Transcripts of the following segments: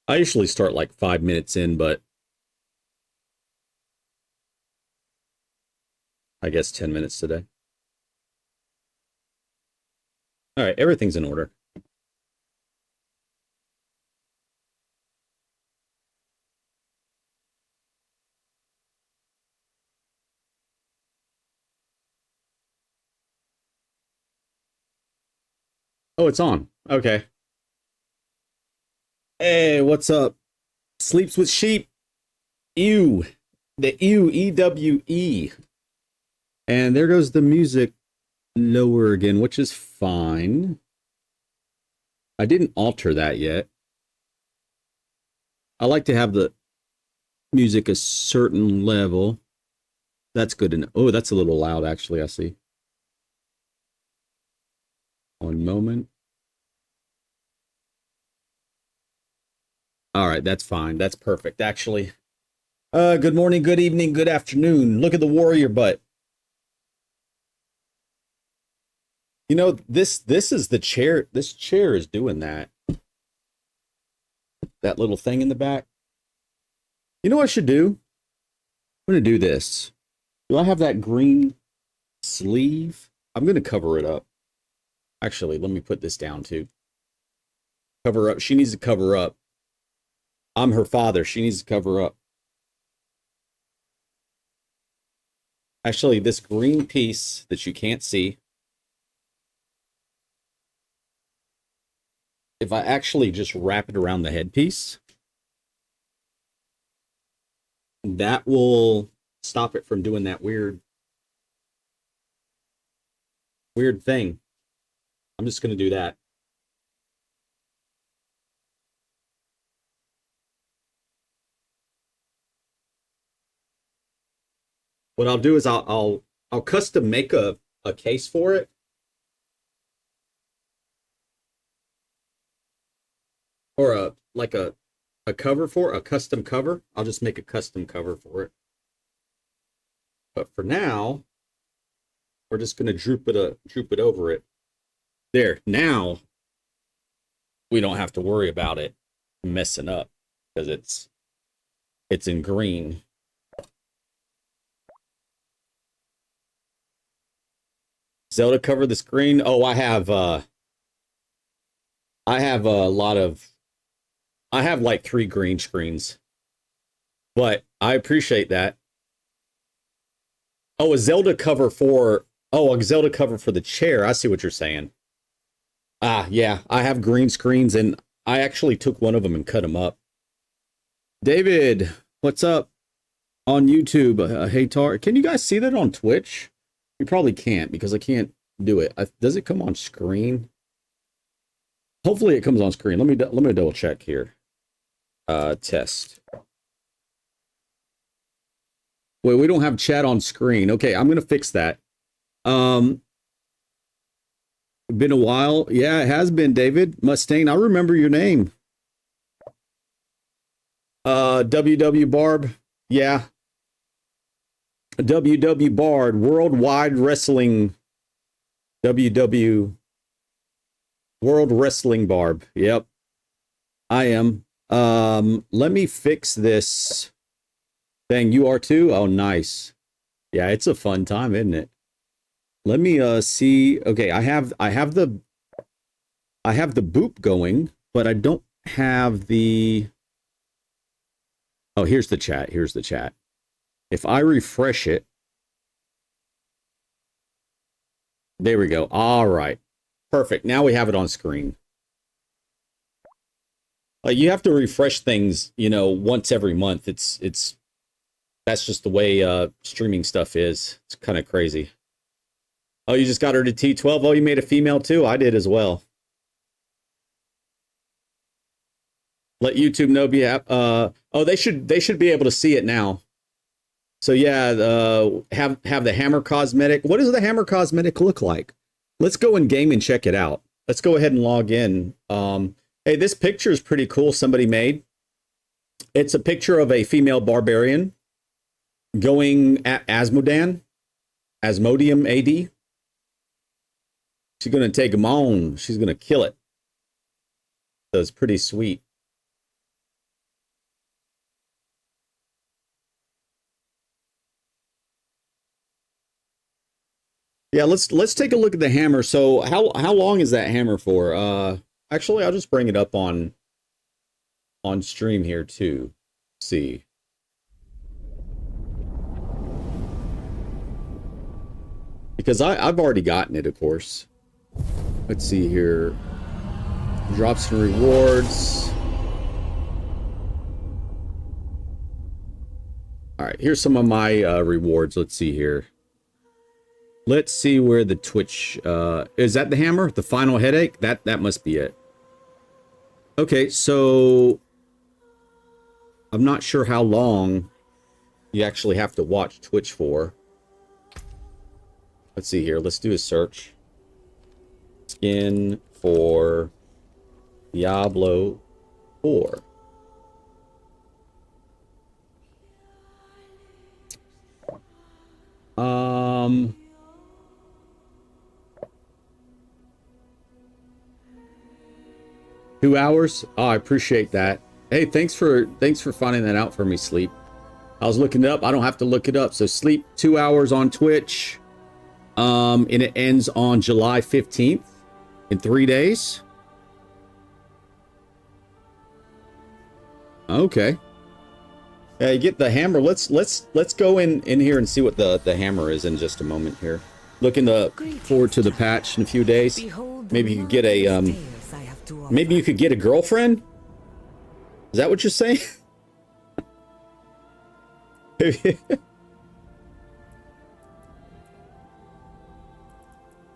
I usually start like 5 minutes in, but I guess 10 minutes today. All right, everything's in order. Oh, it's on. Okay. Hey, what's up? Sleeps with sheep. Ew. The ew, E-W-E. And there goes the music lower again, which is fine. I didn't alter that yet. I like to have the music a certain level. That's good enough. Oh, that's a little loud, actually, I see. One moment. All right, that's fine. That's perfect, actually. Good morning, good evening, good afternoon. Look at the warrior butt. You know, this is the chair. This chair is doing that. That little thing in the back. You know what I should do? I'm going to do this. Do I have that green sleeve? I'm going to cover it up. Actually, let me put this down too. Cover up. She needs to cover up. I'm her father. She needs to cover up. Actually, this green piece that you can't see, if I actually just wrap it around the headpiece, that will stop it from doing that weird thing. I'm just going to do that. What I'll do is I'll custom make a case for it. Or a cover for it, a custom cover. I'll just make a custom cover for it. But for now, we're just going to droop it over it. There. Now we don't have to worry about it messing up because it's in green. Zelda cover the screen. Oh, I have a lot of I have like 3 green screens. But I appreciate that. Oh, a Zelda cover for the chair. I see what you're saying. Ah, yeah, I have green screens and I actually took one of them and cut them up. David, what's up on YouTube? Hey, Tar, can you guys see that on Twitch? You probably can't because I can't do it. Does it come on screen? Hopefully it comes on screen. Let me double check here. Test. Wait, we don't have chat on screen. Okay, I'm gonna fix that. Been a while. Yeah, it has been, David Mustaine. I remember your name. WW Barb. Yeah. WW Bard, Worldwide Wrestling. WW World Wrestling Barb. Yep. I am. Let me fix this thing. You are too? Oh, nice. Yeah, it's a fun time, isn't it? Let me see. Okay, I have the boop going, but I don't have the. Oh, here's the chat. Here's the chat. If I refresh it, there we go. All right, Perfect. Now we have it on screen. You have to refresh things, you know, once every month. That's just the way streaming stuff is. It's kind of crazy. Oh, you just got her to T12. Oh, you made a female too. I did as well. Let YouTube know. Oh, they should be able to see it now. So yeah, have the Hammer cosmetic. What does the Hammer cosmetic look like? Let's go in game and check it out. Let's go ahead and log in. Hey, this picture is pretty cool. Somebody made. It's a picture of a female barbarian going at Asmodium AD. She's gonna take him on. She's gonna kill it. So it's pretty sweet. Yeah, let's take a look at the hammer. So how long is that hammer for? Actually, I'll just bring it up on stream here too. See. Because I've already gotten it, of course. Let's see here. Drops and rewards. All right, here's some of my rewards. Let's see here. Let's see where the Twitch is. That the hammer? The final headache? That must be it. Okay, so I'm not sure how long you actually have to watch Twitch for. Let's see here. Let's do a search. Skin for Diablo 4. Two hours? Oh, I appreciate that. Hey, thanks for finding that out for me, Sleep. I was looking it up. I don't have to look it up. So Sleep, 2 hours on Twitch. And it ends on July 15th in 3 days. Okay. Yeah, you get the hammer. Let's go in here and see what the hammer is in just a moment here. Looking forward to the patch in a few days. Maybe you could get a maybe you could get a girlfriend? Is that what you're saying?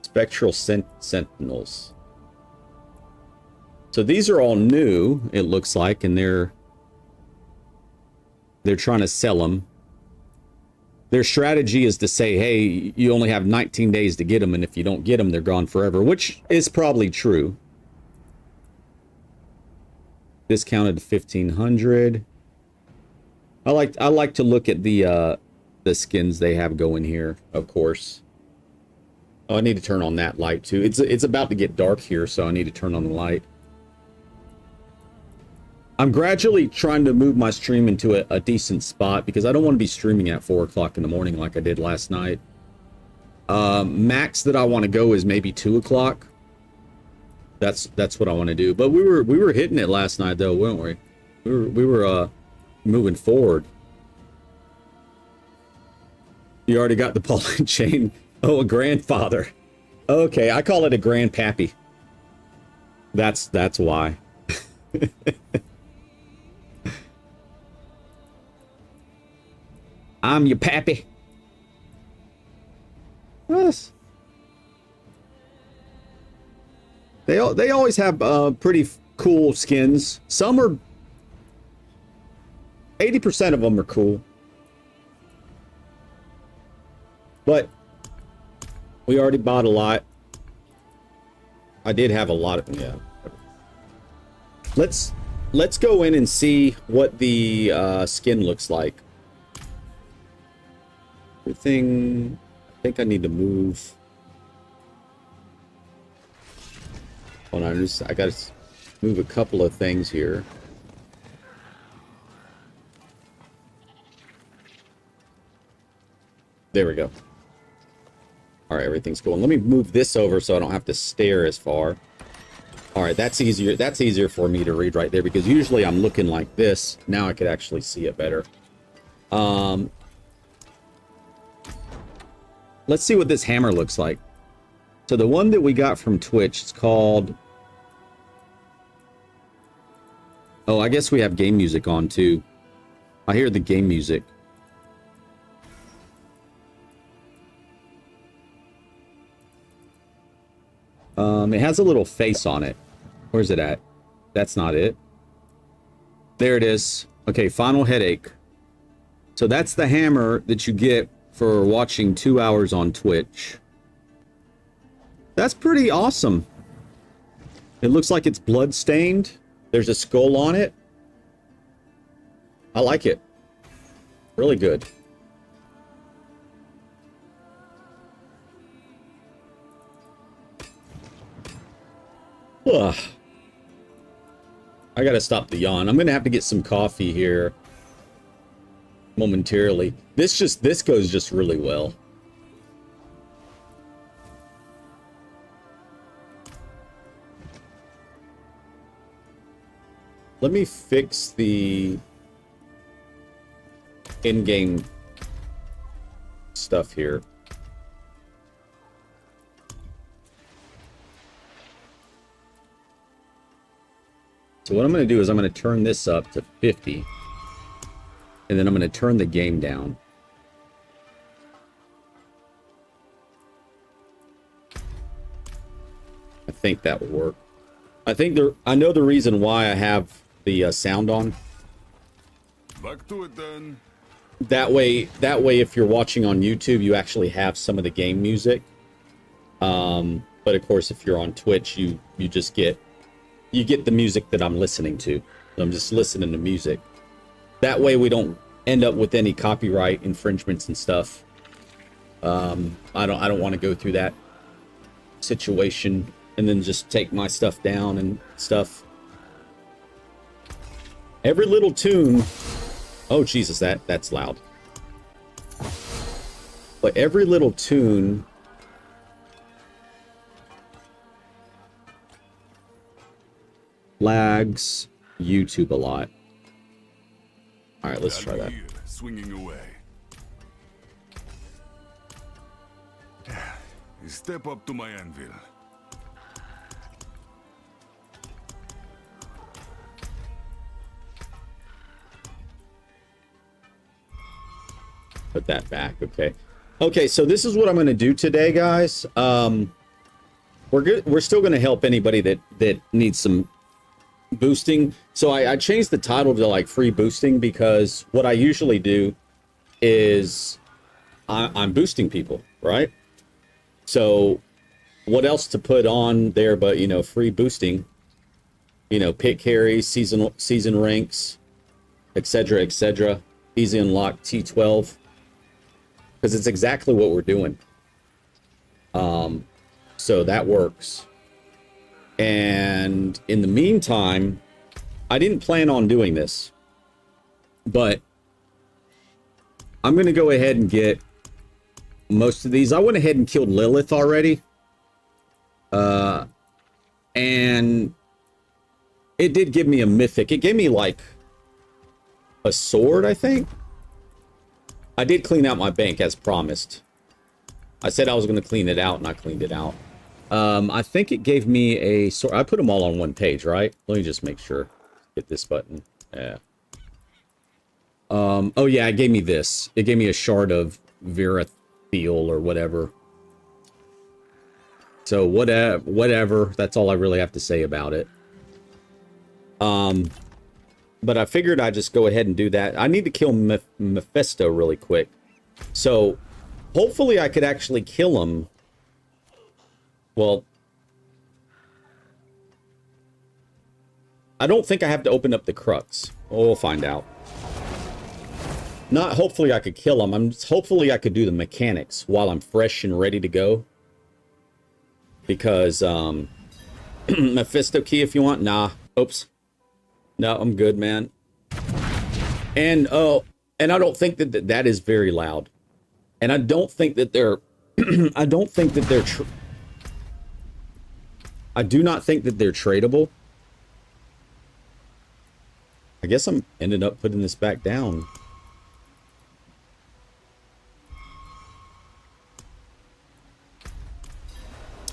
Spectral Sentinels. So these are all new, it looks like, and they're trying to sell them. Their strategy is to say, hey, you only have 19 days to get them, and if you don't get them, they're gone forever, which is probably true. Discounted to 1,500. I like to look at the skins they have going here, of course. Oh, I need to turn on that light too. It's about to get dark here, so I need to turn on the light. I'm gradually trying to move my stream into a decent spot because I don't want to be streaming at 4 o'clock in the morning like I did last night. Max that I want to go is maybe 2 o'clock. That's what I want to do. But we were hitting it last night though, weren't we? We were moving forward. You already got the ball and chain. Oh, a grandfather. Okay, I call it a grandpappy. That's why. I'm your pappy. Yes. They always have pretty cool skins. Some are 80% of them are cool. But we already bought a lot. I did have a lot of, yeah. Let's go in and see what the skin looks like. Everything, I think I need to move. Hold on, I gotta move a couple of things here. There we go. All right, everything's cool. Let me move this over so I don't have to stare as far. All right, that's easier. That's easier for me to read right there because usually I'm looking like this. Now I could actually see it better. Let's see what this hammer looks like. So the one that we got from Twitch, it's called... Oh, I guess we have game music on too. I hear the game music. It has a little face on it. Where's it at? That's not it. There it is. Okay, Final Headache. So that's the hammer that you get for watching 2 hours on Twitch. That's pretty awesome. It looks like it's blood stained. There's a skull on it. I like it. Really good. Ugh. I gotta stop the yawn. I'm gonna have to get some coffee here momentarily. This goes just really well. Let me fix the in-game stuff here. So what I'm going to do is I'm going to turn this up to 50. And then I'm going to turn the game down. I think that will work. I know the reason why I have the sound on. Back to it then. That way if you're watching on YouTube, you actually have some of the game music. But of course, if you're on Twitch, you just get the music that I'm listening to. I'm just listening to music. That way we don't end up with any copyright infringements and stuff. I don't want to go through that situation and then just take my stuff down and stuff. Every little tune. Oh Jesus, that's loud. But every little tune lags YouTube a lot. All right, let's try that. Swinging away. Step up to my anvil. Put that back. Okay, so this is what I'm going to do today, guys. We're still going to help anybody that needs some boosting. So I changed the title to like free boosting, because what I usually do is I'm boosting people, right? So what else to put on there but, you know, free boosting, you know, pit carries, season ranks, etc., easy unlock T12, because it's exactly what we're doing. So that works. And in the meantime, I didn't plan on doing this, but I'm going to go ahead and get most of these. I went ahead and killed Lilith already. And it did give me a mythic. It gave me like a sword, I think. I did clean out my bank as promised. I said I was going to clean it out, and I cleaned it out. I think it gave me a sword. I put them all on one page, right? Let me just make sure. Hit this button. Yeah. Oh yeah, it gave me this. It gave me a shard of Verathiel or whatever. So whatever. That's all I really have to say about it. But I figured I'd just go ahead and do that. I need to kill Mephisto really quick. So hopefully I could actually kill him. Well, I don't think I have to open up the crux. We'll find out. Not hopefully I could kill him. Hopefully I could do the mechanics while I'm fresh and ready to go. Because, Mephisto key if you want. Nah. Oops. No, I'm good, man. And, and I don't think that is very loud. And I don't think that they're, I do not think that they're tradable. I guess I'm ended up putting this back down.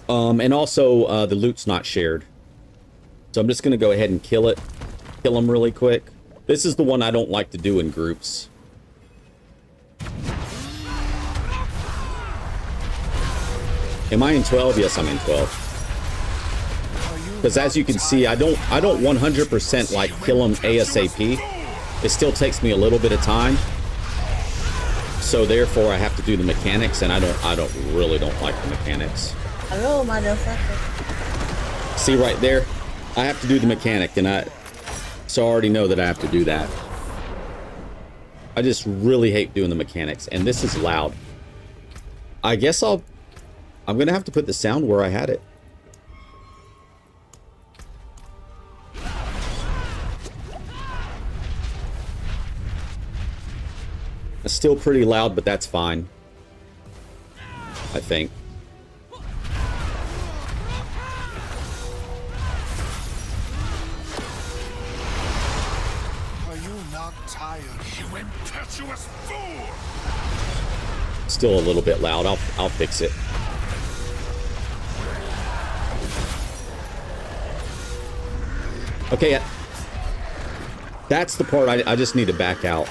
And also, the loot's not shared. So I'm just going to go ahead and kill it. Kill him really quick. This is the one I don't like to do in groups. Am I in 12? Yes, I'm in 12. Because as you can see, I don't 100% like kill him ASAP. It still takes me a little bit of time. So therefore, I have to do the mechanics, and I really don't like the mechanics. Hello, motherfucker. See right there? I have to do the mechanic, and so I already know that I have to do that. I just really hate doing the mechanics, and this is loud. I guess I'm gonna have to put the sound where I had it. It's still pretty loud, but that's fine. I think. Are you not tired, you impetuous fool? Still a little bit loud. I'll fix it. Okay, that's the part I just need to back out.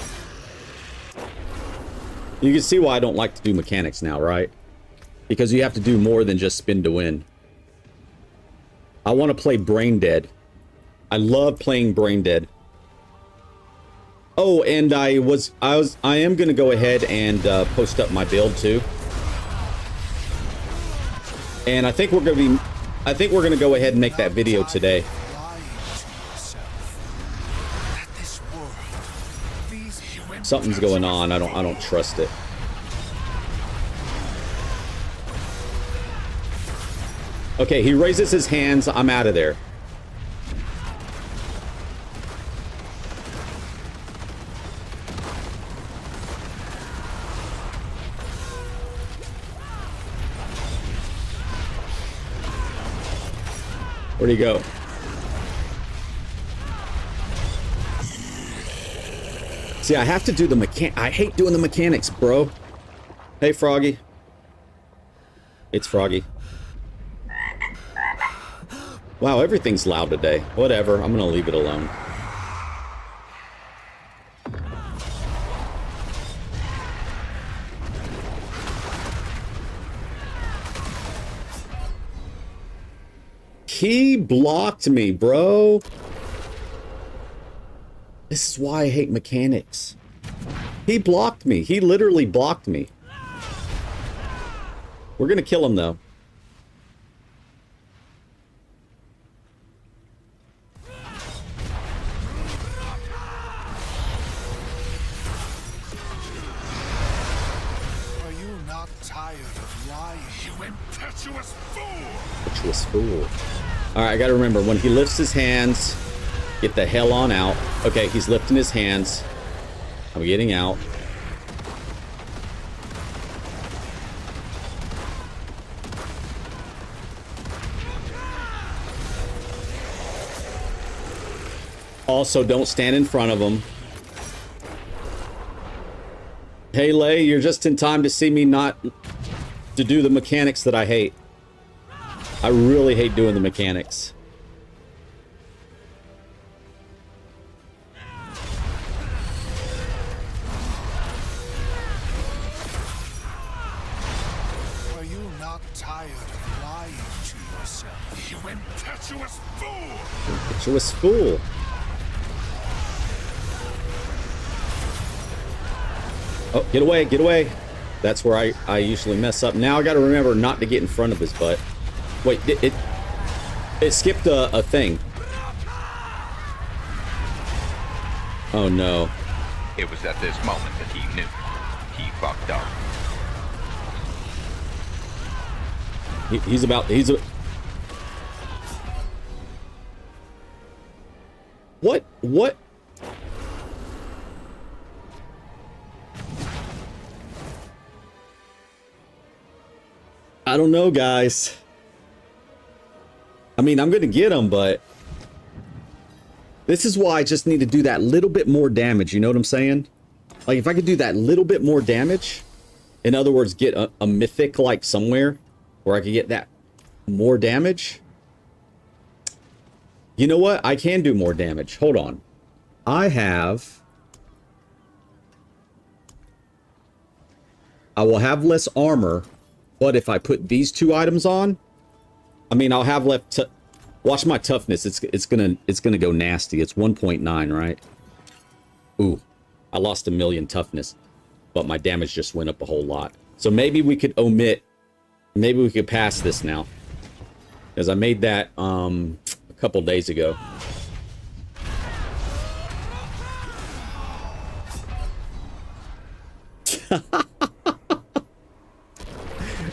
You can see why I don't like to do mechanics now, right? Because you have to do more than just spin to win. I want to play Brain Dead. I love playing Brain Dead. Oh, and I am going to go ahead and post up my build too. And I think we're going to go ahead and make that video today. Something's going on. I don't trust it. Okay, he raises his hands. I'm out of there. Where'd he go? See, I have to do the I hate doing the mechanics, bro. Hey, Froggy. It's Froggy. Wow, everything's loud today. Whatever, I'm gonna leave it alone. He blocked me, bro. This is why I hate mechanics. He blocked me. He literally blocked me. We're gonna kill him, though. Are you not tired of lying, you impetuous fool? Impetuous fool. Alright, I gotta remember, when he lifts his hands, get the hell on out. Okay, he's lifting his hands. I'm getting out. Also, don't stand in front of him. Hey, Lay, you're just in time to see me not to do the mechanics that I hate. I really hate doing the mechanics. Are you not tired of lying to yourself, you impetuous fool? Impetuous fool. Oh, get away, get away. That's where I usually mess up. Now I gotta remember not to get in front of his butt. Wait, it skipped a thing. Oh no. It was at this moment that he knew. He fucked up. He's a... What? I don't know, guys. I mean, I'm gonna get him, but this is why I just need to do that little bit more damage. You know what I'm saying? Like, if I could do that little bit more damage, in other words, get a mythic like somewhere where I could get that More damage? You know what? I can do more damage. Hold on. I will have less armor, but if I put these two items on, I mean, I'll have left. Watch my toughness. It's gonna go nasty. It's 1.9, right? Ooh, I lost 1,000,000 toughness, but my damage just went up a whole lot. So maybe we could omit. Maybe we could pass this now, because I made that a couple days ago.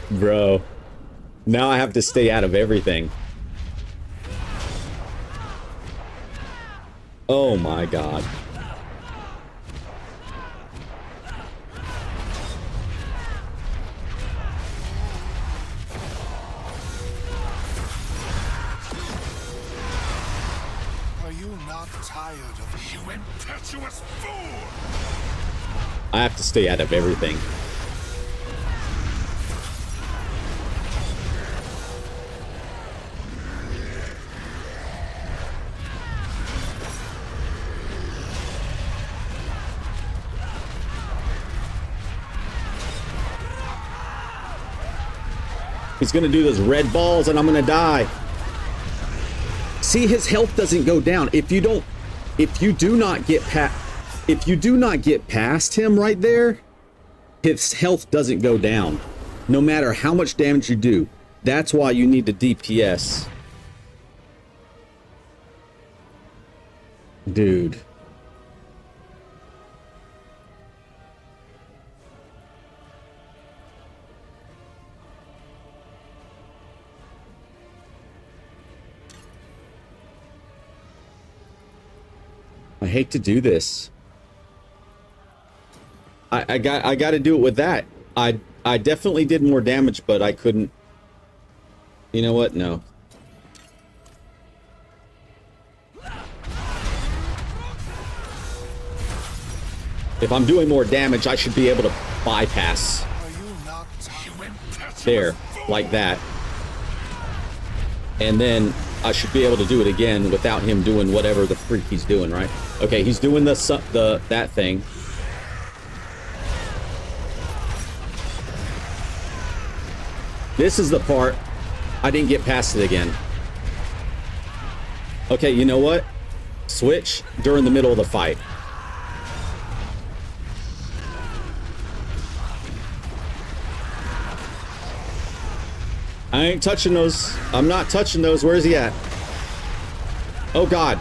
Bro, now I have to stay out of everything. Oh my god. Are you not tired of you impetuous fool? I have to stay out of everything. He's gonna do those red balls and I'm gonna die. See, his health doesn't go down. If you do not get past him right there, his health doesn't go down. No matter how much damage you do. That's why you need the DPS. Dude. I hate to do this. I got to do it with that. I definitely did more damage, but I couldn't. You know what? No. If I'm doing more damage, I should be able to bypass. There, like that. And then I should be able to do it again without him doing whatever the freak he's doing, right? Okay, he's doing that thing. This is the part I didn't get past it again. Okay, you know what? Switch during the middle of the fight. I ain't touching those. I'm not touching those. Where is he at? Oh, God.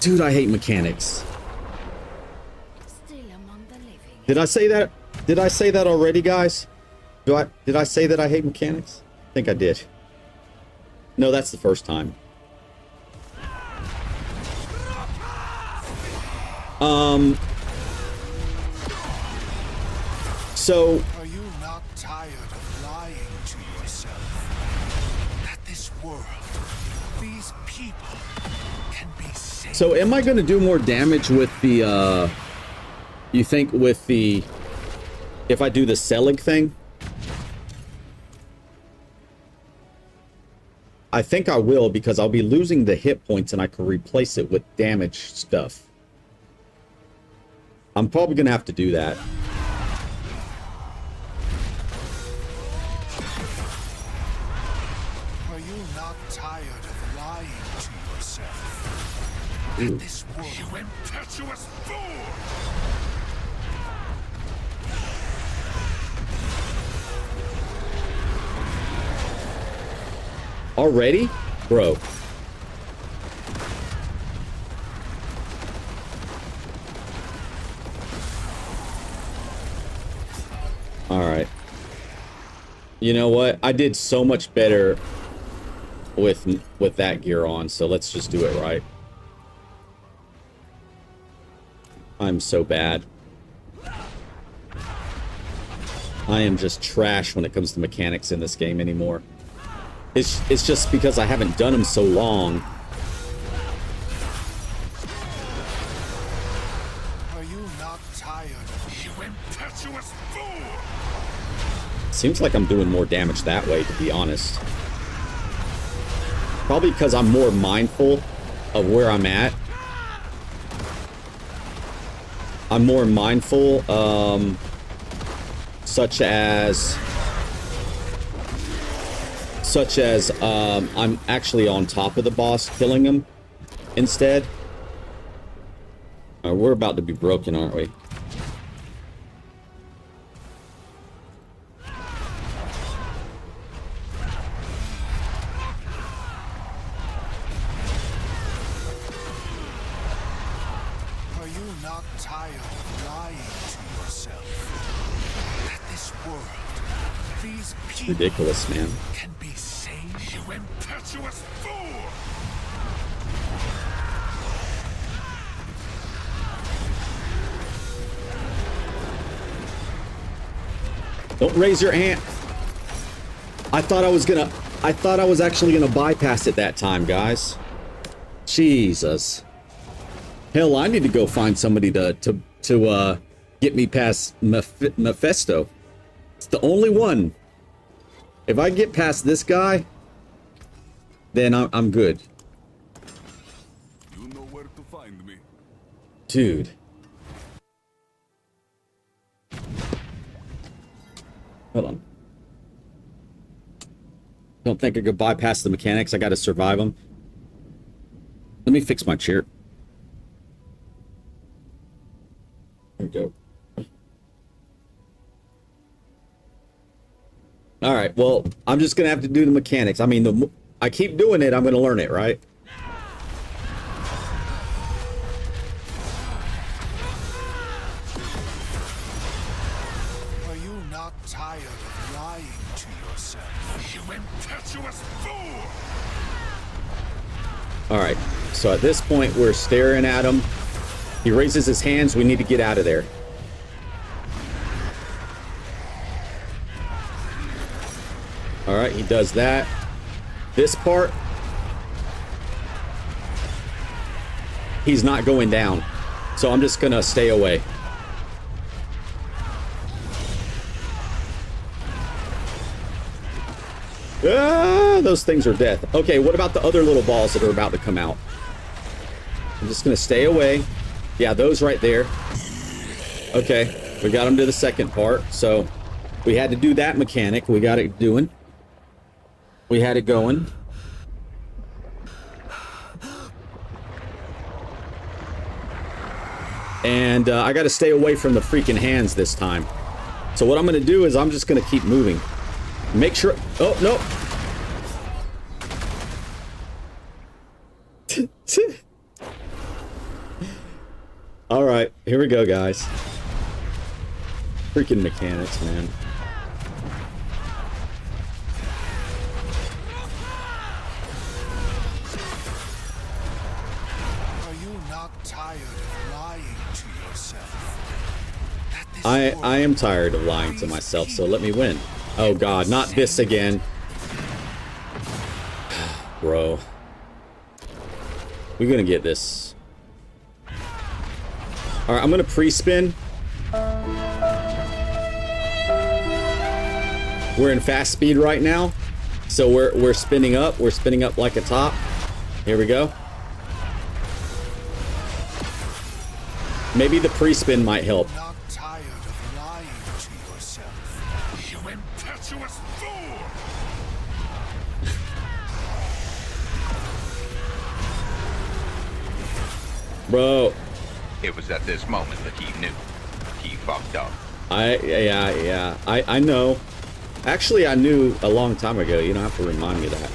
Dude, I hate mechanics. Still among the living. Did I say that? Did I say that already, guys? Did I say that I hate mechanics? I think I did. No, that's the first time. So Are you not tired of lying to yourself? That this world, these people, can be saved. So am I going to do more damage with the, you think with the, if I do the Selig thing? I think I will, because I'll be losing the hit points and I can replace it with damage stuff. I'm probably going to have to do that. Are you not tired of lying to yourself? That this world, you impetuous fool! Already? Bro. Alright. You know what? I did so much better with that gear on, so let's just do it right. I'm so bad. I am just trash when it comes to mechanics in this game anymore. It's just because I haven't done them so long. Are you not tired of you impetuous fool? Seems like I'm doing more damage that way, to be honest. Probably because I'm more mindful of where I'm at. I'm more mindful, such as I'm actually on top of the boss, killing him instead. We're about to be broken, aren't we? Are you not tired of lying to yourself? That this world, these people Ridiculous, man. can be saved? You impetuous fool! Don't raise your hand. I thought I was actually gonna bypass it that time, guys. Jesus. Hell, I need to go find somebody to get me past Mephisto. It's the only one. If I get past this guy, then I'm good. You know where to find me. Dude. Hold on. Don't think I could bypass the mechanics. I gotta survive them. Let me fix my chair. There we go. All right, well, I'm just gonna have to do the mechanics. I mean, I keep doing it, I'm gonna learn it, right? Are you not tired of lying to yourself? You impetuous fool! All right, so at this point, we're staring at him. He raises his hands. We need to get out of there. All right, he does that. This part, he's not going down. So I'm just gonna stay away. Ah, those things are death. Okay, what about the other little balls that are about to come out? I'm just gonna stay away. Yeah, those right there. Okay, we got them to the second part. So we had to do that mechanic. We got it doing. We had it going. And I got to stay away from the freaking hands this time. So what I'm going to do is I'm just going to keep moving. Make sure... Oh, no. All right, here we go, guys. Freaking mechanics, man. Are you not tired of lying to yourself? That this I world, am tired of lying to myself, so let me win. Oh god, not this again. Bro. We're gonna get this. Alright, I'm gonna pre-spin. We're in fast speed right now. So we're spinning up. We're spinning up like a top. Here we go. Maybe the pre-spin might help. not tired of lying to yourself. You impetuous fool! Bro, It was at this moment that he knew. He fucked up. yeah. I know. Actually, I knew a long time ago. You don't have to remind me of that.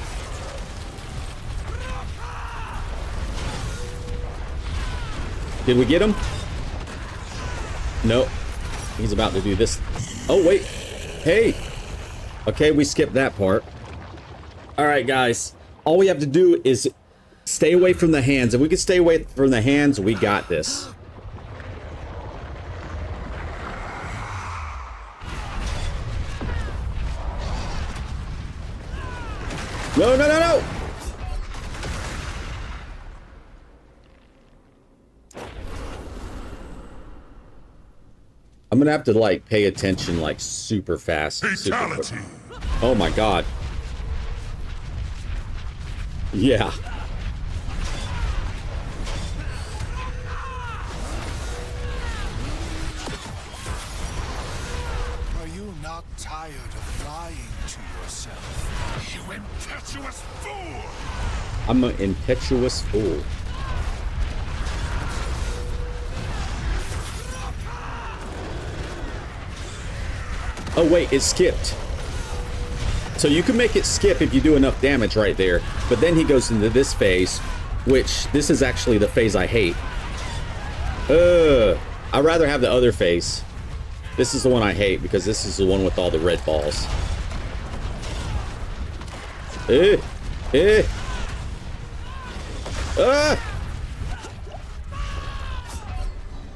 Did we get him? Nope. He's about to do this. Oh, wait. Hey. Okay, we skipped that part. All right, guys. All we have to do is stay away from the hands. If we can stay away from the hands, we got this. No, no, no, no! gonna have to like pay attention like super fast. Super quick. Oh my god. Yeah. Are you not tired of lying to yourself? You impetuous fool! I'm an impetuous fool. Oh wait, it skipped. So you can make it skip if you do enough damage right there. But then he goes into this phase, which this is actually the phase I hate. I'd rather have the other phase. This is the one I hate because this is the one with all the red balls.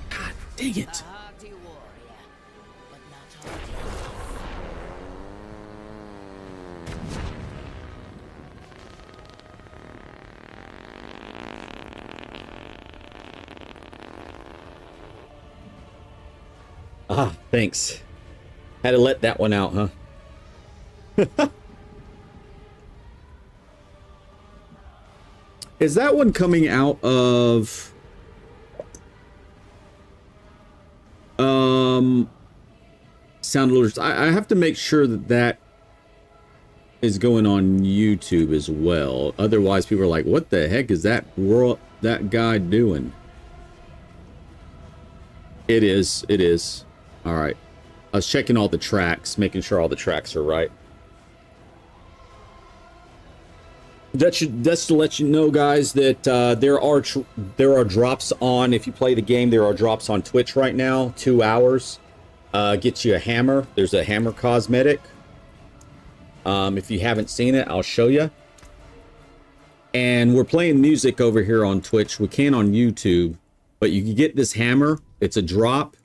God dang it. Hardy warrior, but not hardy. Ah, thanks. Had to let that one out, huh? Is that one coming out of sound alerts? I have to make sure that that is going on YouTube as well. Otherwise people are like, what the heck is that guy doing? It is. All right. I was checking all the tracks, making sure all the tracks are right. That's to let you know, guys, that there are drops on, if you play the game, there are drops on Twitch right now. 2 hours. Gets you a hammer. There's a hammer cosmetic. If you haven't seen it, I'll show you. And we're playing music over here on Twitch. We can on YouTube, but you can get this hammer. It's a drop.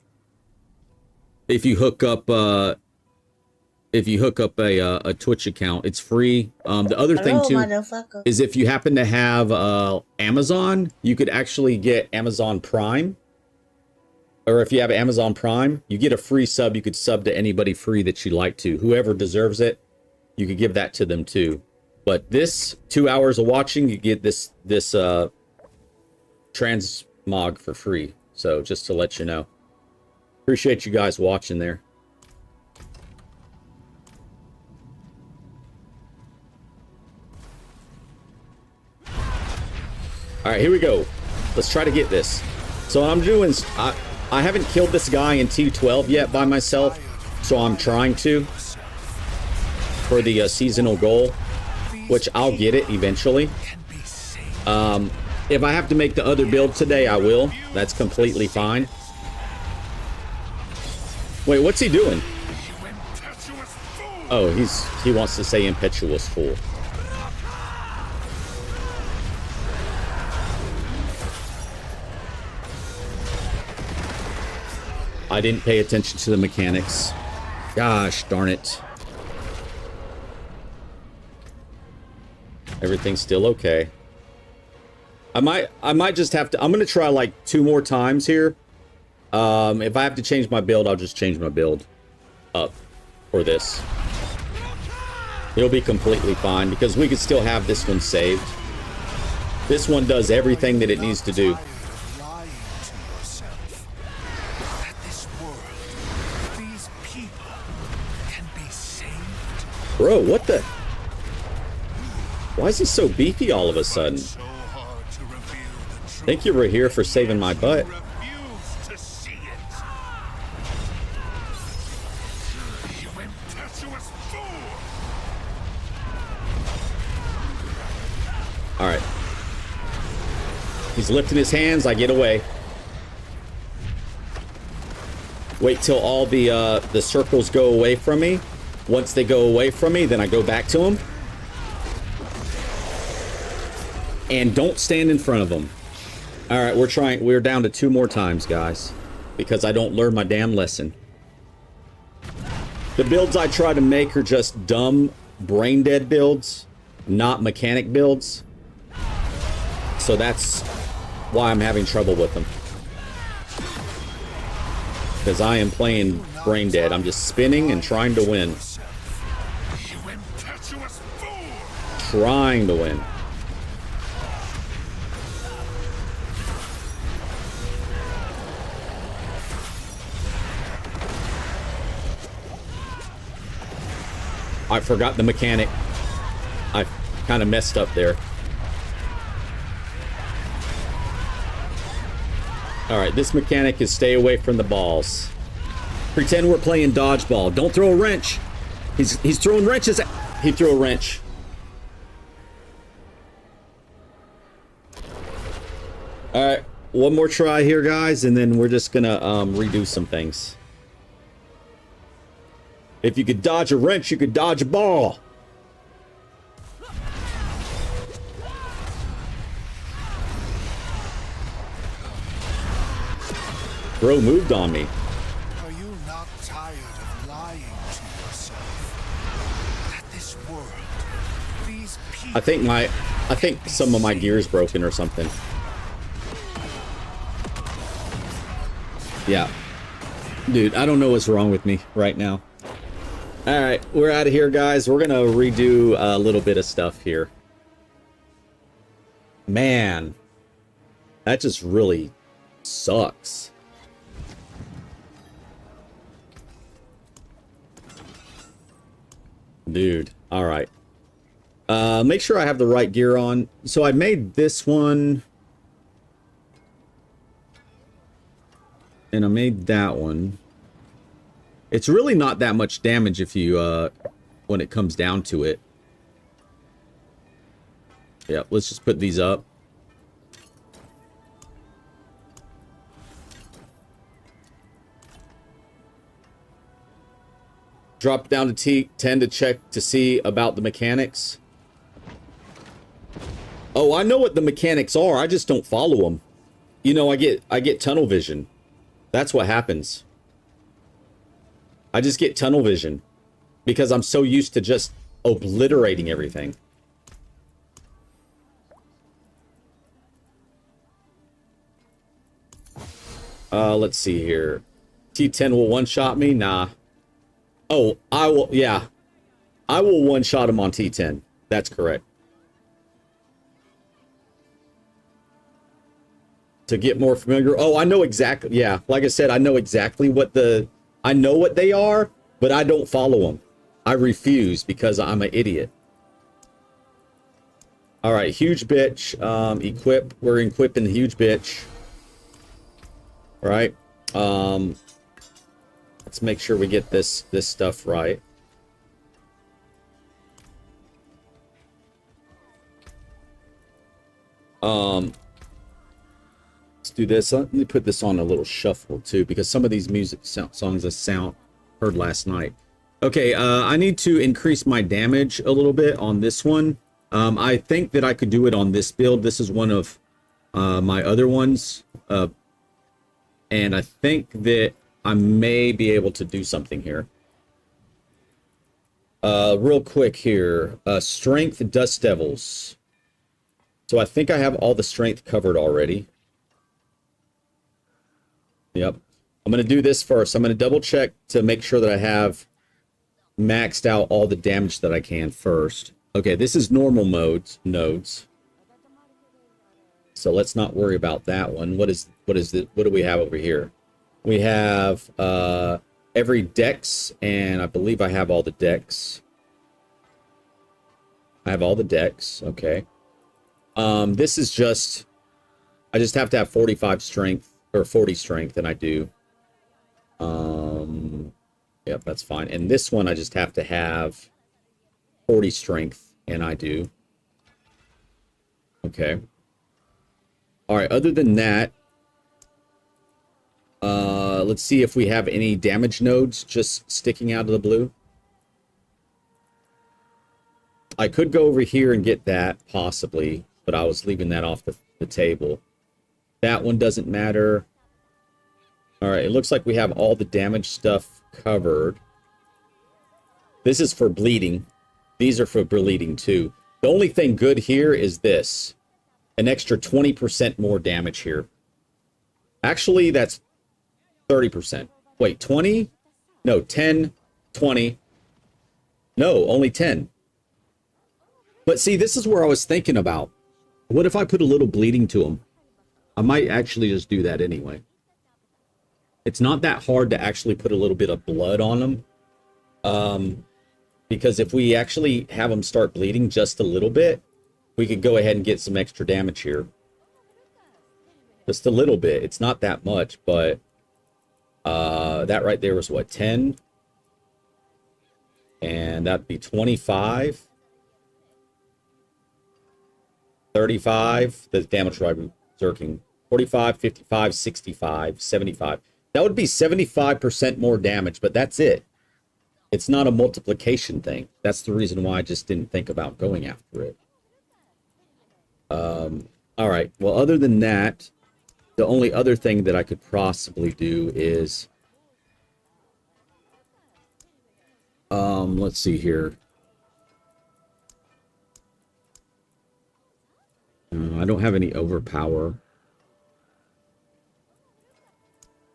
If you hook up a Twitch account, it's free. The other thing too is if you happen to have Amazon, you could actually get Amazon Prime. Or if you have Amazon Prime, you get a free sub. You could sub to anybody free that you like to. Whoever deserves it, you could give that to them too. But this 2 hours of watching, you get this transmog for free. So just to let you know. Appreciate you guys watching there. All right, here we go. Let's try to get this. So what I'm doing is I haven't killed this guy in T12 yet by myself, so I'm trying to for the seasonal goal, which I'll get it eventually. If I have to make the other build today, I will. That's completely fine. Wait, what's he doing? Oh, he wants to say impetuous fool. I didn't pay attention to the mechanics. Gosh darn it. Everything's still okay. I might just have to, I'm gonna try like 2 more times here. If I have to change my build, I'll just change my build up for this. It'll be completely fine because we could still have this one saved. This one does everything that it needs to do. Bro, what the? Why is he so beefy all of a sudden? Thank you, Rahir, for saving my butt. All right. He's lifting his hands. I get away. Wait till all the circles go away from me. Once they go away from me, then I go back to him. And don't stand in front of them. All right, we're down to 2 more times, guys, because I don't learn my damn lesson. The builds I try to make are just dumb, brain dead builds, not mechanic builds. So that's why I'm having trouble with them. Because I am playing brain dead. I'm just spinning and trying to win. You impetuous fool! Trying to win. I forgot the mechanic. I kind of messed up there. Alright, this mechanic is stay away from the balls. Pretend we're playing dodgeball. Don't throw a wrench. He's throwing wrenches at... He threw a wrench. Alright, one more try here, guys, and then we're just gonna redo some things. If you could dodge a wrench, you could dodge a ball. Bro moved on me. Are you not tired of lying to yourself? That this world, these people... I think some of my gear's broken or something. Yeah. Dude, I don't know what's wrong with me right now. Alright, we're out of here, guys. We're gonna redo a little bit of stuff here. Man. That just really sucks. Dude, alright. Make sure I have the right gear on. So I made this one. And I made that one. It's really not that much damage if you, when it comes down to it. Yeah, let's just put these up. Drop down to T10 to check to see about the mechanics. Oh, I know what the mechanics are. I just don't follow them. You know, I get tunnel vision. That's what happens. I just get tunnel vision because I'm so used to just obliterating everything. Let's see here. T10 will one-shot me? Nah. Oh, I will, yeah. I will one-shot him on T10. That's correct. To get more familiar. Oh, I know exactly. Yeah, like I said, I know exactly what I know what they are, but I don't follow them. I refuse because I'm an idiot. All right, huge bitch. Equip. We're equipping the huge bitch. All right. Let's make sure we get this stuff right. Let's do this. Let me put this on a little shuffle too, because some of these songs I heard last night. Okay, I need to increase my damage a little bit on this one. I think that I could do it on this build. This is one of my other ones. And I think that I may be able to do something here. Real quick here. Strength Dust Devils. So I think I have all the strength covered already. Yep. I'm going to do this first. I'm going to double check to make sure that I have maxed out all the damage that I can first. Okay, this is normal nodes. So let's not worry about that one. What do we have over here? We have every dex, and I believe I have all the dex. I have all the dex. Okay. This is just, I just have to have 45 strength or 40 strength, and I do. Yep, that's fine. And this one I just have to have 40 strength, and I do. Okay. All right, other than that, let's see if we have any damage nodes just sticking out of the blue. I could go over here and get that, possibly, but I was leaving that off the table. That one doesn't matter. All right, it looks like we have all the damage stuff covered. This is for bleeding. These are for bleeding too. The only thing good here is this. An extra 20% more damage here. Actually, that's 30%. Wait, 20? No, 10, 20. No, only 10. But see, this is where I was thinking about. What if I put a little bleeding to him? I might actually just do that anyway. It's not that hard to actually put a little bit of blood on them. Because if we actually have them start bleeding just a little bit, we could go ahead and get some extra damage here. Just a little bit. It's not that much, but that right there was what, 10? And that'd be 25. 35. The damage drive zerking. 45, 55, 65, 75. That would be 75% more damage, but that's it. It's not a multiplication thing. That's the reason why I just didn't think about going after it. All right. Well, other than that, the only other thing that I could possibly do is, let's see here. I don't have any overpower.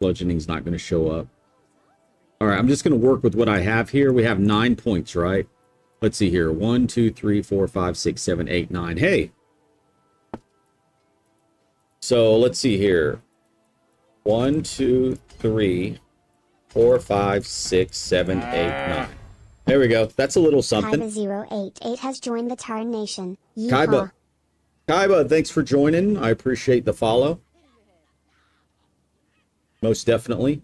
Bludgeoning's not going to show up. All right, I'm just going to work with what I have here. We have 9 points, right? Let's see here. 1, 2, 3, 4, 5, 6, 7, 8, 9. Hey. So let's see here. 1, 2, 3, 4, 5, 6, 7, 8, 9. There we go. That's a little something. Kaiba088 has joined the Tarn Nation. Kaiba. Kaiba, thanks for joining. I appreciate the follow. Most definitely.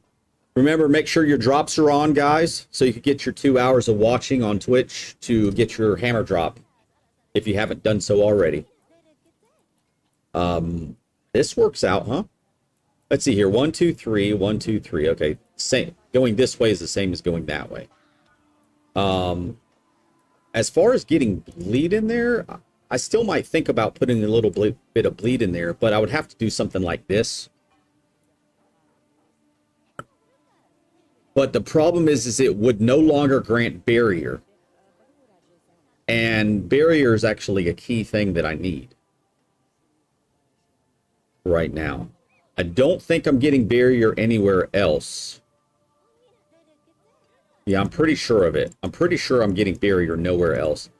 Remember, make sure your drops are on, guys, so you can get your 2 hours of watching on Twitch to get your hammer drop, if you haven't done so already. This works out, huh? Let's see here. 1, 2, 3. 1, 2, 3. Okay, same. Going this way is the same as going that way. As far as getting bleed in there, I still might think about putting a little bit of bleed in there, but I would have to do something like this. But the problem is it would no longer grant barrier. And barrier is actually a key thing that I need right now. I don't think I'm getting barrier anywhere else. Yeah, I'm pretty sure of it. I'm pretty sure I'm getting barrier nowhere else.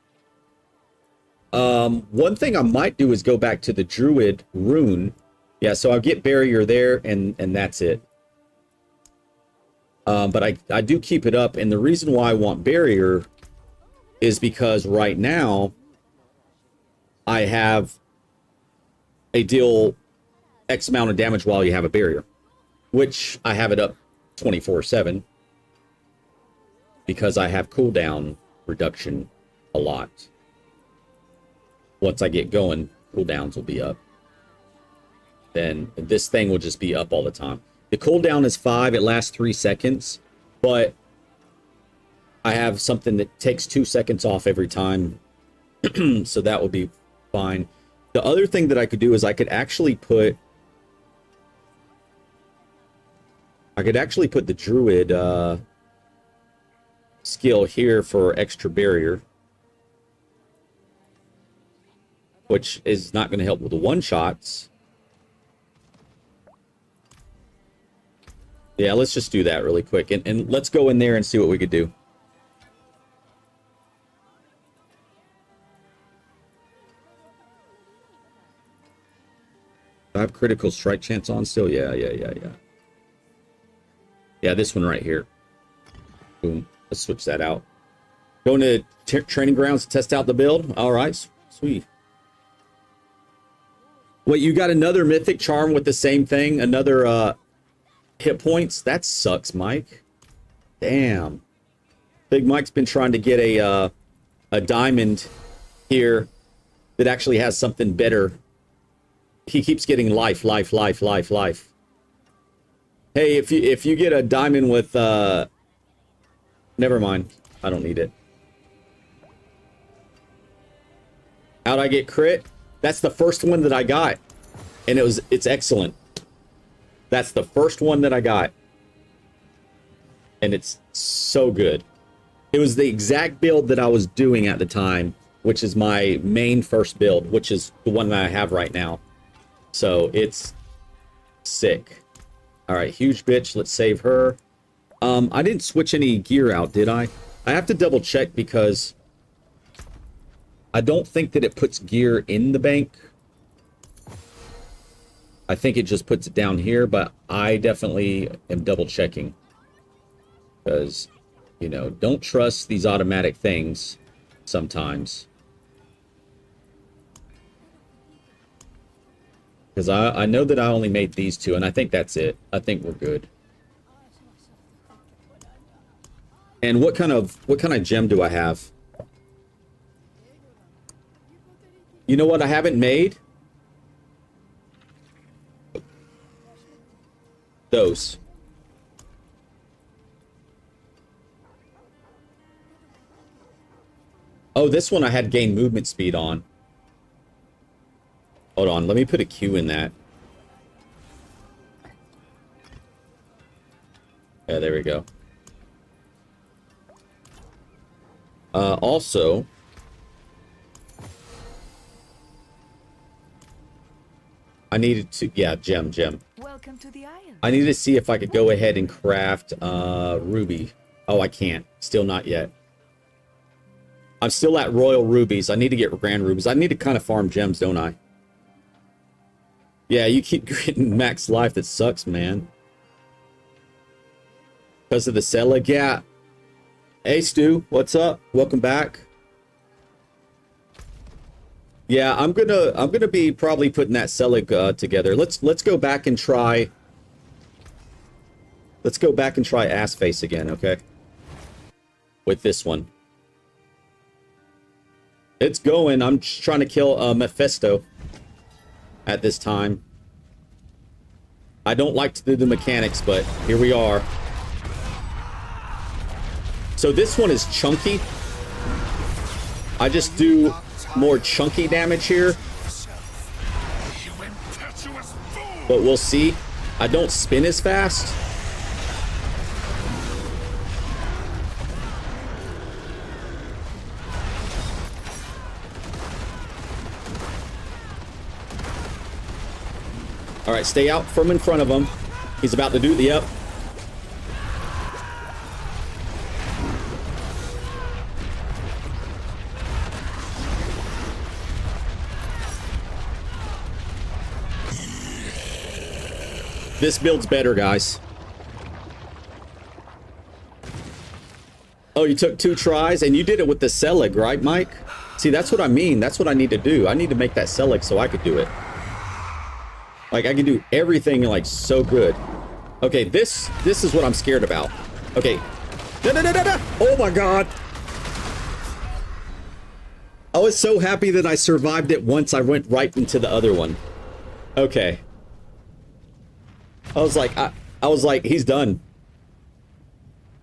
One thing I might do is go back to the Druid rune. Yeah, so I'll get barrier there, and that's it. But I do keep it up, and the reason why I want barrier is because right now I have a deal X amount of damage while you have a barrier, which I have it up 24/7 because I have cooldown reduction a lot. Once I get going, cooldowns will be up. Then this thing will just be up all the time. The cooldown is 5. It lasts 3 seconds, but I have something that takes 2 seconds off every time, so that will be fine. The other thing that I could do is I could actually put the Druid skill here for extra barrier, which is not going to help with the one-shots. Yeah, let's just do that really quick. And let's go in there and see what we could do. Do I have critical strike chance on still? Yeah. Yeah, this one right here. Boom. Let's switch that out. Going to training grounds to test out the build. All right. Sweet. Wait, you got another mythic charm with the same thing? Another hit points? That sucks, Mike. Damn. Big Mike's been trying to get a diamond here that actually has something better. He keeps getting life. Hey, if you get a diamond with never mind. I don't need it. How'd I get crit? That's the first one that I got. And it's excellent. That's the first one that I got. And it's so good. It was the exact build that I was doing at the time, which is my main first build, which is the one that I have right now. So it's sick. All right, huge bitch. Let's save her. I didn't switch any gear out, did I? I have to double check because I don't think that it puts gear in the bank. I think it just puts it down here, but I definitely am double checking. Because, you know, don't trust these automatic things sometimes. Because I know that I only made these two, and I think that's it. I think we're good. And what kind of gem do I have? You know what I haven't made? Those. Oh, this one I had gain movement speed on. Hold on, let me put a Q in that. Yeah, there we go. Also, I needed to, yeah, gem. Welcome to the island. I need to see if I could go ahead and craft ruby. Oh, I can't. Still not yet. I'm still at royal rubies. I need to get grand rubies. I need to kind of farm gems, don't I? Yeah, you keep getting max life. That sucks, man. Because of the Selig. Yeah. Hey, Stu. What's up? Welcome back. Yeah, I'm gonna be probably putting that Selig together. Let's go back and try. Let's go back and try ass face again, okay? With this one. It's going. I'm just trying to kill Mephisto at this time. I don't like to do the mechanics, but here we are. So this one is chunky. I just do more chunky damage here. But we'll see. I don't spin as fast. All right, stay out from in front of him. He's about to do the up. This build's better, guys. Oh, you took 2 tries and you did it with the Selig, right, Mike? See, that's what I mean. That's what I need to do. I need to make that Selig so I could do it. Like, I can do everything, like, so good. Okay, this is what I'm scared about. Okay. Da-da-da-da-da! Oh, my God. I was so happy that I survived it once I went right into the other one. Okay. I was like, he's done.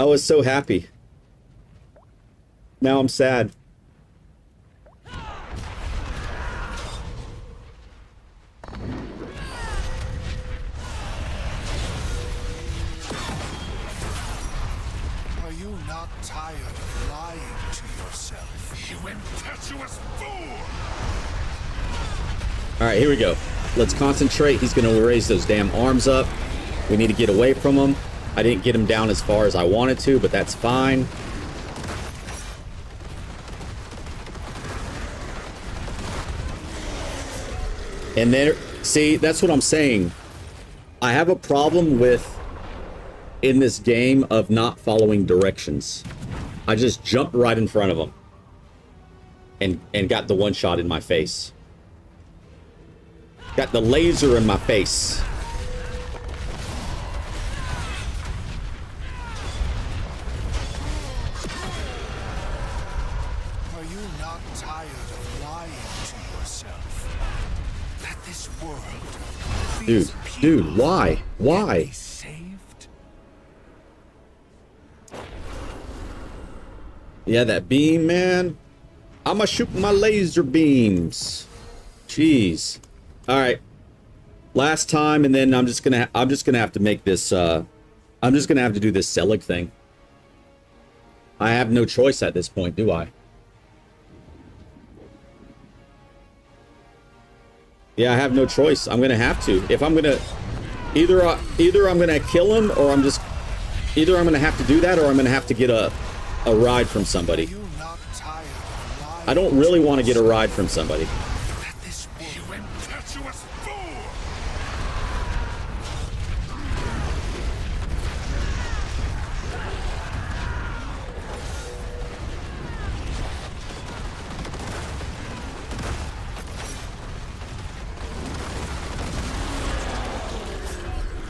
I was so happy. Now I'm sad. Are you not tired of lying to yourself? You impetuous fool! All right, here we go. Let's concentrate. He's going to raise those damn arms up. We need to get away from him. I didn't get him down as far as I wanted to, but that's fine. And then, see, that's what I'm saying. I have a problem with, in this game, of not following directions. I just jumped right in front of him. And got the one shot in my face. Got the laser in my face. Are you not tired of lying to yourself? That this world, these Dude, why? people Why? can be saved? Yeah, that beam, man. I'ma shoot my laser beams. Jeez. All right. Last time, and then I'm just gonna have to make this. I'm just gonna have to do this Selig thing. I have no choice at this point, do I? Yeah, I have no choice. I'm gonna have to. If I'm gonna, either I'm gonna kill him, or I'm just Either I'm going to have to do that or I'm going to have to get a ride from Are somebody. you not tired of lying? I don't really want to get a ride from somebody. That this You world impetuous fool!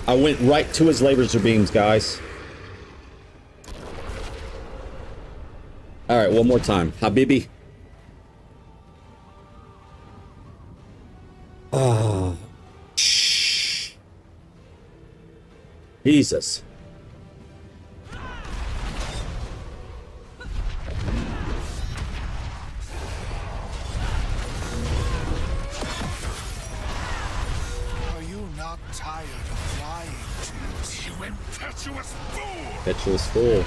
I went right to his laser beams, guys. All right, one more time. Habibi. Oh. Shh. Jesus. Are you not tired of lying to us? You impetuous fool! Petuous fool.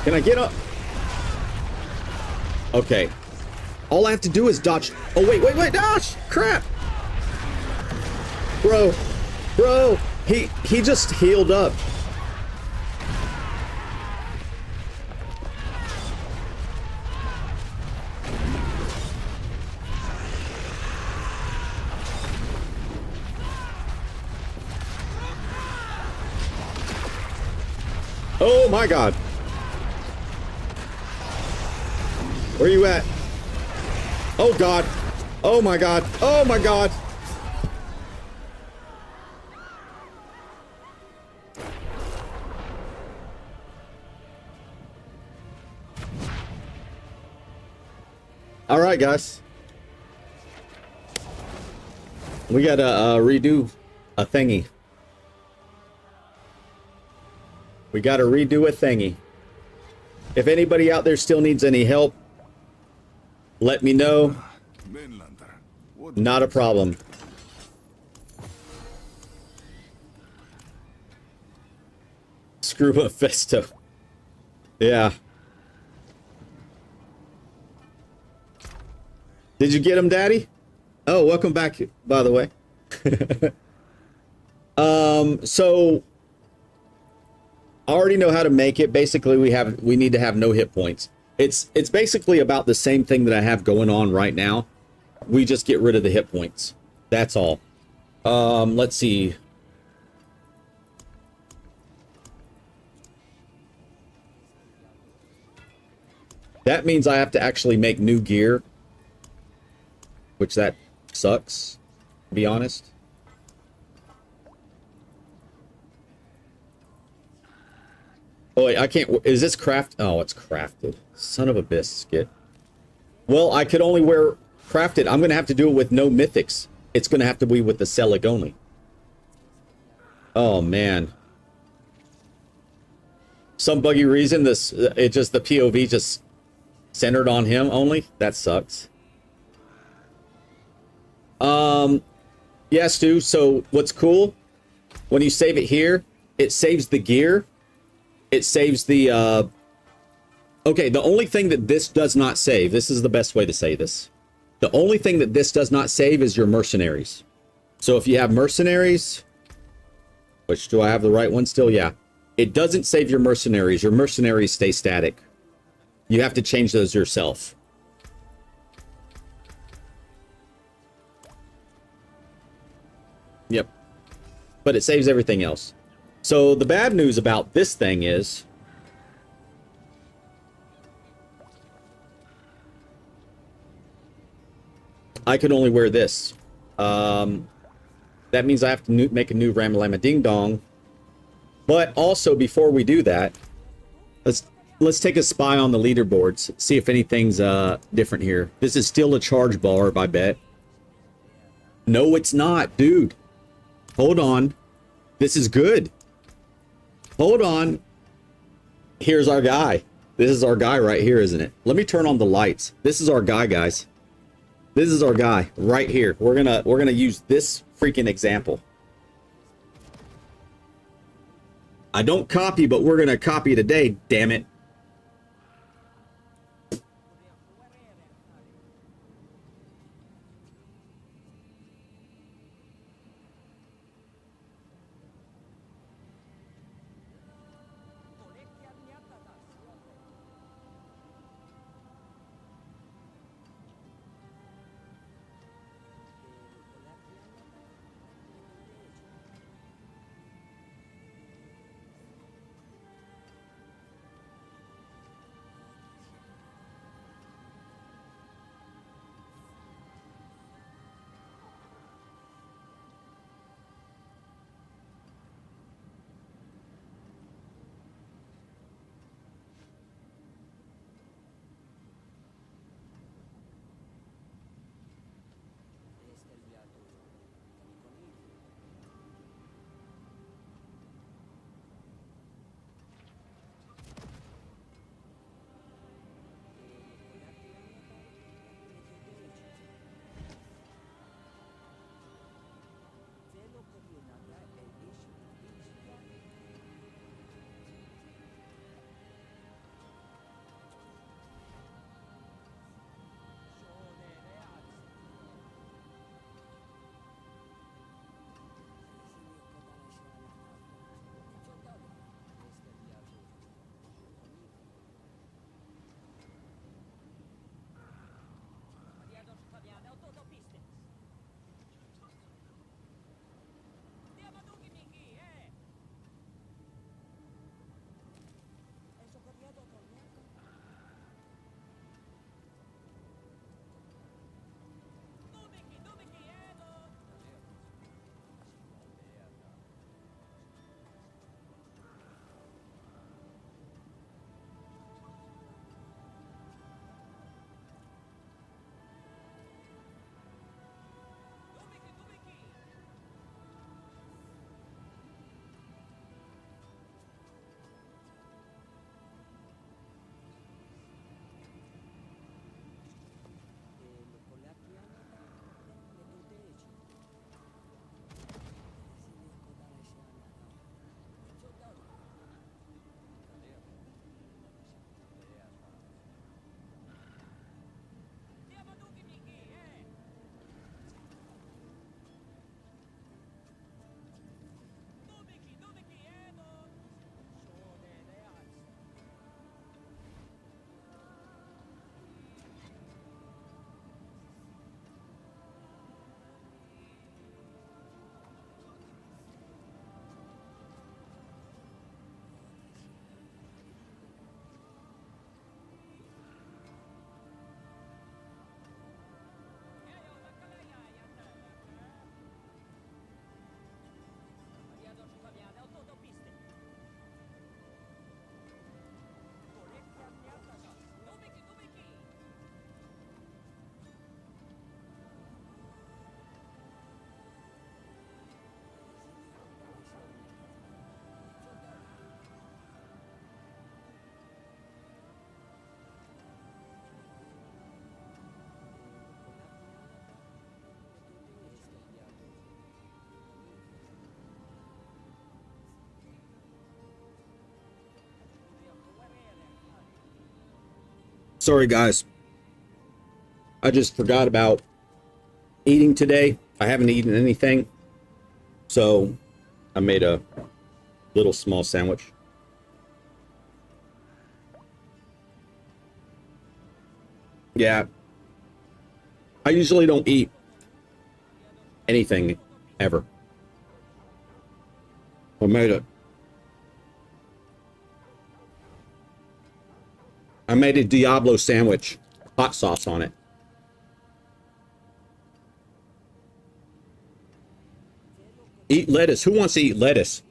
Can I get up? Okay. All I have to do is dodge. Oh, wait, dodge! Crap! Bro, he just healed up. Oh my god. Where you at? Oh god. Oh my god. Oh my god. All right, guys. We gotta redo a thingy. We gotta redo a thingy. If anybody out there still needs any help, let me know. Mainlander. What Not a problem. Screw Mephisto. Yeah. Did you get him, Daddy? Oh, welcome back, by the way. So I already know how to make it. Basically, we need to have no hit points. It's basically about the same thing that I have going on right now. We just get rid of the hit points. That's all. Let's see. That means I have to actually make new gear, which that sucks, to be honest. Oh wait, I can't. Is this craft? Oh, it's crafted. Son of a biscuit. Well, I could only wear crafted. I'm gonna have to do it with no mythics. It's gonna have to be with the Selig only. Oh man. Some buggy reason the POV just centered on him only. That sucks. Yeah, Stu. So what's cool? When you save it here, it saves the gear. It saves the, okay, the only thing that this does not save, this is the best way to say this. The only thing that this does not save is your mercenaries. So if you have mercenaries, which do I have the right one still? Yeah. It doesn't save your mercenaries. Your mercenaries stay static. You have to change those yourself. Yep. But it saves everything else. So the bad news about this thing is I can only wear this. That means I have to make a new Ramalama Ding Dong. But also, before we do that, let's take a spy on the leaderboards, see if anything's different here. This is still a charge bar, I bet. No, it's not, dude. Hold on. This is good. Hold on. Here's our guy. This is our guy right here, isn't it? Let me turn on the lights. This is our guy, guys. This is our guy right here. We're gonna use this freaking example. I don't copy, but we're gonna copy today, damn it. Sorry, guys. I just forgot about eating today. I haven't eaten anything. So I made a little small sandwich. Yeah. I usually don't eat anything ever. I made it. I made a Diablo sandwich, hot sauce on it. Eat lettuce. Who wants to eat lettuce?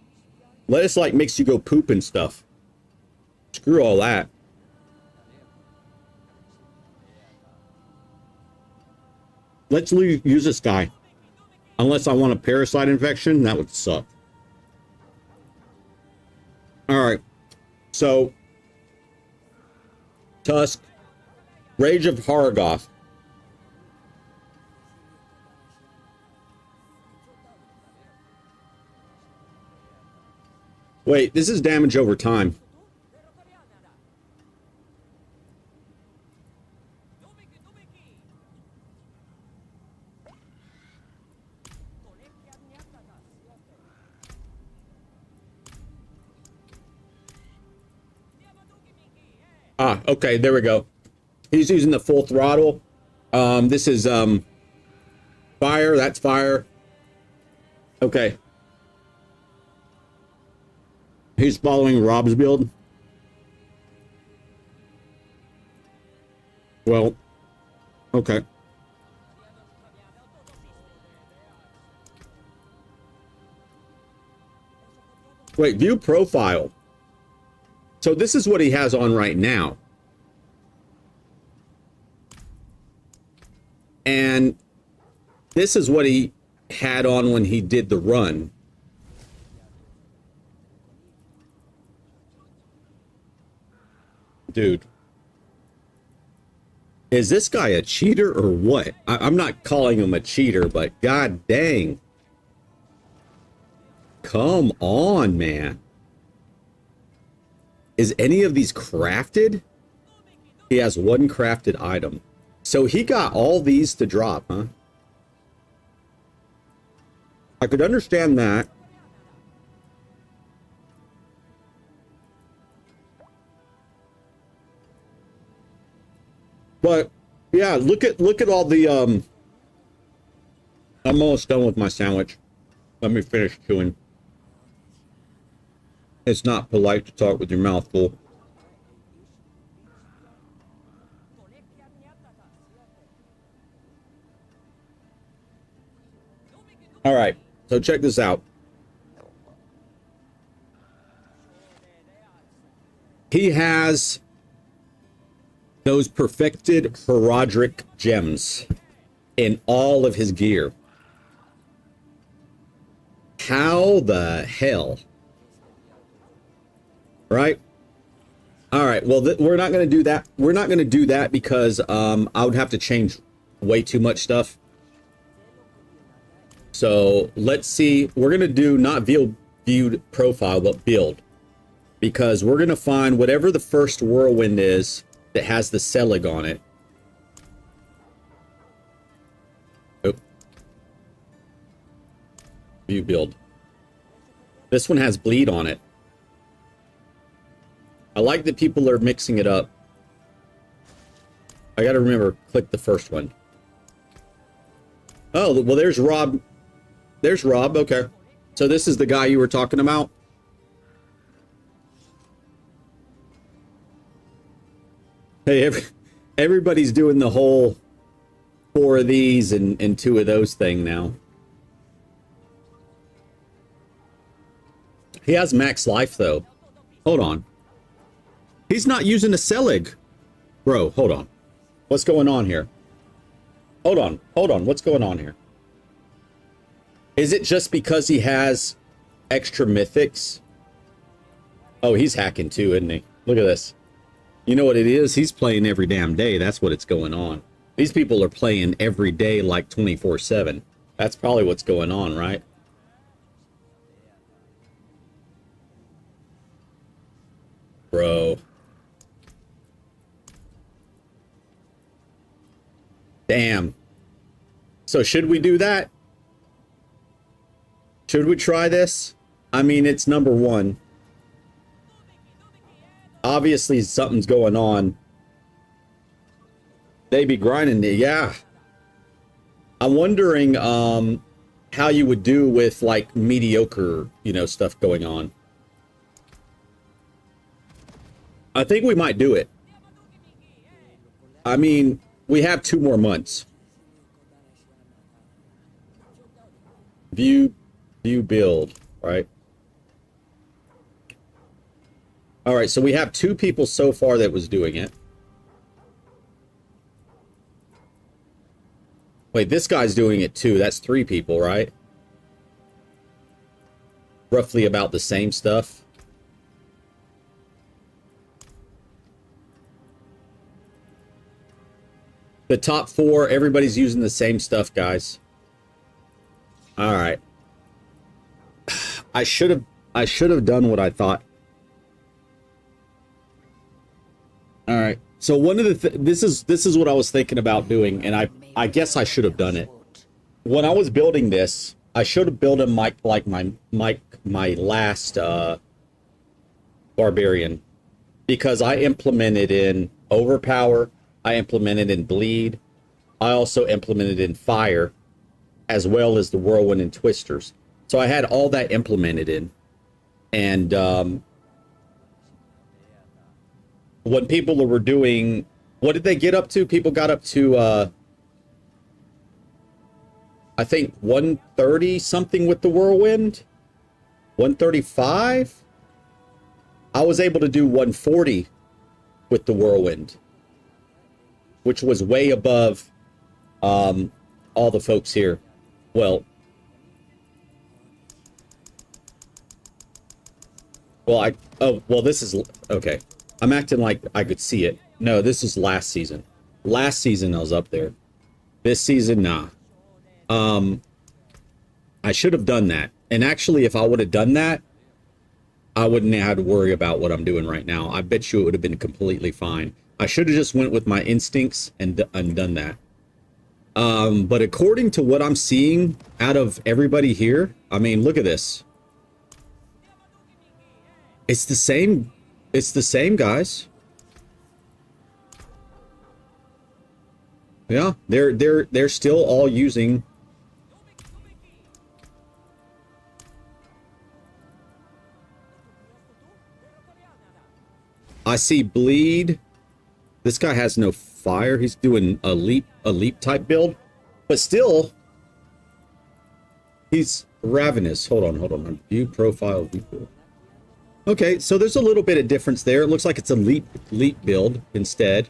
Lettuce like makes you go poop and stuff. Screw all that. Let's use this guy. Unless I want a parasite infection, that would suck. All right. So Tusk. Rage of Hargoth. Wait, this is damage over time. Ah, okay, there we go. He's using the full throttle. This is fire, that's fire. Okay. He's following Rob's build. Well, okay. Wait, view profile. So this is what he has on right now. And this is what he had on when he did the run. Dude. Is this guy a cheater or what? I'm not calling him a cheater, but god dang. Come on, man. Is any of these crafted? He has one crafted item. So he got all these to drop, huh? I could understand that. But yeah, look at all the I'm almost done with my sandwich. Let me finish chewing. It's not polite to talk with your mouth full. All right, so check this out. He has those perfected Herodric gems in all of his gear. How the hell? Right? All right, well, we're not going to do that. We're not going to do that because I would have to change way too much stuff. So let's see. We're going to do not viewed profile, but build. Because we're going to find whatever the first Whirlwind is that has the Selig on it. Oh. View build. This one has bleed on it. I like that people are mixing it up. I gotta remember, click the first one. Oh, well, there's Rob. There's Rob, okay. So this is the guy you were talking about? Hey, everybody's doing the whole 4 of these and 2 of those thing now. He has max life, though. Hold on. He's not using a Selig. Bro, hold on. What's going on here? Hold on. What's going on here? Is it just because he has extra mythics? Oh, he's hacking too, isn't he? Look at this. You know what it is? He's playing every damn day. That's what's going on. These people are playing every day like 24/7. That's probably what's going on, right? Bro. Damn. So should we do that? Should we try this? I mean, it's number 1. Obviously, something's going on. They be grinding it, yeah. I'm wondering how you would do with, like, mediocre, stuff going on. I think we might do it. I mean, we have 2 more months. View build, right? All right, so we have 2 people so far that was doing it. Wait, this guy's doing it too. That's 3 people, right? Roughly about the same stuff. The top 4, everybody's using the same stuff, guys. All right. I should have done what I thought. All right. So one of the this is what I was thinking about doing, and I guess I should have done it. When I was building this, I should have built a mic like my last Barbarian, because I implemented in Overpower, I implemented in Bleed, I also implemented in Fire, as well as the Whirlwind and Twisters. So I had all that implemented in, and when people were doing, what did they get up to? People got up to I think 130 something with the Whirlwind, 135. I was able to do 140 with the Whirlwind, which was way above all the folks here. Well, this is okay. I'm acting like I could see it. No, this is last season. Last season I was up there. This season, nah. I should have done that. And actually, if I would have done that, I wouldn't have had to worry about what I'm doing right now. I bet you it would have been completely fine. I should have just went with my instincts and done that. But according to what I'm seeing out of everybody here, I mean, look at this. It's the same. It's the same, guys. Yeah, they're still all using. I see Bleed. This guy has no fire. He's doing a leap type build, but still, he's ravenous. Hold on. View profile. View. Okay, so there's a little bit of difference there. It looks like it's a leap build instead.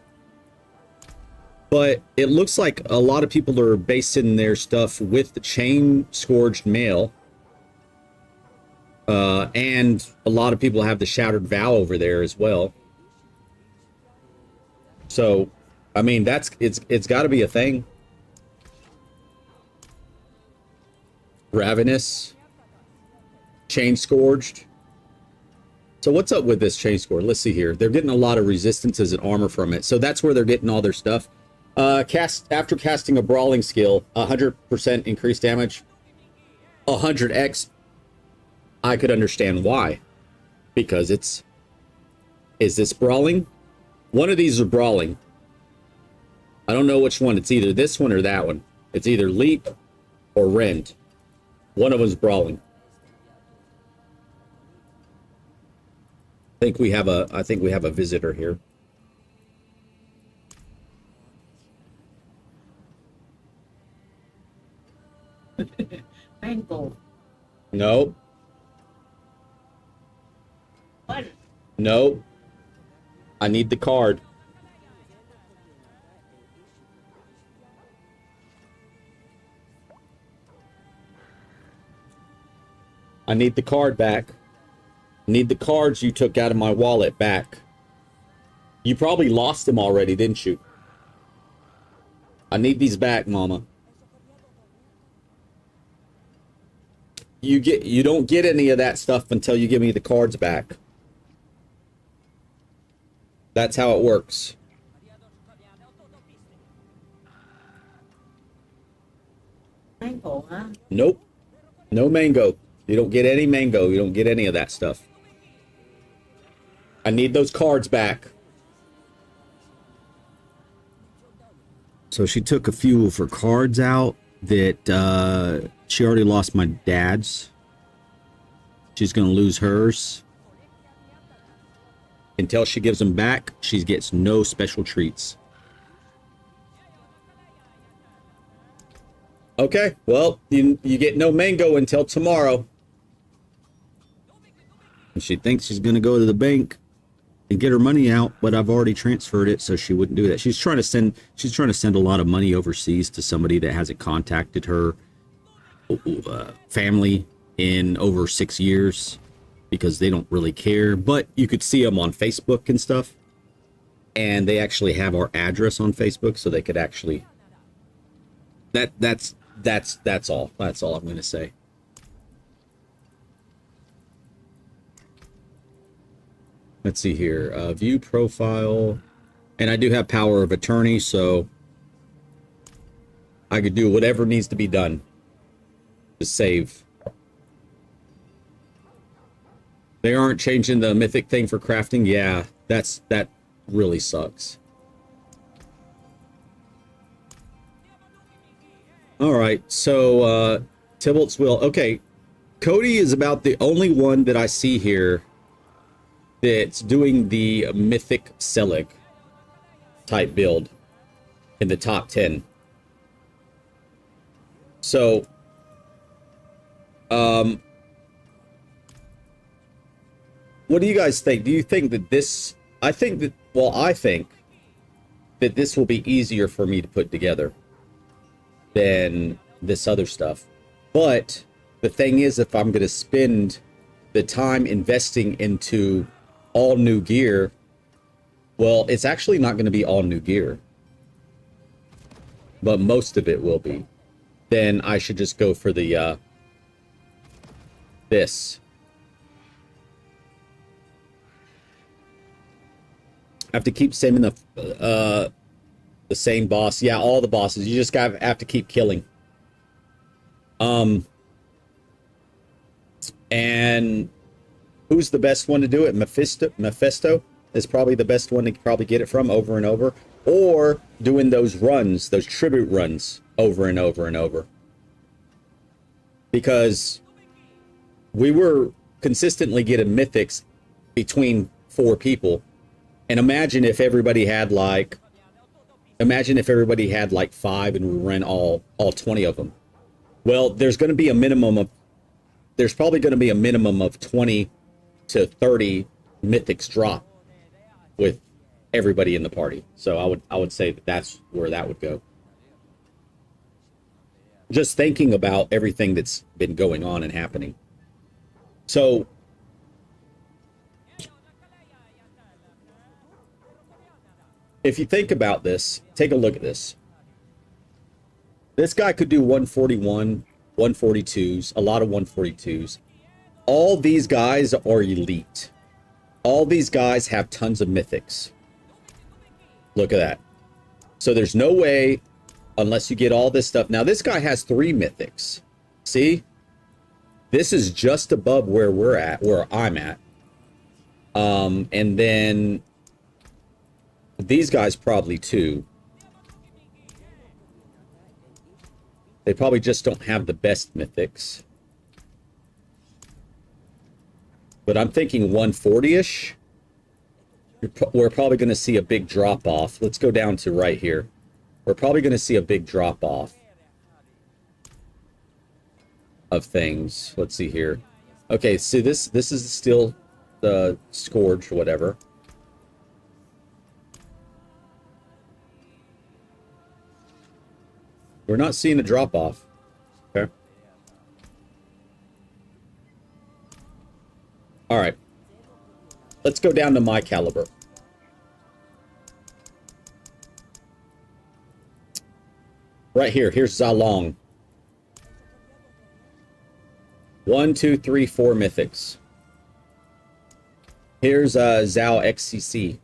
But it looks like a lot of people are basing their stuff with the chain scourged mail. And a lot of people have the Shattered Vow over there as well. So, I mean, it's got to be a thing. Ravenous. Chain scourged. So what's up with this chain score? Let's see here. They're getting a lot of resistances and armor from it. So that's where they're getting all their stuff. After casting a brawling skill, 100% increased damage, 100x. I could understand why. Because is this brawling? One of these are brawling. I don't know which one. It's either this one or that one. It's either leap or rend. One of them's brawling. I think we have a visitor here. Mango. No. What? No. I need the card. I need the card back. Need the cards you took out of my wallet back. You probably lost them already, didn't you? I need these back, Mama. You don't get any of that stuff until you give me the cards back. That's how it works. Mango, huh? Nope. No mango. You don't get any mango. You don't get any of that stuff. I need those cards back. So she took a few of her cards out that she already lost my dad's. She's going to lose hers. Until she gives them back, she gets no special treats. Okay, well, you get no mango until tomorrow. And she thinks she's going to go to the bank and get her money out, but I've already transferred it, so she wouldn't do that. She's trying to send a lot of money overseas to somebody that hasn't contacted her family in over 6 years because they don't really care. But you could see them on Facebook and stuff. and they actually have our address on Facebook, so they could actually. That's all. That's all I'm going to say. Let's see here. View profile, and I do have power of attorney, so I could do whatever needs to be done to save. They aren't changing the mythic thing for crafting. Yeah, that really sucks. All right, so Tybalt's will. Okay, Cody is about the only one that I see here that's doing the mythic Selig type build in the top 10. So, what do you guys think? Do you think that this, I think that this will be easier for me to put together than this other stuff. But the thing is, if I'm going to spend the time investing into all new gear, well, it's actually not going to be all new gear, but most of it will be. Then I should just go for the this. I have to keep sending the same boss. Yeah, all the bosses. You just have to keep killing. And who's the best one to do it? Mephisto is probably the best one to probably get it from over and over. Or doing those runs, those tribute runs over and over and over. Because we were consistently getting mythics between 4 people. And imagine if everybody had like 5 and we ran all 20 of them. Well, there's going to be a minimum of, there's probably going to be a minimum of 20 to 30 mythics drop with everybody in the party. So I would say that that's where that would go. Just thinking about everything that's been going on and happening. So if you think about this, take a look at this. This guy could do 141, 142s, a lot of 142s. All these guys are elite. All these guys have tons of mythics. Look at that. So there's no way, unless you get all this stuff. Now this guy has 3 mythics. See? This is just above where we're at, where I'm at. And then these guys probably 2. They probably just don't have the best mythics. But I'm thinking 140-ish. We're probably going to see a big drop-off. Let's go down to right here. We're probably going to see a big drop-off of things. Let's see here. Okay, so this is still the Scourge or whatever. We're not seeing a drop-off. Okay. All right. Let's go down to my caliber. Right here. Here's Zalong. 1, 2, 3, 4 mythics. Here's Zhao XCC.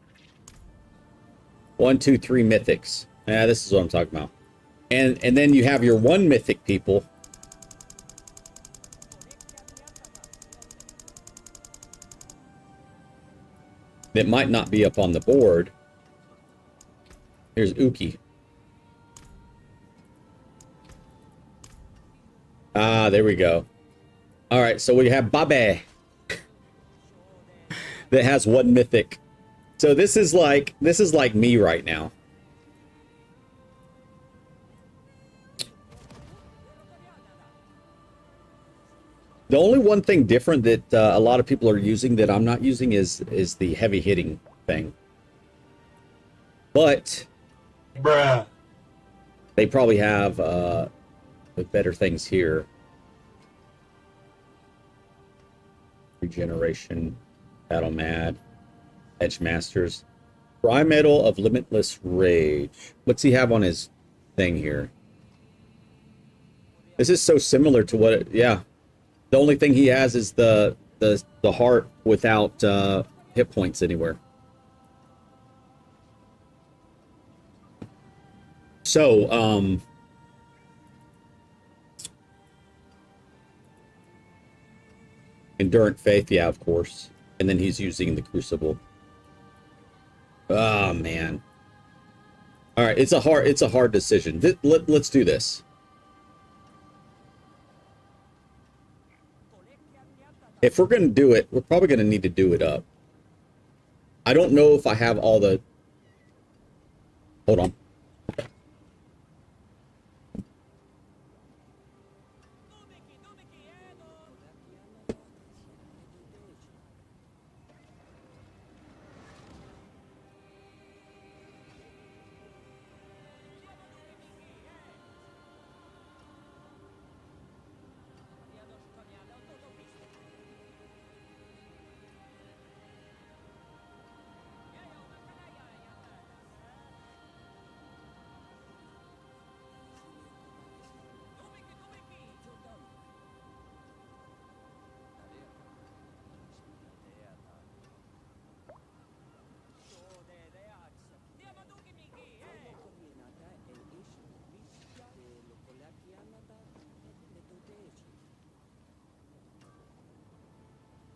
1, 2, 3 mythics. Yeah, this is what I'm talking about. And then you have your 1 mythic people. That might not be up on the board. Here's Uki. Ah, there we go. All right, so we have Babe. That has 1 mythic. So this is like me right now. The only one thing different that a lot of people are using that I'm not using is the heavy hitting thing. But bruh, they probably have better things here. Regeneration, Battle Mad, Edge Masters. Tri-metal of Limitless Rage. What's he have on his thing here? This is so similar to what yeah. The only thing he has is the heart without hit points anywhere. So, Endurant Faith, yeah, of course. And then he's using the Crucible. Oh man. All right, it's a hard decision. Let's do this. If we're going to do it, we're probably going to need to do it up. I don't know if I have all the... Hold on.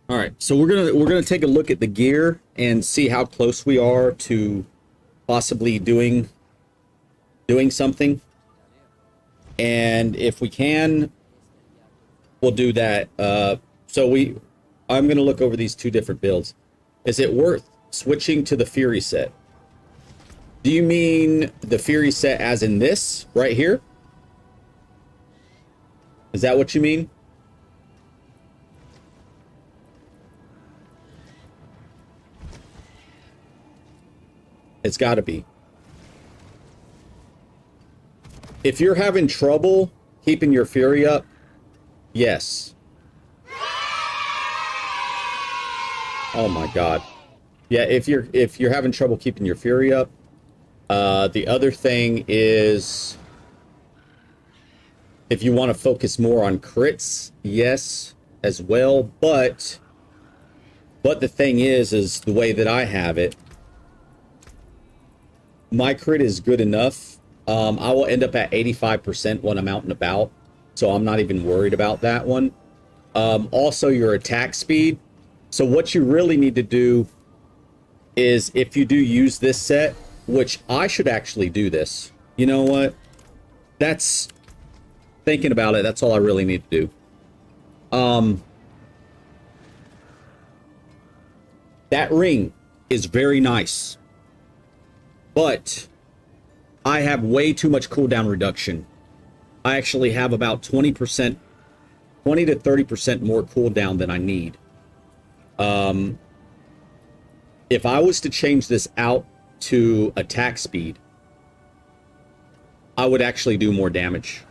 All right, so we're gonna take a look at the gear and see how close we are to possibly doing something. And if we can, we'll do that. I'm gonna look over these two different builds. Is it worth switching to the Fury set? Do you mean the Fury set as in this right here? Is that what you mean? It's got to be. If you're having trouble keeping your Fury up, yes. Oh my God. Yeah, if you're having trouble keeping your Fury up, the other thing is if you want to focus more on crits, yes, as well. But the thing is the way that I have it, my crit is good enough. I will end up at 85% when I'm out and about, so I'm not even worried about that one. Also, your attack speed. So what you really need to do is, if you do use this set, which I should actually do this. You know what? That's, thinking about it, that's all I really need to do. That ring is very nice. But I have way too much cooldown reduction. I actually have about 20%, 20 to 30% more cooldown than I need. If I was to change this out to attack speed, I would actually do more damage.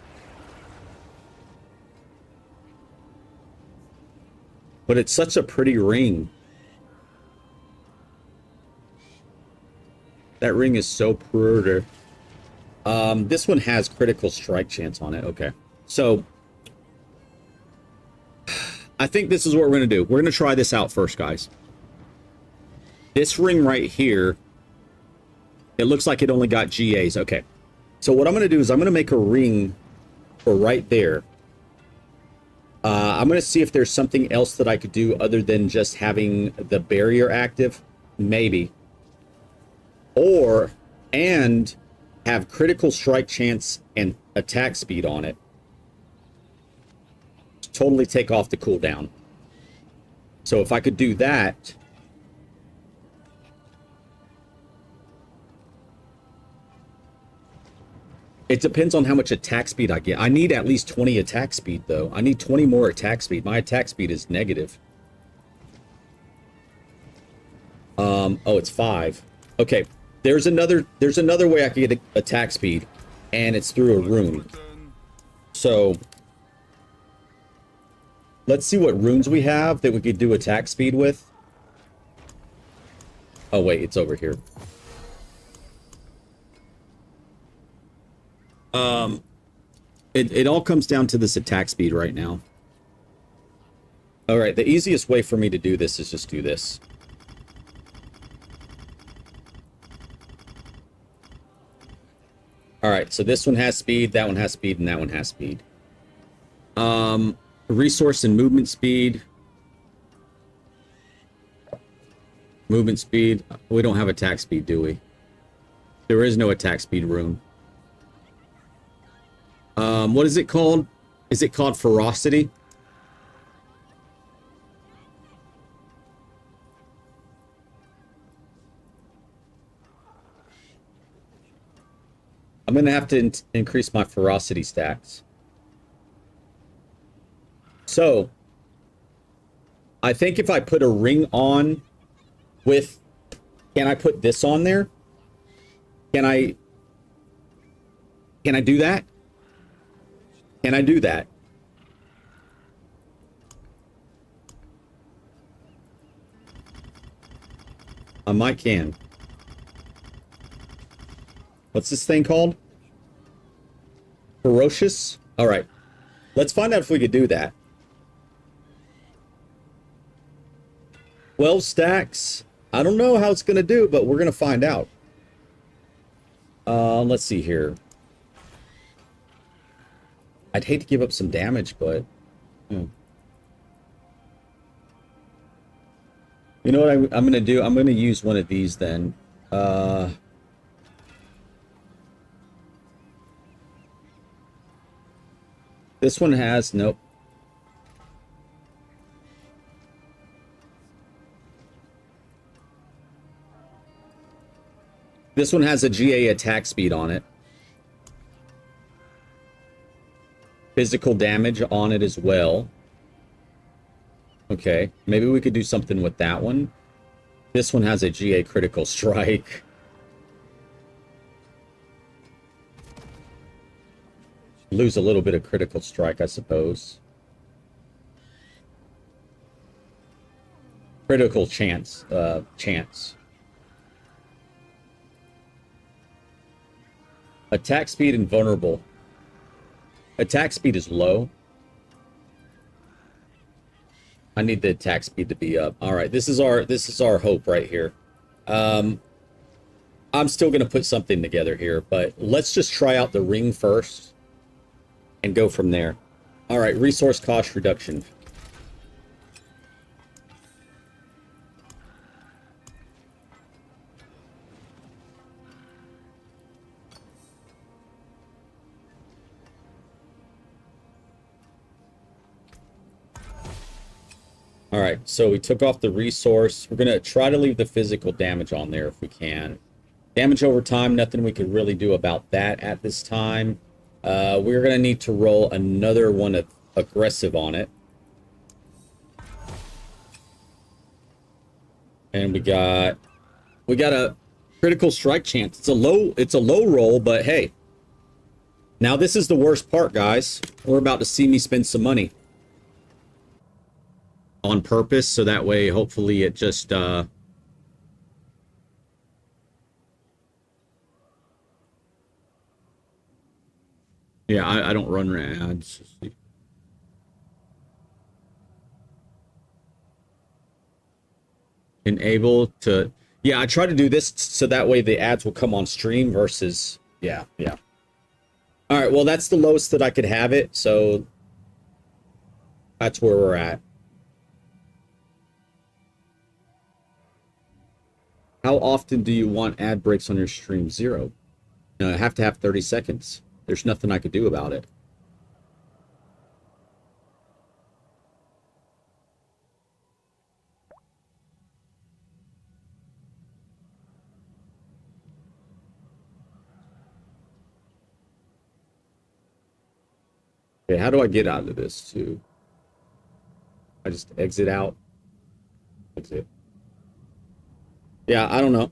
But it's such a pretty ring. That ring is so pretty. This one has critical strike chance on it. Okay. So, I think this is what we're going to do. We're going to try this out first, guys. This ring right here, it looks like it only got GAs. Okay. So what I'm going to do is I'm going to make a ring for right there. I'm going to see if there's something else that I could do other than just having the barrier active. Maybe. And have critical strike chance and attack speed on it. Totally take off the cooldown. So if I could do that, it depends on how much attack speed I get. I need at least 20 attack speed, though. I need 20 more attack speed. My attack speed is negative. Oh, it's 5. Okay. There's another way I could get attack speed, and it's through a rune. So let's see what runes we have that we could do attack speed with. Oh wait, it's over here. It all comes down to this attack speed right now. All right, the easiest way for me to do this is just do this. All right, so this one has speed, that one has speed, and that one has speed. Resource and movement speed. Movement speed. We don't have attack speed, do we? There is no attack speed room. What is it called? Is it called ferocity? I'm going to have to increase my ferocity stacks. So, I think if I put a ring on with... Can I put this on there? Can I do that? Can I do that? I might can. What's this thing called? Ferocious? All right. Let's find out if we could do that. 12 stacks. I don't know how it's going to do, but we're going to find out. Let's see here. I'd hate to give up some damage, but... You know what I'm going to do? I'm going to use one of these then. This one has... Nope. This one has a GA attack speed on it. Physical damage on it as well. Okay, maybe we could do something with that one. This one has a GA critical strike. Lose a little bit of critical strike, I suppose. Critical chance. Attack speed and vulnerable. Attack speed is low. I need the attack speed to be up. All right, this is our hope right here. I'm still going to put something together here, but let's just try out the ring first and go from there. All right, resource cost reduction. All right, so we took off the resource. We're going to try to leave the physical damage on there if we can. Damage over time, nothing we could really do about that at this time. We're going to need to roll another one of aggressive on it. And we got a critical strike chance. It's a low roll, but hey. Now this is the worst part, guys. We're about to see me spend some money. On purpose, so that way hopefully it just yeah, I don't run ads. Enable to, yeah, I try to do this so that way the ads will come on stream versus yeah. All right, well that's the lowest that I could have it, so that's where we're at. How often do you want ad breaks on your stream? 0. I have to have 30 seconds. There's nothing I could do about it. Okay, how do I get out of this too? I just exit out. Exit. Yeah, I don't know.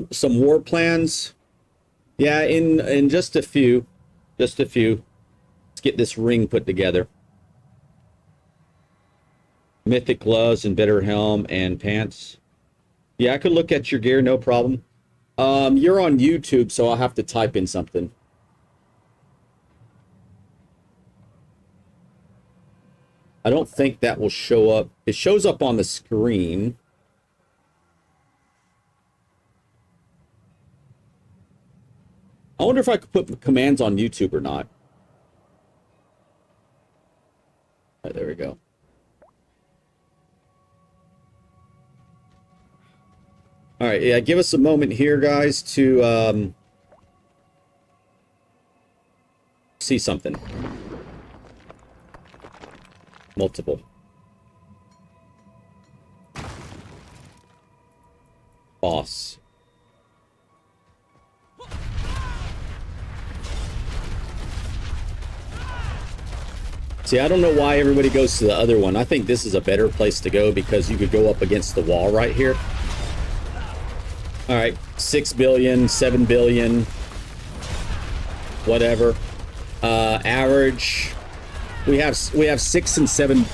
Some war plans. Yeah, in just a few. Let's get this ring put together. Mythic gloves and better helm and pants. Yeah, I could look at your gear, no problem. You're on YouTube, so I'll have to type in something. I don't think that will show up. It shows up on the screen. I wonder if I could put commands on YouTube or not. All right, there we go. All right, yeah, give us a moment here, guys, to see something. Multiple. Boss. See, I don't know why everybody goes to the other one. I think this is a better place to go because you could go up against the wall right here. All right, 6 billion, 7 billion, whatever. Average. We have 6 and 7,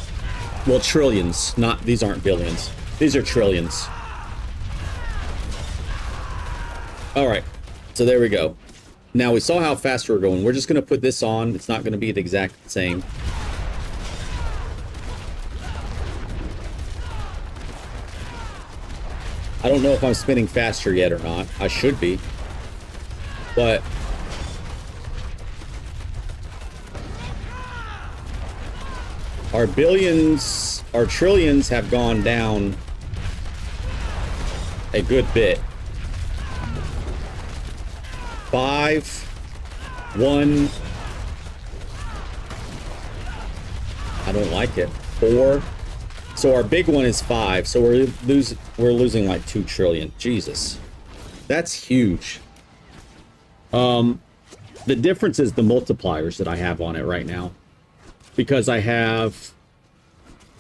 well, trillions. Not, these aren't billions. These are trillions. All right, so there we go. Now we saw how fast we're going. We're just going to put this on. It's not going to be the exact same. I don't know if I'm spinning faster yet or not. I should be. But our billions, our trillions have gone down a good bit. 5, 1. I don't like it. 4. So our big one is 5. So we're losing like 2 trillion. Jesus, that's huge. The difference is the multipliers that I have on it right now, because I have.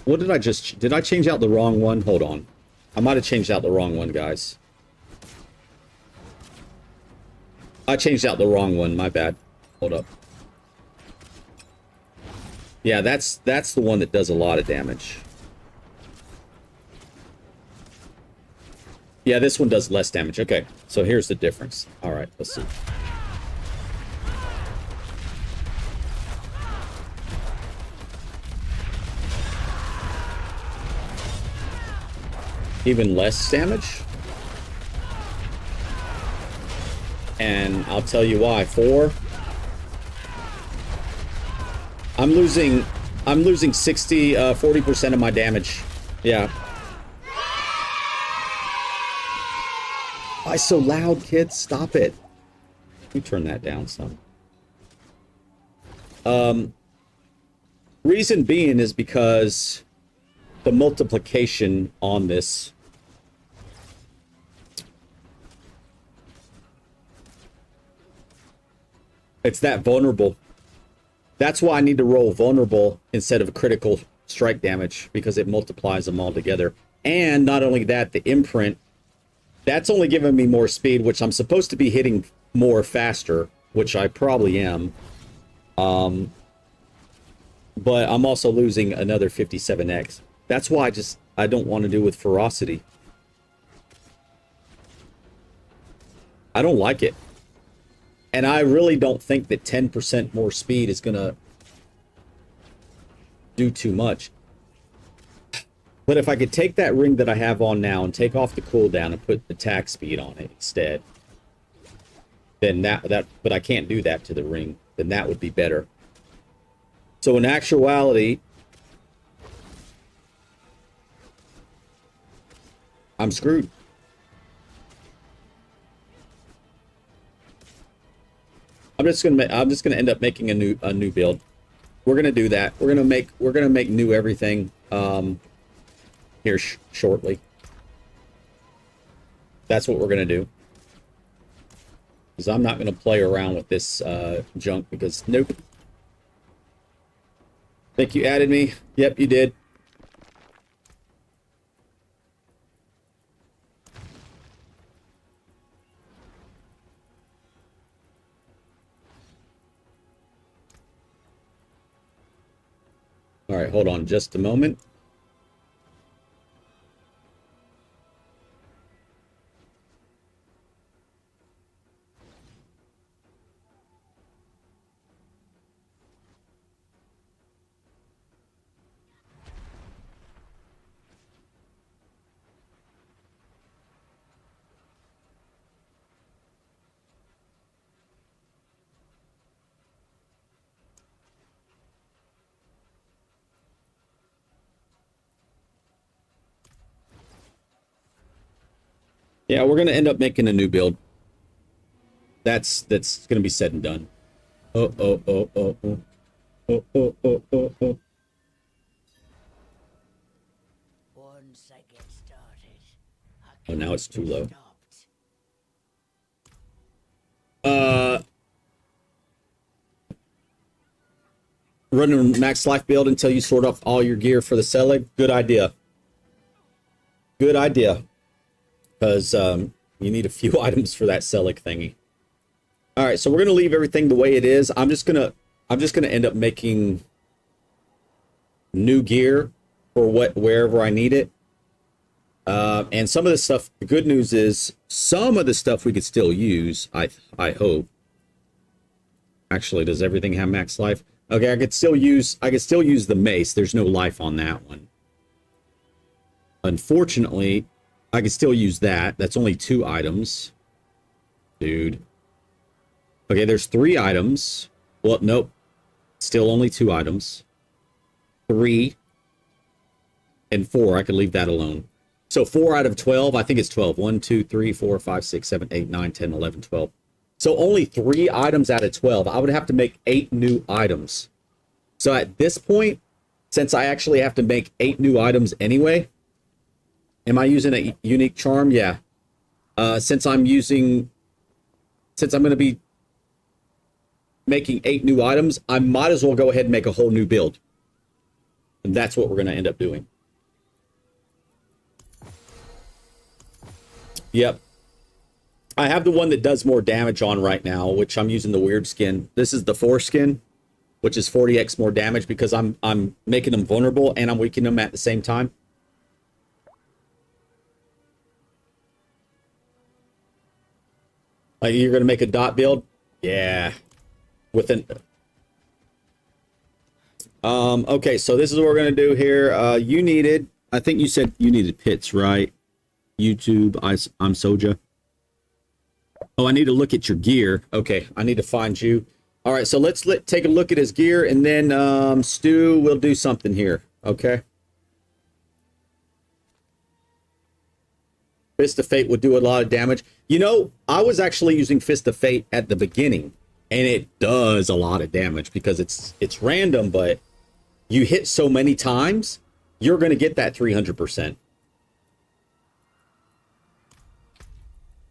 What did I change out the wrong one? Hold on, I might have changed out the wrong one, guys. I changed out the wrong one. My bad. Hold up. Yeah, that's the one that does a lot of damage. Yeah, this one does less damage. Okay, so here's the difference. All right, let's see. Even less damage. And I'll tell you why. 4. I'm losing 40% of my damage. Yeah. Why so loud, kids? Stop it. Let me turn that down some. Reason being is because the multiplication on this. It's that vulnerable. That's why I need to roll vulnerable instead of critical strike damage, because it multiplies them all together. And not only that, the imprint, that's only giving me more speed, which I'm supposed to be hitting more faster, which I probably am. But I'm also losing another 57x. That's why I don't want to do with ferocity. I don't like it. And I really don't think that 10% more speed is going to do too much. But if I could take that ring that I have on now and take off the cooldown and put attack speed on it instead, then but I can't do that to the ring, then that would be better. So in actuality, I'm screwed. I'm just gonna end up making a new build. We're gonna do that. We're gonna make new everything here shortly. That's what we're gonna do. Because I'm not gonna play around with this junk, because nope. Think you added me? Yep, you did. All right, hold on just a moment. Yeah, we're gonna end up making a new build. That's gonna be said and done. Oh oh oh oh oh oh oh oh oh oh. Once I get started, I Oh, now it's too low. stopped. Running max life build until you sort off all your gear for the Selig. Good idea. Good idea. Because you need a few items for that Selig thingy. All right, so we're gonna leave everything the way it is. I'm just gonna end up making new gear for wherever I need it. And some of the stuff. The good news is some of the stuff we could still use. I hope. Actually, does everything have max life? Okay, I could still use the mace. There's no life on that one. Unfortunately, I could still use that. That's only 2 items. Dude. Okay, there's 3 items. Well, nope. Still only 2 items. 3 and 4. I could leave that alone. So 4 out of 12. I think it's 12. 1, 2, 3, 4, 5, 6, 7, 8, 9, 10, 11, 12. So only 3 items out of 12. I would have to make 8 new items. So at this point, since I actually have to make 8 new items anyway, am I using a unique charm? Yeah. Since I'm going to be making 8 new items, I might as well go ahead and make a whole new build. And that's what we're going to end up doing. Yep. I have the one that does more damage on right now, which I'm using the weird skin. This is the foreskin, which is 40x more damage because I'm making them vulnerable and I'm weakening them at the same time. Like, you're gonna make a dot build? Yeah. With an okay, so this is what we're gonna do here. I think you said you needed pits, right? YouTube, I'm Soja. Oh, I need to look at your gear. Okay, I need to find you. All right, so let's take a look at his gear, and then Stu will do something here. Okay. Fist of Fate would do a lot of damage. You know, I was actually using Fist of Fate at the beginning, and it does a lot of damage because it's random, but you hit so many times, you're going to get that 300%.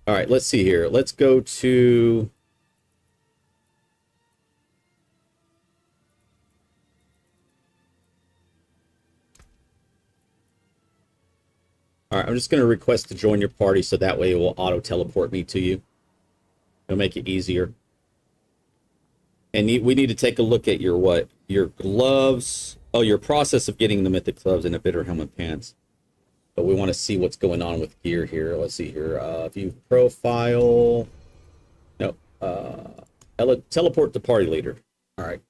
All right, let's see here. Let's go to... All right, I'm just going to request to join your party so that way it will auto-teleport me to you. It'll make it easier. And we need to take a look at your your gloves. Oh, your process of getting the mythic gloves and a bitter helmet pants. But we want to see what's going on with gear here. Let's see here. View profile. No. Teleport to party leader. All right.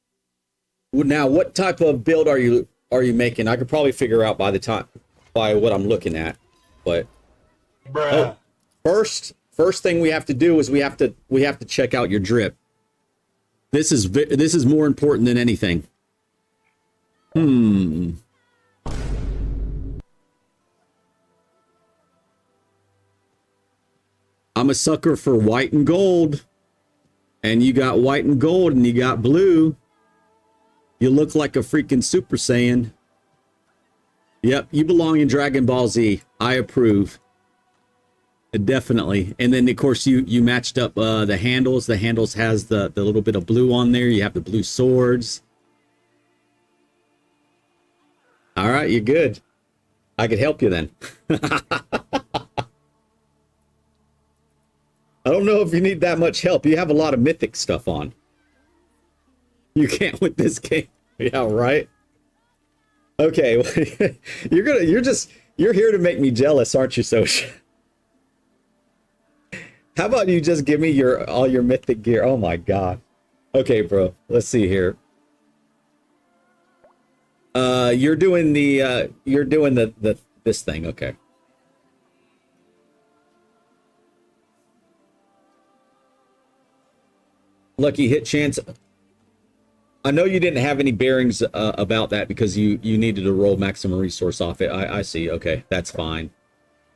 Now, what type of build are you making? I could probably figure out by what I'm looking at. But first thing we have to do is we have to check out your drip. This is more important than anything. I'm a sucker for white and gold. And you got white and gold and you got blue. You look like a freaking Super Saiyan. Yep, you belong in Dragon Ball Z. I approve. Definitely. And then, of course, you matched up the handles. The handles has the little bit of blue on there. You have the blue swords. All right, you're good. I could help you then. I don't know if you need that much help. You have a lot of mythic stuff on. You can't with this game. Yeah, right? Okay. You're here to make me jealous, aren't you, Soch? How about you just give me all your mythic gear? Oh my god. Okay, bro. Let's see here. You're doing this thing, okay. Lucky hit chance. I know you didn't have any bearings about that because you needed to roll maximum resource off it. I see. Okay, that's fine.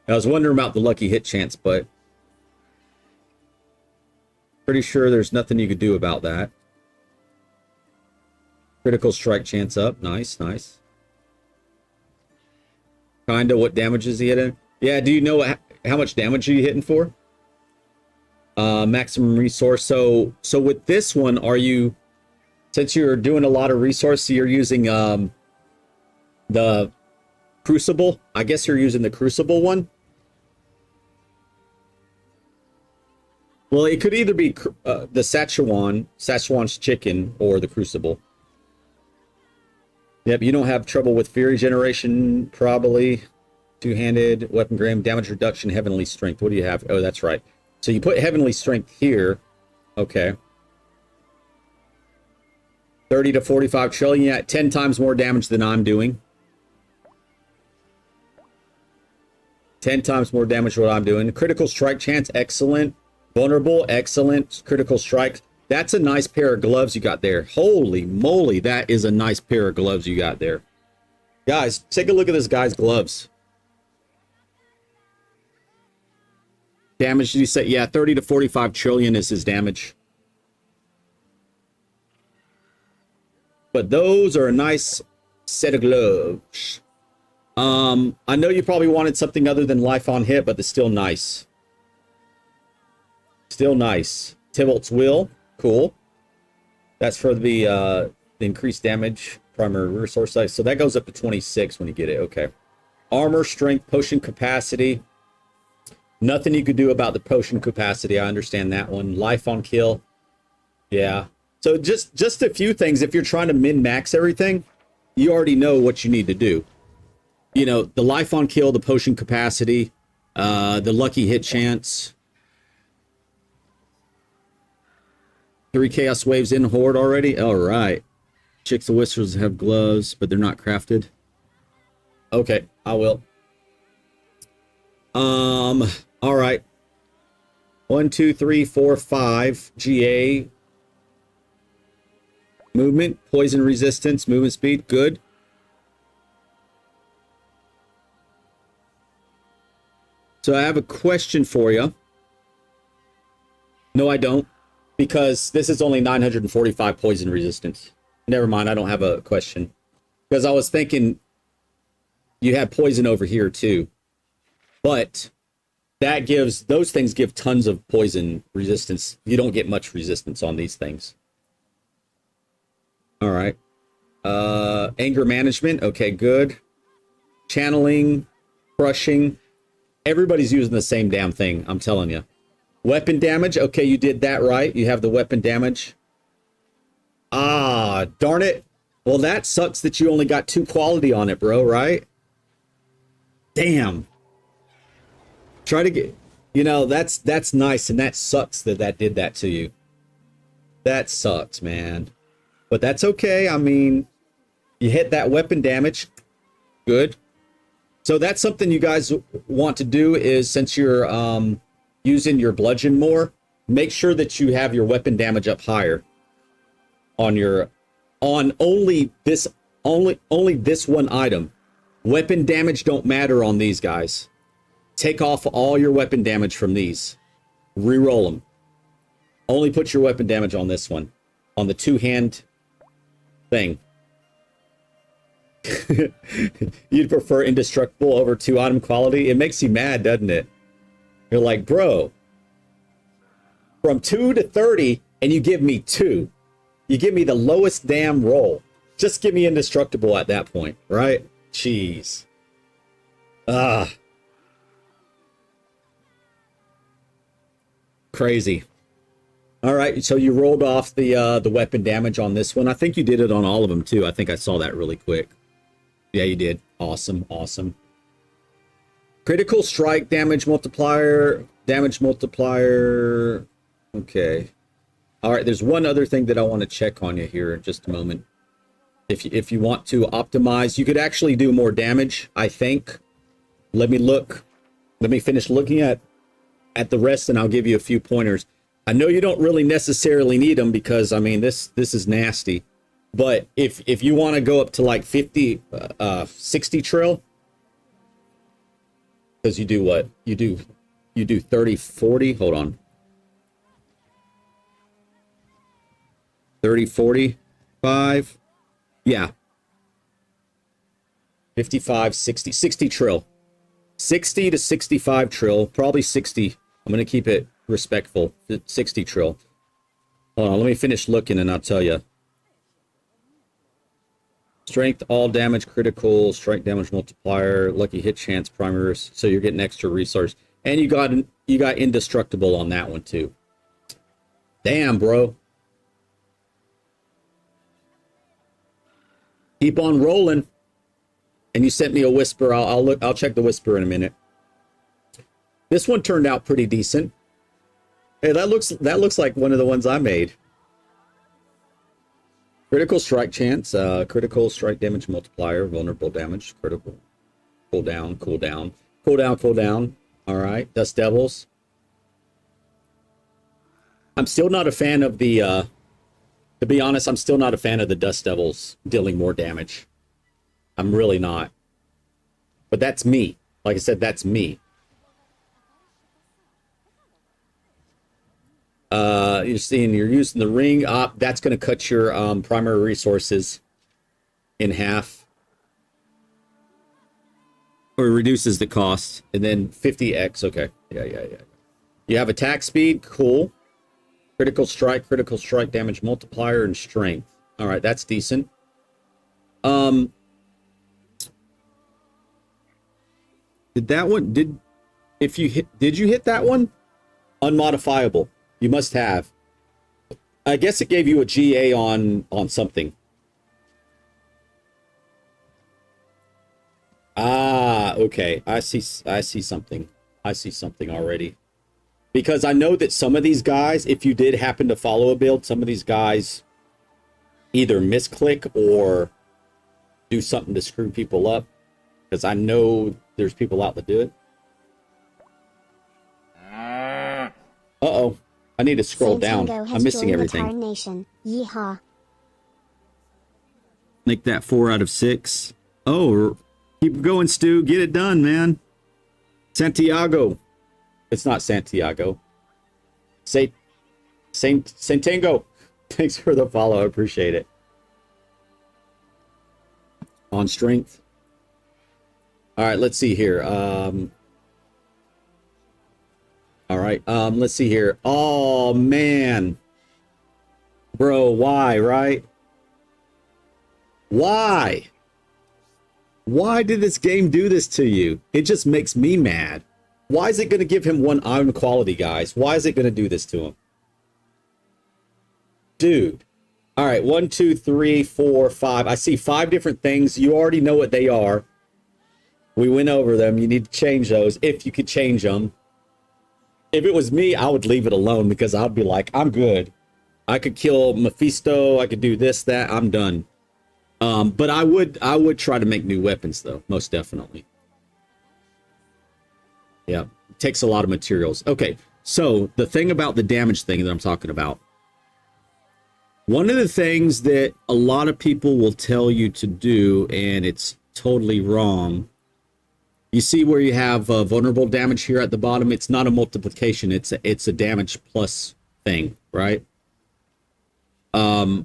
I was wondering about the lucky hit chance, but pretty sure there's nothing you could do about that. Critical strike chance up. Nice, nice. Kinda. What damage is he hitting? Yeah, do you know how much damage are you hitting for? Maximum resource. So with this one, are you, since you're doing a lot of resource, you're using the Crucible? I guess you're using the Crucible one. Well, it could either be the Szechuan's chicken, or the Crucible. Yep, you don't have trouble with Fury Generation, probably. Two-handed, weapon gram, damage reduction, Heavenly Strength. What do you have? Oh, that's right. So you put Heavenly Strength here. Okay. 30 to 45 trillion. Yeah, 10 times more damage than I'm doing. 10 times more damage what I'm doing. Critical strike chance, excellent. Vulnerable, excellent. Critical strike. That's a nice pair of gloves you got there. Holy moly, that is a nice pair of gloves you got there. Guys, take a look at this guy's gloves. Damage, did you say? Yeah, 30 to 45 trillion is his damage. But those are a nice set of gloves. I know you probably wanted something other than life on hit, but they're still nice. Still nice. Tybalt's Will. Cool. That's for the increased damage, primary resource size. So that goes up to 26 when you get it. Okay. Armor, strength, potion capacity. Nothing you could do about the potion capacity. I understand that one. Life on kill. Yeah. So just a few things. If you're trying to min-max everything, you already know what you need to do. You know, the life on kill, the potion capacity, the lucky hit chance. 3 chaos waves in horde already. All right. Chicks the Whistles have gloves, but they're not crafted. Okay, I will. All right. 1, 2, 3, 4, 5. GA. Movement, poison resistance, movement speed. Good. So I have a question for you. No, I don't. Because this is only 945 poison resistance. Never mind, I don't have a question. Because I was thinking you had poison over here too. But that gives, those things give tons of poison resistance. You don't get much resistance on these things. All right. Anger management. Okay, good. Channeling, crushing. Everybody's using the same damn thing, I'm telling you. Weapon damage. Okay, you did that right. You have the weapon damage. Ah, darn it. Well, that sucks that you only got 2 quality on it, bro, right? Damn. Try to get, you know, that's nice, and that sucks that that did that to you. That sucks, man. But that's okay. I mean, you hit that weapon damage. Good. So that's something you guys want to do is, since you're using your bludgeon more, make sure that you have your weapon damage up higher on your, on only this one item. Weapon damage don't matter on these guys. Take off all your weapon damage from these. Reroll them. Only put your weapon damage on this one, on the 2-hand thing. You'd prefer indestructible over 2 item quality? It makes you mad, doesn't it? You're like, bro, from 2 to 30, and you give me 2. You give me the lowest damn roll. Just give me indestructible at that point, right? Jeez. Ah. Crazy. All right, so you rolled off the weapon damage on this one. I think you did it on all of them, too. I think I saw that really quick. Yeah, you did. Awesome, awesome. Critical strike damage multiplier. Okay. All right, there's one other thing that I want to check on you here in just a moment. If you want to optimize, you could actually do more damage, I think. Let me look. Let me finish looking at the rest, and I'll give you a few pointers. I know you don't really necessarily need them because, I mean, this is nasty. But if you want to go up to like 50, 60 trill, Because you do what? You do 30, 40. Hold on. 30, 45. Yeah. 55, 60, 60 trill. 60 to 65 trill. Probably 60. I'm going to keep it respectful. 60 trill. Hold on, let me finish looking and I'll tell you. Strength, all damage, critical, strike damage multiplier, lucky hit chance, primary, so you're getting extra resource. And you got indestructible on that one too. Damn, bro. Keep on rolling. And you sent me a whisper. I'll check the whisper in a minute. This one turned out pretty decent. Hey, that looks like one of the ones I made. Critical strike chance, critical strike damage multiplier, vulnerable damage, critical, cooldown, cooldown, cooldown, cooldown. All right, Dust Devils. I'm still not a fan of the, to be honest, I'm still not a fan of the Dust Devils dealing more damage. I'm really not. But that's me. Like I said, that's me. You're seeing you're using the ring up. That's going to cut your primary resources in half, or reduces the cost. And then 50x. Okay, yeah. You have attack speed, cool. Critical strike damage multiplier, and strength. All right, that's decent. Did that one? Did you hit that one? Unmodifiable. You must have. I guess it gave you a GA on something. Ah, okay. I see something. I see something already. Because I know that some of these guys, if you did happen to follow a build, some of these guys either misclick or do something to screw people up. Because I know there's people out that do it. Uh-oh. I need to scroll down. I'm missing everything. Nation. Yeehaw. Make that 4 out of 6. Oh, keep going, Stu. Get it done, man. Santiago. It's not Santiago. Santango. Thanks for the follow. I appreciate it. On strength. All right, let's see here. All right, let's see here. Oh, man. Bro, why, right? Why? Why did this game do this to you? It just makes me mad. Why is it going to give him 1 iron quality, guys? Why is it going to do this to him? Dude. All right, 1, 2, 3, 4, 5. I see 5 different things. You already know what they are. We went over them. You need to change those if you could change them. If it was me, I would leave it alone because I'd be like, I'm good. I could kill Mephisto. I could do this, that. I'm done. But I would try to make new weapons, though. Most definitely. Yeah. It takes a lot of materials. Okay. So the thing about the damage thing that I'm talking about. One of the things that a lot of people will tell you to do, and it's totally wrong. You see where you have vulnerable damage here at the bottom? It's not a multiplication. It's a damage plus thing, right? I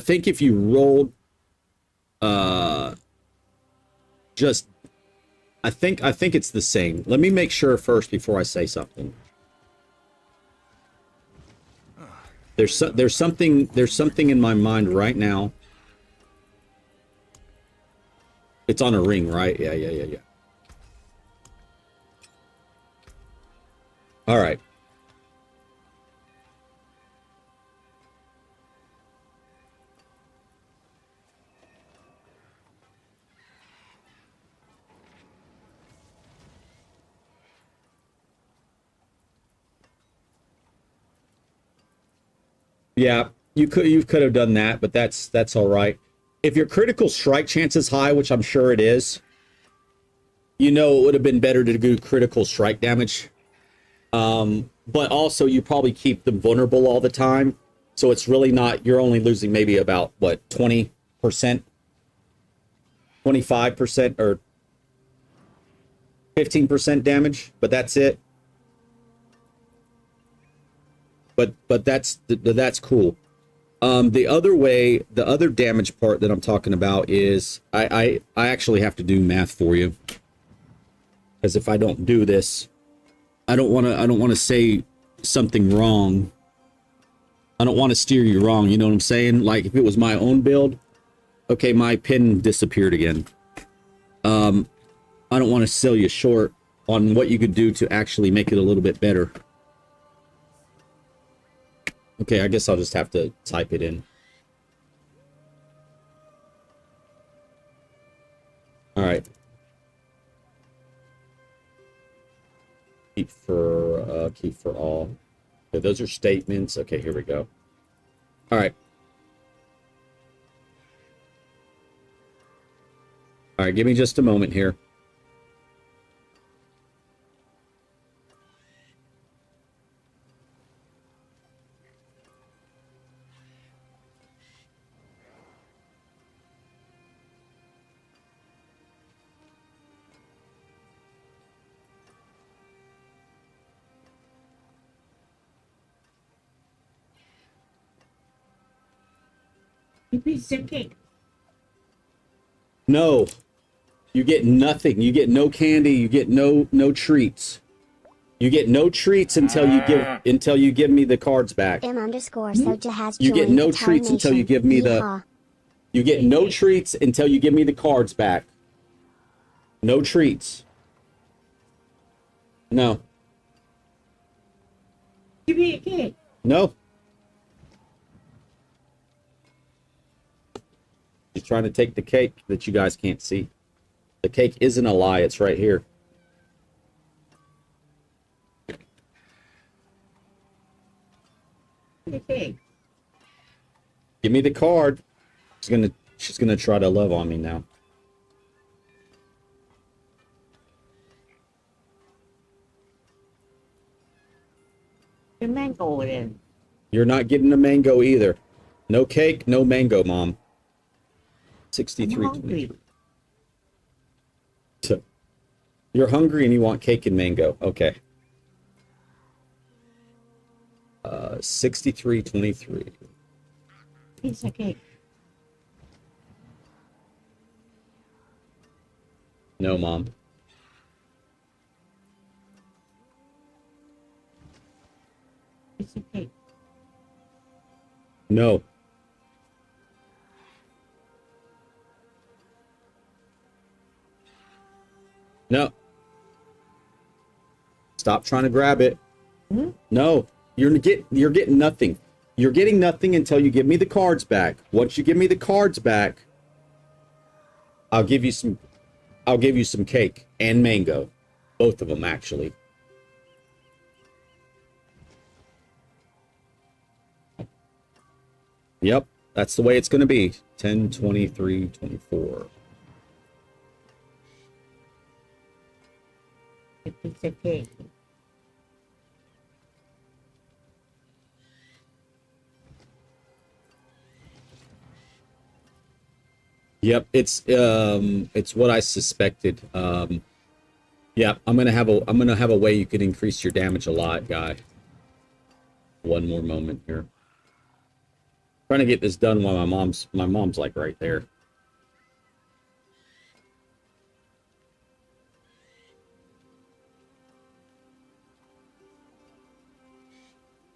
think if you rolled I think it's the same. Let me make sure first before I say something. There's something in my mind right now. It's on a ring, right? Yeah. All right. Yeah, you could have done that, but that's all right. If your critical strike chance is high, which I'm sure it is, you know it would have been better to do critical strike damage. But also you probably keep them vulnerable all the time. So it's really not, you're only losing maybe about, what, 20%? 25% or 15% damage, but that's it. But that's cool. The other damage part that I'm talking about is I actually have to do math for you, because if I don't do this, I don't want to say something wrong. I don't want to steer you wrong. You know what I'm saying? Like if it was my own build, okay, my pin disappeared again. I don't want to sell you short on what you could do to actually make it a little bit better. Okay, I guess I'll just have to type it in. All right. Keep for all. Okay, those are statements. Okay, here we go. All right. All right, give me just a moment here. Piece of cake. No. You get nothing. You get no candy. You get no treats. You get no treats until you give me the cards back. M_Soja has You get joined no the treats until you Tarnation. give me the Yeehaw. You get no treats until you give me the cards back. No treats. No. Give me a cake. No. She's trying to take the cake that you guys can't see. The cake isn't a lie. It's right here. The cake. Give me the card. She's gonna try to love on me now. The mango in. You're not getting a mango either. No cake, no mango, Mom. 63. Hungry. You're hungry and you want cake and mango. Okay. 63.23. Piece of cake. No, Mom. Piece of cake. No. No. Stop trying to grab it. Hmm? No. You're getting nothing. You're getting nothing until you give me the cards back. Once you give me the cards back, I'll give you some cake and mango. Both of them, actually. Yep, that's the way it's going to be. 10, 23, 24. A piece of cake. Yep, it's what I suspected. Yeah, I'm gonna have a way you could increase your damage a lot, guy. One more moment here. Trying to get this done while my mom's like right there.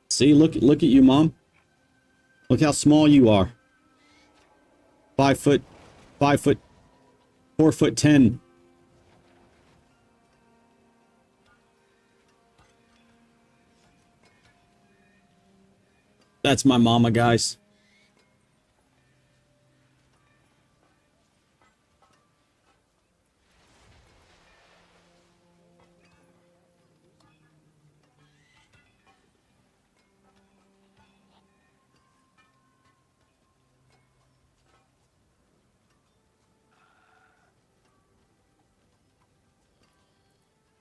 See, look at you, Mom. Look how small you are. 5 foot, 4'10". That's my mama, guys.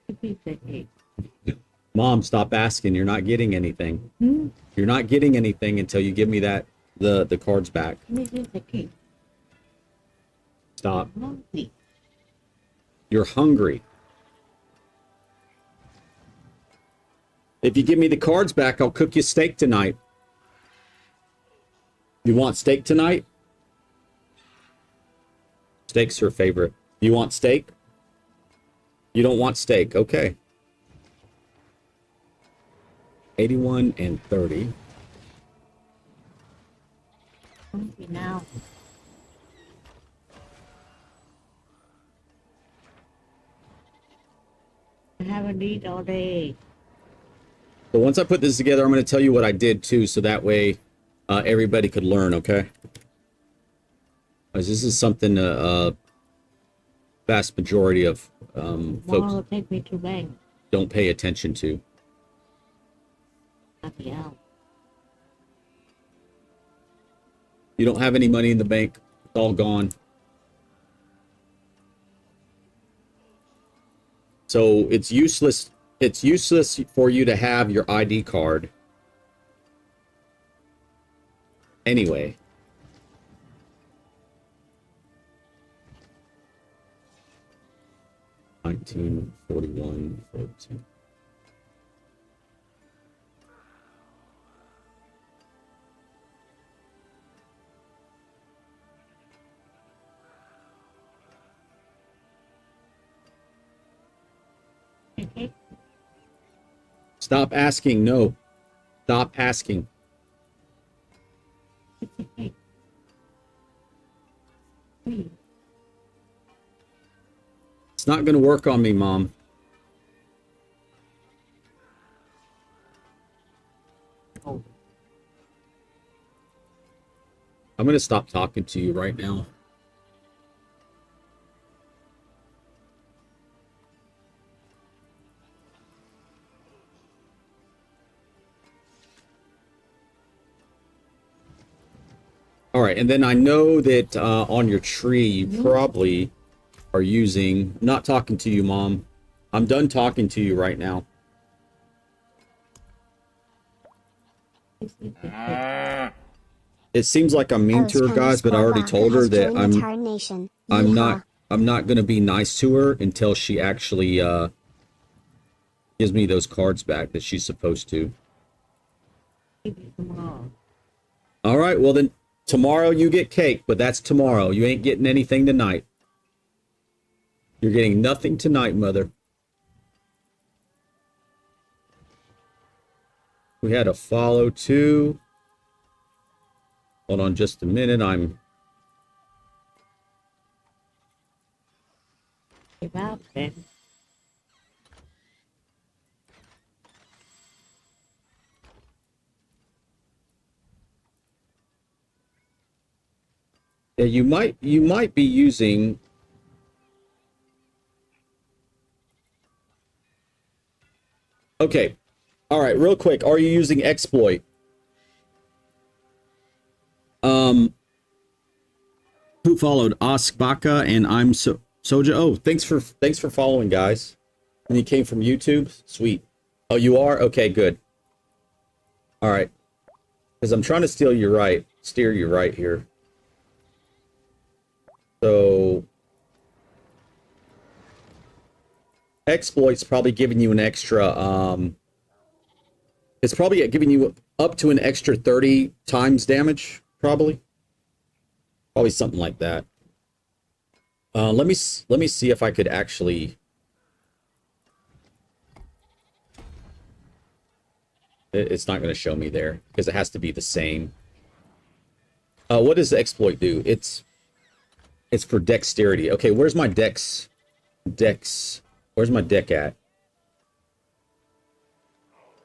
A piece of cake. Mom, stop asking. You're not getting anything. Hmm? You're not getting anything until you give me the cards back. Give me a piece of cake. Stop. Hungry. You're hungry. If you give me the cards back, I'll cook you steak tonight. You want steak tonight? Steak's her favorite. You want steak? You don't want steak. Okay. 81 and 30. Hungry now. I haven't eaten all day. So once I put this together, I'm going to tell you what I did too, so that way everybody could learn, okay? Because this is something vast majority of Mom folks will take me to bank. don't pay attention to. Happy hour. You don't have any money in the bank. It's all gone. So it's useless. It's useless for you to have your ID card. Anyway. $19.41. 14. Okay. Stop asking. No. Stop asking. It's okay. Please. It's not going to work on me, Mom. Oh. I'm going to stop talking to you right now. All right, and then I know that on your tree, you probably are using... I'm not talking to you, Mom. I'm done talking to you right now. It seems like I'm mean to her, guys, but I already told her that I'm not going to be nice to her until she actually gives me those cards back that she's supposed to. Tomorrow. All right, well then tomorrow you get cake, but that's tomorrow. You ain't getting anything tonight. You're getting nothing tonight, Mother. We had a follow too. Hold on just a minute. Give up then. Yeah, you might be using... Okay. All right, real quick. Are you using exploit? Who followed? Askbaka and I'm Soja. Oh, thanks for following, guys. And you came from YouTube? Sweet. Oh, you are? Okay, good. All right. Because I'm trying to steer you right here. So exploit's probably giving you an extra it's probably giving you up to an extra 30 times damage, probably something like that. Let me see if I could actually... It's not going to show me there because it has to be the same. What does the exploit do? It's for dexterity. Okay, where's my dex? Where's my deck at?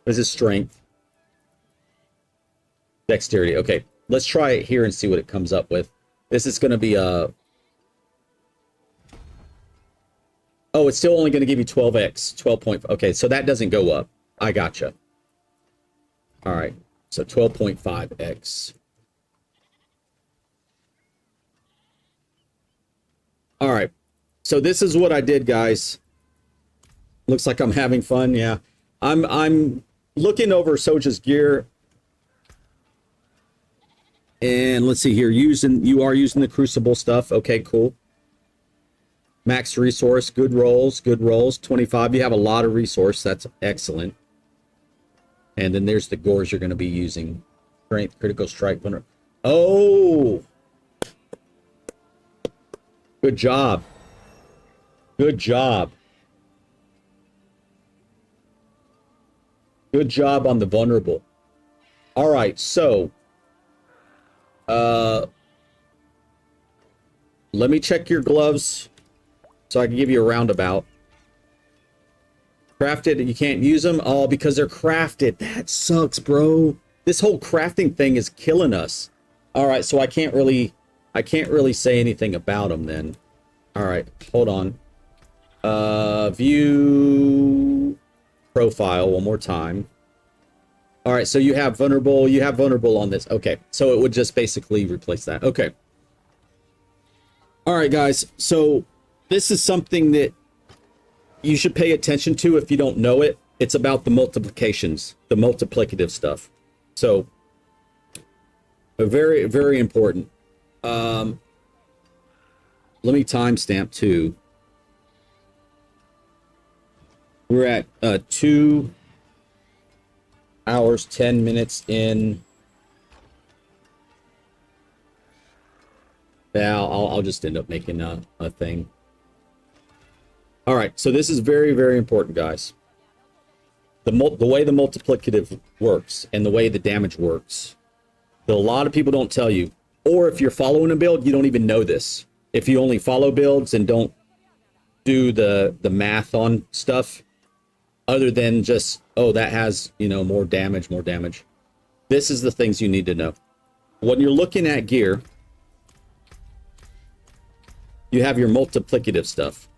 This is strength. Dexterity. Okay, let's try it here and see what it comes up with. This is going to be a... Oh, it's still only going to give you 12x. 12 point... Okay, so that doesn't go up. I gotcha. All right, so 12.5x. All right, so this is what I did, guys. Looks like I'm having fun. Yeah, I'm looking over Soja's gear, and let's see here. You are using the Crucible stuff. Okay, cool. Max resource, good rolls, good rolls. 25, you have a lot of resource. That's excellent. And then there's the gores you're going to be using. Strength, critical strike. Oh! Good job. Good job. Good job on the vulnerable. All right, so let me check your gloves so I can give you a roundabout. Crafted, you can't use them? Oh, because they're crafted. That sucks, bro. This whole crafting thing is killing us. All right, so I can't really say anything about them then. All right, hold on. View profile one more time. All right, so you have vulnerable on this. Okay, so it would just basically replace that. Okay. All right, guys, so this is something that you should pay attention to if you don't know it. It's about the multiplications, the multiplicative stuff. So, very, very important. Let me timestamp too. We're at 2 hours, 10 minutes in. Yeah, I'll just end up making a thing. All right, so this is very, very important, guys. The way the multiplicative works and the way the damage works. A lot of people don't tell you. Or if you're following a build, you don't even know this. If you only follow builds and don't do the math on stuff, other than just, oh, that has, you know, more damage. This is the things you need to know. When you're looking at gear, you have your multiplicative stuff.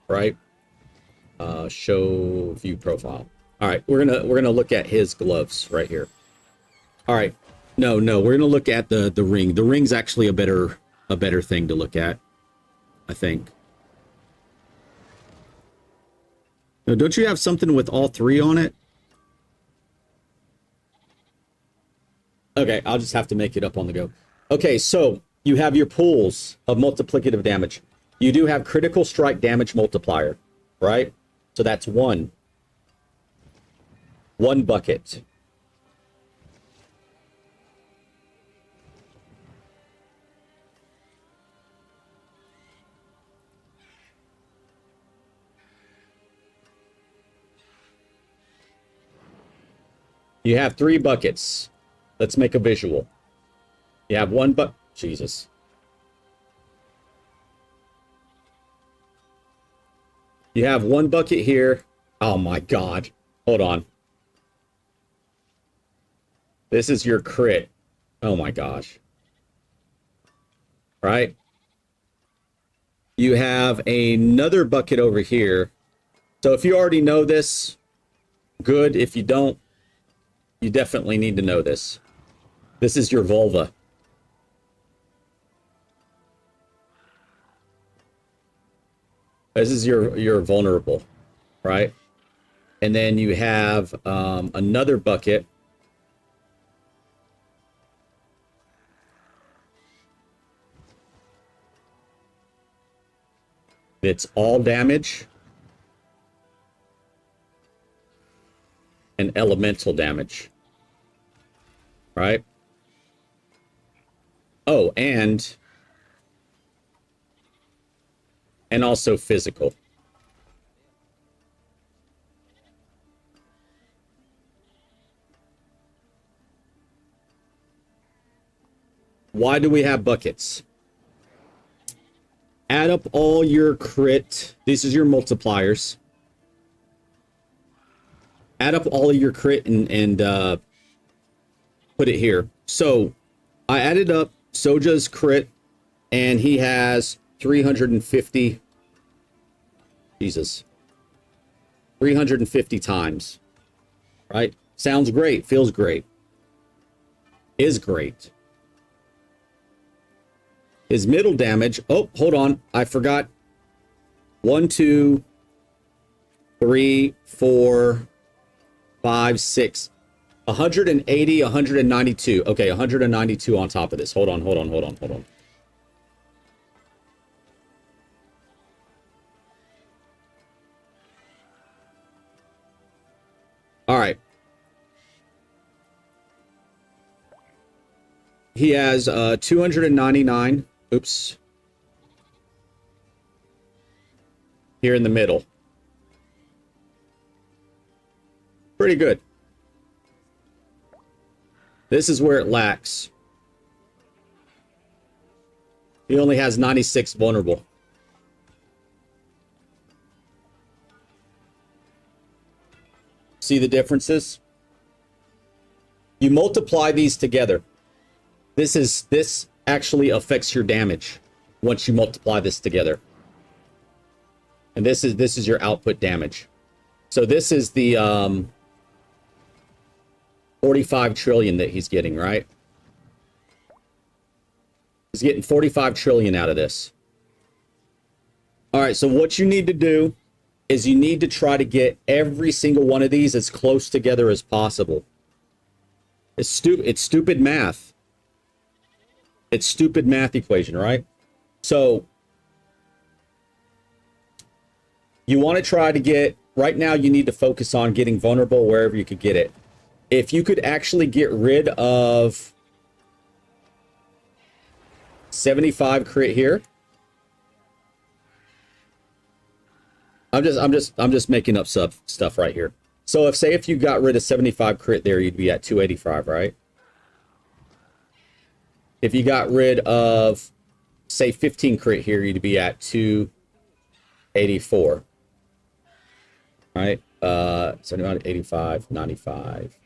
Right? Show view profile. All right, we're gonna look at his gloves right here. All right. No, we're gonna look at the ring. The ring's actually a better thing to look at, I think. Now, don't you have something with all three on it? Okay, I'll just have to make it up on the go. Okay, so you have your pools of multiplicative damage. You do have critical strike damage multiplier, right? So that's one bucket. You have 3 buckets. Let's make a visual. You have one Jesus. You have one bucket here. Oh my God. Hold on. This is your crit. Oh my gosh. Right? You have another bucket over here. So if you already know this, good. If you don't, you definitely need to know this. This is your vulva. This is your vulnerable, right? And then you have another bucket. It's all damage and elemental damage, right? Oh, and also physical. Why do we have buckets? Add up all your crit. This is your multipliers. Add up all of your crit and put it here. So I added up Soja's crit, and he has 350. Jesus. 350 times. Right? Sounds great. Feels great. Is great. His middle damage. Oh, hold on. I forgot. 1, 2, 3, 4, 5, 6. 180, 192. Okay, 192 on top of this. Hold on. He has 299. Oops. Here in the middle. Pretty good. This is where it lacks. He only has 96 vulnerable. See the differences? You multiply these together. This actually affects your damage once you multiply this together. And this is your output damage. So this is the 45 trillion that he's getting, right? He's getting 45 trillion out of this. All right, so what you need to do is you need to try to get every single one of these as close together as possible. It's stupid math. It's stupid math equation, right? So you want to try to get, right now you need to focus on getting vulnerable wherever you could get it. If you could actually get rid of 75 crit here. I'm just making up stuff right here. So if you got rid of 75 crit there, you'd be at 285, right? If you got rid of, say, 15 crit here, you'd be at 284. Right? 75, 85, 95.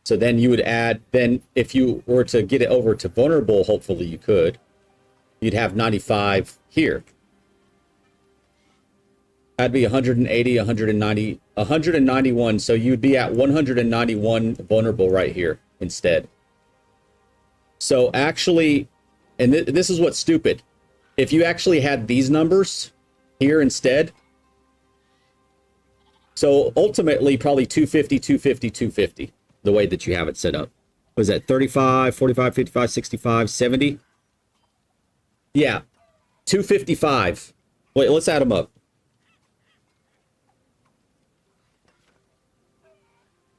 So then you would add, then if you were to get it over to vulnerable, hopefully you could, you'd have 95 here. That'd be 180, 190, 191. So you'd be at 191 vulnerable right here instead. So actually, and this is what's stupid. If you actually had these numbers here instead, so ultimately probably 250, 250, 250, the way that you have it set up. Was that 35, 45, 55, 65, 70? Yeah, 255. Wait, let's add them up.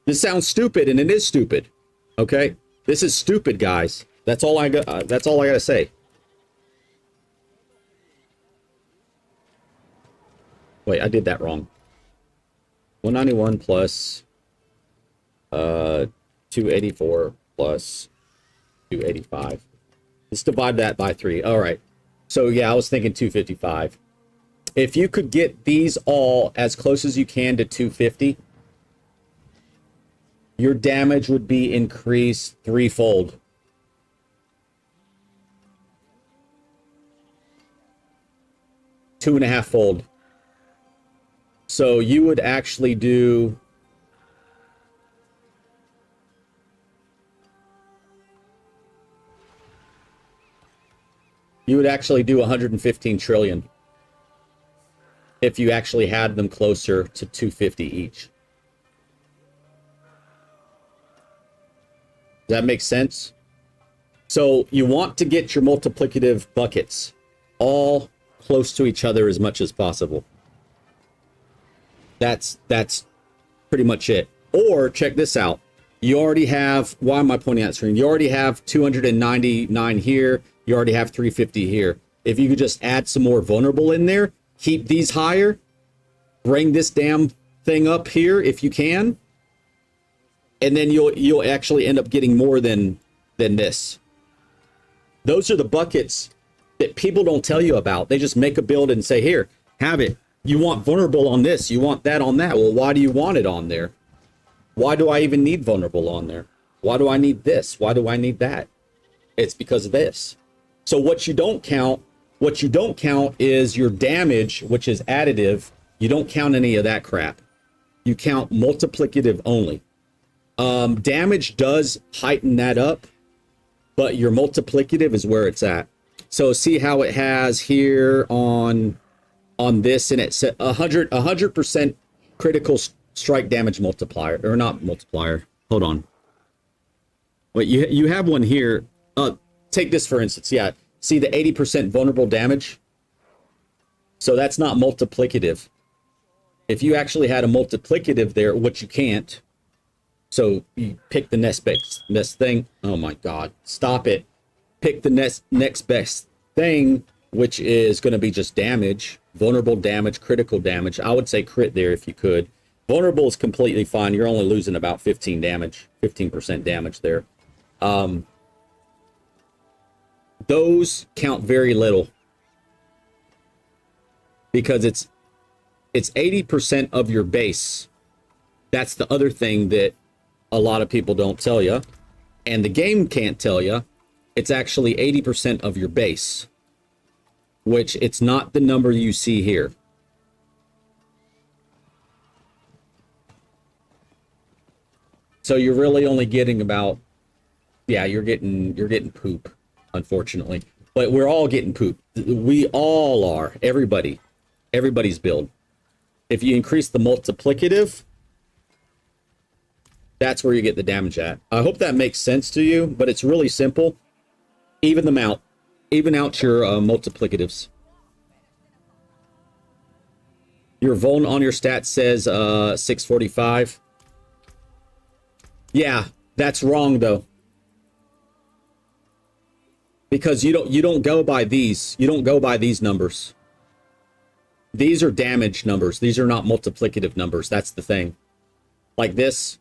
This sounds stupid, and it is stupid. Okay, this is stupid, guys. That's all I got. That's all I gotta say. Wait, I did that wrong. 191 plus 284 plus 285. Let's divide that by 3. All right. So yeah, I was thinking 255. If you could get these all as close as you can to 250, your damage would be increased threefold. Two and a half fold. So you would actually do you would actually do 115 trillion if you actually had them closer to 250 each. Does that make sense? So you want to get your multiplicative buckets all close to each other as much as possible. That's pretty much it. Or check this out. You already have, why am I pointing at the screen? You already have 299 here. You already have 350 here. If you could just add some more vulnerable in there, keep these higher, bring this damn thing up here if you can, and then you'll actually end up getting more than this. Those are the buckets that people don't tell you about. They just make a build and say, here, have it. You want vulnerable on this, you want that on that. Well, why do you want it on there? Why do I even need vulnerable on there? Why do I need this? Why do I need that? It's because of this. So what you don't count is your damage, which is additive. You don't count any of that crap. You count multiplicative only. Damage does heighten that up, but your multiplicative is where it's at. So see how it has here on this, and it's 100% critical strike damage multiplier, or not multiplier. Hold on. Wait, you have one here. Take this for instance. Yeah, see the 80% vulnerable damage. So that's not multiplicative. If you actually had a multiplicative there, which you can't, So you pick the next thing. Oh my God, stop it. Pick the next best thing, which is going to be just damage, vulnerable damage, critical damage. I would say crit there if you could. Vulnerable is completely fine. You're only losing about 15% damage there. Those count very little because it's 80% of your base. That's the other thing that a lot of people don't tell you, and the game can't tell you. It's actually 80% of your base, which it's not the number you see here. So you're really only getting about, yeah, you're getting poop, unfortunately. But we're all getting poop. We all are. Everybody's build. If you increase the multiplicative, that's where you get the damage at. I hope that makes sense to you, but it's really simple. Even them out. Even out your multiplicatives. Your vuln on your stat says 645. Yeah, that's wrong though. Because you don't go by these. You don't go by these numbers. These are damage numbers. These are not multiplicative numbers. That's the thing. Like this,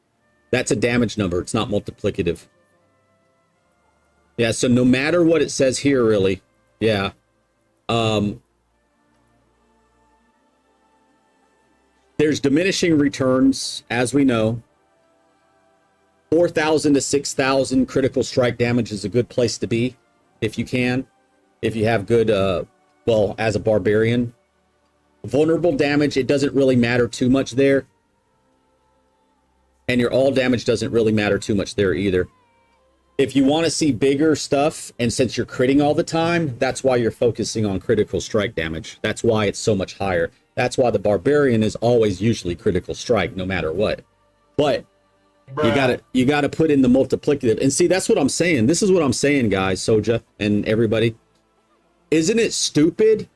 that's a damage number. It's not multiplicative. Yeah, so no matter what it says here, really. Yeah. There's diminishing returns, as we know. 4,000 to 6,000 critical strike damage is a good place to be, if you can. If you have good, well, as a barbarian. Vulnerable damage, it doesn't really matter too much there. And your all damage doesn't really matter too much there either. If you want to see bigger stuff, and since you're critting all the time, that's why you're focusing on critical strike damage. That's why it's so much higher. That's why the barbarian is always usually critical strike, no matter what. But you gotta put in the multiplicative. And see, that's what I'm saying. This is what I'm saying, guys, Soja and everybody. Isn't it stupid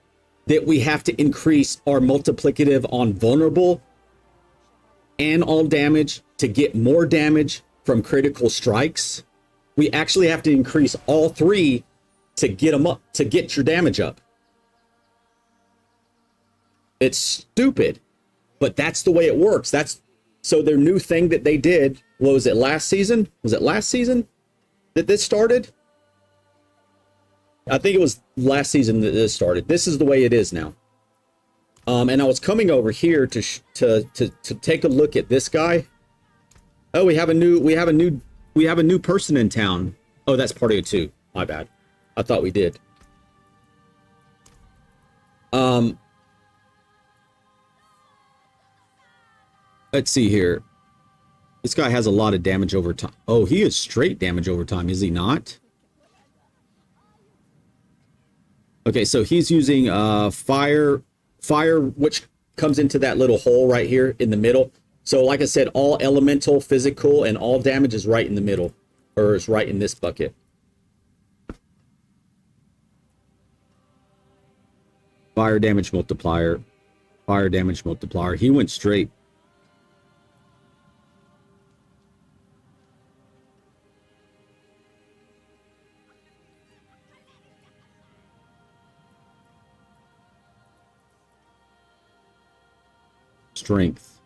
that we have to increase our multiplicative on vulnerable and all damage to get more damage from critical strikes? We actually have to increase all three to get them up, to get your damage up. It's stupid, but that's the way it works. That's so their new thing that they did. What was it, last season? Was it last season that this started? I think it was last season that this started. This is the way it is now. And I was coming over here to take a look at this guy. Oh, we have a new person in town. Oh, that's part of it too. My bad. I thought we did. Let's see here. This guy has a lot of damage over time. Oh, he is straight damage over time, is he not? Okay, so he's using fire, which comes into that little hole right here in the middle. So like I said, all elemental, physical, and all damage is right in the middle, or is right in this bucket. Fire damage multiplier. Fire damage multiplier. He went straight. Strength.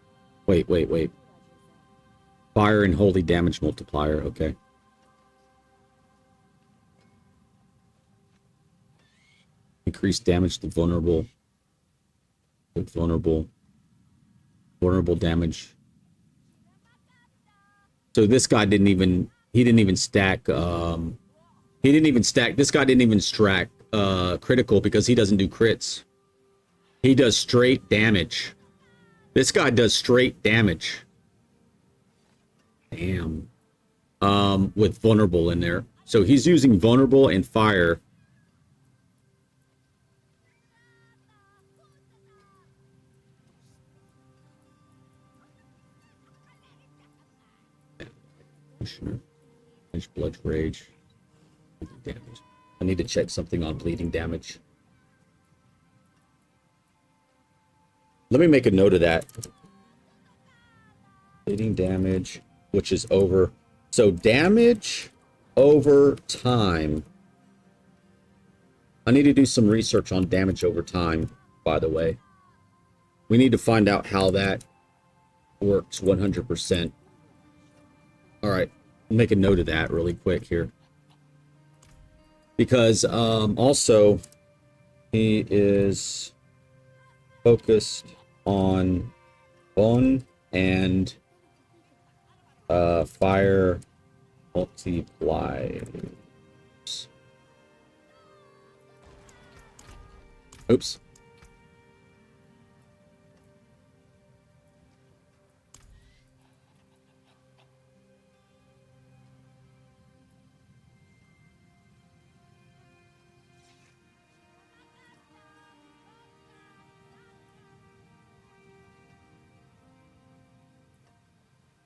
Wait. Fire and holy damage multiplier. Okay. Increased damage to vulnerable. Vulnerable damage. So this guy didn't even stack. This guy didn't even stack critical because he doesn't do crits. He does straight damage. This guy does straight damage. Damn. With vulnerable in there. So he's using vulnerable and fire. Blood rage. Damage. I need to check something on bleeding damage. Let me make a note of that. Bleeding damage which is over. So damage over time. I need to do some research on damage over time, by the way. We need to find out how that works 100%. All right, make a note of that really quick here. Because also, he is focused on bone and fire multipliers. Oops.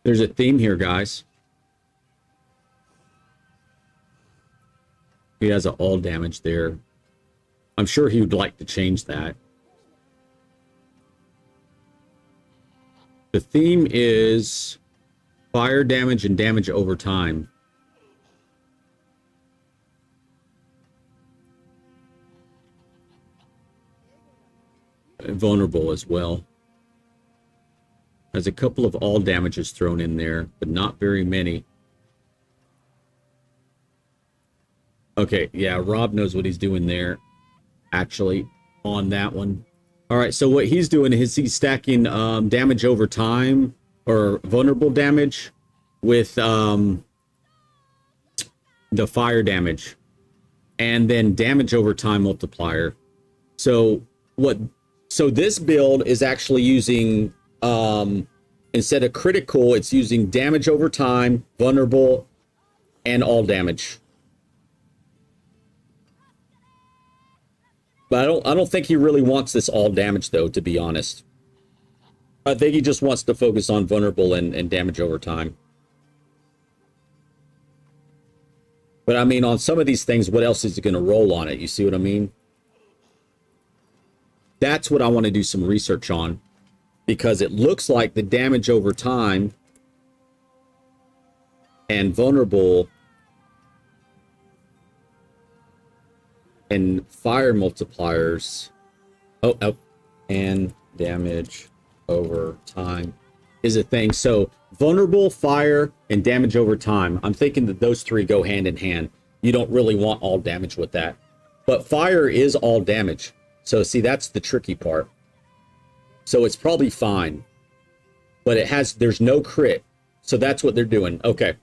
There's a theme here, guys. He has an all damage there. I'm sure he would like to change that. The theme is fire damage and damage over time. And vulnerable as well. There's a couple of all damages thrown in there, but not very many. Okay, yeah, Rob knows what he's doing there, actually, on that one. All right, so what he's doing is he's stacking damage over time, or vulnerable damage, with the fire damage, and then damage over time multiplier. So this build is actually using... instead of critical, it's using damage over time, vulnerable, and all damage. But I don't think he really wants this all damage, though, to be honest. I think he just wants to focus on vulnerable and damage over time. But I mean, on some of these things, what else is he going to roll on it? You see what I mean? That's what I want to do some research on. Because it looks like the damage over time and vulnerable and fire multipliers, and damage over time is a thing. So vulnerable, fire, and damage over time. I'm thinking that those three go hand in hand. You don't really want all damage with that. But fire is all damage. So see, that's the tricky part. So it's probably fine, but there's no crit. So that's what they're doing. Okay.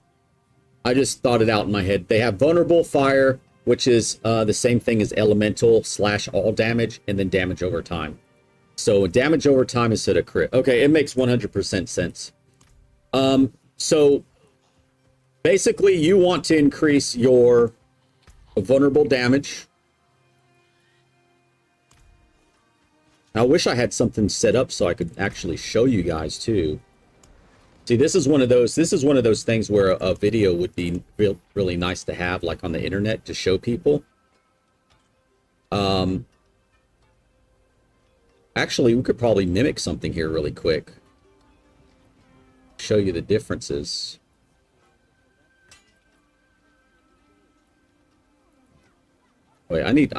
I just thought it out in my head. They have vulnerable, fire, which is the same thing as elemental / all damage, and then damage over time. So damage over time instead of crit. Okay, it makes 100% sense. So basically you want to increase your vulnerable damage. I wish I had something set up so I could actually show you guys too. See, this is one of those things where a video would be really nice to have, like on the internet, to show people. Actually, we could probably mimic something here really quick. Show you the differences. Wait, I need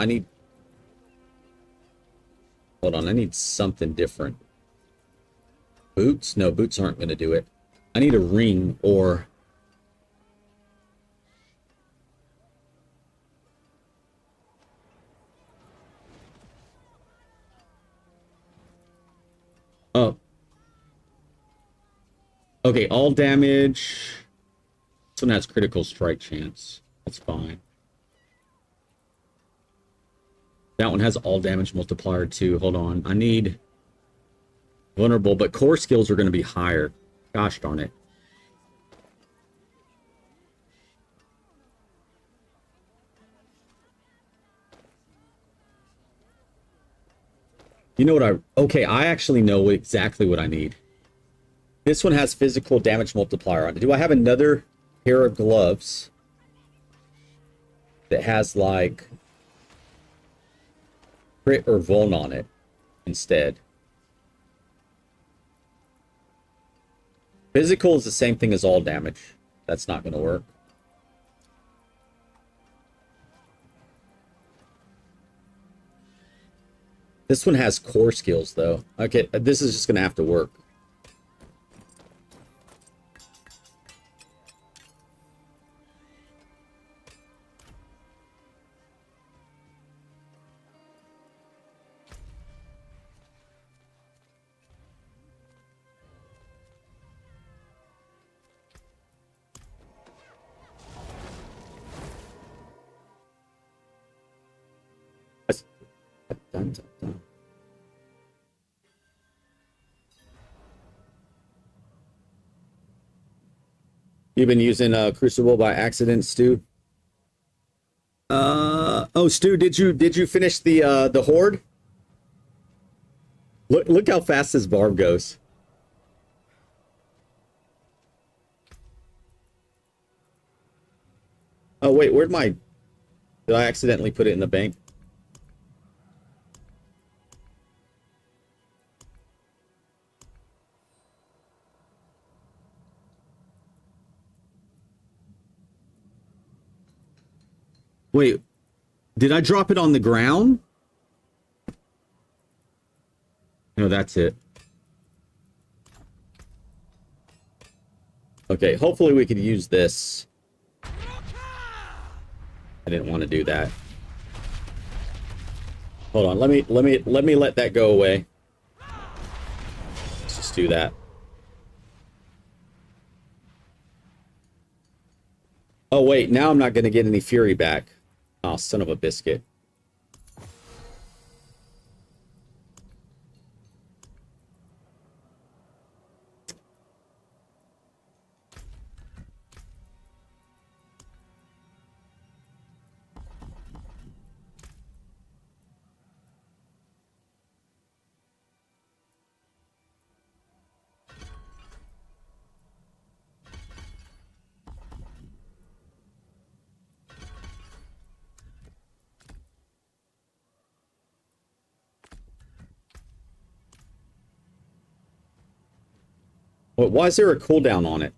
hold on, I need something different. Boots? No, boots aren't going to do it. I need a ring or... Oh. Okay, all damage. This one has critical strike chance. That's fine. That one has all damage multiplier too. Hold on. I need vulnerable, but core skills are going to be higher. Gosh darn it. You know what okay, I actually know exactly what I need. This one has physical damage multiplier on it. Do I have another pair of gloves that has like crit or vuln on it instead? Physical is the same thing as all damage. That's not going to work. This one has core skills, though. Okay, this is just going to have to work. Dun, dun, dun. You've been using Crucible by accident, Stu? Oh, Stu, did you finish the horde? Look how fast this barb goes. Oh wait, did I accidentally put it in the bank? Wait, did I drop it on the ground? No, that's it. Okay, hopefully we could use this. I didn't want to do that. Hold on, let me let that go away. Let's just do that. Oh wait, now I'm not going to get any fury back. Oh, son of a biscuit. Why is there a cooldown on it?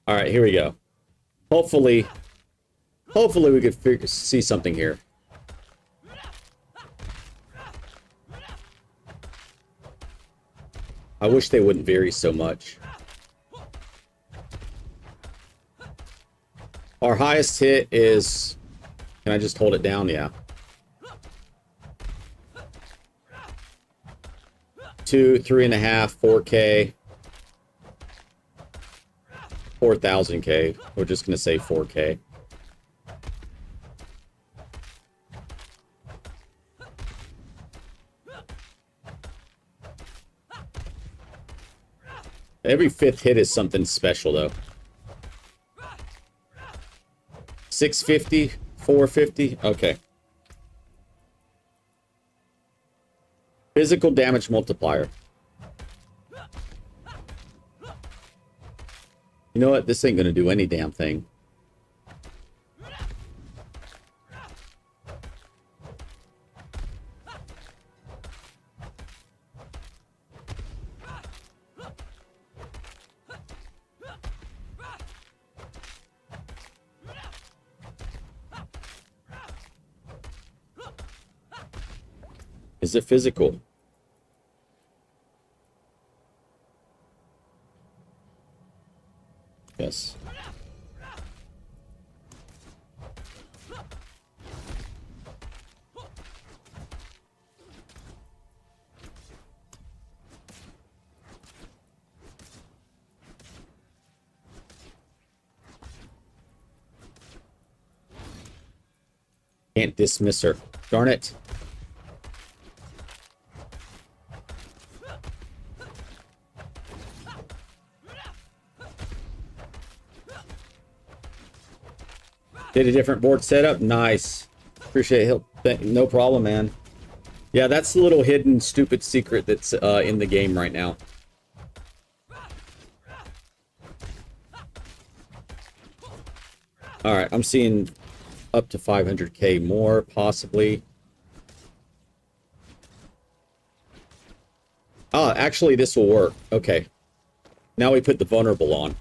All right, here we go. Hopefully we could see something here. I wish they wouldn't vary so much. Our highest hit is... Can I just hold it down? Yeah. 2, 3.5, 4K. 4,000K. We're just going to say 4K. Every 5th hit is something special, though. 650, 450. Okay. Physical damage multiplier. You know what? This ain't gonna do any damn thing. Is it physical? Yes. Can't dismiss her. Darn it. Did a different board setup? Nice. Appreciate help. No problem, man. Yeah, that's the little hidden stupid secret that's in the game right now. All right, I'm seeing up to 500k more, possibly. Ah, actually, this will work. Okay. Now we put the vulnerable on.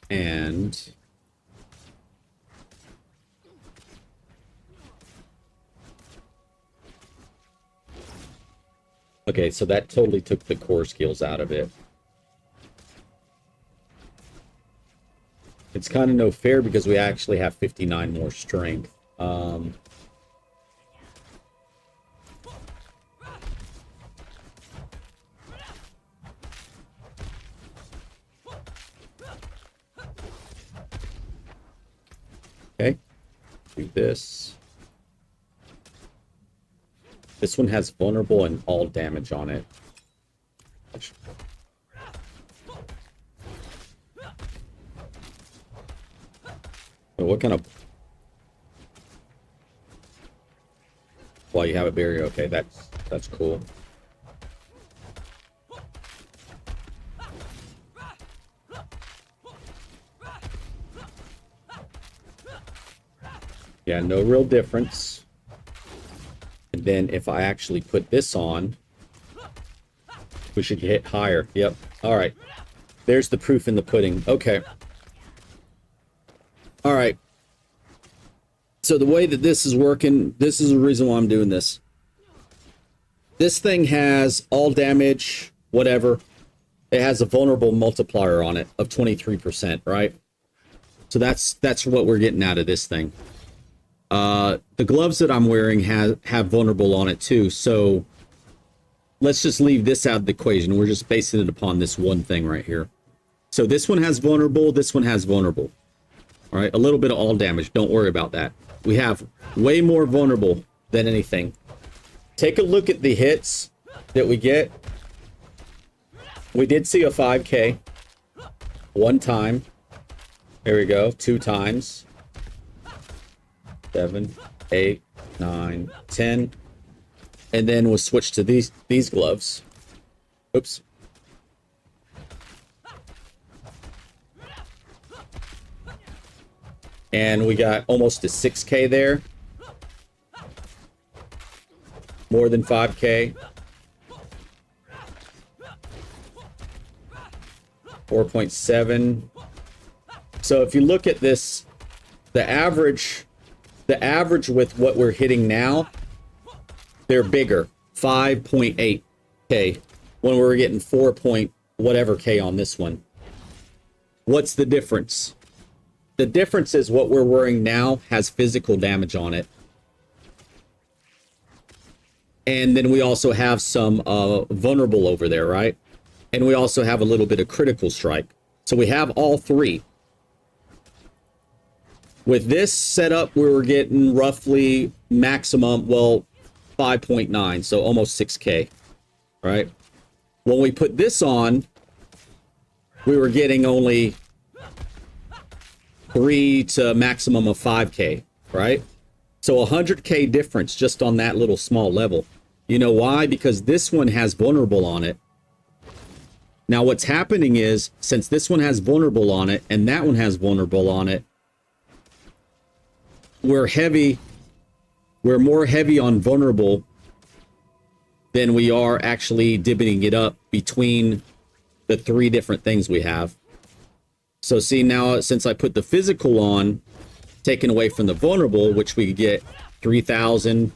And okay, so that totally took the core skills out of it. It's kind of no fair because we actually have 59 more strength. Okay, do this. This one has vulnerable and all damage on it. So what kind of... Well, you have a barrier. Okay, that's cool. Yeah, no real difference. And then if I actually put this on, we should hit higher. Yep. All right. There's the proof in the pudding. Okay. All right. So the way that this is working, this is the reason why I'm doing this. This thing has all damage, whatever. It has a vulnerable multiplier on it of 23%, right? So that's what we're getting out of this thing. The gloves that I'm wearing have vulnerable on it too, so let's just leave this out of the equation. We're just basing it upon this one thing right here. So this one has vulnerable, this one has vulnerable. All right, a little bit of all damage. Don't worry about that. We have way more vulnerable than anything. Take a look at the hits that we get. We did see a 5k. One time. There we go. 2 times. 7, 8, 9, 10. And then we'll switch to these gloves. Oops. And we got almost a 6k there. More than 5k. 4.7. So if you look at this, the average with what we're hitting now, they're bigger. 5.8k when we're getting 4 point whatever k on this one. What's the difference? The difference is what we're wearing now has physical damage on it. And then we also have some vulnerable over there, right? And we also have a little bit of critical strike. So we have all three. With this setup, we were getting roughly maximum, well, 5.9, so almost 6k, right? When we put this on, we were getting only 3 to maximum of 5k, right? So 100k difference just on that little small level. You know why? Because this one has vulnerable on it. Now what's happening is, since this one has vulnerable on it and that one has vulnerable on it, we're more heavy on vulnerable than we are actually dividing it up between the 3 different things we have. So see now, since I put the physical on, taken away from the vulnerable, which we get 3,000,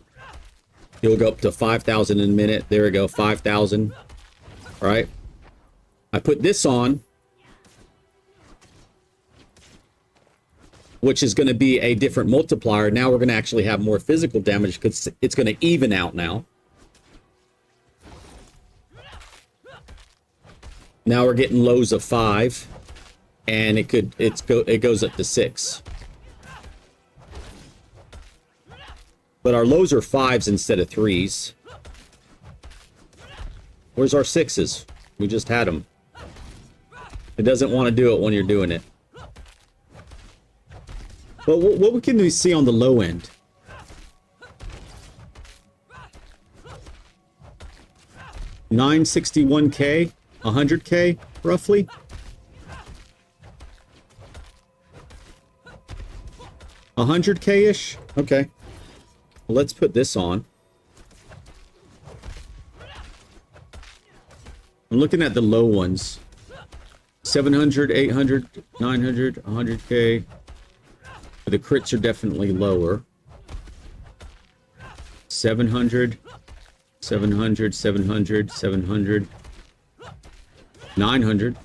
it'll go up to 5,000 in a minute. There we go, 5,000, right? I put this on, which is going to be a different multiplier. Now we're going to actually have more physical damage because it's going to even out now. Now we're getting lows of 5, and it goes up to 6. But our lows are 5s instead of 3s. Where's our 6s? We just had them. It doesn't want to do it when you're doing it. But what can we see on the low end? $961K, 100K, roughly. $100K-ish? Okay. Well, let's put this on. I'm looking at the low ones. 700, 800, 900, 100K. The crits are definitely lower. 700, 700, 700, 700, 900,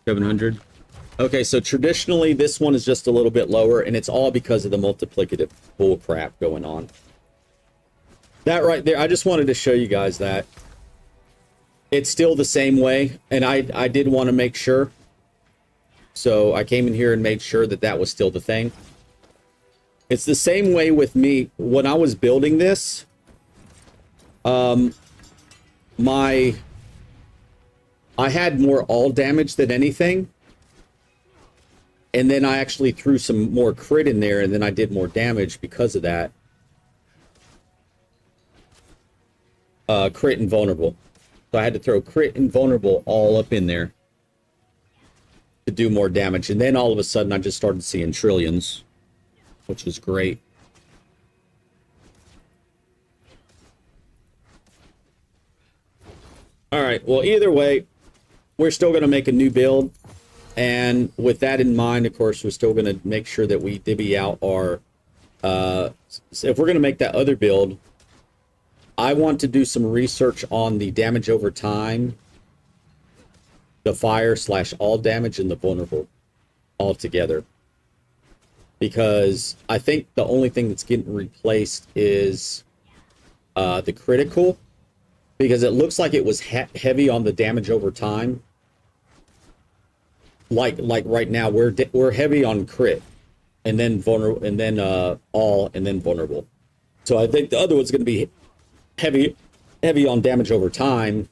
700. Okay, so traditionally this one is just a little bit lower, and it's all because of the multiplicative bull crap going on. That right there, I just wanted to show you guys that. It's still the same way, and I did want to make sure. So I came in here and made sure that that was still the thing. It's the same way with me. When I was building this, I had more all damage than anything. And then I actually threw some more crit in there, and then I did more damage because of that. Crit and vulnerable. So I had to throw crit and vulnerable all up in there to do more damage. And then all of a sudden I just started seeing trillions, which was great. All right, well, either way, we're still going to make a new build. And with that in mind, of course, we're still going to make sure that we divvy out our... if we're going to make that other build, I want to do some research on the damage over time, the fire / all damage, and the vulnerable all together. Because I think the only thing that's getting replaced is the critical. Because it looks like it was heavy on the damage over time. Like right now, we're heavy on crit, and then vulnerable, and then all, and then vulnerable. So I think the other one's going to be heavy on damage over time,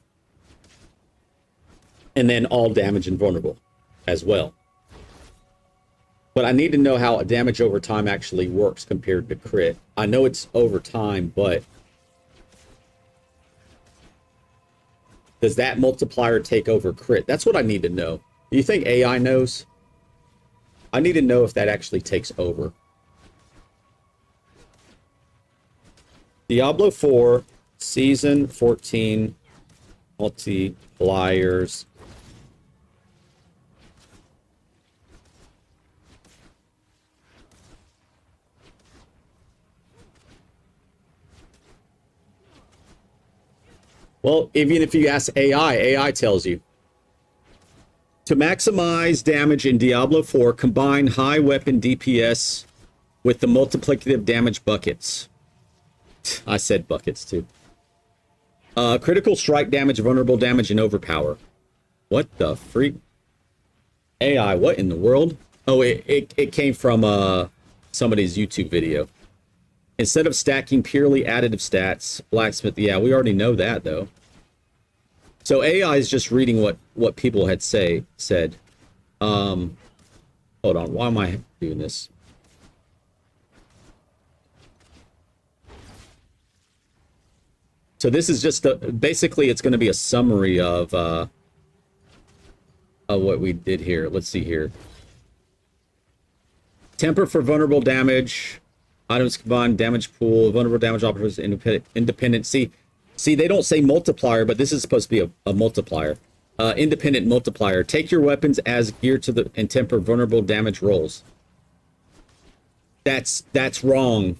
and then all damage and vulnerable as well. But I need to know how a damage over time actually works compared to crit. I know it's over time, but does that multiplier take over crit? That's what I need to know. Do you think AI knows? I need to know if that actually takes over. Diablo 4, Season 14, multipliers. Well, even if you ask AI, AI tells you. To maximize damage in Diablo 4, combine high weapon DPS with the multiplicative damage buckets. I said buckets too. Critical strike damage, vulnerable damage, and overpower. What the freak? AI, what in the world? Oh, it came from somebody's YouTube video. Instead of stacking purely additive stats, blacksmith, yeah, we already know that though. So AI is just reading what people had said. Hold on, why am I doing this? So this is just basically it's going to be a summary of what we did here. Let's see here. Temper for vulnerable damage. Items combined, damage pool, vulnerable damage operators, independent. See, they don't say multiplier, but this is supposed to be a multiplier. Independent multiplier. Take your weapons as geared to and temper vulnerable damage rolls. That's wrong.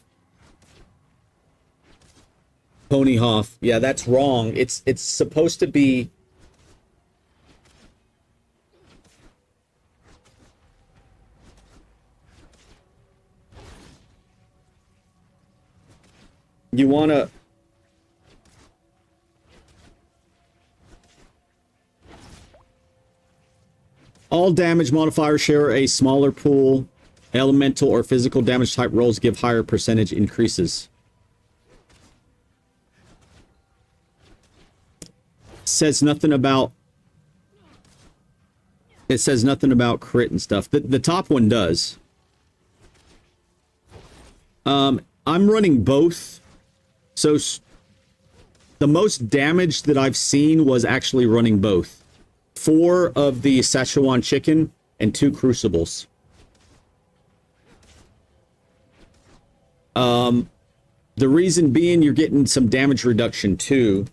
Ponyhoff. Yeah, that's wrong. It's supposed to be. You want to... All damage modifiers share a smaller pool. Elemental or physical damage type rolls give higher percentage increases. says nothing about it says nothing about crit and stuff. The top one does. I'm running both. So the most damage that I've seen was actually running both. 4 of the Szechuan chicken and 2 crucibles. The reason being you're getting some damage reduction too.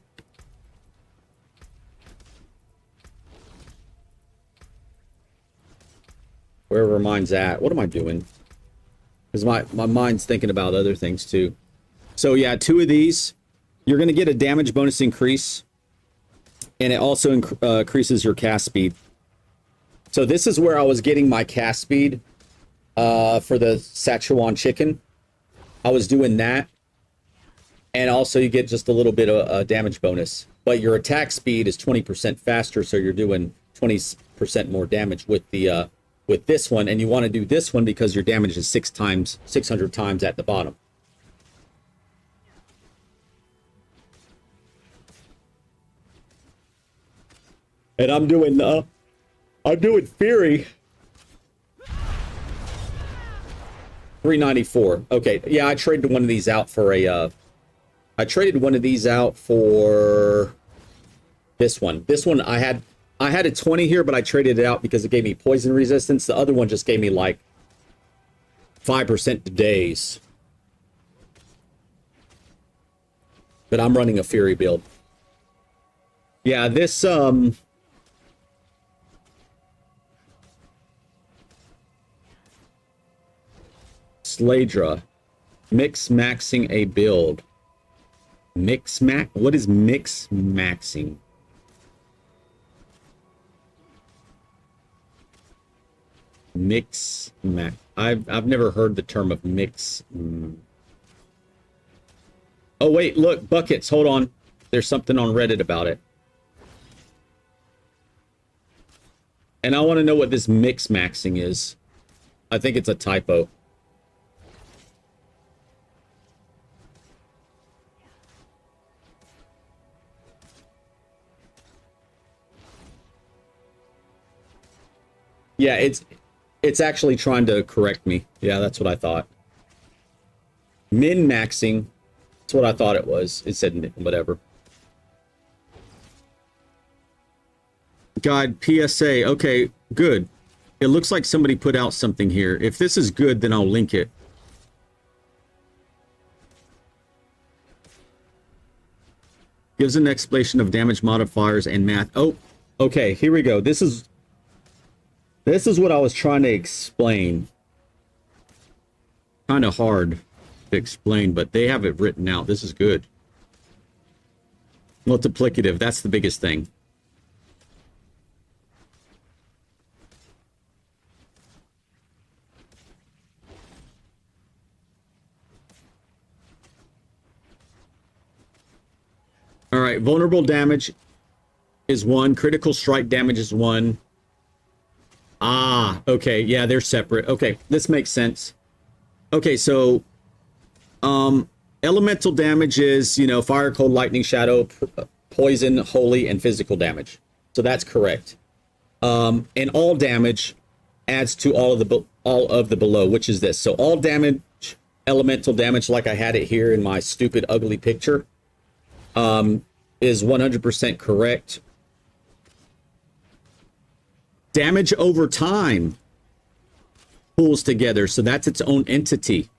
Wherever mine's at. What am I doing? Because my mind's thinking about other things too. So yeah, 2 of these. You're going to get a damage bonus increase. And it also increases your cast speed. So this is where I was getting my cast speed for the Szechuan chicken. I was doing that. And also you get just a little bit of a damage bonus. But your attack speed is 20% faster, so you're doing 20% more damage with the with this one. And you want to do this one because your damage is 600 times at the bottom. And I'm doing Fury. 394. Okay, yeah, I traded one of these out for a I traded one of these out for this one. This one I had a 20 here, but I traded it out because it gave me poison resistance. The other one just gave me like 5% to daze. But I'm running a Fury build. Yeah, this Sladra, mix maxing a build. What is mix maxing? I've never heard the term of mix. Oh wait, look, buckets, hold on. There's something on Reddit about it. And I want to know what this mix maxing is. I think it's a typo. Yeah, it's actually trying to correct me. Yeah, that's what I thought. Min-maxing. That's what I thought it was. It said whatever. Guide PSA. Okay, good. It looks like somebody put out something here. If this is good, then I'll link it. Gives an explanation of damage modifiers and math. Oh, okay, here we go. This is what I was trying to explain. Kind of hard to explain, but they have it written out. This is good. Multiplicative, that's the biggest thing. All right, vulnerable damage is 1. Critical strike damage is 1. Ah, okay, yeah, they're separate. Okay, this makes sense. Okay, so elemental damage is, you know, fire, cold, lightning, shadow, poison, holy, and physical damage. So that's correct. And all damage adds to all of the below, which is this. So all damage, elemental damage, like I had it here in my stupid ugly picture, is 100% correct. Damage over time pulls together, so that's its own entity.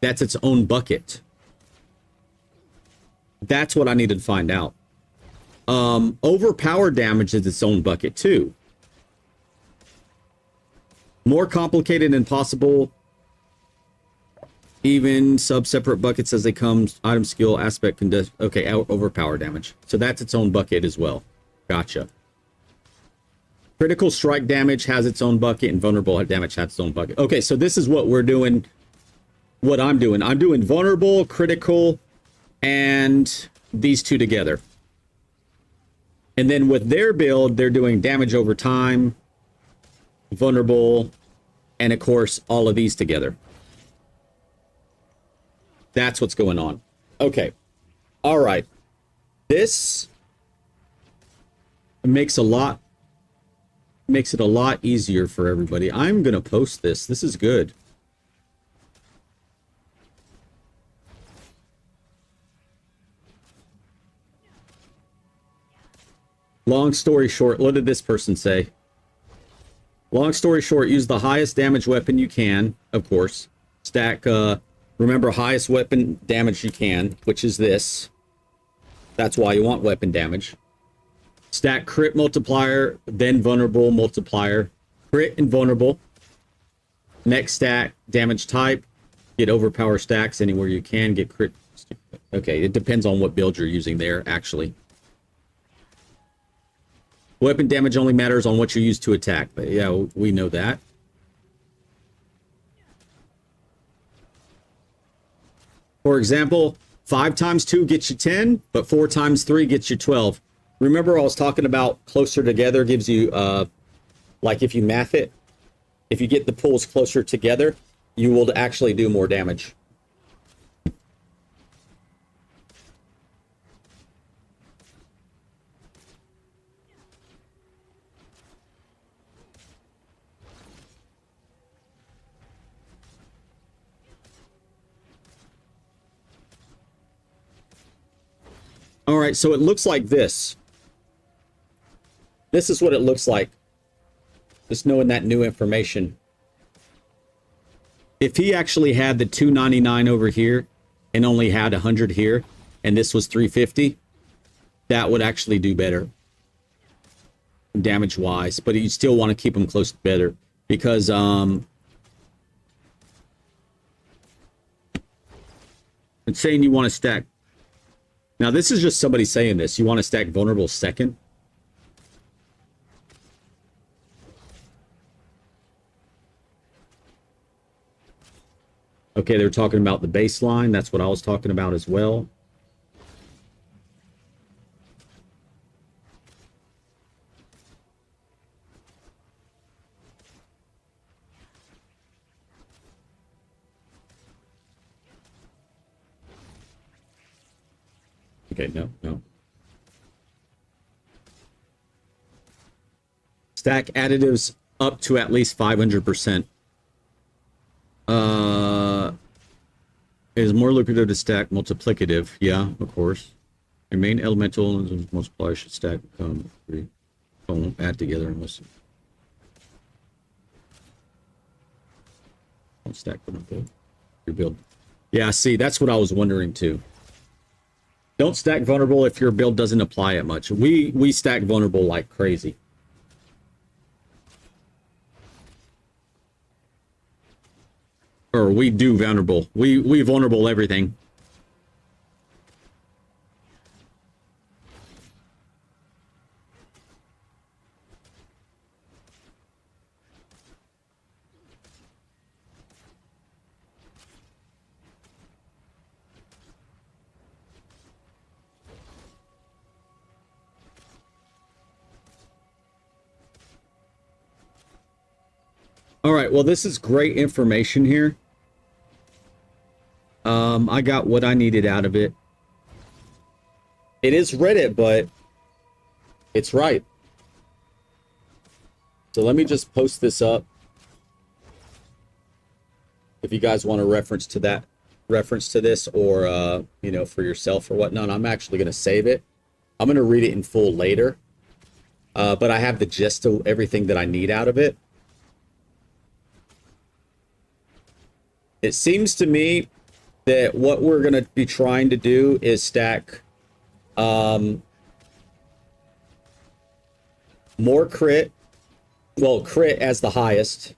That's its own bucket. That's what I needed to find out. Overpower damage is its own bucket too. More complicated and possible. Even sub-separate buckets as they come. Item, skill, aspect, okay, overpower damage. So that's its own bucket as well. Gotcha. Critical strike damage has its own bucket, and vulnerable damage has its own bucket. Okay, so this is what we're doing. What I'm doing. I'm doing vulnerable, critical, and these two together. And then with their build, they're doing damage over time, vulnerable, and of course, all of these together. That's what's going on. Okay. All right. This It makes it a lot easier for everybody. I'm gonna post this. This is good. Long story short, what did this person say? Long story short, use the highest damage weapon you can, of course. Stack, remember, highest weapon damage you can, which is this. That's why you want weapon damage. Stack crit multiplier, then vulnerable multiplier. Crit and vulnerable. Next stack, damage type. Get overpower stacks anywhere you can. Get crit. Okay, it depends on what build you're using there, actually. Weapon damage only matters on what you use to attack. But yeah, we know that. For example, 5 times 2 gets you 10, but 4 times 3 gets you 12. Remember I was talking about closer together gives you, like if you math it, if you get the pulls closer together, you will actually do more damage. All right, so it looks like this. This is what it looks like. Just knowing that new information. If he actually had the 299 over here and only had 100 here, and this was 350, that would actually do better damage-wise. But you still want to keep them close together because it's saying you want to stack. Now, this is just somebody saying this. You want to stack vulnerable second. Okay, they're talking about the baseline. That's what I was talking about as well. Okay, no. Stack additives up to at least 500%. It is more lucrative to stack multiplicative. Yeah, of course. Your main elemental and multiplier should stack 3. Don't add together unless don't stack your build. Yeah, see, that's what I was wondering too. Don't stack vulnerable if your build doesn't apply it much. We stack vulnerable like crazy. Or we do vulnerable. We vulnerable everything. All right, well, this is great information here. I got what I needed out of it. It is Reddit, but it's right. So let me just post this up. If you guys want a reference to this or, you know, for yourself or whatnot, I'm actually going to save it. I'm going to read it in full later. But I have the gist of everything that I need out of it. It seems to me that what we're going to be trying to do is stack more crit. Well, crit as the highest,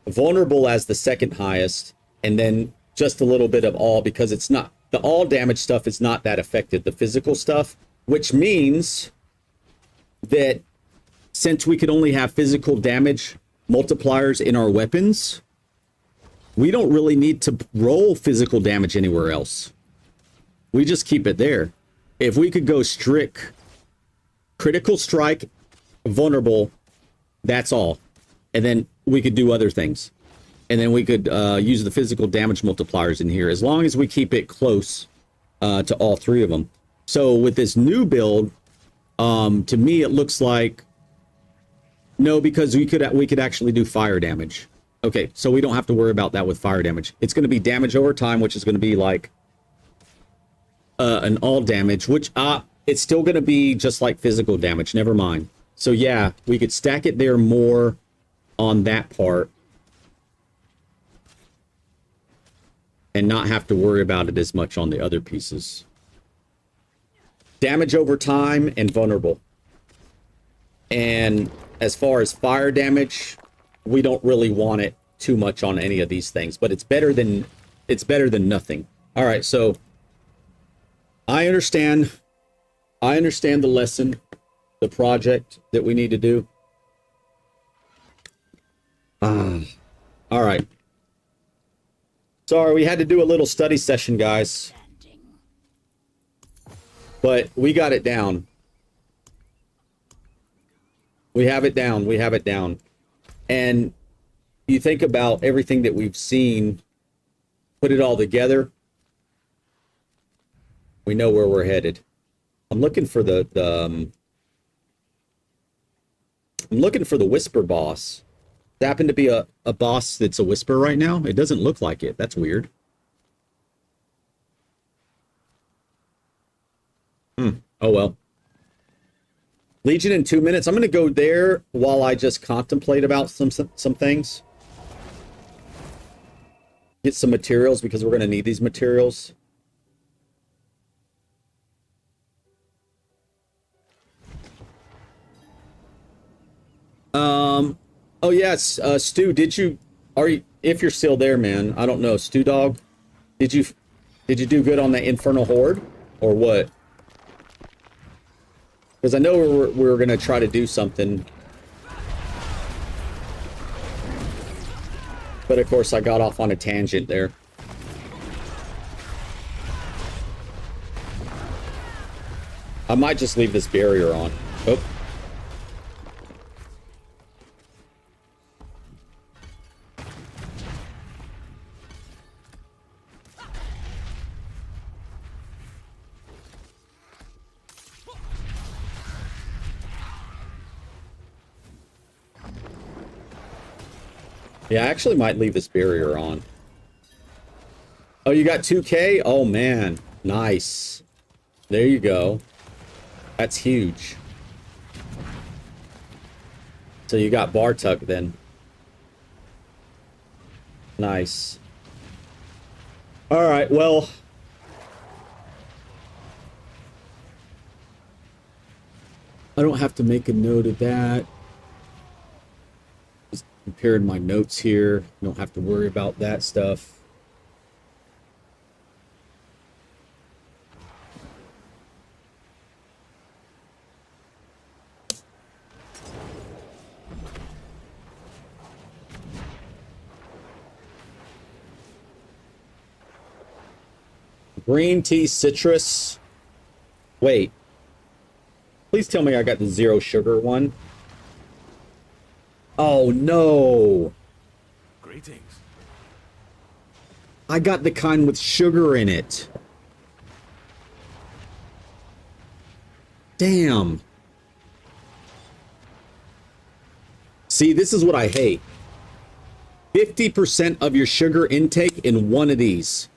vulnerable as the second highest, and then just a little bit of all, because it's not, the all damage stuff is not that effective, the physical stuff, which means that since we could only have physical damage multipliers in our weapons, we don't really need to roll physical damage anywhere else. We just keep it there. If we could go strict critical strike, vulnerable, that's all. And then we could do other things. And then we could use the physical damage multipliers in here, as long as we keep it close to all three of them. So with this new build, To me, it looks like no, because we could actually do fire damage. Okay, so we don't have to worry about that with fire damage. It's going to be damage over time, which is going to be like an all damage, which it's still going to be just like physical damage. Never mind. So yeah, we could stack it there more on that part and not have to worry about it as much on the other pieces. Damage over time and vulnerable. And as far as fire damage, we don't really want it too much on any of these things, but it's better than nothing. All right, so I understand the lesson, the project that we need to do. All right. Sorry, we had to do a little study session, guys. But we got it down. We have it down. We have it down. And you think about everything that we've seen, put it all together, we know where we're headed. I'm looking for I'm looking for the Whisper boss. Does happen to be a boss that's a Whisper right now? It doesn't look like it. That's weird. Oh well. Legion in 2 minutes. I'm going to go there while I just contemplate about some things. Get some materials because we're going to need these materials. Oh yes, Stu, if you're still there, man, I don't know, Stu Dog, did you do good on the Infernal Horde or what? Because I know we're going to try to do something. But of course I got off on a tangent there. I might just leave this barrier on. Oh. Yeah, I actually might leave this barrier on. Oh, you got 2K? Oh, man. Nice. There you go. That's huge. So you got Bartuk then. Nice. All right, well. I don't have to make a note of that. Compared my notes here. Don't have to worry about that stuff. Green tea citrus. Wait. Please tell me I got the 0 sugar one. Oh, no. Greetings. I got the kind with sugar in it. Damn. See, this is what I hate. 50% of your sugar intake in one of these.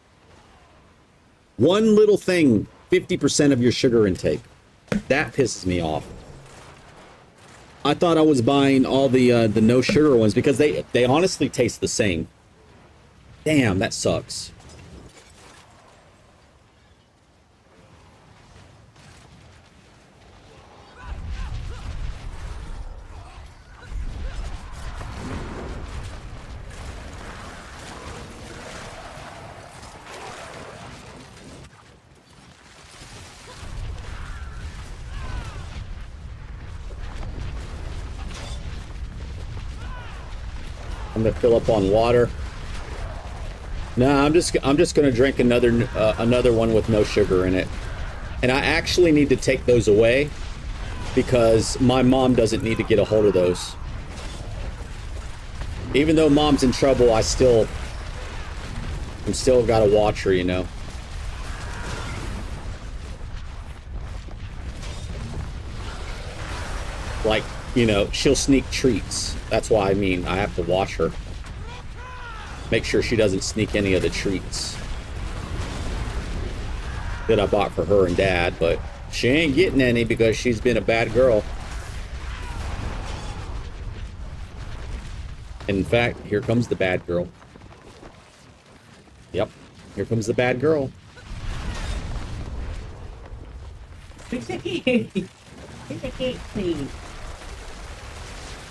One little thing, 50% of your sugar intake. That pisses me off. I thought I was buying all the no sugar ones because they honestly taste the same. Damn, that sucks. I'm gonna fill up on water. No, I'm just gonna drink another one with no sugar in it. And I actually need to take those away because my mom doesn't need to get a hold of those. Even though mom's in trouble, I'm still gotta watch her, you know. Like, you know, she'll sneak treats. That's why I mean I have to watch her. Make sure she doesn't sneak any of the treats that I bought for her and Dad, but she ain't getting any because she's been a bad girl. And in fact, here comes the bad girl. Yep, here comes the bad girl. Fix the cake. Fix the cake, please.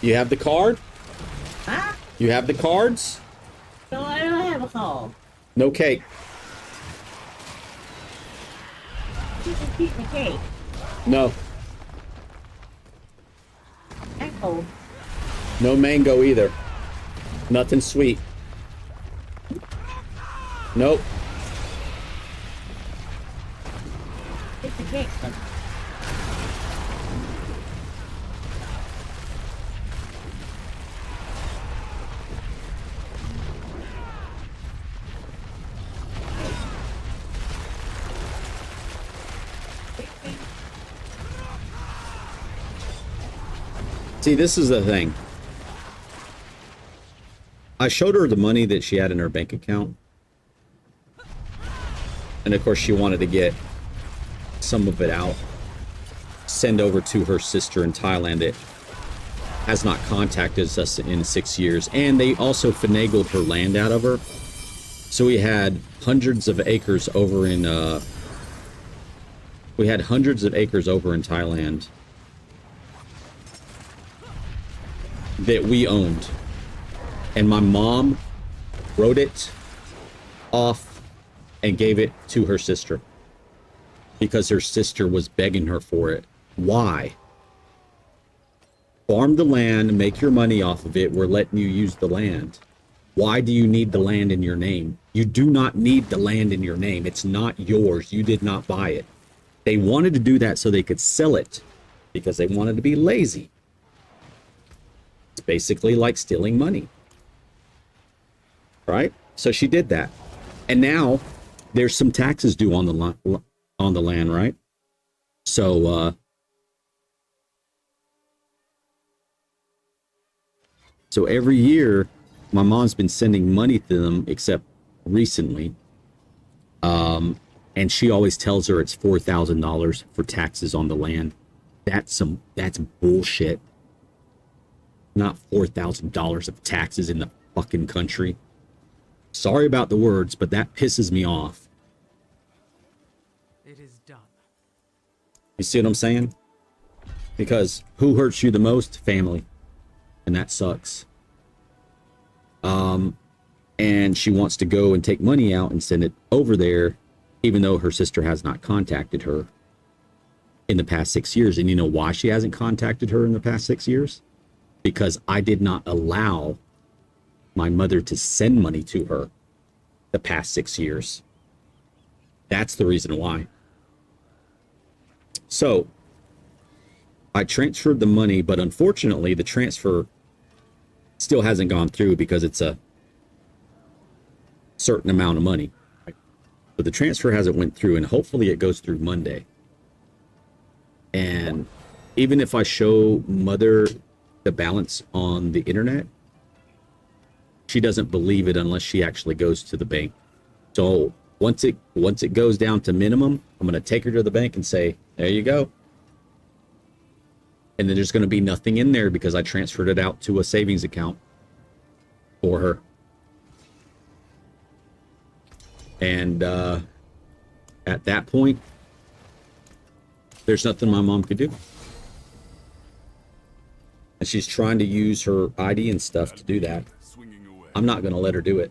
You have the card? Huh? You have the cards? No, I don't have a call. No cake. You can keep the cake. No. Apple. No mango either. Nothing sweet. Nope. Fix the cake. See, this is the thing. I showed her the money that she had in her bank account. And of course she wanted to get some of it out. Send over to her sister in Thailand that has not contacted us in 6 years. And they also finagled her land out of her. So we had hundreds of acres over in Thailand that we owned. And my mom wrote it off and gave it to her sister because her sister was begging her for it. Why? Farm the land, make your money off of it. We're letting you use the land. Why do you need the land in your name? You do not need the land in your name. It's not yours. You did not buy it. They wanted to do that so they could sell it because they wanted to be lazy. It's basically like stealing money. Right? So she did that. And now there's some taxes due on the land, right? So so every year my mom's been sending money to them except recently. And she always tells her it's $4,000 for taxes on the land. That's bullshit. Not $4,000 of taxes in the fucking country. Sorry about the words, but that pisses me off. It is done. You see what I'm saying? Because who hurts you the most? Family. And that sucks. And she wants to go and take money out and send it over there, even though her sister has not contacted her in the past 6 years. And you know why she hasn't contacted her in the past 6 years? Because I did not allow my mother to send money to her the past 6 years. That's the reason why. So I transferred the money, but unfortunately the transfer still hasn't gone through because it's a certain amount of money. But the transfer hasn't went through, and hopefully it goes through Monday. And even if I show mother the balance on the internet, she doesn't believe it unless she actually goes to the bank. So once it goes down to minimum, I'm going to take her to the bank and say, there you go. And then there's going to be nothing in there because I transferred it out to a savings account for her. And at that point, there's nothing my mom could do. And she's trying to use her ID and stuff to do that. I'm not going to let her do it.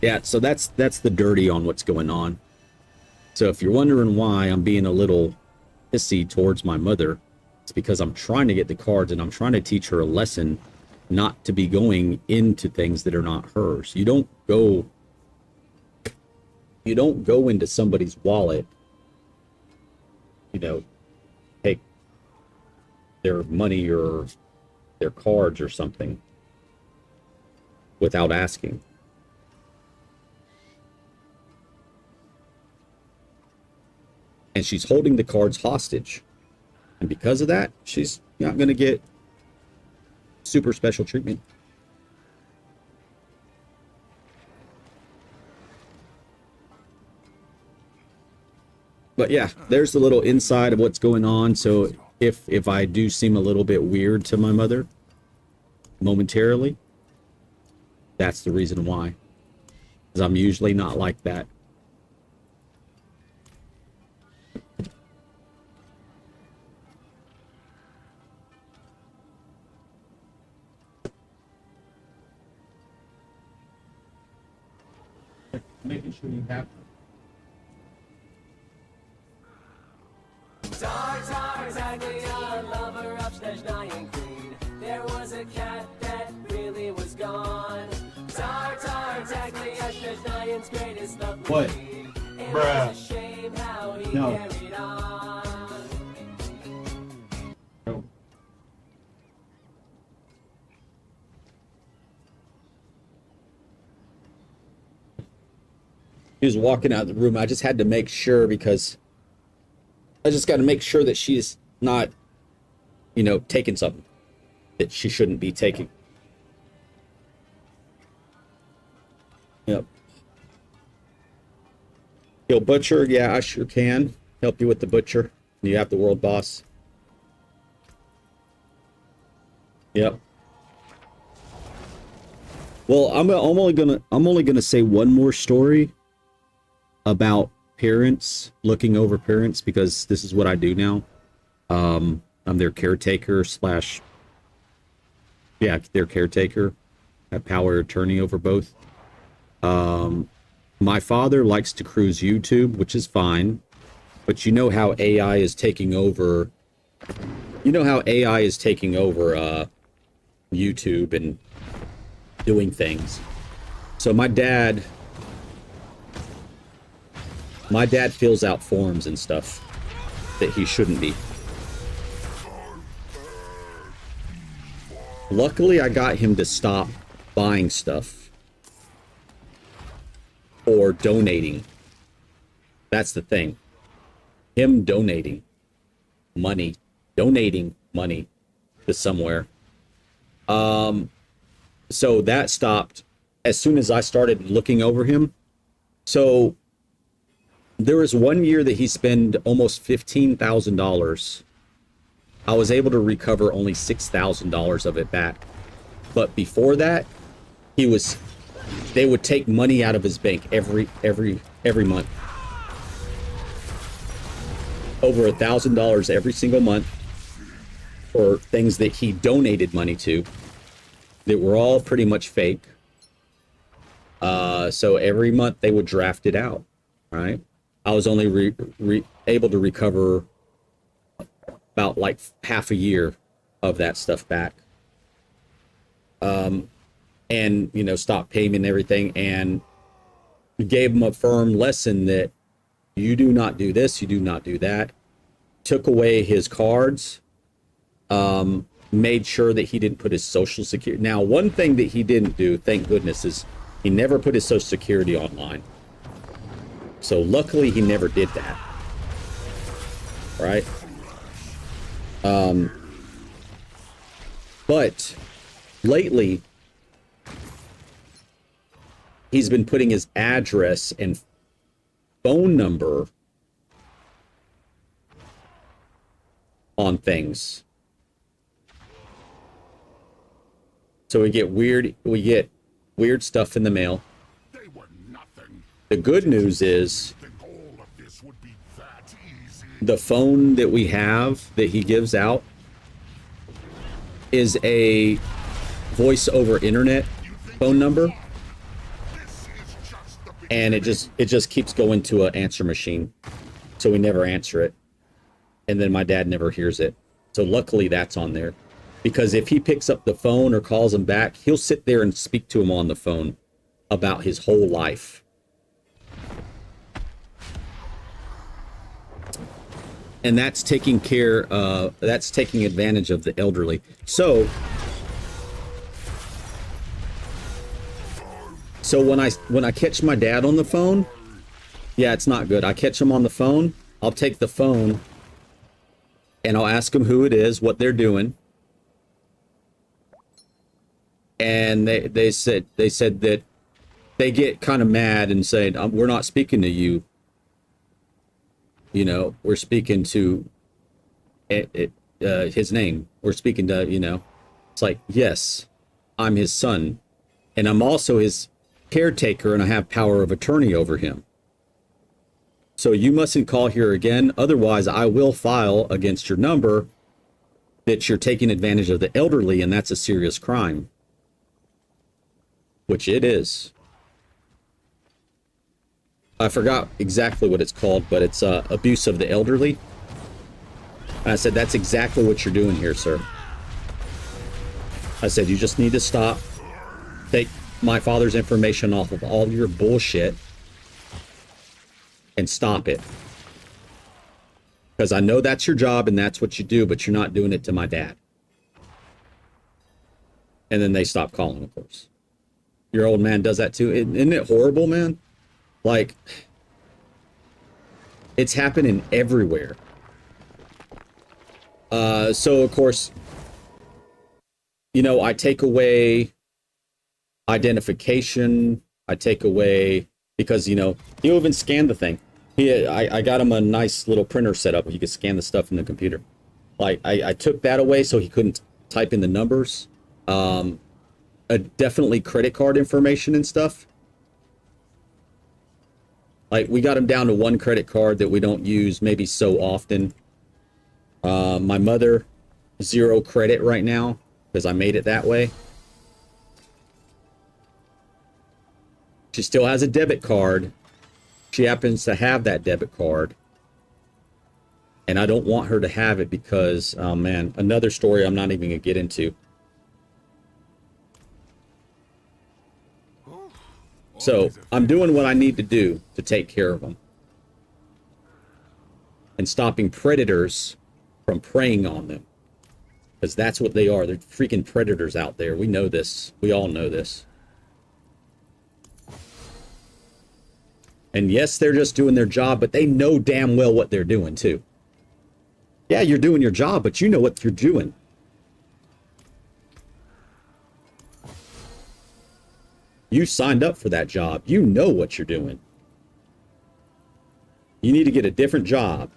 Yeah, so that's the dirty on what's going on. So if you're wondering why I'm being a little pissy towards my mother, it's because I'm trying to get the cards and I'm trying to teach her a lesson not to be going into things that are not hers. You don't go into somebody's wallet, take their money or their cards or something without asking. And she's holding the cards hostage. And because of that, she's not going to get super special treatment. But yeah, there's the little inside of what's going on. So if I do seem a little bit weird to my mother momentarily, that's the reason why. Because I'm usually not like that. Making sure you have. There was a cat that really was gone. Greatest love. What? Bruh. A shame how he carried on. No. He was walking out of the room. I just had to make sure because I just got to make sure that she's not, you know, taking something that she shouldn't be taking. Yep. Yo, butcher, yeah, I sure can help you with the butcher. You have the world boss. Yep. Well, I'm only gonna say one more story about parents, looking over parents, because this is what I do now. I'm their caretaker slash, yeah, their caretaker. I have power of attorney over both. My father likes to cruise YouTube, which is fine, but you know how AI is taking over. You know how AI is taking over YouTube and doing things. So my dad fills out forms and stuff that he shouldn't be. Luckily, I got him to stop buying stuff or donating. That's the thing. Him donating money to somewhere. So that stopped as soon as I started looking over him. So there was one year that he spent almost $15,000. I was able to recover only $6,000 of it back. But before that, they would take money out of his bank every month. Over $1,000 every single month for things that he donated money to that were all pretty much fake. So every month they would draft it out, right? I was only able to recover about like half a year of that stuff back. And, you know, stop payment and everything, and gave him a firm lesson that you do not do this, you do not do that. Took away his cards, made sure that he didn't put his social security. Now, one thing that he didn't do, thank goodness, is he never put his social security online. So luckily he never did that. Right? But lately, he's been putting his address and phone number on things. So we get weird stuff in the mail. They were nothing. The good news is All of this would be that easy. the phone that we have that he gives out is a voice over internet phone number. And it just keeps going to an answer machine. So we never answer it. And then my dad never hears it. So luckily that's on there. Because if he picks up the phone or calls him back, he'll sit there and speak to him on the phone about his whole life. And that's taking advantage of the elderly. So when I catch my dad on the phone, yeah, it's not good. I catch him on the phone, I'll take the phone and I'll ask them who it is, what they're doing. And they said that they get kind of mad and say, we're not speaking to you. You know, we're speaking to his name. We're speaking to, you know, it's like, yes, I'm his son. And I'm also his caretaker, and I have power of attorney over him. So you mustn't call here again. Otherwise, I will file against your number that you're taking advantage of the elderly, and that's a serious crime. Which it is. I forgot exactly what it's called, but it's abuse of the elderly. And I said, that's exactly what you're doing here, sir. I said, you just need to stop. Take my father's information off of all your bullshit and stop it. Because I know that's your job and that's what you do, but you're not doing it to my dad. And then they stop calling, of course. Your old man does that too. Isn't it horrible, man? Like, it's happening everywhere. So, of course, you know, I take away identification. I take away, because, you know, he'll even scan the thing. I got him a nice little printer set up where he could scan the stuff in the computer. Like, I took that away so he couldn't type in the numbers. Definitely credit card information and stuff. Like, we got him down to one credit card that we don't use maybe so often. My mother, 0 credit right now because I made it that way. She still has a debit card. She happens to have that debit card. And I don't want her to have it because, oh man, another story I'm not even going to get into. So I'm doing what I need to do to take care of them. And stopping predators from preying on them. Because that's what they are. They're freaking predators out there. We know this. We all know this. And yes, they're just doing their job, but they know damn well what they're doing too. Yeah, you're doing your job, but you know what you're doing. You signed up for that job. You know what you're doing. You need to get a different job.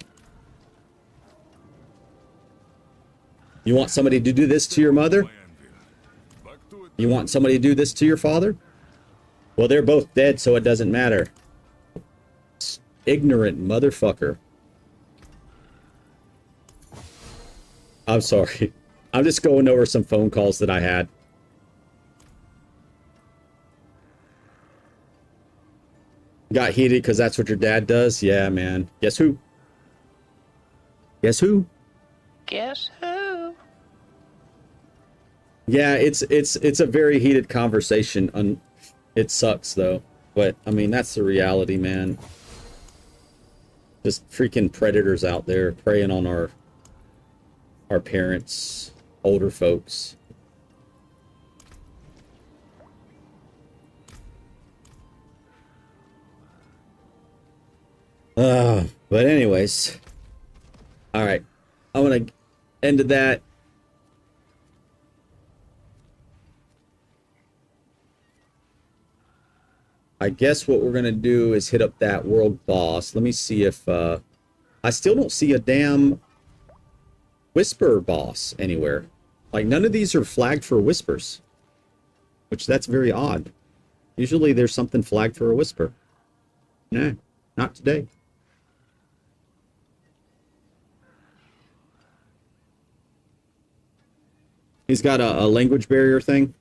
You want somebody to do this to your mother? You want somebody to do this to your father? Well, they're both dead, so it doesn't matter. Ignorant motherfucker. I'm sorry. I'm just going over some phone calls that I had. Got heated because that's what your dad does? Yeah, man. Guess who? Guess who? Guess who? Yeah, it's a very heated conversation. It sucks though, but I mean that's the reality, man. Just freaking predators out there preying on our parents, older folks. But anyways, all right, I'm gonna end that. I guess what we're gonna do is hit up that world boss. Let me see if I still don't see a damn whisper boss anywhere. Like none of these are flagged for whispers, which that's very odd. Usually there's something flagged for a whisper. No, not today. He's got a language barrier thing.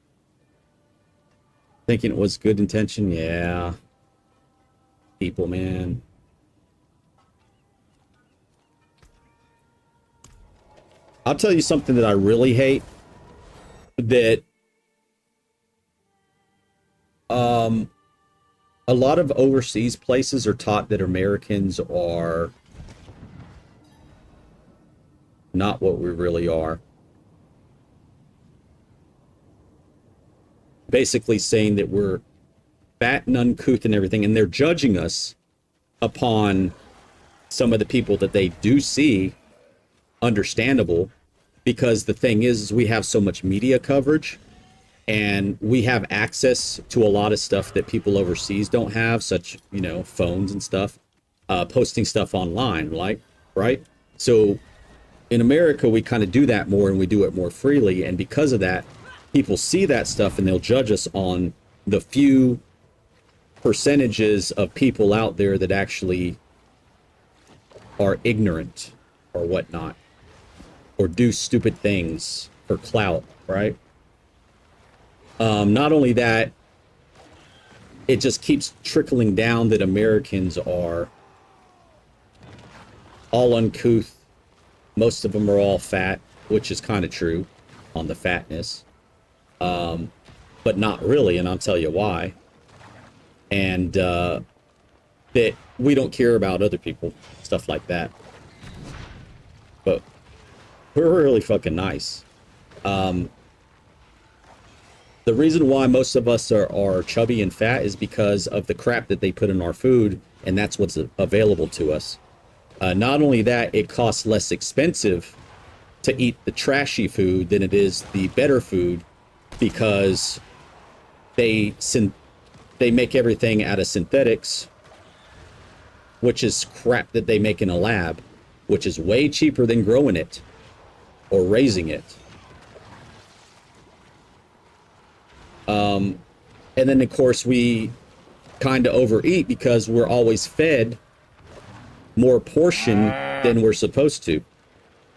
Thinking it was good intention. Yeah. People, man. I'll tell you something that I really hate. That a lot of overseas places are taught that Americans are not what we really are. Basically saying that we're fat and uncouth and everything, and they're judging us upon some of the people that they do see understandable, because the thing is we have so much media coverage and we have access to a lot of stuff that people overseas don't have, such, you know, phones and stuff, posting stuff online, like, right? So in America, we kind of do that more and we do it more freely. And because of that, people see that stuff and they'll judge us on the few percentages of people out there that actually are ignorant or whatnot, or do stupid things for clout, right? Not only that, it just keeps trickling down that Americans are all uncouth. Most of them are all fat, which is kind of true on the fatness, but not really, and I'll tell you why. And that we don't care about other people, stuff like that. But we're really fucking nice. The reason why most of us are chubby and fat is because of the crap that they put in our food, and that's what's available to us. Not only that, it costs less expensive to eat the trashy food than it is the better food, because they make everything out of synthetics, which is crap that they make in a lab, which is way cheaper than growing it or raising it. And then, of course, we kind of overeat because we're always fed more portion than we're supposed to.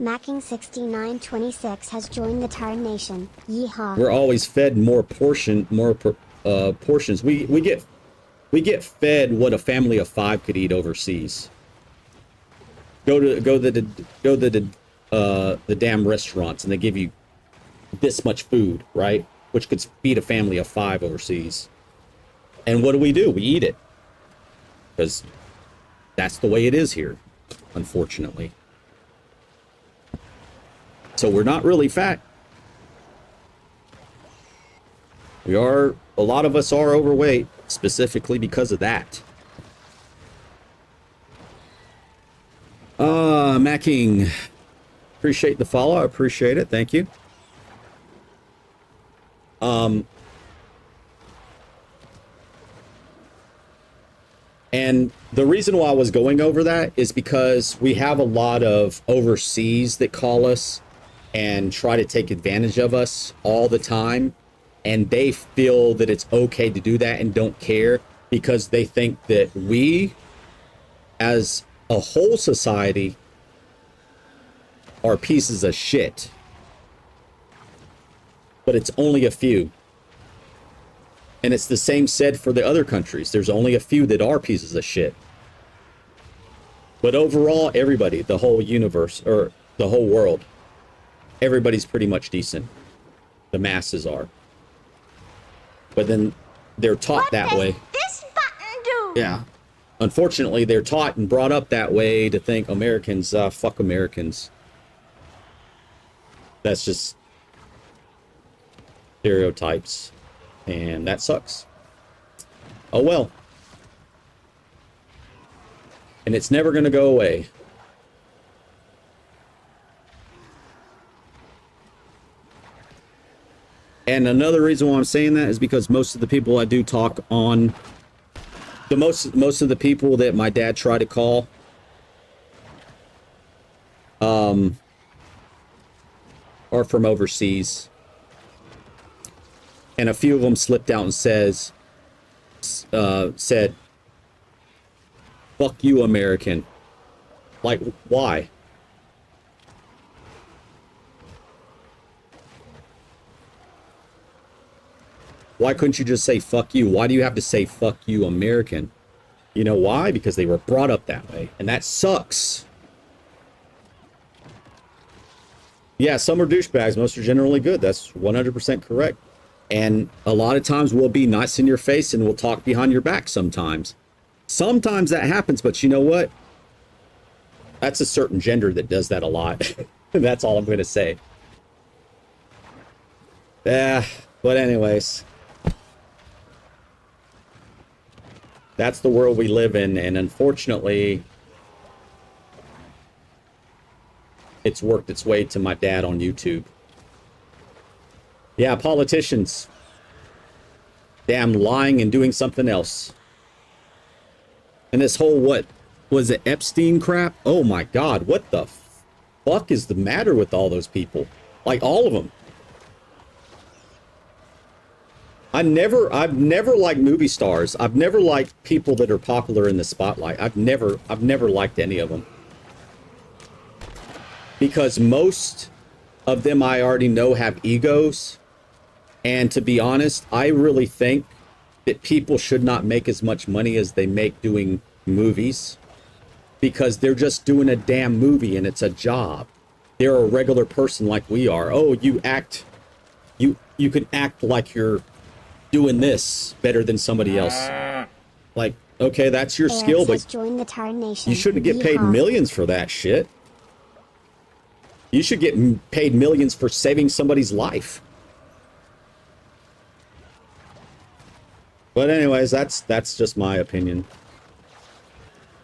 Macking6926 has joined the Tar Nation. Yeehaw. We're always fed more portions. We get fed what a family of 5 could eat overseas. Go to the damn restaurants and they give you this much food, right? Which could feed a family of 5 overseas. And what do? We eat it. Because that's the way it is here, unfortunately. So we're not really fat. A lot of us are overweight, specifically because of that. Macking. Appreciate the follow. I appreciate it. Thank you. And the reason why I was going over that is because we have a lot of overseas that call us and try to take advantage of us all the time. And they feel that it's okay to do that and don't care, because they think that we, as a whole society, are pieces of shit. But it's only a few. And it's the same said for the other countries. There's only a few that are pieces of shit. But overall, everybody, the whole universe, or the whole world, everybody's pretty much decent. The masses are. But then they're taught that way. This button do? Yeah. Unfortunately, they're taught and brought up that way to think Americans, fuck Americans. That's just stereotypes. And that sucks. Oh well. And it's never going to go away. And another reason why I'm saying that is because most of the people I do talk on, most of the people that my dad tried to call, are from overseas. And a few of them slipped out and said, fuck you, American. Like, why? Why couldn't you just say fuck you? Why do you have to say fuck you, American? You know why? Because they were brought up that way. And that sucks. Yeah, some are douchebags. Most are generally good. That's 100% correct. And a lot of times we'll be nice in your face and we'll talk behind your back sometimes. Sometimes that happens, but you know what? That's a certain gender that does that a lot. That's all I'm going to say. Yeah, but anyways. That's the world we live in, and unfortunately, it's worked its way to my dad on YouTube. Yeah, politicians. Damn, lying and doing something else. And this whole, what was it, Epstein crap? Oh my God, what the fuck is the matter with all those people? Like, all of them. I've never liked movie stars. I've never liked people that are popular in the spotlight. I've never liked any of them. Because most of them I already know have egos. And to be honest, I really think that people should not make as much money as they make doing movies. Because they're just doing a damn movie and it's a job. They're a regular person like we are. Oh, you can act like you're doing this better than somebody else. Like, okay, that's your skill, but joined the tarnation. you shouldn't get paid millions for that shit. You should get paid millions for saving somebody's life. But anyways, that's just my opinion.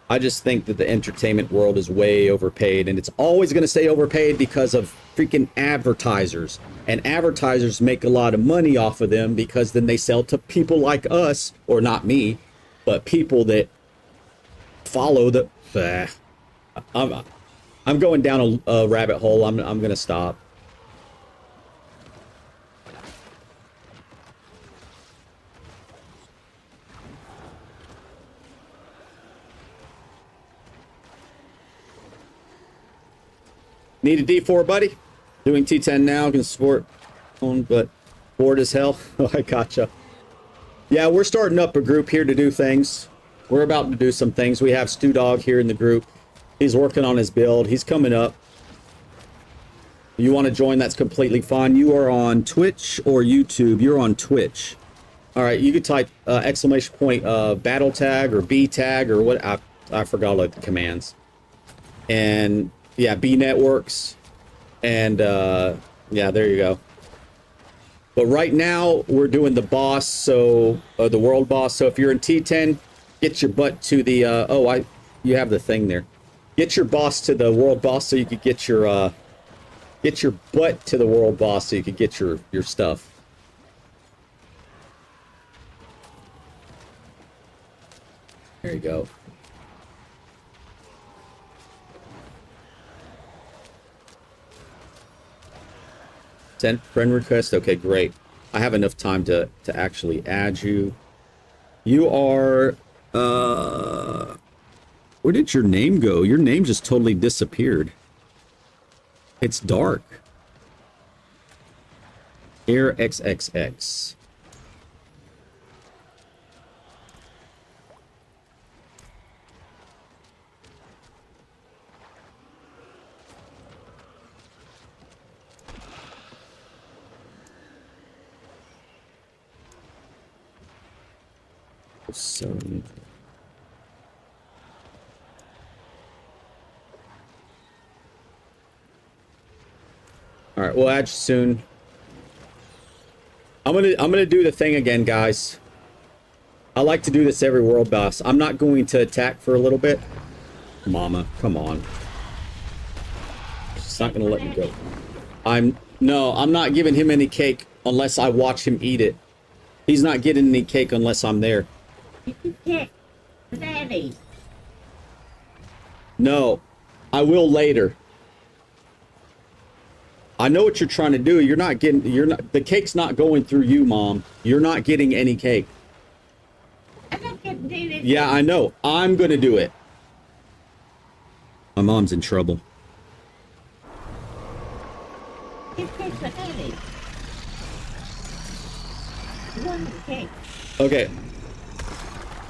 I just think that the entertainment world is way overpaid, and it's always going to stay overpaid because of freaking advertisers. And advertisers make a lot of money off of them because then they sell to people like us, or not me, but people that follow the... I'm going down a rabbit hole. I'm going to stop. Need a D4, buddy? Doing T10 now, can support on, but bored as hell. Oh, I gotcha. Yeah, we're starting up a group here to do things. We're about to do some things. We have Stu Dog here in the group. He's working on his build. He's coming up. You want to join, that's completely fine. You are on Twitch or YouTube. You're on Twitch. All right, you could type exclamation point battle tag or B tag or what. I forgot like the commands. And... yeah, B networks, and yeah, there you go. But right now we're doing the boss, so the world boss. So if you're in T10, get your butt to the you have the thing there. Get your boss to the world boss so you could get your butt to the world boss so you could get your stuff. There you go. Send friend request. Okay, great. I have enough time to actually add you. You are... where did your name go? Your name just totally disappeared. It's dark. Air XXX. So all right, we'll add you soon. I'm gonna do the thing again, guys. I like to do this every world boss. I'm not going to attack for a little bit. Mama, come on. She's not gonna let me go. I'm not giving him any cake unless I watch him eat it. He's not getting any cake unless I'm there. Daddy. No, I will later. I know what you're trying to do. The cake's not going through you, Mom. You're not getting any cake. I'm not getting it. Yeah, I know. I'm gonna do it. My mom's in trouble. It's cake for Daddy. One cake. Okay.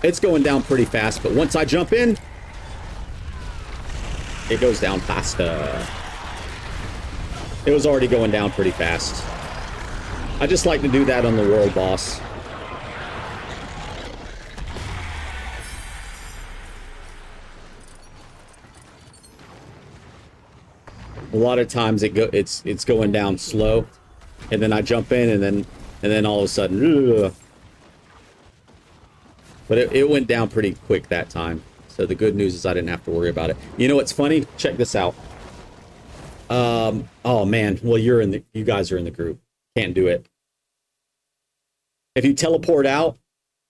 It's going down pretty fast, but once I jump in, it goes down faster. It was already going down pretty fast. I just like to do that on the world boss. A lot of times it's going down slow, and then I jump in, and then all of a sudden, ugh. But it went down pretty quick that time. So the good news is I didn't have to worry about it. You know what's funny? Check this out. Oh man, well you guys are in the group. Can't do it. If you teleport out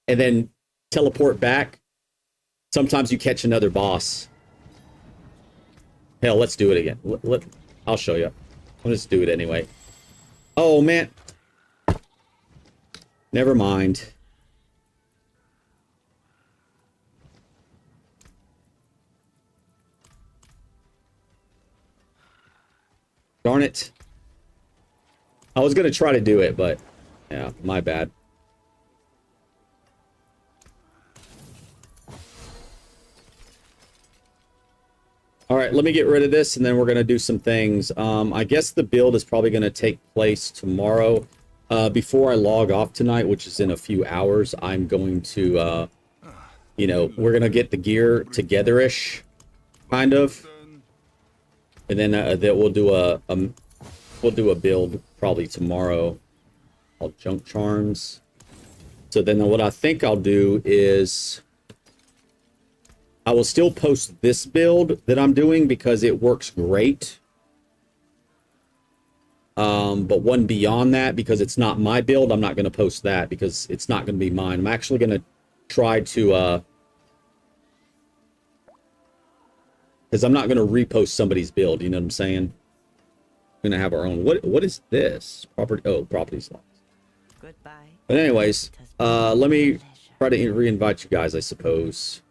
and then teleport back, sometimes you catch another boss. Hell, let's do it again. I'll show you. I'll just do it anyway. Oh man. Never mind. Darn it. I was going to try to do it, but yeah, my bad. All right, let me get rid of this, and then we're going to do some things. I guess the build is probably going to take place tomorrow. Before I log off tonight, which is in a few hours, I'm going to, you know, we're going to get the gear together-ish, kind of. And then we'll do a build probably tomorrow called Junk Charms. So then what I think I'll do is I will still post this build that I'm doing because it works great. But one beyond that, because it's not my build, I'm not going to post that because it's not going to be mine. I'm actually going to try to, because I'm not going to repost somebody's build, you know what I'm saying? We're going to have our own. What is this? Property slots. Goodbye. But anyways, let me try to re-invite you guys, I suppose.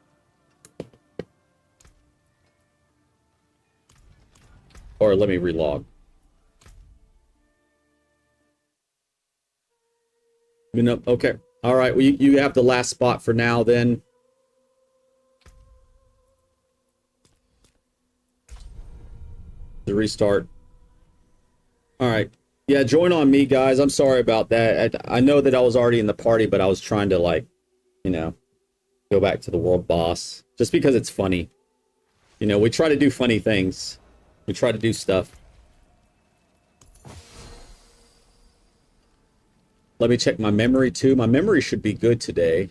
Or let me relog. Okay. All right. Well, you have the last spot for now then. The restart. All right. Yeah, join on me, guys. I'm sorry about that. I know that I was already in the party, but I was trying to, like, you know, go back to the world boss. Just because it's funny. You know, we try to do funny things. We try to do stuff. Let me check my memory, too. My memory should be good today.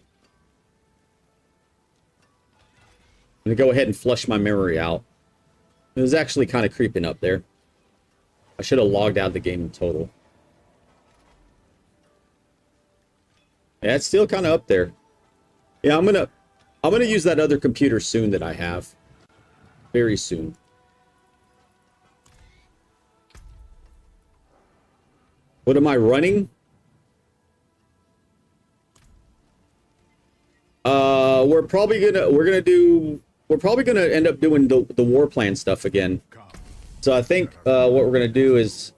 I'm going to go ahead and flush my memory out. It was actually kind of creeping up there. I should have logged out of the game in total. Yeah, it's still kind of up there. Yeah, I'm gonna use that other computer soon that I have. Very soon. What am I running? We're probably gonna end up doing the war plan stuff again. So I think what we're gonna do is,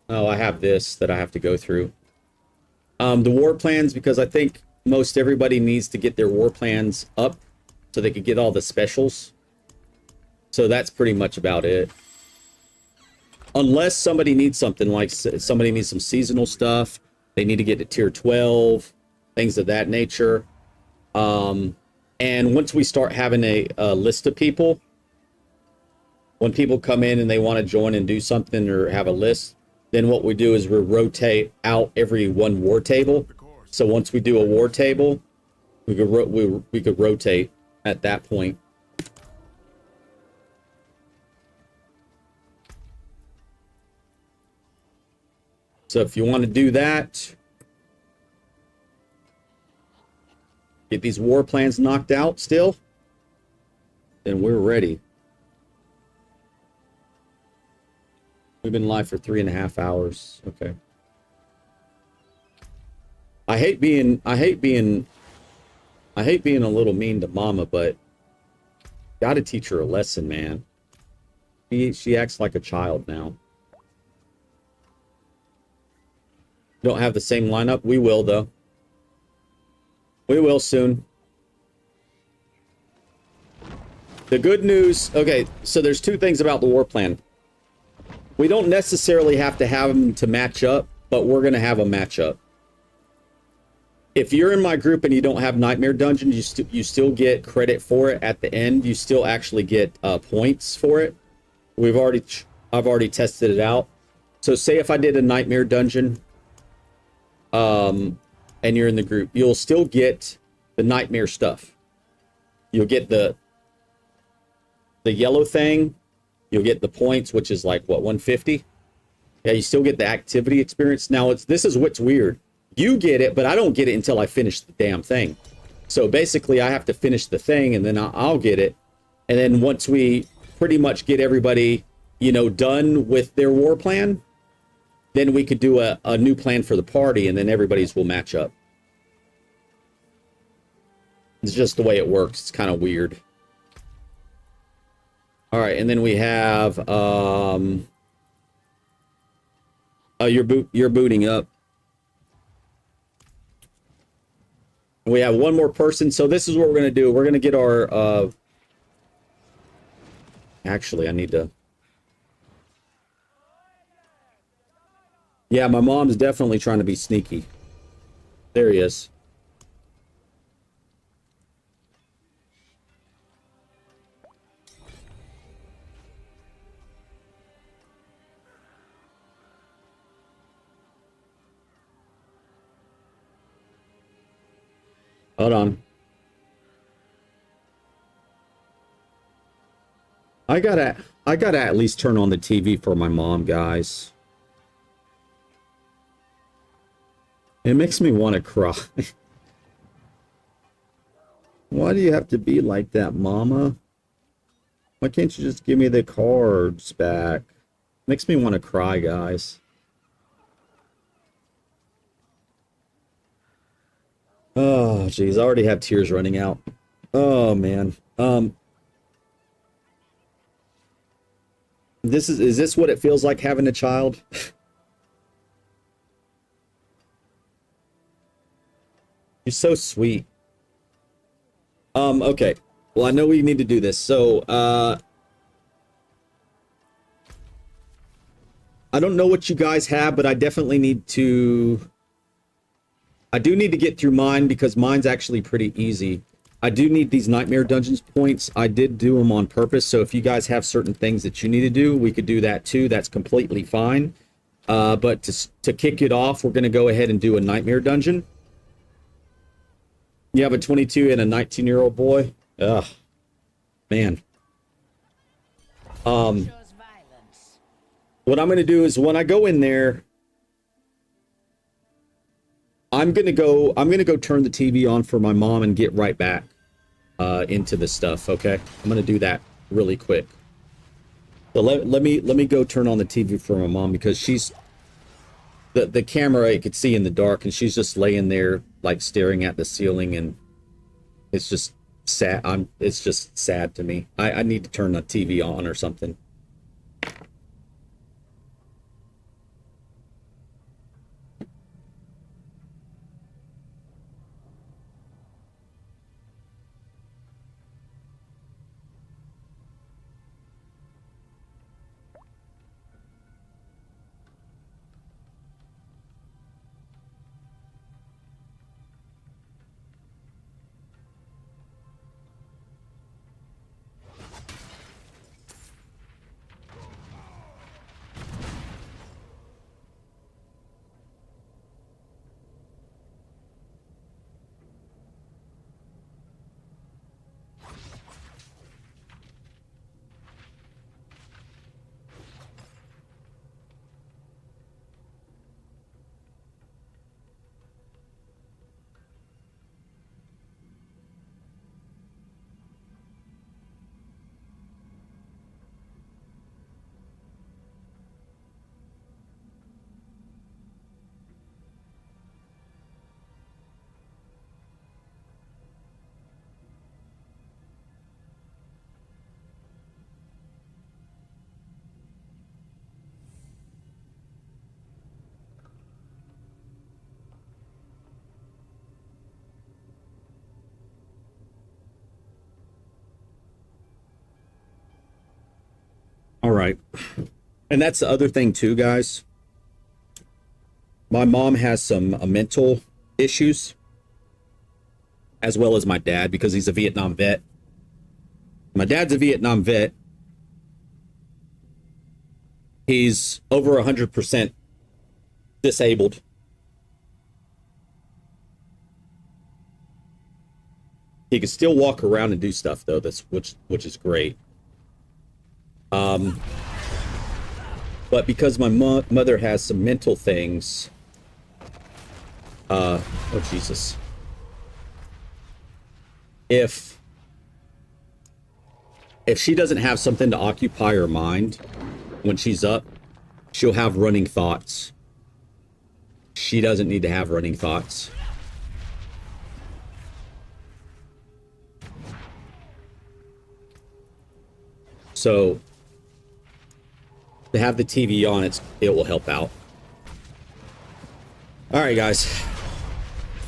oh, I have this that I have to go through. The war plans, because I think most everybody needs to get their war plans up so they could get all the specials. So that's pretty much about it. Unless somebody needs something, like somebody needs some seasonal stuff, they need to get to tier 12, things of that nature. And once we start having a list of people, when people come in and they want to join and do something or have a list, then what we do is we rotate out every one war table. So once we do a war table, we could rotate at that point. So if you want to do that, get these war plans knocked out still, then we're ready. We've been live for 3.5 hours. Okay. I hate being a little mean to Mama, but gotta teach her a lesson, man. She acts like a child now. Don't have the same lineup. We will, though. We will soon. The good news, okay, so there's two things about the war plan. We don't necessarily have to have them to match up, but we're going to have a matchup. If you're in my group and you don't have Nightmare Dungeon, you still get credit for it at the end. You still actually get points for it. I've already tested it out. So say if I did a Nightmare Dungeon, and you're in the group, you'll still get the Nightmare stuff. You'll get the yellow thing, You'll get the points, which is like, what, 150? Yeah, you still get the activity experience. Now, this is what's weird. You get it, but I don't get it until I finish the damn thing. So basically, I have to finish the thing, and then I'll get it. And then once we pretty much get everybody, you know, done with their war plan, then we could do a new plan for the party, and then everybody's will match up. It's just the way it works. It's kind of weird. All right, and then we have you're booting up. We have one more person, so this is what we're gonna do. We're gonna get our actually, I need to. Yeah, my mom's definitely trying to be sneaky. There he is. Hold on. I gotta at least turn on the TV for my mom, guys. It makes me want to cry. Why do you have to be like that, Mama? Why can't you just give me the cards back? Makes me want to cry, guys. Oh, geez, I already have tears running out. Oh, man. Is this what it feels like having a child? You're so sweet. Okay. Well, I know we need to do this. So, I don't know what you guys have, but I definitely need to... I do need to get through mine because mine's actually pretty easy. I do need these Nightmare Dungeons points. I did do them on purpose, so if you guys have certain things that you need to do, we could do that too. That's completely fine. But to kick it off, we're going to go ahead and do a Nightmare Dungeon. You have a 22 and a 19-year-old boy? Ugh. Man. What I'm going to do is when I go in there, I'm gonna go turn the TV on for my mom and get right back into the stuff. Okay, I'm gonna do that really quick. So let me go turn on the TV for my mom because she's the camera you could see in the dark and she's just laying there like staring at the ceiling and it's just sad. It's just sad to me. I need to turn the TV on or something. All right. And that's the other thing too, guys. My mom has some mental issues, as well as my dad, because he's a Vietnam vet. My dad's a Vietnam vet. He's over 100% disabled. He can still walk around and do stuff though, which is great. But because my mother has some mental things, oh Jesus, if she doesn't have something to occupy her mind when she's up, she'll have running thoughts. She doesn't need to have running thoughts. So to have the TV on, it will help out. All right, guys.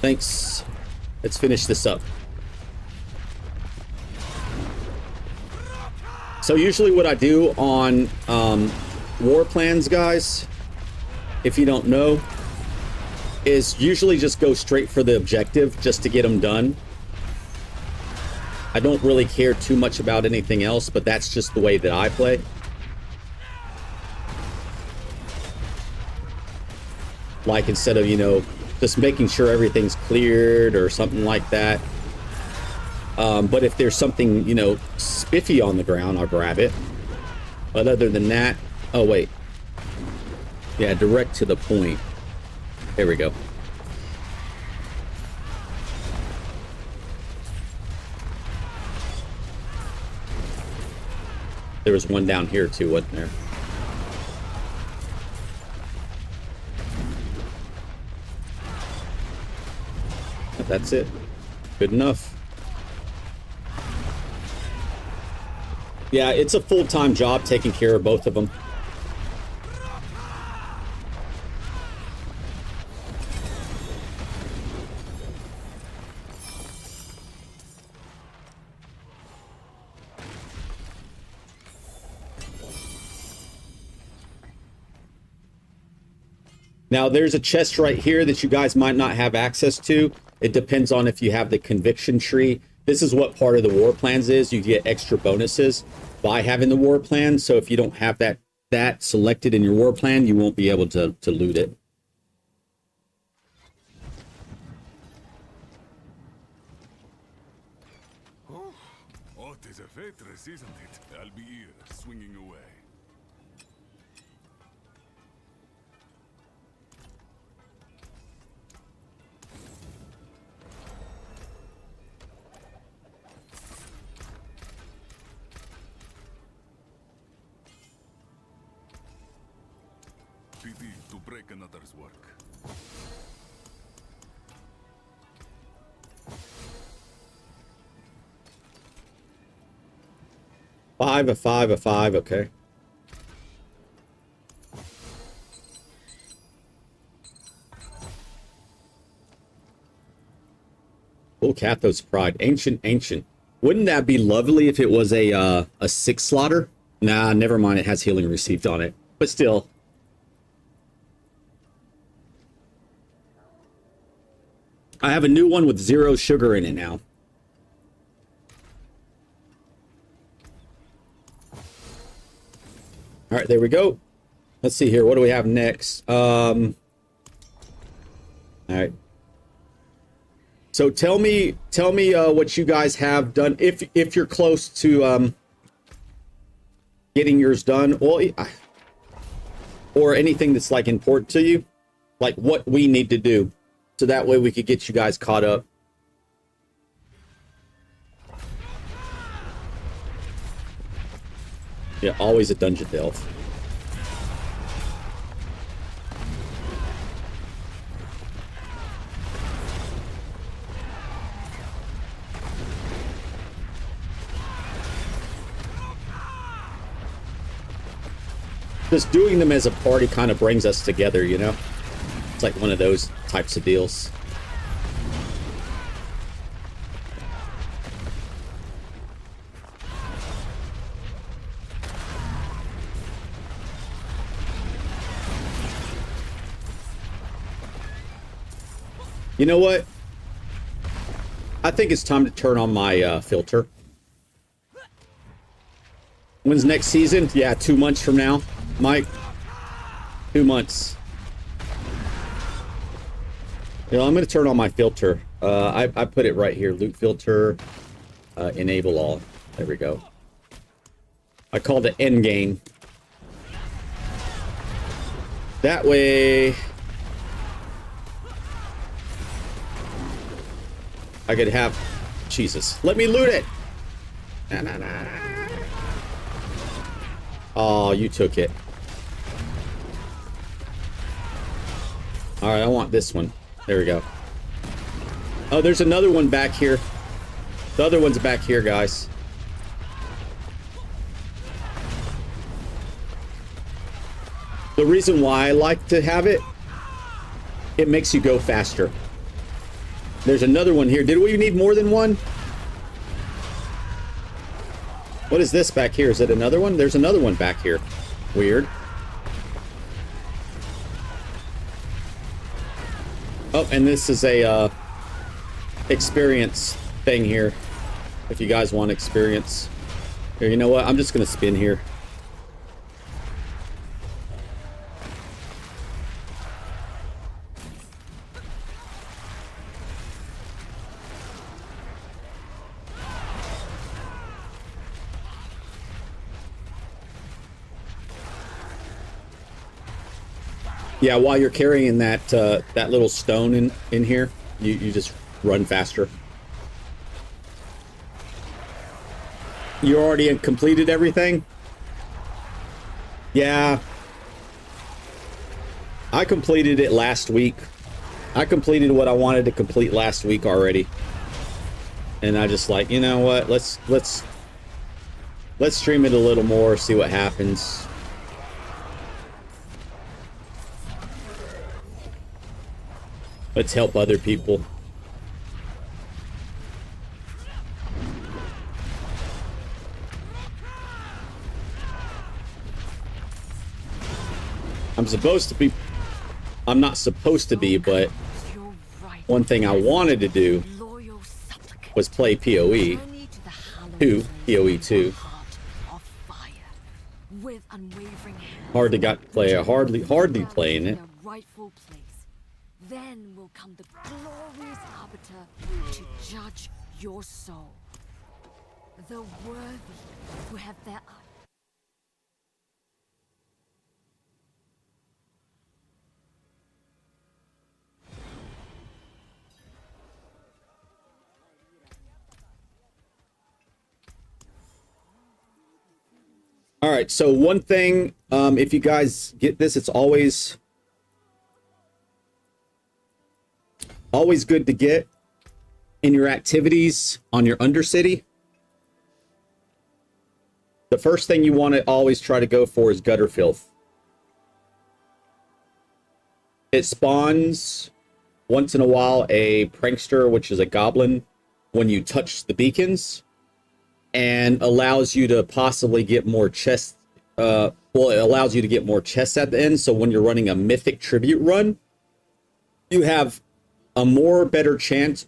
Thanks. Let's finish this up. So usually what I do on war plans, guys, if you don't know, is usually just go straight for the objective just to get them done. I don't really care too much about anything else, but that's just the way that I play. Like, instead of, you know, just making sure everything's cleared or something like that. But if there's something, you know, spiffy on the ground, I'll grab it. But other than that, oh wait. Yeah, direct to the point. There we go. There was one down here too, wasn't there? That's it. Good enough. Yeah, it's a full-time job taking care of both of them. Now, there's a chest right here that you guys might not have access to. It depends on if you have the conviction tree. This is what part of the war plans is. You get extra bonuses by having the war plan. So if you don't have that selected in your war plan, you won't be able to loot it. Oh, it is a waitress, isn't it? I'll be here, swinging away. Pity to break another's work. A five, okay. Oh, Cathos Pride. Ancient. Wouldn't that be lovely if it was a 6 slaughter? Nah, never mind. It has healing received on it. But still. I have a new one with 0 sugar in it now. All right, there we go. Let's see here. What do we have next? All right. So tell me what you guys have done if you're close to getting yours done, or anything that's like important to you, like what we need to do, so that way we could get you guys caught up. Yeah, always a dungeon delve. Just doing them as a party kind of brings us together, you know? It's like one of those types of deals. You know what? I think it's time to turn on my filter. When's next season? Yeah, 2 months from now, Mike. 2 months. You know, I'm going to turn on my filter. I put it right here. Loot filter. Enable all. There we go. I called it end game. That way I could have... Jesus. Let me loot it! Oh, you took it. Alright, I want this one. There we go. Oh, there's another one back here. The other one's back here, guys. The reason why I like to have it, it makes you go faster. There's another one here. Did we need more than one? What is this back here? Is it another one? There's another one back here. Weird. Oh, and this is a experience thing here. If you guys want experience. Here, you know what? I'm just gonna spin here. Yeah, while you're carrying that that little stone in here, you just run faster. You already completed everything? Yeah. I completed it last week. I completed what I wanted to complete last week already. And I just like, you know what? Let's stream it a little more, see what happens. Let's help other people. I'm not supposed to be, but one thing I wanted to do was play PoE 2, PoE 2. Hardly playing it. Then will come the glorious arbiter to judge your soul. The worthy who have their eyes. All right, so one thing, if you guys get this, it's always good to get in your activities on your Undercity. The first thing you want to always try to go for is Gutter Filth. It spawns once in a while a prankster, which is a goblin, when you touch the beacons, and allows you to possibly get more chests. Well, it allows you to get more chests at the end. So when you're running a mythic tribute run, you have a better chance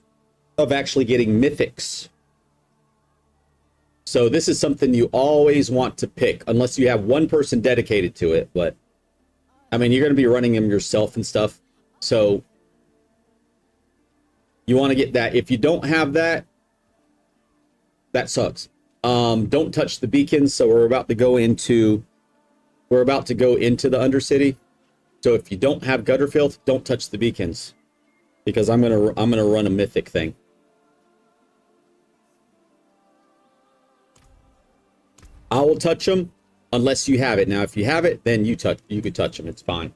of actually getting mythics. So this is something you always want to pick, unless you have one person dedicated to it. But I mean, you're going to be running them yourself and stuff. So you want to get that. If you don't have that, that sucks. Don't touch the beacons. So we're about to go into the Undercity. So if you don't have Gutter Filth, don't touch the beacons, because I'm gonna run a mythic thing. I will touch them unless you have it. Now, if you have it, then you could touch them. It's fine.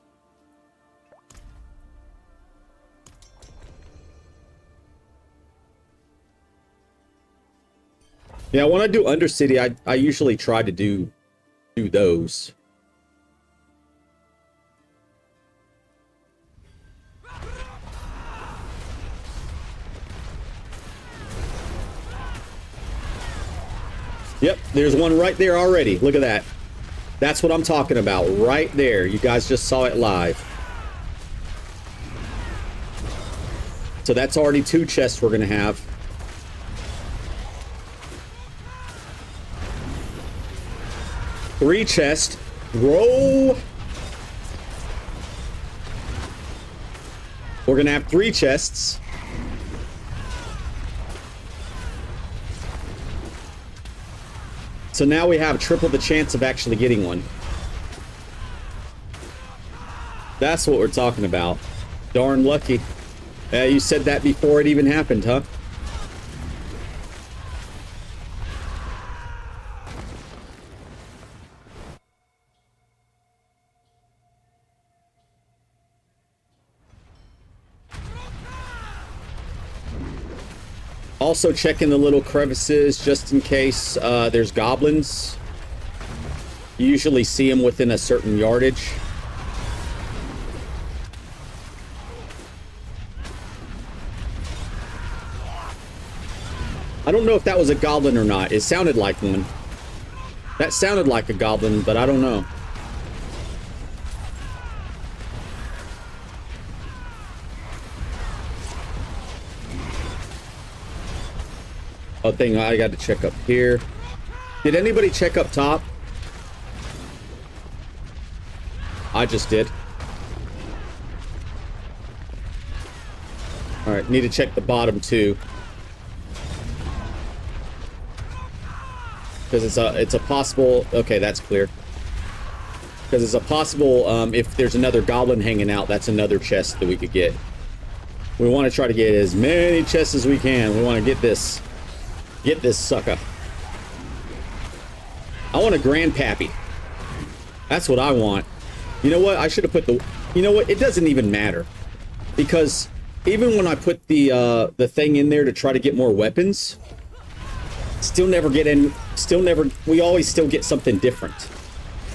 Yeah, when I do Undercity, I usually try to do those. Yep, there's one right there already. Look at that. That's what I'm talking about right there. You guys just saw it live. So that's already 2 chests we're going to have. Three chests. Roll. We're going to have 3 chests. So now we have triple the chance of actually getting one. That's what we're talking about. Darn lucky. You said that before it even happened, huh? Also checking the little crevices just in case there's goblins. You usually see them within a certain yardage. I don't know if that was a goblin or not. It sounded like one. That sounded like a goblin, but I don't know. Oh, thing I got to check up here. Did anybody check up top? I just did. All right, need to check the bottom too. Because it's a possible... Okay, that's clear. Because it's a possible... if there's another goblin hanging out, that's another chest that we could get. We want to try to get as many chests as we can. We want to get this... Get this sucker. I want a grandpappy. That's what I want. You know what? I should have put the... You know what? It doesn't even matter. Because even when I put the thing in there to try to get more weapons... Still never get in, still never, we always still get something different.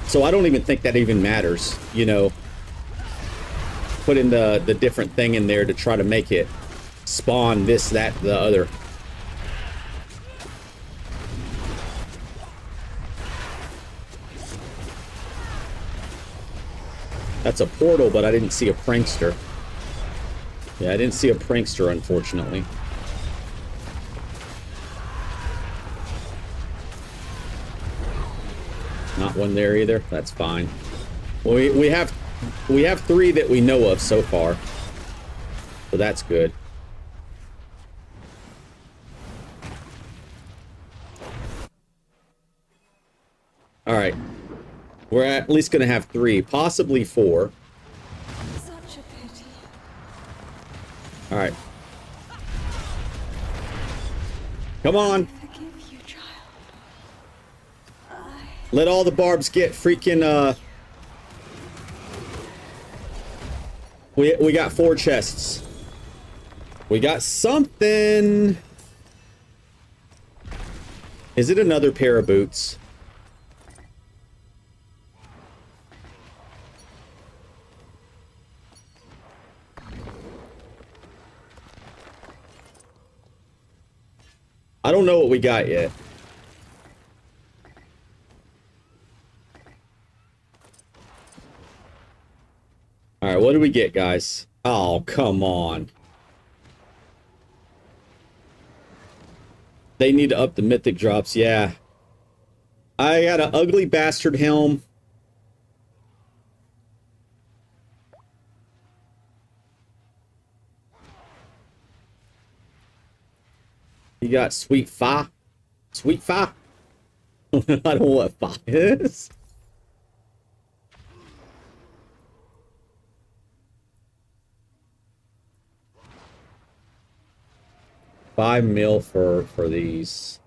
So I don't even think that even matters, you know. Putting the different thing in there to try to make it spawn this, that, the other. That's a portal, but I didn't see a prankster. Yeah, I didn't see a prankster, unfortunately. Not one there either. That's fine. Well, we have 3 that we know of so far, so that's good. All right, we're at least gonna have 3, possibly 4. Such a pity. All right, come on. Let all the barbs get freaking, We got 4 chests. We got something. Is it another pair of boots? I don't know what we got yet. All right, what do we get, guys? Oh, come on. They need to up the mythic drops, yeah. I got an ugly bastard helm. You got sweet fa. Sweet fa? I don't know what fa is. $5 mil for these.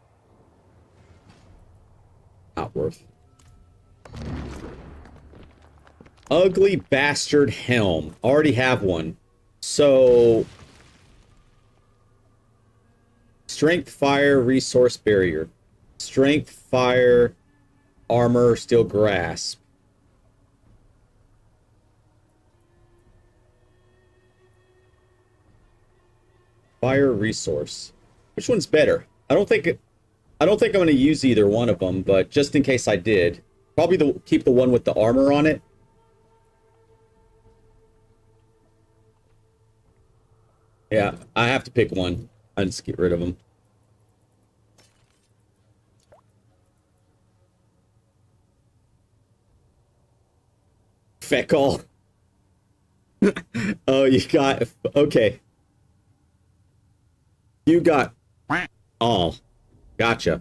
Not worth. Ugly bastard helm. Already have one. So strength, fire, resource barrier. Strength, fire, armor, steel grasp. Fire, resource. Which one's better? I don't think I'm going to use either one of them, but just in case I did, probably keep the one with the armor on it. Yeah, I have to pick one. I just get rid of them. Feckle. Oh, you got... Okay. You got... Oh. Gotcha.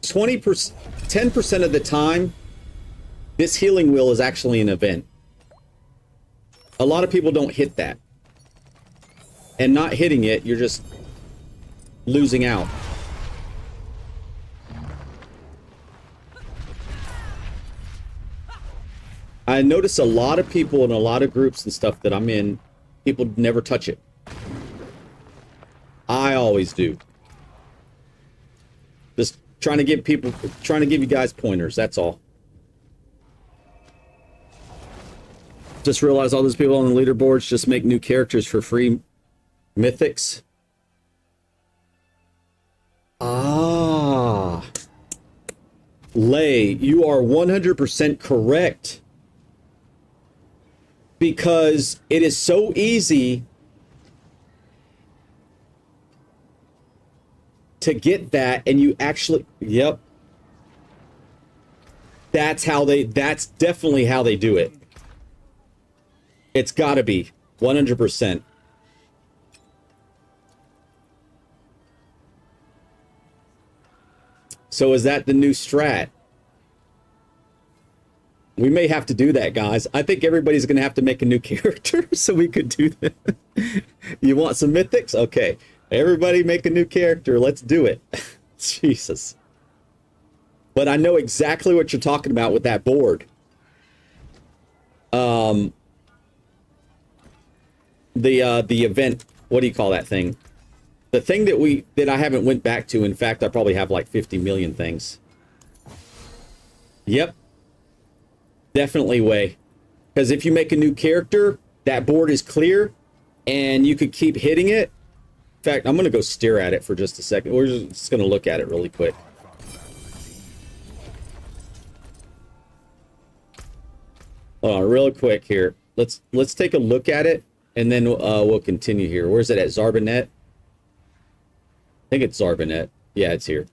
20%, 10% of the time, this healing wheel is actually an event. A lot of people don't hit that. And not hitting it, you're just losing out. I notice a lot of people in a lot of groups and stuff that I'm in, people never touch it. I always do. Just trying to give you guys pointers, that's all. Just realize all those people on the leaderboards just make new characters for free mythics. Ah. Lay, you are 100% correct. Because it is so easy to get that, and you actually, yep. That's definitely how they do it. It's gotta be 100%. So is that the new strat? We may have to do that, guys. I think everybody's going to have to make a new character so we could do that. You want some mythics? Okay. Everybody make a new character. Let's do it. Jesus. But I know exactly what you're talking about with that board. The event, what do you call that thing? The thing that I haven't went back to. In fact, I probably have like 50 million things. Yep. Definitely way. Because if you make a new character, that board is clear and you could keep hitting it. In fact, I'm going to go stare at it for just a second. We're just going to look at it really quick. Hold on, real quick here. Let's take a look at it and then we'll continue here. Where's it at? Zarbanet? I think it's Zarbanet. Yeah, it's here.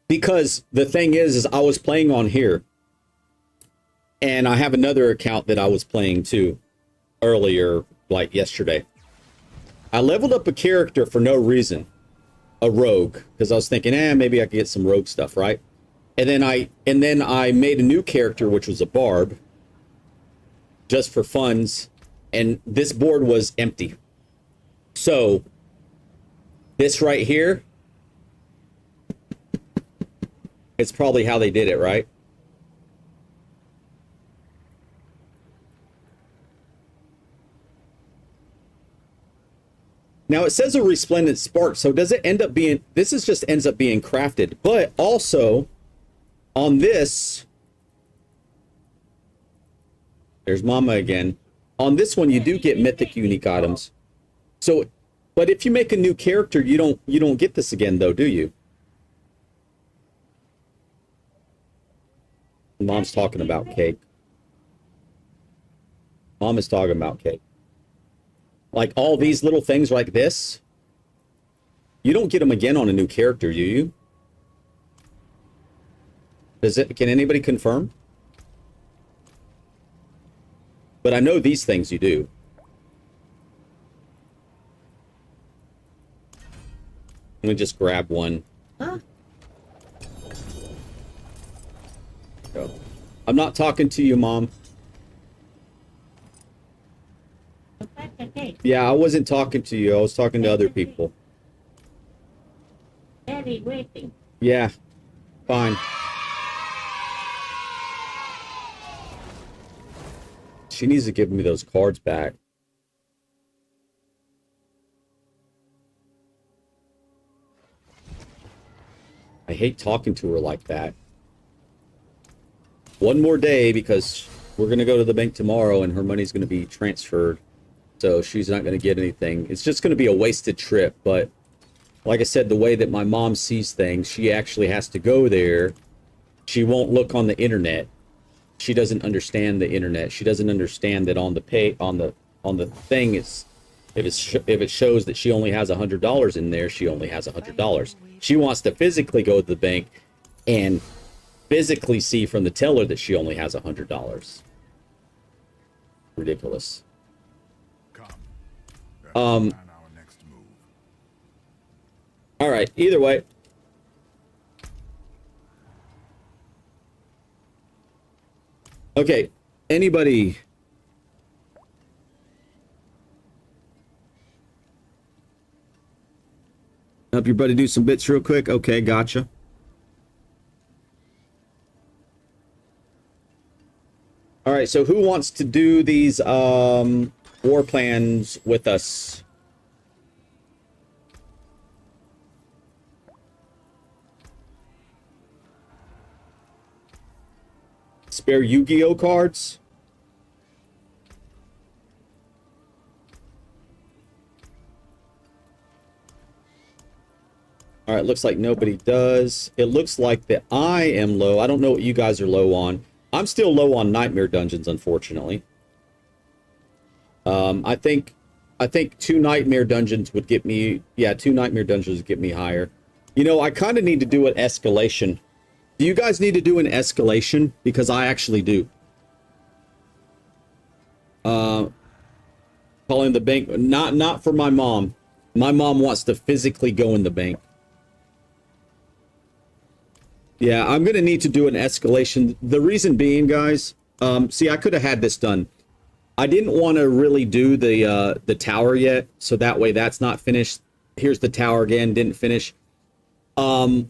Because the thing is I was playing on here. And I have another account that I was playing too earlier, like yesterday. I leveled up a character for no reason. A rogue. Because I was thinking, maybe I could get some rogue stuff, right? And then I made a new character, which was a barb. Just for funds. And this board was empty. So, this right here, it's probably how they did it, right? Now it says a resplendent spark, so does it end up being, this is just ends up being crafted, but also on this, there's Mama again. On this one, you do get mythic unique items. So, but if you make a new character, you don't get this again though, do you? Mom's talking about cake. Mom is talking about cake. Like all these little things like this, you don't get them again on a new character, do you? Can anybody confirm? But I know these things you do. Let me just grab one. Huh? Go. I'm not talking to you, Mom. Yeah, I wasn't talking to you. I was talking to other people. Daddy waiting. Yeah, fine. She needs to give me those cards back. I hate talking to her like that. One more day because we're going to go to the bank tomorrow and her money's going to be transferred. So she's not going to get anything. It's just going to be a wasted trip. But like I said, the way that my mom sees things, she actually has to go there. She won't look on the internet. She doesn't understand the internet. She doesn't understand that on the thing is if it shows that she only has $100 in there, she only has $100. She wants to physically go to the bank and physically see from the teller that she only has $100. Ridiculous. Plan our next move. All right, either way. Okay, anybody? Help your buddy do some bits real quick. Okay, gotcha. All right, so who wants to do these war plans with us? Spare Yu-Gi-Oh cards? All right, looks like nobody does. It looks like that I am low. I don't know what you guys are low on. I'm still low on Nightmare Dungeons, unfortunately. I think 2 Nightmare Dungeons would get me... Yeah, 2 Nightmare Dungeons would get me higher. You know, I kind of need to do an escalation. Do you guys need to do an escalation? Because I actually do. Calling the bank... Not for my mom. My mom wants to physically go in the bank. Yeah, I'm going to need to do an escalation. The reason being, guys, see, I could have had this done. I didn't want to really do the tower yet, so that way that's not finished. Here's the tower again, didn't finish. I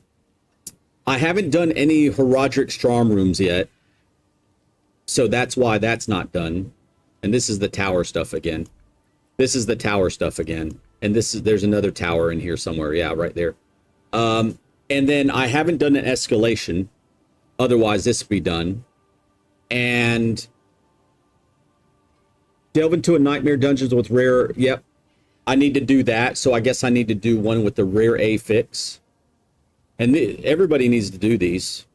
haven't done any Herodric Strom rooms yet, so that's why that's not done. And this is the tower stuff again. This is the tower stuff again. And there's another tower in here somewhere. Yeah, right there. And then I haven't done an escalation. Otherwise, this would be done. And delve into a Nightmare Dungeons with rare... Yep. I need to do that. So I guess I need to do one with the rare affix. And everybody needs to do these.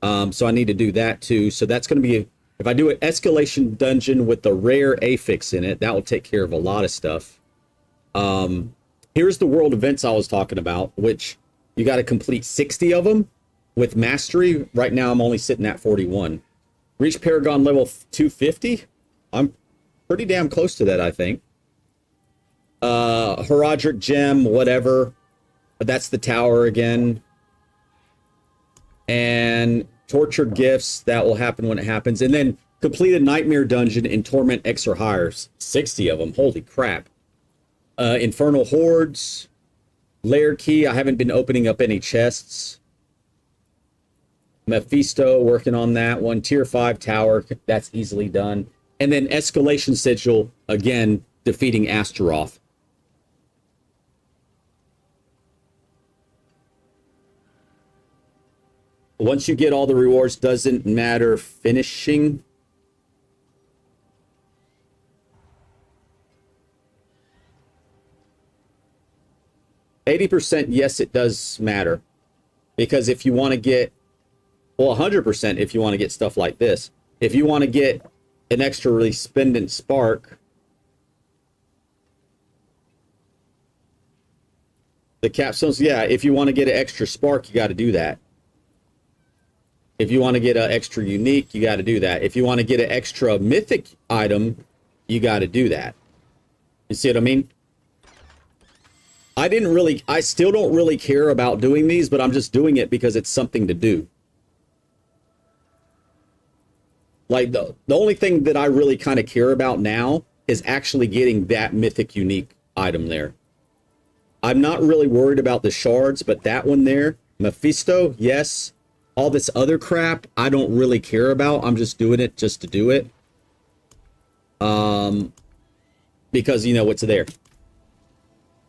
So I need to do that too. So that's going to be... If I do an escalation dungeon with the rare affix in it, that will take care of a lot of stuff. Here's the world events I was talking about, which... You got to complete 60 of them with mastery. Right now, I'm only sitting at 41. Reach Paragon level 250. I'm pretty damn close to that, I think. Herodric Gem, whatever. That's the tower again. And Torture Gifts. That will happen when it happens. And then complete a Nightmare Dungeon in Torment X or higher. 60 of them. Holy crap. Infernal Hordes. Lair Key, I haven't been opening up any chests. Mephisto, working on that one. Tier 5 tower, that's easily done. And then Escalation Sigil, again, defeating Astaroth. Once you get all the rewards, doesn't matter finishing. %, yes, it does matter. Because if you want to get, well, 100% if you want to get stuff like this. If you want to get an extra resplendent spark, the capstones, yeah, if you want to get an extra spark, you got to do that. If you want to get an extra unique, you got to do that. If you want to get an extra mythic item, you got to do that. You see what I mean? I still don't really care about doing these, but I'm just doing it because it's something to do. Like, the only thing that I really kind of care about now is actually getting that mythic unique item there. I'm not really worried about the shards, but that one there, Mephisto, yes. All this other crap, I don't really care about. I'm just doing it just to do it. Because, you know, it's there.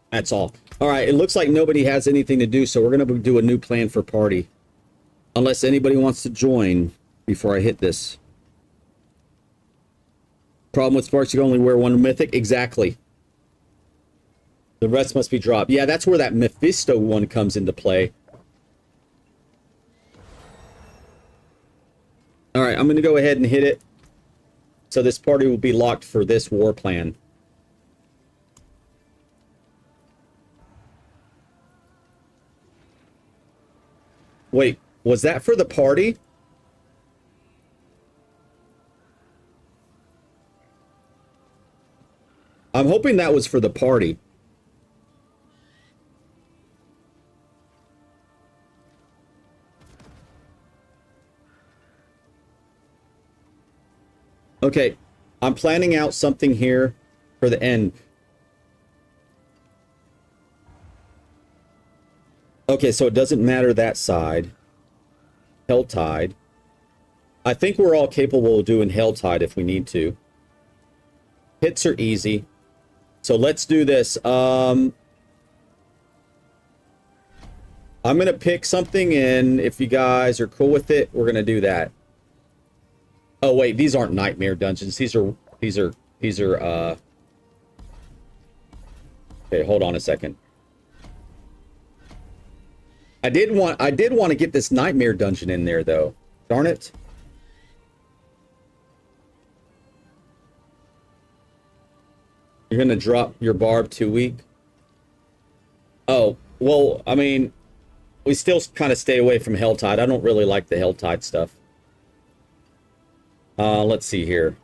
That's all. All right, it looks like nobody has anything to do, so we're going to do a new plan for party. Unless anybody wants to join before I hit this. Problem with sparks, you can only wear one mythic? Exactly. The rest must be dropped. Yeah, that's where that Mephisto one comes into play. All right, I'm going to go ahead and hit it. So this party will be locked for this war plan. Wait, was that for the party? I'm hoping that was for the party. Okay, I'm planning out something here for the end. Okay, so it doesn't matter that side. Helltide. I think we're all capable of doing Helltide if we need to. Hits are easy. So let's do this. I'm going to pick something, and if you guys are cool with it, we're going to do that. Oh, wait, these aren't nightmare dungeons. These are, okay, hold on a second. I did want to get this nightmare dungeon in there, though. Darn it. You're going to drop your barb too weak? Oh, well, I mean, we still kind of stay away from Helltide. I don't really like the Helltide stuff. Let's see here.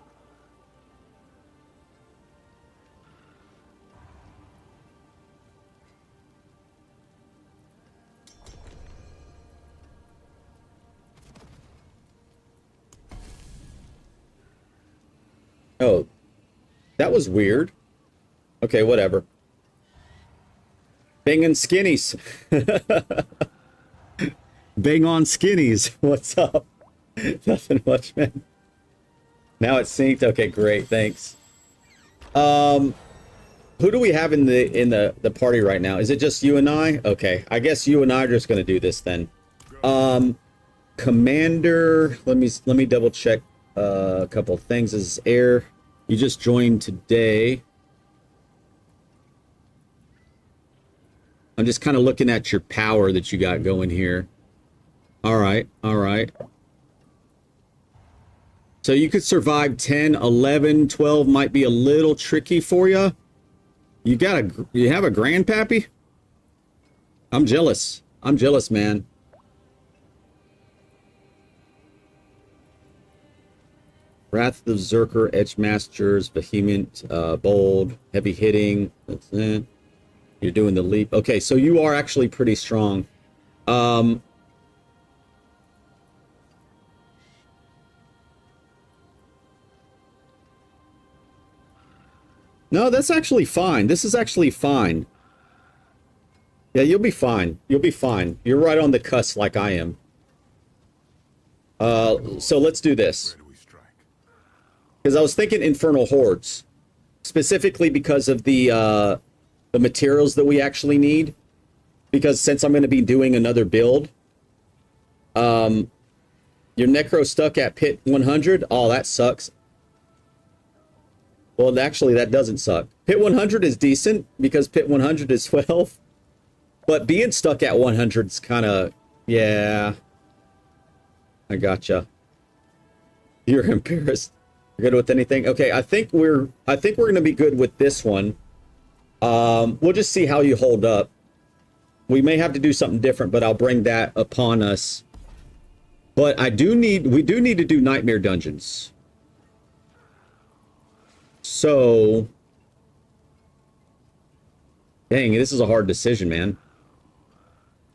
Oh, that was weird. Okay, whatever. Bang and skinnies. Bang on skinnies. What's up? Nothing much, man. Now it's synced. Okay, great. Thanks. Who do we have in the party right now? Is it just you and I? Okay, I guess you and I are just gonna do this then. Commander, let me double check a couple things. This is Air. You just joined today. I'm just kind of looking at your power that you got going here. All right, all right. So you could survive 10, 11, 12 might be a little tricky for you. You have a grandpappy? I'm jealous. I'm jealous, man. Wrath of the Berserker, Edge Masters, Vehement, Bold, Heavy Hitting. That's it. You're doing the leap. Okay, so you are actually pretty strong. No, that's actually fine. This is actually fine. Yeah, you'll be fine. You'll be fine. You're right on the cusp like I am. So let's do this. Because I was thinking Infernal Hordes. Specifically because of the materials that we actually need. Because since I'm going to be doing another build. Your Necro stuck at Pit 100. Oh, that sucks. Well, actually, that doesn't suck. Pit 100 is decent because Pit 100 is 12. But being stuck at 100 is kind of... Yeah. I gotcha. You're embarrassed. You're good with anything? Okay, I think we're going to be good with this one. We'll just see how you hold up. We may have to do something different, but I'll bring that upon us. But we do need to do Nightmare Dungeons. So, dang, this is a hard decision, man.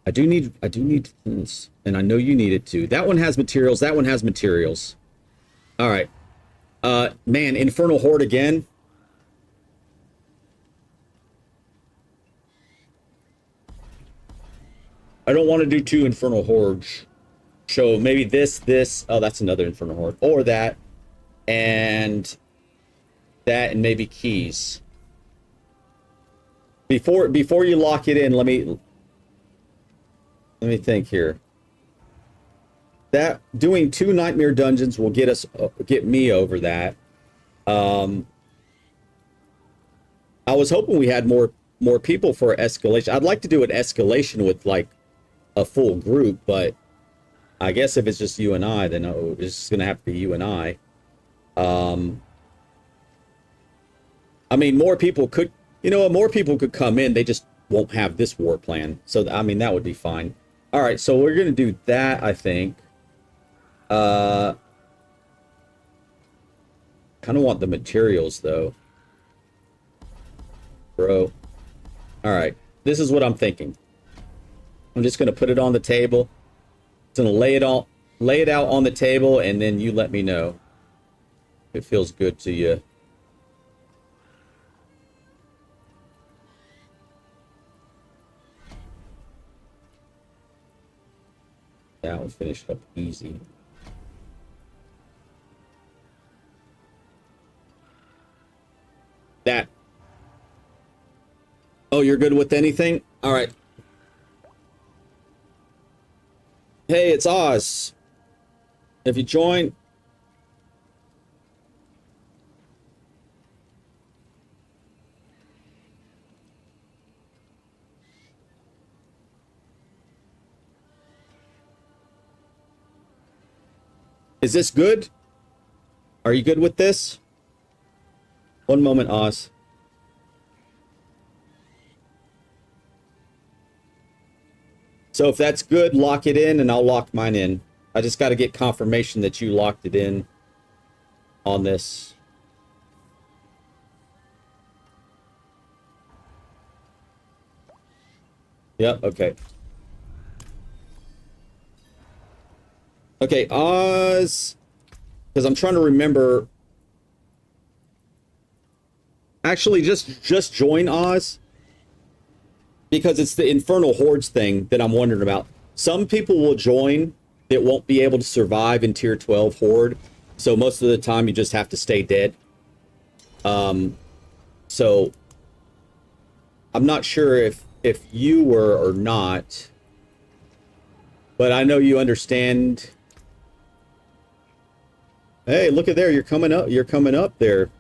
I do need this, and I know you need it too. That one has materials. That one has materials. All right, man, Infernal Horde again. I don't want to do 2 Infernal Hordes. So maybe this. Oh, that's another Infernal Horde, or that, and maybe keys. Before you lock it in, let me think here. That doing 2 Nightmare Dungeons will get me over that. I was hoping we had more people for escalation. I'd like to do an escalation with like a full group, but I guess if it's just you and I, then it's just gonna have to be you and I. I mean, more people could, more people could come in. They just won't have this war plan. So, I mean, that would be fine. All right, so we're going to do that, I think. Kind of want the materials, though. bro. All right. This is what I'm thinking. I'm just going to put it on the table. It's going to lay it out on the table, and then you let me know if it feels good to you. That one finished up easy. That. Oh, you're good with anything? All right. Hey, it's Oz. If you join... Is this good? Are you good with this? One moment, Oz. So if that's good, lock it in and I'll lock mine in. I just got to get confirmation that you locked it in on this. Yep, okay. Okay, Oz, because I'm trying to remember. Actually, just join Oz, because it's the Infernal Hordes thing that I'm wondering about. Some people will join that won't be able to survive in Tier 12 Horde, so most of the time you just have to stay dead. So I'm not sure if you were or not, but I know you understand. Hey, look at there. You're coming up. You're coming up there.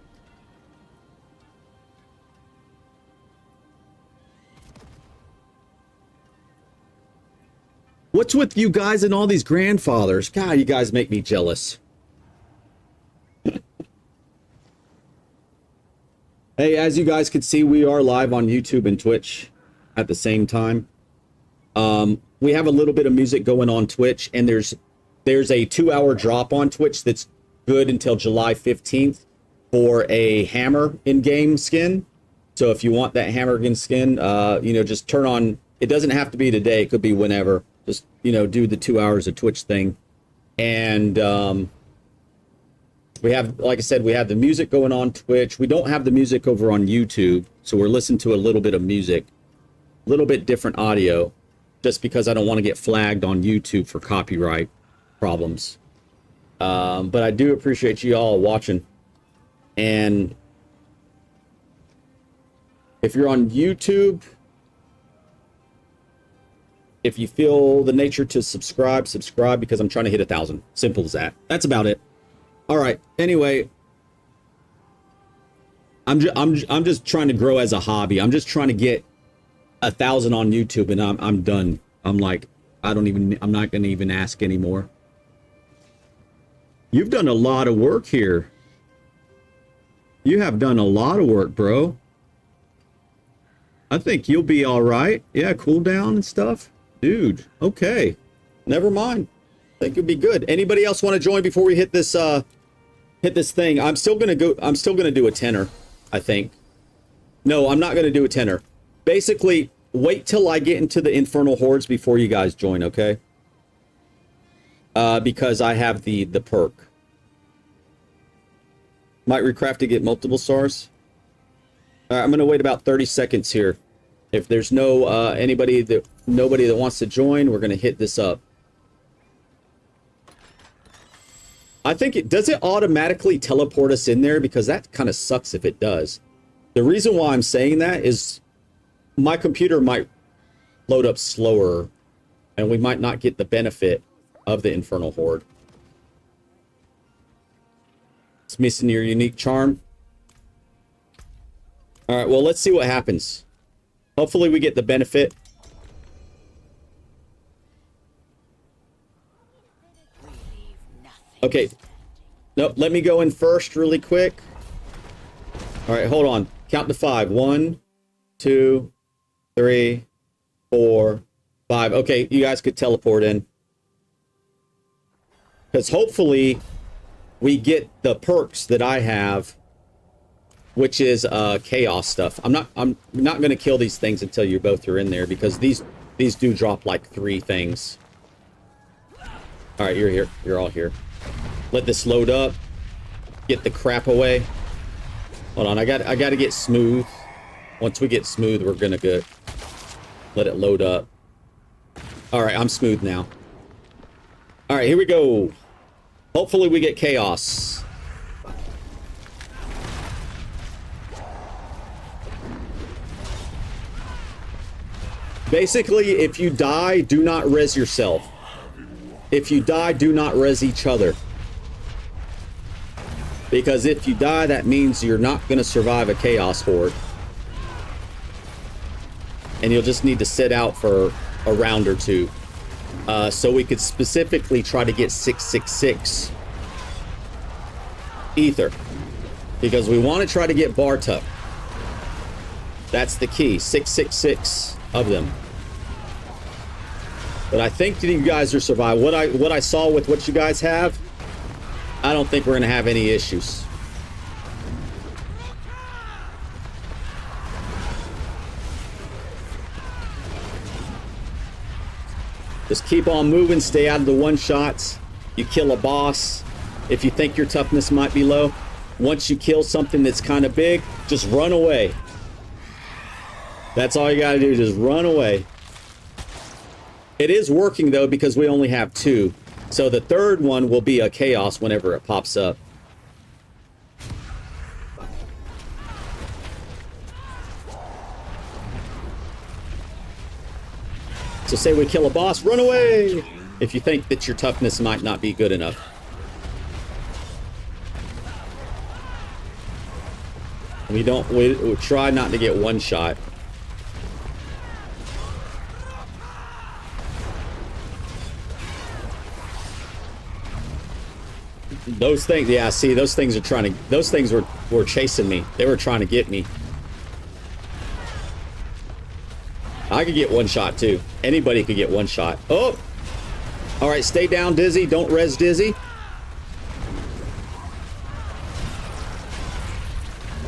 What's with you guys and all these grandfathers? God, you guys make me jealous. Hey, as you guys can see, we are live on YouTube and Twitch at the same time. We have a little bit of music going on Twitch, and there's a 2-hour drop on Twitch that's good until July 15th for a hammer in-game skin. So if you want that hammer in skin, you know, just turn on. It doesn't have to be today. It could be whenever. Just, you know, do the 2 hours of Twitch thing. And we have, like I said, we have the music going on Twitch. We don't have the music over on YouTube, so we're listening to a little bit of music, a little bit different audio, just because I don't want to get flagged on YouTube for copyright problems. But I do appreciate you all watching. And if you're on YouTube, if you feel the nature to subscribe, because I'm trying to hit 1,000. Simple as that. That's about it. All right. Anyway, I'm just trying to grow as a hobby. I'm just trying to get 1,000 on YouTube, and I'm done. I'm like, I'm not going to even ask anymore. You've done a lot of work here. You have done a lot of work, bro. I think you'll be all right. Yeah, cool down and stuff. Dude, okay. Never mind. I think you'll be good. Anybody else want to join before we hit this thing? I'm still gonna do a tenner, I think. No, I'm not gonna do a tenner. Basically, wait till I get into the Infernal Hordes before you guys join, okay? Because I have the perk. Might recraft to get multiple stars. All right, I'm gonna wait about 30 seconds here. If there's nobody that wants to join, we're gonna hit this up. I think does it automatically teleport us in there? Because that kind of sucks if it does. The reason why I'm saying that is my computer might load up slower, and we might not get the benefit of the Infernal Horde. It's missing your unique charm. All right, well, let's see what happens. Hopefully we get the benefit. Okay. Nope, let me go in first really quick. All right, hold on. Count to 5. 1, 2, 3, 4, 5. Okay, you guys could teleport in. Because hopefully we get the perks that I have which is chaos stuff. I'm not going to kill these things until you both are in there, because these do drop like 3 things. All right, you're here. You're all here. Let this load up. Get the crap away. Hold on, I got to get smooth. Once we get smooth, we're gonna go. Let it load up. All right, I'm smooth now. All right, here we go. Hopefully we get chaos. Basically, if you die, do not res yourself. If you die, do not res each other. Because if you die, that means you're not going to survive a chaos horde. And you'll just need to sit out for a round or 2. So we could specifically try to get 666 ether. Because we want to try to get Bartuk. That's the key. 666 of them. But I think that you guys are surviving. What I saw with what you guys have, I don't think we're going to have any issues. Just keep on moving. Stay out of the one-shots. You kill a boss. If you think your toughness might be low, once you kill something that's kind of big, just run away. That's all you got to do. Just run away. It is working, though, because we only have 2. So the third one will be a chaos whenever it pops up. So say we kill a boss, run away! If you think that your toughness might not be good enough. We try not to get one shot. Those things, yeah, see, those things are trying to, those things were chasing me. They were trying to get me. I could get one shot too. Anybody could get one shot. Oh! Alright, stay down, Dizzy. Don't res Dizzy.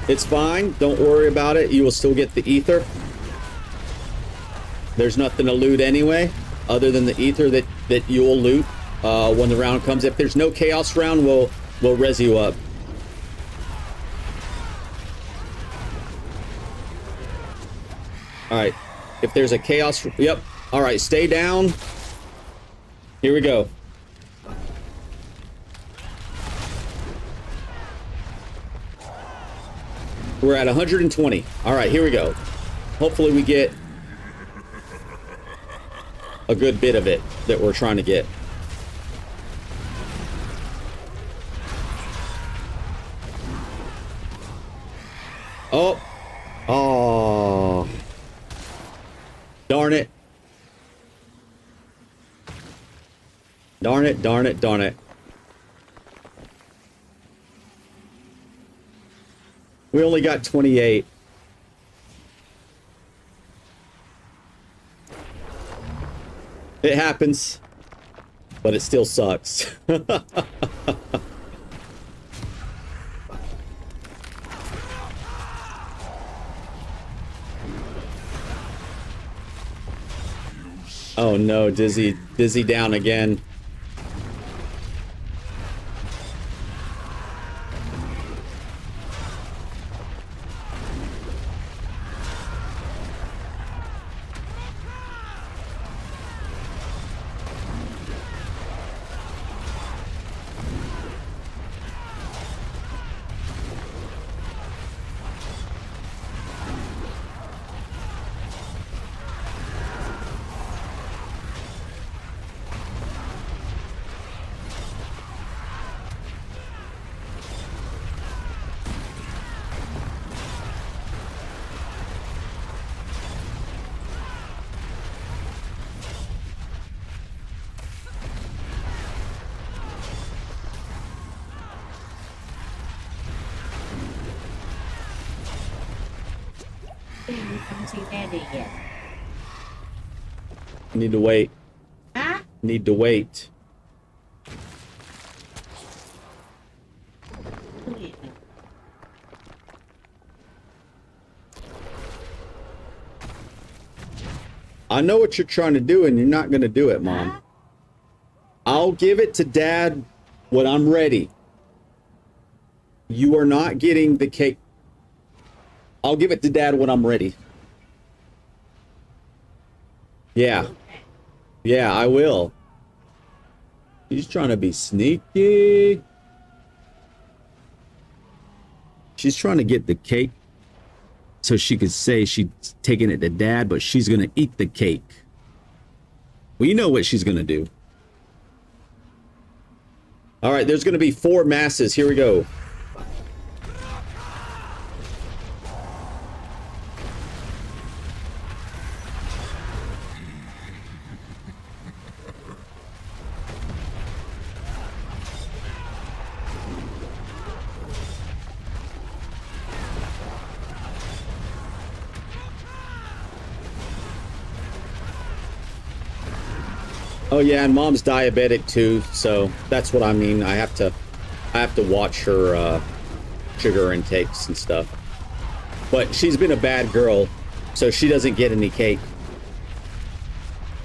It's fine. Don't worry about it. You will still get the ether. There's nothing to loot anyway, other than the ether that you'll loot when the round comes. If there's no chaos round, we'll res you up. Alright. If there's a chaos... Yep. Alright, stay down. Here we go. We're at 120. Alright, here we go. Hopefully we get a good bit of it that we're trying to get. Oh. Oh. Darn it. Darn it, darn it, darn it. We only got 28. It happens, but it still sucks. Oh no, Dizzy down again. Need to wait. Huh? Need to wait. I know what you're trying to do, and you're not going to do it, Mom. I'll give it to Dad when I'm ready. You are not getting the cake. I'll give it to Dad when I'm ready. Yeah. Yeah, I will. She's trying to be sneaky. She's trying to get the cake so she could say she's taking it to Dad, but she's going to eat the cake. Well, you know what she's going to do. All right, there's going to be 4 masses. Here we go. Oh yeah, and Mom's diabetic too, so that's what I mean. I have to watch her sugar intakes and stuff. But she's been a bad girl, so she doesn't get any cake.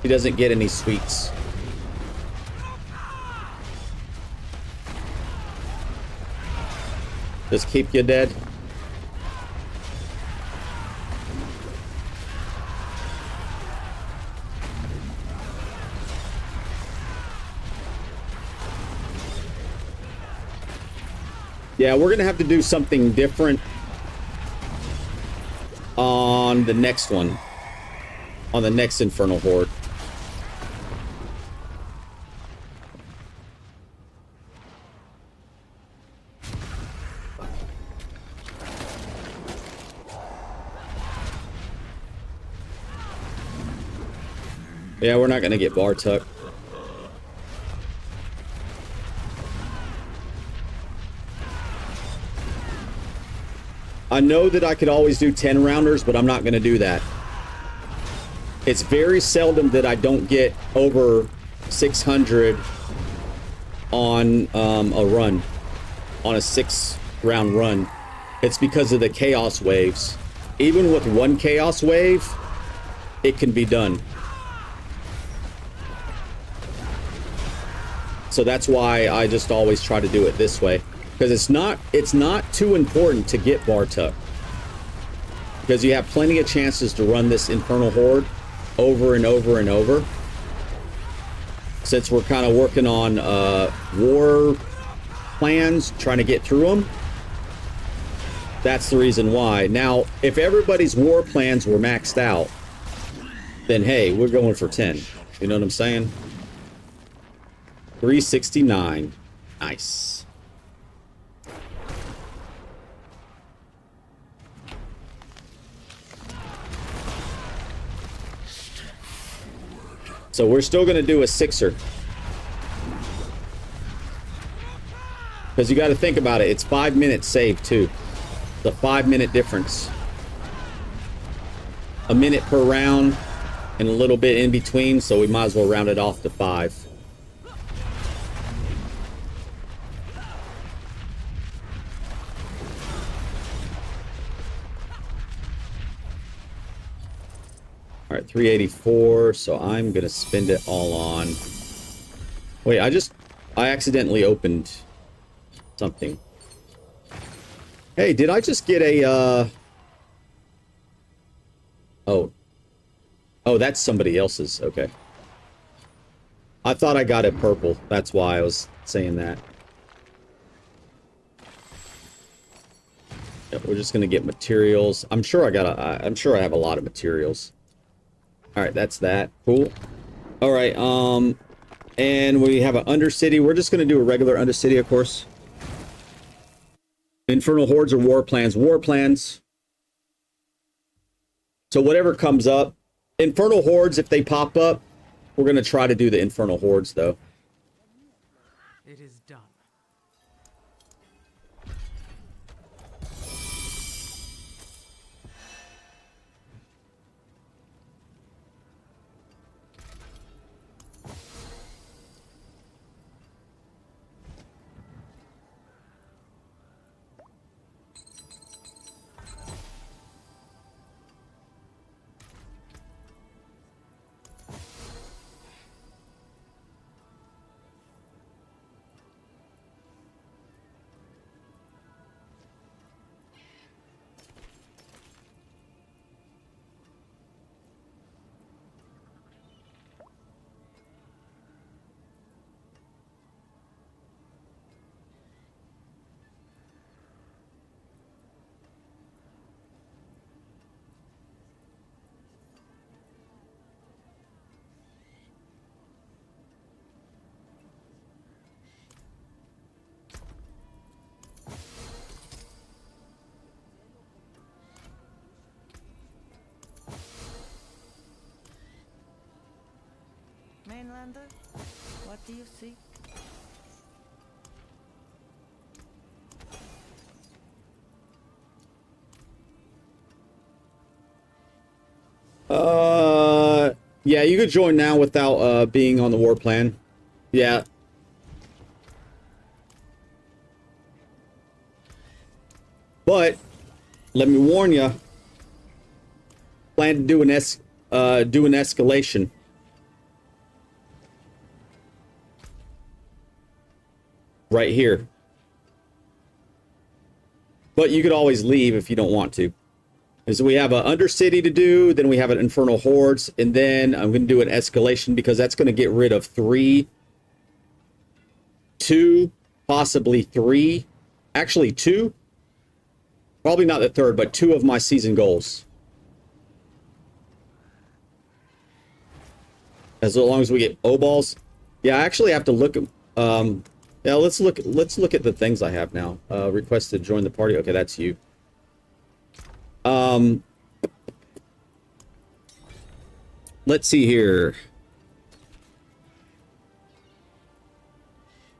She doesn't get any sweets. Just keep you dead. Yeah, we're going to have to do something different on the next one. On the next Infernal Horde. Yeah, we're not going to get Bartuk. I know that I could always do 10 rounders, but I'm not going to do that. It's very seldom that I don't get over 600 on a run, on a 6-round run. It's because of the chaos waves. Even with 1 chaos wave, it can be done. So that's why I just always try to do it this way. Because it's not too important to get Bartuk. Because you have plenty of chances to run this Infernal Horde over and over and over. Since we're kind of working on war plans, trying to get through them. That's the reason why. Now, if everybody's war plans were maxed out, then hey, we're going for 10. You know what I'm saying? 369. Nice. So we're still going to do a 6er. Because you got to think about it. It's 5 minutes saved too. The 5-minute difference. A minute per round and a little bit in between. So we might as well round it off to 5. All right, 384, so I'm gonna spend it all on... Wait, I accidentally opened something. Hey, did I just get a, Oh, that's somebody else's, okay. I thought I got it purple, that's why I was saying that. Yep, we're just gonna get materials. I'm sure I have a lot of materials. Alright, that's that. Cool. Alright, and we have an Undercity. We're just going to do a regular Undercity, of course. Infernal Hordes or War Plans? War Plans. So whatever comes up. Infernal Hordes, if they pop up, we're going to try to do the Infernal Hordes, though. It is done. Mainlander, what do you seek? Yeah, you could join now without being on the war plan. Yeah. But let me warn you. Plan to do an escalation. Right here. But you could always leave if you don't want to. So we have an Undercity to do, then we have an Infernal Hordes, and then I'm going to do an escalation because that's going to get rid of 2, possibly 3. Actually 2. Probably not the third, but 2 of my season goals. As long as we get O-balls. Yeah, I actually have to look at yeah, let's look at the things I have now. Request to join the party. Okay, that's you. Let's see here.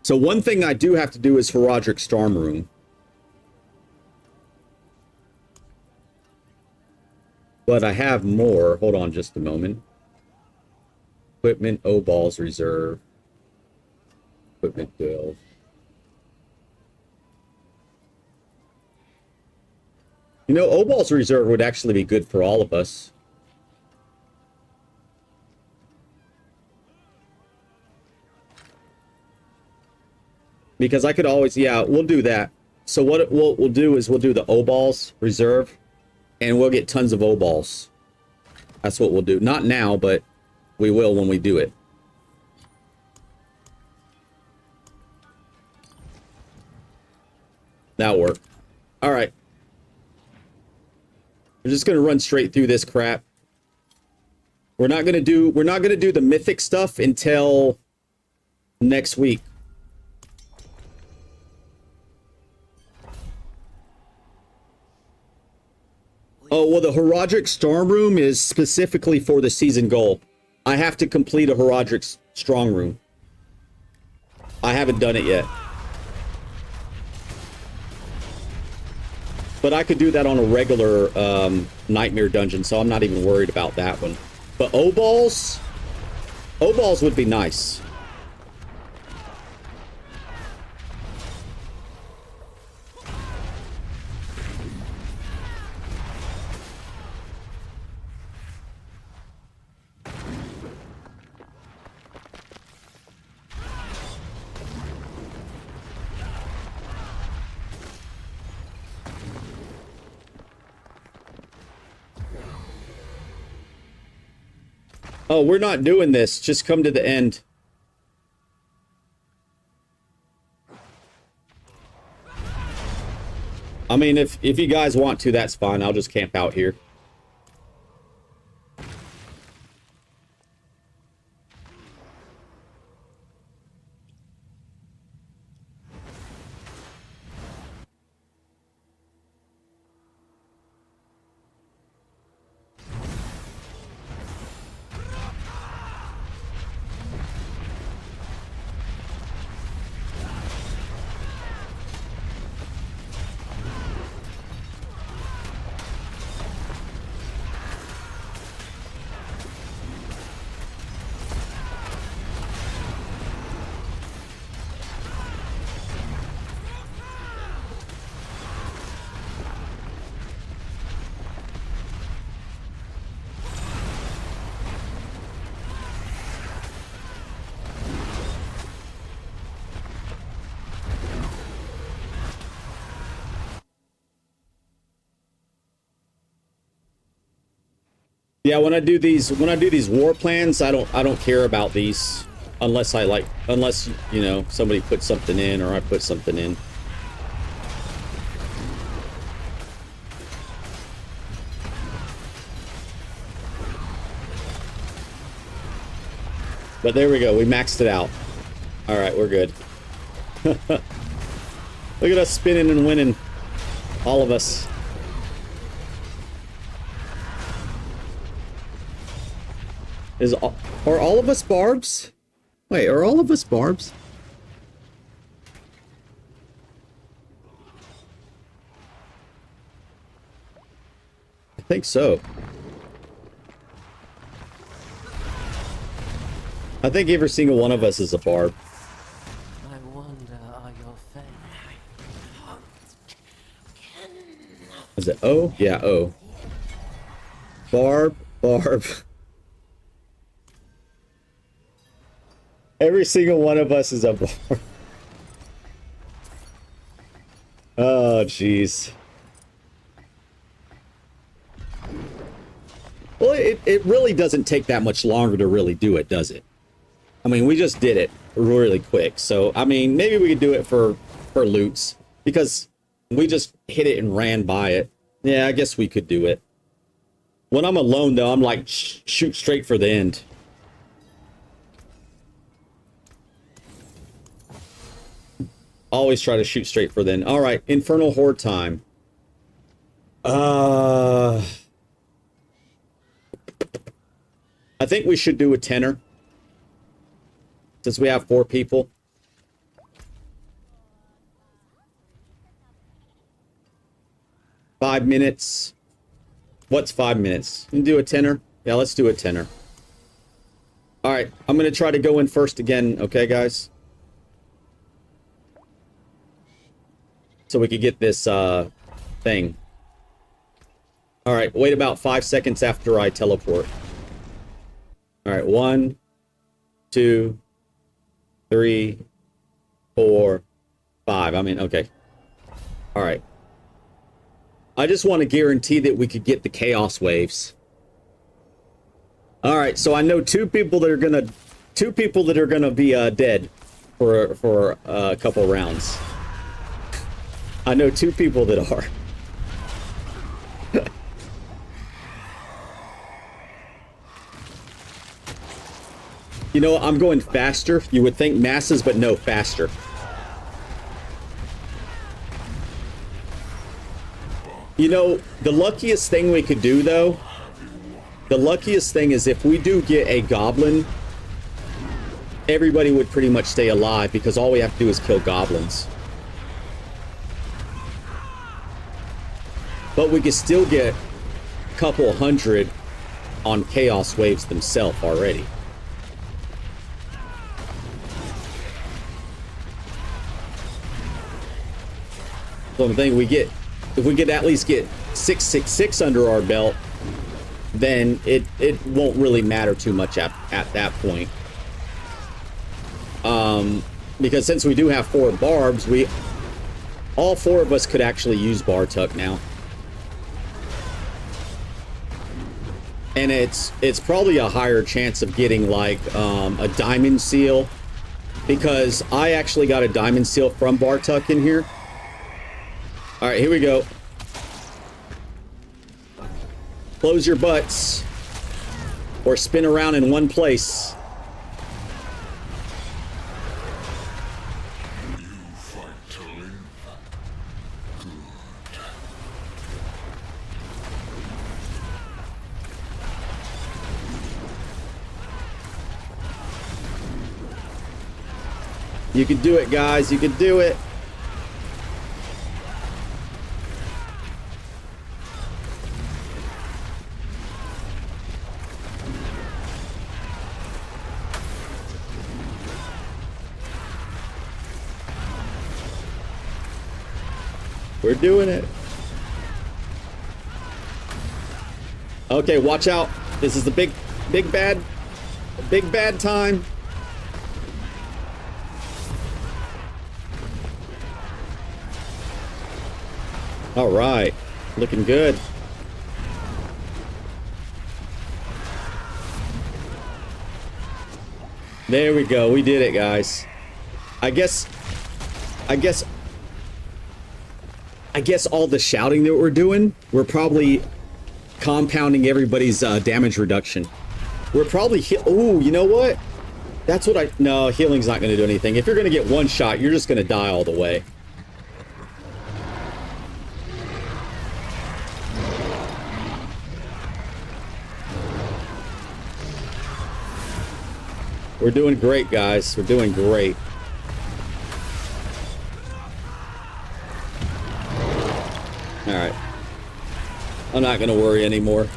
So one thing I do have to do is Horadric Storm Room. But I have more. Hold on just a moment. Equipment, O-balls, reserve. Equipment build. You know, O-balls reserve would actually be good for all of us. Because I could always, yeah, we'll do that. So what we'll do is we'll do the O-balls reserve, and we'll get tons of O-balls. That's what we'll do. Not now, but we will when we do it. That'll work. All right. We're just gonna run straight through this crap. We're not gonna do the mythic stuff until next week. Oh, well, the Horadric Storm Room is specifically for the season goal. I have to complete a Horadric Strong Room. I haven't done it yet. But I could do that on a regular Nightmare Dungeon, so I'm not even worried about that one. But O-balls? O-balls would be nice. Oh, we're not doing this. Just come to the end. I mean, if you guys want to, that's fine. I'll just camp out here. Yeah, when I do these war plans, I don't care about these unless you know, somebody puts something in or I put something in. But there we go, we maxed it out. All right, we're good. Look at us spinning and winning, all of us. Are all of us barbs? Wait, are all of us barbs? I think so. I think every single one of us is a barb. I wonder, are your fans? Is it O? Yeah, O. Barb, barb. Every single one of us is a barb. Oh, jeez. Well, it really doesn't take that much longer to really do it, does it? I mean, we just did it really quick. So, I mean, maybe we could do it for loots. Because we just hit it and ran by it. Yeah, I guess we could do it. When I'm alone, though, I'm like, shoot straight for the end. Always try to shoot straight for the end. All right, Infernal Horde time. I think we should do a tenner. Since we have 4 people. $5 minutes. What's 5 minutes? You can do a tenner? Yeah, let's do a tenner. Alright, I'm going to try to go in first again, okay, guys? So we could get this, thing. Alright, wait about 5 seconds after I teleport. Alright, 1, 2, 3, 4, 5. I mean, okay. Alright. I just want to guarantee that we could get the chaos waves. Alright, so I know 2 people that are gonna be dead for a couple rounds. I know 2 people that are. You know, I'm going faster. You would think masses, but no, faster. You know, the luckiest thing we could do, though, the luckiest thing is if we do get a goblin, everybody would pretty much stay alive because all we have to do is kill goblins. But we could still get a couple hundred on chaos waves themselves already. So I'm thinking if we get at least get 666 under our belt, then it won't really matter too much at that point. Because since we do have 4 barbs, all 4 of us could actually use Bartuck now. And it's probably a higher chance of getting like a diamond seal, because I actually got a diamond seal from Bartuck in here. All right, here we go. Close your butts or spin around in one place. You can do it, guys. You can do it. We're doing it. Okay, watch out. This is the big bad time. All right, looking good. There we go. We did it, guys. I guess all the shouting that we're doing, we're probably compounding everybody's damage reduction. We're probably ooh, you know what? That's what no, healing's not going to do anything. If you're going to get one shot, you're just going to die all the way. We're doing great, guys. We're doing great. Alright. I'm not gonna worry anymore.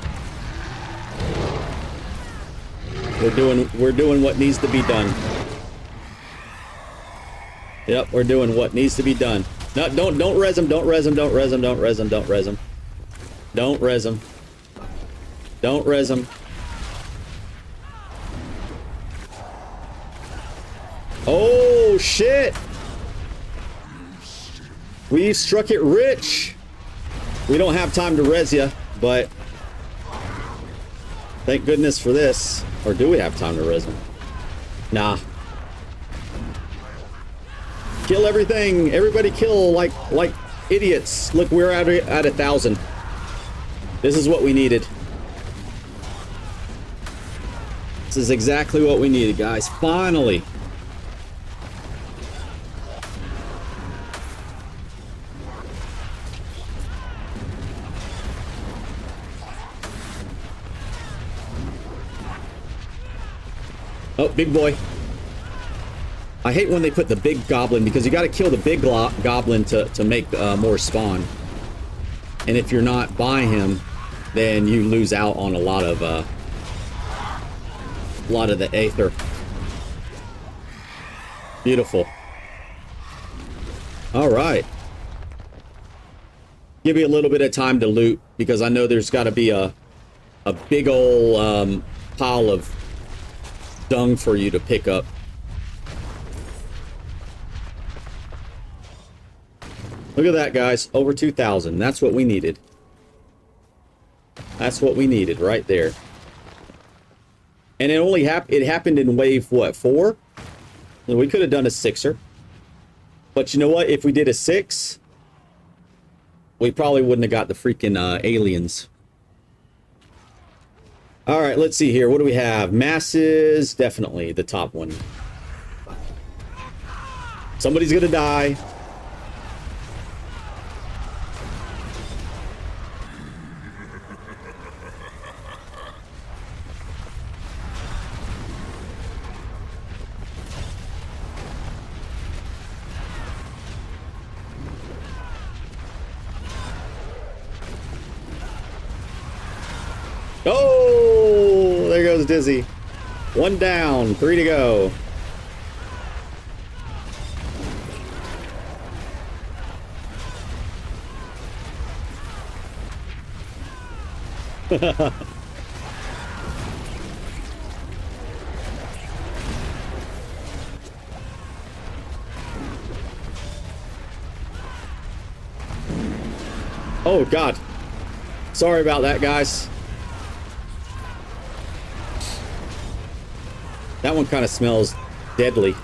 We're doing what needs to be done. Yep, we're doing what needs to be done. No, don't res him, don't res him, don't res him, don't res him, don't res him. Don't res him. Don't res him. Oh shit! We struck it rich. We don't have time to res ya, but thank goodness for this. Or do we have time to res him? Nah. Kill everything. Everybody kill like idiots. Look, we're at 1,000. This is what we needed. This is exactly what we needed, guys. Finally. Oh, big boy. I hate when they put the big goblin because you got to kill the big goblin to make more spawn. And if you're not by him, then you lose out on a lot of the aether. Beautiful. All right. Give me a little bit of time to loot because I know there's got to be a big old pile of dung for you to pick up. Look at that, guys. Over 2,000. That's what we needed. That's what we needed right there. And it only happened in wave, what, 4? We could have done a 6er. But you know what? If we did a 6, we probably wouldn't have got the freaking aliens. All right, let's see here. What do we have? Masses, definitely the top one. Somebody's gonna die. Oh, there goes Dizzy. 1 down, 3 to go. Oh, God. Sorry about that, guys. That one kind of smells deadly.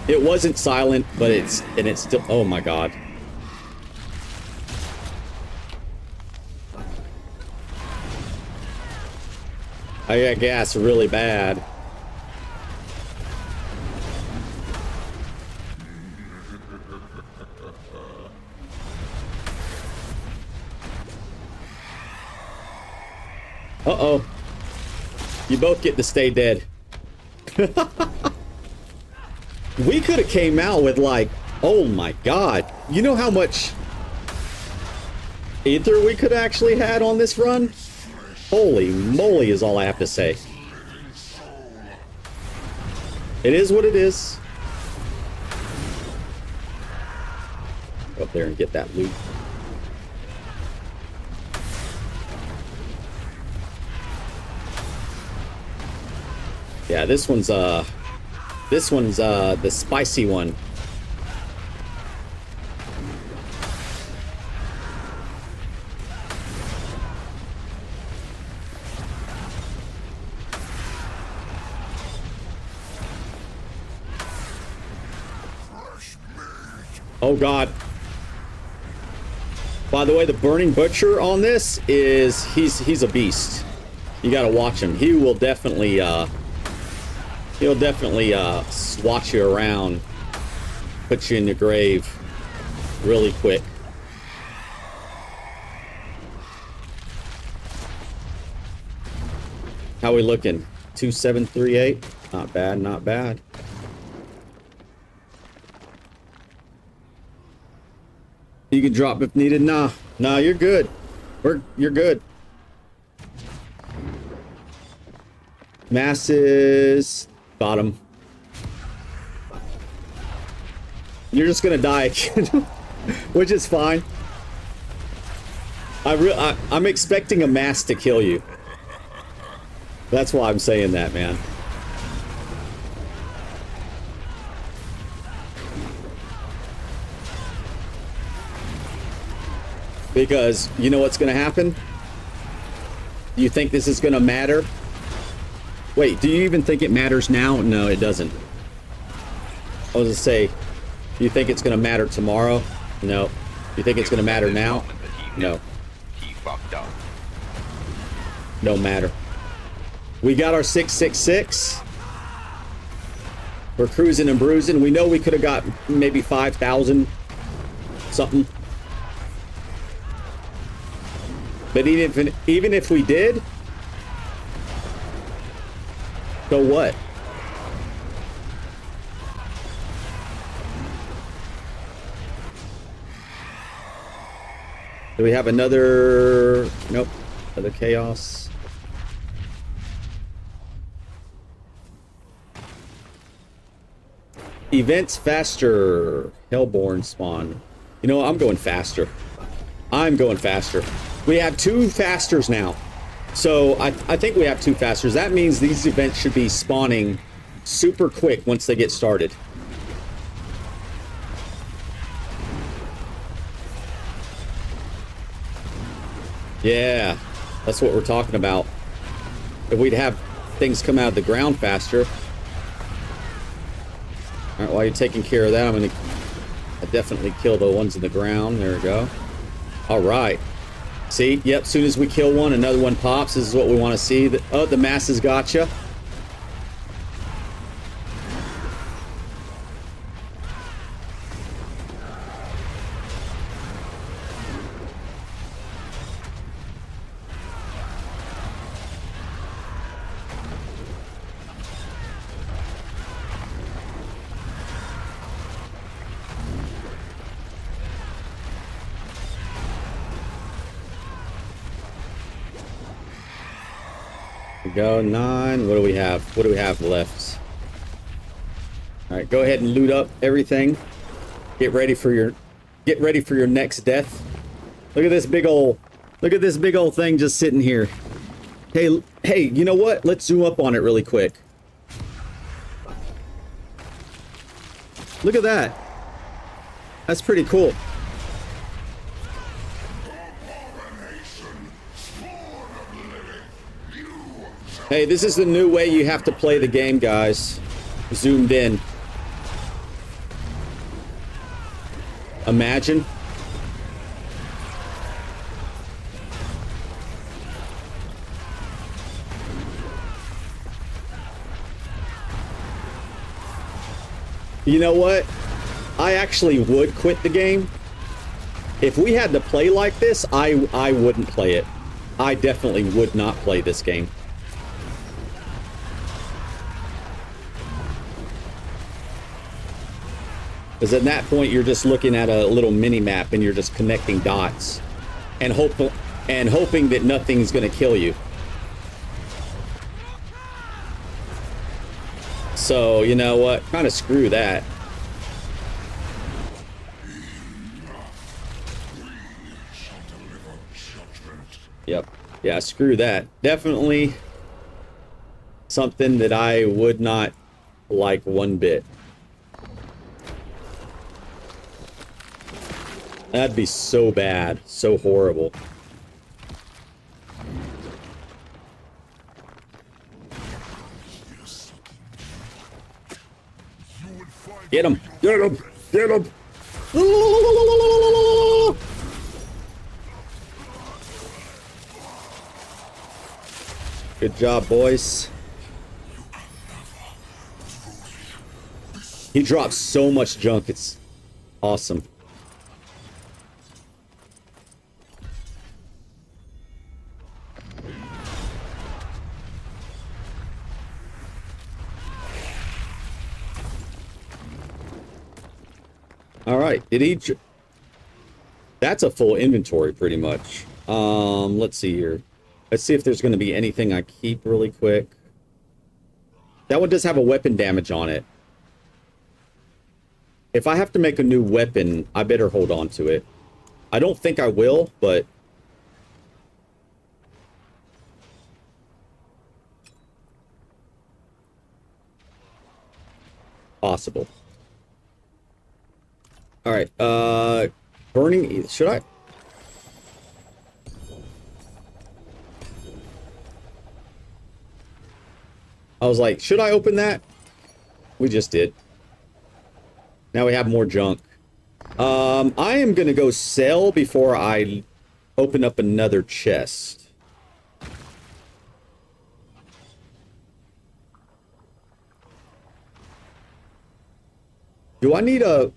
It wasn't silent, but it's still, oh my God. I got gas really bad. Uh-oh. You both get to stay dead. We could have came out with like, oh my God. You know how much ether we could actually had on this run? Holy moly is all I have to say. It is what it is. Go up there and get that loot. Yeah, this one's the spicy one. Oh God. By the way, the Burning Butcher on this is he's a beast. You gotta watch him. He will definitely he'll definitely swat you around, put you in your grave really quick. How we looking? 2738. Not bad, not bad. You can drop if needed. Nah, you're good. You're good. Masses. Got him. You're just gonna die again, which is fine. I'm expecting a mass to kill you. That's why I'm saying that, man. Because you know what's gonna happen? You think this is gonna matter? Wait, do you even think it matters now? No, it doesn't. I was gonna say, do you think it's gonna matter tomorrow? No. You think it's gonna matter now? No. He fucked up. Don't matter. We got our 666. We're cruising and bruising. We know we could have got maybe 5,000 something. But even if we did, so what? Do we have another? Nope. Another chaos. Events faster. Hellborn spawn. You know, I'm going faster. I'm going faster. We have 2 fasters now. So I think we have 2 fasters. That means these events should be spawning super quick once they get started. Yeah, that's what we're talking about. If we'd have things come out of the ground faster. All right, while you're taking care of that, I'm going to definitely kill the ones in the ground. There we go. All right. See? Yep, as soon as we kill one, another one pops. This is what we want to see. The masses gotcha. Go 9. What do we have? What do we have left? All right, go ahead and loot up everything. Get ready for your next death. Look at this big old thing just sitting here. Hey, you know what? Let's zoom up on it really quick. Look at that. That's pretty cool. Hey, this is the new way you have to play the game, guys. Zoomed in. Imagine. You know what? I actually would quit the game. If we had to play like this, I wouldn't play it. I definitely would not play this game. Because at that point, you're just looking at a little mini map and you're just connecting dots and hoping that nothing's going to kill you. So, you know what? Kind of screw that. Yep. Yeah, screw that. Definitely something that I would not like one bit. That'd be so bad, so horrible. Get him! Get him! Get him! Good job, boys. He drops so much junk, it's awesome. All right. Did each... That's a full inventory, pretty much. Let's see here. Let's see if there's going to be anything I keep really quick. That one does have a weapon damage on it. If I have to make a new weapon, I better hold on to it. I don't think I will, but... possible. Alright, burning... should I... I was like, should I open that? We just did. Now we have more junk. I am gonna go sell before I open up another chest. Do I need a...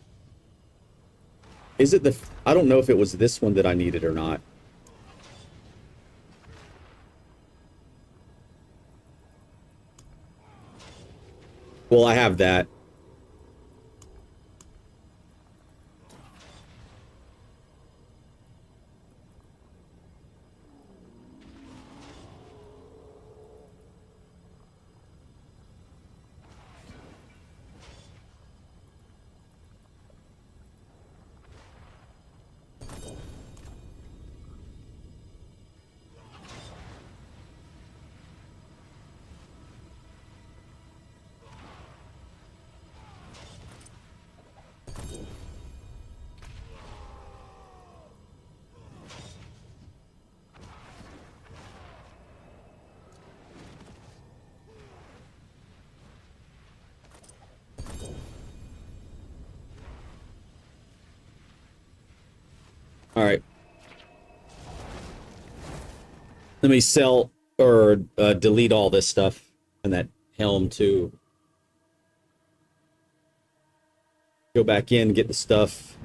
is it the... I don't know if it was this one that I needed or not. Well, I have that. All right. Let me sell or delete all this stuff and that helm too. Go back in, get the stuff.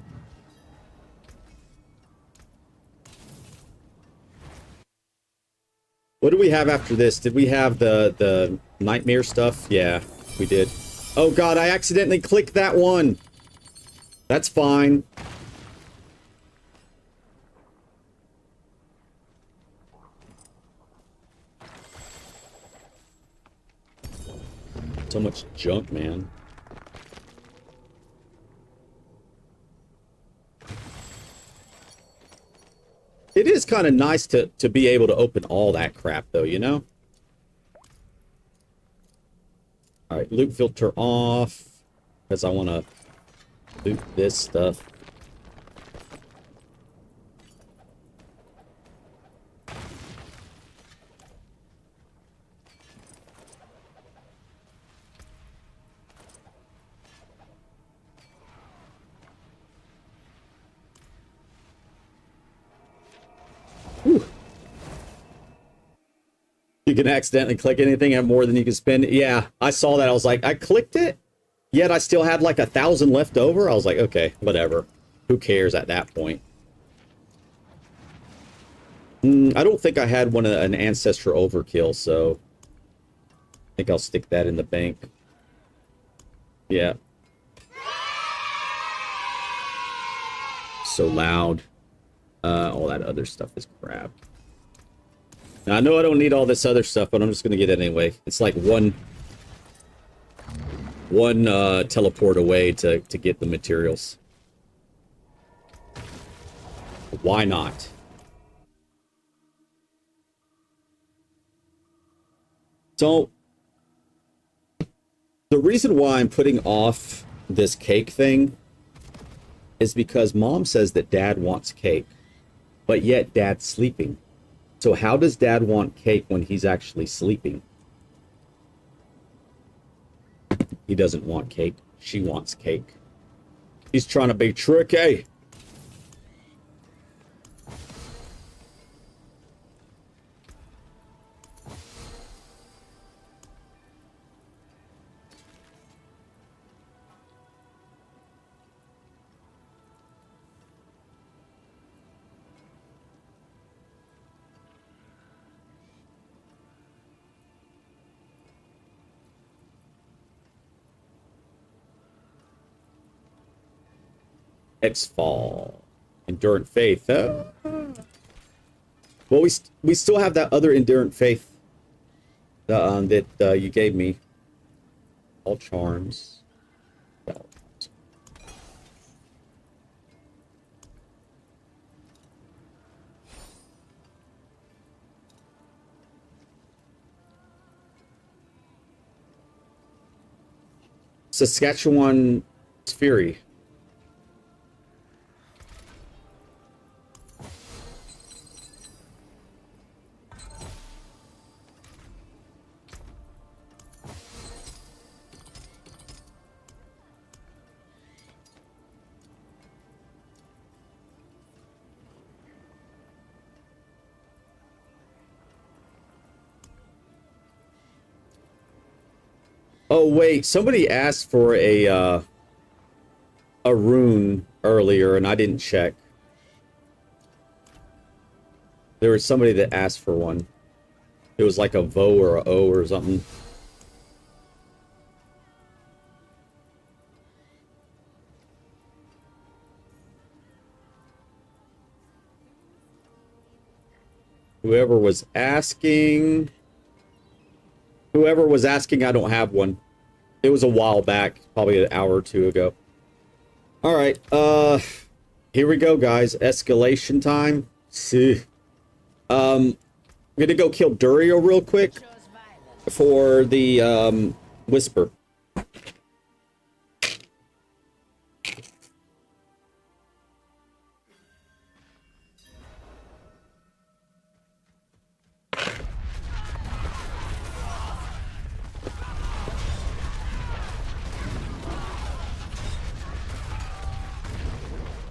What do we have after this? Did we have the nightmare stuff? Yeah, we did. Oh God, I accidentally clicked that one. That's fine. So much junk, man. It is kind of nice to be able to open all that crap, though, you know? All right, loot filter off, because I want to loot this stuff. Whew. You can accidentally click anything, have more than you can spend. Yeah, I saw that. I was like, I clicked it, yet I still had like 1,000 left over. I was like, okay, whatever. Who cares at that point? I don't think I had an ancestor overkill, so I think I'll stick that in the bank. Yeah. So loud. All that other stuff is crap. Now, I know I don't need all this other stuff, but I'm just gonna get it anyway. It's like one teleport away to get the materials. Why not? So, the reason why I'm putting off this cake thing is because Mom says that Dad wants cake, but yet Dad's sleeping. So how does Dad want cake when he's actually sleeping? He doesn't want cake. She wants cake. He's trying to be tricky. X-Fall. Endurant Faith. Well, we still have that other Endurant Faith that you gave me. All charms. Saskatchewan Fury. Oh wait, somebody asked for a rune earlier and I didn't check. There was somebody that asked for one. It was like a Vo or a O or something. Whoever was asking, I don't have one. It was a while back, probably an hour or two ago. All right, here we go, guys. Escalation time. See, I'm gonna go kill Durio real quick for the Whisper.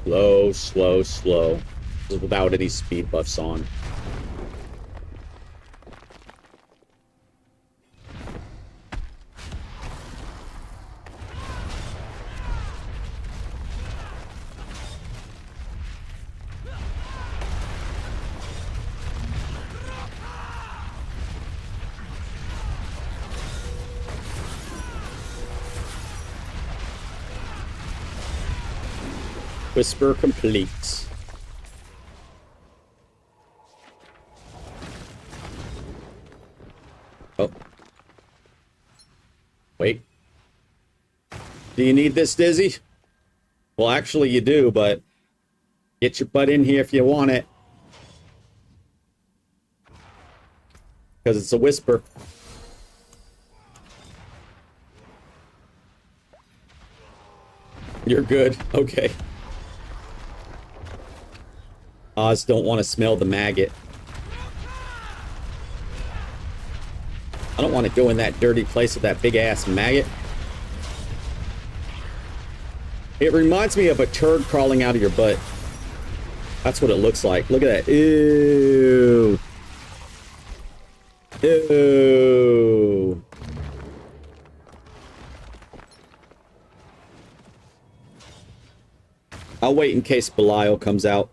Slow, slow, slow. Without any speed buffs on. Whisper complete. Oh. Wait. Do you need this, Dizzy? Well, actually you do, but get your butt in here if you want it. Because it's a Whisper. You're good. Okay. Oz don't want to smell the maggot. I don't want to go in that dirty place with that big ass maggot. It reminds me of a turd crawling out of your butt. That's what it looks like. Look at that. Ew. Ew. I'll wait in case Belial comes out.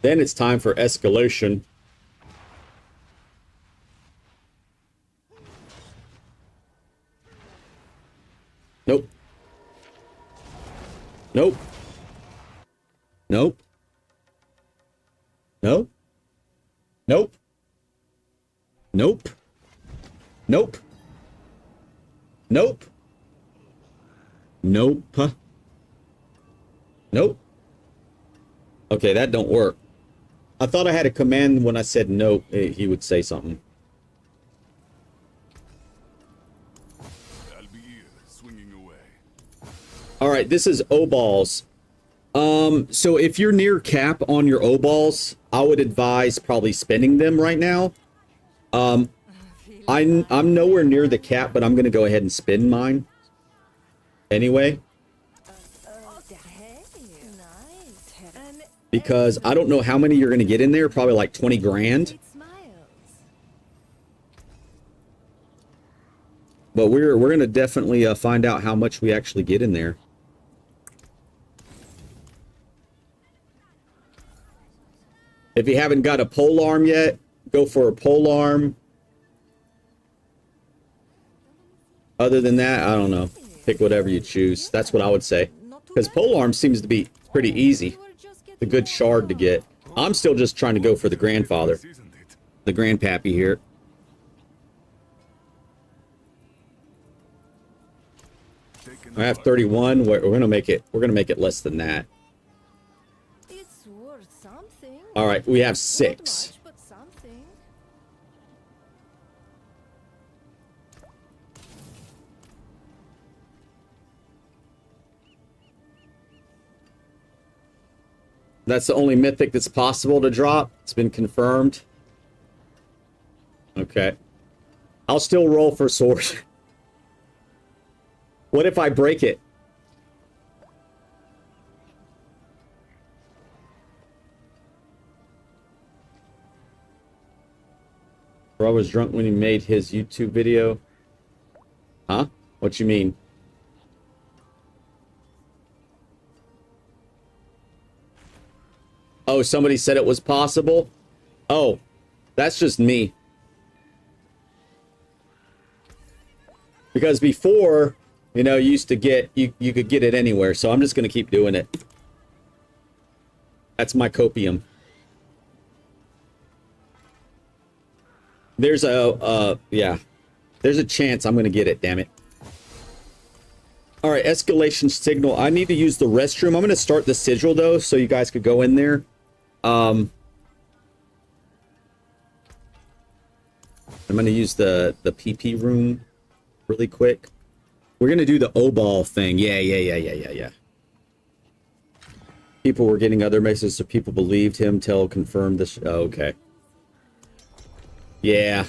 Then it's time for escalation. Nope. Nope. Nope. Nope. Nope. Nope. Nope. Nope. Nope. Nope. Okay, that don't work. I thought I had a command when I said no, he would say something. I'll be here, swinging away. All right, this is O-balls. So if you're near cap on your O-balls, I would advise probably spending them right now. I'm nowhere near the cap, but I'm gonna go ahead and spend mine. Anyway. Because I don't know how many you're going to get in there. Probably like 20 grand. But we're going to definitely find out how much we actually get in there. If you haven't got a pole arm yet, go for a pole arm. Other than that, I don't know. Pick whatever you choose. That's what I would say. Because polearm seems to be pretty easy. The good shard to get. I'm still just trying to go for the grandfather. The grandpappy here. I have 31. We're gonna make it. We're gonna make it less than that. It's worth something. All right, we have Not 6. much, but something. That's the only mythic that's possible to drop. It's been confirmed. Okay. I'll still roll for sword. What if I break it? Bro was drunk when he made his YouTube video. Huh? What you mean? Oh, somebody said it was possible? Oh, that's just me. Because before, you know, you used to get, you could get it anywhere, so I'm just going to keep doing it. That's my copium. There's yeah. There's a chance I'm going to get it, damn it. All right, escalation signal. I need to use the restroom. I'm going to start the sigil, though, so you guys could go in there. I'm going to use the PP room really quick. We're going to do the O-ball thing. Yeah. People were getting other messages, so people believed him till confirmed this. Oh, okay. Yeah.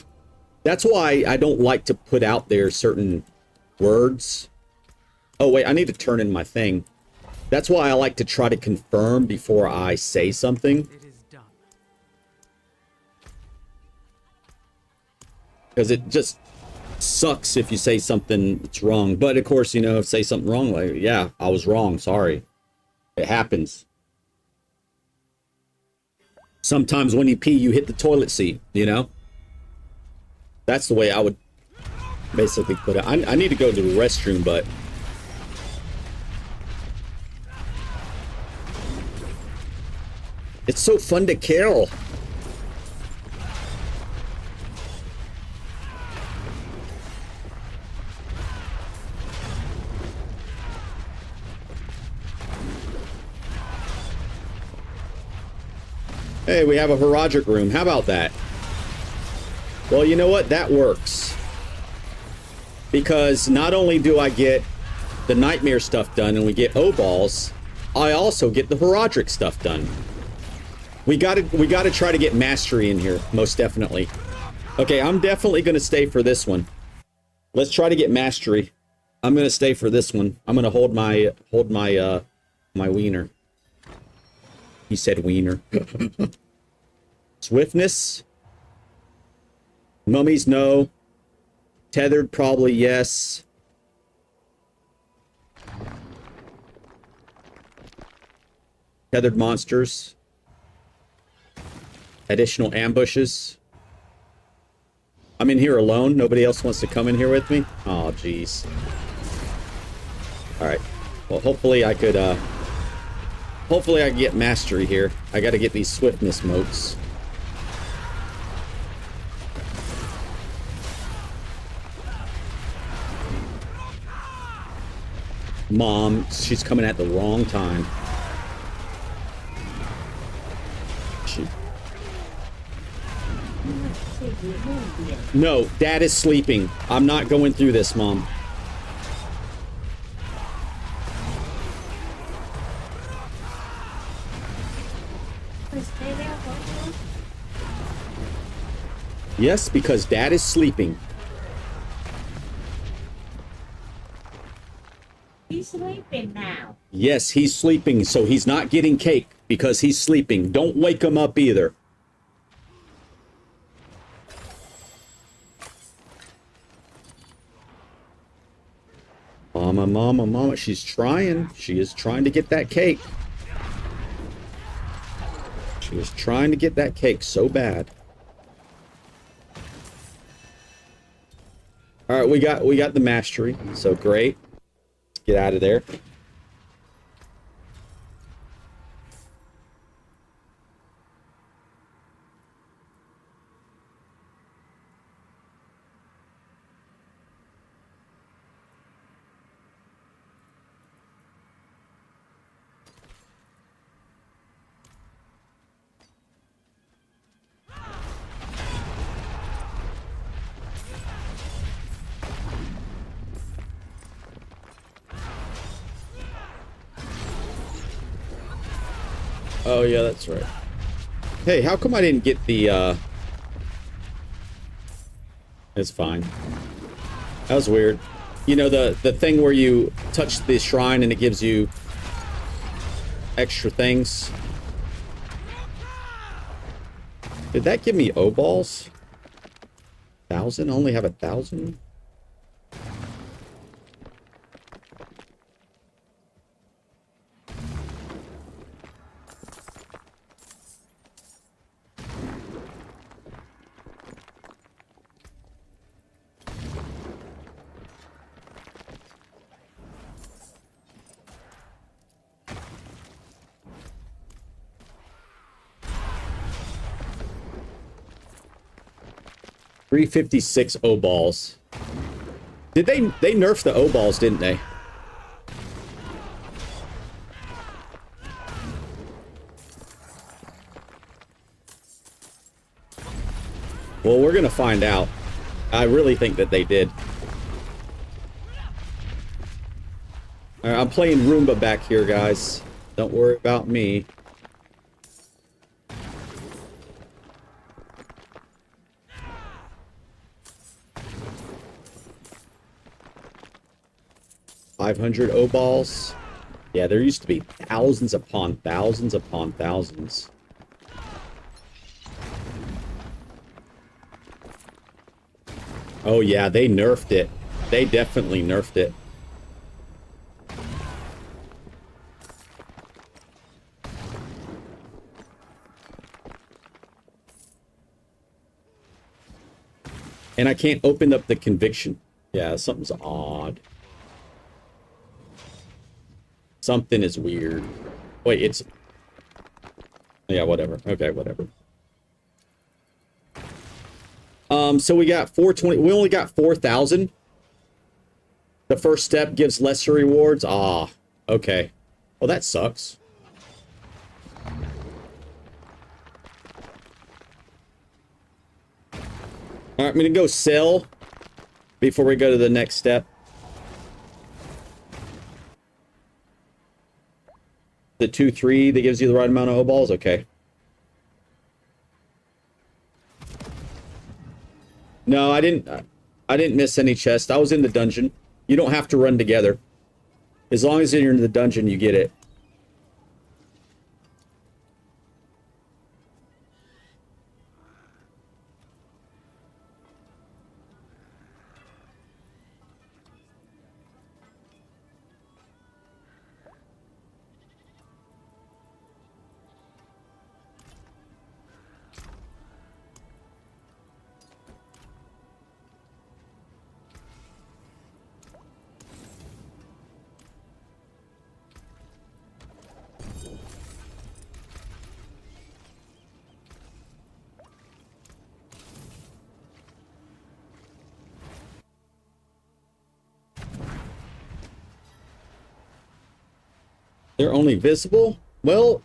That's why I don't like to put out there certain words. Oh, wait, I need to turn in my thing. That's why I like to try to confirm before I say something. It is done. Because it just sucks if you say something that's wrong. But, of course, you know, say something wrong, like, yeah, I was wrong, sorry. It happens. Sometimes when you pee, you hit the toilet seat, you know? That's the way I would basically put it. I need to go to the restroom, but... It's so fun to kill. Hey, we have a Horadric room. How about that? Well, you know what? That works. Because not only do I get the Nightmare stuff done and we get O-balls, I also get the Horadric stuff done. We gotta try to get mastery in here, most definitely. Okay, I'm definitely gonna stay for this one. Let's try to get mastery. I'm gonna stay for this one. I'm gonna hold my my wiener. He said wiener. Swiftness. Mummies, no. Tethered, probably yes. Tethered monsters. Additional ambushes. I'm in here alone. Nobody else wants to come in here with me. Oh, jeez. All right. Well, hopefully I could. Hopefully I can get mastery here. I got to get these swiftness motes. Mom, she's coming at the wrong time. No, Dad is sleeping. I'm not going through this, Mom. Yes, because Dad is sleeping. He's sleeping now. Yes, he's sleeping, so he's not getting cake because he's sleeping. Don't wake him up either. Mama, she's trying. She is trying to get that cake. She is trying to get that cake so bad. All right, we got the mastery, so great. Get out of there. Oh, yeah, that's right. Hey, how come I didn't get the, It's fine. That was weird. You know, the thing where you touch the shrine and it gives you extra things? Did that give me O-balls? 1,000? I only have 1,000? $356 O-balls. Did they nerfed the O-balls, didn't they? Well, we're gonna find out. I really think that they did. All right, I'm playing Roomba back here, guys. Don't worry about me. $500 O-balls. Yeah, there used to be thousands upon thousands upon thousands. Oh yeah, they nerfed it. They definitely nerfed it. And I can't open up the conviction. Yeah, something's odd. Something is weird. Wait, it's... Yeah, whatever. Okay, whatever. So we got 420. We only got 4,000. The first step gives lesser rewards. Ah, okay. Well, that sucks. All right, I'm gonna go sell before we go to the next step. The 2-3 that gives you the right amount of O-balls? Okay. No, I didn't miss any chests. I was in the dungeon. You don't have to run together. As long as you're in the dungeon, you get it. They're only visible? Well...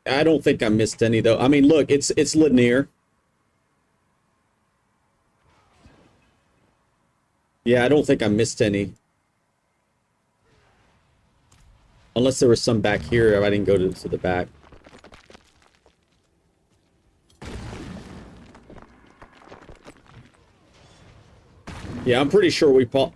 I don't think I missed any, though. I mean, look, it's linear. Yeah, I don't think I missed any. Unless there was some back here if I didn't go to the back. Yeah, I'm pretty sure we pop.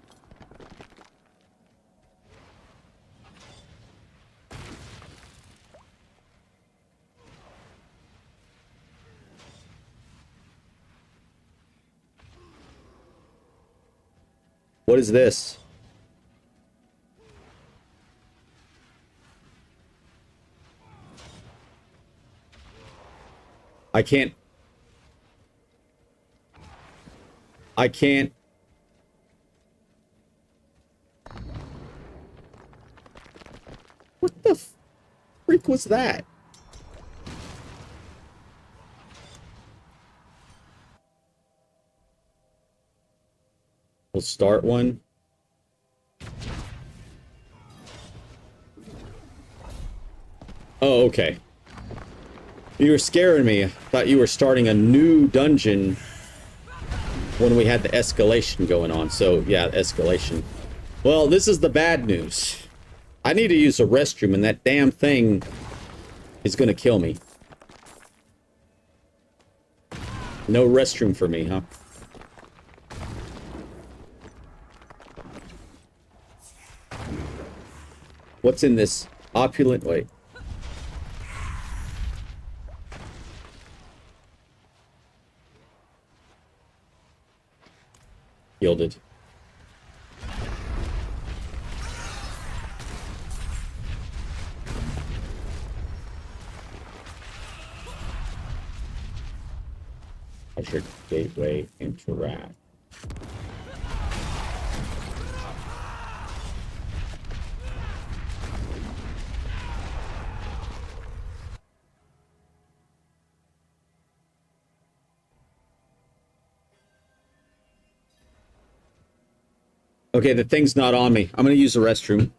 What is this? I can't. I can't. What the freak was that? We'll start one. Oh, okay. You were scaring me. I thought you were starting a new dungeon when we had the escalation going on. So, yeah, escalation. Well, this is the bad news. I need to use a restroom, and that damn thing is going to kill me. No restroom for me, huh? What's in this opulent... Wait. Yielded. Treasure gateway interact. Okay, the thing's not on me. I'm gonna use the restroom.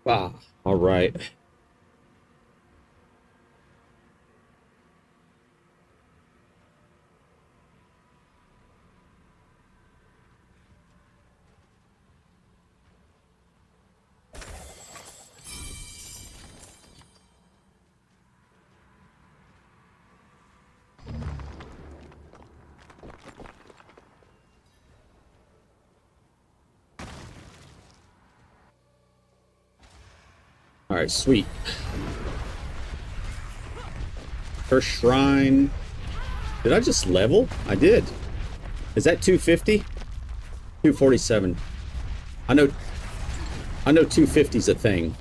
Ah, all right. All right, sweet. First shrine. Did I just level? I did. Is that 250? 247. I know 250 is a thing.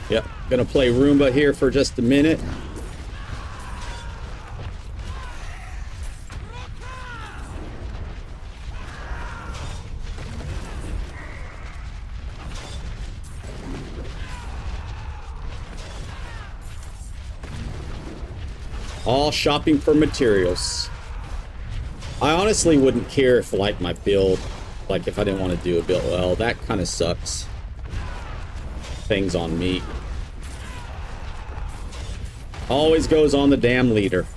Yep, gonna play Roomba here for just a minute. All shopping for materials. I honestly wouldn't care if, like, my build, like, if I didn't want to do a build. Well, that kind of sucks. Things on me. Always goes on the damn leader.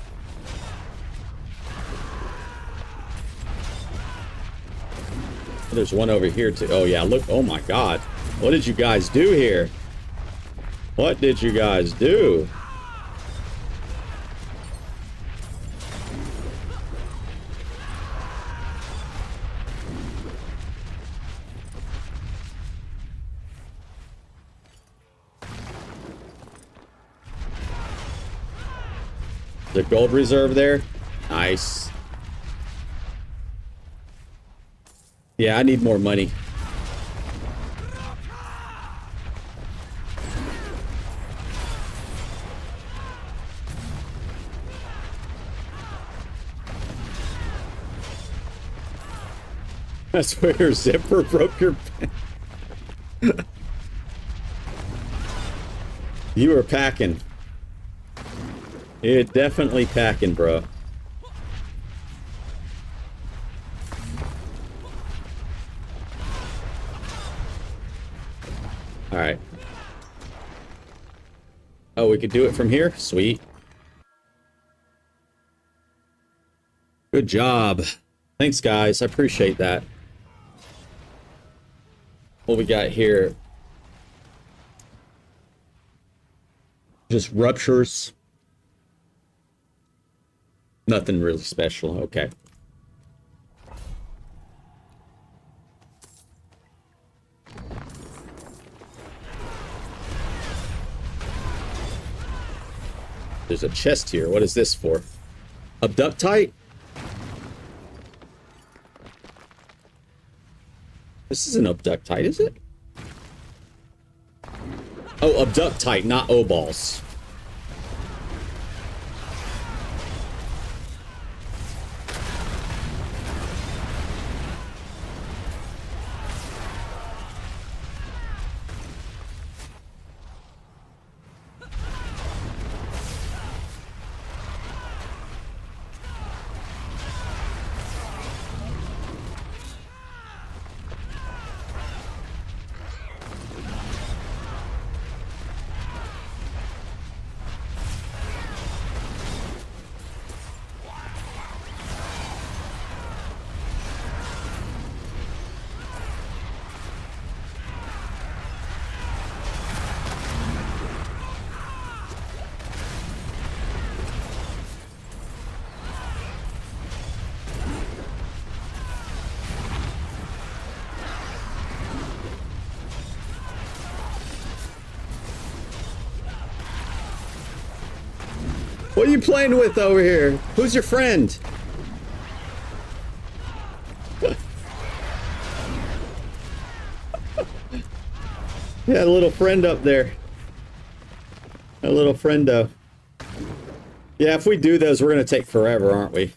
There's one over here, too. Oh, yeah, look. Oh, my God. What did you guys do here? What did you guys do? The gold reserve there. Nice. Yeah, I need more money. That's where your zipper broke your pen. You were packing. You're definitely packing, bro. All right. Oh, we could do it from here? Sweet. Good job. Thanks, guys. I appreciate that. What we got here? Just ruptures. Nothing really special. Okay. There's a chest here. What is this for? Abductite? This isn't abductite, is it? Oh, abductite, not O-balls. What are you playing with over here? Who's your friend? Yeah, a little friend up there. A little friendo. Yeah, if we do those, we're going to take forever, aren't we?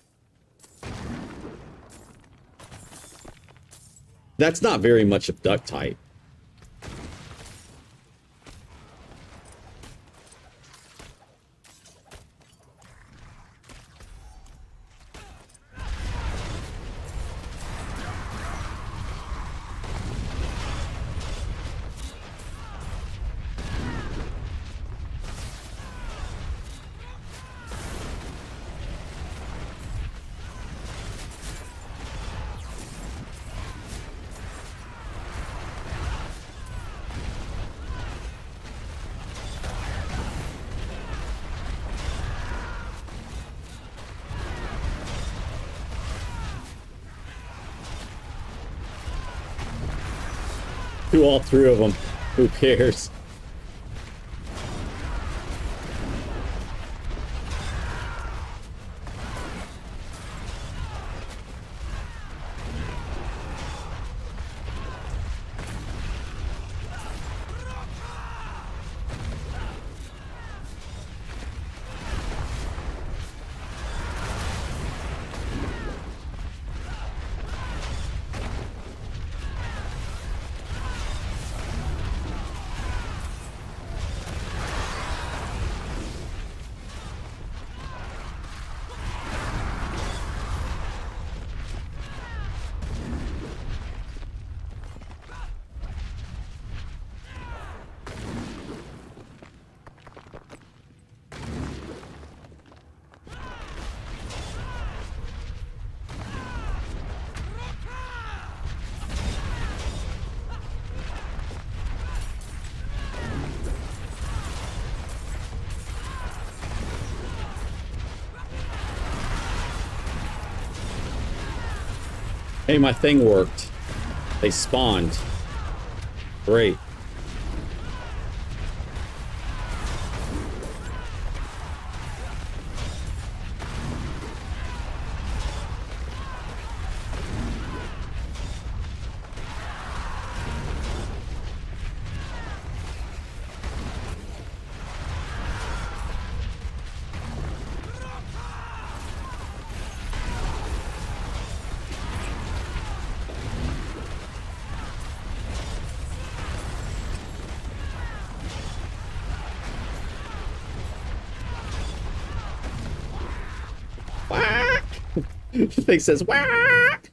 That's not very much abductite. Do all three of them. Who cares? Hey, my thing worked. They spawned. Great. The thing says, whack!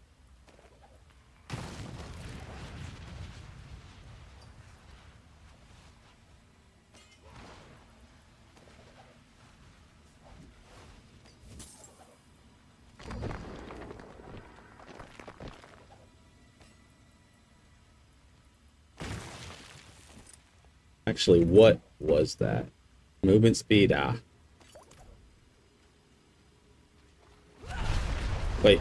Actually, what was that? Movement speed, Wait.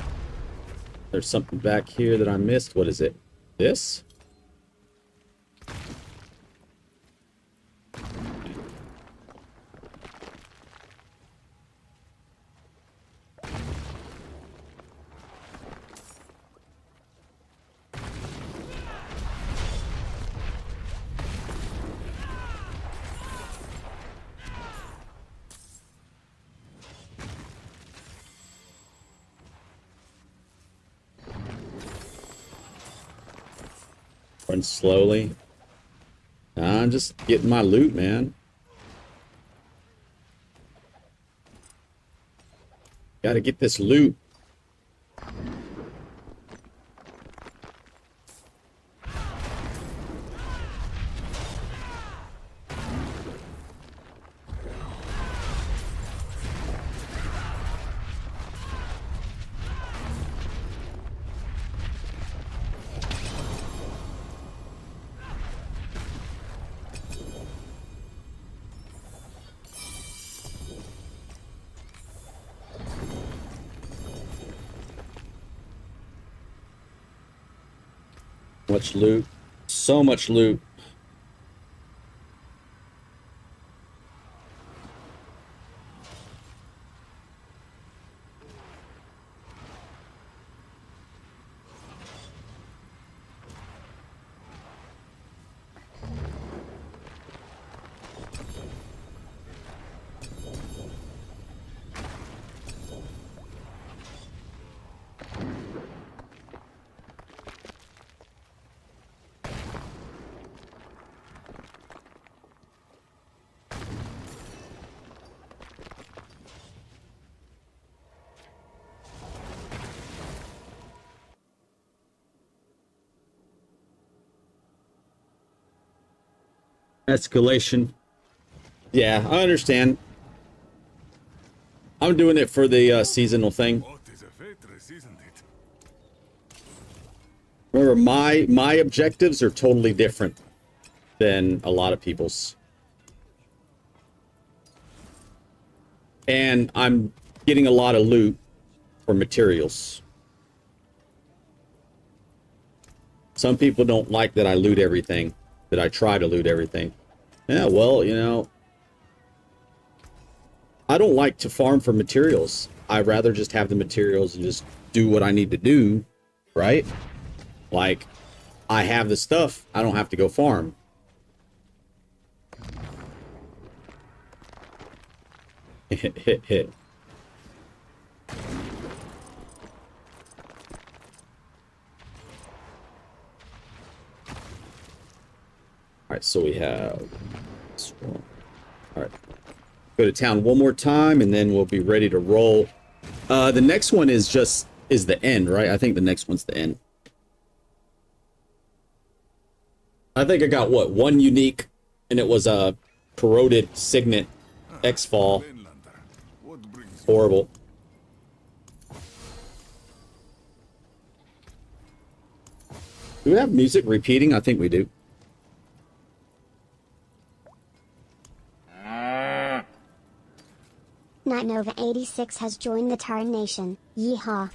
There's something back here that I missed. What is it? This? Run slowly. I'm just getting my loot, man. Gotta get this loot. Much loot. So much loot. Escalation. Yeah, I understand. I'm doing it for the seasonal thing. What is a fortress, isn't it? Remember, my objectives are totally different than a lot of people's. And I'm getting a lot of loot for materials. Some people don't like that I loot everything, that I try to loot everything. Yeah, well, you know, I don't like to farm for materials. I'd rather just have the materials and just do what I need to do, right? Like, I have the stuff, I don't have to go farm. Hit. Alright, so we have this one. Alright. Go to town one more time and then we'll be ready to roll. The next one is the end, right? I think the next one's the end. I think I got what? One unique, and it was a corroded signet X-Fall. Horrible. Do we have music repeating? I think we do. Night Nova 86 has joined the Tarn Nation. Yeehaw.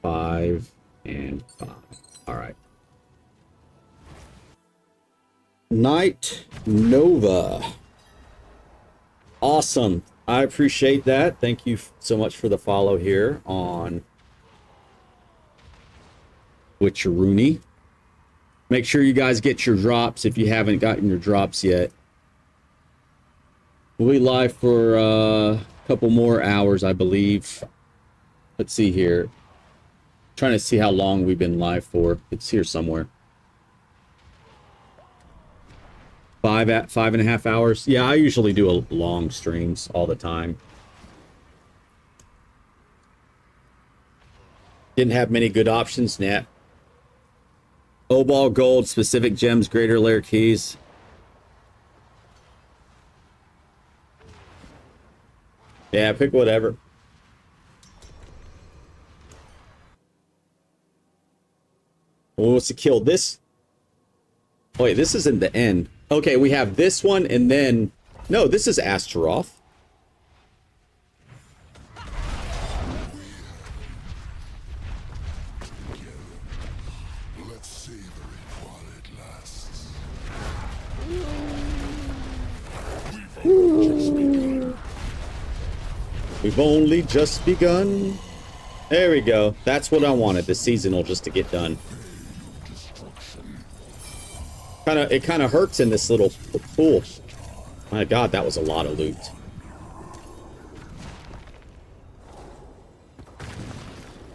5 and 5. All right. Night Nova. Awesome. I appreciate that. Thank you so much for the follow here on Witcheroony. Make sure you guys get your drops if you haven't gotten your drops yet. We'll be live for a couple more hours, I believe. Let's see here. Trying to see how long we've been live for. It's here somewhere. 5.5 hours. Yeah, I usually do long streams all the time. Didn't have many good options, Nat. Obal, gold, specific gems, greater layer keys. Yeah, pick whatever. Who wants to kill this? Oh, wait, this isn't the end. Okay, we have this one, and then... No, this is Astaroth. Let's savor it while it lasts. We've only just begun. There we go. That's what I wanted. The seasonal just to get done. It kind of hurts in this little pool. My God, that was a lot of loot.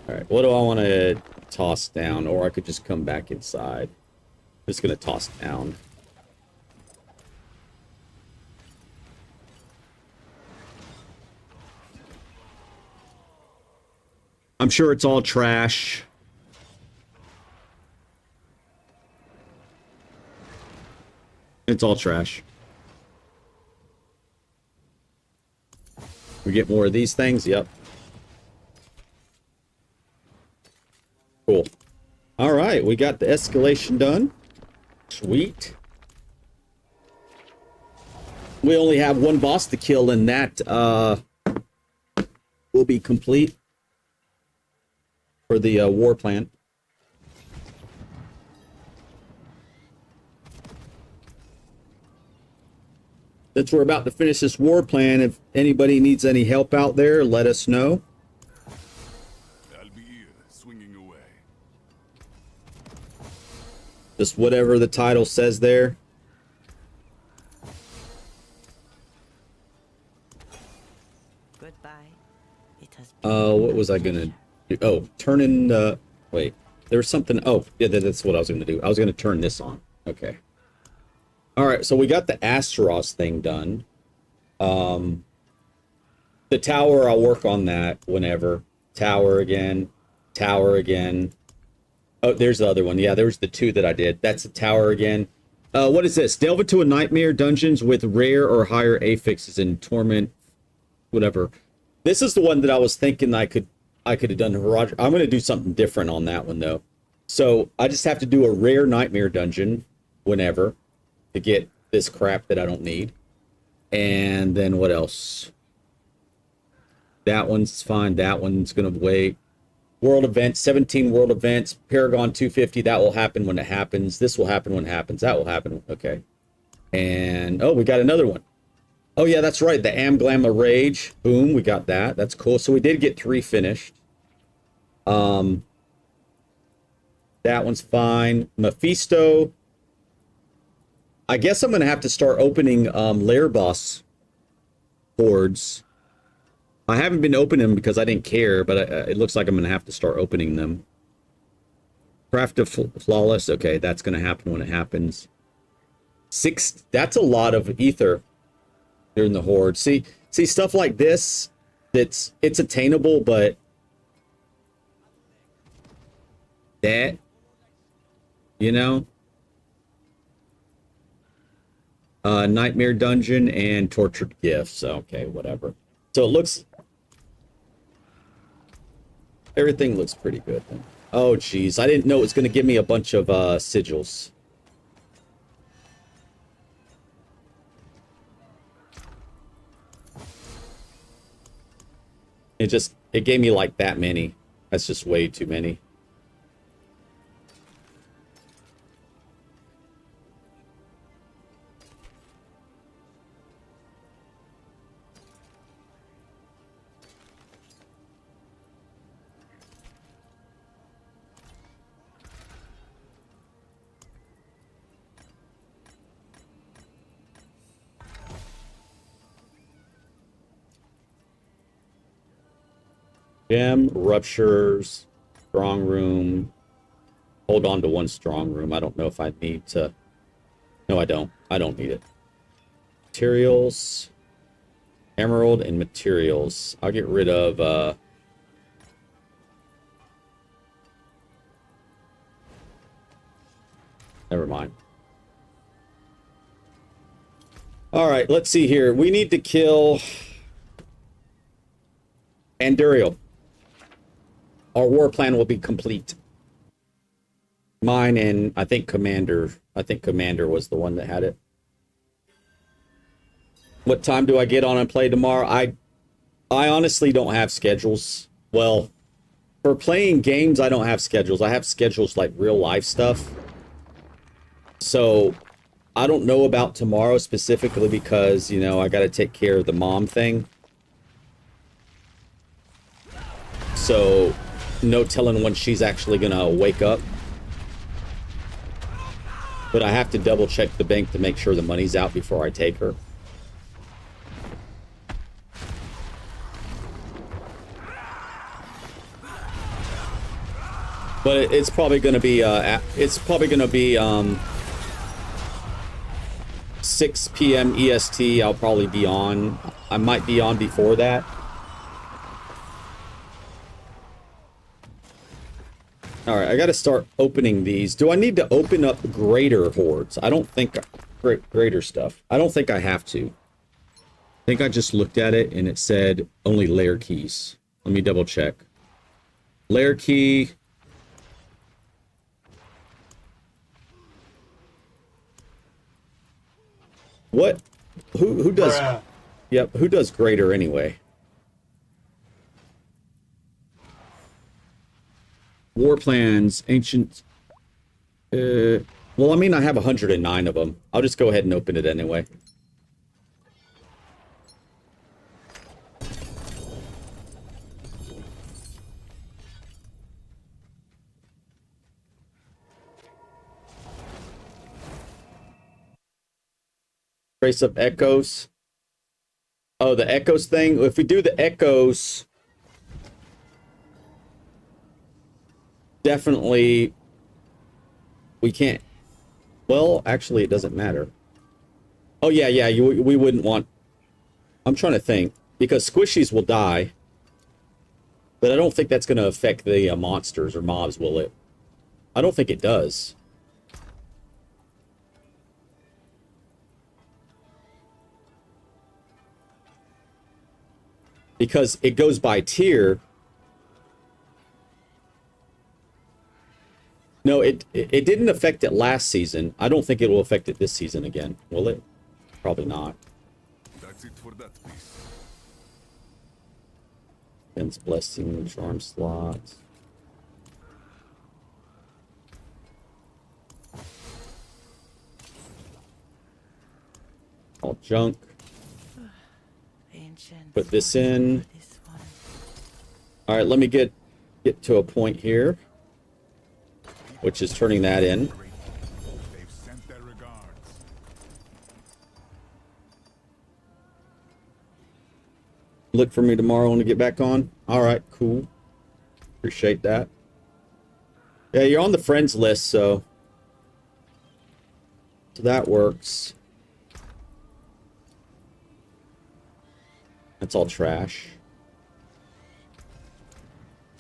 All right, what do I want to toss down? Or I could just come back inside. I'm just going to toss down. I'm sure it's all trash. It's all trash. We get more of these things? Yep. Cool. All right, we got the escalation done. Sweet. We only have one boss to kill, and that will be complete for the war plan. Since we're about to finish this war plan, if anybody needs any help out there, let us know. I'll be here, swinging away. Just whatever the title says there. Goodbye. It has What was I gonna do? Oh, turn in wait. There was something. Oh, yeah, that's what I was gonna do. I was gonna turn this on. Okay. All right, so we got the Astaroth thing done. The tower, I'll work on that whenever. Tower again. Tower again. Oh, there's the other one. Yeah, there was the two that I did. That's the tower again. What is this? Delve into a nightmare dungeons with rare or higher affixes in torment, whatever. This is the one that I was thinking I could have done. Roger, I'm going to do something different on that one though. So I just have to do a rare nightmare dungeon whenever to get this crap that I don't need. And then what else? That one's fine. That one's going to wait. World events, 17 world events, Paragon 250. That will happen when it happens. This will happen when it happens. That will happen. Okay. And, oh, we got another one. Oh, yeah, that's right. The Am Glamour Rage. Boom, we got that. That's cool. So we did get 3 finished. That one's fine. Mephisto. I guess I'm going to have to start opening lair boss boards. I haven't been opening them because I didn't care, but it looks like I'm going to have to start opening them. Craft of Flawless. Okay, that's going to happen when it happens. 6. That's a lot of ether during the horde. See stuff like this. It's attainable, but that, you know. Nightmare Dungeon and Tortured Gifts. Okay, whatever. So it looks... Everything looks pretty good then. Oh, geez. I didn't know it was going to give me a bunch of sigils. It gave me like that many. That's just way too many. Gem, ruptures, strong room. Hold on to one strong room. I don't know if I need to. No, I don't. I don't need it. Materials. Emerald and materials. I'll get rid of, never mind. All right, let's see here. We need to kill Anduriel. Our war plan will be complete. Mine and I think Commander was the one that had it. What time do I get on and play tomorrow? I honestly don't have schedules. Well, for playing games, I don't have schedules. I have schedules like real life stuff. So I don't know about tomorrow specifically because, you know, I got to take care of the mom thing. So no telling when she's actually going to wake up. But I have to double check the bank to make sure the money's out before I take her. But it's probably going to be 6 p.m. EST. I'll probably be on. I might be on before that. All right, I got to start opening these. Do I need to open up greater hordes? I don't think greater stuff. I don't think I have to. I think I just looked at it and it said only layer keys. Let me double check. Layer key. What? Who does? Yep. Who does greater anyway? War plans, ancient. Well, I mean, I have 109 of them. I'll just go ahead and open it anyway. Trace of echoes. Oh, the echoes thing. If we do the echoes, definitely we can't. Well, actually, it doesn't matter. Oh yeah, we wouldn't want. I'm trying to think because squishies will die, but I don't think that's going to affect the monsters or mobs, will it? I don't think it does. Because it goes by tier. No, it didn't affect it last season. I don't think it will affect it this season again, will it? Probably not. That's it for that piece. Ben's blessing, charm slots. All junk. Put this in. All right, let me get to a point here, which is turning that in. They've sent their regards. Look for me tomorrow when we get back on. All right, cool. Appreciate that. Yeah, you're on the friends list, so that works. That's all trash.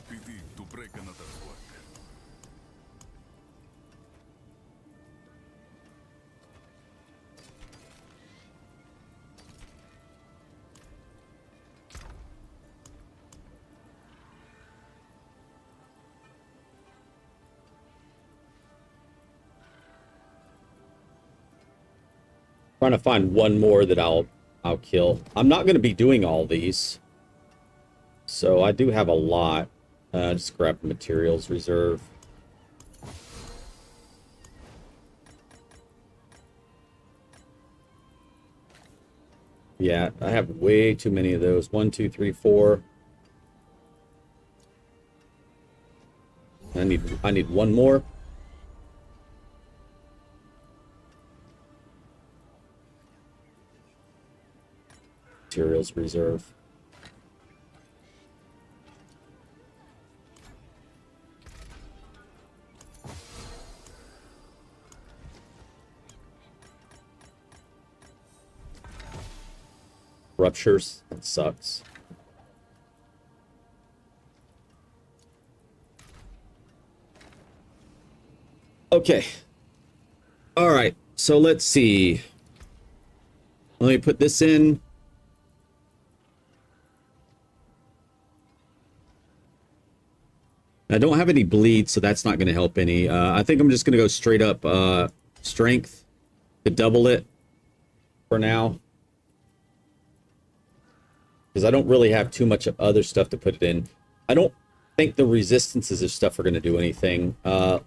Pity to break another's work. Trying to find one more that I'll kill. I'm not going to be doing all these. So I do have a lot. Just grab the materials reserve. Yeah, I have way too many of those. 1, 2, 3, 4. I need one more. Materials reserve. Ruptures. That sucks. Okay. All right. So let's see. Let me put this in. I don't have any bleed, so that's not going to help any. I think I'm just going to go straight up strength to double it for now. Because I don't really have too much other stuff to put it in. I don't think the resistances of stuff are going to do anything. I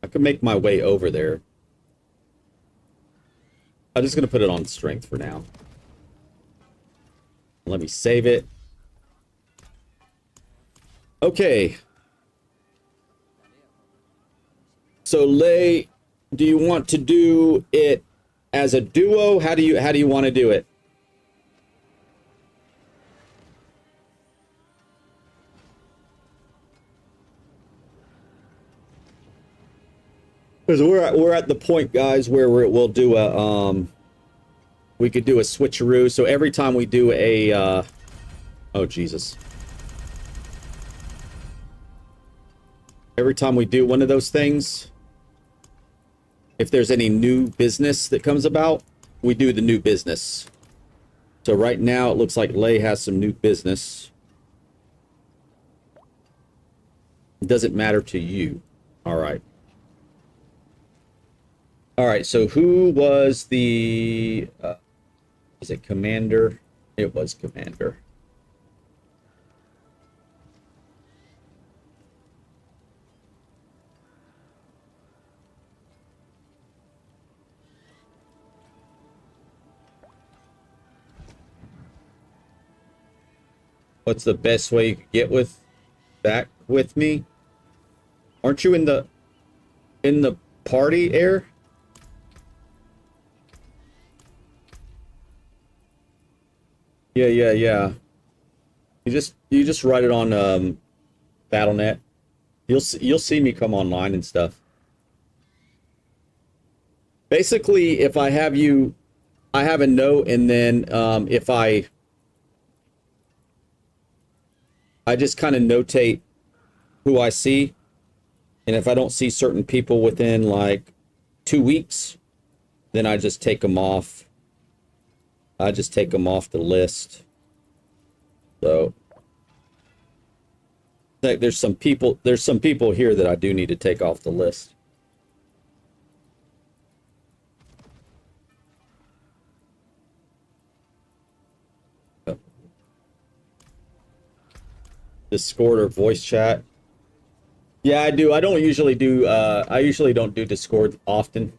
could make my way over there. I'm just going to put it on strength for now. Let me save it. Okay. So Lay, do you want to do it as a duo? How do you want to do it? Because we're at the point, guys, where we'll do a we could do a switcheroo. So every time we do a oh Jesus. Every time we do one of those things, if there's any new business that comes about, we do the new business. So right now it looks like Lay has some new business. It doesn't matter to you. All right. All right, so who was the was it Commander? It was Commander. What's the best way you could get back with me? Aren't you in the party, Air? Yeah. You just write it on BattleNet. You'll see me come online and stuff. Basically, if I have you, I have a note, and then if I just kind of notate who I see, and if I don't see certain people within like 2 weeks, then I just take them off. I just take them off the list. So like there's some people here that I do need to take off the list. Discord or voice chat. Yeah, I do. I don't usually do I usually don't do Discord often.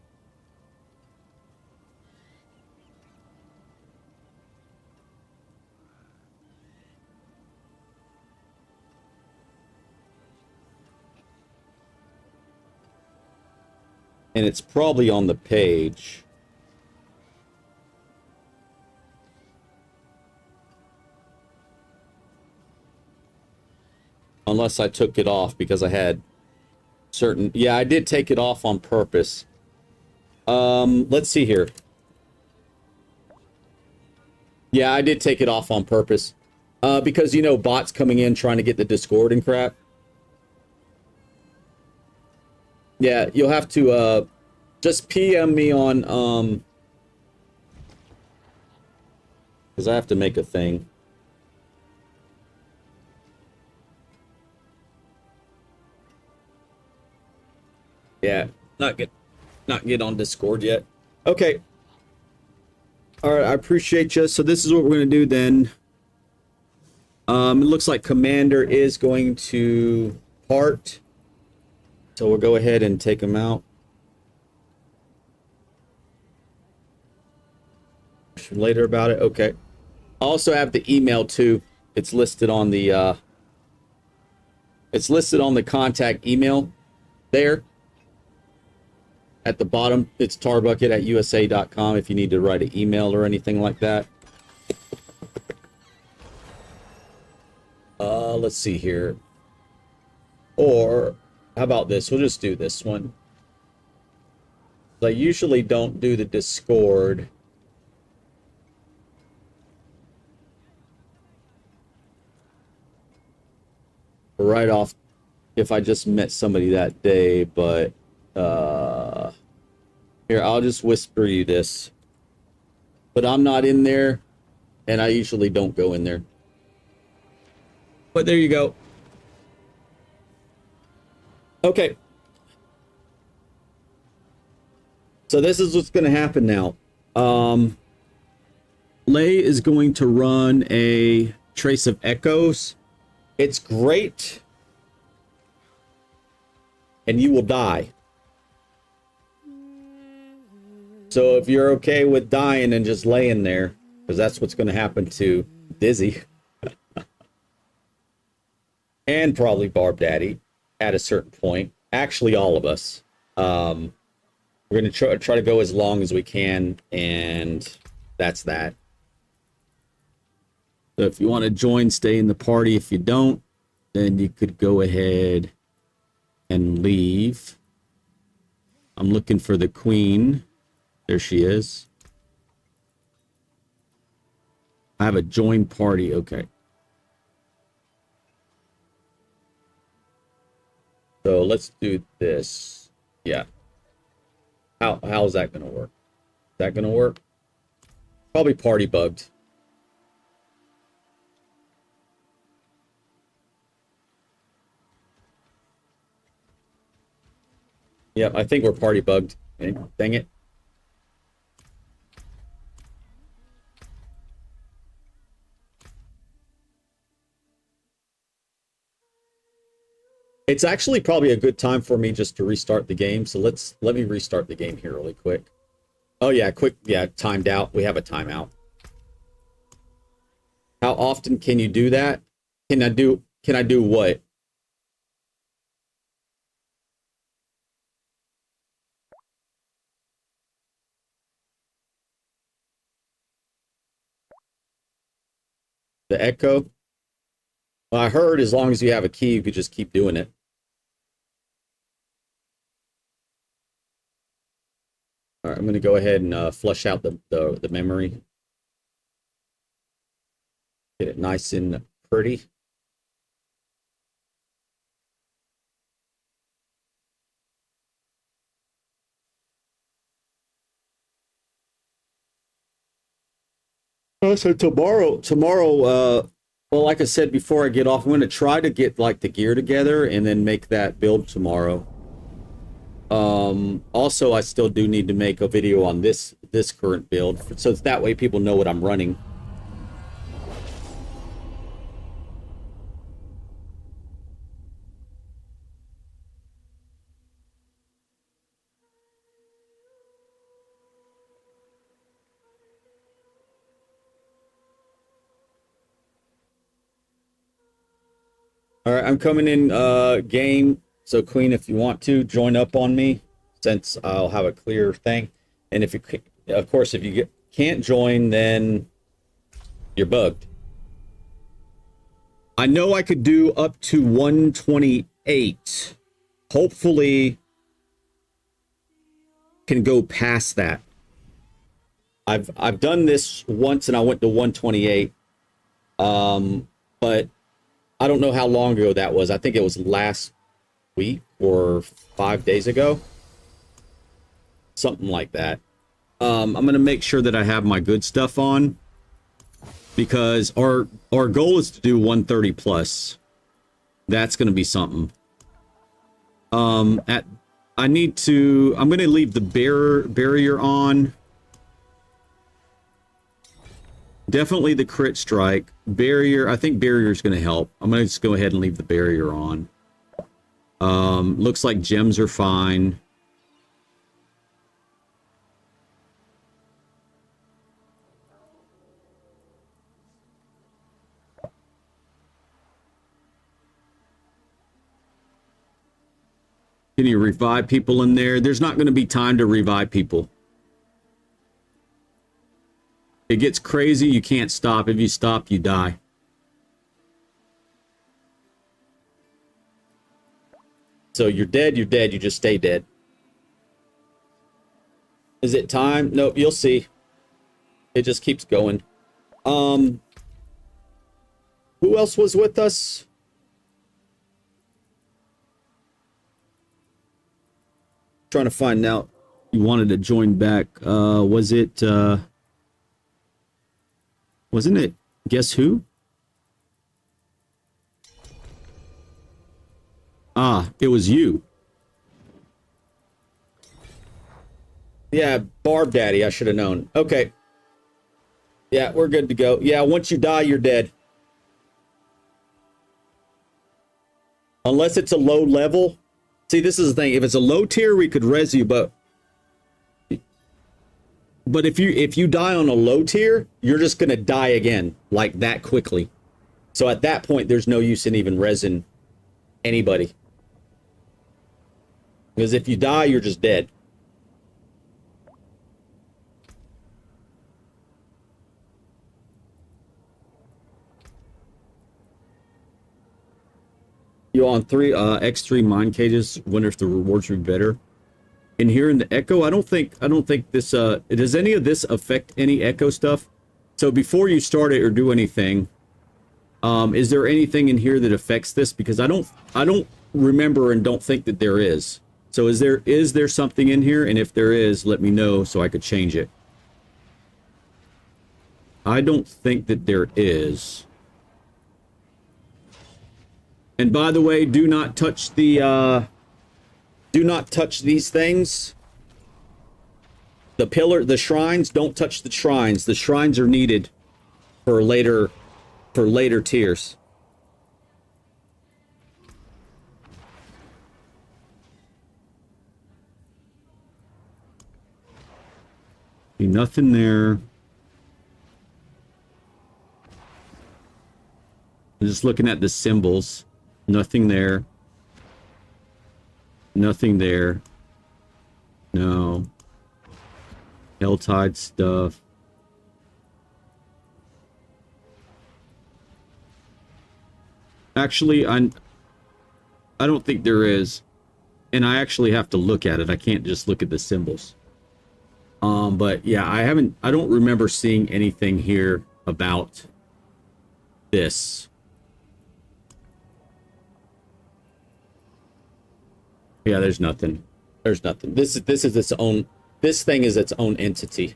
And it's probably on the page. Unless I took it off because I had certain... Yeah, I did take it off on purpose. Let's see here. Yeah, I did take it off on purpose. Because, you know, bots coming in trying to get the Discord and crap. Yeah, you'll have to just PM me on because I have to make a thing. Yeah, not get on Discord yet. Okay. All right, I appreciate you. So this is what we're going to do then. It looks like Commander is going to part. So we'll go ahead and take him out. Later about it. Okay. I also have the email too. It's listed on the contact email there. At the bottom, it's tarbucket@usa.com if you need to write an email or anything like that. Let's see here. Or how about this? We'll just do this one. I usually don't do the Discord. Right off if I just met somebody that day, but here, I'll just whisper you this. But I'm not in there, and I usually don't go in there. But there you go. Okay. So this is what's going to happen now. Lay is going to run a Trace of Echoes. It's great. And you will die. So if you're okay with dying and just laying there, because that's what's going to happen to Dizzy. And probably Barb Daddy at a certain point. Actually, all of us. We're going to try to go as long as we can, and that's that. So if you want to join, stay in the party. If you don't, then you could go ahead and leave. I'm looking for the queen. There she is. I have a join party. Okay. So let's do this. Yeah. How's that going to work? Is that going to work? Probably party bugged. Yep, I think we're party bugged. Dang it. It's actually probably a good time for me just to restart the game. So let me restart the game here really quick. Oh yeah, quick. Yeah, timed out. We have a timeout. How often can you do that? Can I do what? The echo? Well, I heard as long as you have a key, you could just keep doing it. All right, I'm going to go ahead and flush out the memory. Get it nice and pretty. So tomorrow, well, like I said before I get off, I'm going to try to get like the gear together and then make that build tomorrow. Also, I still do need to make a video on this current build, so that way people know what I'm running. All right, I'm coming in game. So Queen, if you want to join up on me, since I'll have a clear thing. And if you, of course, if you can't join, then you're bugged. I know I could do up to 128. Hopefully, can go past that. I've done this once and I went to 128. But I don't know how long ago that was. I think it was last week or 5 days ago. Something like that. I'm going to make sure that I have my good stuff on, because our goal is to do 130 plus. That's going to be something. I'm going to leave the barrier on. Definitely the crit strike. Barrier, I think barrier is going to help. I'm going to just go ahead and leave the barrier on. Looks like gems are fine. Can you revive people in there? There's not going to be time to revive people. It gets crazy. You can't stop. If you stop, you die. So you're dead. You're dead. You just stay dead. Is it time? Nope. You'll see. It just keeps going. Who else was with us? Trying to find out. You wanted to join back. Was it? Wasn't it? Guess who? Ah, it was you. Yeah, Barb Daddy. I should have known. Okay. Yeah, we're good to go. Yeah, once you die, you're dead. Unless it's a low level. See, this is the thing. If it's a low tier, we could res you, but if you die on a low tier, you're just gonna die again like that quickly. So at that point, there's no use in even resing anybody. Because if you die, you're just dead. You on X3 mine cages. Wonder if the rewards would be better. And here in the echo, I don't think this does any of this affect any echo stuff. So before you start it or do anything, is there anything in here that affects this? Because I don't remember and don't think that there is. So is there something in here? And if there is, let me know so I could change it. I don't think that there is. And by the way, do not touch the do not touch these things. The pillar, the shrines, don't touch the shrines. The shrines are needed for later tiers. See, nothing there. I'm just looking at the symbols. Nothing there. Nothing there. No. Helltide stuff. Actually, I don't think there is. And I actually have to look at it. I can't just look at the symbols. But yeah, I don't remember seeing anything here about this. Yeah, there's nothing. There's nothing. This is its own. This thing is its own entity.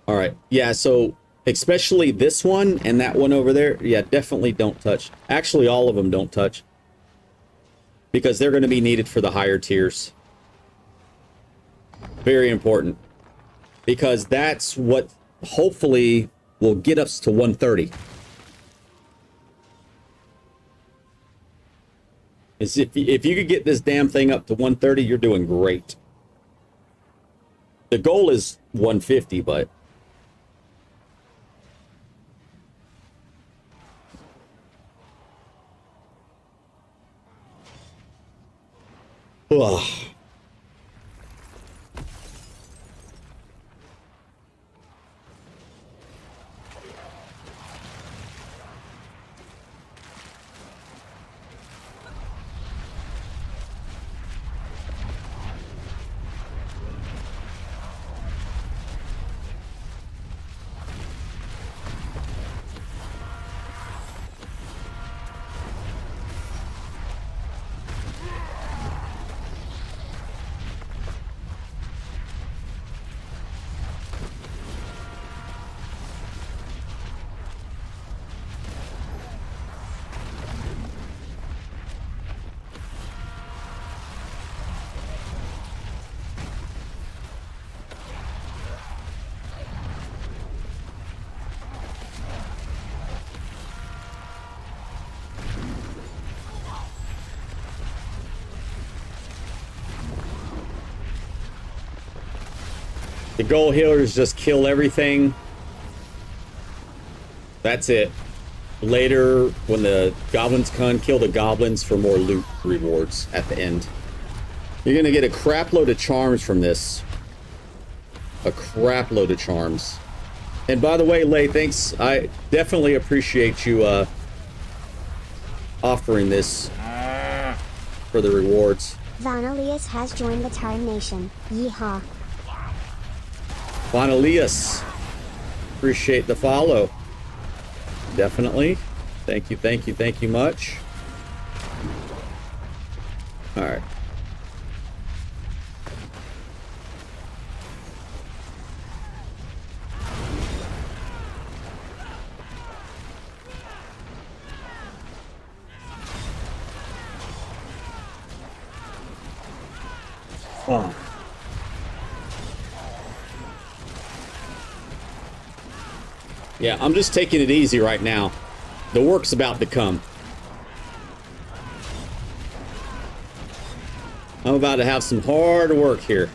All right. Yeah. So especially this one and that one over there. Yeah, definitely don't touch. Actually, all of them don't touch because they're going to be needed for the higher tiers. Very important because that's what hopefully will get us to 130. Is if you could get this damn thing up to 130, you're doing great. The goal is 150, but ugh. The goal here is just kill everything. That's it. Later, when the goblins come, kill the goblins for more loot rewards at the end. You're gonna get a crap load of charms from this. A crap load of charms. And by the way, Lay, thanks. I definitely appreciate you offering this for the rewards. Von Elias has joined the Tarn Nation. Yeehaw. Von Elias. Appreciate the follow. Definitely. Thank you, thank you, thank you much. Alright. Oh. Yeah, I'm just taking it easy right now. The work's about to come. I'm about to have some hard work here.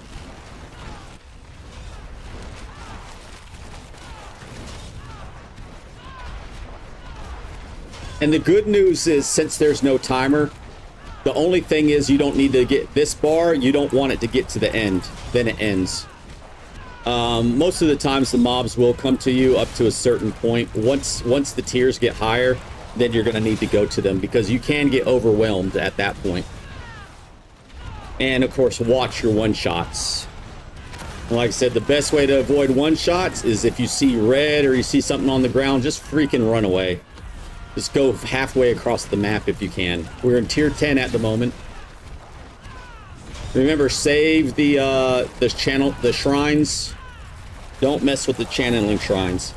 And the good news is, since there's no timer, the only thing is you don't need to get this bar. You don't want it to get to the end. Then it ends. Most of the times the mobs will come to you up to a certain point. Once the tiers get higher, then you're going to need to go to them because you can get overwhelmed at that point. And of course, watch your one-shots. Like I said, the best way to avoid one-shots is if you see red or you see something on the ground, just freaking run away. Just go halfway across the map if you can. We're in tier 10 at the moment. Remember, save the shrines. Don't mess with the channeling shrines.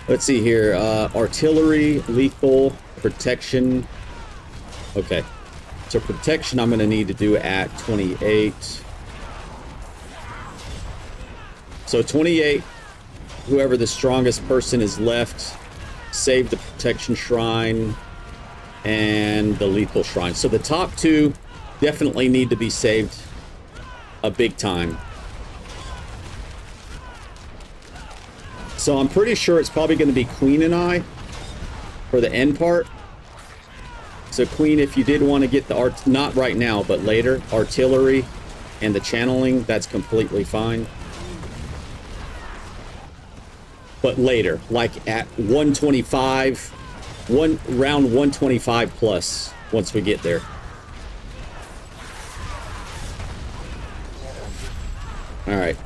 Let's see here. Artillery, lethal, protection. Okay. So protection I'm going to need to do at 28. So 28, whoever the strongest person is left, save the protection shrine and the lethal shrine. So the top two definitely need to be saved a big time. So I'm pretty sure it's probably going to be Queen and I for the end part. So Queen, if you did want to get the not right now, but later, artillery and the channeling, that's completely fine. But later, like at 125, round 125 plus, once we get there. All right.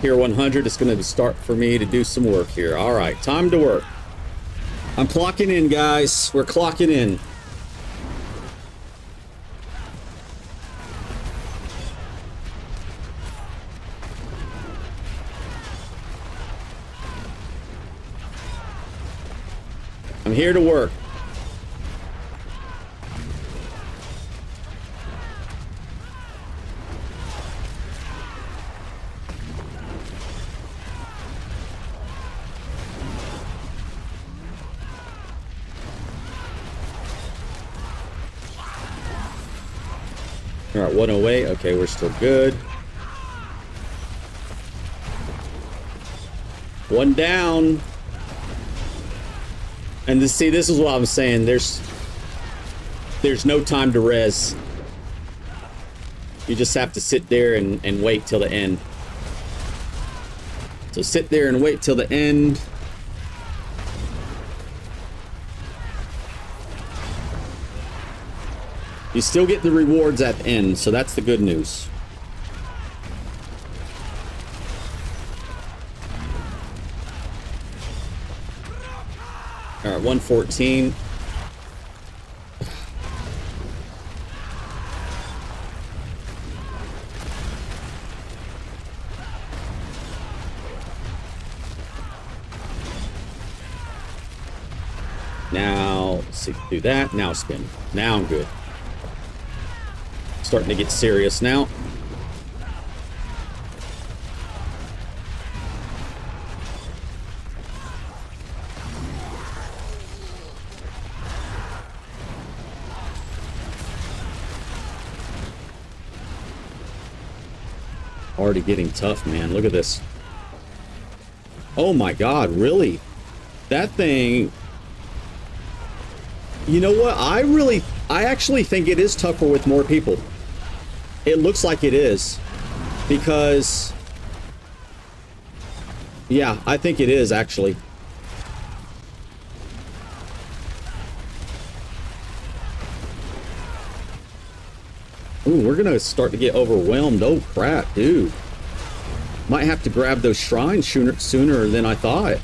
Here 100 is going to start for me to do some work here. All right, time to work. I'm clocking in, guys. We're clocking in. I'm here to work. All right, 108. Okay, we're still good. One down. And to see, this is what I'm saying. There's no time to res. You just have to sit there and wait till the end. So sit there and wait till the end. You still get the rewards at the end, so that's the good news. All right, 114. Now, let's see, do that. Now spin. Now I'm good. Starting to get serious now. Already getting tough, man. Look at this. Oh my god, really? That thing... You know what? I actually think it is tougher with more people. It looks like it is. Because... Yeah, I think it is, actually. Ooh, we're gonna start to get overwhelmed. Oh, crap, dude. Might have to grab those shrines sooner than I thought.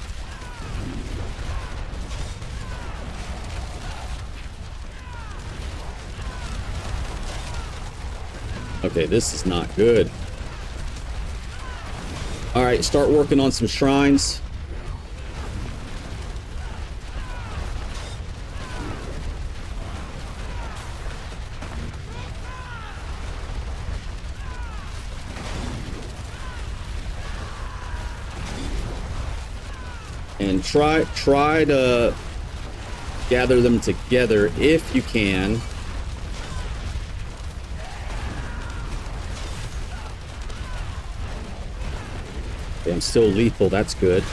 Okay, this is not good. All right, start working on some shrines. And try to gather them together if you can. Okay, I'm still lethal, that's good.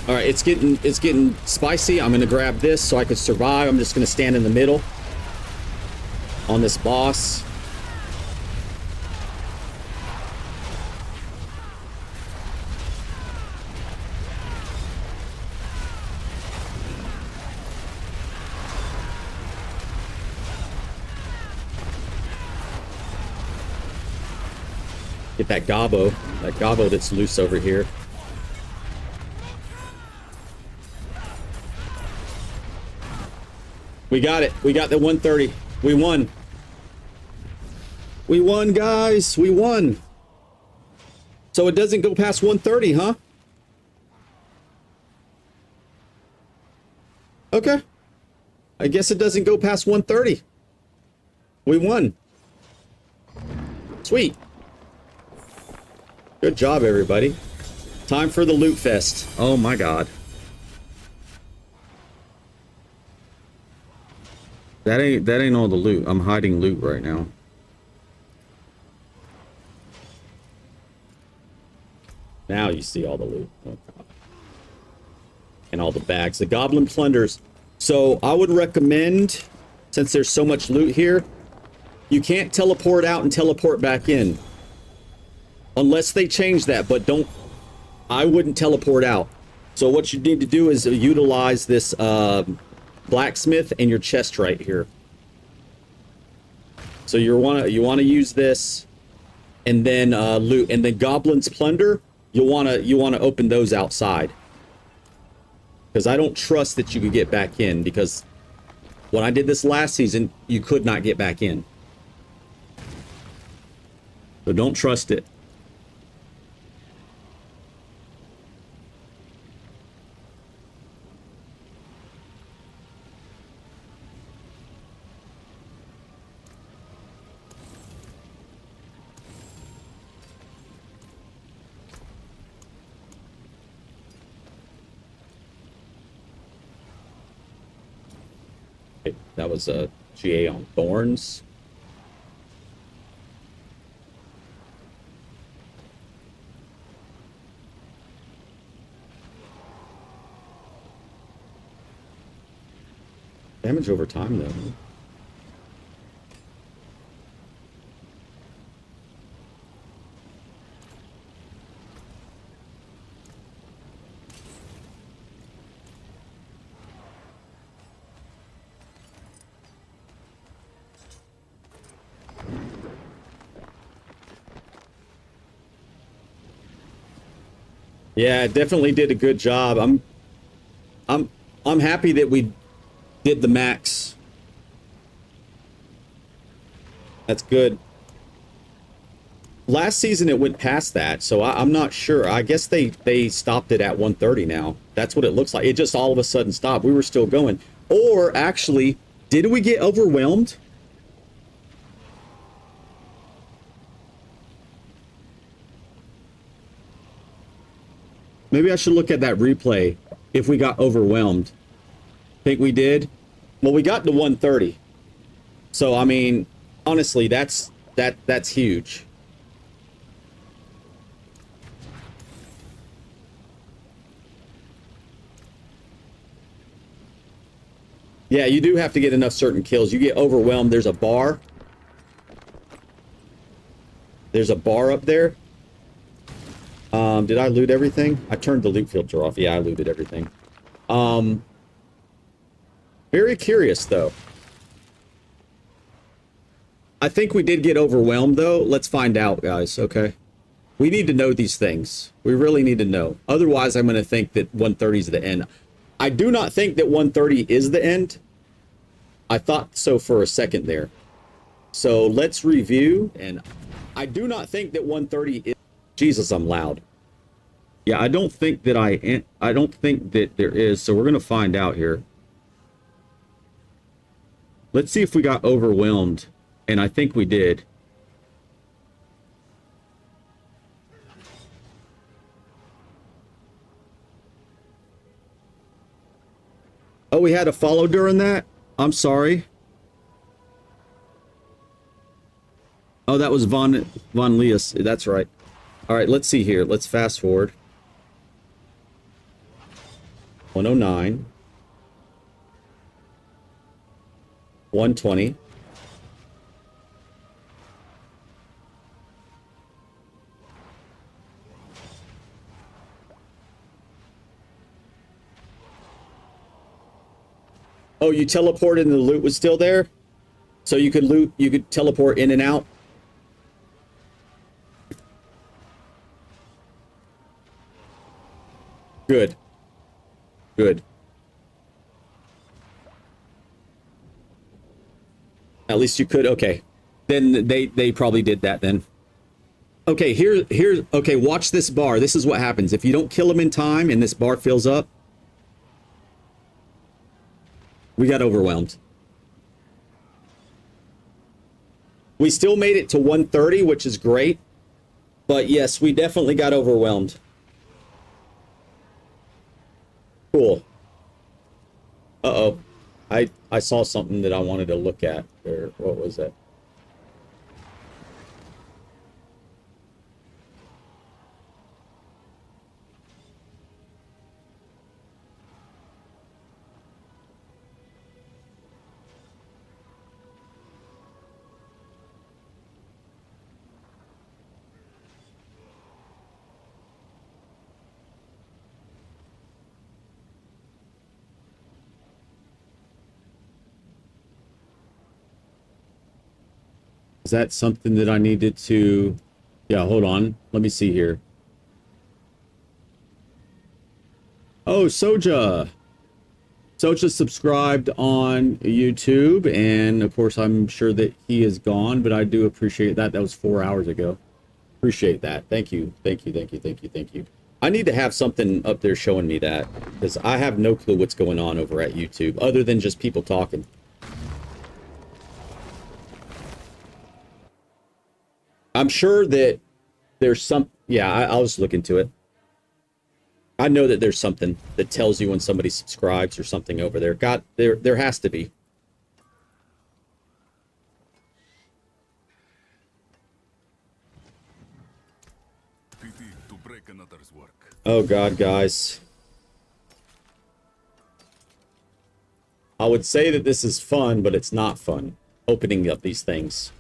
All right, it's getting spicy. I'm gonna grab this so I can survive. I'm just gonna stand in the middle on this boss. Get that gobbo that's loose over here. We got it. We got the 130. We won. We won, guys. We won. So it doesn't go past 130, huh? Okay. I guess it doesn't go past 130. We won. Sweet. Good job, everybody. Time for the loot fest. Oh my god. That ain't all the loot. I'm hiding loot right now. Now you see all the loot. Oh god. And all the bags. The goblin plunders. So I would recommend, since there's so much loot here, you can't teleport out and teleport back in. Unless they change that, but I wouldn't teleport out. So what you need to do is utilize this blacksmith and your chest right here. So you want to use this, and then loot, and then goblin's plunder. You want to open those outside, because I don't trust that you could get back in, because when I did this last season, you could not get back in. So don't trust it. That was a GA on Thorns. Damage over time, though. Yeah, it definitely did a good job. I'm happy that we did the max. That's good. Last season it went past that, so I'm not sure. I guess they stopped it at 130 now. That's what it looks like. It just all of a sudden stopped. We were still going. Or actually, did we get overwhelmed? Maybe I should look at that replay if we got overwhelmed. Think we did? Well, we got to 130. So, I mean, honestly, that's huge. Yeah, you do have to get enough certain kills. You get overwhelmed. There's a bar. There's a bar up there. Did I loot everything? I turned the loot filter off. Yeah, I looted everything. Very curious, though. I think we did get overwhelmed, though. Let's find out, guys, okay? We need to know these things. We really need to know. Otherwise, I'm going to think that 130 is the end. I do not think that 130 is the end. I thought so for a second there. So let's review. And I do not think that 130 is... Jesus, I'm loud. Yeah, I don't think that I don't think that there is. So we're going to find out here. Let's see if we got overwhelmed. And I think we did. Oh, we had a follow during that? I'm sorry. Oh, that was Von Leus. That's right. All right, let's see here. Let's fast forward. 109. 120. Oh, you teleported and the loot was still there? So you could loot, you could teleport in and out? Good. Good. At least you could, okay. Then they probably did that then. Okay, here's, okay, watch this bar. This is what happens. If you don't kill them in time and this bar fills up, we got overwhelmed. We still made it to 130, which is great. But yes, we definitely got overwhelmed. Cool. Uh-oh. I saw something that I wanted to look at. Or what was that? Is that something that I needed to... Yeah, hold on. Let me see here. Oh, Soja. Soja subscribed on YouTube, and of course, I'm sure that he is gone, but I do appreciate that. That was 4 hours ago. Appreciate that. Thank you. Thank you, thank you, thank you, thank you. I need to have something up there showing me that, because I have no clue what's going on over at YouTube, other than just people talking. I'm sure that there's some... Yeah, I'll just look into it. I know that there's something that tells you when somebody subscribes or something over there. God, there has to be. Pity to break another's work. Oh God, guys. I would say that this is fun, but it's not fun. Opening up these things.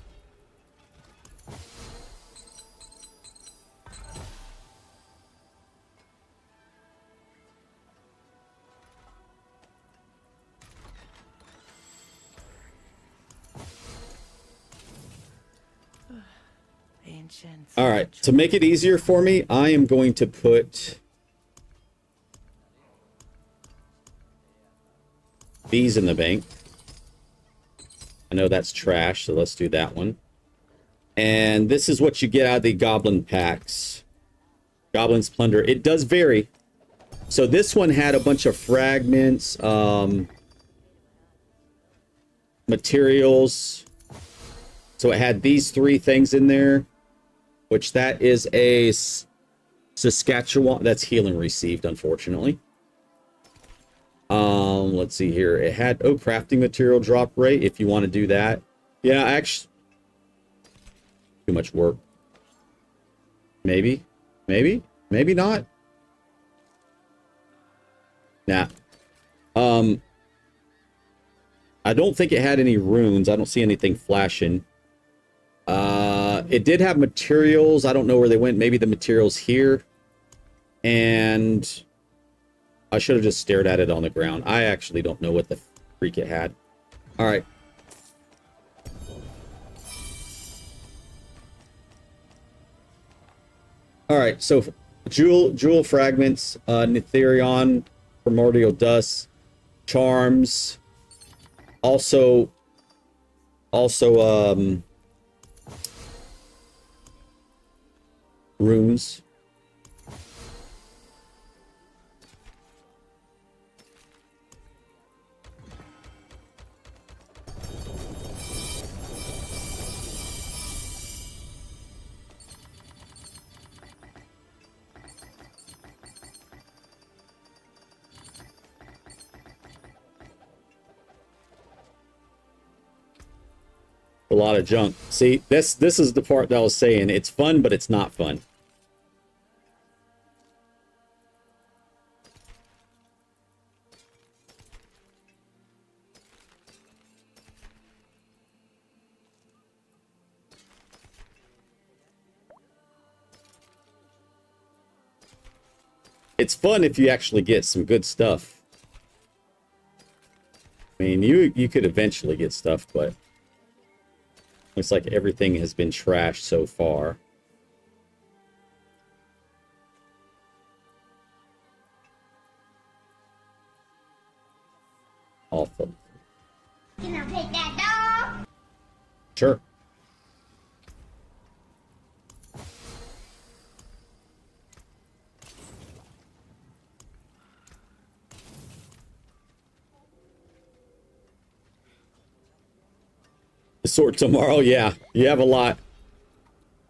All right, to make it easier for me, I am going to put these in the bank. I know that's trash, so let's do that one. And this is what you get out of the goblin packs. Goblin Splendor. It does vary. So this one had a bunch of fragments, materials. So it had these three things in there. Which that is a Saskatchewan. That's healing received, unfortunately. Let's see here. It had crafting material drop rate if you want to do that. Yeah, Too much work. Maybe. Maybe. Maybe not. Nah. I don't think it had any runes. I don't see anything flashing. It did have materials. I don't know where they went. Maybe the materials here. And I should have just stared at it on the ground. I actually don't know what the freak it had. All right. All right, so jewel fragments, Netherion, primordial dust, charms, also runes. A lot of junk. See, this is the part that I was saying. It's fun, but it's not fun. It's fun if you actually get some good stuff. I mean, you could eventually get stuff, but looks like everything has been trashed so far. Awful. Can I take that dog? Sure. Sort tomorrow, yeah. You have a lot.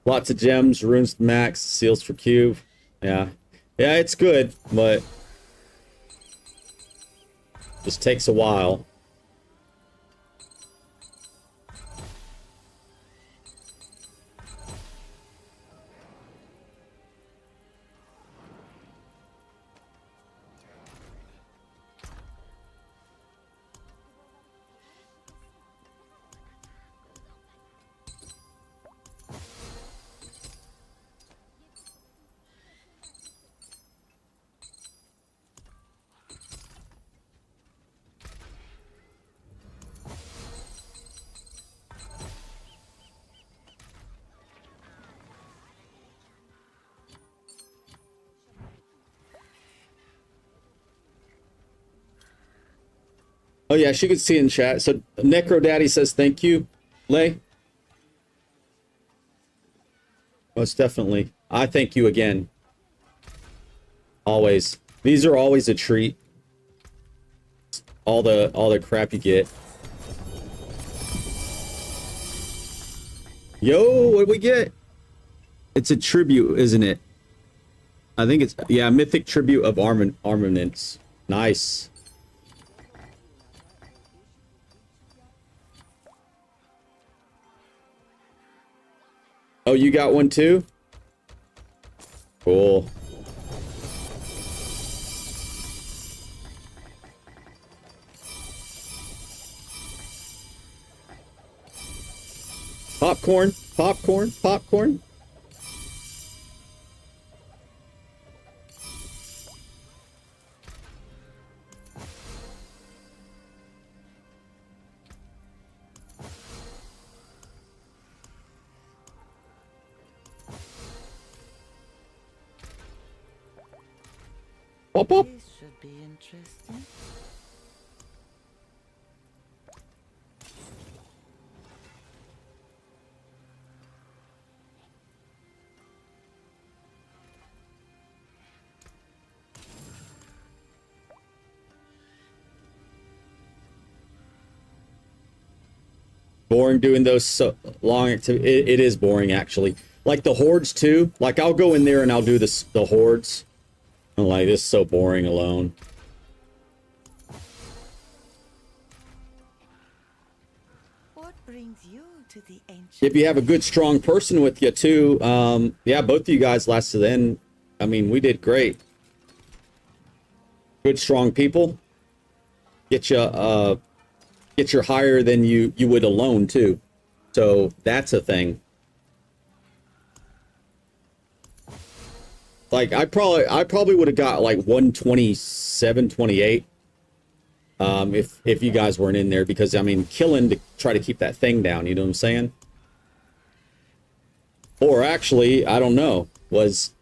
Lots of gems, runes to max, seals for cube. Yeah. Yeah, it's good, but just takes a while. Oh yeah, she could see in chat. So Necro Daddy says thank you, Lay. Most definitely. I thank you again. Always. These are always a treat. All the crap you get. Yo, what do we get? It's a tribute, isn't it? I think it's, yeah, mythic tribute of armaments. Nice. Oh, you got one too? Cool. Popcorn, popcorn, popcorn. Pop, pop. This should be interesting. Boring doing those so long activity. It is boring actually. Like the hordes too. Like I'll go in there and I'll do the hordes. I'm like, this is so boring alone. What brings you to to the ancient. If you have a good, strong person with you too, yeah, both of you guys lasted then. I mean, we did great. Good, strong people. Get you higher than you would alone too. So that's a thing. Like I probably would have got like 127, 28. If you guys weren't in there, because I mean, killing to try to keep that thing down, you know what I'm saying? Or actually, I don't know, was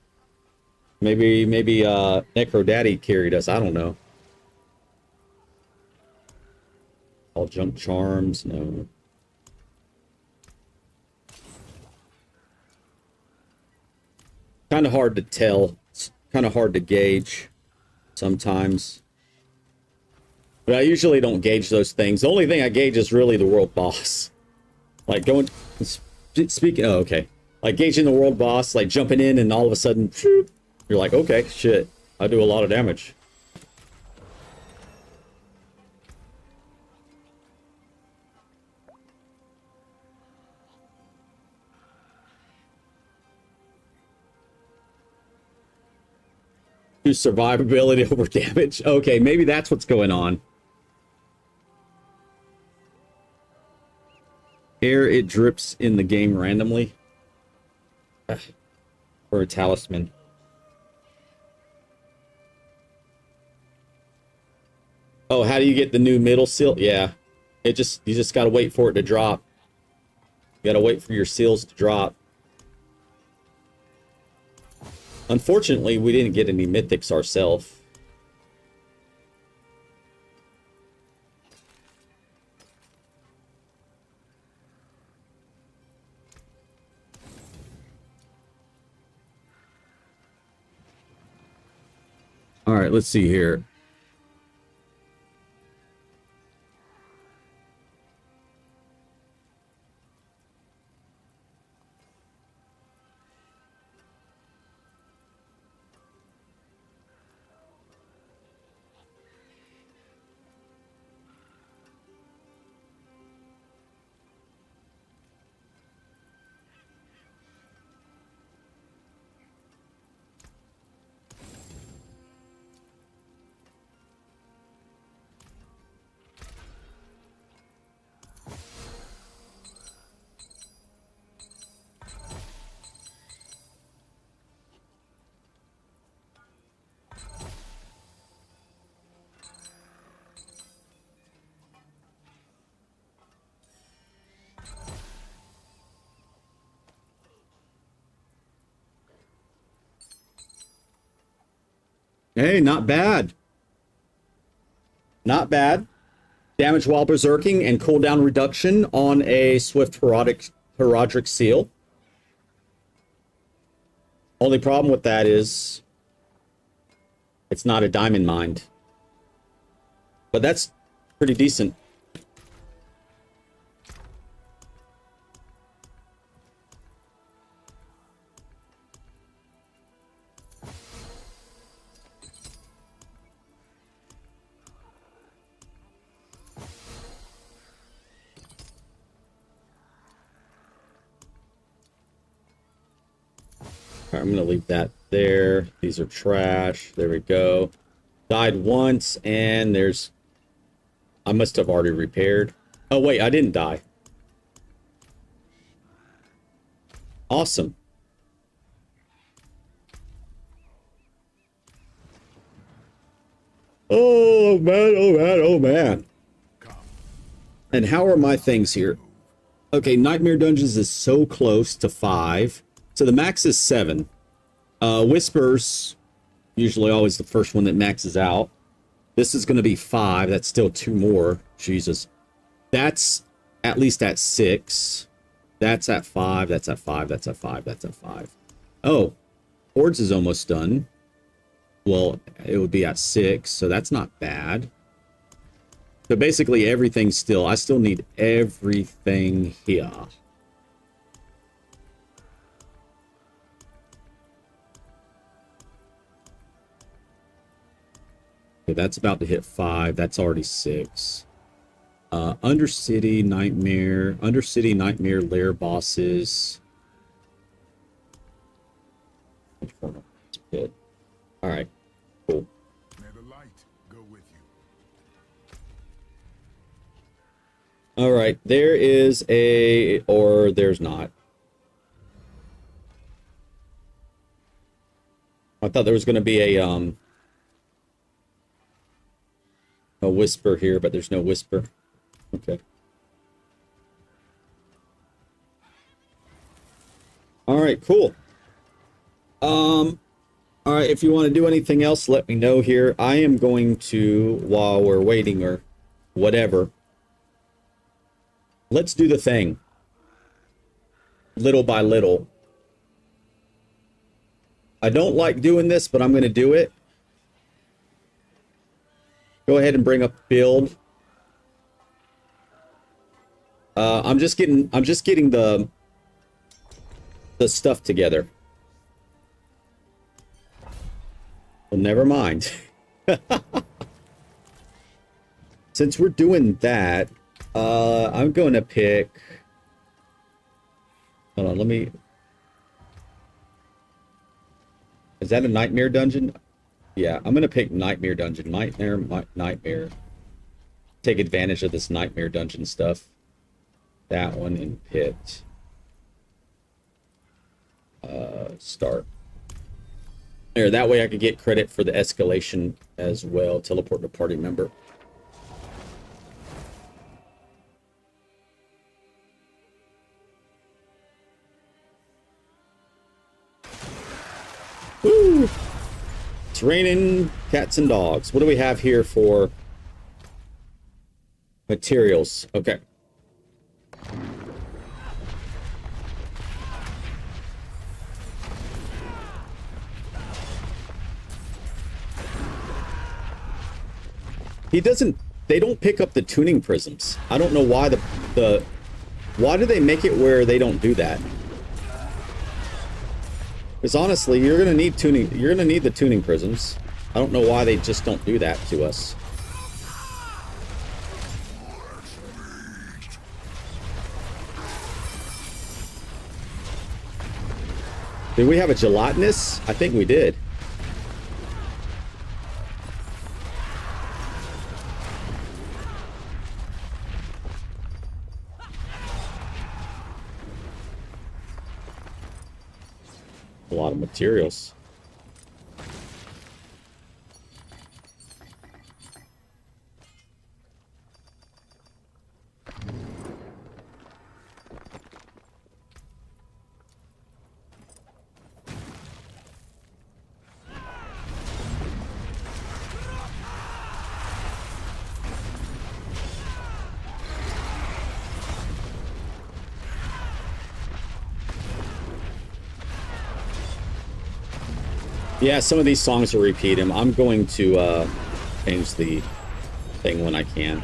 maybe Necro Daddy carried us, I don't know. All junk charms, no. Kind of hard to tell. It's kind of hard to gauge sometimes. But I usually don't gauge those things. The only thing I gauge is really the world boss. Like going, speaking, oh, okay. Like gauging the world boss, like jumping in and all of a sudden, you're like, okay, shit, I do a lot of damage. Survivability over damage. Okay, maybe that's what's going on. Air, it drips in the game randomly. Ugh. Or a talisman. Oh, how do you get the new middle seal? Yeah. You just gotta wait for it to drop. You gotta wait for your seals to drop. Unfortunately, we didn't get any mythics ourselves. All right, let's see here. Hey, not bad. Not bad. Damage while berserking and cooldown reduction on a swift herodic seal. Only problem with that is it's not a diamond mine. But that's pretty decent. All right, I'm going to leave that there. These are trash. There we go. Died once, and there's... I must have already repaired. Oh, wait, I didn't die. Awesome. Oh, man, oh, man, oh, man. And how are my things here? Okay, Nightmare Dungeons is so close to 5. So the max is 7. Whispers, usually always the first one that maxes out. This is going to be 5. That's still 2 more. Jesus. That's at least at 6. That's at 5. That's at 5. That's at 5. That's at 5. Oh, Hordes is almost done. Well, it would be at 6, so that's not bad. So basically everything still, I still need everything here. Okay, that's about to hit 5. That's already 6. Undercity Nightmare Lair bosses. Good. All right, cool. May the light go with you. All right, there is a, or there's not. I thought there was going to be a whisper here, but there's no whisper. Okay. All right, cool. All right, if you want to do anything else, let me know here. I am going to, while we're waiting or whatever, let's do the thing. Little by little. I don't like doing this, but I'm going to do it. Go ahead and bring up build. I'm just getting the stuff together. Well, never mind. Since we're doing that, I'm going to pick. Hold on, let me. Is that a nightmare dungeon? Yeah, I'm going to pick nightmare dungeon. Nightmare. Take advantage of this nightmare dungeon stuff. That one in pit. Start. There, that way I could get credit for the escalation as well. Teleport to party member. Woo! It's raining cats and dogs. What do we have here for materials? Okay. They don't pick up the tuning prisms. I don't know why why do they make it where they don't do that? Because honestly, you're gonna need the tuning prisms. I don't know why they just don't do that to us. Did we have a gelatinous? I think we did. A lot of materials. Yeah, some of these songs will repeat them. I'm going to change the thing when I can.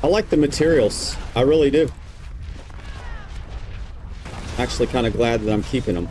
I like the materials. I really do. Actually kind of glad that I'm keeping them.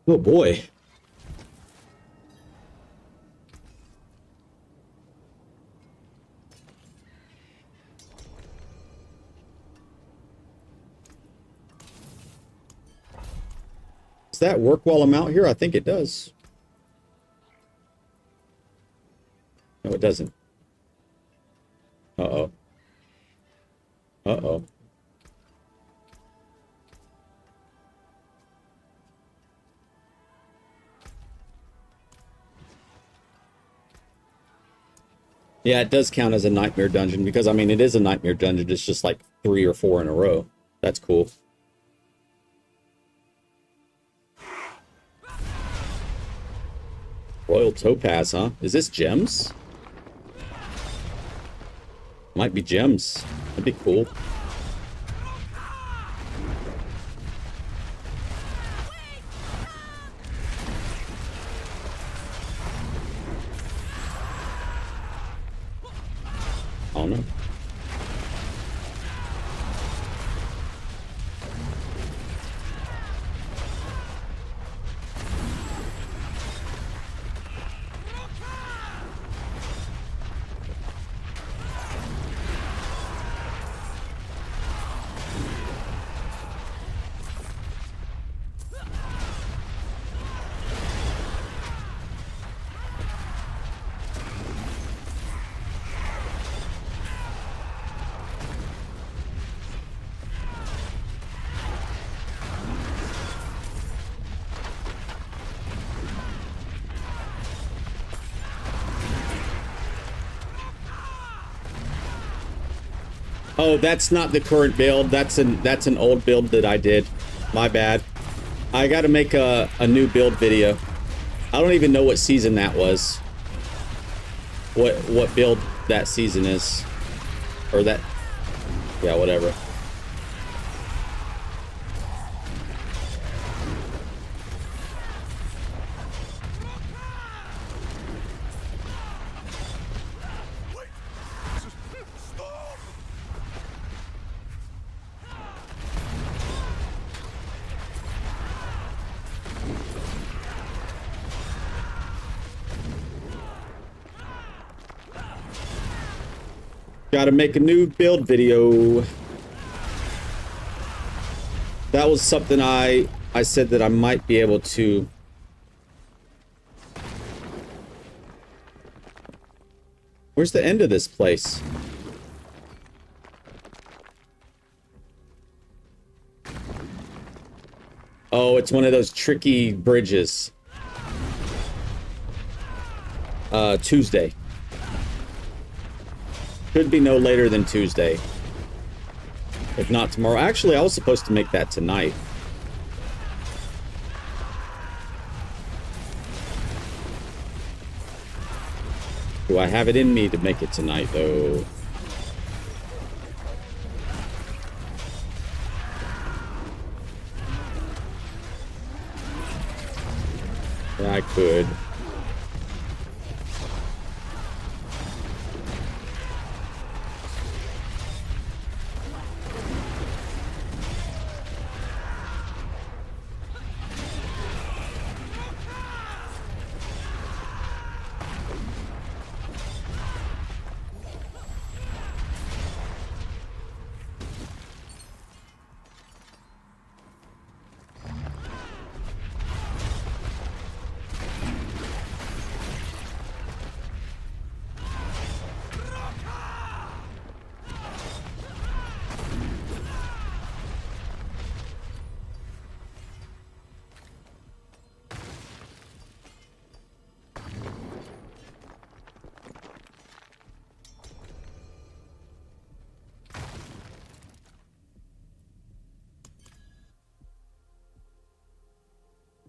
Oh boy. Does that work while I'm out here? I think it does. No, it doesn't. Uh-oh. Uh-oh. Yeah, it does count as a nightmare dungeon because, I mean, it is a nightmare dungeon. It's just like 3 or 4 in a row. That's cool. Royal Topaz, huh? Is this gems? Might be gems. That'd be cool. I don't know. Oh, that's not the current build. That's an old build that I did. My bad. I got to make a new build video. I don't even know what season that was. What build that season is, or that. Yeah, whatever. Gotta make a new build video. That was something I said that I might be able to. Where's the end of this place? Oh, it's one of those tricky bridges. Tuesday. Could be no later than Tuesday. If not tomorrow. Actually, I was supposed to make that tonight. Do I have it in me to make it tonight, though? Yeah, I could.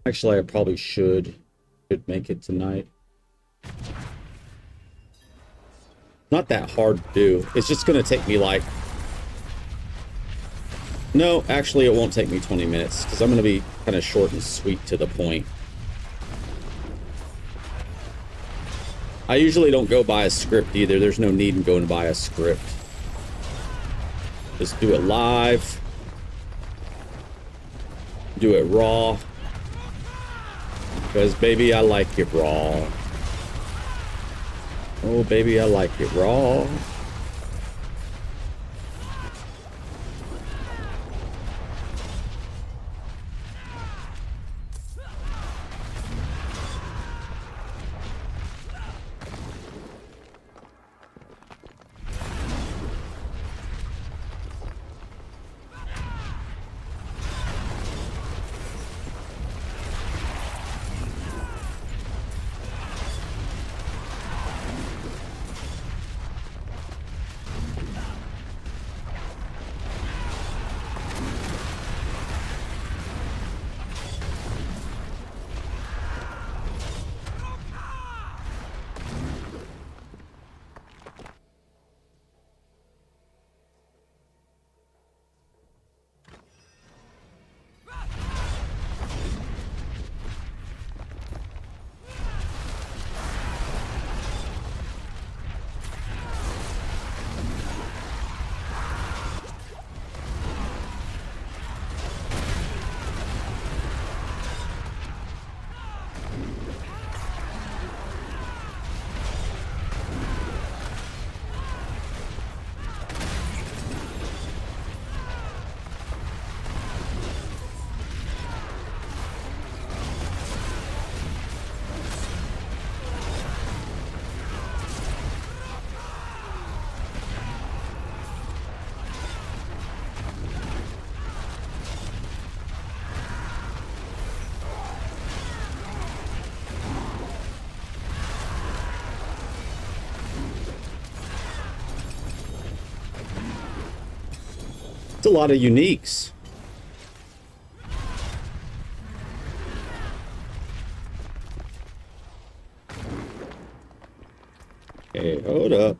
Actually, I probably should make it tonight. Not that hard to do. It's just gonna take me like... No, actually it won't take me 20 minutes because I'm gonna be kind of short and sweet to the point. I usually don't go by a script either. There's no need in going by a script. Just do it live. Do it raw. Because, baby, I like it raw. Oh, baby, I like it raw. It's a lot of uniques. Okay, hold up.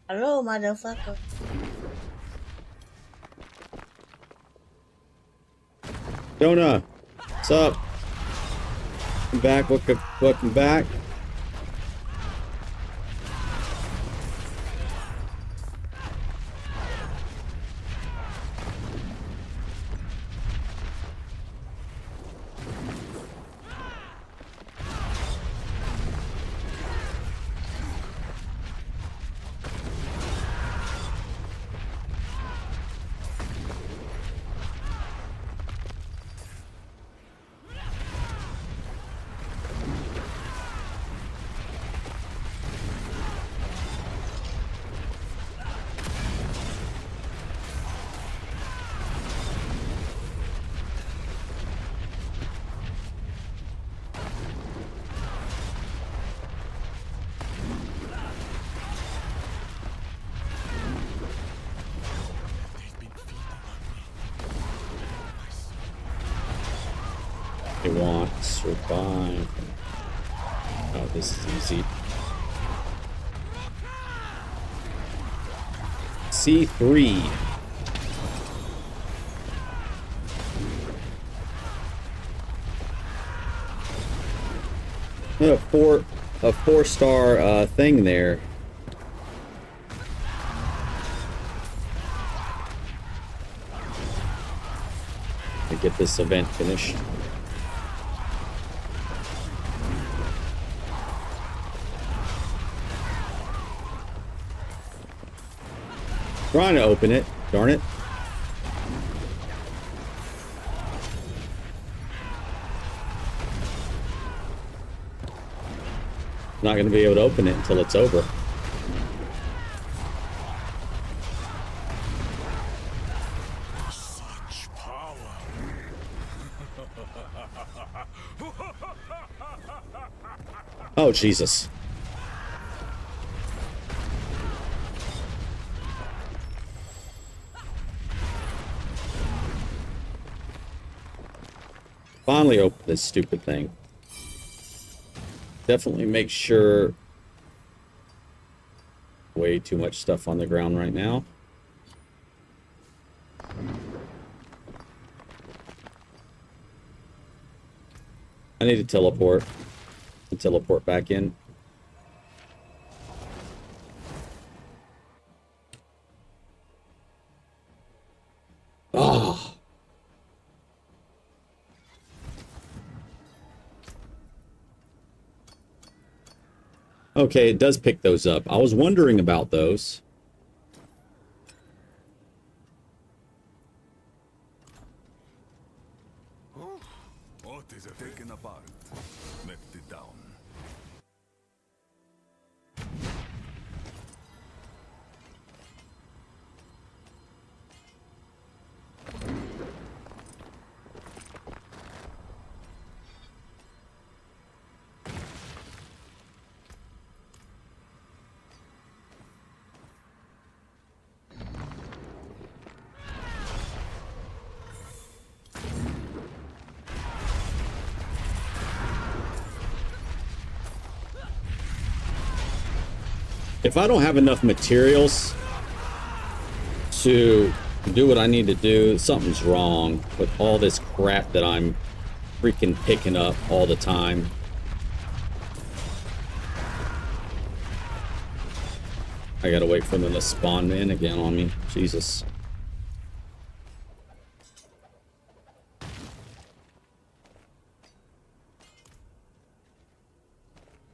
Hello, motherfucker. Jonah, what's up? Welcome back, welcome back. They want survive. Oh, this is easy. C3. A four-star thing there. get this event finished. Trying to open it, darn it. Not going to be able to open it until it's over. Such power. Oh, Jesus. Finally open this stupid thing. Definitely make sure. Way too much stuff on the ground right now. I need to teleport. And teleport back in. Ah. Okay, it does pick those up. I was wondering about those. What is it taken apart? Left it down. If I don't have enough materials to do what I need to do, something's wrong with all this crap that I'm freaking picking up all the time. I gotta wait for them to spawn in again on me. Jesus.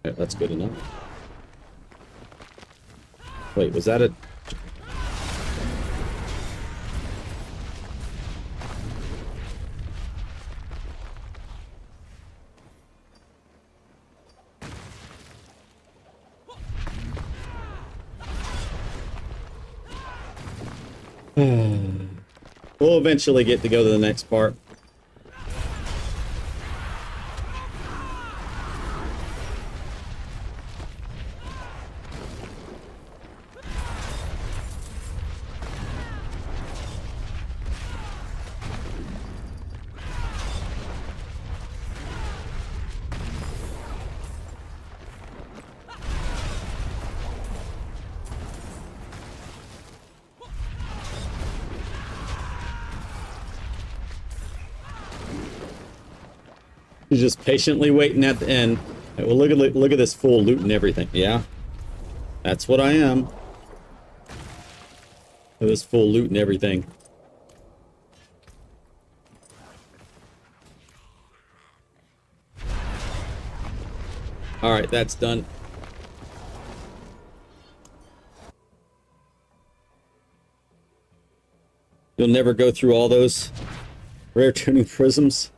Yeah, that's good enough. Wait, was that a... We'll eventually get to go to the next part. He's just patiently waiting at the end. Hey, well, look at this full loot and everything. Yeah, that's what I am. Look at this full loot and everything. All right, that's done. You'll never go through all those rare tuning prisms.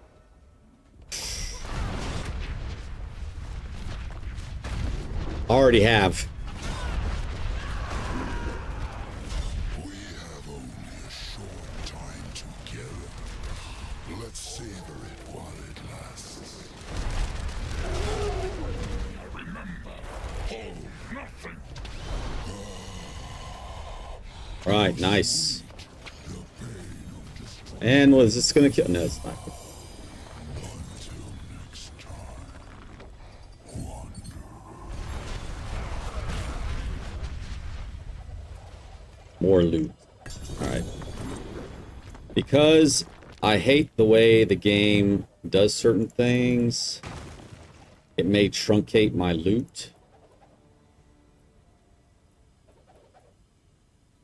Already have. We have only a short time together. Let's savor it while it lasts. I remember. Oh, nothing. Right, nice. And was this gonna kill? No, it's not. Until next time. More loot. Alright. Because I hate the way the game does certain things, it may truncate my loot.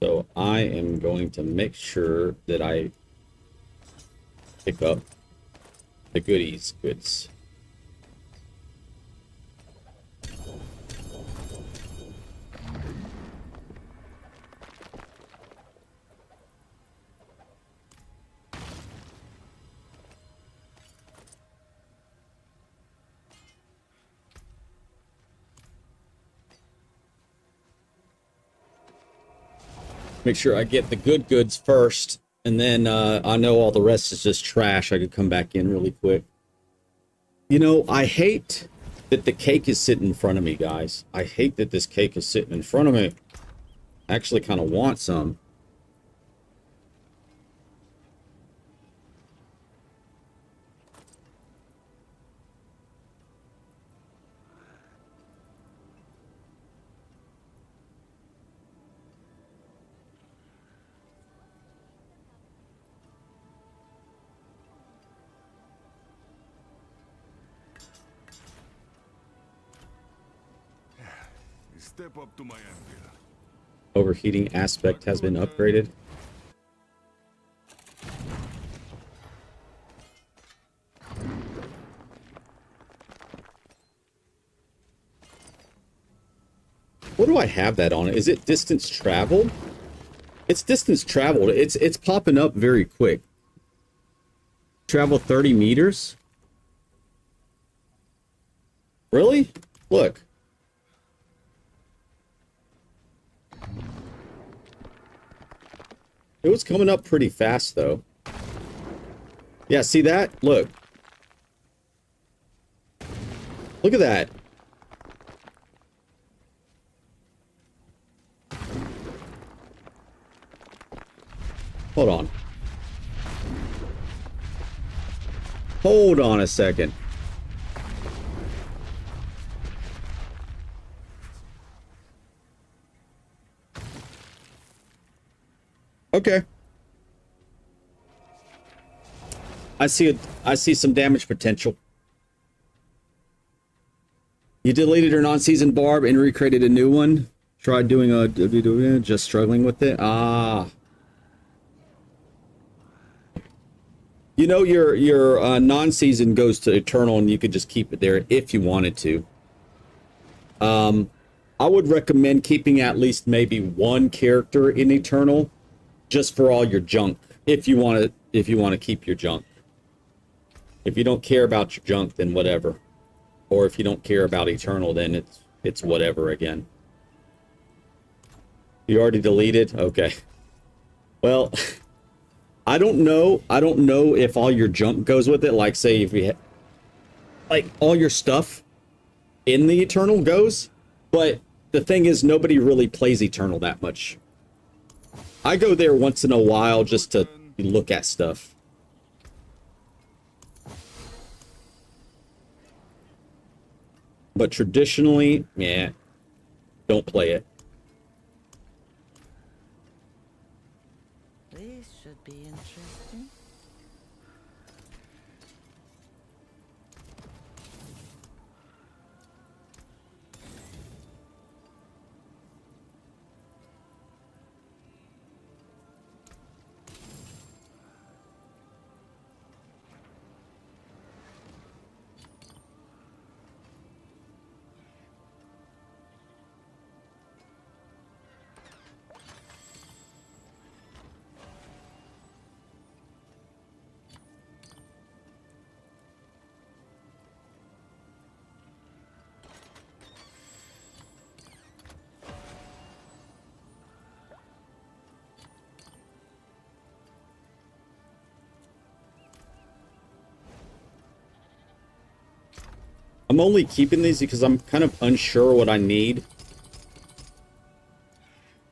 So I am going to make sure that I pick up the goods. Make sure I get the good goods first, and then I know all the rest is just trash. I could come back in really quick. You know, I hate that the cake is sitting in front of me, guys. I hate that this cake is sitting in front of me. I actually kind of want some. Step up to my anvil. Overheating aspect has been upgraded. What do I have that on? Is it distance traveled? It's distance traveled. It's popping up very quick. Travel 30 meters? Really? Look. It was coming up pretty fast, though. Yeah, see that? Look. Look at that. Hold on. Hold on a second. Okay. I see some damage potential. You deleted your non-season barb and recreated a new one. Tried doing a just struggling with it. Ah. You know, your non-season goes to Eternal, and you could just keep it there if you wanted to. I would recommend keeping at least maybe one character in Eternal, just for all your junk. If you want to keep your junk. If you don't care about your junk, then whatever. Or if you don't care about Eternal, then it's whatever again. You already deleted? Okay. Well. I don't know if all your junk goes with it. Like, say, if we had, like, all your stuff in the Eternal goes. But the thing is, nobody really plays Eternal that much. I go there once in a while just to look at stuff. But traditionally, yeah, don't play it. Should be interesting. I'm only keeping these because I'm kind of unsure what I need.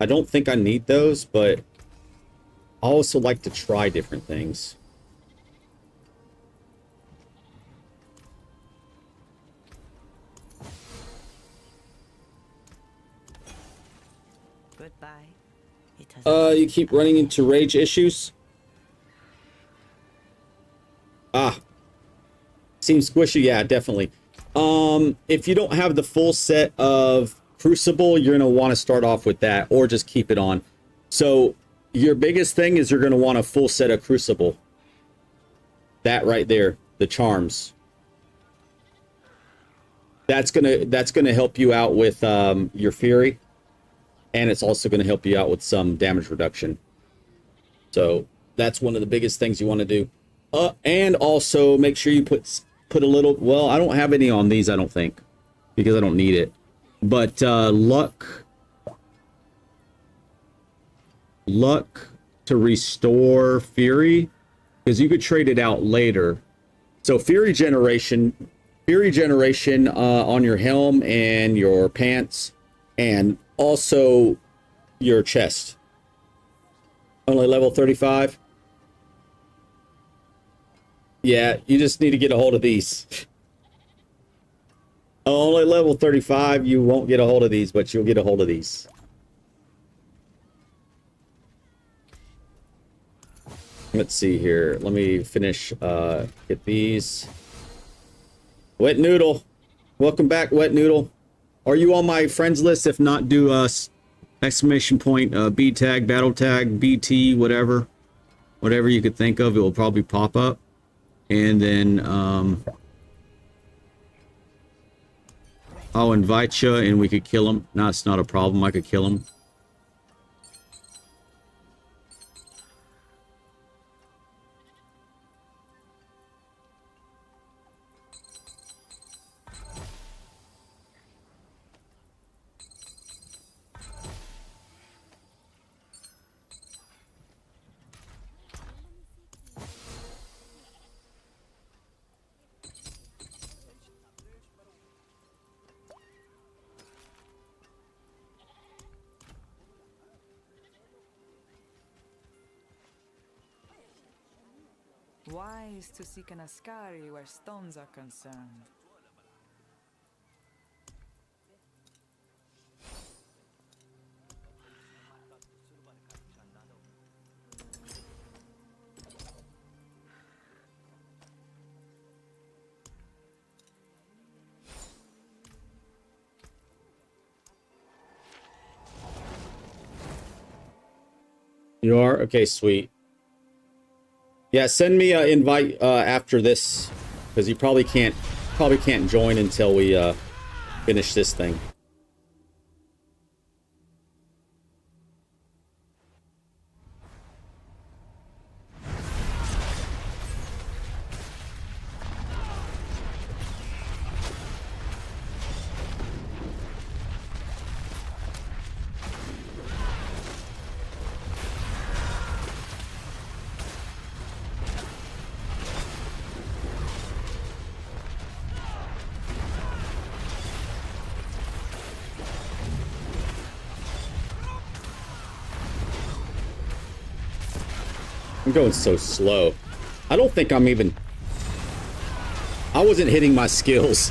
I don't think I need those, but I also like to try different things. Goodbye. You keep running into rage issues? Ah. Seems squishy, yeah, definitely. If you don't have the full set of Crucible, you're going to want to start off with that, or just keep it on. So, your biggest thing is you're going to want a full set of Crucible. That right there, the charms. That's gonna help you out with your fury, and it's also gonna help you out with some damage reduction. So that's one of the biggest things you want to do. And also make sure you put a little. Well, I don't have any on these, I don't think, because I don't need it. But luck to restore fury, because you could trade it out later. So fury generation on your helm and your pants, and also your chest. Only level 35. Yeah, you just need to get a hold of these. Only level 35, you won't get a hold of these, but you'll get a hold of these. Let's see here. Let me finish, get these. Wet Noodle. Welcome back, Wet Noodle. Are you on my friends list? If not, do exclamation point, B tag, battle tag, BT, whatever. Whatever you could think of, it will probably pop up. And then I'll invite you and we could kill him. No, it's not a problem. I could kill him. Wise to seek an Ascari where stones are concerned. You are? Okay, sweet. Yeah, send me an invite after this, because you probably can't join until we finish this thing. I'm going so slow. I don't think I'm even... I wasn't hitting my skills.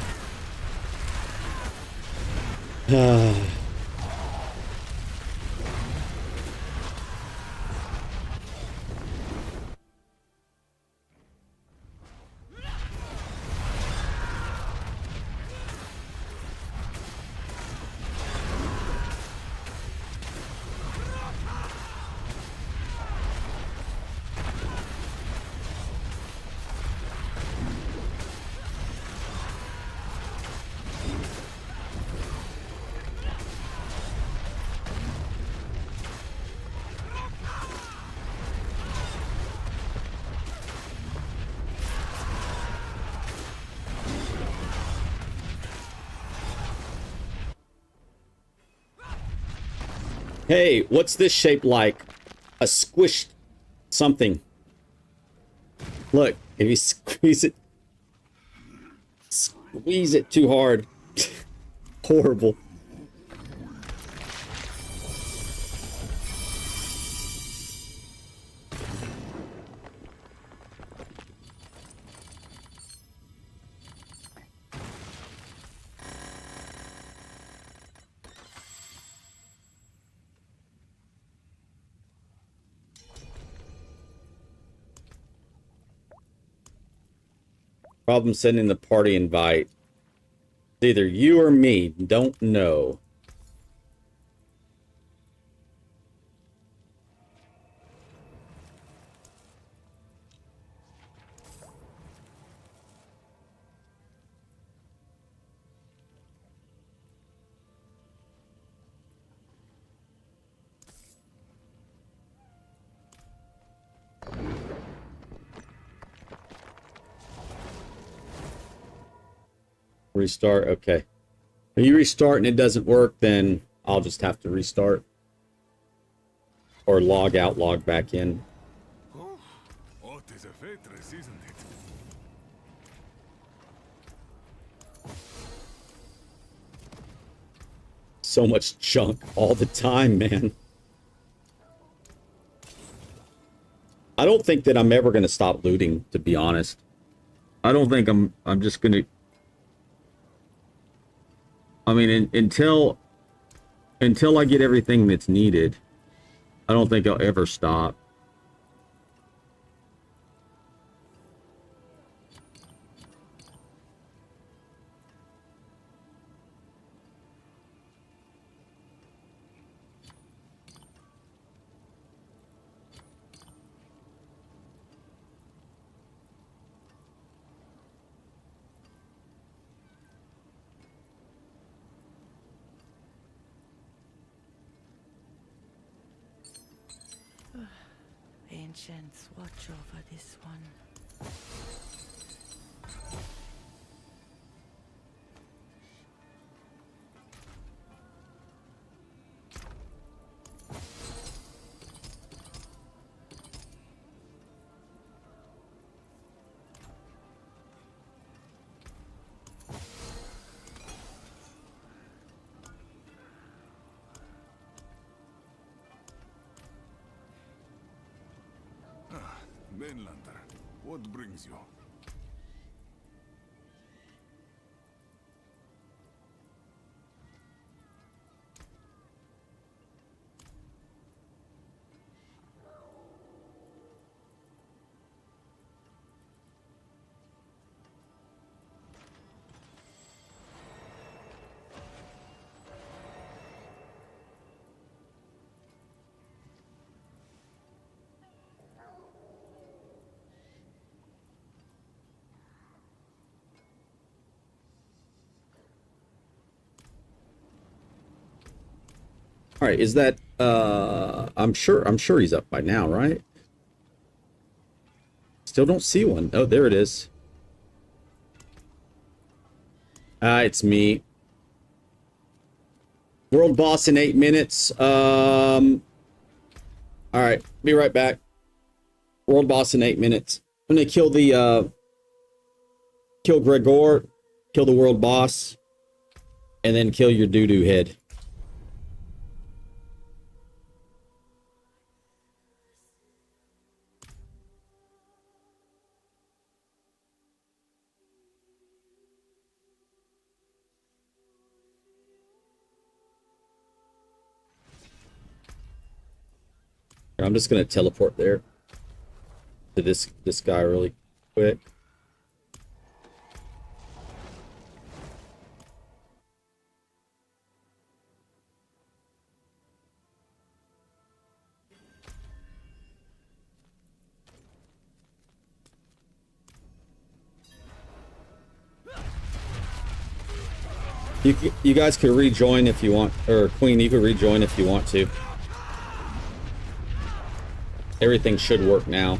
Hey, what's this shape like? A squished something. Look, if you squeeze it too hard. Horrible. Problem sending the party invite. It's either you or me. Don't know. Restart. Okay. If you restart and it doesn't work, then I'll just have to restart. Or log out, log back in. Oh, what is a fortress, isn't it? So much junk all the time, man. I don't think that I'm ever going to stop looting, to be honest. I don't think I'm just going to... I mean, until I get everything that's needed, I don't think I'll ever stop. Ancients, watch over this one. Mainlander, what brings you? All right, is that I'm sure he's up by now, right? Still don't see one. Oh, there it is. It's me. World boss in 8 minutes. All right, be right back. World boss in 8 minutes. I'm gonna kill the kill Gregor, kill the world boss, and then kill your doo-doo head. I'm just gonna teleport there to this guy really quick. You guys could rejoin if you want, or Queen, you could rejoin if you want to. Everything should work now.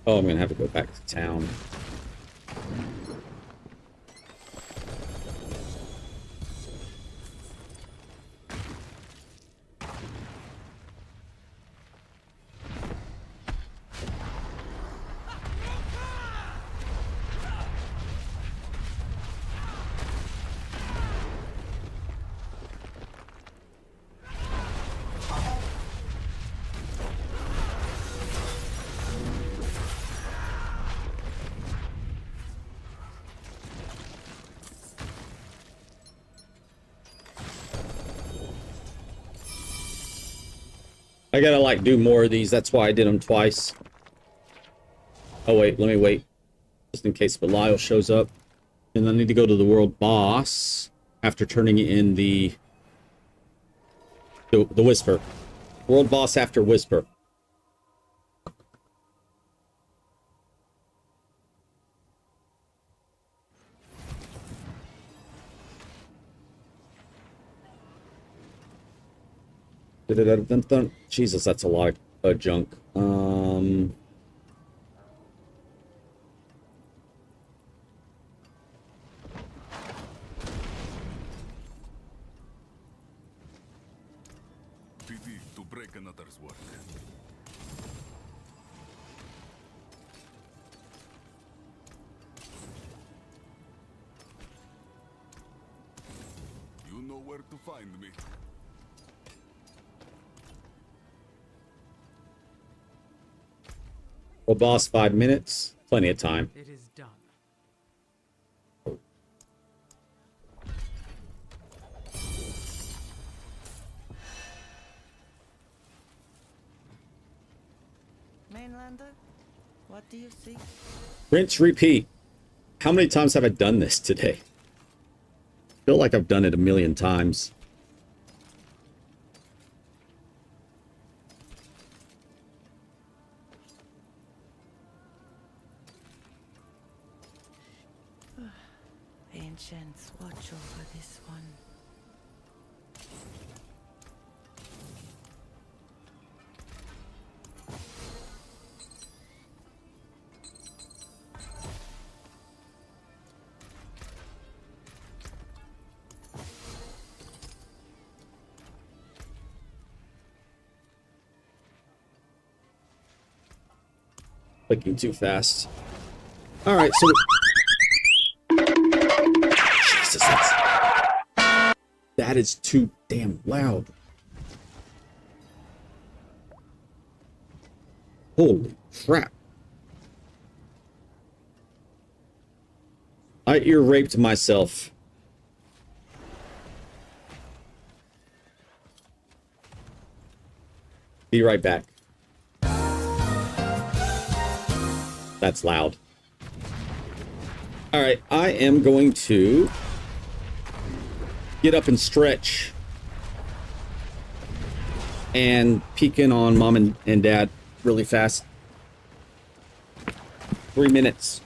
Oh, I'm gonna have to go back to town. I gotta like do more of these. That's why I did them twice. Oh wait, let me wait. Just in case Belial shows up. And I need to go to the world boss after turning in the Whisper. World boss after Whisper. Jesus, that's a lot of junk. To break another's work. You know where to find me. Well, boss, 5 minutes. Plenty of time. It is done. Mainlander, what do you see? Rinse, repeat. How many times have I done this today? I feel like I've done it a million times. Ancients, watch over this one. Clicking too fast. All right, so Jesus, that is too damn loud. Holy crap! I ear raped myself. Be right back. That's loud. All right, I am going to get up and stretch and peek in on mom and dad really fast. 3 minutes.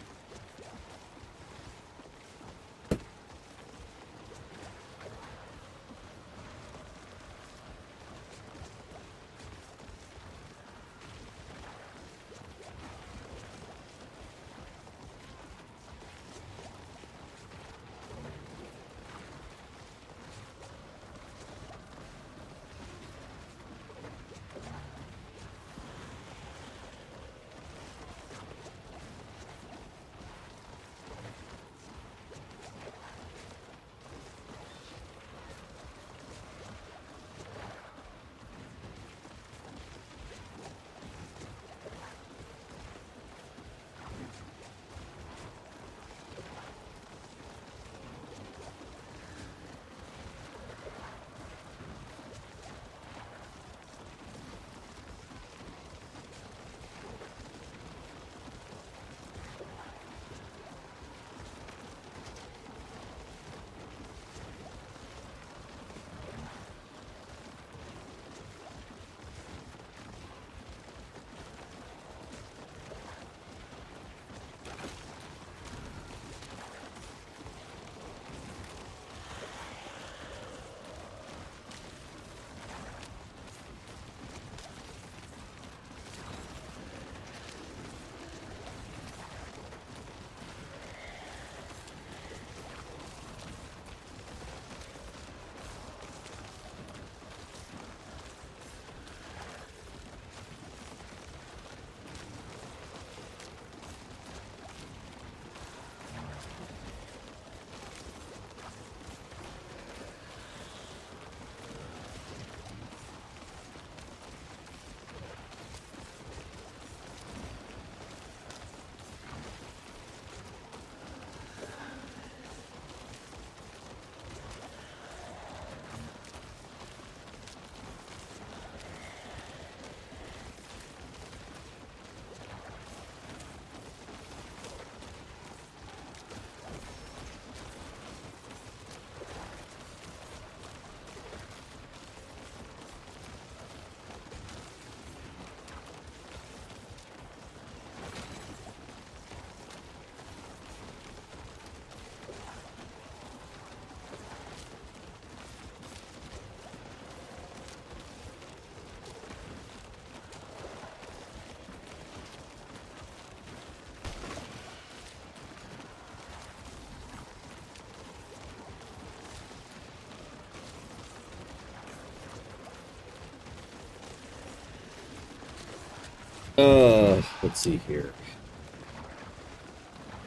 Let's see here.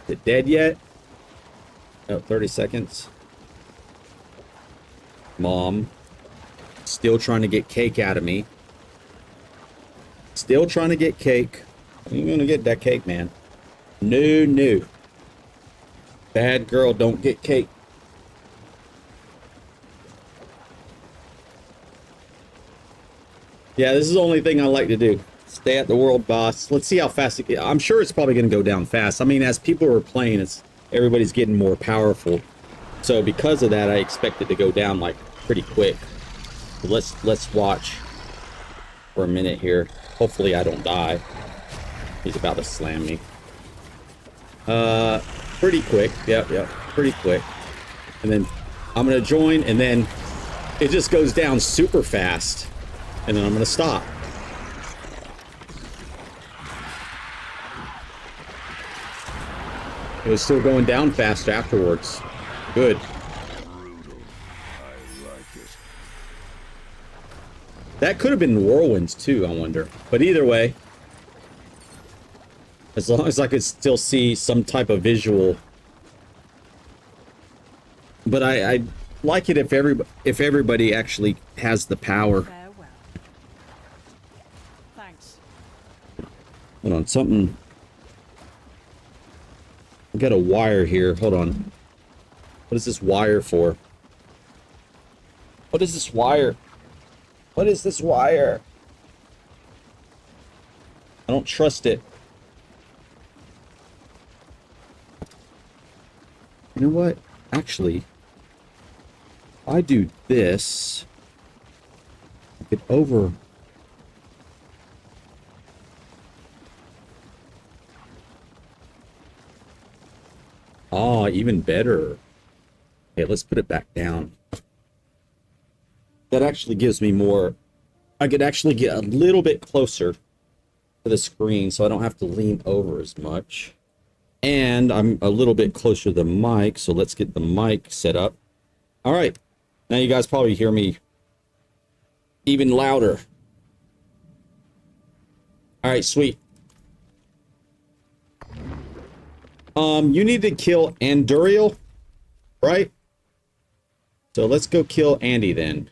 Is it dead yet? Oh, 30 seconds. Mom. Still trying to get cake out of me. Still trying to get cake. You're gonna get that cake, man. No, no. Bad girl, don't get cake. Yeah, this is the only thing I like to do. Stay at the world boss. Let's see how fast it gets. I'm sure it's probably going to go down fast. I mean, as people are playing, everybody's getting more powerful. So because of that, I expect it to go down like pretty quick. So let's watch for a minute here. Hopefully I don't die. He's about to slam me. Pretty quick. Yep, pretty quick. And then I'm going to join, and then it just goes down super fast. And then I'm going to stop. It was still going down fast afterwards. Good. That could have been Whirlwinds too, I wonder. But either way, as long as I could still see some type of visual. But I like it if everybody actually has the power. Hold on, something. I got a wire here. Hold on. What is this wire for? What is this wire? What is this wire? I don't trust it. You know what? Actually, if I do this, I get over. Ah, even better. Okay, let's put it back down. That actually gives me more. I could actually get a little bit closer to the screen so I don't have to lean over as much. And I'm a little bit closer to the mic, so let's get the mic set up. All right. Now you guys probably hear me even louder. All right, sweet. You need to kill Anduriel, right? So let's go kill Andy then.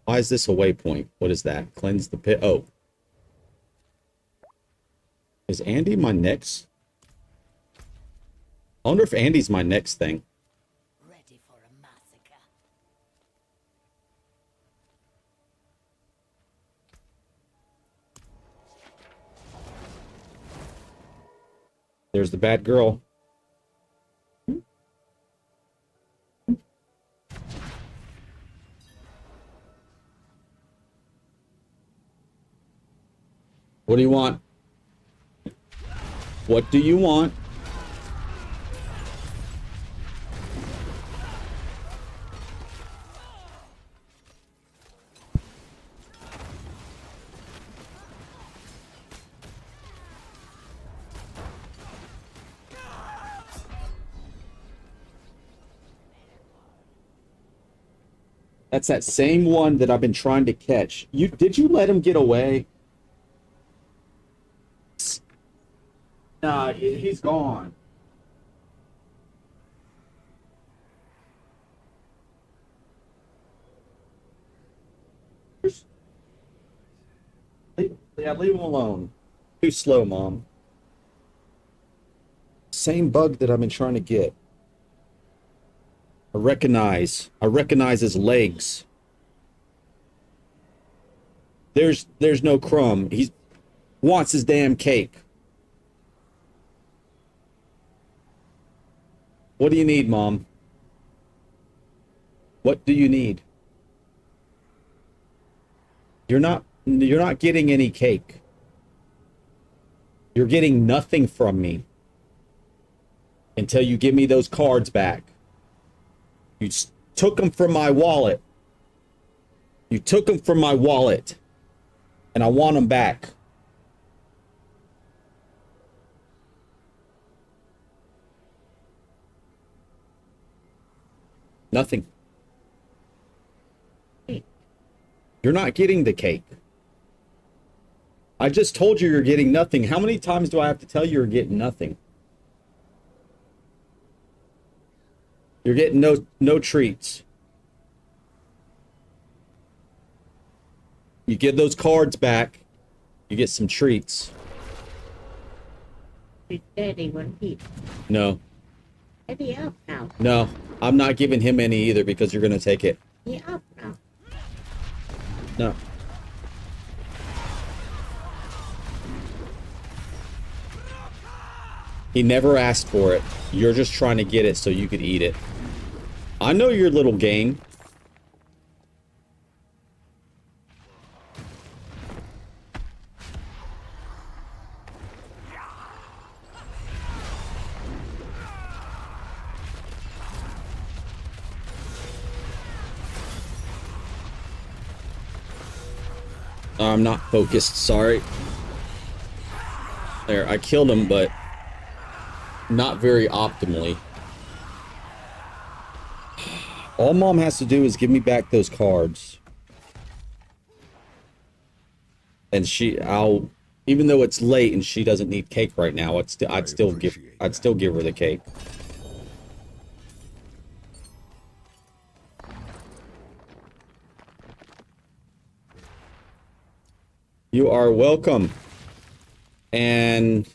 Why is this a waypoint? What is that? Cleanse the pit. Oh. Is Andy my next? I wonder if Andy's my next thing. Ready for a massacre. There's the bad girl. What do you want? What do you want? That's that same one that I've been trying to catch. Did you let him get away? Nah, he's gone. Yeah, leave him alone. Too slow, Mom. Same bug that I've been trying to get. I recognize his legs. There's no crumb. He wants his damn cake. What do you need, Mom? What do you need? You're not getting any cake. You're getting nothing from me until you give me those cards back. You took them from my wallet. You took them from my wallet. And I want them back. Nothing. You're not getting the cake. I just told you you're getting nothing. How many times do I have to tell you you're getting nothing? You're getting no treats. You give those cards back, you get some treats. Daddy will eat. No. Daddy up now. No, I'm not giving him any either because you're gonna take it. He up now. No. He never asked for it. You're just trying to get it so you could eat it. I know your little game. I'm not focused, sorry. There, I killed him, but not very optimally. All Mom has to do is give me back those cards. And I'll, even though it's late and she doesn't need cake right now, I'd still give her the cake. You are welcome. And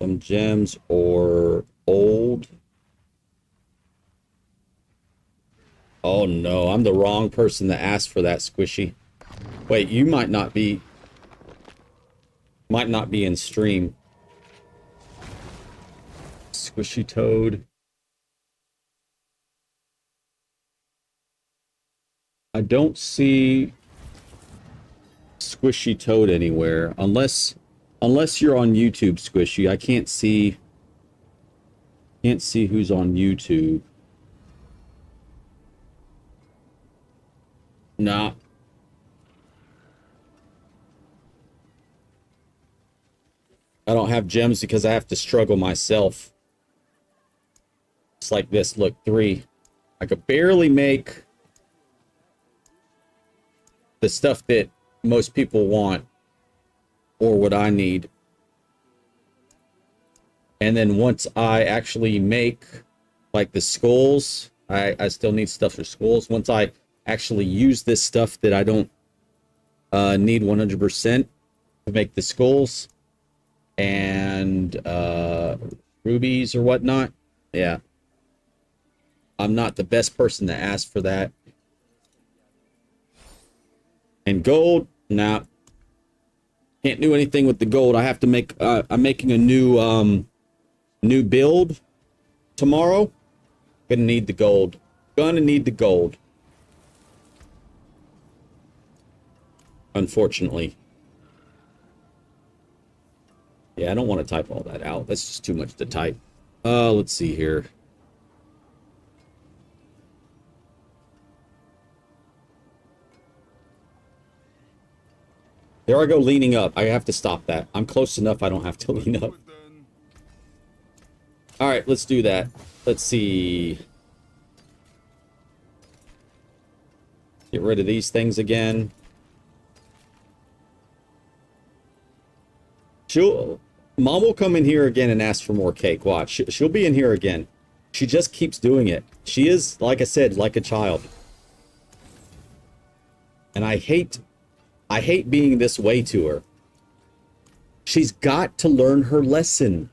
some gems or old. Oh no, I'm the wrong person to ask for that, Squishy. Wait, you might not be in stream. Squishy Toad. I don't see Squishy Toad anywhere unless you're on YouTube, Squishy. I can't see who's on YouTube. Nah. I don't have gems because I have to struggle myself. It's like this, look, 3. I could barely make the stuff that most people want or what I need. And then once I actually make like the skulls, I still need stuff for skulls. Once I actually use this stuff that I don't need 100% to make the skulls and rubies or whatnot, yeah. I'm not the best person to ask for that. And gold, nah. Can't do anything with the gold. I have to make, I'm making a new build tomorrow. Gonna need the gold. Gonna need the gold. Unfortunately. Yeah, I don't want to type all that out. That's just too much to type. Let's see here. There I go, leaning up. I have to stop that. I'm close enough I don't have to lean up. Alright, let's do that. Let's see. Get rid of these things again. Mom will come in here again and ask for more cake. Watch. She'll be in here again. She just keeps doing it. She is, like I said, like a child. And I hate being this way to her. She's got to learn her lesson.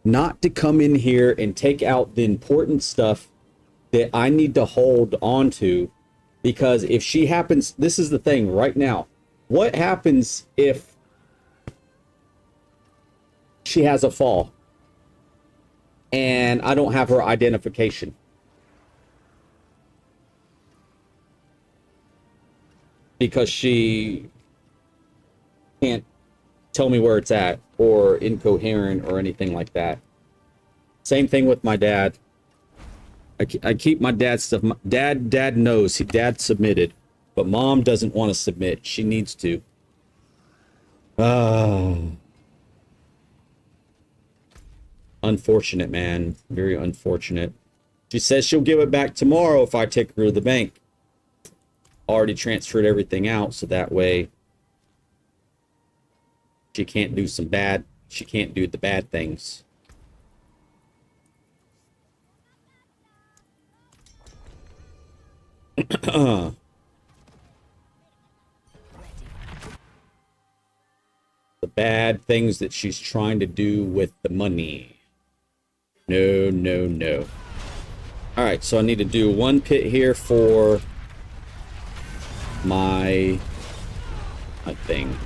Not to come in here and take out the important stuff that I need to hold on to. Because if she happens, this is the thing right now. What happens if she has a fall and I don't have her identification? Because she can't tell me where it's at or incoherent or anything like that. Same thing with my dad. I keep my dad's stuff. Dad knows. Dad submitted. But Mom doesn't want to submit. She needs to. unfortunate, man. Very unfortunate. She says she'll give it back tomorrow if I take her to the bank. Already transferred everything out, so that way she can't do she can't do the bad things. The bad things that she's trying to do with the money. No, no, no. All right, so I need to do one pit here for my thing.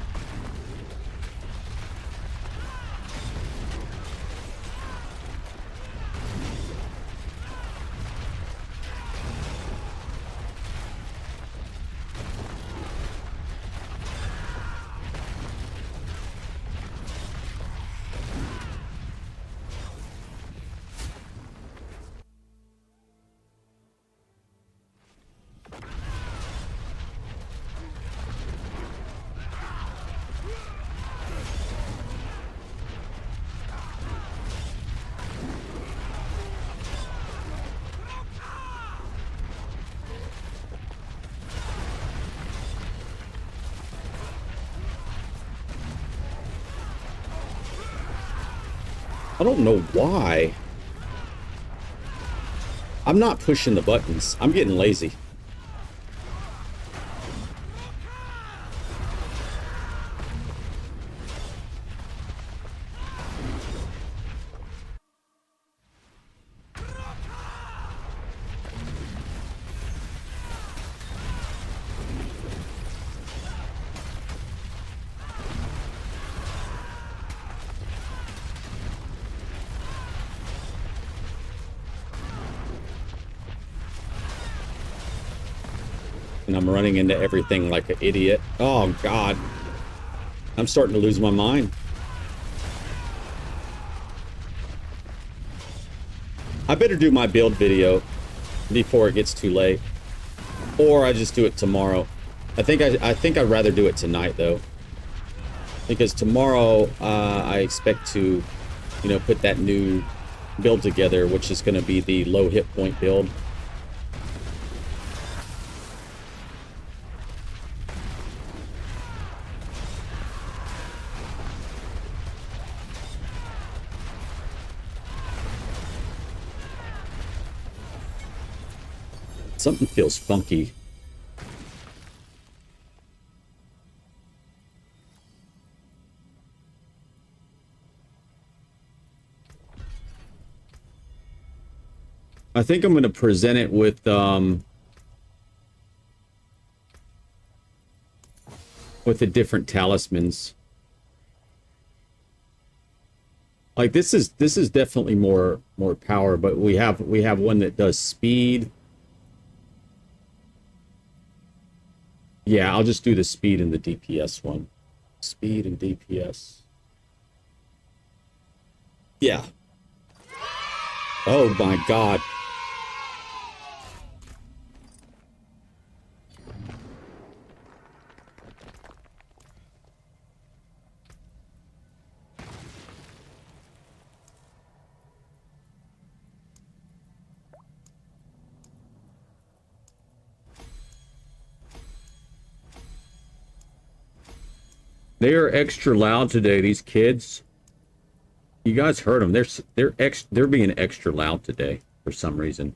I don't know why. I'm not pushing the buttons. I'm getting lazy. And I'm running into everything like an idiot. Oh, God. I'm starting to lose my mind. I better do my build video before it gets too late. Or I just do it tomorrow. I think I'd rather do it tonight, though. Because tomorrow, I expect to, you know, put that new build together, which is going to be the low hit point build. Something feels funky. I think I'm going to present it with the different talismans. Like this is definitely more power, but we have one that does speed. Yeah, I'll just do the speed and the DPS one. Speed and DPS. Yeah. Oh my God. They are extra loud today, these kids. You guys heard them. They're being extra loud today for some reason.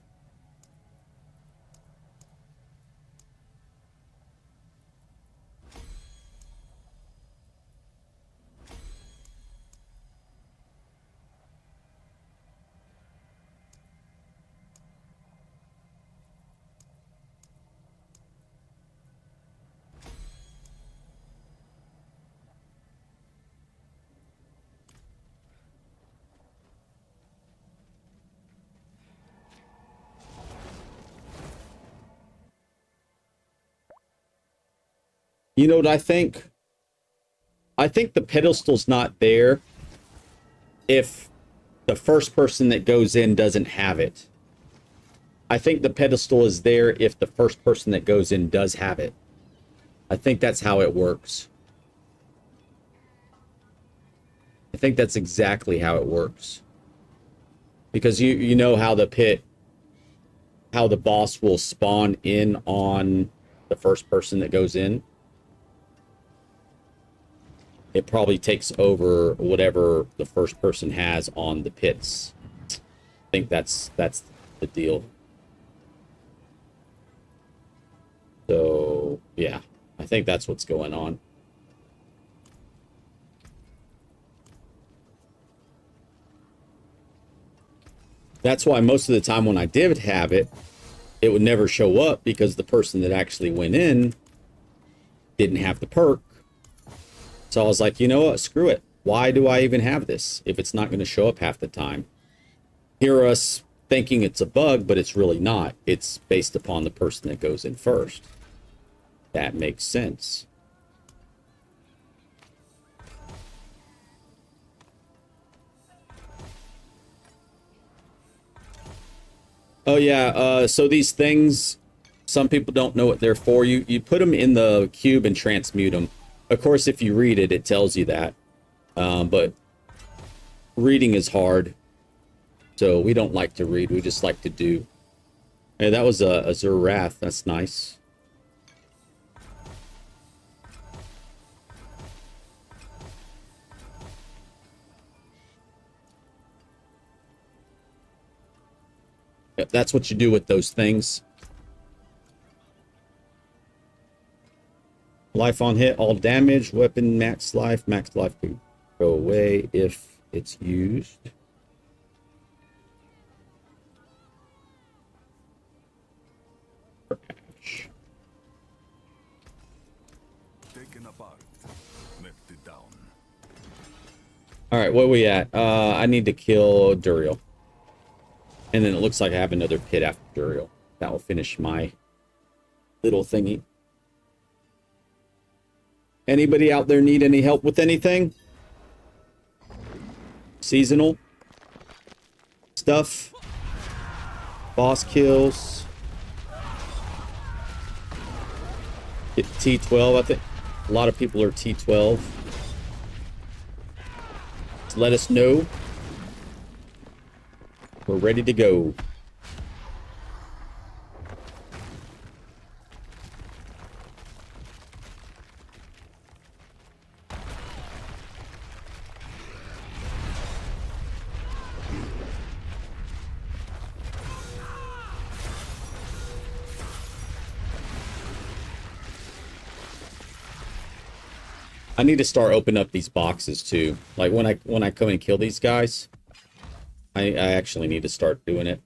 You know what I think? I think the pedestal's not there if the first person that goes in doesn't have it. I think the pedestal is there if the first person that goes in does have it. I think that's how it works. I think that's exactly how it works. Because you know how the pit, how the boss will spawn in on the first person that goes in. It probably takes over whatever the first person has on the pits. I think that's the deal. So, yeah, I think that's what's going on. That's why most of the time when I did have it, it would never show up because the person that actually went in didn't have the perk. So I was like, you know what? Screw it. Why do I even have this if it's not going to show up half the time? Hear us thinking it's a bug, but it's really not. It's based upon the person that goes in first. That makes sense. Oh yeah, so these things, some people don't know what they're for. You put them in the cube and transmute them. Of course, if you read it, it tells you that. But reading is hard. So we don't like to read, we just like to do. Hey, that was a Zurath, that's nice. Yep, that's what you do with those things. Life on hit, all damage, weapon max life could go away if it's used. Taken apart, lifted down. All right, where we at? I need to kill Duriel. And then it looks like I have another pit after Duriel. That will finish my little thingy. Anybody out there need any help with anything? Seasonal stuff? Boss kills? Get T12, I think. A lot of people are T12. Just let us know. We're ready to go. I need to start opening up these boxes too. Like when I come and kill these guys, I actually need to start doing it.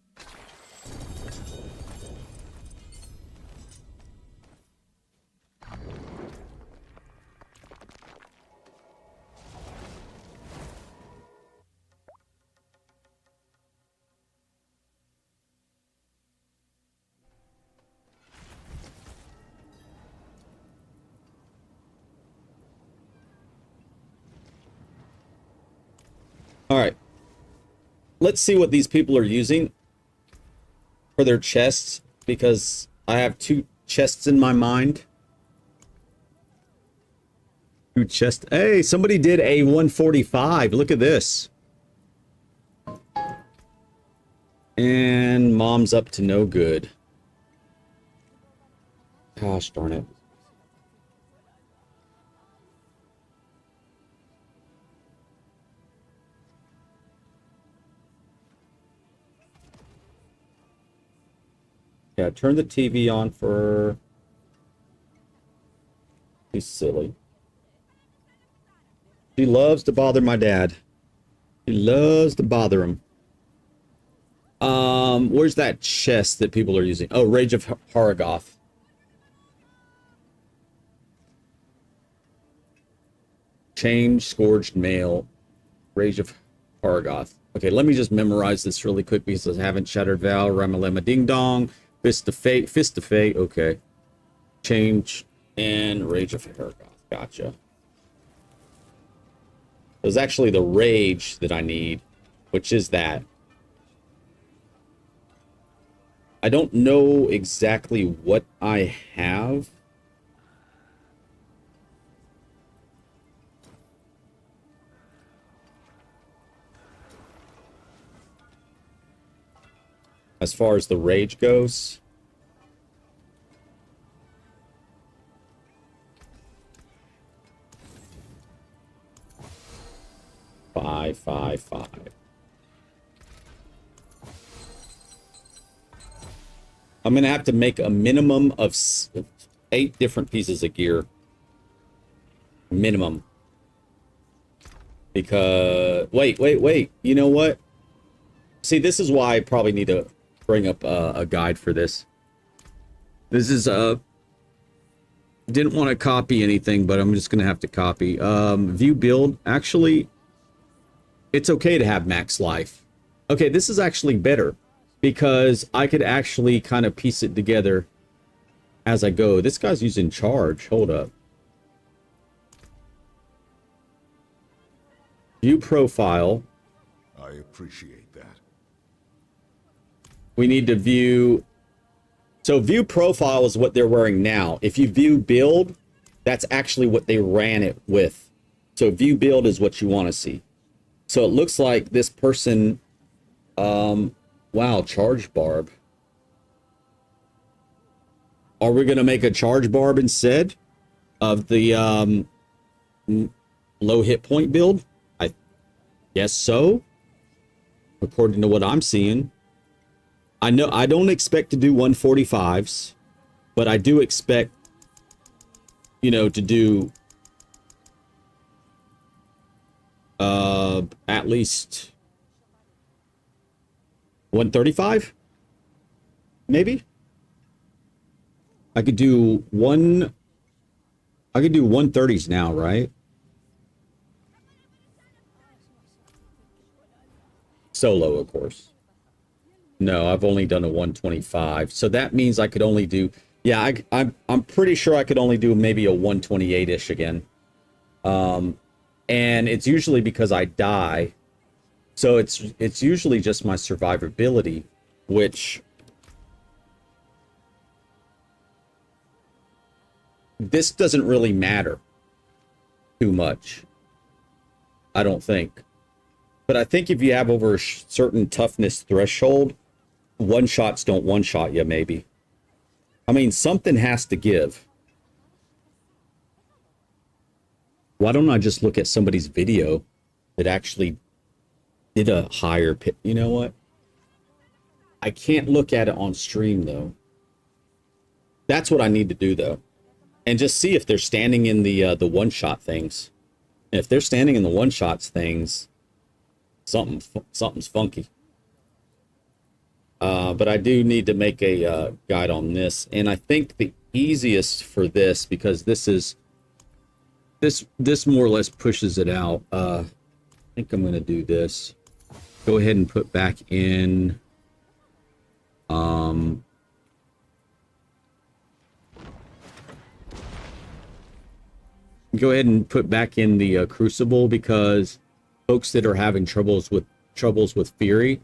All right. Let's see what these people are using for their chests, because I have two chests in my mind. Two chests. Hey, somebody did a 145. Look at this. And mom's up to no good. Gosh darn it. Yeah, turn the TV on for... He's silly. She loves to bother my dad. He loves to bother him. Where's that chest that people are using? Oh, Rage of Haragoth. Change, Scourged Mail, Rage of Haragoth. Okay, let me just memorize this really quick because I haven't. Shattered Vow, Ramalama Ding Dong, Fist of Fate, okay. Change and Rage of Haragoth. Gotcha. It was actually the Rage that I need, which is that. I don't know exactly what I have. as far as the rage goes. Five. I'm gonna have to make a minimum of 8 different pieces of gear. Minimum. Because wait. You know what? See, this is why I probably need to bring up a guide for this. This is didn't want to copy anything, but I'm just gonna have to copy. View build. Actually, it's okay to have max life. Okay, this is actually better because I could actually kind of piece it together as I go. This guy's using charge. Hold up. View profile. I appreciate that. We need to view. So view profile is what they're wearing now. If you view build, that's actually what they ran it with. So view build is what you want to see. So it looks like this person, wow, charge barb. Are we going to make a charge barb instead of the low hit point build? I guess so, according to what I'm seeing. I know I don't expect to do 145s, but I do expect, you know, to do at least 135, maybe. I could do 130s now, right? Solo, of course. No, I've only done a 125. So that means I could only do, yeah, I'm pretty sure I could only do maybe a 128-ish again. And it's usually because I die. So it's usually just my survivability, which this doesn't really matter too much, I don't think. But I think if you have over a certain toughness threshold, one-shots don't one-shot you, maybe. I mean, something has to give. Why don't I just look at somebody's video that actually did a higher pit? You know what? I can't look at it on stream, though. That's what I need to do, though. And just see if they're standing in the one-shot things. And if they're standing in the one-shots things, something's funky. But I do need to make a guide on this. And I think the easiest for this, because this more or less pushes it out. I think I'm going to do this. Go ahead and put back in. Go ahead and put back in the Crucible, because folks that are having troubles with Fury,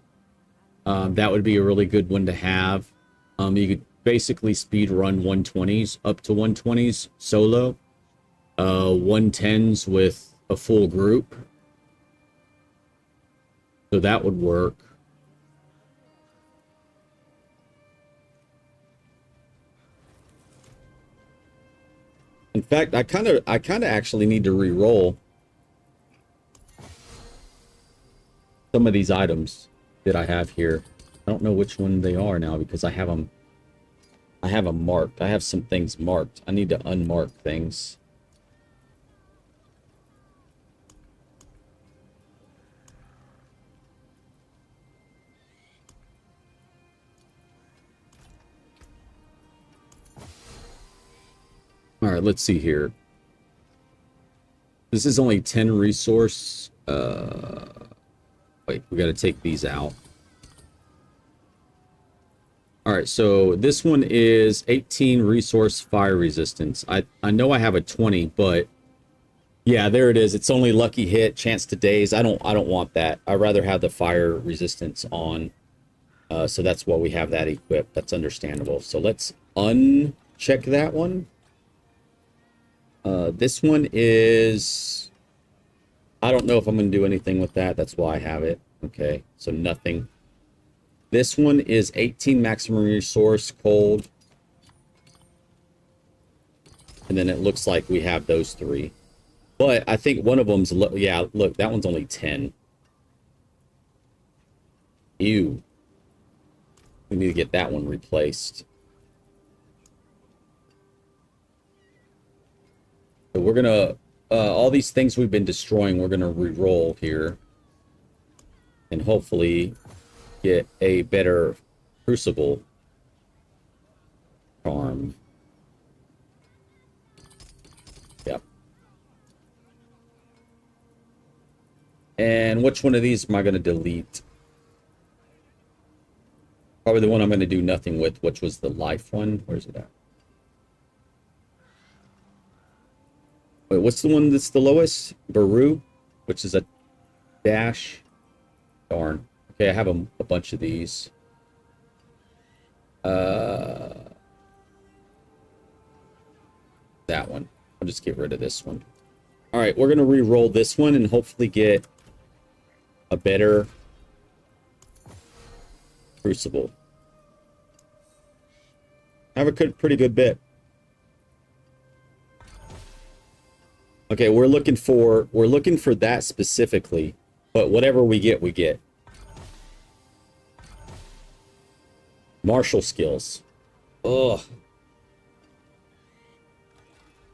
that would be a really good one to have. You could basically speed run 120s up to 120s solo, 110s with a full group. So that would work. In fact, I kind of actually need to re-roll some of these items that I have here. I don't know which one they are now because I have them marked. I have some things marked. I need to unmark things. All right, let's see here. This is only 10 resource. Wait, we got to take these out. All right, so this one is 18 resource fire resistance. I know I have a 20, but yeah, there it is. It's only lucky hit, chance to daze. I don't want that. I'd rather have the fire resistance on. So that's why we have that equipped. That's understandable. So let's uncheck that one. This one is, I don't know if I'm going to do anything with that. That's why I have it. Okay, so nothing. This one is 18 maximum resource, cold. And then it looks like we have those 3. But I think one of them's... yeah, look, that one's only 10. Ew. We need to get that one replaced. So we're gonna... all these things we've been destroying, we're gonna re-roll here. And hopefully get a better crucible charm. Yep. And which one of these am I going to delete? Probably the one I'm going to do nothing with, which was the life one. Where's it at? Wait, what's the one that's the lowest? Baru, which is a dash. Darn. Okay, I have a bunch of these. That one. I'll just get rid of this one. All right, we're going to re-roll this one and hopefully get a better crucible. I have a pretty good bit. Okay, we're looking for that specifically, but whatever we get, we get. Martial skills. Ugh.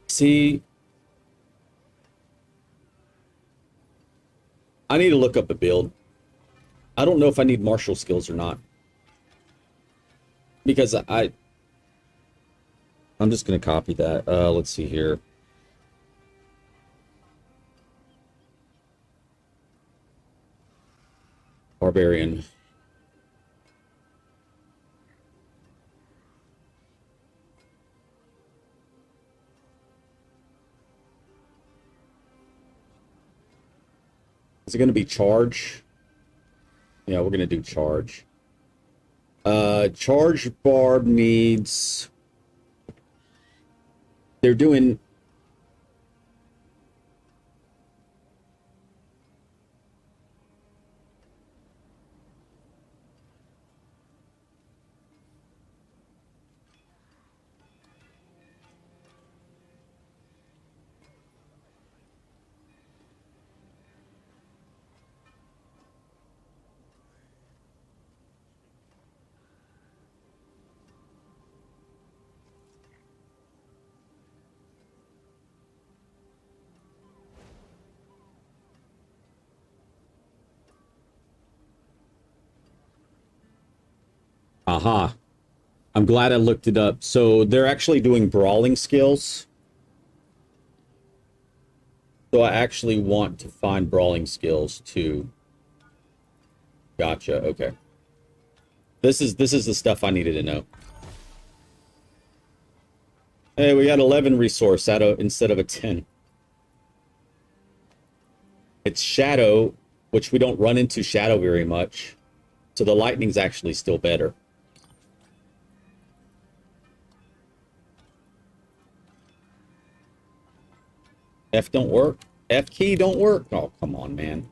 See, I need to look up a build. I don't know if I need martial skills or not. Because I'm just going to copy that. Let's see here. Barbarian. Is it going to be charge? Yeah, we're going to do charge. Charge barb needs... They're doing... Aha. I'm glad I looked it up. So they're actually doing brawling skills. So I actually want to find brawling skills too. Gotcha. Okay. This is the stuff I needed to know. Hey, we got 11 resource instead of a 10. It's shadow, which we don't run into shadow very much. So the lightning's actually still better. F don't work. F key don't work. Oh, come on, man.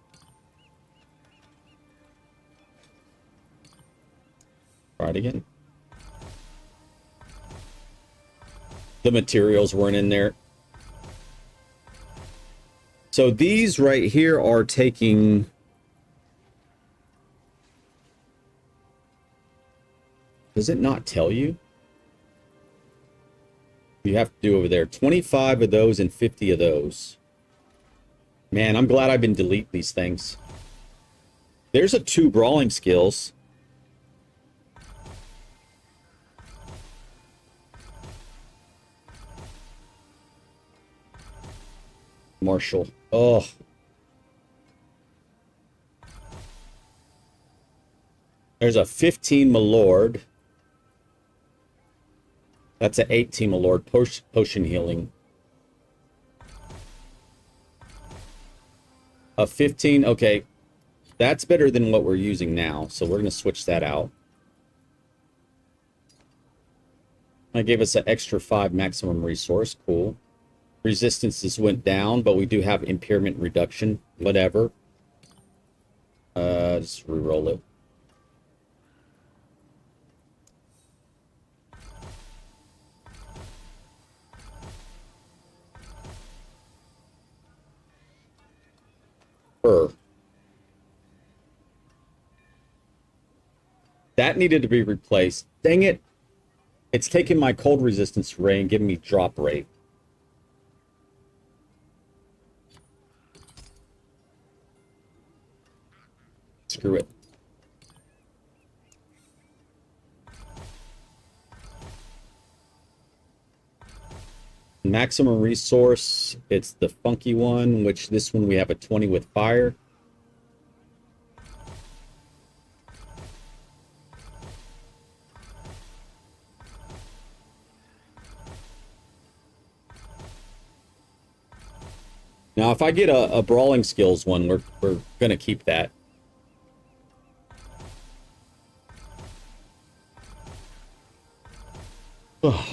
Try it again. The materials weren't in there. So these right here are taking... Does it not tell you? You have to do over there 25 of those and 50 of those. Man, I'm glad I've been deleting these things. There's a 2 brawling skills. Marshall. Oh. There's a 15 Malord. That's an 18 Malord potion healing. A 15, okay. That's better than what we're using now, so we're going to switch that out. That gave us an extra 5 maximum resource, cool. Resistances went down, but we do have impairment reduction, whatever. Just re-roll it. That needed to be replaced. Dang it. It's taking my cold resistance ray and giving me drop rate. Screw it. Maximum resource, it's the funky one, which this one we have a 20 with fire. Now, if I get a brawling skills one, we're gonna keep that. Ugh.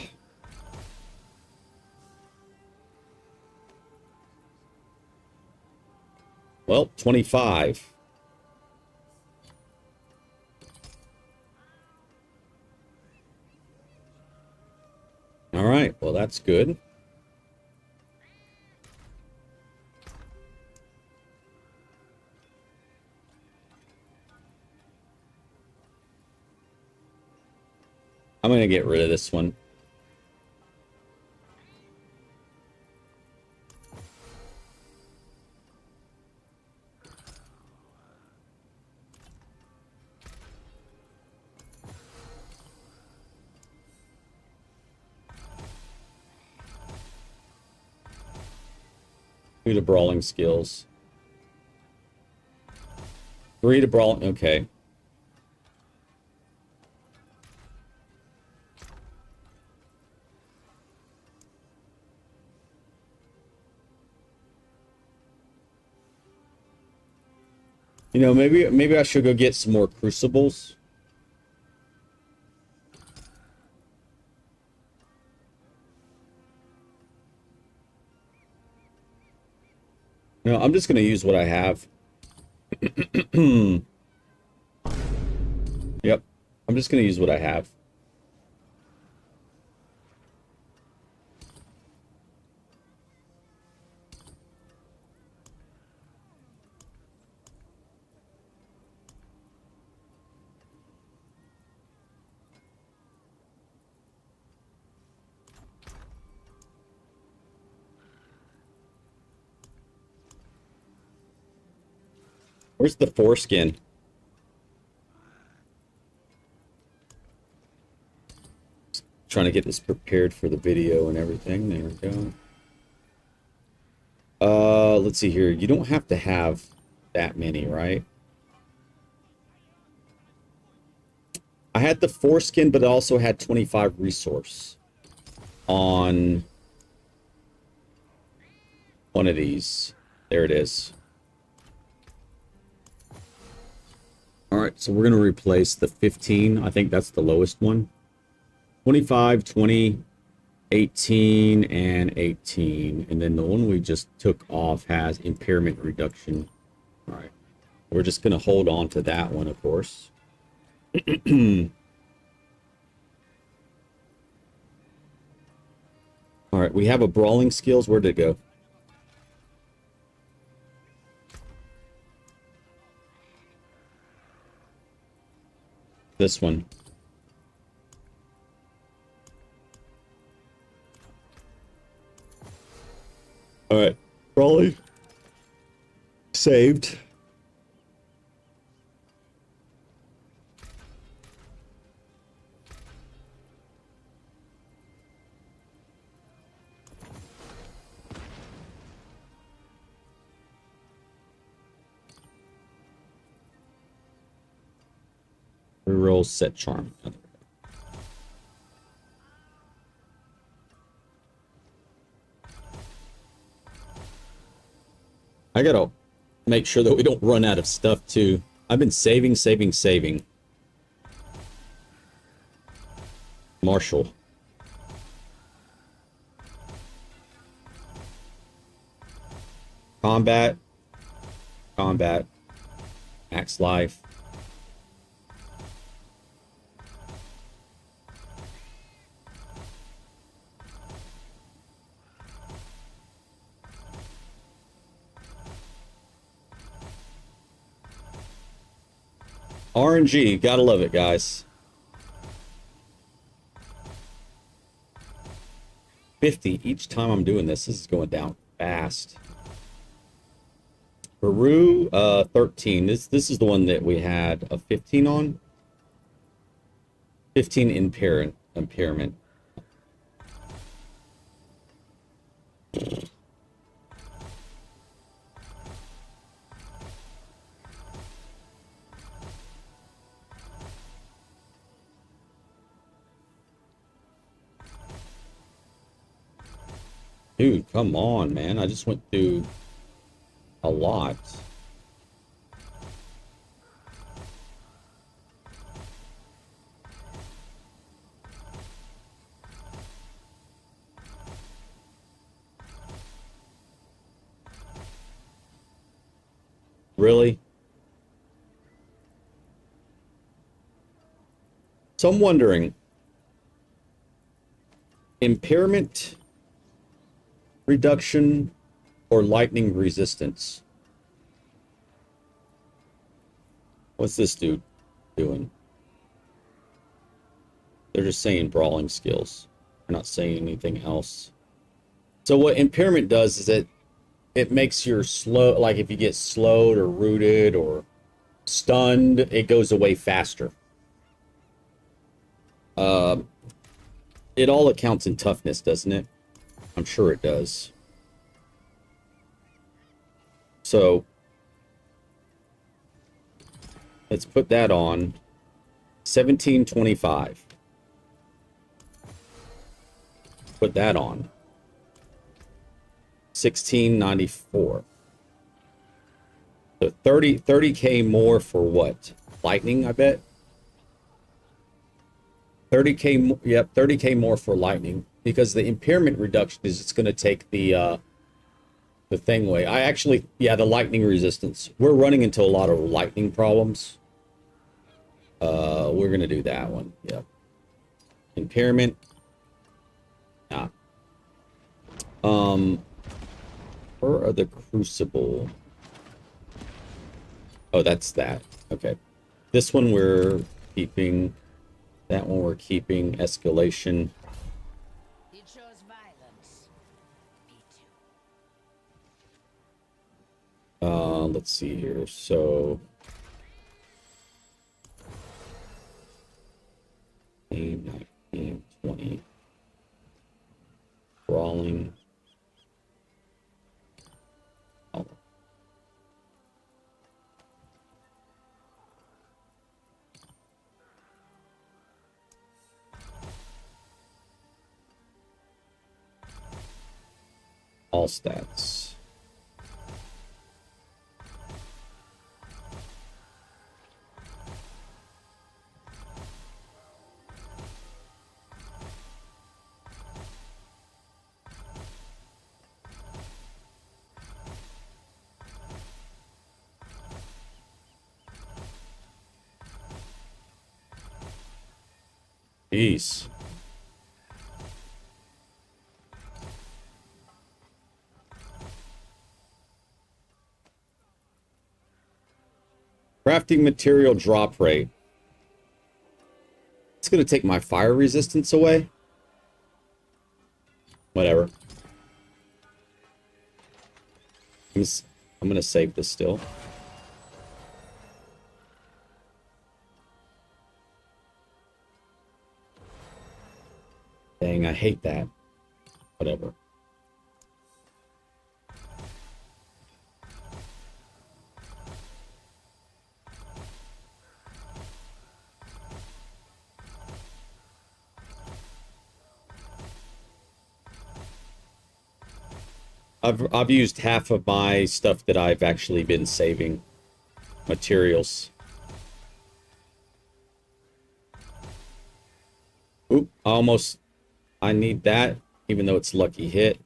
Well, 25. All right, well, that's good. I'm going to get rid of this one. Two to brawling skills. 3 to brawling. Okay. You know, maybe I should go get some more crucibles. No, I'm just going to use what I have. Yep. I'm just going to use what I have. Where's the foreskin? Trying to get this prepared for the video and everything. There we go. Let's see here. You don't have to have that many, right? I had the foreskin, but it also had 25 resource on one of these. There it is. All right, so we're going to replace the 15. I think that's the lowest one. 25, 20, 18, and 18. And then the one we just took off has impairment reduction. All right. We're just going to hold on to that one, of course. All right, we have a brawling skills. Where did it go? This one. All right, brawling. Saved. Reroll set charm. I gotta make sure that we don't run out of stuff too. I've been saving. Marshall. Combat. Max life. RNG, gotta love it, guys. 50 each time I'm doing this. This is going down fast. Peru, 13. This is the one that we had a 15 on. 15 impairment. Dude, come on, man. I just went through a lot. Really? So I'm wondering, impairment reduction or lightning resistance? What's this dude doing? They're just saying brawling skills. They're not saying anything else. So what impairment does is that it makes your slow, like if you get slowed or rooted or stunned, it goes away faster. It all accounts in toughness, doesn't it? I'm sure it does. So let's put that on. 1725. Put that on. 1694. So 30K more for what? Lightning, I bet. 30K, yep, 30K more for lightning, because the impairment reduction is it's going to take the thing away. I actually, yeah, the lightning resistance. We're running into a lot of lightning problems. We're going to do that one. Yep. Impairment. Nah. Where are the crucible? Oh, that's that. Okay. This one we're keeping. That one we're keeping. Escalation. You chose violence. Let's see here. So 19, 20. Brawling. Oh. All stats. Peace. Crafting material drop rate. It's going to take my fire resistance away. Whatever. I'm going to save this still. Dang, I hate that. Whatever. I've used half of my stuff that I've actually been saving. Materials. Oop, I need that, even though it's lucky hit.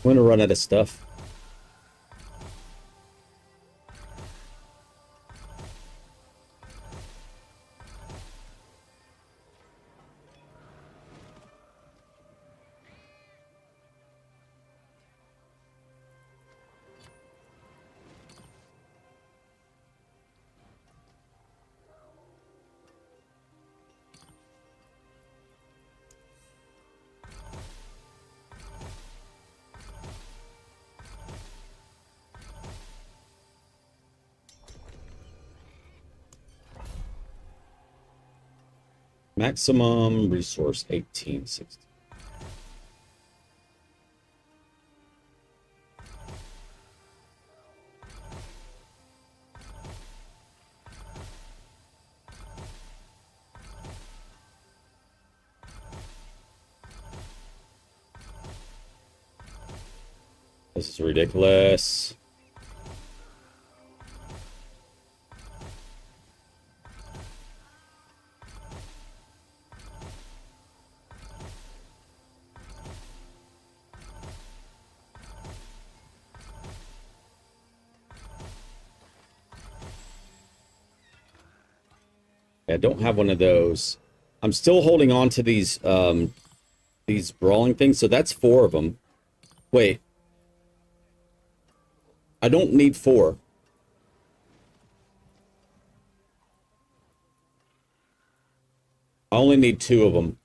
I'm gonna run out of stuff. Maximum resource 1860. This is ridiculous. I don't have one of those. I'm still holding on to these brawling things. So that's 4 of them. Wait. I don't need 4. I only need 2 of them.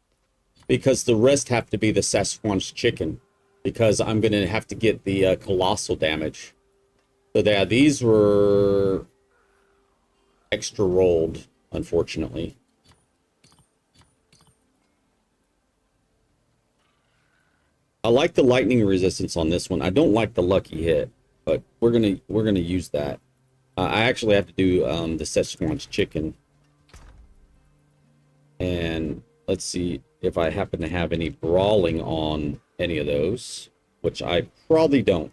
Because the rest have to be the Sasquatch chicken. Because I'm going to have to get the colossal damage. So yeah, these were extra rolled, unfortunately. I like the lightning resistance on this one. I don't like the lucky hit, but we're gonna use that. I actually have to do the Szechuan's chicken, and let's see if I happen to have any brawling on any of those, which I probably don't.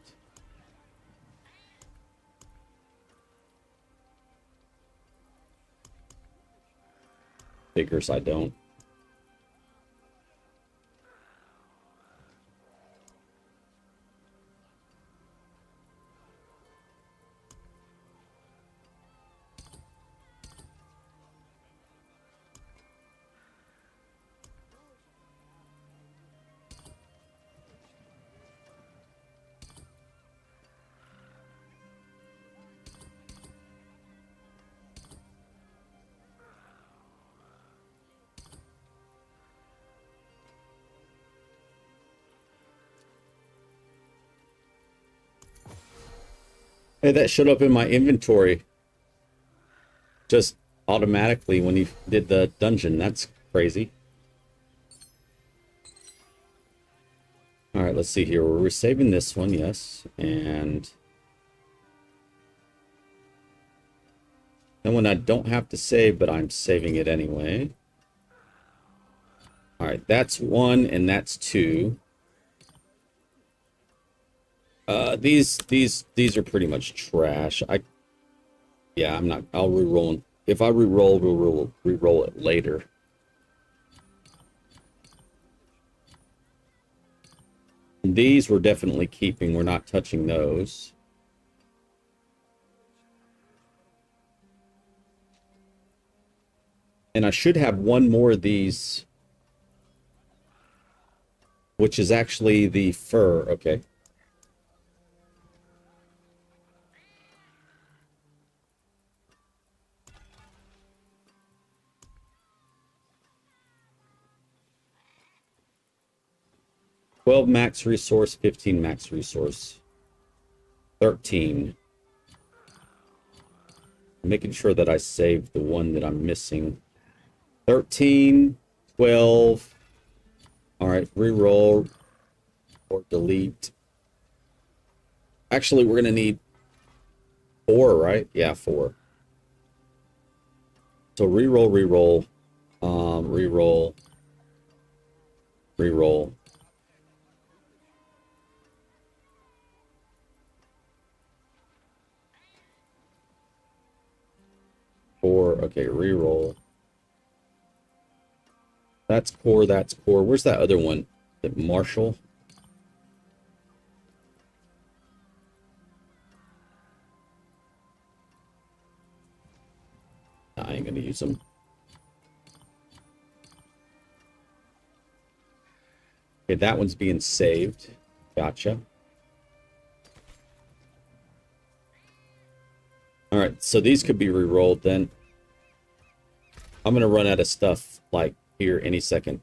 Figures I don't. Hey, that showed up in my inventory just automatically when you did the dungeon. That's crazy. All right, let's see here. We're saving this one, yes. And then when I don't have to save, but I'm saving it anyway. All right, that's 1 and that's 2. These are pretty much trash. Yeah, I'm not. I'll re-roll. If I re-roll, we'll re-roll it later. And these we're definitely keeping. We're not touching those. And I should have 1 more of these, which is actually the fur. Okay. $12 max resource, 15 max resource, 13. Making sure that I save the one that I'm missing. 13, 12. All right, re-roll or delete. Actually, we're going to need 4, right? Yeah, 4. So re-roll, re-roll, re-roll, re-roll. Okay, re-roll. That's core, that's core. Where's that other one? Is it Marshall? I ain't gonna use them. Okay, that one's being saved. Gotcha. All right, so these could be re-rolled then. I'm gonna run out of stuff like here any second.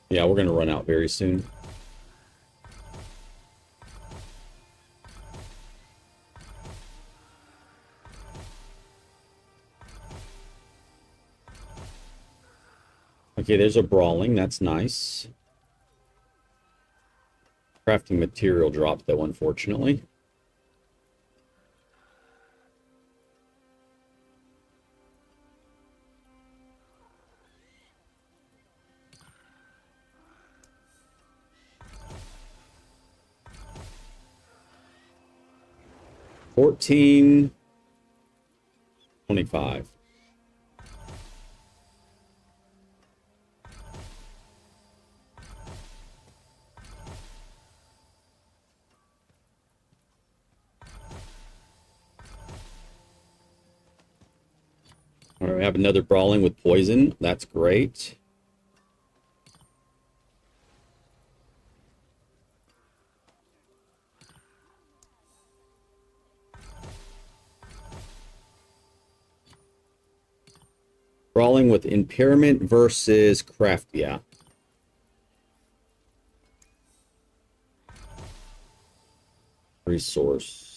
Yeah, we're gonna run out very soon. Okay, there's a brawling. That's nice. Crafting material drop, though, unfortunately. $14.25. All right, we have another brawling with poison. That's great. Brawling with impairment versus craft. Yeah. Resource.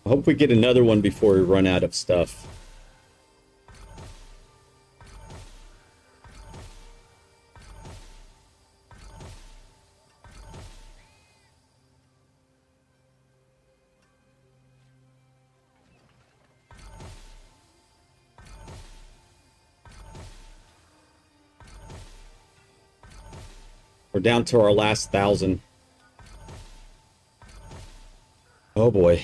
I hope we get another one before we run out of stuff. We're down to our last 1,000. Oh boy.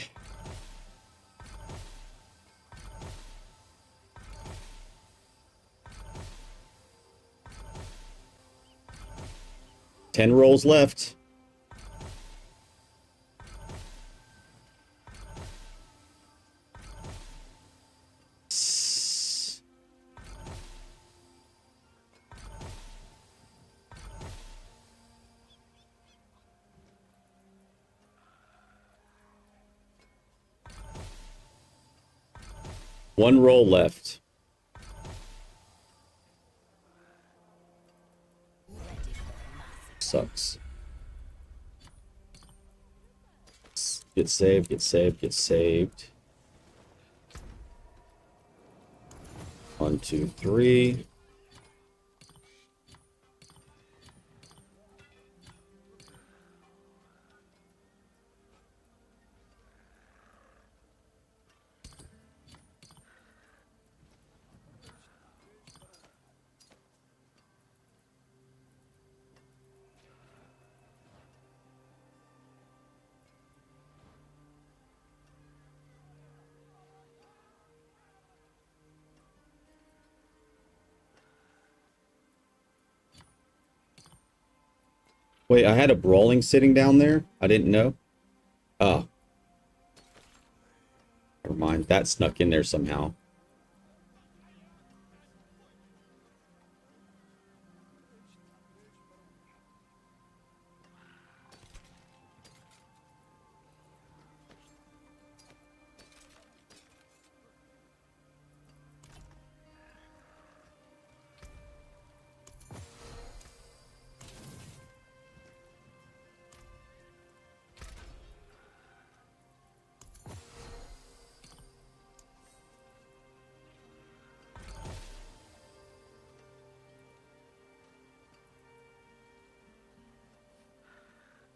Ten rolls left. One roll left. Sucks. Get saved, get saved, get saved. 1, 2, 3. Wait, I had a brawling sitting down there? I didn't know. Oh. Never mind. That snuck in there somehow.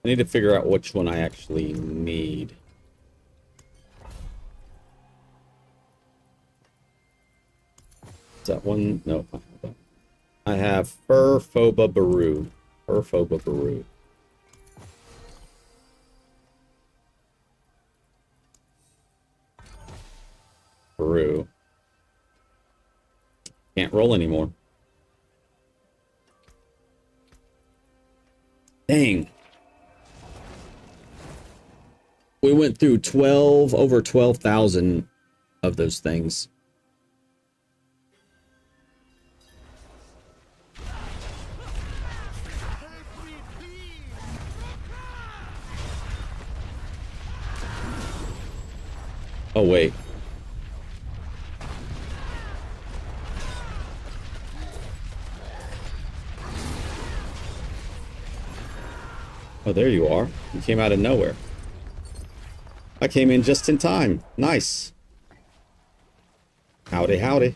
I need to figure out which one I actually need. Is that one? No. I have Furphoba Baru. Furphoba Baru. Baru. Can't roll anymore. Dang. We went through over 12,000 of those things. Oh, wait. Oh, there you are. You came out of nowhere. I came in just in time. Nice. Howdy, howdy.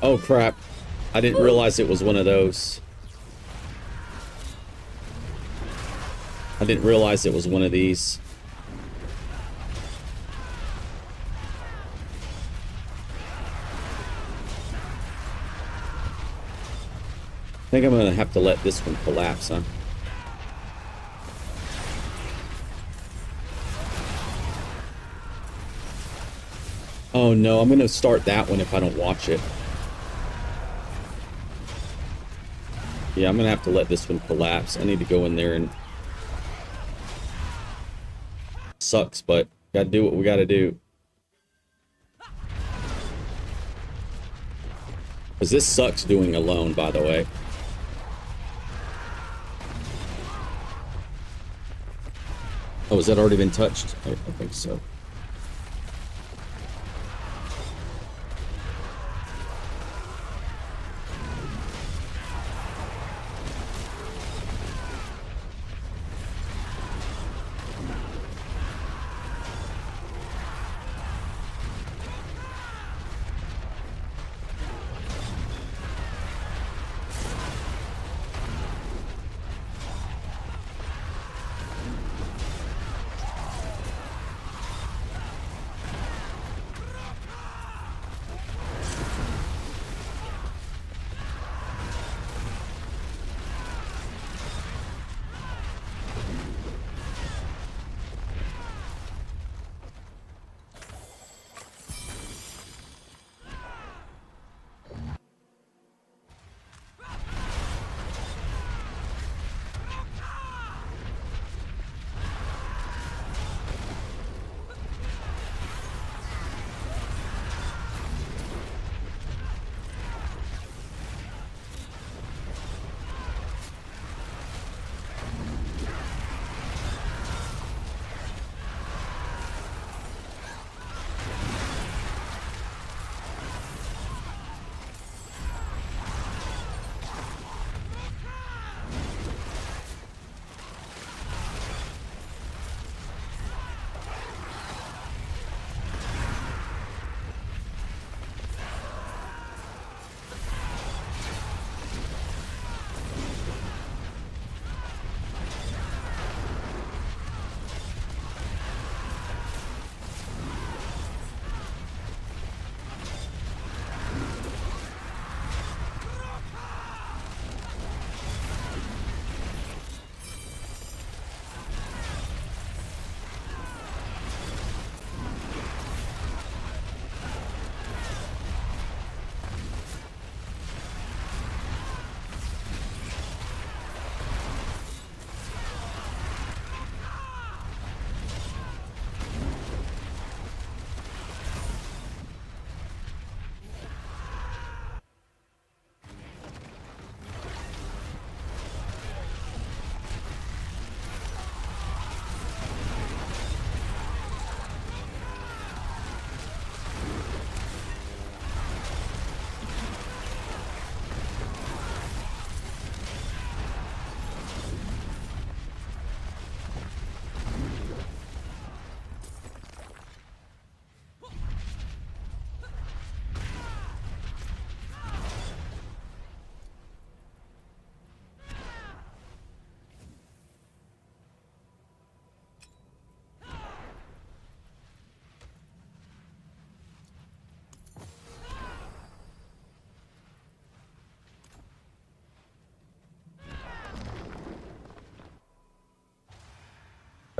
Oh crap. I didn't realize it was one of those. I didn't realize it was one of these. I think I'm gonna have to let this one collapse, huh? Oh no, I'm gonna start that one if I don't watch it. Yeah, I'm gonna have to let this one collapse. I need to go in there and... Sucks, but gotta do what we gotta do. Because this sucks doing alone, by the way. Oh, has that already been touched? I think so.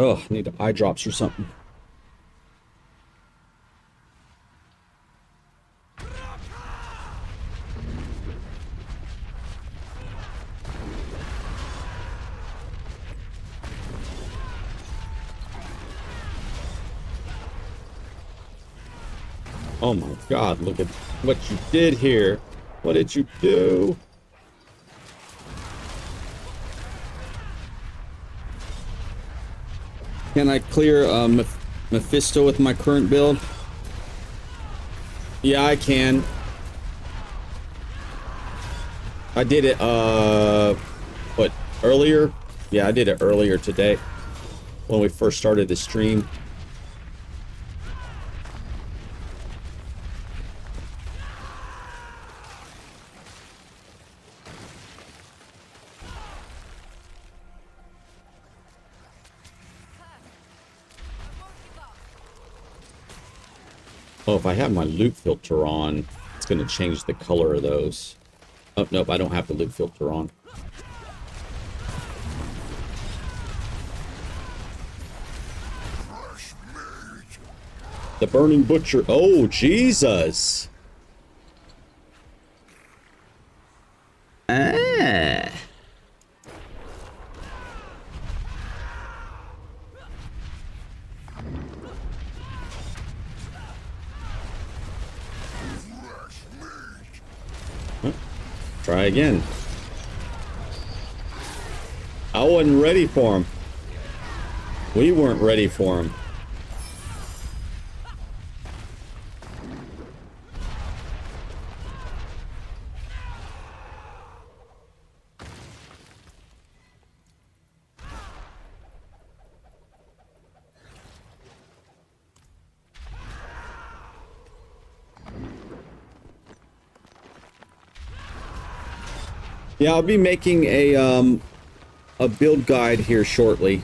Oh, I need eye drops or something. Oh my god, look at what you did here. What did you do? Can I clear Mephisto with my current build? Yeah, I can. I did it, what, earlier? Yeah, I did it earlier today when we first started the stream. Oh, if I have my loot filter on, it's going to change the color of those. Oh, nope, I don't have the loot filter on. The Burning Butcher. Oh, Jesus. Ah. Try again. I wasn't ready for him. We weren't ready for him. Yeah, I'll be making a build guide here shortly.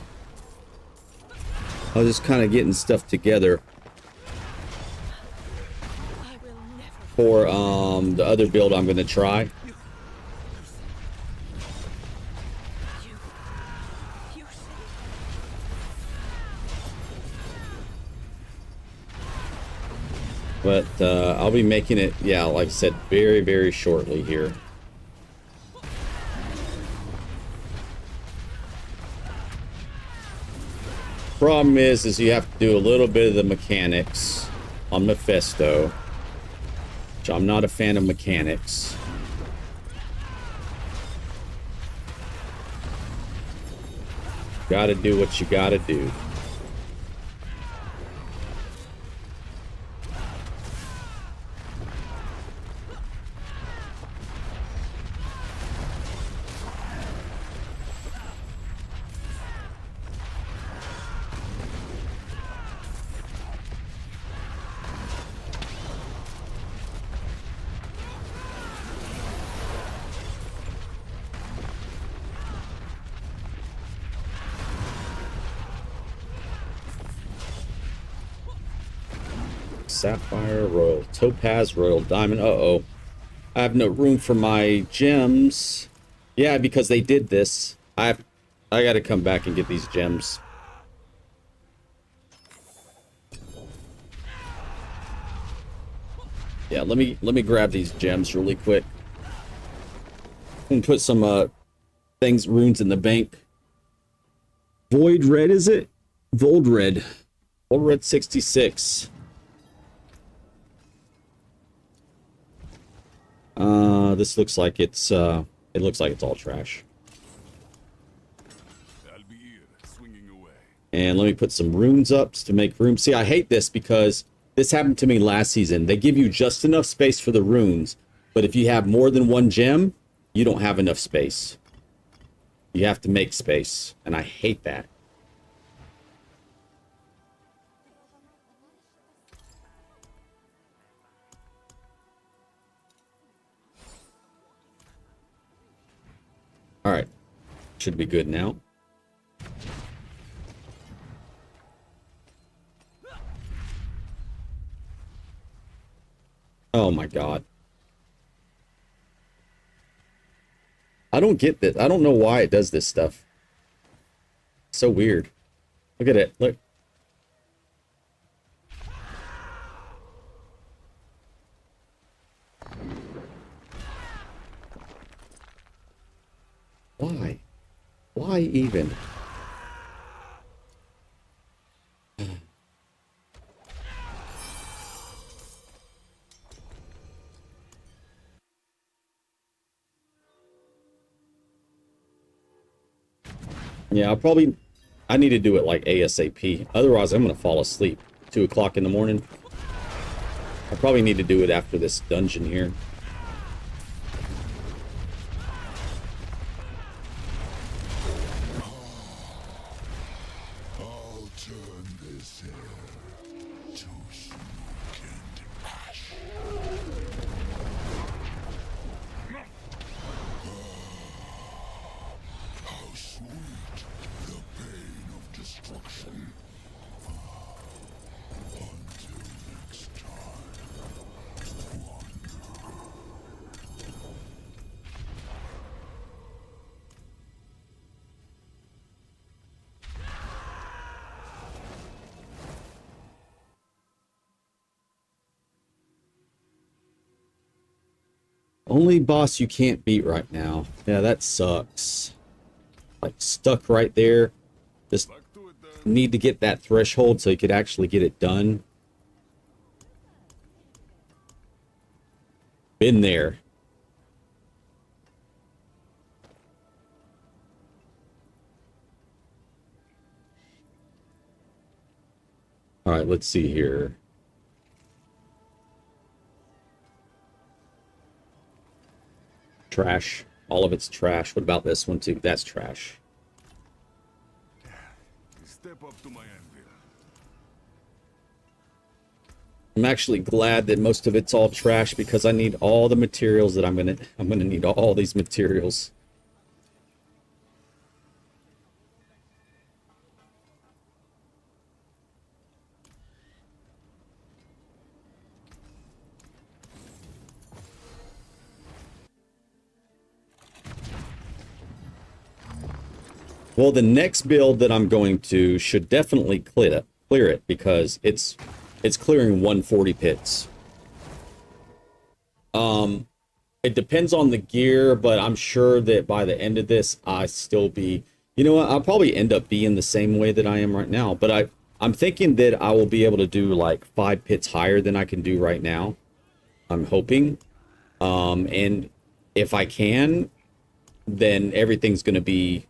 I was just kind of getting stuff together for the other build I'm going to try. But I'll be making it, yeah, like I said, very, very shortly here. Problem is you have to do a little bit of the mechanics on Mephisto, which I'm not a fan of mechanics. Gotta do what you gotta do. Sapphire, Royal Topaz, Royal Diamond. Uh-oh. I have no room for my gems. Yeah, because they did this. I gotta come back and get these gems. Yeah, let me grab these gems really quick. And put some runes in the bank. Void Red, is it? Void Red. Void Red 66. This looks like it's it looks like it's all trash. And let me put some runes up to make room. See, I hate this because this happened to me last season. They give you just enough space for the runes, but if you have more than one gem, you don't have enough space. You have to make space, and I hate that. All right, should be good now. Oh my God. I don't get this. I don't know why it does this stuff. So weird. Look at it. Look. Why? Why even? Yeah, I need to do it like ASAP. Otherwise, I'm going to fall asleep. 2 o'clock in the morning. I probably need to do it after this dungeon here. I'll turn this air to smoke and ash. How sweet the pain of destruction. Until next time, wander. Only boss you can't beat right now. Yeah, that sucks. Like, stuck right there. Just need to get that threshold so you could actually get it done. Been there. All right, let's see here. Trash. All of it's trash. What about this one too? That's trash. Step up to my anvil. I'm actually glad that most of it's all trash because I need all the materials that I'm gonna need all these materials. Well, the next build that I'm going to should definitely clear it because it's clearing 140 pits. It depends on the gear, but I'm sure that by the end of this, I still be, you know what, I'll probably end up being the same way that I am right now. But I'm thinking that I will be able to do like 5 pits higher than I can do right now. I'm hoping. And if I can, then everything's gonna be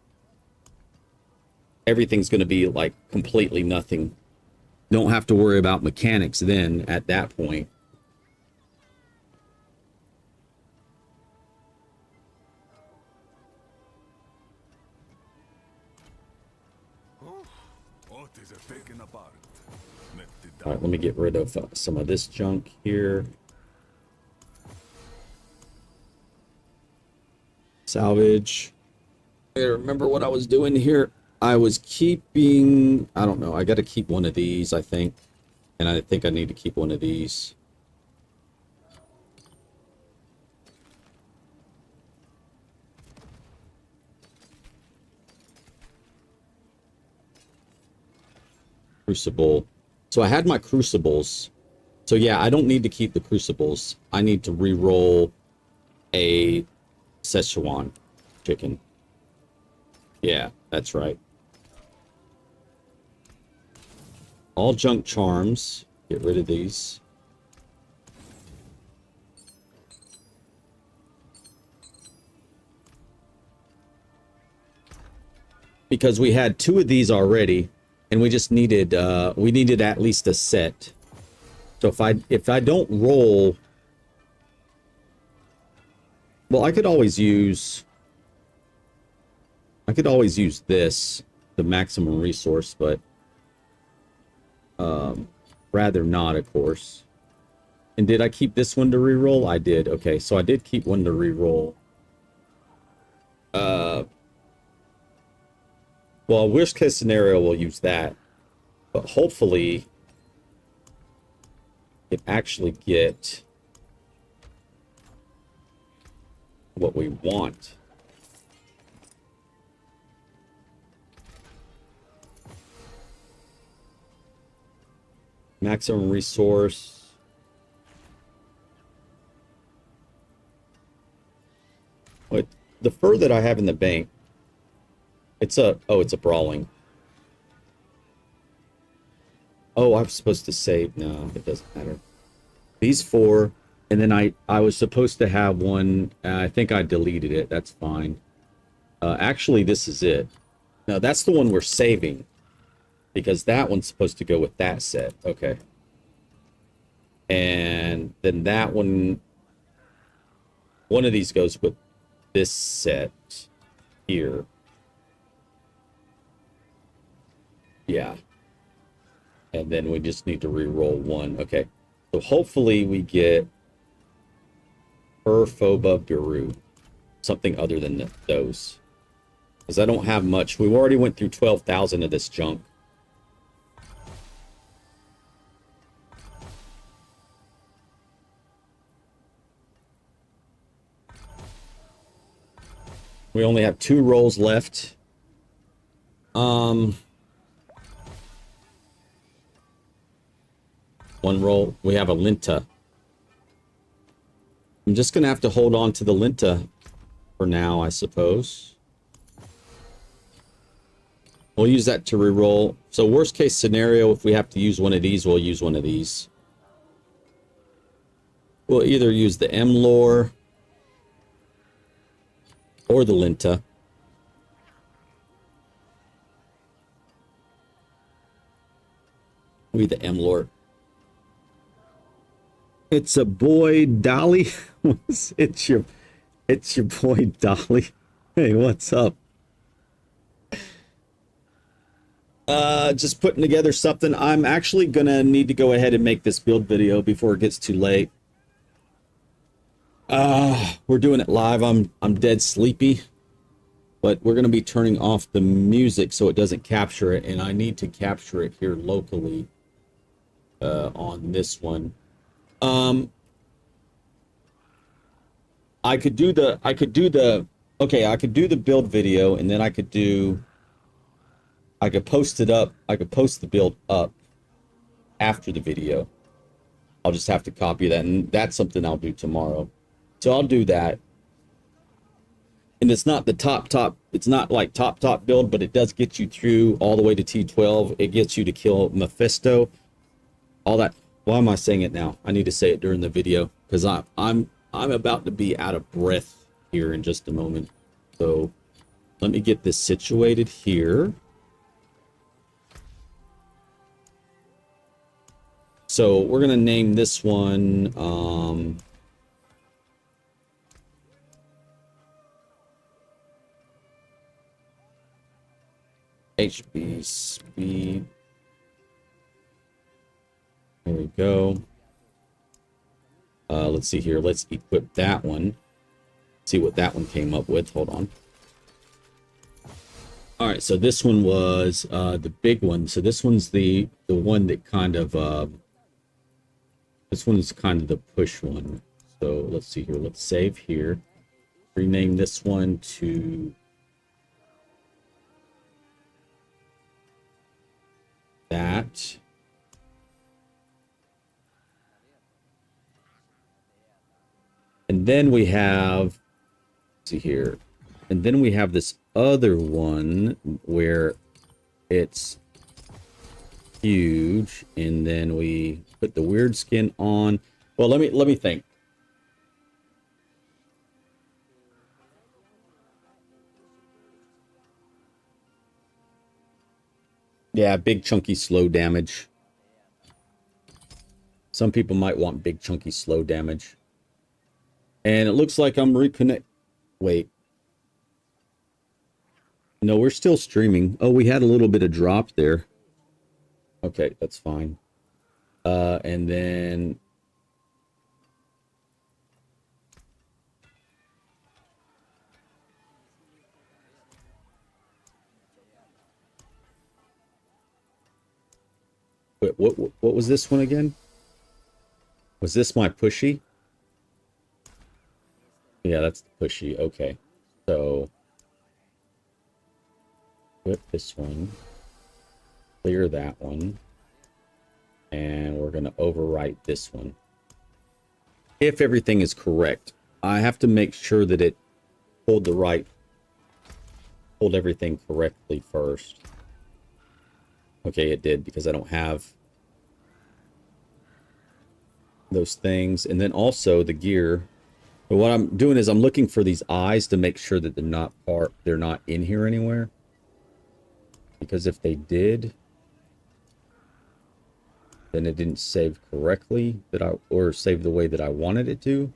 like completely nothing. Don't have to worry about mechanics then at that point. All right, let me get rid of some of this junk here. Salvage. I remember what I was doing here. I was keeping, I don't know, I got to keep one of these, I think. And I think I need to keep one of these. Crucible. So I had my crucibles. So yeah, I don't need to keep the crucibles. I need to re-roll a Szechuan chicken. Yeah, that's right. All junk charms. Get rid of these. Because we had 2 of these already, and we just needed we needed at least a set. So if I don't roll, well, I could always use this, the maximum resource, but rather not, of course. And did I keep this one to reroll? I did. Okay, so I did keep one to reroll. Well, worst case scenario, we'll use that. But hopefully, it actually get what we want. Maximum resource. What the fur that I have in the bank? It's a brawling. Oh, I'm supposed to save. No, it doesn't matter. These 4, and then I was supposed to have one. I think I deleted it. That's fine. Actually, this is it. No, that's the one we're saving, because that one's supposed to go with that set. Okay. And then that one of these goes with this set here. Yeah. And then we just need to re-roll 1. Okay. So hopefully we get Phoba Guru. Something other than those. Because I don't have much. We already went through 12,000 of this junk. We only have 2 rolls left. One roll. We have a Linta. I'm just going to have to hold on to the Linta for now, I suppose. We'll use that to reroll. So worst case scenario, if we have to use one of these, we'll use one of these. We'll either use the M-Lore or the Linta. We the M-Lore. It's a boy, Dolly. It's your boy, Dolly. Hey, what's up? Just putting together something. I'm actually gonna need to go ahead and make this build video before it gets too late. We're doing it live. I'm dead sleepy, but we're gonna be turning off the music so it doesn't capture it, and I need to capture it here locally on this one. I could do the build video, and then I could post it up. I could post the build up after the video. I'll just have to copy that, and that's something I'll do tomorrow. So I'll do that. And it's not the top, it's not like top build, but it does get you through all the way to T12. It gets you to kill Mephisto. All that. Why am I saying it now? I need to say it during the video, because I'm about to be out of breath here in just a moment. So let me get this situated here. So we're gonna name this one HB Speed. There we go. Let's see here. Let's equip that one. See what that one came up with. Hold on. All right, so this one was the big one. So this one's the one that kind of this one's kind of the push one. So let's see here. Let's save here. Rename this one to that. And then we have, let's see here. And then we have this other one where it's huge, and then we put the weird skin on. Well, let me think. Yeah, big chunky slow damage. Some people might want big chunky slow damage. And it looks like I'm reconnect. Wait. No, we're still streaming. Oh, we had a little bit of drop there. Okay, that's fine. And then wait, what was this one again? Was this my pushy? Yeah, that's the pushy. Okay. So whip this one. Clear that one. And we're we're going to overwrite this one. If everything is correct, I have to make sure that it pulled everything correctly first. Okay, it did, because I don't have those things. And then also the gear. But what I'm doing is I'm looking for these eyes to make sure that they're not in here anywhere. Because if they did, then it didn't save correctly or save the way that I wanted it to.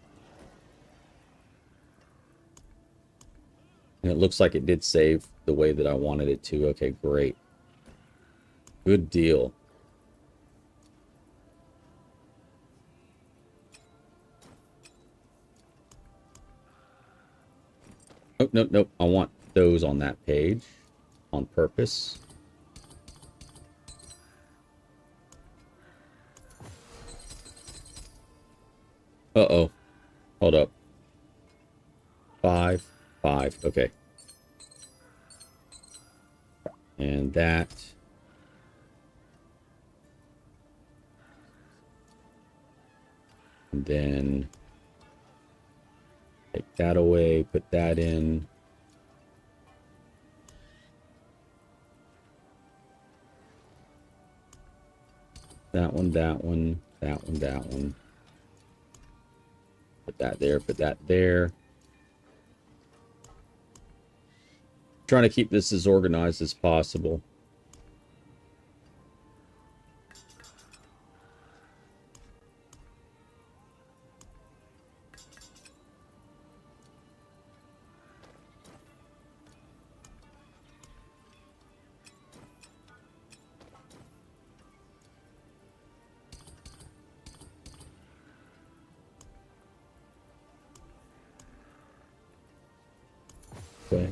And it looks like it did save the way that I wanted it to. Okay, great. Good deal. Oh, nope. I want those on that page on purpose. Uh-oh. Hold up. 5, 5. Okay. And that. And then take that away, put that in. That one, that one, that one, that one. Put that there, put that there. Trying to keep this as organized as possible. Okay.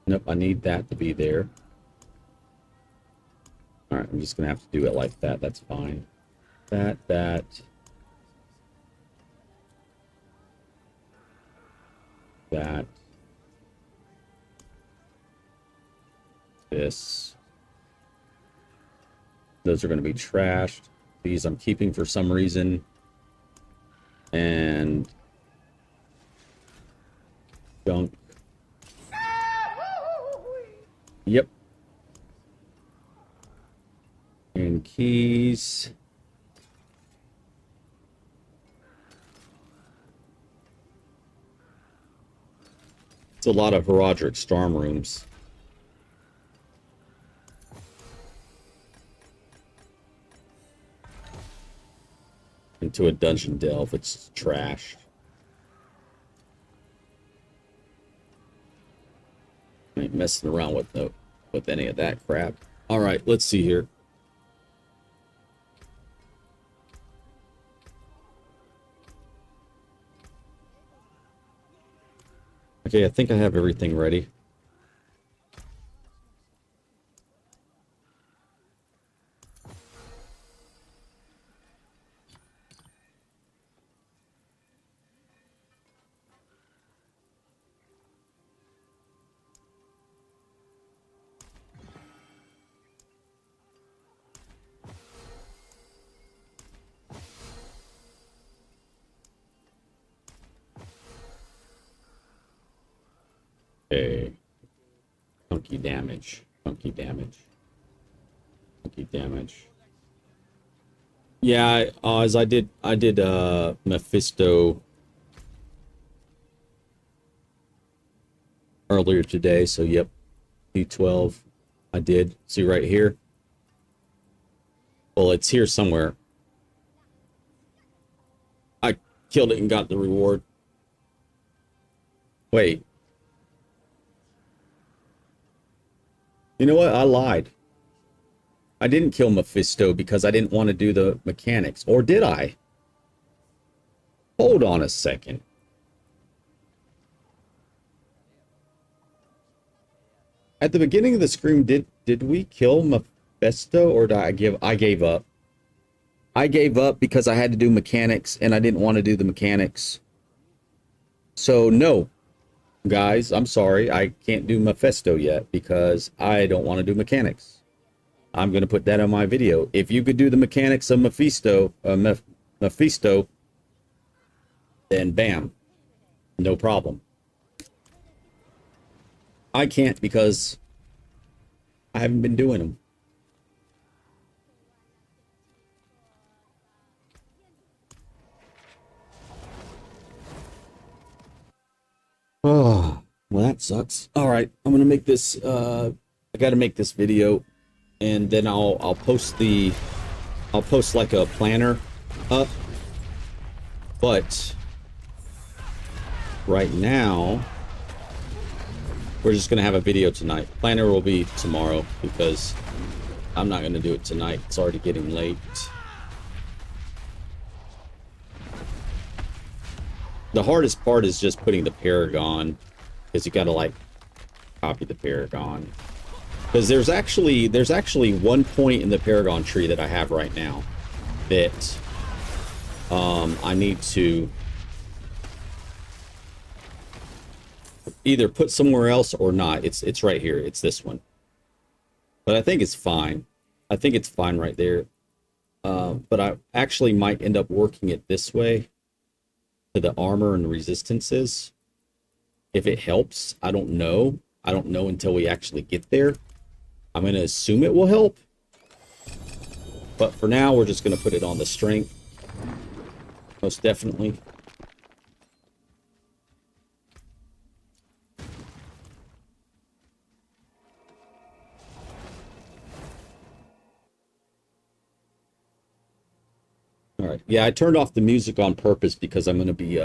Nope, I need that to be there. All right, I'm just gonna have to do it like that. That's fine. That. That. This. Those are going to be trashed. These I'm keeping for some reason. And junk. Yep. And keys. It's a lot of Herodric Storm rooms. Into a dungeon delve, it's trash. I ain't messing around with any of that crap. All right, let's see here. Okay, I think I have everything ready. Okay. Funky damage. Funky damage. Funky damage. Yeah, as I did Mephisto earlier today, so yep. T12 I did. See right here? Well, it's here somewhere. I killed it and got the reward. Wait. You know what? I lied. I didn't kill Mephisto because I didn't want to do the mechanics. Or did I? Hold on a second. At the beginning of the stream, did we kill Mephisto, or did I gave up. I gave up because I had to do mechanics and I didn't want to do the mechanics. So no, guys, I'm sorry. I can't do Mephisto yet because I don't want to do mechanics. I'm going to put that on my video. If you could do the mechanics of Mephisto, then bam, no problem. I can't because I haven't been doing them. Oh, well, that sucks. All right, I'm gonna make this. I got to make this video, and then I'll post like a planner up. But right now, we're just gonna have a video tonight. Planner will be tomorrow because I'm not gonna do it tonight. It's already getting late. The hardest part is just putting the Paragon, because you gotta like copy the Paragon. Because there's actually one point in the Paragon tree that I have right now that I need to either put somewhere else or not. It's right here. It's this one. But I think it's fine. I think it's fine right there. But I actually might end up working it this way to the armor and resistances. If it helps, I don't know. I don't know until we actually get there. I'm going to assume it will help. But for now, we're just going to put it on the strength. Most definitely. All right. Yeah, I turned off the music on purpose because I'm going to be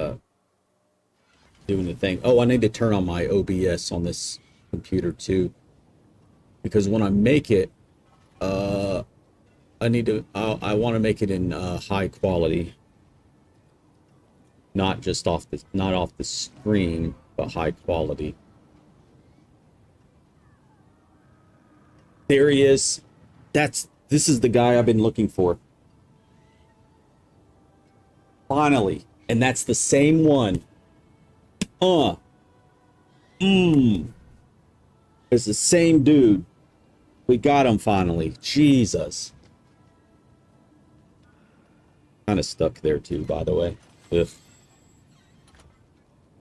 doing the thing. Oh, I need to turn on my OBS on this computer too. Because when I make it, I want to make it in high quality. Not off the screen, but high quality. There he is. This is the guy I've been looking for. Finally. And that's the same one. It's the same dude. We got him finally. Jesus. Kind of stuck there too, by the way. Ugh.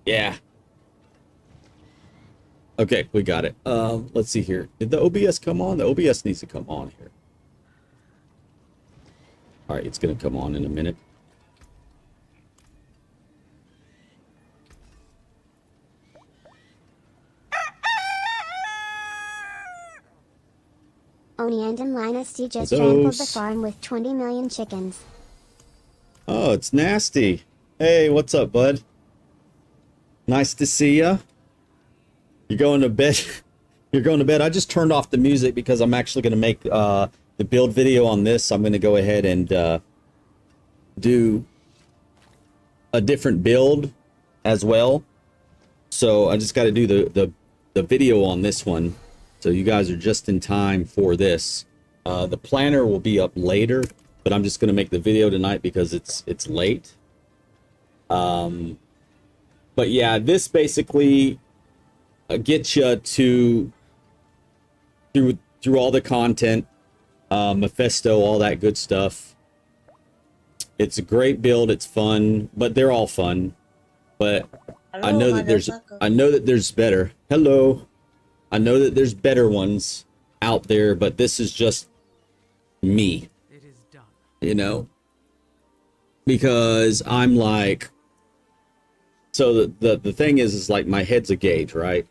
Yeah. Okay, we got it. Let's see here. Did the OBS come on? The OBS needs to come on here. All right, it's going to come on in a minute. Oni and Dynasty just trampled the farm with 20 million chickens. Oh, it's Nasty. Hey, what's up, bud? Nice to see ya. You're going to bed. You're going to bed. I just turned off the music because I'm actually going to make the build video on this. I'm going to go ahead and do a different build as well. So I just got to do the video on this one. So you guys are just in time for this. The planner will be up later, but I'm just going to make the video tonight because it's late. But yeah, this basically gets you through all the content, Mephisto, all that good stuff. It's a great build. It's fun, but they're all fun. But I know that there's better. Hello. I know that there's better ones out there, but this is just me. It is done. You know? Because I'm like, so the thing is like my head's a gauge, right?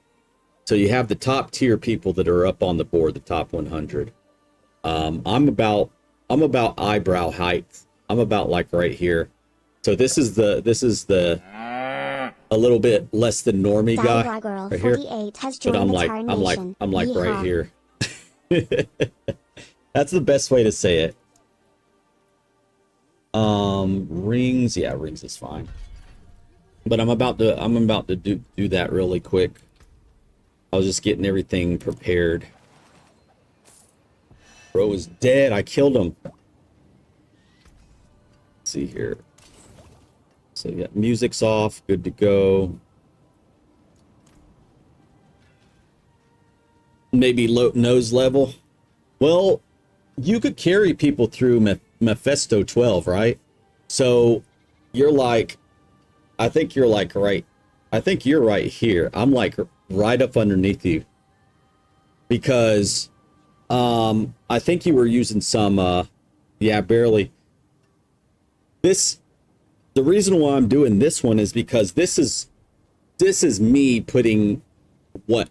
So you have the top tier people that are up on the board, the top 100. I'm about eyebrow height. I'm about like right here. So this is the a little bit less than normie guy right here. But I'm like right here. That's the best way to say it. Rings, yeah, rings is fine. But I'm about to do that really quick. I was just getting everything prepared. Bro is dead. I killed him. Let's see here. So yeah, music's off. Good to go. Maybe low nose level. Well, you could carry people through Mephisto 12, right? So you're like, I think you're like right. I think you're right here. I'm like right up underneath you. Because I think you were using some yeah, barely. The reason why I'm doing this one is because this is me putting what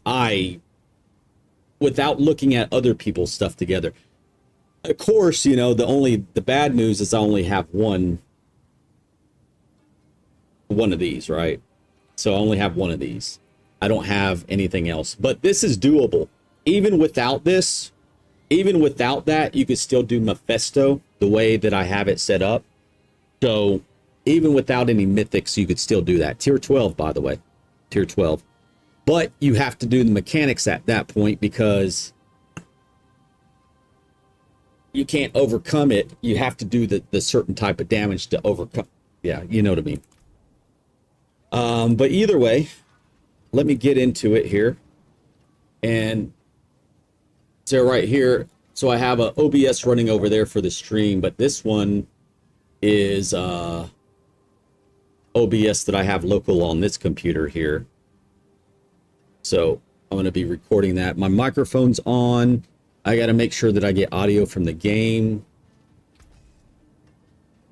without looking at other people's stuff together. Of course, you know, the bad news is I only have one of these, right? So I only have one of these. I don't have anything else. But this is doable. Even without this, even without that, you could still do Mephisto the way that I have it set up. So even without any mythics, you could still do that. Tier 12, by the way. Tier 12. But you have to do the mechanics at that point because you can't overcome it. You have to do the certain type of damage to overcome. Yeah, you know what I mean. But either way, let me get into it here. And so right here, so I have a OBS running over there for the stream, but this one is OBS that I have local on this computer here. So I'm going to be recording that. My microphone's on. I got to make sure that I get audio from the game.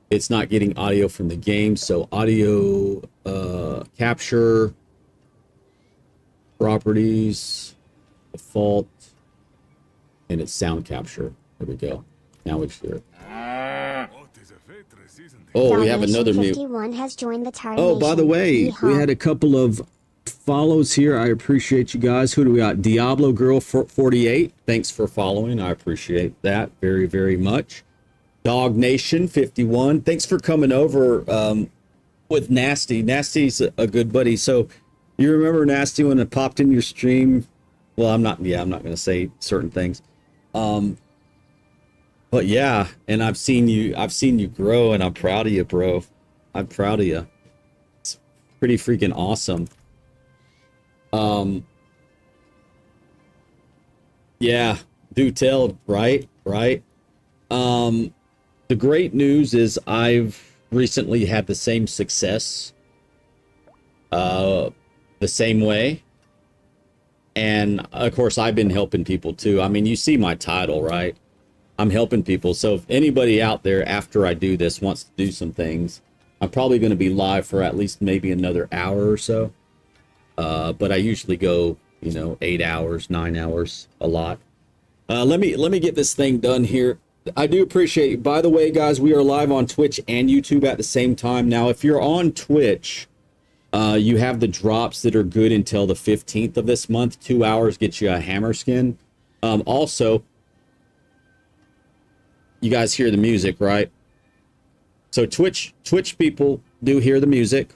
It's not getting audio from the game. So audio capture, properties, default, and it's sound capture. There we go. Now we hear it. Oh, we have another mute. 51 has joined the Oh, by the way, we had a couple of follows here. I appreciate you guys. Who do we got? Diablo Girl 48. Thanks for following. I appreciate that very, very much. Dog Nation 51. Thanks for coming over with Nasty. Nasty's a good buddy. So you remember Nasty when it popped in your stream? Well, I'm not going to say certain things. But yeah, and I've seen you grow, and I'm proud of you, bro. I'm proud of you. It's pretty freaking awesome. Yeah, do tell, right? The great news is I've recently had the same success, the same way. And of course, I've been helping people too. I mean, you see my title, right? I'm helping people. So if anybody out there after I do this wants to do some things, I'm probably going to be live for at least maybe another hour or so. But I usually go, 8 hours, 9 hours, a lot. Let me get this thing done here. I do appreciate it. By the way, guys, we are live on Twitch and YouTube at the same time. Now, if you're on Twitch, you have the drops that are good until the 15th of this month. 2 hours gets you a hammer skin. Also, you guys hear the music, right? So Twitch people do hear the music.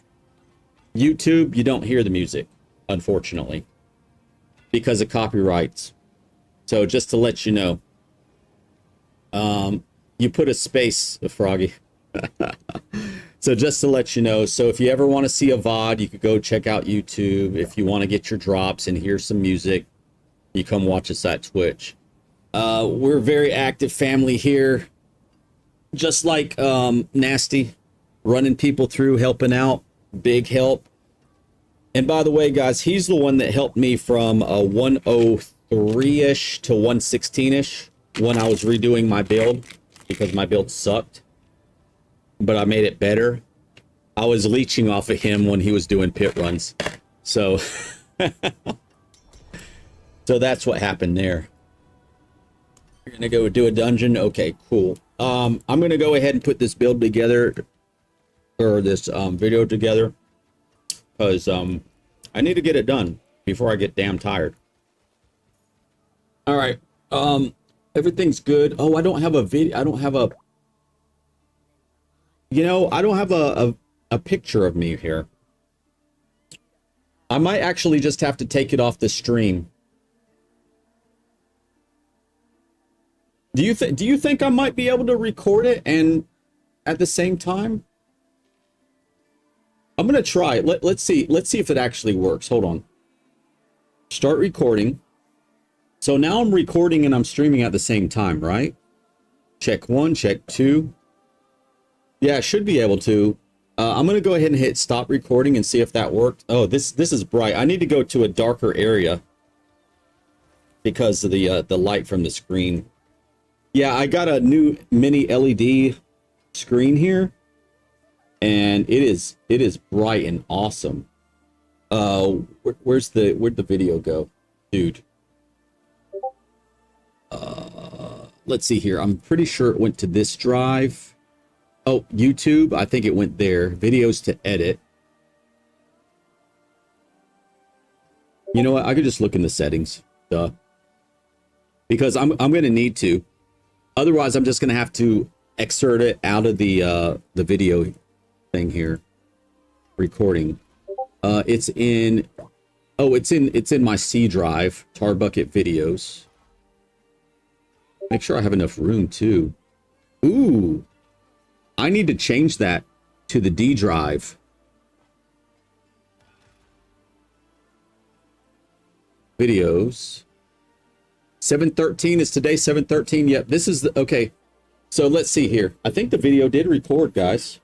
YouTube, you don't hear the music, unfortunately, because of copyrights. So just to let you know, you put a space, Froggy. So just to let you know, so if you ever want to see a VOD, you could go check out YouTube. If you want to get your drops and hear some music, you come watch us at Twitch. We're a very active family here. Just like Nasty, running people through, helping out, big help. And by the way, guys, he's the one that helped me from a 103-ish to 116-ish when I was redoing my build, because my build sucked. But I made it better. I was leeching off of him when he was doing pit runs. So, so that's what happened there. You're going to go do a dungeon? Okay, cool. I'm going to go ahead and put this build together, or this video together, because I need to get it done before I get damn tired. All right. Everything's good. Oh, I don't have a video. I don't have a... I don't have a picture of me here. I might actually just have to take it off the stream. Do you think I might be able to record it and at the same time? I'm gonna try it. Let's see if it actually works. Hold on. Start recording. So now I'm recording and I'm streaming at the same time, right? Check 1, check 2. Yeah, I should be able to. I'm gonna go ahead and hit stop recording and see if that worked. Oh, this is bright. I need to go to a darker area because of the light from the screen. Yeah, I got a new mini LED screen here, and it is bright and awesome. Where'd the video go, dude? Let's see here. I'm pretty sure it went to this drive. Oh, YouTube. I think it went there. Videos to edit. You know what? I could just look in the settings. Duh. Because I'm gonna need to. Otherwise, I'm just gonna have to exert it out of the video thing here. Recording. It's in my C drive, Tar Bucket Videos. Make sure I have enough room too. Ooh, I need to change that to the D drive. Videos. 713 is today. 713. Yep, this is the okay. So let's see here. I think the video did record, guys.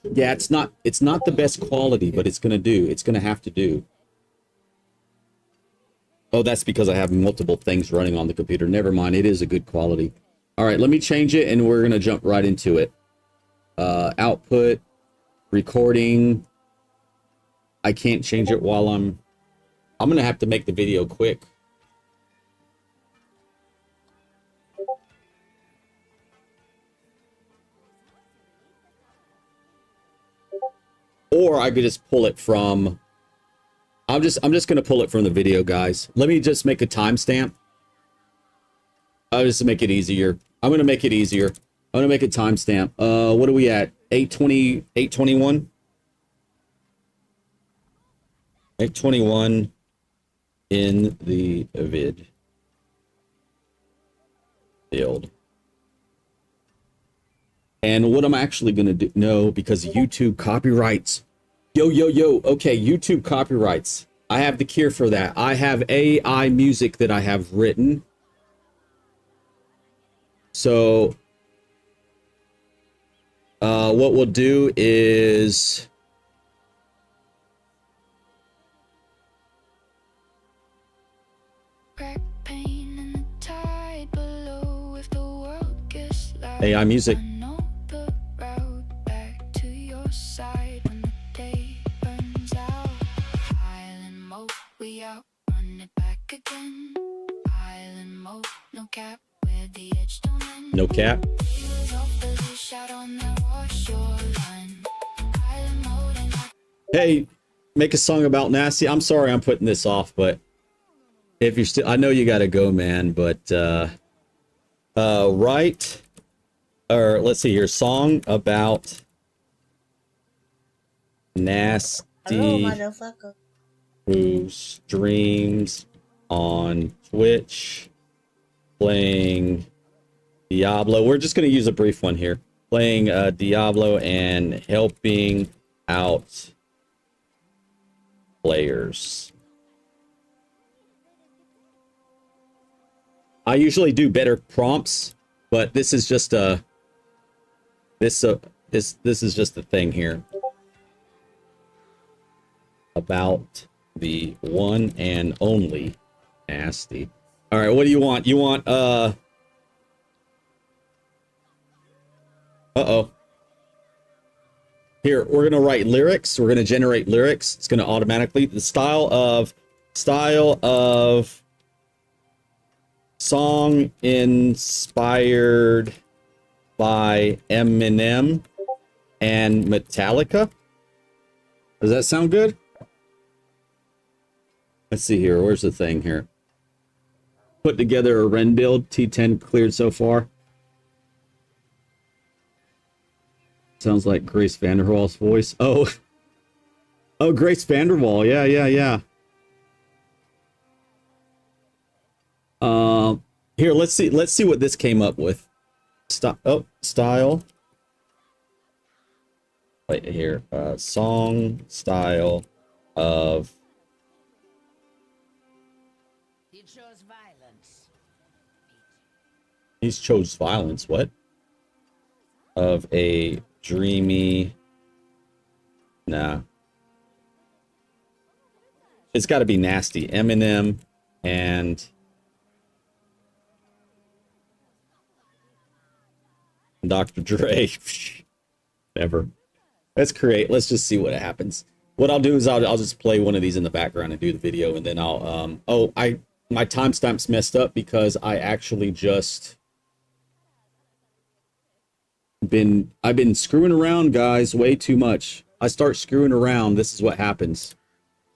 Yeah, it's not the best quality, but it's gonna do. It's gonna have to do. Oh, that's because I have multiple things running on the computer. Never mind, it is a good quality. All right, let me change it and we're gonna jump right into it. Output, recording. I can't change it while I'm gonna have to make the video quick. Or I could just pull it from, I'm just gonna pull it from the video, guys. Let me just make a timestamp. I'll just make it easier. I'm gonna make it easier. I'm gonna make a timestamp. What are we at? 8:20, 8:21? 8:21 in the vid field. And what I'm actually going to do, no, because YouTube copyrights. Yo. Okay, YouTube copyrights. I have the cure for that. I have AI music that I have written. So, what we'll do is... AI music. No cap. Hey, make a song about nasty. I'm sorry I'm putting this off, but if you're still, I know you gotta go, man, but right, or let's see here, song about nasty. Hello, motherfucker. Who streams on Twitch playing Diablo. We're just going to use a brief one here. Playing Diablo and helping out players. I usually do better prompts, but this is just a this is just a thing here about the one and only nasty. All right, what do you want? You want uh-oh. Here, we're going to write lyrics. We're going to generate lyrics. It's going to automatically the style of song inspired by Eminem and Metallica. Does that sound good? Let's see here. Where's the thing here? Put together a Ren build. T10 cleared so far. Sounds like Grace Vanderwall's voice. Oh, Grace Vanderwall. Yeah. Here, let's see what this came up with. Style. Wait, here. Song style of. He chose violence. He's chose violence. What? Of a dreamy. Nah. It's got to be nasty. Eminem and Dr. Dre. Never. Let's just see what happens. What I'll do is I'll just play one of these in the background and do the video, and then I'll my timestamp's messed up because I actually just I've been screwing around, guys, way too much. I start screwing around, this is what happens.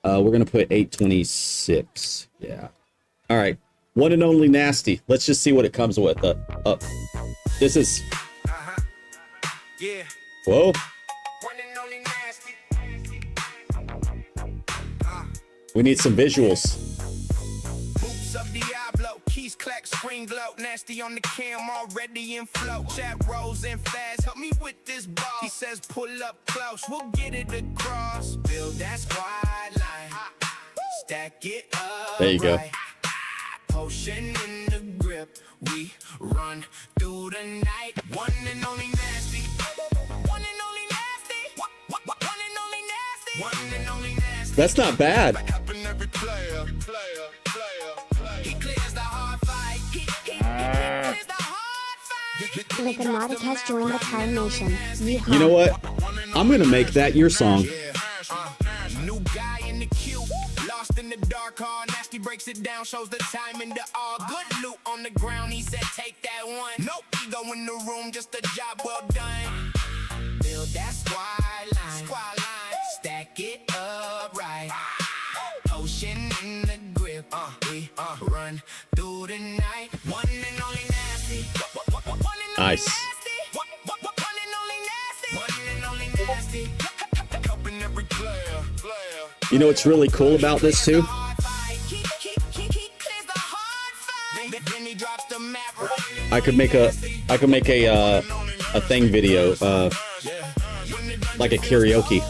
We're gonna put 826. Yeah. All right. One and only nasty. Let's just see what it comes with. This is. Yeah. Whoa. We need some visuals. Boots of Diablo, keys clack, screen glow, nasty on the cam, already in flow. Chat rolls in fast, help me with this ball. He says pull up close, we'll get it across. Build that squad line, stack it up. There you go. Right. Potion in the grip, we run through the night. One and only nasty. One and only nasty. One and only nasty. One and only nasty. That's not bad. Liquid Modic has joined the Time Nation. Yeehaw. You know what? I'm gonna make that your song. New guy in the queue, lost in the dark hall. Nasty breaks it down, shows the time in the all. Good loot on the ground, he said take that one. Nope, ego in the room, just a job well done. Build that squad line, stack it up right. Ocean in the grip, we run through the night. One and only nasty. Nice. You know what's really cool about this too? I could make a thing video, like a karaoke.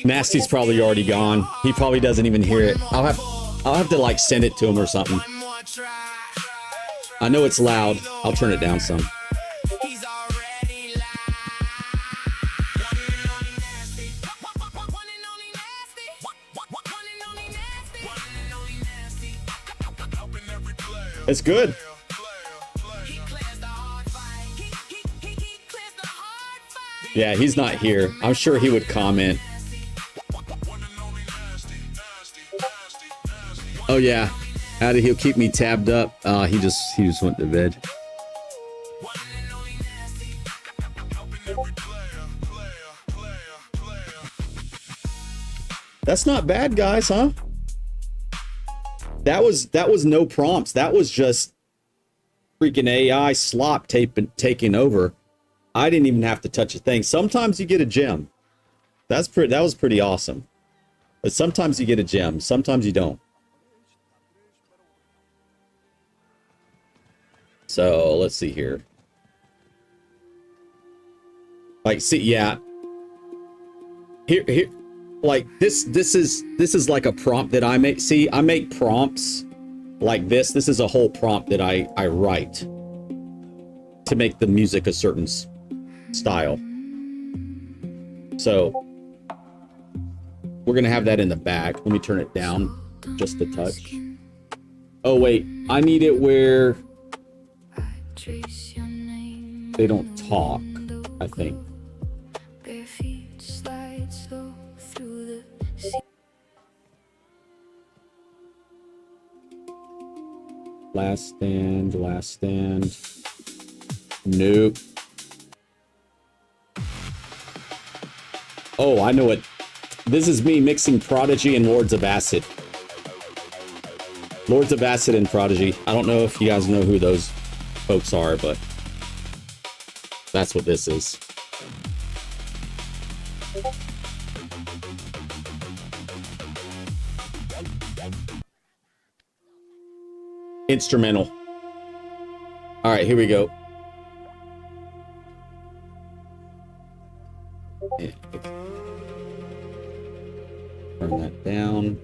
Nasty's probably already gone. He probably doesn't even hear it. I'll have to like send it to him or something. I know it's loud. I'll turn it down some. It's good. Yeah, he's not here. I'm sure he would comment. Oh yeah, Addy, he'll keep me tabbed up. He just went to bed. That's not bad, guys, huh? That was no prompts. That was just freaking AI slop taking over. I didn't even have to touch a thing. Sometimes you get a gem. That was pretty awesome. But sometimes you get a gem. Sometimes you don't. So let's see here. Like, see, yeah. Here, like this is like a prompt that I make. See, I make prompts like this. This is a whole prompt that I write to make the music a certain style. So we're gonna have that in the back. Let me turn it down just a touch. Oh wait, I need it where they don't talk, I think. Last stand. Nope. Oh, I know it. This is me mixing Prodigy and Lords of Acid. Lords of Acid and Prodigy. I don't know if you guys know who those folks are, but that's what this is. Instrumental. All right, here we go. Turn that down.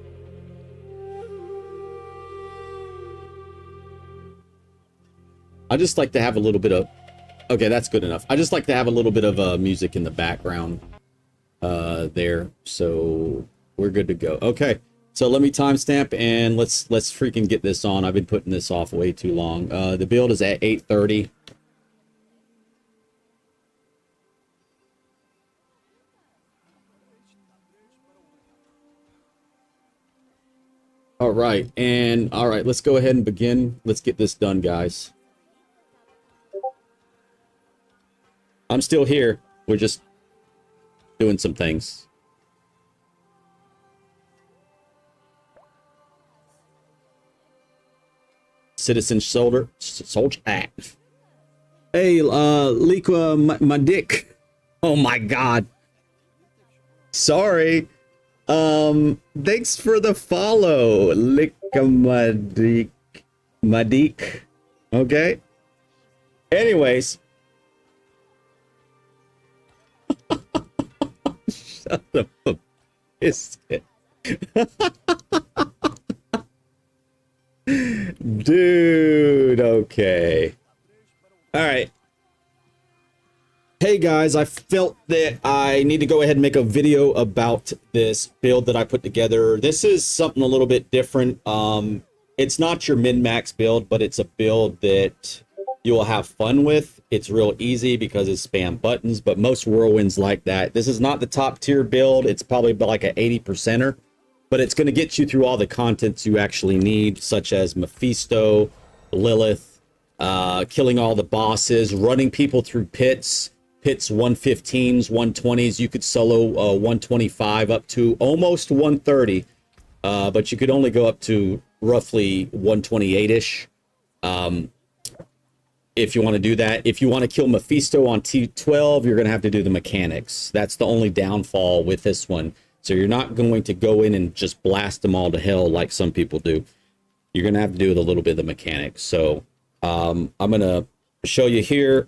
I just like to have a little bit of... Okay, that's good enough. I just like to have a little bit of music in the background there. So we're good to go. Okay, so let me timestamp and let's freaking get this on. I've been putting this off way too long. The build is at 8:30. All right, let's go ahead and begin. Let's get this done, guys. I'm still here. We're just doing some things. Citizen soldier. Hey, Liqua, my dick. Oh my God. Sorry. Thanks for the follow, Liqua, my dick. Okay. Anyways. Shut up, biscuit. Dude, okay. All right. Hey guys, I felt that I need to go ahead and make a video about this build that I put together. This is something a little bit different. It's not your min-max build, but it's a build that you will have fun with. It's real easy because it's spam buttons, but most Whirlwinds like that. This is not the top tier build. It's probably like an 80%er, but it's going to get you through all the contents you actually need, such as Mephisto, Lilith, killing all the bosses, running people through pits 115s, 120s. You could solo 125 up to almost 130, but you could only go up to roughly 128-ish. If you want to do that. If you want to kill Mephisto on T12, you're going to have to do the mechanics. That's the only downfall with this one. So you're not going to go in and just blast them all to hell like some people do. You're going to have to do with a little bit of the mechanics. So I'm going to show you here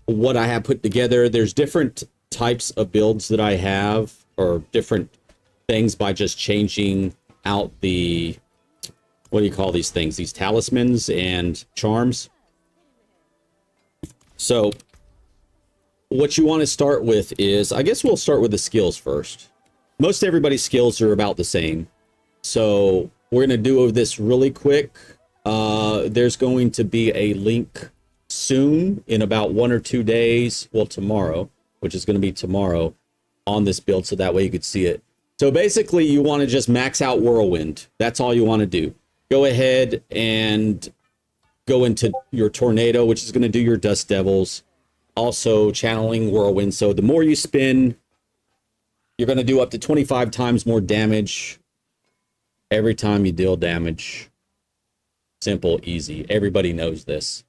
what I have put together. There's different types of builds that I have, or different things by just changing out the, what do you call these things? These talismans and charms. So what you want to start with is, I guess we'll start with the skills first. Most everybody's skills are about the same. So we're going to do this really quick. There's going to be a link soon in about 1 or 2 days. Well, tomorrow, which is going to be tomorrow, on this build. So that way you could see it. So basically you want to just max out Whirlwind. That's all you want to do. Go ahead and go into your Tornado, which is going to do your Dust Devils. Also channeling Whirlwind. So the more you spin, you're going to do up to 25 times more damage every time you deal damage. Simple, easy. Everybody knows this.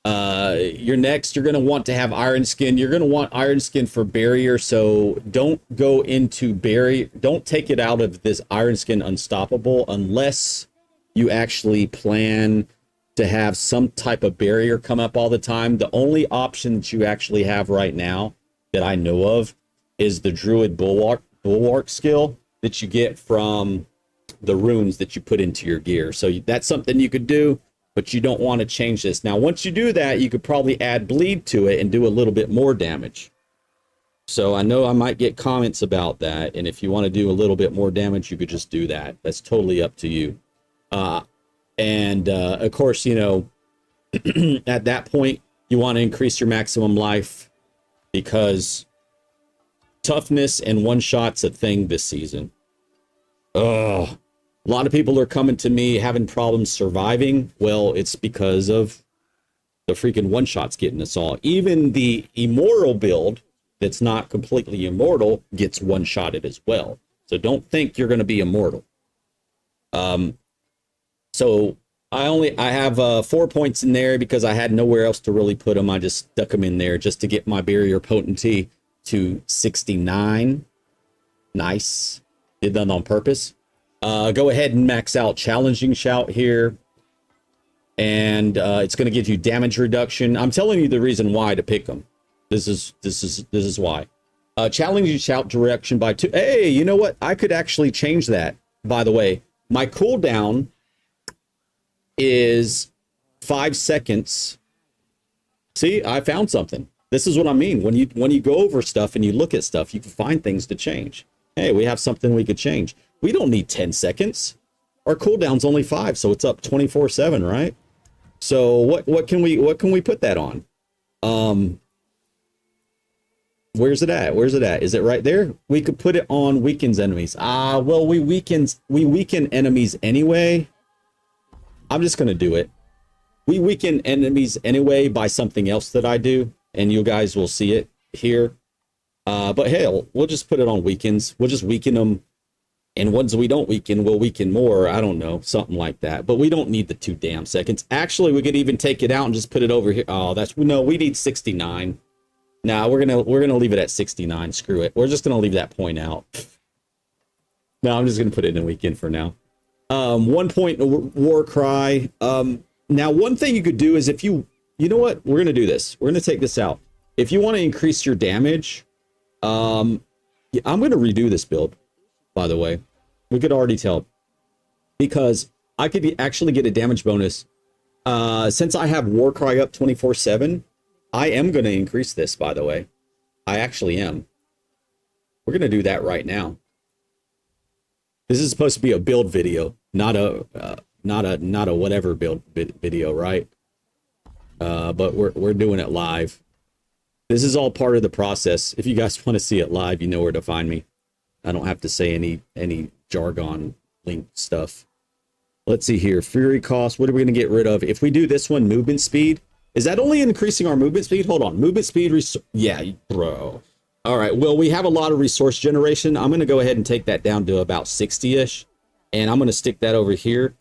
You're going to want to have Iron Skin. You're going to want Iron Skin for barrier. So don't go into barrier. Don't take it out of this Iron Skin Unstoppable unless you actually plan to have some type of barrier come up all the time. The only option that you actually have right now that I know of is the Druid Bulwark skill that you get from the runes that you put into your gear. So that's something you could do, but you don't want to change this. Now, once you do that, you could probably add bleed to it and do a little bit more damage. So I know I might get comments about that. And if you want to do a little bit more damage, you could just do that. That's totally up to you. Of course, you know, at that point, you want to increase your maximum life because toughness and one-shot's a thing this season. Ugh. A lot of people are coming to me having problems surviving. Well, it's because of the freaking one-shots getting us all. Even the immortal build that's not completely immortal gets one-shotted as well. So don't think you're going to be immortal. So I have 4 points in there because I had nowhere else to really put them. I just stuck them in there just to get my barrier potency to 69. Nice. Did that on purpose. Go ahead and max out challenging shout here. And it's going to give you damage reduction. I'm telling you the reason why to pick them. This is why. Challenging shout direction by 2. Hey, you know what? I could actually change that. By the way, my cooldown is 5 seconds. See, I found something. This is what I mean. When you go over stuff and you look at stuff, you can find things to change. Hey, we have something we could change. We don't need 10 seconds. Our cooldown's only 5, so it's up 24/7, right? So what can we put that on? Where's it at? Where's it at? Is it right there? We could put it on weakens enemies. Well, we weaken enemies anyway. I'm just gonna do it. We weaken enemies anyway by something else that I do, and you guys will see it here. But hell, we'll just put it on weakens. We'll just weaken them. And ones we don't weaken, we'll weaken more. I don't know, something like that. But we don't need the 2 damn seconds. Actually, we could even take it out and just put it over here. Oh, no, we need 69. Nah, we're gonna leave it at 69. Screw it. We're just gonna leave that point out. No, I'm just gonna put it in weekend for now. 1 point war cry. Now one thing you could do is if you know what, we're gonna do this. We're gonna take this out. If you want to increase your damage, I'm gonna redo this build. By the way, we could already tell because I could actually get a damage bonus. Since I have Warcry up 24/7, I am going to increase this, by the way. I actually am. We're going to do that right now. This is supposed to be a build video, not a whatever build video, right? But we're doing it live. This is all part of the process. If you guys want to see it live, you know where to find me. I don't have to say any jargon link stuff. Let's see here. Fury cost. What are we going to get rid of? If we do this one, movement speed. Is that only increasing our movement speed? Hold on. Movement speed. Yeah, bro. All right. Well, we have a lot of resource generation. I'm going to go ahead and take that down to about 60-ish. And I'm going to stick that over here.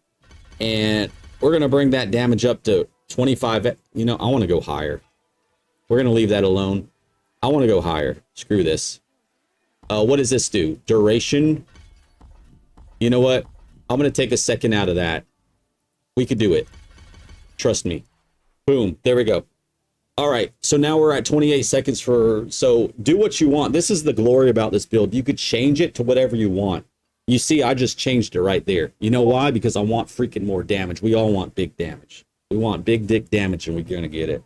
And we're going to bring that damage up to 25. You know, I want to go higher. We're going to leave that alone. I want to go higher. Screw this. What does this do? Duration. You know what? I'm going to take a second out of that. We could do it. Trust me. Boom. There we go. All right. So now we're at 28 seconds for... So do what you want. This is the glory about this build. You could change it to whatever you want. You see, I just changed it right there. You know why? Because I want freaking more damage. We all want big damage. We want big dick damage, and we're going to get it.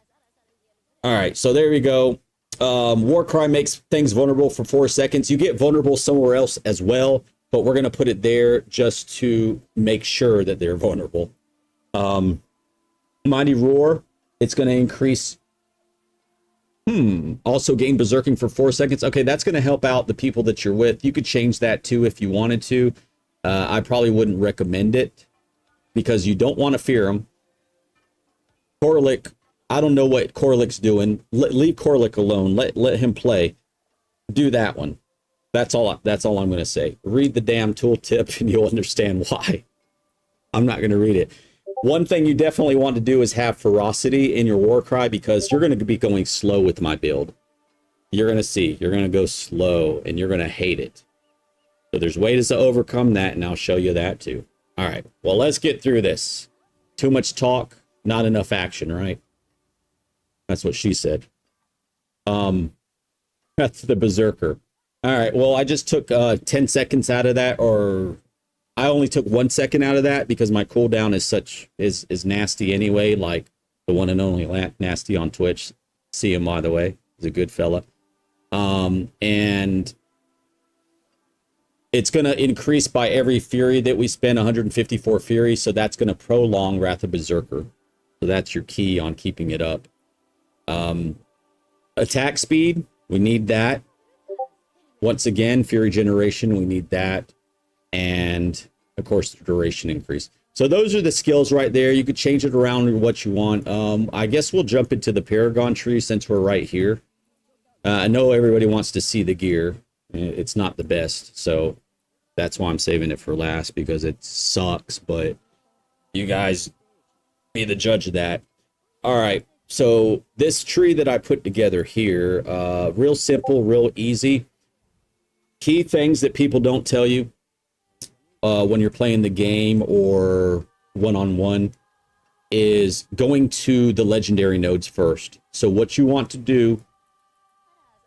All right. So there we go. Warcry makes things vulnerable for 4 seconds. You get vulnerable somewhere else as well, but we're going to put it there just to make sure that they're vulnerable. Mighty Roar, it's going to increase. Also gain Berserking for 4 seconds. Okay, that's going to help out the people that you're with. You could change that too if you wanted to. I probably wouldn't recommend it because you don't want to fear them. Korlik, I don't know what Korlik's doing. Leave Korlik alone. Let him play. Do that one. That's all I'm going to say. Read the damn tooltip and you'll understand why. I'm not going to read it. One thing you definitely want to do is have ferocity in your Warcry because you're going to be going slow with my build. You're going to see. You're going to go slow and you're going to hate it. So there's ways to overcome that and I'll show you that too. All right. Well, let's get through this. Too much talk, not enough action, right? That's what she said. That's the Berserker. All right. Well, I just took 10 seconds out of that, or I only took 1 second out of that because my cooldown is nasty anyway. Like the one and only Nasty on Twitch. See him, by the way. He's a good fella. And it's going to increase by every Fury that we spend, 154 Fury. So that's going to prolong Wrath of Berserker. So that's your key on keeping it up. Attack speed, we need that. Once again, Fury generation, we need that. And of course, the duration increase. So those are the skills right there. You could change it around to what you want. I guess we'll jump into the Paragon tree since we're right here. I know everybody wants to see the gear. It's not the best. So that's why I'm saving it for last because it sucks. But you guys be the judge of that. All right. So this tree that I put together here, real simple, real easy. key things that people don't tell you when you're playing the game or one-on-one is going to the legendary nodes first. So what you want to do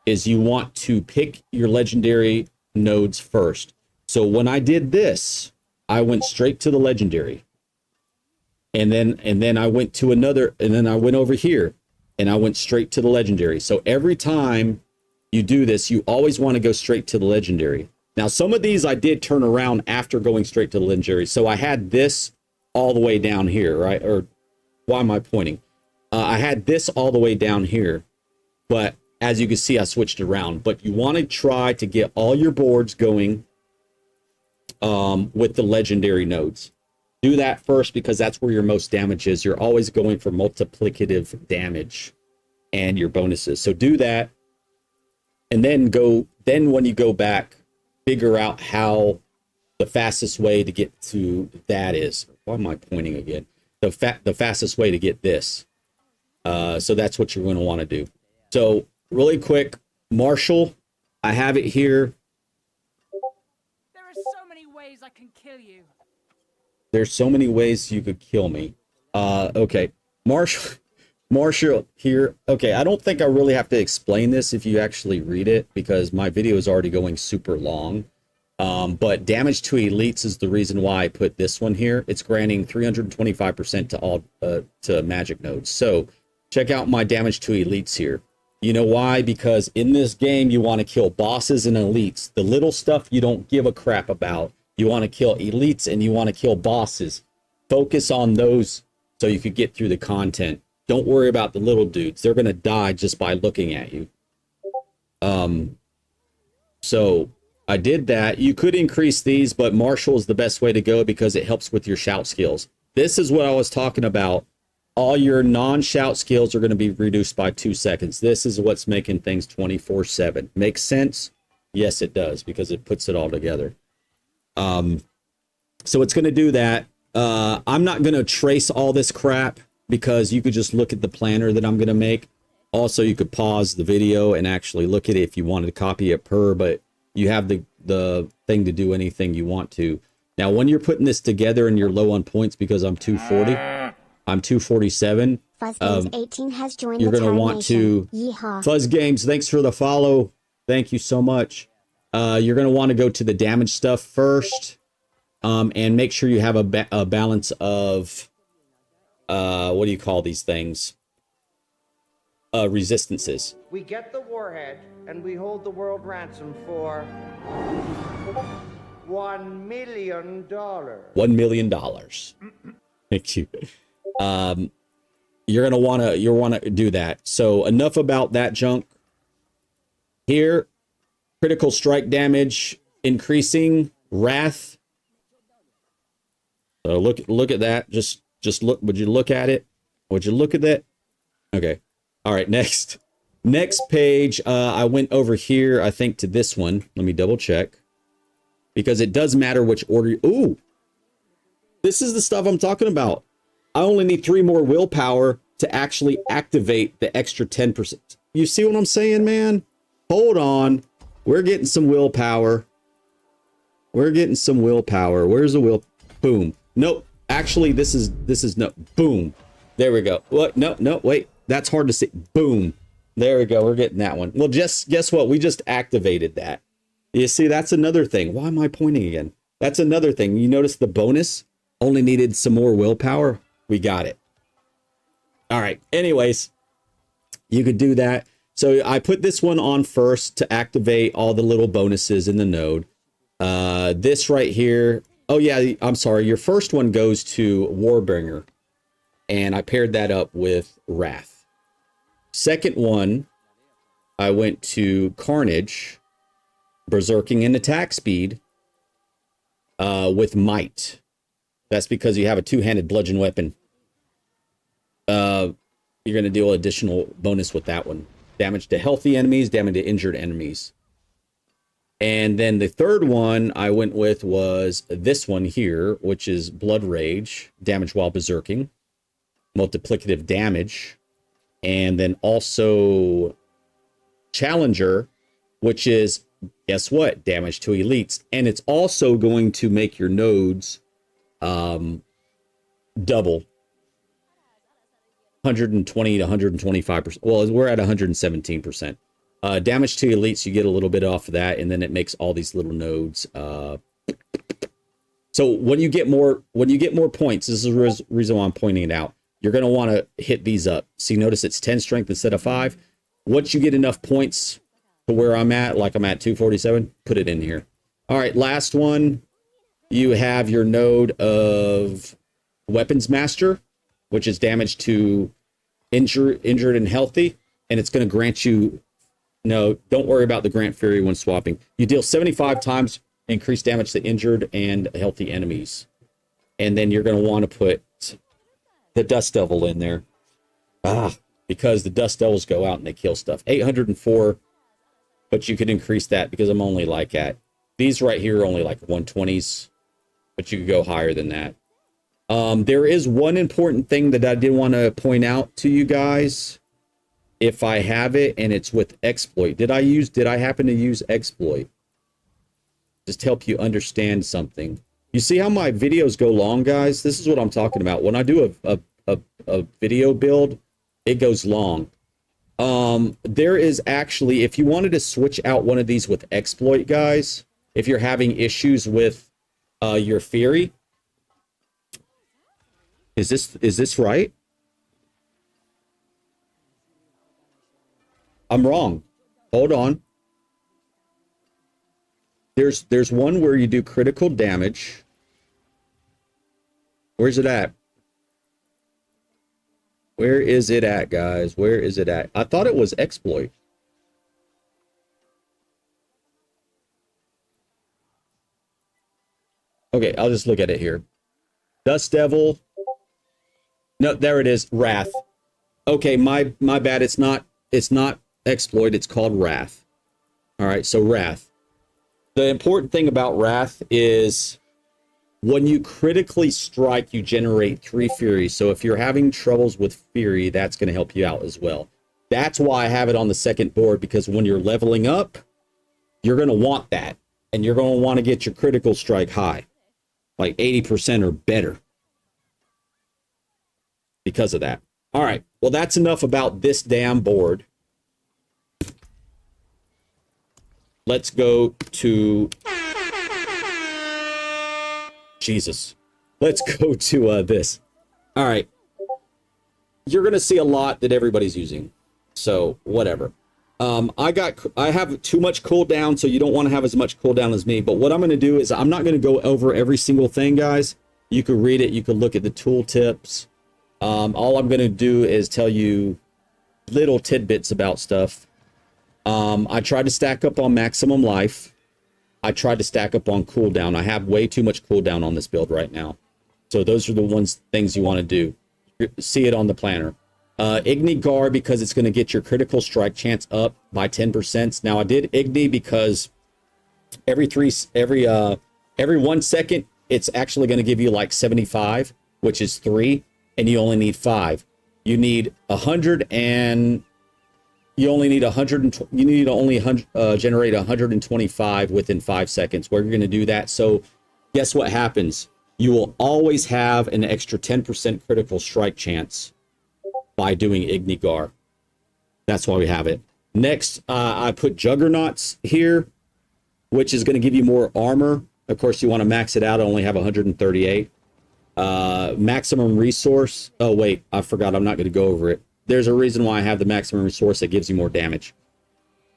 is you want to pick your legendary nodes first. So when I did this, I went straight to the legendary. And then I went to another, and then I went over here and I went straight to the legendary. So every time you do this, you always want to go straight to the legendary. Now, some of these I did turn around after going straight to the legendary. So I had this all the way down here, right? Or why am I pointing? I had this all the way down here, but as you can see, I switched around. But you want to try to get all your boards going with the legendary nodes. Do that first because that's where your most damage is. You're always going for multiplicative damage and your bonuses. So do that. And then when you go back, figure out how the fastest way to get to that is. Why am I pointing again? The fastest way to get this. So that's what you're going to want to do. So really quick, Marshall, I have it here. There are so many ways I can kill you. There's so many ways you could kill me. Okay, Marshall here. Okay, I don't think I really have to explain this if you actually read it because my video is already going super long. But damage to elites is the reason why I put this one here. It's granting 325% to all to magic nodes. So check out my damage to elites here. You know why? Because in this game you want to kill bosses and elites. The little stuff you don't give a crap about. You want to kill elites and you want to kill bosses. Focus on those so you could get through the content. Don't worry about the little dudes. They're going to die just by looking at you. So I did that. You could increase these, but Marshall is the best way to go because it helps with your shout skills. This is what I was talking about. All your non-shout skills are going to be reduced by 2 seconds. This is what's making things 24/7. Makes sense? Yes, it does because it puts it all together. So it's going to do that. I'm not going to trace all this crap because you could just look at the planner that I'm going to make. Also, you could pause the video and actually look at it if you wanted to copy it but you have the thing to do anything you want to. Now, when you're putting this together and you're low on points because I'm 240, I'm 247. Fuzz Games 18 has joined You're the going to Time want Nation. to Yeehaw. Fuzz Games, thanks for the follow. Thank you so much. You're going to want to go to the damage stuff first, and make sure you have a balance of what do you call these things? Resistances. We get the warhead and we hold the world ransom for $1 million. $1 million. Thank you. You're gonna wanna do that. So enough about that junk. Here, critical strike damage increasing, wrath. So look at that. Just look. Would you look at it? Would you look at that? Okay. All right. Next page. I went over here. I think to this one. Let me double check because it does matter which order. Ooh, this is the stuff I'm talking about. I only need 3 more willpower to actually activate the extra 10%. You see what I'm saying, man? Hold on. We're getting some willpower. Where's the will? Boom. Nope. Actually, this is no. Boom. There we go. What? No, wait. That's hard to see. Boom. There we go. We're getting that one. Well, just guess what? We just activated that. You see, that's another thing. Why am I pointing again? That's another thing. You notice the bonus only needed some more willpower. We got it. All right. Anyways, you could do that. So I put this one on first to activate all the little bonuses in the node. This right here. Oh, yeah. I'm sorry. Your first one goes to Warbringer. And I paired that up with Wrath. Second one, I went to Carnage, Berserking and Attack Speed with Might. That's because you have a 2-handed bludgeon weapon. You're going to deal additional bonus with that one. Damage to healthy enemies, damage to injured enemies. And then the third one I went with was this one here, which is Blood Rage, damage while berserking, multiplicative damage, and then also Challenger, which is, guess what? Damage to elites. And it's also going to make your nodes double. 120 to 125%. Well, we're at 117%. Damage to elites, you get a little bit off of that, and then it makes all these little nodes. So when you get more points, this is the reason why I'm pointing it out. You're going to want to hit these up. See, notice it's 10 strength instead of 5. Once you get enough points to where I'm at, like I'm at 247, put it in here. All right, last one. You have your node of Weapons Master, which is damage to injured and healthy, and it's going to grant you, no, don't worry about the Grant Fury when swapping. You deal 75 times increased damage to injured and healthy enemies. And then you're going to want to put the Dust Devil in there. Because the Dust Devils go out and they kill stuff. 804, but you could increase that because I'm only like at, these right here are only like 120s, but you could go higher than that. There is one important thing that I did want to point out to you guys, if I have it, and it's with exploit. Did I happen to use exploit? Just to help you understand something. You see how my videos go long, guys? This is what I'm talking about. When I do a video build, it goes long. There is actually, if you wanted to switch out one of these with exploit, guys, if you're having issues with your Fury, is this right? I'm wrong. Hold on. There's one where you do critical damage. Where's it at? Where is it at, guys? Where is it at? I thought it was exploit. Okay, I'll just look at it here. Dust Devil. No, there it is. Wrath. Okay, my bad. It's not exploit. It's called Wrath. All right, so Wrath. The important thing about Wrath is when you critically strike, you generate 3 Fury. So if you're having troubles with Fury, that's going to help you out as well. That's why I have it on the second board, because when you're leveling up, you're going to want that. And you're going to want to get your critical strike high, like 80% or better, because of that. All right, well, that's enough about this damn board. Let's go to Jesus. Let's go to this. All right. You're going to see a lot that everybody's using. So whatever. I have too much cooldown, so you don't want to have as much cooldown as me. But what I'm going to do is I'm not going to go over every single thing, guys. You could read it. You could look at the tool tips. All I'm going to do is tell you little tidbits about stuff. I tried to stack up on maximum life. I tried to stack up on cooldown. I have way too much cooldown on this build right now. So those are the things you want to do. See it on the planner. Igni Gar, because it's going to get your critical strike chance up by 10%. Now I did Igni because every 1 second, it's actually going to give you like 75, which is 3, and you only need 5. You need 100 and you only need 100. You need to only generate 125 within 5 seconds. Where you're going to do that. So, guess what happens? You will always have an extra 10% critical strike chance by doing Igni Gar. That's why we have it. Next, I put Juggernauts here, which is going to give you more armor. Of course, you want to max it out. I only have 138. Maximum resource. Oh wait, I forgot. I'm not going to go over it. There's a reason why I have the maximum resource that gives you more damage.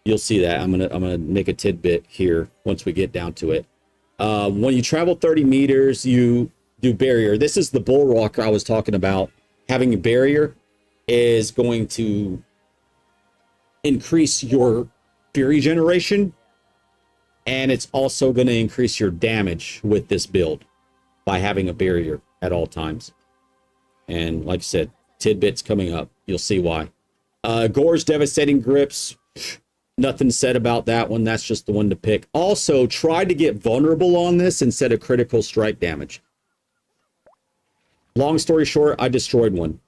You'll see that. I'm gonna make a tidbit here once we get down to it. When you travel 30 meters, you do barrier. This is the bull rock I was talking about. Having a barrier is going to increase your fury generation, and it's also going to increase your damage with this build by having a barrier at all times. And like I said, tidbits coming up. You'll see why. Gore's Devastating Grips. Nothing said about that one. That's just the one to pick. Also, tried to get vulnerable on this instead of critical strike damage. Long story short, I destroyed one.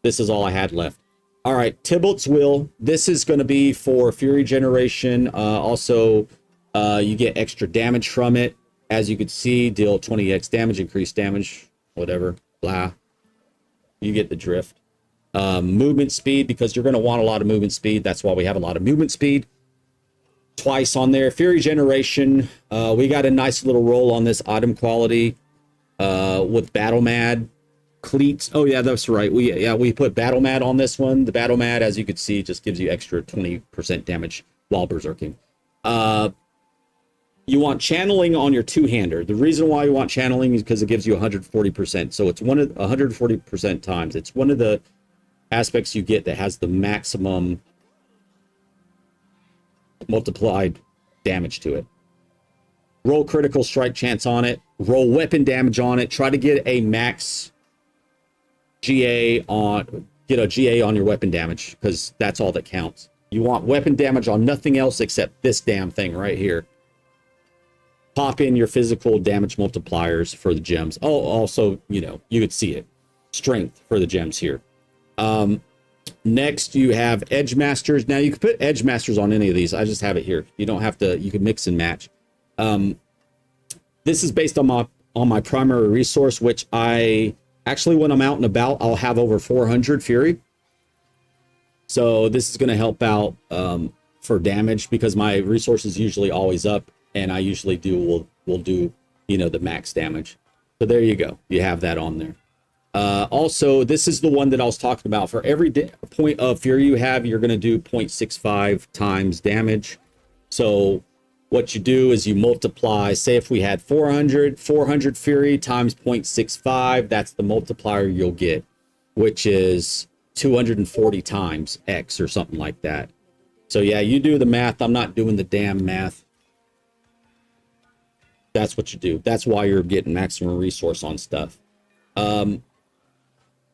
This is all I had left. All right, Tybalt's Will. This is going to be for Fury Generation. Also, you get extra damage from it. As you can see, deal 20x damage, increased damage, whatever, blah. You get the drift. Movement speed, because you're going to want a lot of movement speed. That's why we have a lot of movement speed. Twice on there. Fury Generation. We got a nice little roll on this item quality with Battle Mad. Cleats. Oh yeah, that's right. We put Battle Mad on this one. The Battle Mad, as you can see, just gives you extra 20% damage while berserking. You want channeling on your two-hander. The reason why you want channeling is because it gives you 140%. So it's 140% times. It's one of the aspects you get that has the maximum multiplied damage to it. Roll critical strike chance on it. Roll weapon damage on it. Try to get a max GA on, get a GA on your weapon damage, because that's all that counts. You want weapon damage on nothing else except this damn thing right here. Pop in your physical damage multipliers for the gems. Oh, also, you know, you could see it. Strength for the gems here. Next, you have Edge Masters. Now, you can put Edge Masters on any of these. I just have it here. You don't have to, you can mix and match. This is based on my primary resource, which I actually, when I'm out and about, I'll have over 400 Fury. So this is going to help out for damage, because my resource is usually always up, and I usually will do, you know, the max damage. So there you go. You have that on there. Also, this is the one that I was talking about. For every point of Fury you have, you're going to do 0.65 times damage. So what you do is you multiply, say if we had 400 Fury times 0.65, that's the multiplier you'll get, which is 240 times X or something like that. So yeah, you do the math. I'm not doing the damn math. That's what you do. That's why you're getting maximum resource on stuff.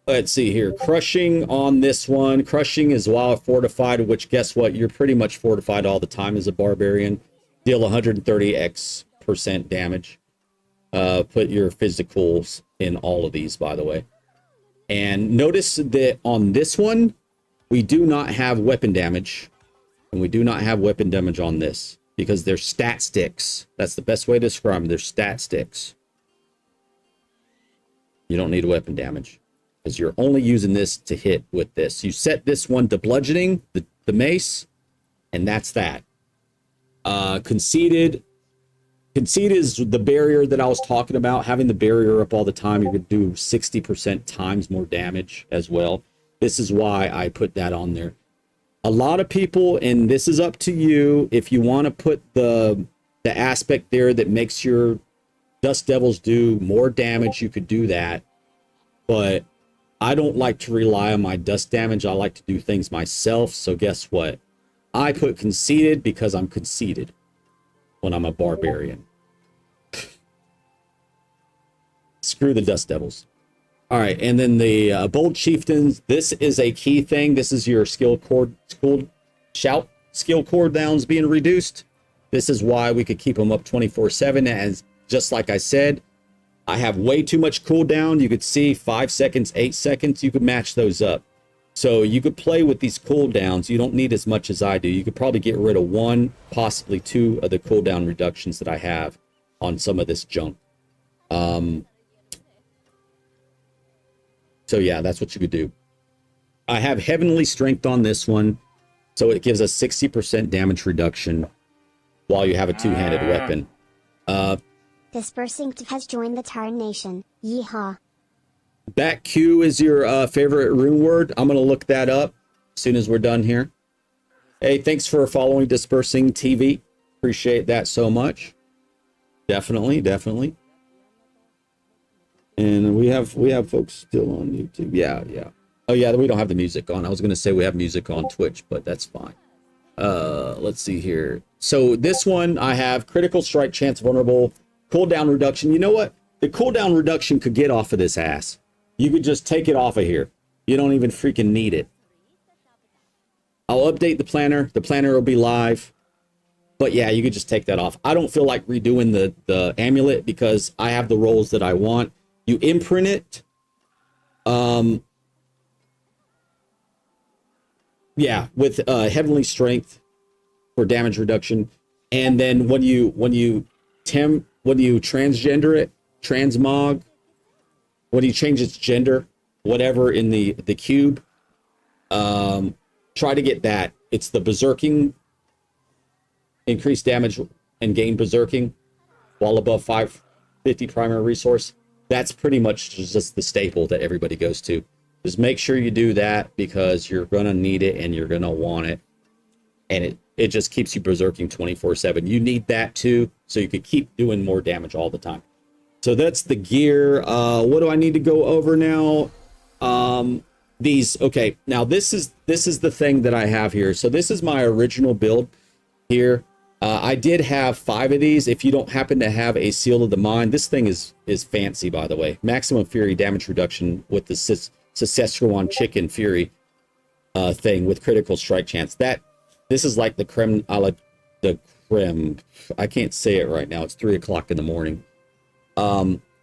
Let's see here. Crushing on this one. Crushing is while fortified, which guess what? You're pretty much fortified all the time as a barbarian. Deal 130% damage. Put your physicals in all of these, by the way. And notice that on this one, we do not have weapon damage. And we do not have weapon damage on this, because they're stat sticks. That's the best way to describe them. They're stat sticks. You don't need weapon damage, because you're only using this to hit with this. You set this one to bludgeoning, the mace, and that's that. Conceited is the barrier that I was talking about. Having the barrier up all the time, you're going to do 60% times more damage as well. This is why I put that on there. A lot of people, and this is up to you, if you want to put the aspect there that makes your Dust Devils do more damage, you could do that. But I don't like to rely on my dust damage. I like to do things myself. So guess what? I put conceited because I'm conceited when I'm a barbarian. Screw the Dust Devils. All right, and then the Bold Chieftains. This is a key thing. This is your skill cooldowns being reduced. This is why we could keep them up 24/7. As just like I said, I have way too much cooldown. You could see 5 seconds, 8 seconds. You could match those up. So you could play with these cooldowns. You don't need as much as I do. You could probably get rid of 1, possibly 2 of the cooldown reductions that I have on some of this junk. So yeah, that's what you could do. I have Heavenly Strength on this one, so it gives a 60% damage reduction while you have a two-handed weapon. Dispersing has joined the Tarn Nation. Yeehaw. Back Q is your favorite rune word. I'm going to look that up as soon as we're done here. Hey, thanks for following Dispersing TV. Appreciate that so much. Definitely. And we have folks still on YouTube. Yeah. Oh yeah, we don't have the music on. I was going to say we have music on Twitch, but that's fine. Let's see here. So this one I have critical strike chance vulnerable, cooldown reduction. You know what? The cooldown reduction could get off of this ass. You could just take it off of here. You don't even freaking need it. I'll update the planner. The planner will be live. But yeah, you could just take that off. I don't feel like redoing the amulet because I have the rolls that I want. You imprint it. Yeah, with heavenly strength for damage reduction, and then when you transgender it, transmog, when you change its gender, whatever in the cube, try to get that. It's the berserking, increased damage and gain berserking while above 550 primary resource. That's pretty much just the staple that everybody goes to. Just make sure you do that because you're gonna need it and you're gonna want it, and it just keeps you berserking 24/7. You need that too, so you could keep doing more damage all the time. So that's the gear. What do I need to go over now? Okay, now this is the thing that I have here. So this is my original build here. I did have 5 of these. If you don't happen to have a Seal of the Mind, this thing is fancy, by the way. Maximum Fury damage reduction with the Saskatchewan Chicken Fury thing with critical strike chance. This is like the creme a la the creme. I can't say it right now. It's 3 o'clock in the morning.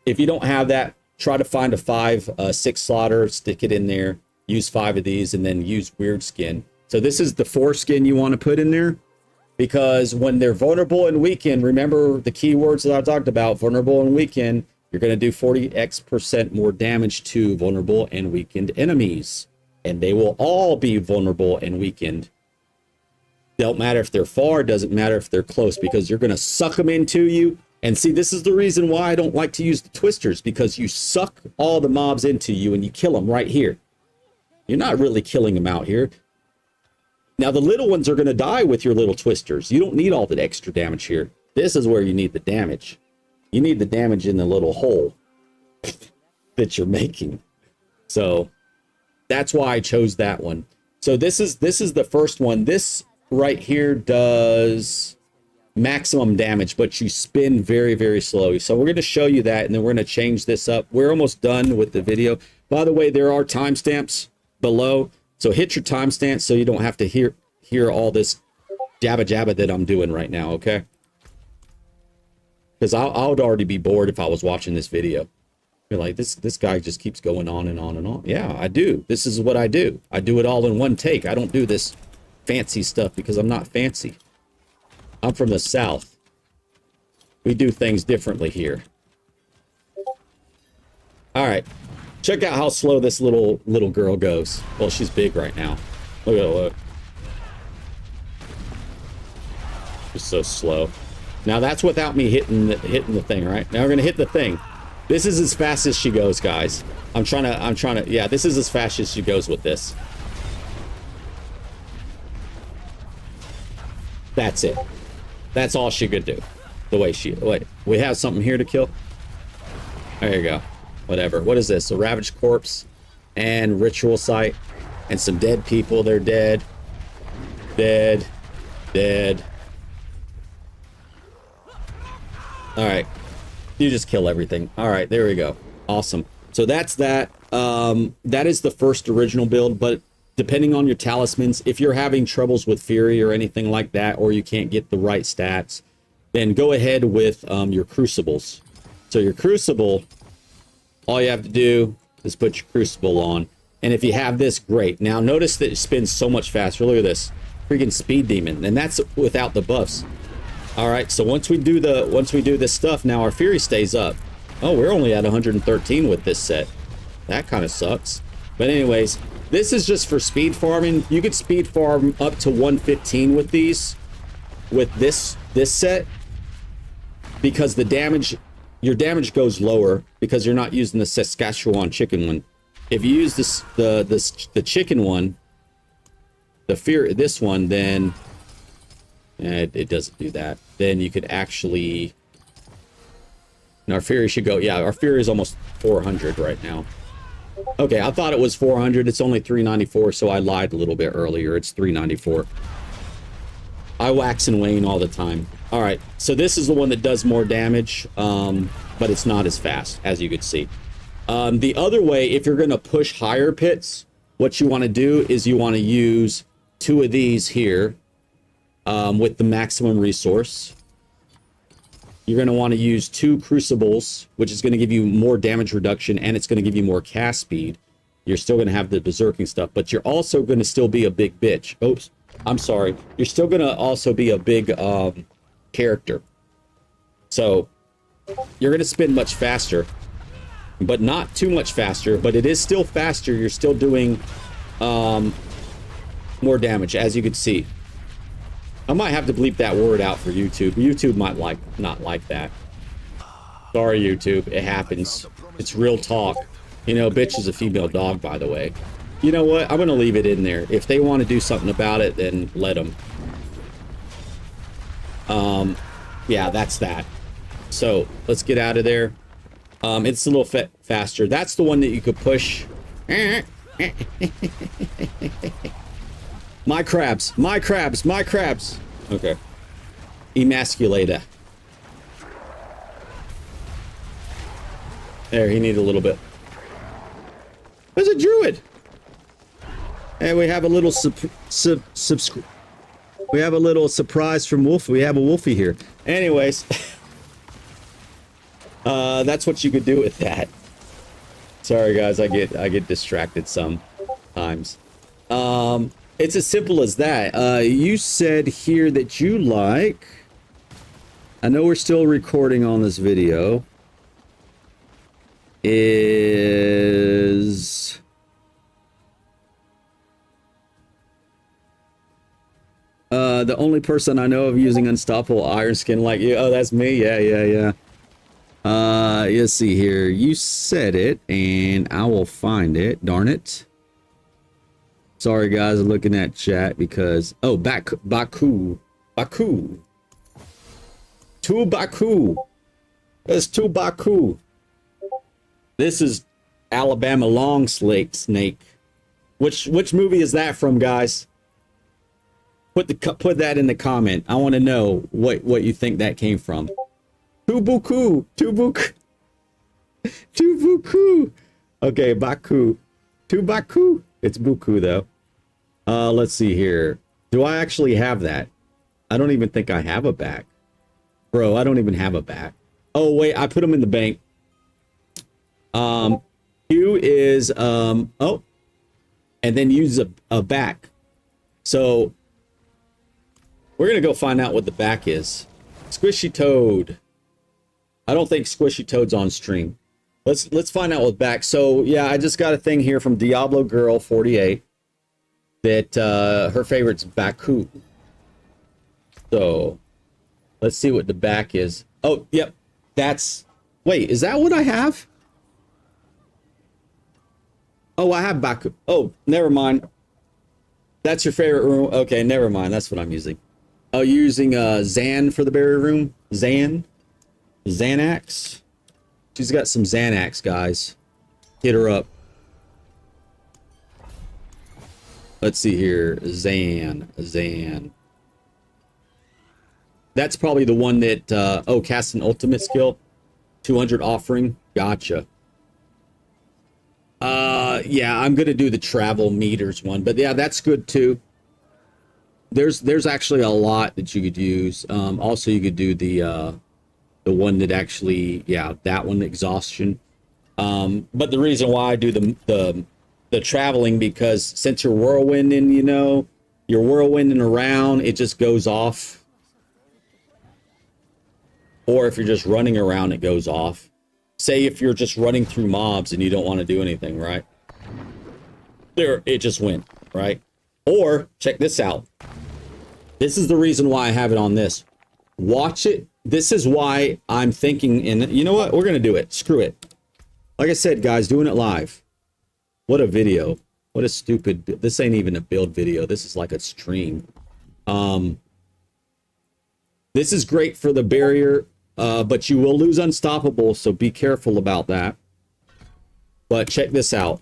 If you don't have that, try to find a 5/6 slaughter, stick it in there, use 5 of these, and then use weird skin. So this is the 4 skin you want to put in there, because when they're vulnerable and weakened, remember the keywords that I talked about, vulnerable and weakened, you're going to do 40% more damage to vulnerable and weakened enemies. And they will all be vulnerable and weakened. Don't matter if they're far, doesn't matter if they're close, because you're going to suck them into you. And see, this is the reason why I don't like to use the twisters, because you suck all the mobs into you and you kill them right here. You're not really killing them out here. Now, the little ones are going to die with your little twisters. You don't need all the extra damage here. This is where you need the damage. You need the damage in the little hole that you're making. So that's why I chose that one. So this is the first one. This right here does maximum damage, but you spin very, very slowly. So we're going to show you that, and then we're going to change this up. We're almost done with the video. By the way, there are timestamps below, so hit your timestamp so you don't have to hear all this jabba jabba that I'm doing right now, okay? Because I would already be bored if I was watching this video. You're like, this guy just keeps going on and on and on. Yeah, I do. This is what I do. I do it all in one take. I don't do this fancy stuff because I'm not fancy. I'm from the South. We do things differently here. All right. Check out how slow this little girl goes. Well, she's big right now. Look at her. Look. She's so slow. Now that's without me hitting the thing, right? Now we're gonna hit the thing. This is as fast as she goes, guys. I'm trying to. Yeah, this is as fast as she goes with this. That's it. That's all she could do. The way she... Wait, we have something here to kill? There you go. Whatever. What is this? A ravaged corpse and ritual site and some dead people. They're dead. Dead. Dead. Alright. You just kill everything. Alright, there we go. Awesome. So that's that. That is the first original build, but depending on your talismans, if you're having troubles with Fury or anything like that, or you can't get the right stats, then go ahead with your Crucibles. So your Crucible, all you have to do is put your Crucible on. And if you have this, great. Now notice that it spins so much faster. Look at this. Freaking Speed Demon. And that's without the buffs. Alright, so once we do this stuff, now our Fury stays up. Oh, we're only at 113 with this set. That kind of sucks. But anyways, this is just for speed farming. You could speed farm up to 115 with these, with this set, because the damage, your damage goes lower because you're not using the Saskatchewan chicken one. If you use the chicken one, this one, then it doesn't do that. Then you could actually. And our Fury should go. Yeah, our Fury is almost 400 right now. Okay, I thought it was 400. It's only 394, so I lied a little bit earlier. It's 394. I wax and wane all the time. All right, so this is the one that does more damage, but it's not as fast, as you could see. The other way, if you're going to push higher pits, what you want to do is you want to use 2 of these here with the maximum resource. You're going to want to use 2 Crucibles, which is going to give you more damage reduction, and it's going to give you more cast speed. You're still going to have the berserking stuff, but you're also going to still be a big bitch. Oops, I'm sorry. You're still going to also be a big character. So you're going to spin much faster, but not too much faster, but it is still faster. You're still doing more damage, as you can see. I might have to bleep that word out for YouTube. YouTube might not like that. Sorry, YouTube. It happens. It's real talk. You know, bitch is a female dog, by the way. You know what? I'm going to leave it in there. If they want to do something about it, then let them. Yeah, that's that. So, let's get out of there. It's a little faster. That's the one that you could push. My crabs. My crabs. My crabs. Okay. Emasculator. There, he needed a little bit. There's a druid. And we have a little we have a little surprise from Wolf. We have a Wolfie here. Anyways, that's what you could do with that. Sorry guys, I get distracted sometimes. It's as simple as that. You said here that you like. I know we're still recording on this video. Is the only person I know of using unstoppable iron skin like you. Oh, that's me. Yeah. Let's see here. You said it, and I will find it. Darn it. Sorry, guys. I'm looking at chat because Baku. To Baku. That's to Baku. This is Alabama Long Snake. Which movie is that from, guys? Put that in the comment. I want to know what you think that came from. Tubuku. Okay, Baku. Tubaku. It's Buku though. Let's see here. Do I actually have that? I don't even think I have a back. Bro, I don't even have a back. Oh wait, I put them in the bank. Q is oh, and then use a back. So we're gonna go find out what the back is. Squishy Toad. I don't think Squishy Toad's on stream. Let's find out what back. So yeah, I just got a thing here from Diablo Girl 48 that her favorite's Baku. So let's see what the back is. Oh, yep. That's wait, is that what I have? Oh, I have Baku. Oh, never mind. That's your favorite room. Okay, never mind. That's what I'm using. Oh, you're using Zan for the barrier room? Xanax? She's got some Xanax, guys. Hit her up. Let's see here. Zan. That's probably the one that, oh, cast an ultimate skill. 200 offering. Gotcha. Yeah, I'm gonna do the travel meters one, but yeah, that's good too. There's actually a lot that you could use. Also, you could do the one that actually, yeah, that one, exhaustion. But the reason why I do the traveling, because since you're whirlwinding, you know, you're whirlwinding around, it just goes off. Or if you're just running around, it goes off. Say if you're just running through mobs and you don't want to do anything, right? There, it just went, right? Or, check this out. This is the reason why I have it on this. Watch it. This is why I'm thinking, and you know what? We're going to do it. Screw it. Like I said, guys, doing it live. What a video. What a stupid... This ain't even a build video. This is like a stream. This is great for the barrier, but you will lose unstoppable, so be careful about that. But check this out.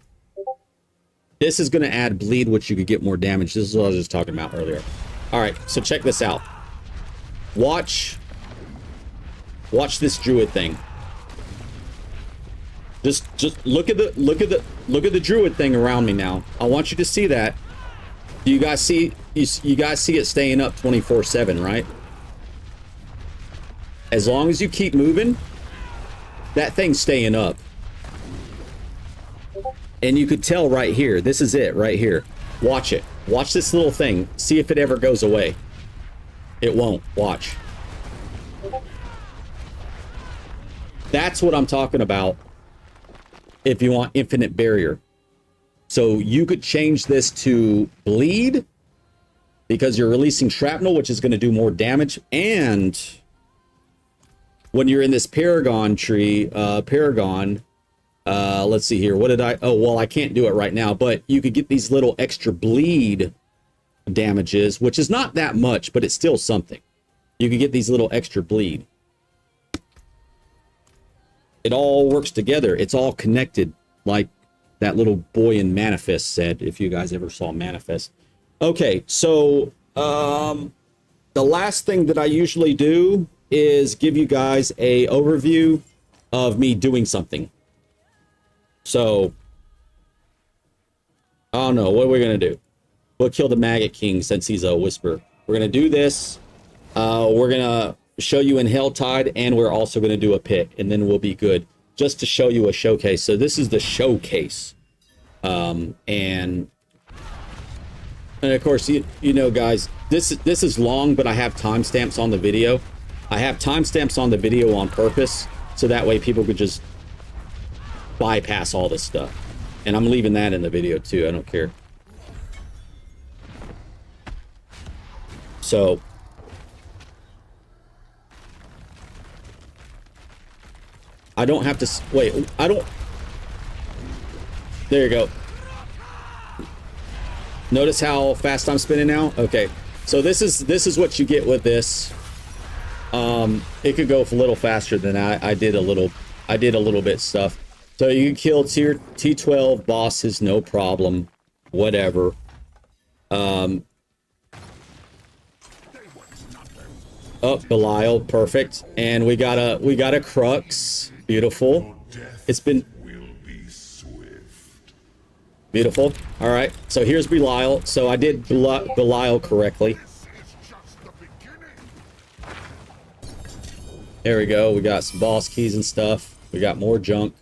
This is going to add bleed, which you could get more damage. This is what I was just talking about earlier. All right, so check this out. Watch this druid thing. Just look at the druid thing around me now. I want you to see that. Do you guys see you guys see it staying up 24/7, right? As long as you keep moving, that thing's staying up. And you could tell right here, this is it right here. Watch it. Watch this little thing. See if it ever goes away. It won't. Watch. That's what I'm talking about if you want infinite barrier. So you could change this to bleed because you're releasing shrapnel, which is going to do more damage. And when you're in this Paragon tree, let's see here. What did I... Oh, well, I can't do it right now, but you could get these little extra bleed damages, which is not that much, but it's still something. You could get these little extra bleed. It all works together. It's all connected, like that little boy in Manifest said, if you guys ever saw Manifest. Okay, so the last thing that I usually do is give you guys a overview of me doing something. So, I don't know. What are we going to do? We'll kill the Maggot King since he's a whisper. We're going to do this. We're going to show you in Helltide, and we're also going to do a pit, and then we'll be good. Just to show you a showcase. So this is the showcase. And of course, you know, guys, this is long, but I have timestamps on the video. I have timestamps on the video on purpose, so that way people could just bypass all this stuff. And I'm leaving that in the video too. I don't care. So I don't have to wait. I don't. There you go. Notice how fast I'm spinning now. Okay, so this is what you get with this. It could go a little faster than I did a little bit stuff. So you can kill tier T12 bosses, no problem. Whatever. Oh, Belial, perfect. And we got a Crux. Beautiful. It's been beautiful. All right. So here's Belial. So I did Belial correctly. There we go. We got some boss keys and stuff. We got more junk.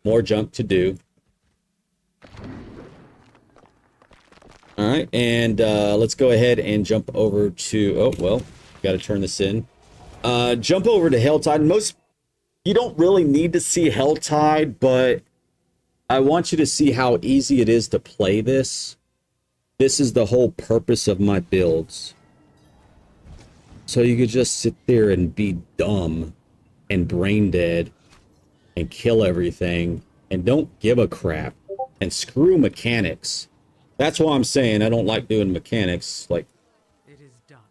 More junk to do. All right. And let's go ahead and jump over to... Oh, well, got to turn this in. Jump over to Helltide. You don't really need to see Helltide, but I want you to see how easy it is to play this. This is the whole purpose of my builds. So you could just sit there and be dumb and brain dead and kill everything and don't give a crap and screw mechanics. That's why I'm saying I don't like doing mechanics. Like,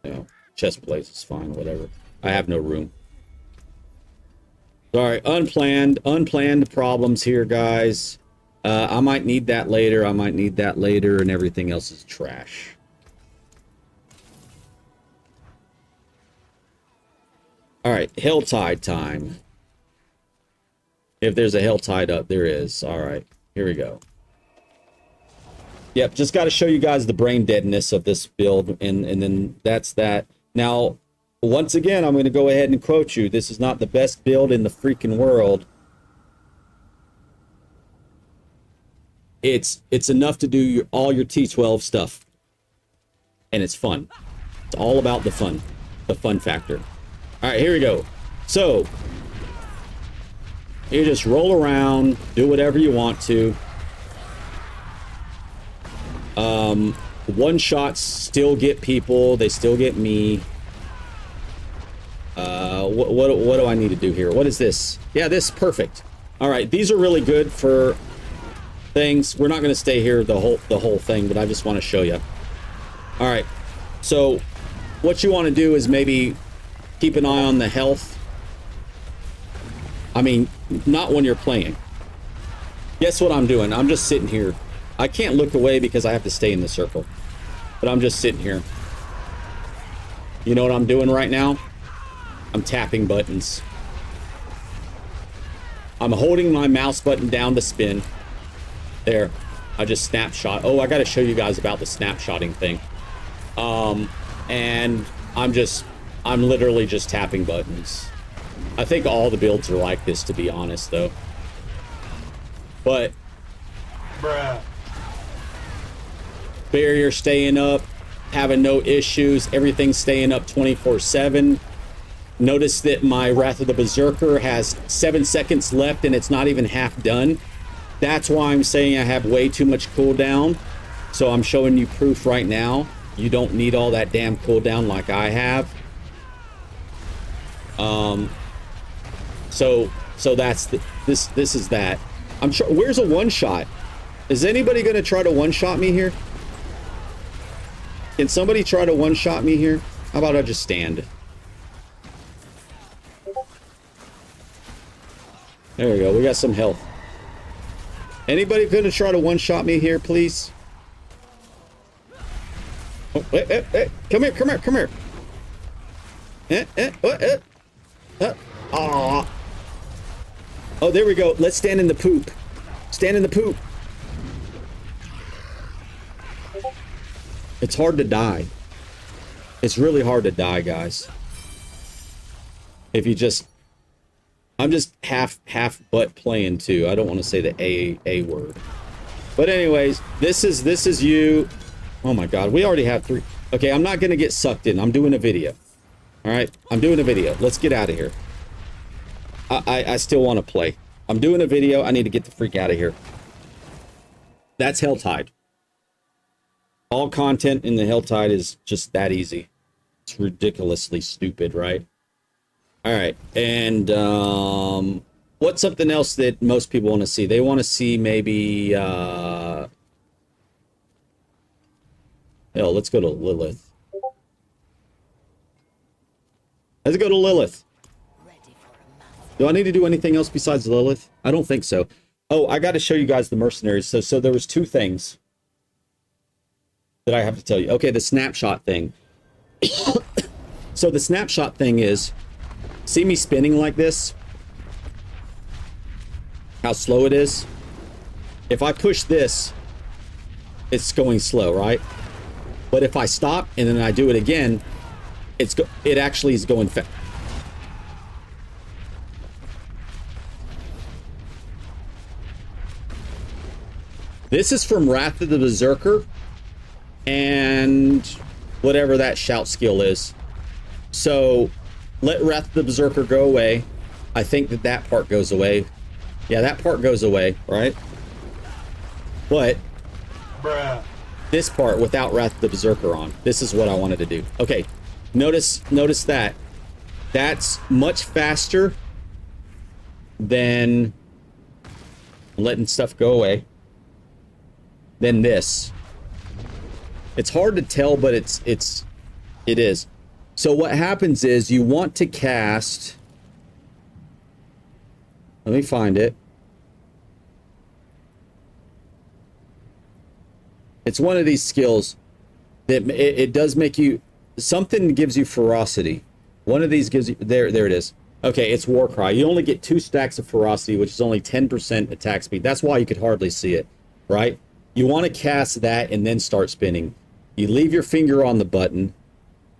you know, chest plates is fine, whatever. I have no room. Sorry, unplanned problems here, guys. I might need that later. I might need that later, and everything else is trash. All right, Helltide time. If there's a Helltide up, there is. All right, here we go. Yep, just got to show you guys the brain deadness of this build, and then that's that. Now, once again, I'm going to go ahead and quote you. This is not the best build in the freaking world. It's enough to do all your T12 stuff. And it's fun. It's all about the fun factor. All right, here we go. So, you just roll around, do whatever you want to. One shots still get people. They still get me. What do I need to do here? What is this? Yeah, this is perfect. All right, these are really good for things. We're not going to stay here the whole thing, but I just want to show you. All right, so what you want to do is maybe keep an eye on the health. I mean, not when you're playing. Guess what I'm doing? I'm just sitting here. I can't look away because I have to stay in the circle, but I'm just sitting here. You know what I'm doing right now? I'm tapping buttons. I'm holding my mouse button down to spin. There. I just snapshot. Oh, I got to show you guys about the snapshotting thing. And I'm literally just tapping buttons. I think all the builds are like this, to be honest, though. But Bruh. Barrier staying up, having no issues. Everything's staying up 24/7. Notice that my Wrath of the Berserker has 7 seconds left and it's not even half done. That's why I'm saying I have way too much cooldown. So I'm showing you proof right now. You don't need all that damn cooldown like I have. So that's this is that. I'm sure. Where's a one shot? Is anybody gonna try to one shot me here? Can somebody try to one shot me here? How about I just stand? There we go. We got some health. Anybody gonna try to one shot me here, please? Oh, hey. Come here. Oh, there we go. Let's stand in the poop. Stand in the poop. It's hard to die. It's really hard to die, guys. If you just... I'm just half butt playing too. I don't want to say the A word. But anyways, this is you. Oh my god, we already have 3. Okay, I'm not going to get sucked in. I'm doing a video. All right, I'm doing a video. Let's get out of here. I still want to play. I'm doing a video. I need to get the freak out of here. That's Helltide. All content in the Helltide is just that easy. It's ridiculously stupid, right? All right, and what's something else that most people want to see? They want to see maybe... hell, let's go to Lilith. Let's go to Lilith. Do I need to do anything else besides Lilith? I don't think so. Oh, I got to show you guys the mercenaries. So there was 2 things that I have to tell you. Okay, the snapshot thing. So the snapshot thing is, see me spinning like this? How slow it is? If I push this, it's going slow, right? But if I stop and then I do it again, it actually is going fast. This is from Wrath of the Berserker and whatever that shout skill is. So let Wrath of the Berserker go away. I think that part goes away. Yeah, that part goes away, right? But Bruh. This part without Wrath of the Berserker on. This is what I wanted to do. Okay, notice that. That's much faster than letting stuff go away than this. It's hard to tell, but it is. So what happens is you want to cast... Let me find it. It's one of these skills that it does make you... Something gives you ferocity. One of these gives you... There it is. Okay, it's Warcry. You only get 2 stacks of ferocity, which is only 10% attack speed. That's why you could hardly see it, right? You want to cast that and then start spinning. You leave your finger on the button,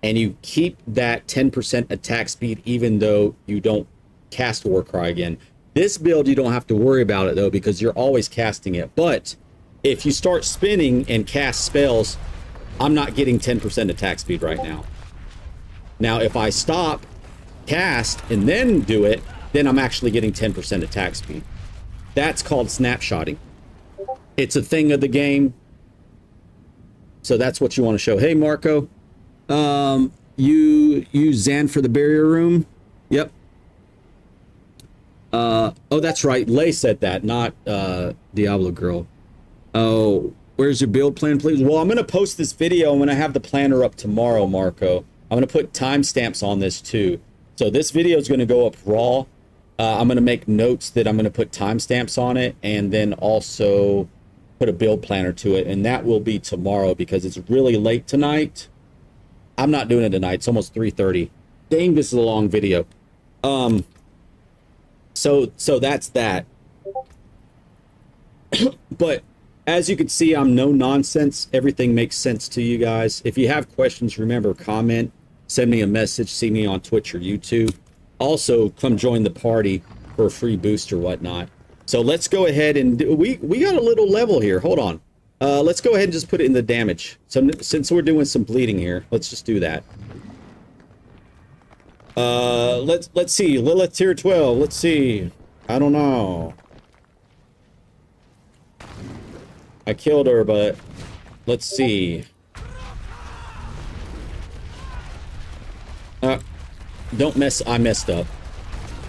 and you keep that 10% attack speed even though you don't cast Warcry again. This build, you don't have to worry about it, though, because you're always casting it. But if you start spinning and cast spells, I'm not getting 10% attack speed right now. Now, if I stop, cast, and then do it, then I'm actually getting 10% attack speed. That's called snapshotting. It's a thing of the game. So that's what you want to show. Hey, Marco. You use Zan for the barrier room? Yep. Oh, that's right. Lay said that, not Diablo Girl. Oh, where's your build plan, please? Well, I'm going to post this video when I have the planner up tomorrow, Marco. I'm going to put timestamps on this too. So this video is going to go up raw. I'm going to make notes that I'm going to put timestamps on it, and then also put a build planner to it, and that will be tomorrow because it's really late tonight. I'm not doing it tonight. It's almost 3:30. Dang, this is a long video. So that's that. But as you can see, I'm no nonsense. Everything makes sense to you guys. If you have questions, remember, comment, send me a message, see me on Twitch or YouTube. Also, come join the party for a free boost or whatnot. So let's go ahead and we got a little level here. Hold on. Let's go ahead and just put it in the damage. So since we're doing some bleeding here, let's just do that. Let's see. Lilith tier 12. Let's see. I don't know. I killed her, but let's see. Don't mess. I messed up.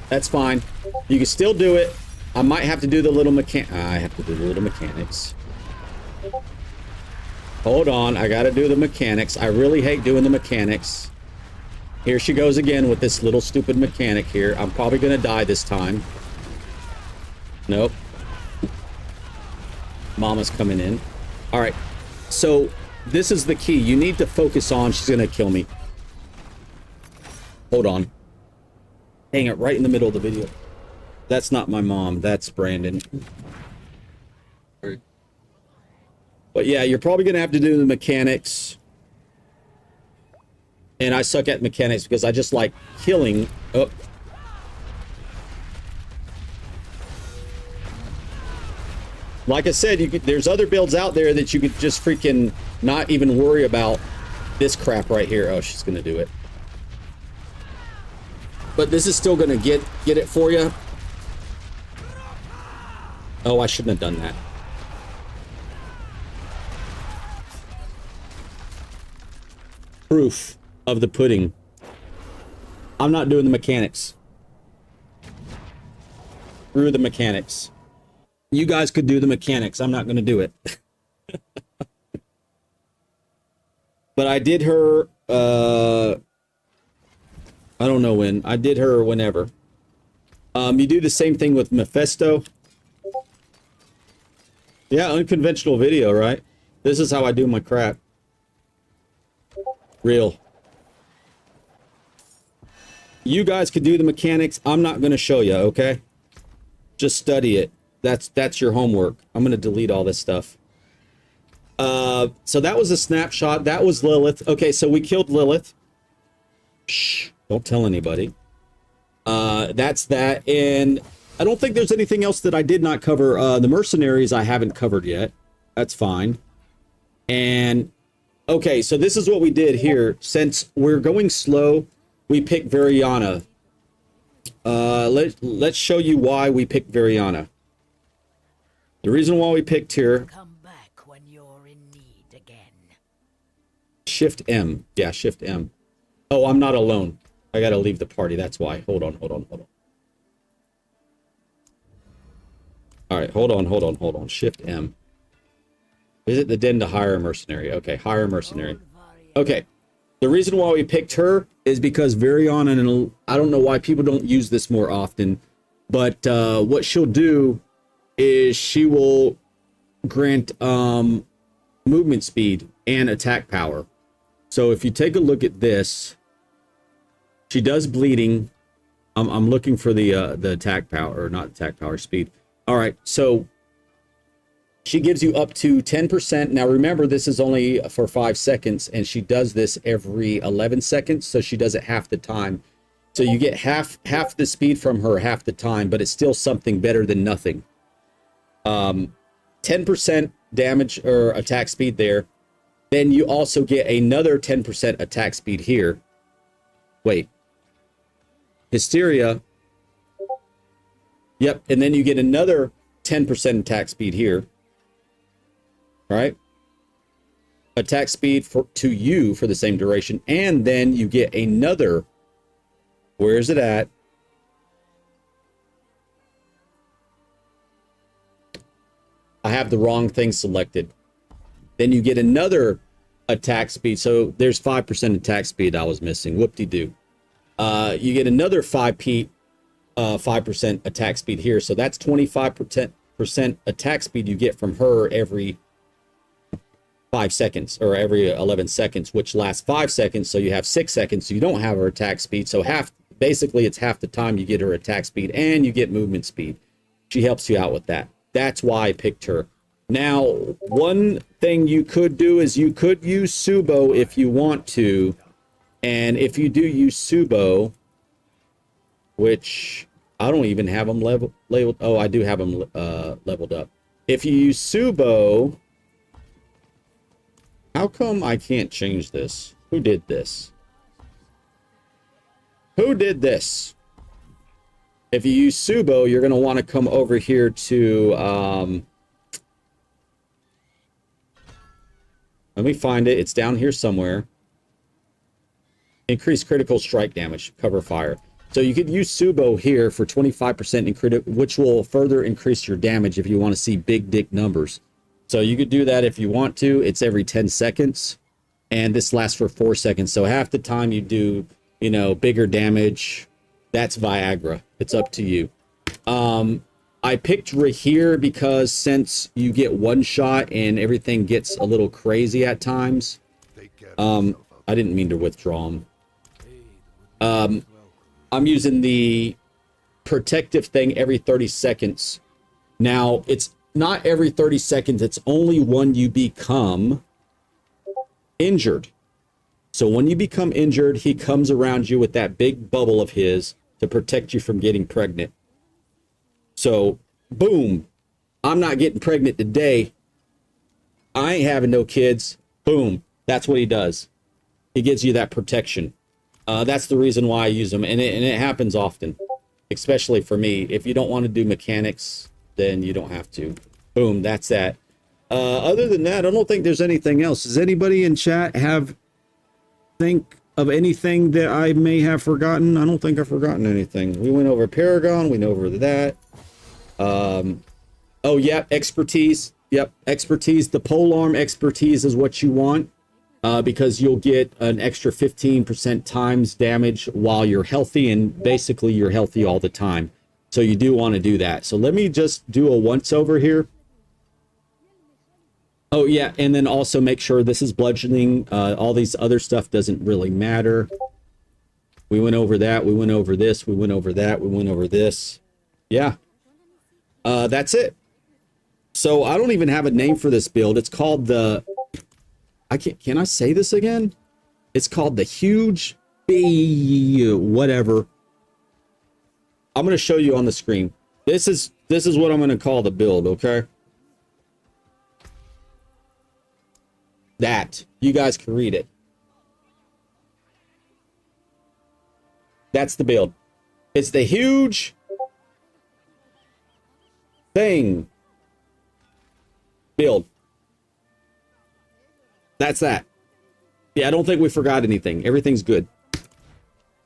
That's fine. You can still do it. I might have to do the little I have to do the little mechanics. Hold on. I got to do the mechanics. I really hate doing the mechanics. Here she goes again with this little stupid mechanic here. I'm probably going to die this time. Nope. Mama's coming in. All right. So this is the key. You need to focus on. She's going to kill me. Hold on. Dang it, right in the middle of the video. That's not my mom. That's Brandon. But yeah, you're probably going to have to do the mechanics. And I suck at mechanics because I just like killing. Oh. Like I said, there's other builds out there that you could just freaking not even worry about this crap right here. Oh, she's going to do it. But this is still going to get it for you. Oh, I shouldn't have done that. Proof of the pudding. I'm not doing the mechanics. Screw the mechanics. You guys could do the mechanics. I'm not going to do it. But I did her... I don't know when. I did her whenever. You do the same thing with Mephisto. Yeah, unconventional video, right? This is how I do my crap. Real. You guys could do the mechanics. I'm not going to show you, okay? Just study it. That's your homework. I'm going to delete all this stuff. So that was a snapshot. That was Lilith. Okay, so we killed Lilith. Shh. Don't tell anybody. That's that. And I don't think there's anything else that I did not cover. The mercenaries I haven't covered yet. That's fine. And okay, so this is what we did here. Since we're going slow, we picked Variana. Let's show you why we picked Variana. The reason why we picked her. Come back when you're in need again. Shift M. Yeah, Shift M. Oh, I'm not alone. I gotta leave the party. That's why. Hold on. All right, hold on. Shift M. Visit the den to hire a mercenary. Okay, hire a mercenary. Okay, the reason why we picked her is because Variana, and I don't know why people don't use this more often, but what she'll do is she will grant movement speed and attack power. So if you take a look at this, she does bleeding. I'm looking for the attack power, or not attack power, speed. All right, so she gives you up to 10%. Now remember, this is only for 5 seconds, and she does this every 11 seconds, so she does it half the time. So you get half the speed from her half the time, but it's still something better than nothing. 10% damage or attack speed there. Then you also get another 10% attack speed here. Wait. Hysteria. Yep, and then you get another 10% attack speed here. All right? Attack speed to you for the same duration. And then you get another... Where is it at? I have the wrong thing selected. Then you get another attack speed. So there's 5% attack speed I was missing. Whoop-de-doo. You get another 5% attack speed here. So that's 25% attack speed you get from her every 5 seconds, or every 11 seconds, which lasts 5 seconds. So you have 6 seconds. So you don't have her attack speed. So basically it's half the time you get her attack speed, and you get movement speed. She helps you out with that. That's why I picked her. Now, one thing you could do is you could use Subo if you want to. And if you do use Subo, which I don't even have them labeled. Oh, I do have them leveled up. If you use Subo, how come I can't change this? Who did this? Who did this? If you use Subo, you're going to want to come over here to... let me find it. It's down here somewhere. Increase critical strike damage. Cover fire. So you could use Subo here for 25% in critical, which will further increase your damage if you want to see big dick numbers. So you could do that if you want to. It's every 10 seconds. And this lasts for 4 seconds. So half the time you do, you know, bigger damage. That's Viagra. It's up to you. I picked Rahir because since you get one shot and everything gets a little crazy at times. I didn't mean to withdraw them. I'm using the protective thing every 30 seconds. Now, it's not every 30 seconds. It's only when you become injured. So when you become injured, he comes around you with that big bubble of his to protect you from getting pregnant. So, boom. I'm not getting pregnant today. I ain't having no kids. Boom. That's what he does. He gives you that protection. That's the reason why I use them. And it happens often, especially for me. If you don't want to do mechanics, then you don't have to. Boom. That's that. Other than that, I don't think there's anything else. Does anybody in chat think of anything that I may have forgotten? I don't think I've forgotten anything. We went over Paragon. We went over that. Oh, yeah. Expertise. Yep. Expertise. The polearm expertise is what you want. Because you'll get an extra 15% times damage while you're healthy, and basically you're healthy all the time. So you do want to do that. So let me just do a once over here. Oh yeah, and then also make sure this is bludgeoning. All these other stuff doesn't really matter. We went over that, we went over this, we went over that, we went over this. Yeah. That's it. So I don't even have a name for this build. It's called the... can I say this again? It's called the huge whatever. I'm going to show you on the screen. This is what I'm going to call the build, okay? That. You guys can read it. That's the build. It's the huge thing build. That's that. Yeah, I don't think we forgot anything. Everything's good.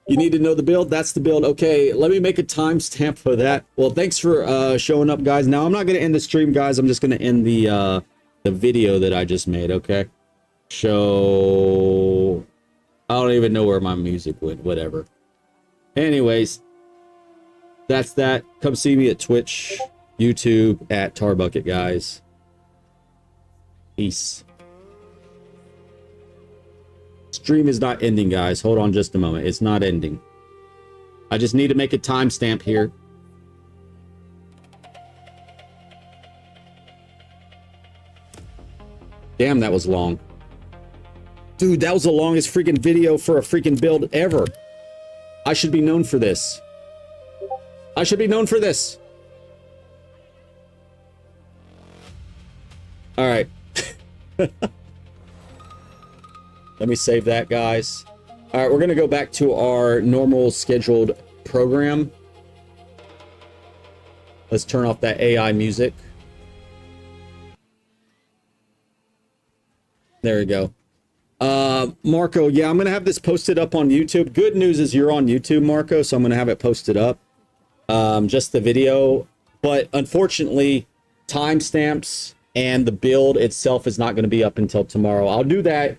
You need to know the build? That's the build. Okay, let me make a timestamp for that. Well, thanks for showing up, guys. Now, I'm not going to end the stream, guys. I'm just going to end the video that I just made, okay? Show... I don't even know where my music went. Whatever. Anyways, that's that. Come see me at Twitch, YouTube, at Tarbucket, guys. Peace. Stream is not ending, guys. Hold on just a moment. It's not ending. I just need to make a timestamp here. Damn, that was long. Dude, that was the longest freaking video for a freaking build ever. I should be known for this. I should be known for this. All right. Let me save that, guys. All right, we're going to go back to our normal scheduled program. Let's turn off that AI music. There we go. Marco, yeah, I'm going to have this posted up on YouTube. Good news is you're on YouTube, Marco, so I'm going to have it posted up. Just the video. But unfortunately, timestamps and the build itself is not going to be up until tomorrow. I'll do that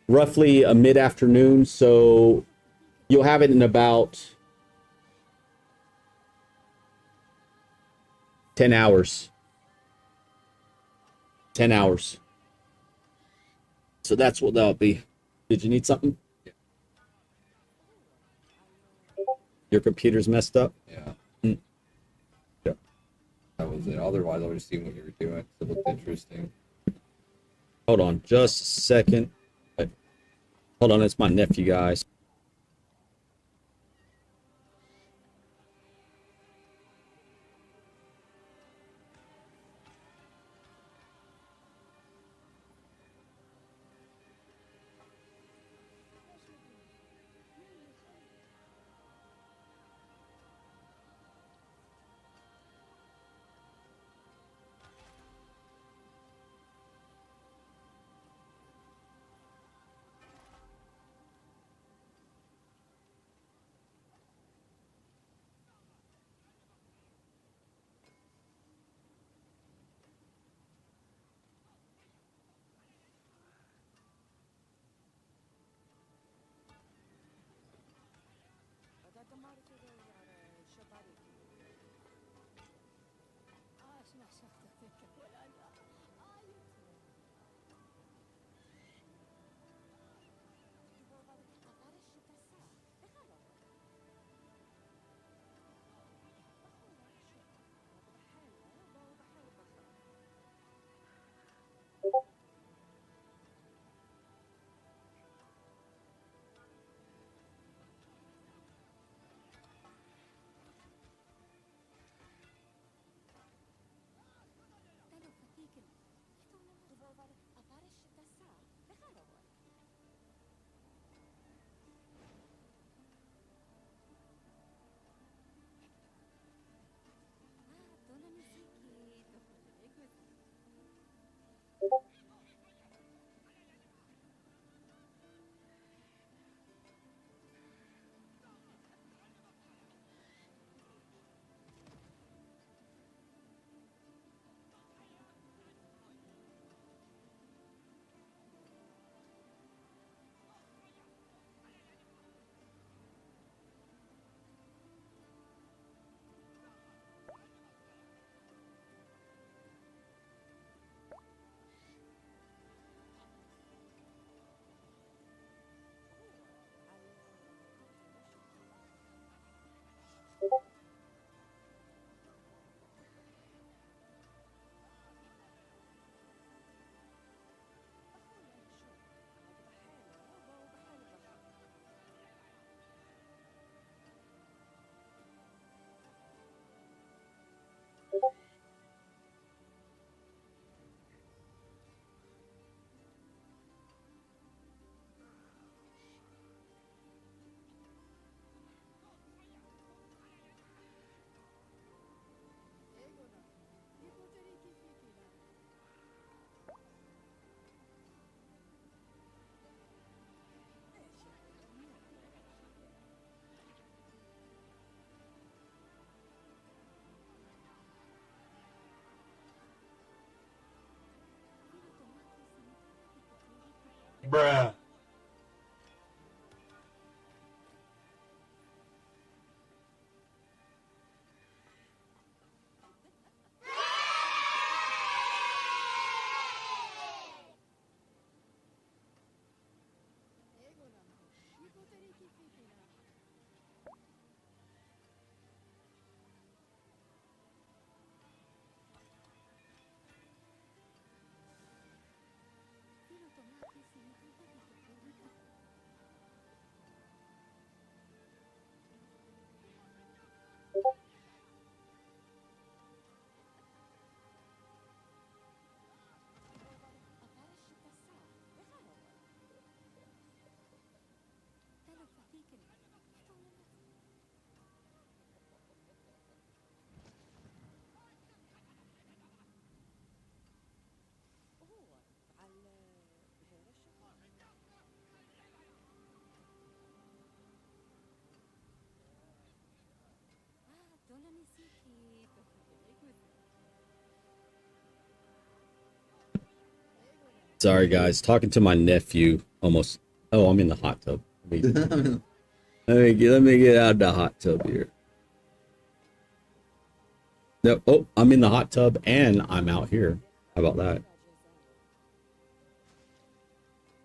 roughly a mid-afternoon, so you'll have it in about 10 hours. 10 hours. So that's what that'll be. Did you need something? Yeah. Your computer's messed up? Yeah. Mm. Yeah. That was it. Otherwise, I would have seen what you were doing. It looked interesting. Hold on just a second. Hold on, it's my nephew, guys. Bruh. Sorry, guys. Talking to my nephew. Almost. Oh, I'm in the hot tub. Let me get out of the hot tub here. No, oh, I'm in the hot tub and I'm out here. How about that?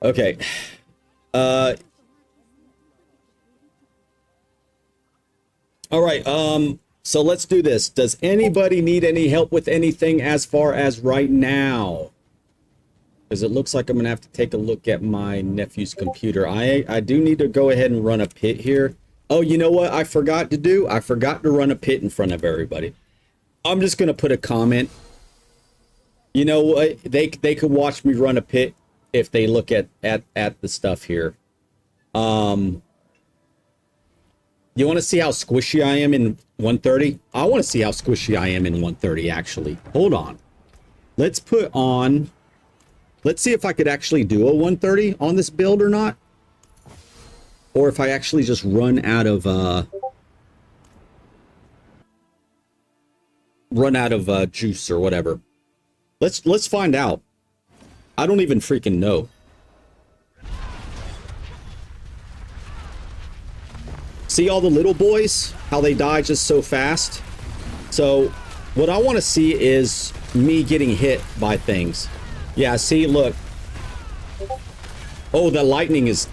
Okay. All right. So let's do this. Does anybody need any help with anything as far as right now? Because it looks like I'm gonna have to take a look at my nephew's computer. I do need to go ahead and run a pit here. Oh, you know what I forgot to do? I forgot to run a pit in front of everybody. I'm just gonna put a comment. You know what? They could watch me run a pit if they look at the stuff here. You want to see how squishy I am in 130? I want to see how squishy I am in 130, actually. Hold on. Let's put on... Let's see if I could actually do a 130 on this build or not. Or if I actually just run out of... juice or whatever. Let's find out. I don't even freaking know. See all the little boys? How they die just so fast? So what I want to see is me getting hit by things. Yeah, see, look. Oh, that lightning is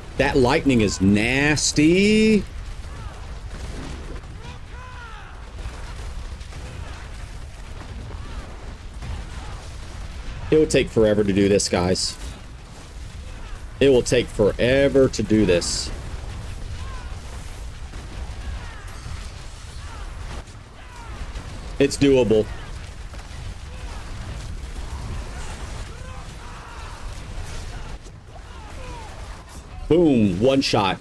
nasty. It will take forever to do this, guys. It will take forever to do this. It's doable. Boom, one shot.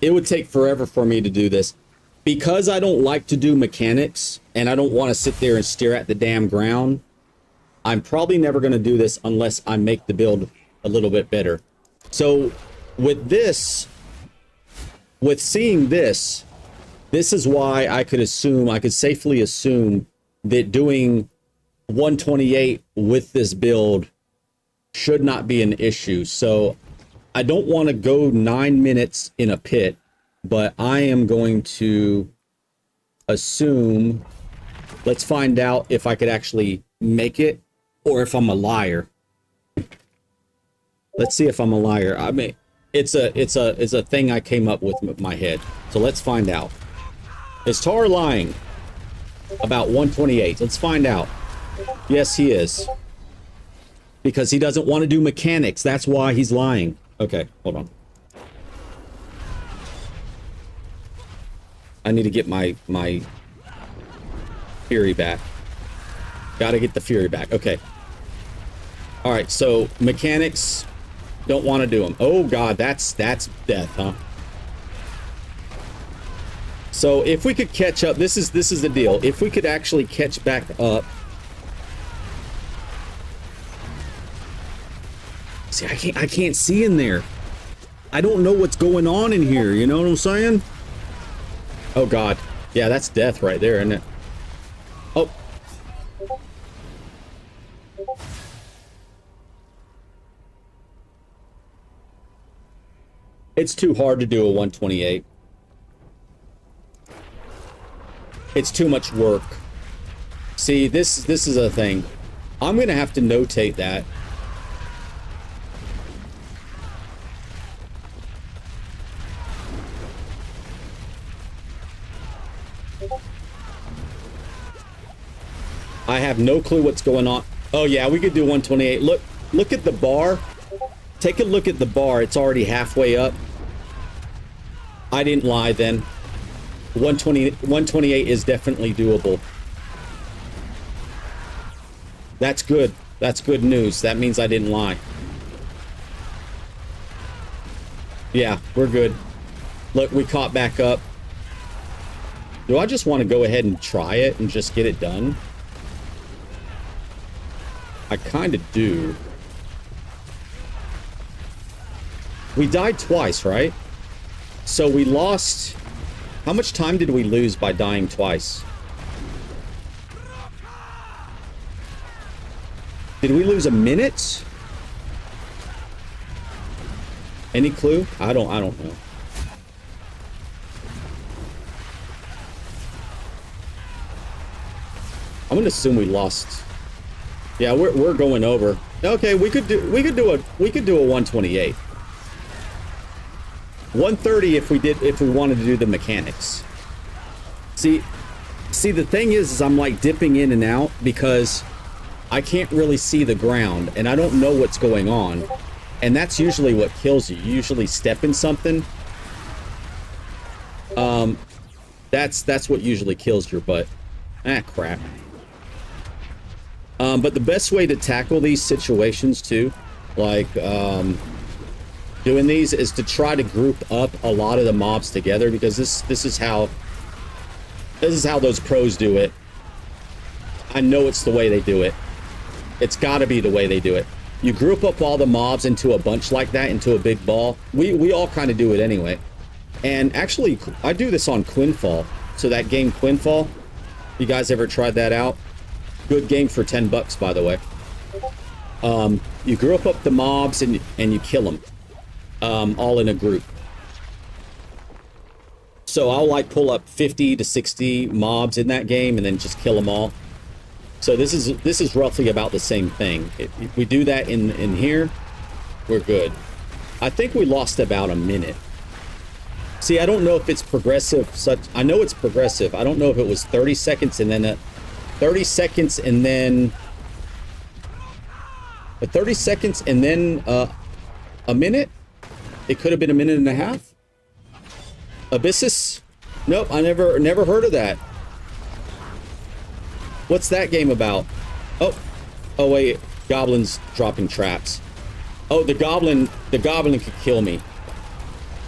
It would take forever for me to do this. Because I don't like to do mechanics, and I don't want to sit there and stare at the damn ground, I'm probably never going to do this unless I make the build a little bit better. So, with this, with seeing this, this is why I could safely assume that doing 128 with this build should not be an issue. So, I don't want to go 9 minutes in a pit, but I am going to assume, let's find out if I could actually make it or if I'm a liar. Let's see if I'm a liar. I mean, it's a thing I came up with my head. So let's find out. Is Tar lying about 128? Let's find out. Yes, he is. Because he doesn't want to do mechanics. That's why he's lying. Okay, hold on. I need to get my fury back. Gotta get the fury back. Okay. Alright, so mechanics, don't want to do them. Oh god, that's death, huh? So if we could catch up, this is the deal. If we could actually catch back up. See, I can't see in there. I don't know what's going on in here, you know what I'm saying? Oh god. Yeah, that's death right there, isn't it? Oh. It's too hard to do a 128. It's too much work. See, this is a thing. I'm gonna have to notate that. I have no clue what's going on. Oh yeah, we could do 128. Look at the bar. Take a look at the bar. It's already halfway up. I didn't lie then. 128 is definitely doable. That's good. That's good news. That means I didn't lie. Yeah, we're good. Look, we caught back up. Do I just want to go ahead and try it and just get it done? I kind of do. We died twice, right? So we lost... How much time did we lose by dying twice? Did we lose a minute? Any clue? I don't know. I'm gonna assume we lost. Yeah, we're going over. Okay, we could do a 128. 130 if we wanted to do the mechanics. See the thing is I'm like dipping in and out because I can't really see the ground and I don't know what's going on. And that's usually what kills you. You usually step in something. That's what usually kills your butt. Ah, crap. But the best way to tackle these situations too, like doing these, is to try to group up a lot of the mobs together, because this is how those pros do it. I know it's the way they do it. It's got to be the way they do it. You group up all the mobs into a bunch like that, into a big ball. We all kind of do it anyway. And actually, I do this on Quinfall. So that game Quinfall, you guys ever tried that out? Good game for 10 bucks, by the way. You group up the mobs and you kill them, all in a group. So I'll like pull up 50 to 60 mobs in that game and then just kill them all. So this is roughly about the same thing. If we do that in here, we're good. I think we lost about a minute. See, I don't know if it's progressive. I know it's progressive. I don't know if it was 30 seconds and then 30 seconds and then 30 seconds and then a minute. It could have been a minute and a half. Abyssus? Nope, I never heard of that. What's that game about? Oh wait, goblins dropping traps. Oh, the goblin could kill me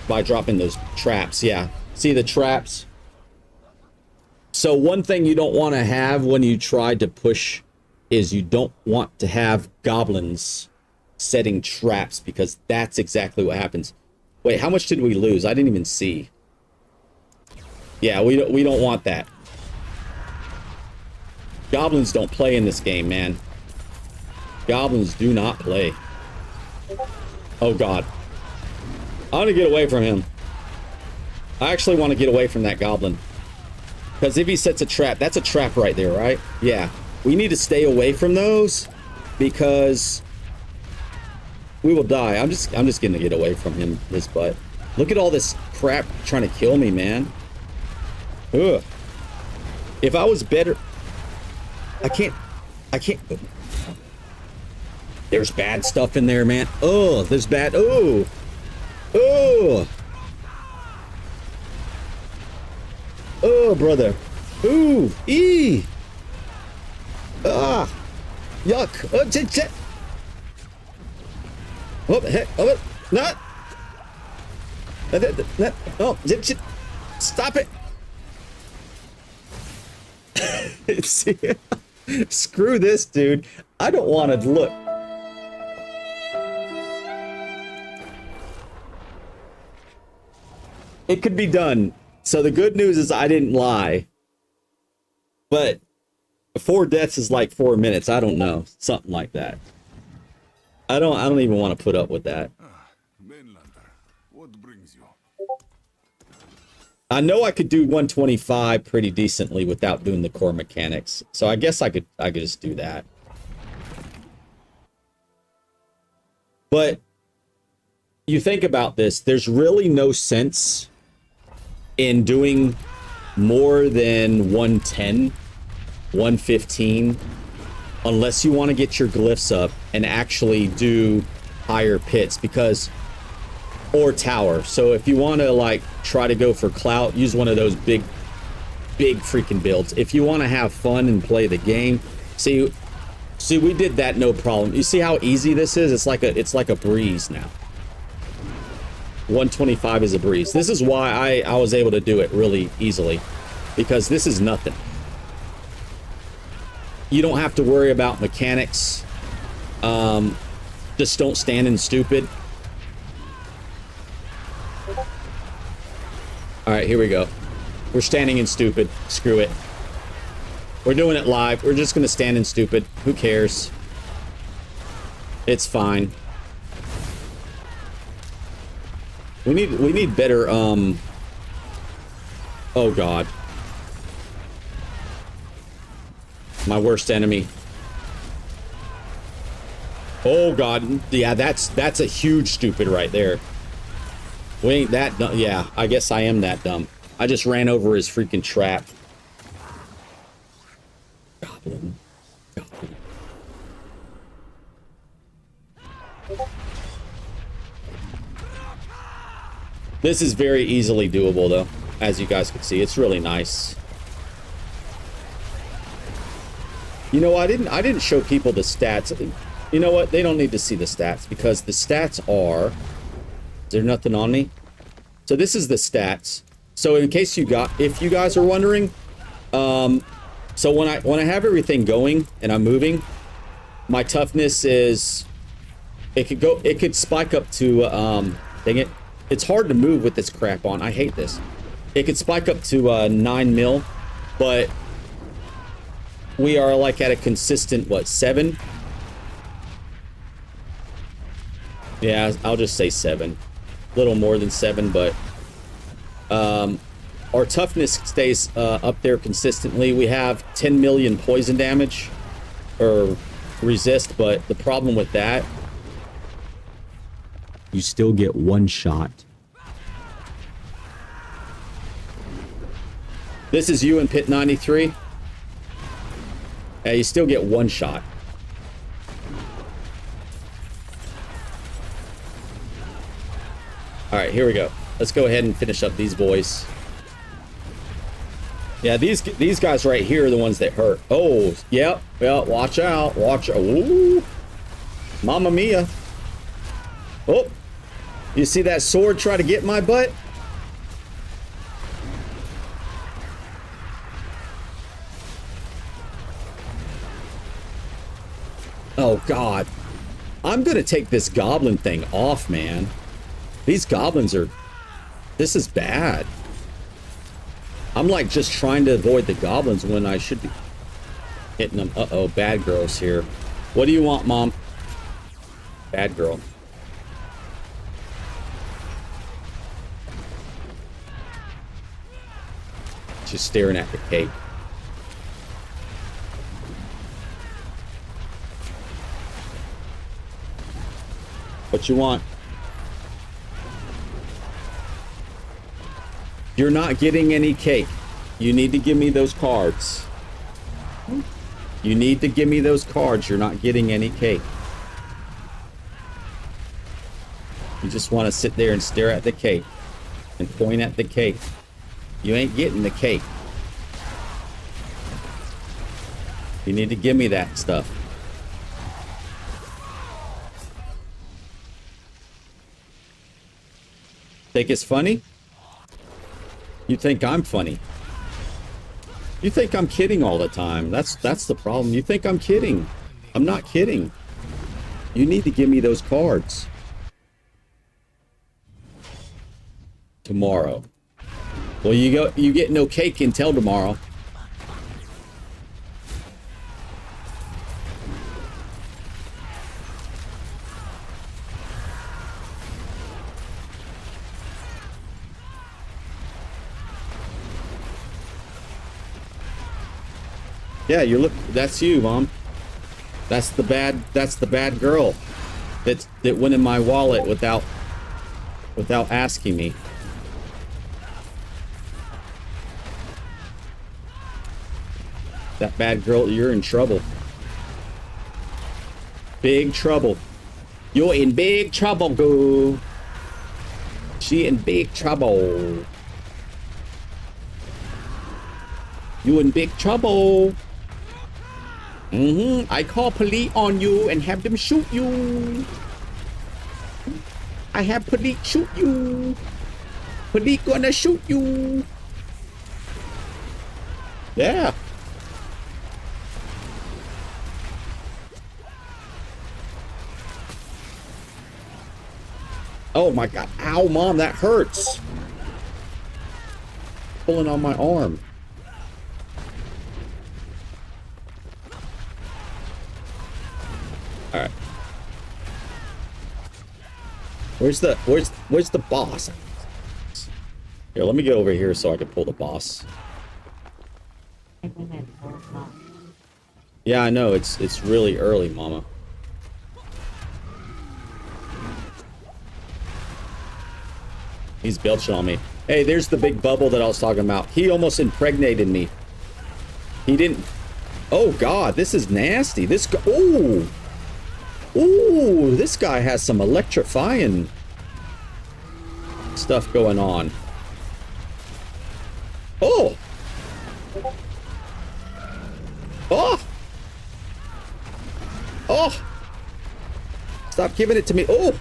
by dropping those traps. Yeah, see the traps. So one thing you don't want to have when you try to push is you don't want to have goblins setting traps, because that's exactly what happens. Wait, how much did we lose? I didn't even see. Yeah, we don't want that. Goblins don't play in this game, man. Goblins do not play. Oh god. I want to get away from him. I actually want to get away from that goblin. Because if he sets a trap, that's a trap right there, right? Yeah. We need to stay away from those because we will die. I'm just gonna get away from him, his butt. Look at all this crap trying to kill me, man. Ugh. If I was better... I can't... There's bad stuff in there, man. Oh, there's bad... Oh! Oh! Oh, brother. Ooh! Eee! Ah! Yuck! Oh, shit! Oh, heck! Oh, not! Oh, shit! Stop it! See, screw this, dude. I don't want to look. It could be done. So the good news is I didn't lie. But 4 deaths is like 4 minutes. I don't know. Something like that. I don't even want to put up with that. Mainlander, what brings you? I know I could do 125 pretty decently without doing the core mechanics. So I guess I could just do that. But you think about this, there's really no sense in doing more than 110, 115, unless you want to get your glyphs up and actually do higher pits, because, or tower. So if you want to like try to go for clout, use one of those big freaking builds. If you want to have fun and play the game, see we did that no problem. You see how easy this is? It's like a breeze now. 125 is a breeze. This is why I was able to do it really easily, because this is nothing. You don't have to worry about mechanics. Just don't stand in stupid. All right, here we go. We're standing in stupid. Screw it. We're doing it live. We're just gonna stand in stupid. Who cares? It's fine. We need better, oh god. My worst enemy. Oh god, yeah, that's a huge stupid right there. We ain't that dumb. Yeah, I guess I am that dumb. I just ran over his freaking trap. Goblin. This is very easily doable, though, as you guys can see. It's really nice. You know, I didn't show people the stats. You know what? They don't need to see the stats, because the stats are... Is there nothing on me? So this is the stats. So in case if you guys are wondering, so when I have everything going and I'm moving, my toughness is... It could spike up to, dang it. It's hard to move with this crap on. I hate this. It could spike up to 9 mil, but we are like at a consistent, what, 7? Yeah, I'll just say 7. A little more than 7, but our toughness stays up there consistently. We have 10 million poison damage or resist, but the problem with that, you still get one shot. This is you in pit 93. Yeah, you still get one shot. All right, here we go. Let's go ahead and finish up these boys. Yeah, these guys right here are the ones that hurt. Oh, yep. Well, watch out. Watch out. Ooh. Mamma mia. Oh. You see that sword try to get my butt? Oh, God. I'm going to take this goblin thing off, man. These goblins are... This is bad. I'm like just trying to avoid the goblins when I should be hitting them. Uh-oh, bad girl's here. What do you want, Mom? Bad girl. She's staring at the cake. What you want? You're not getting any cake. You need to give me those cards. You need to give me those cards. You're not getting any cake. You just want to sit there and stare at the cake and point at the cake. You ain't getting the cake. You need to give me that stuff. Think it's funny? You think I'm funny. You think I'm kidding all the time. That's the problem. You think I'm kidding. I'm not kidding. You need to give me those cards. Tomorrow. Well, you get no cake until tomorrow. Yeah, you look. That's you, Mom. That's the bad girl that went in my wallet without asking me. That bad girl, you're in trouble. Big trouble. You're in big trouble, girl. She in big trouble. You in big trouble. I call police on you and have them shoot you. I have police shoot you. Police gonna shoot you. Yeah. Oh my God. Ow, Mom, that hurts. Pulling on my arm. All right. Where's the boss? Here, let me get over here so I can pull the boss. Yeah, I know it's really early, Mama. He's belching on me. Hey, there's the big bubble that I was talking about. He almost impregnated me. He didn't. Oh God, this is nasty. This guy. Ooh. Ooh, this guy has some electrifying stuff going on. Oh! Oh! Oh! Stop giving it to me. Oh!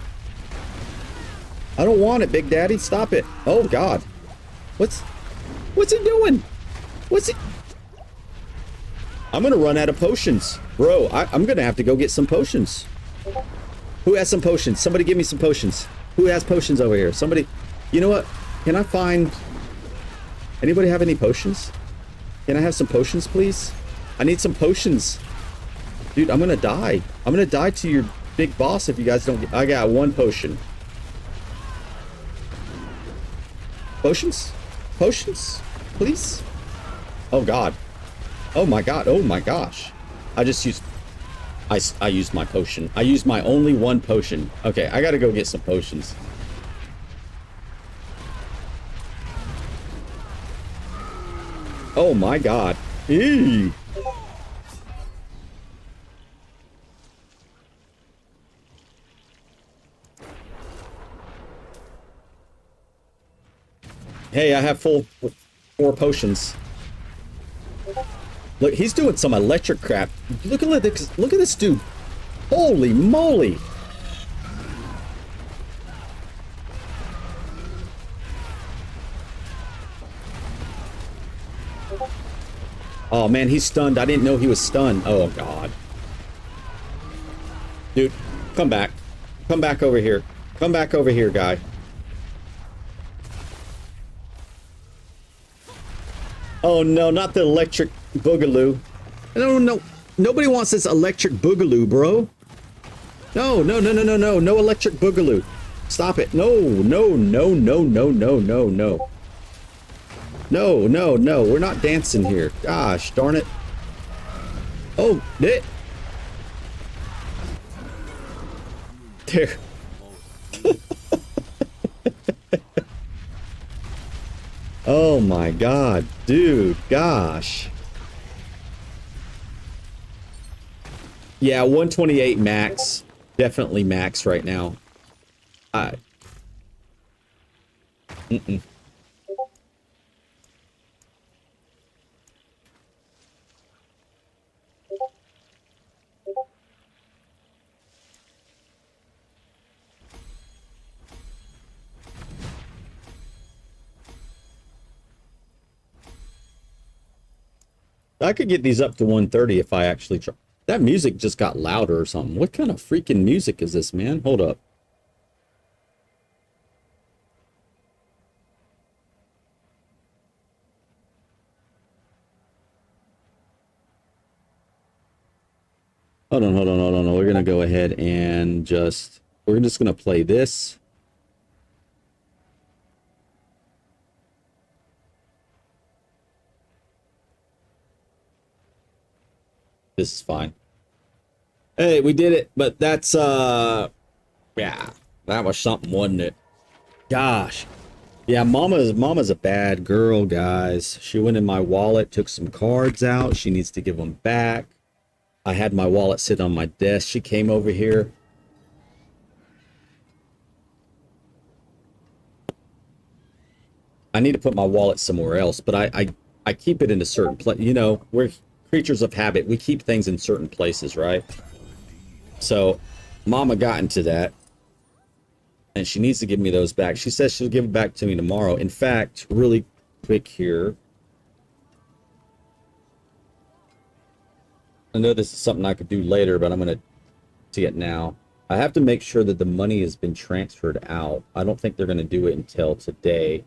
I don't want it, Big Daddy. Stop it. Oh, God. What's he doing? What's he... I'm gonna run out of potions. Bro, I'm gonna have to go get some potions. Who has some potions? Somebody give me some potions. Who has potions over here? Somebody... You know what? Can I find... Anybody have any potions? Can I have some potions, please? I need some potions. Dude, I'm gonna die. I'm gonna die to your big boss if you guys don't get... I got one potion. Potions? Potions, please. Oh God. Oh my God. Oh my gosh. I just used. I used my potion. I used my only one potion. Okay, I gotta go get some potions. Oh my God. Eee. Hey, I have full 4 potions. Look, he's doing some electric crap. Look at this. Look at this dude. Holy moly. Oh man, he's stunned. I didn't know he was stunned. Oh God. Dude, come back. Come back over here. Come back over here, guy. Oh no, not the electric boogaloo. No. Nobody wants this electric boogaloo, bro. No. No electric boogaloo. Stop it. No. No. We're not dancing here. Gosh, darn it. Oh, it. There. Oh my God, dude, gosh. Yeah, 128 max. Definitely max right now. I could get these up to 130 if I actually try. That music just got louder or something. What kind of freaking music is this, man? Hold up. Hold on. We're going to go ahead and we're just going to play this. This is fine. Hey, we did it, but that's yeah, that was something, wasn't it? Gosh. Yeah, mama's a bad girl, guys. She went in my wallet, took some cards out. She needs to give them back. I had my wallet sit on my desk. She came over here. I need to put my wallet somewhere else, but I keep it in a certain place. You know, we're creatures of habit. We keep things in certain places, right? So mama got into that and she needs to give me those back. She says she'll give it back to me tomorrow. In fact, really quick here, I know this is something I could do later, but I'm going to see it now. I have to make sure that the money has been transferred out. I don't think they're going to do it until today.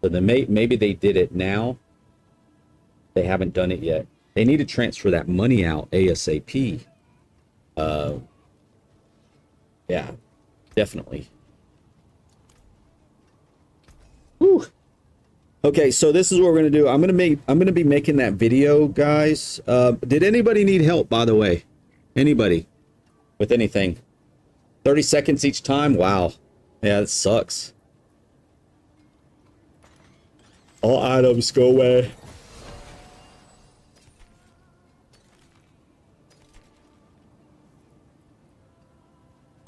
So maybe they did it now. They haven't done it yet. They need to transfer that money out ASAP. Yeah, definitely. Whew. Okay, so this is what we're gonna do. I'm gonna be making that video, guys. Did anybody need help, by the way? Anybody with anything? 30 seconds each time. Wow. Yeah, that sucks. All items go away.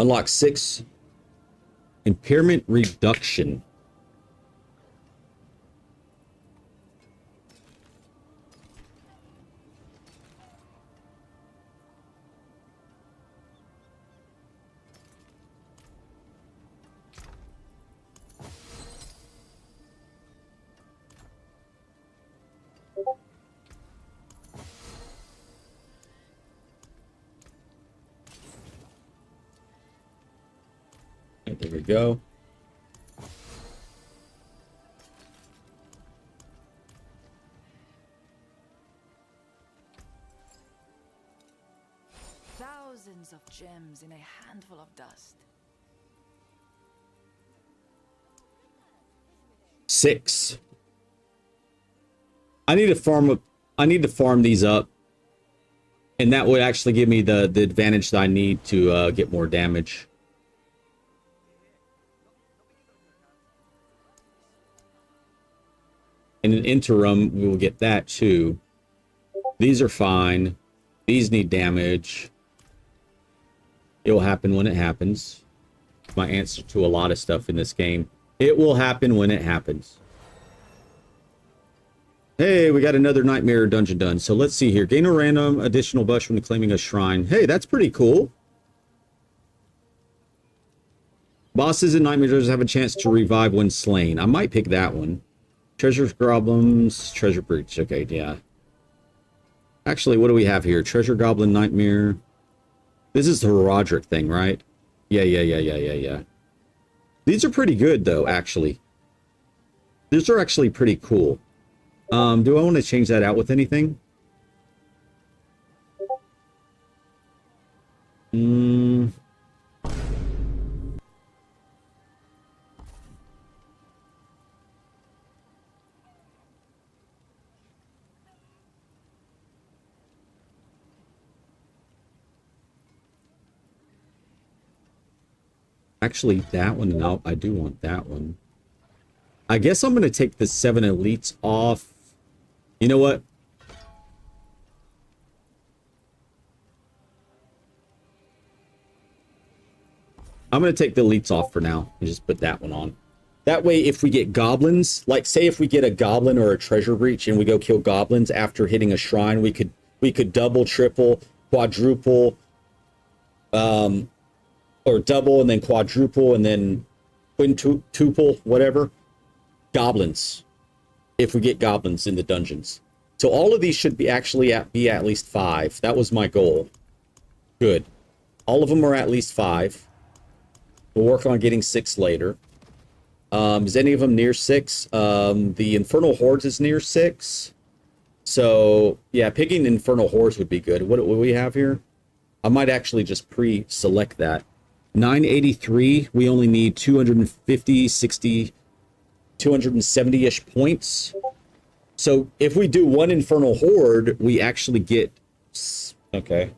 Unlock 6 impairment reduction. There we go. Thousands of gems in a handful of dust. 6. I need to farm up. I need to farm these up, and that would actually give me the advantage that I need to get more damage. In an interim, we will get that too. These are fine. These need damage. It will happen when it happens. My answer to a lot of stuff in this game. It will happen when it happens. Hey, we got another Nightmare dungeon done. So let's see here. Gain a random additional bush when claiming a shrine. Hey, that's pretty cool. Bosses and Nightmares have a chance to revive when slain. I might pick that one. Treasure Goblins, Treasure Breach. Okay, yeah. Actually, what do we have here? Treasure Goblin Nightmare. This is the Roderick thing, right? Yeah. These are pretty good, though, actually. These are actually pretty cool. Do I want to change that out with anything? Actually, that one, no, I do want that one. I guess I'm going to take the 7 elites off. You know what? I'm going to take the elites off for now and just put that one on. That way, if we get goblins, like say if we get a goblin or a treasure breach and we go kill goblins after hitting a shrine, we could double, triple, quadruple, or double and then quadruple and then quintuple, whatever. Goblins. If we get goblins in the dungeons. So all of these should be actually be at least 5. That was my goal. Good. All of them are at least 5. We'll work on getting 6 later. Is any of them near 6? The Infernal Hordes is near 6. So, yeah, picking Infernal Hordes would be good. What do we have here? I might actually just pre-select that. 983, we only need 250, 60, 270-ish points. So if we do 1 Infernal Horde, we actually get... Okay.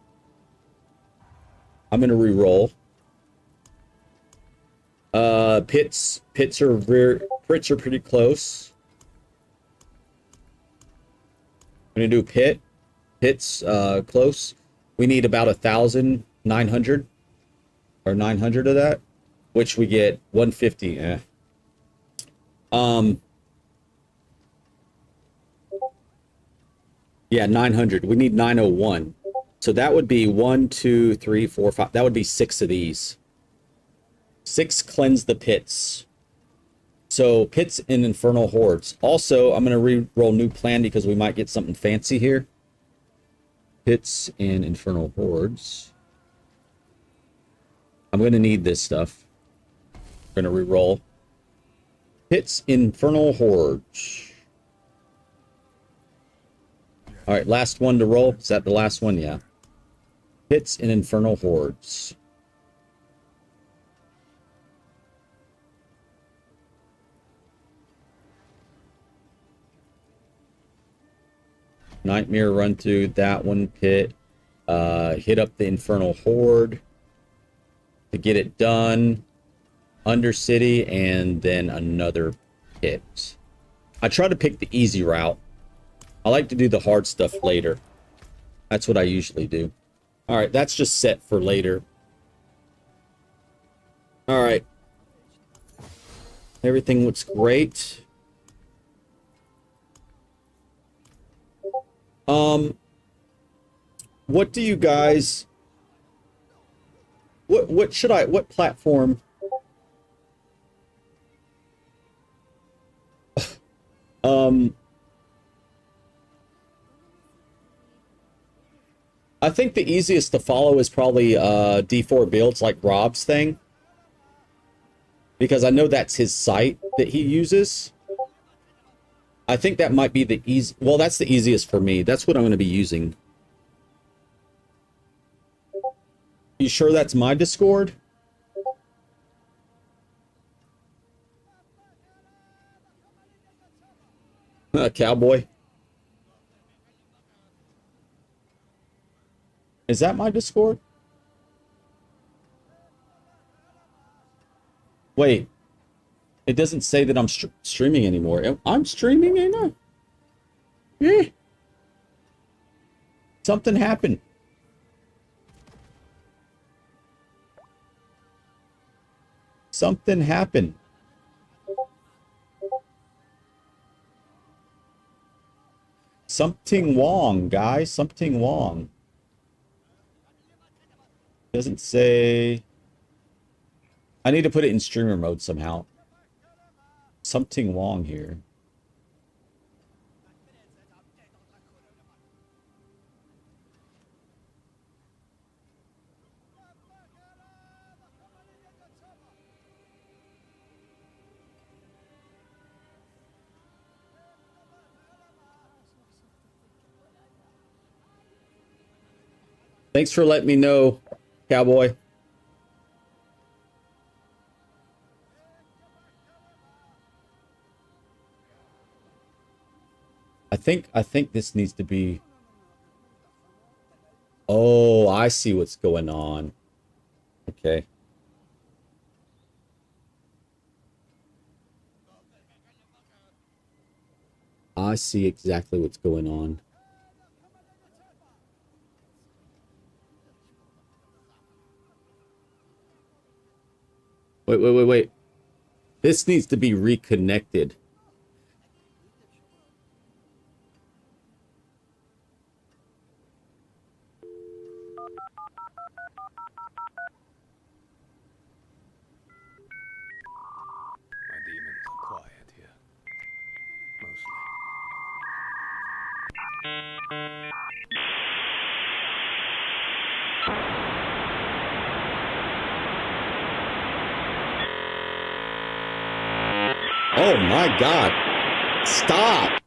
I'm going to re-roll. Pits are pretty close. I'm going to do pit. Pits, close. We need about 1,900. Or 900 of that. Which we get 150. Yeah, 900. We need 901. So that would be 1, 2, 3, 4, 5. That would be 6 of these. 6 cleanse the pits. So pits and Infernal Hordes. Also, I'm going to re-roll new plan because we might get something fancy here. Pits and Infernal Hordes. I'm going to need this stuff. I'm going to re-roll. Pits, Infernal Hordes. All right, last one to roll. Is that the last one? Yeah. Pits and Infernal Hordes. Nightmare run through that one pit. Hit up the Infernal Horde to get it done. Undercity and then another pit. I try to pick the easy route. I like to do the hard stuff later. That's what I usually do. All right, that's just set for later. All right. Everything looks great. What do you guys... What should I... What platform... I think the easiest to follow is probably D4 builds like Rob's thing. Because I know that's his site that he uses. I think that might be the easy... Well, that's the easiest for me. That's what I'm going to be using. You sure that's my Discord? Cowboy. Is that my Discord? Wait. It doesn't say that I'm streaming anymore. I'm streaming, ain't I? Yeah. Something happened. Something happened. Something wrong, guys. Something wrong. Doesn't say... I need to put it in streamer mode somehow. Something wrong here. Thanks for letting me know, Cowboy. I think this needs to be... Oh, I see what's going on. Okay. I see exactly what's going on. Wait. This needs to be reconnected. My demons are quiet here. Mostly. Oh my God. Stop.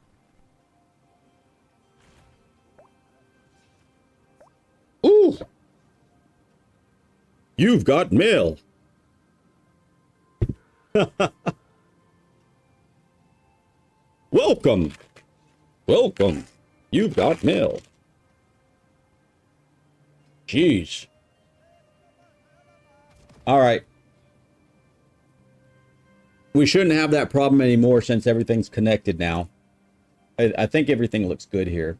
Ooh. You've got mail. Welcome. Welcome. You've got mail. Jeez. All right. We shouldn't have that problem anymore since everything's connected now. I think everything looks good here.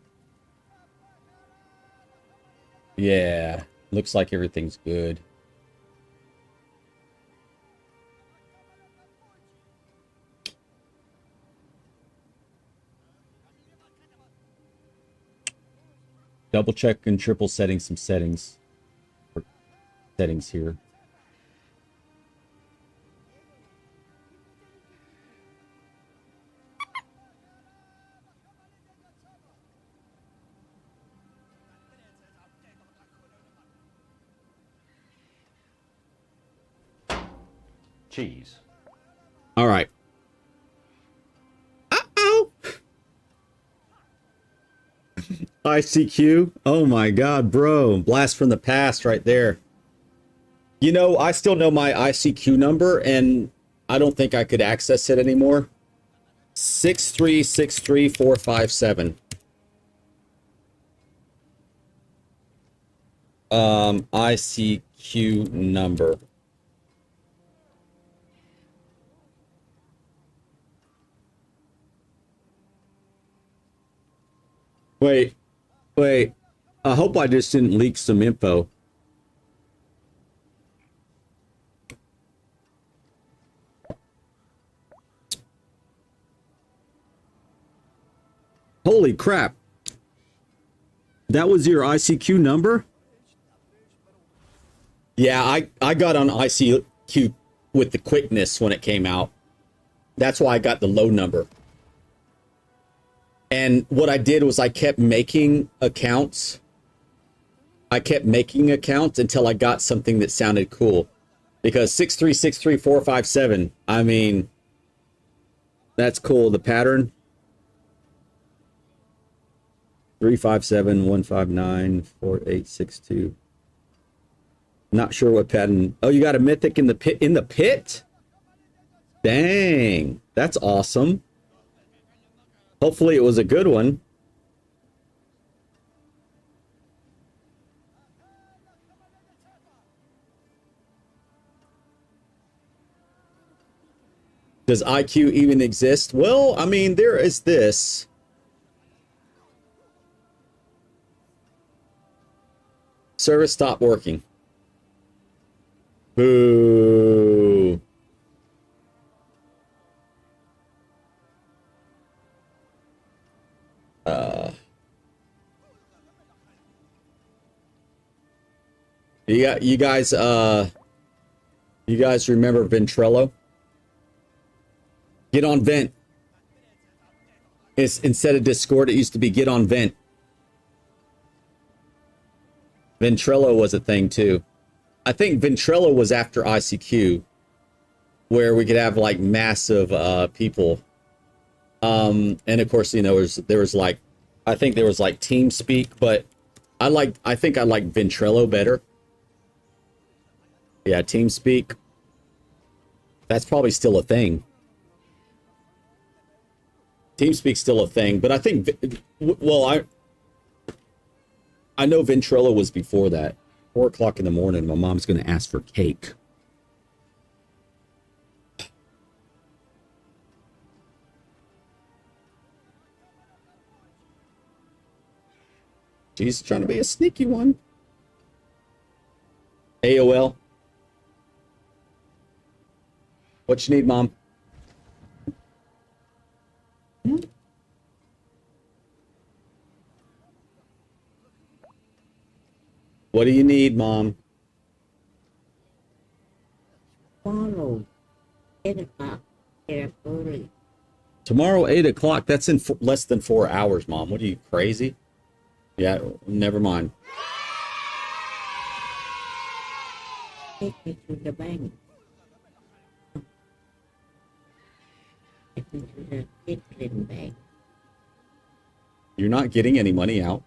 Yeah. Looks like everything's good. Double check and triple setting some settings. Settings here. Cheese. All right. Uh-oh. ICQ. Oh my God, bro. Blast from the past right there. You know, I still know my ICQ number and I don't think I could access it anymore. 6363457. ICQ number. Wait. I hope I just didn't leak some info. Holy crap. That was your ICQ number? Yeah, I got on ICQ with the quickness when it came out. That's why I got the low number. And what I did was I kept making accounts. Until I got something that sounded cool. Because 6363457, I mean, that's cool. The pattern. 357-159-4862. Not sure what pattern. Oh, you got a mythic in the pit? Dang, that's awesome. Hopefully it was a good one. Does IQ even exist? Well, I mean, there is this. Service stopped working. Boo. You guys remember Ventrello? Get on Vent. It's instead of Discord, it used to be Get on Vent. Ventrello was a thing too. I think Ventrello was after ICQ, where we could have like massive people. And of course, you know, there was like, I think there was like TeamSpeak, but I think I like Ventrello better. Yeah, TeamSpeak. That's probably still a thing. TeamSpeak's still a thing, but I think, well, I know Ventrello was before that. 4 o'clock in the morning, my mom's going to ask for cake. She's trying to be a sneaky one. AOL. What you need, Mom? What do you need, Mom? Tomorrow, 8 o'clock, here early. Tomorrow, 8 o'clock. That's in less than 4 hours, Mom. What are you, crazy? Yeah, never mind. Take me to the bank. Take me to the kitchen bank. You're not getting any money out.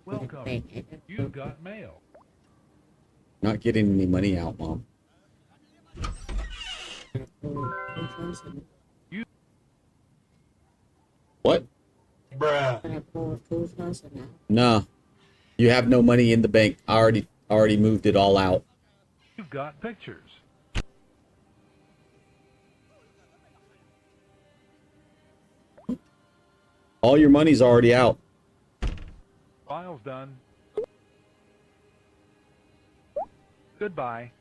Welcome. You got mail. Not getting any money out, Mom. What? Bruh. No. You have no money in the bank. I already moved it all out. You got pictures. All your money's already out. File's done. Goodbye.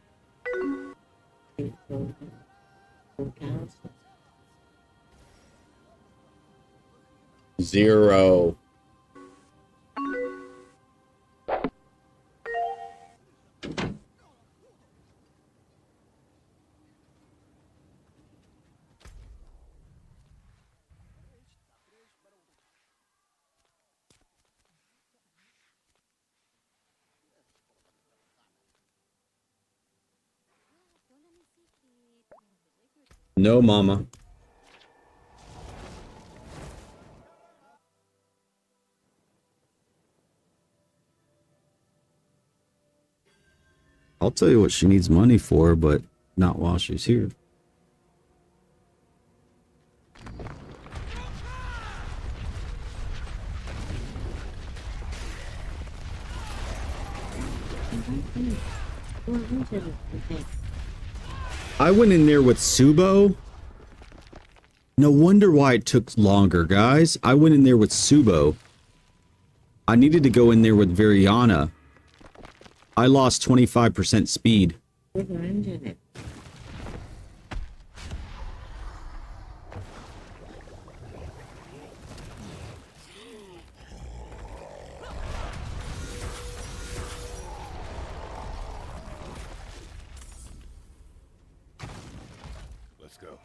Zero. No, Mama. I'll tell you what she needs money for, but not while she's here. I went in there with Subo. No wonder why it took longer, guys. I went in there with Subo. I needed to go in there with Viriana. I lost 25% speed. Let's go.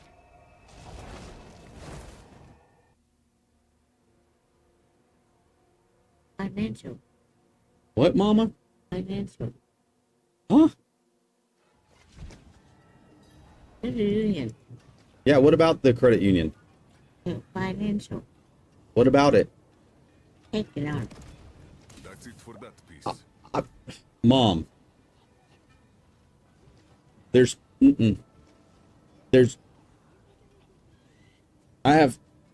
Financial. What, Mama? Financial. Huh? Credit union. Yeah, what about the credit union? Financial. What about it? Take it out. That's it for that piece. Mom. There's I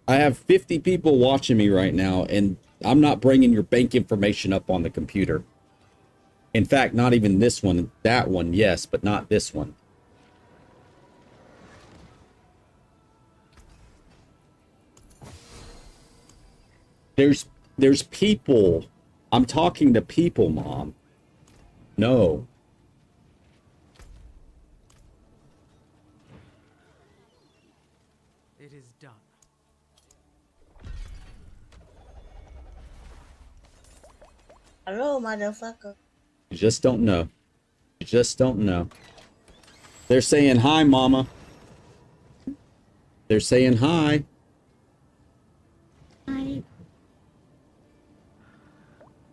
have 50 people watching me right now, and I'm not bringing your bank information up on the computer. In fact, not even this one. That one, yes, but not this one. There's people. I'm talking to people, Mom. No. It is done. Hello, motherfucker. You just don't know. You just don't know. They're saying hi, Mama. They're saying hi. Hi.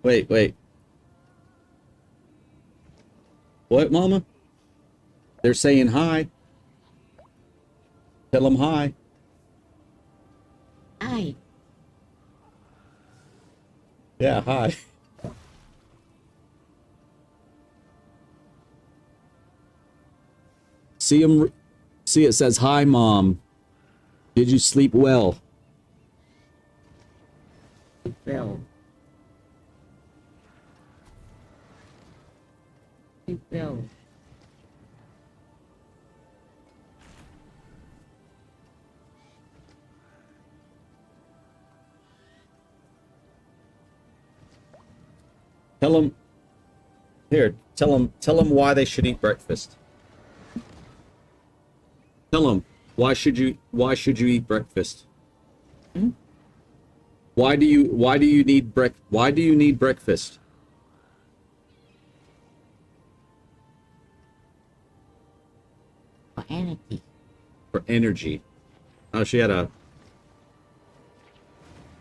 Wait. What, Mama? They're saying hi. Tell them hi. Hi. Yeah, hi. See him. See, it says, hi, Mom. Did you sleep well? Well. Well. Tell them. Here, tell them why they should eat breakfast. Tell them why should you eat breakfast? Hmm? Why do you need breakfast? For energy. For energy. Oh, she had a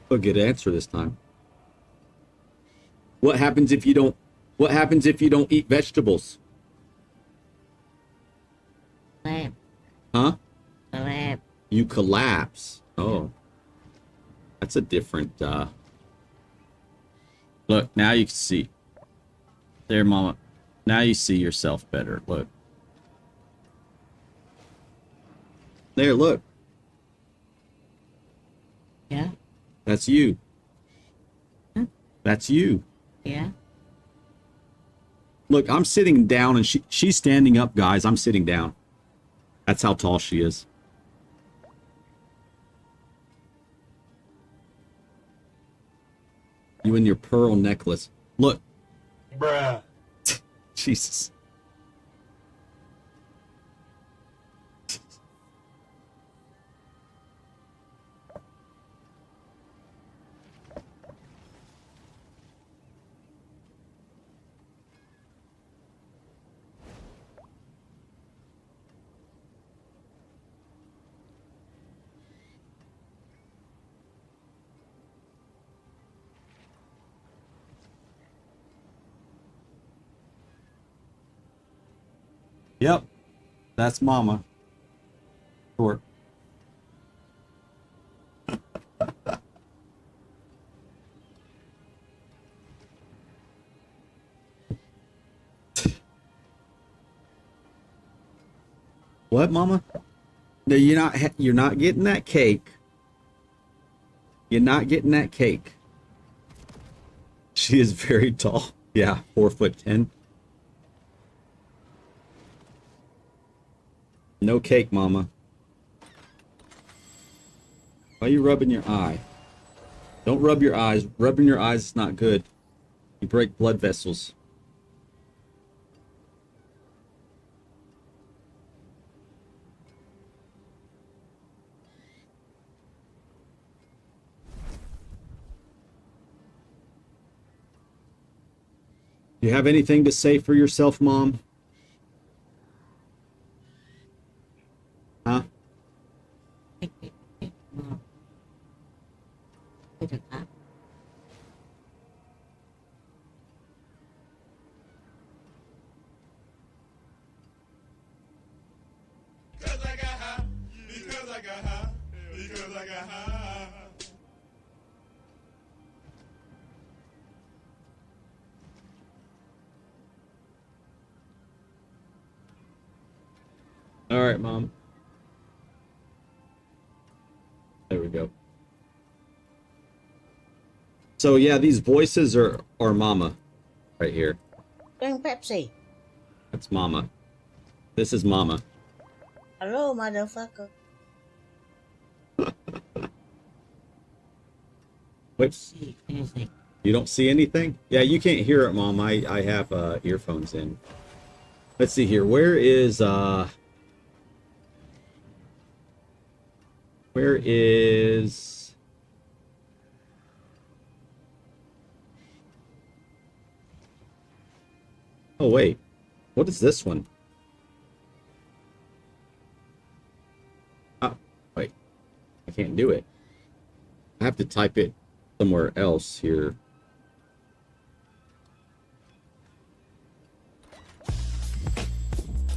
good answer this time. What happens if you don't eat vegetables? Lab. Huh? Lab. You collapse. Oh. That's a different Look, now you can see. There, Mama. Now you see yourself better. Look. There, look. Yeah. That's you. Huh? That's you. Yeah. Look, I'm sitting down and she's standing up, guys. I'm sitting down. That's how tall she is. You and your pearl necklace. Look. Bruh. Jesus. Yep. That's Mama. Short. What, Mama? No, you're not getting that cake. You're not getting that cake. She is very tall. Yeah, 4'10". No cake, Mama. Why are you rubbing your eye? Don't rub your eyes. Rubbing your eyes is not good. You break blood vessels. Do you have anything to say for yourself, Mom? Huh? All right, Mom. There we go. So yeah, these voices are Mama right here. Drink Pepsi. That's Mama. This is Mama. Hello, motherfucker. Wait, you don't see anything? Yeah, you can't hear it, Mom. I have earphones in. Let's see here. Where is oh wait. What is this one? Oh, wait. I can't do it. I have to type it somewhere else here.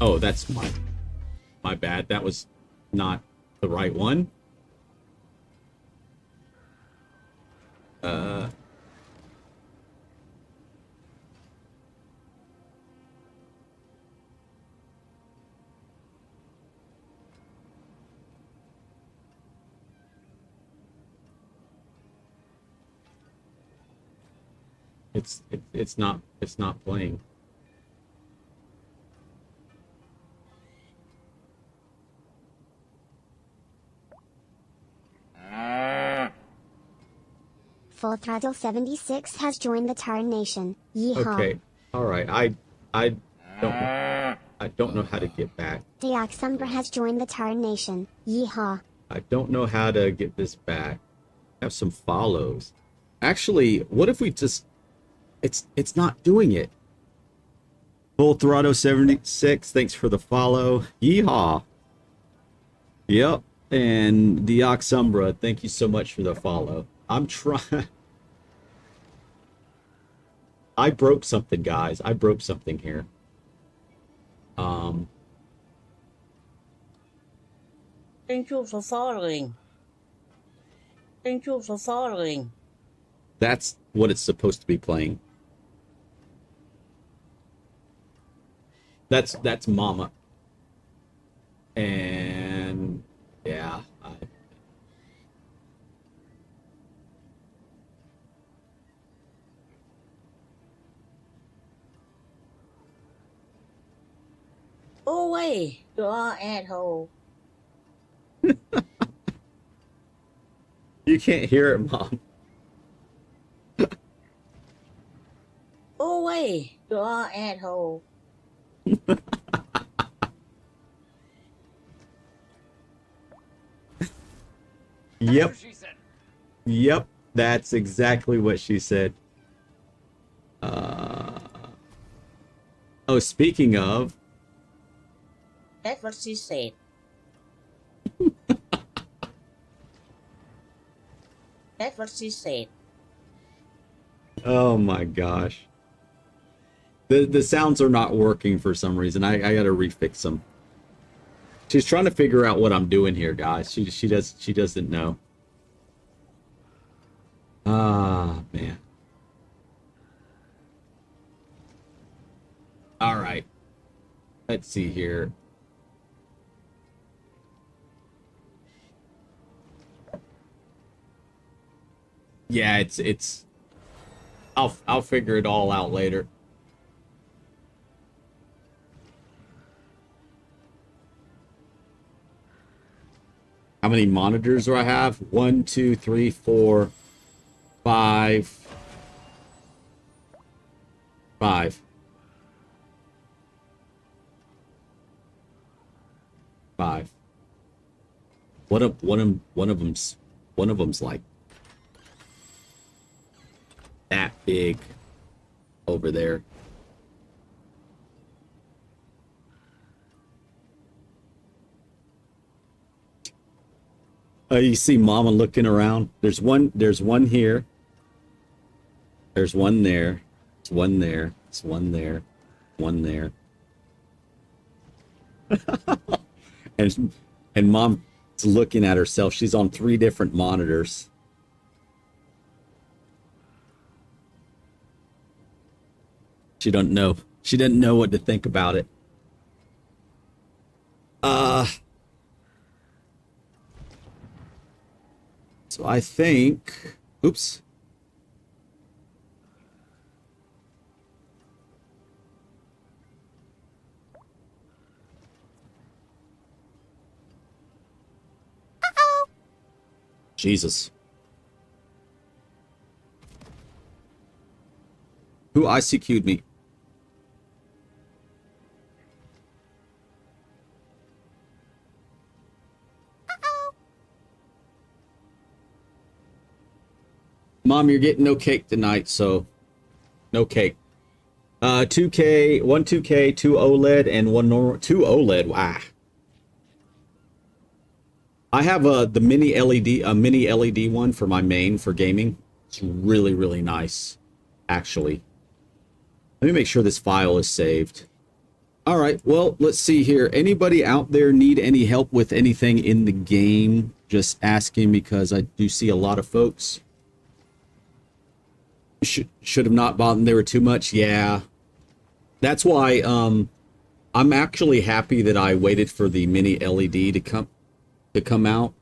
Oh, that's my bad. That was not the right one. It's not playing. Full Throttle 76 has joined the Tarn Nation. Yeehaw. Okay. All right. I don't know how to get back. Deoxumbra has joined the Tarn Nation. Yeehaw. I don't know how to get this back. Have some follows. Actually, what if we just it's not doing it. Full Throttle 76, thanks for the follow. Yeehaw. Yep. And Deoxumbra, thank you so much for the follow. I'm trying. I broke something, guys. I broke something here. Thank you for following. Thank you for following. That's what it's supposed to be playing. That's Mama. And yeah, Oh wait, you are asshole. you can't hear it, Mom. Oh wait, you are asshole. Yep. Yep, that's exactly what she said. Oh, speaking of, That's what she said. That's what she said. oh my gosh. The sounds are not working for some reason. I gotta refix them. She's trying to figure out what I'm doing here, guys. She doesn't know. Ah, man. All right. Let's see here. Yeah, it's I'll figure it all out later. How many monitors do I have? 1, 2, 3, 4, 5. 5. 5. One of them's like that big over there. You see Mama looking around. There's one here. There's one there. There's one there. There's one there. One there. and Mom's looking at herself. She's on 3 different monitors. She doesn't know. She didn't know what to think about it. So I think, oops. Jesus. Who ICQ'd me? Mom, you're getting no cake tonight, so no cake. 2K, one 2K, two OLED, and one normal, two OLED. Wow. I have the mini LED, a mini LED one for my main for gaming. It's really, really nice, actually. Let me make sure this file is saved. All right, well, let's see here. Anybody out there need any help with anything in the game? Just asking because I do see a lot of folks. Should have not bought them. They were too much. Yeah. That's why I'm actually happy that I waited for the mini LED to come out.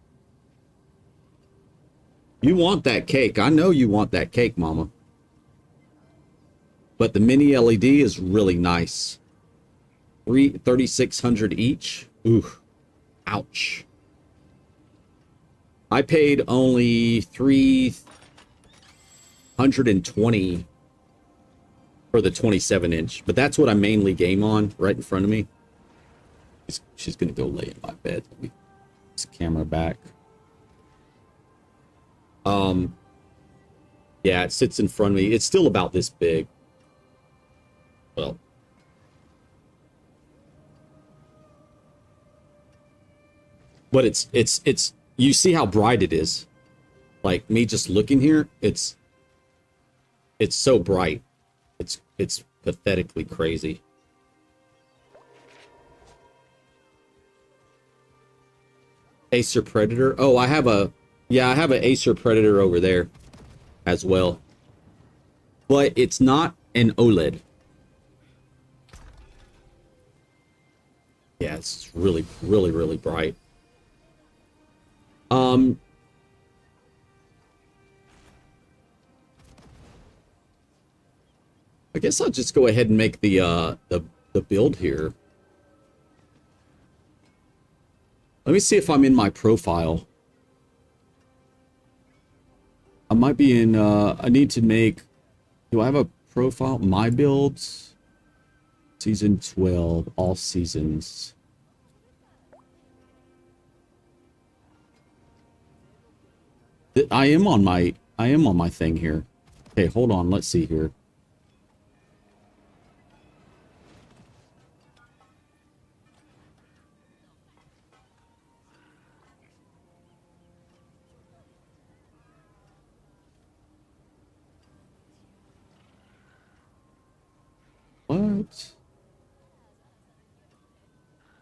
You want that cake. I know you want that cake, Mama. But the mini LED is really nice. 3,600 each. Ooh. Ouch. I paid only 320 for the 27-inch, but that's what I mainly game on, right in front of me. She's gonna go lay in my bed. Let me this camera back. Yeah, it sits in front of me. It's still about this big. Well, but it's you see how bright it is. Like me just looking here, it's so bright. It's pathetically crazy. Acer Predator. Oh, I have an Acer Predator over there as well. But it's not an OLED. Yeah, it's really, really, really bright. I guess I'll just go ahead and make the build here. Let me see if I'm in my profile. I might be in, I need to make, do I have a profile? My builds, season 12, all seasons. I am on my thing here. Okay, hold on, let's see here. What?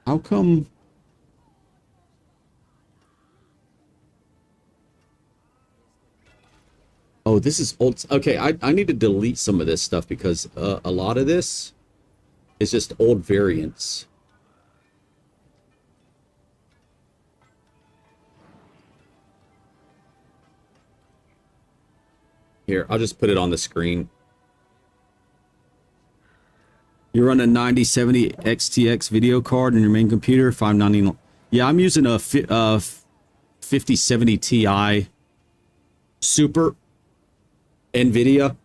How come? Oh, this is old. Okay, I need to delete some of this stuff because a lot of this is just old variants. Here, I'll just put it on the screen. You run a 9070 XTX video card on your main computer, 599. Yeah, I'm using a 5070 Ti Super NVIDIA.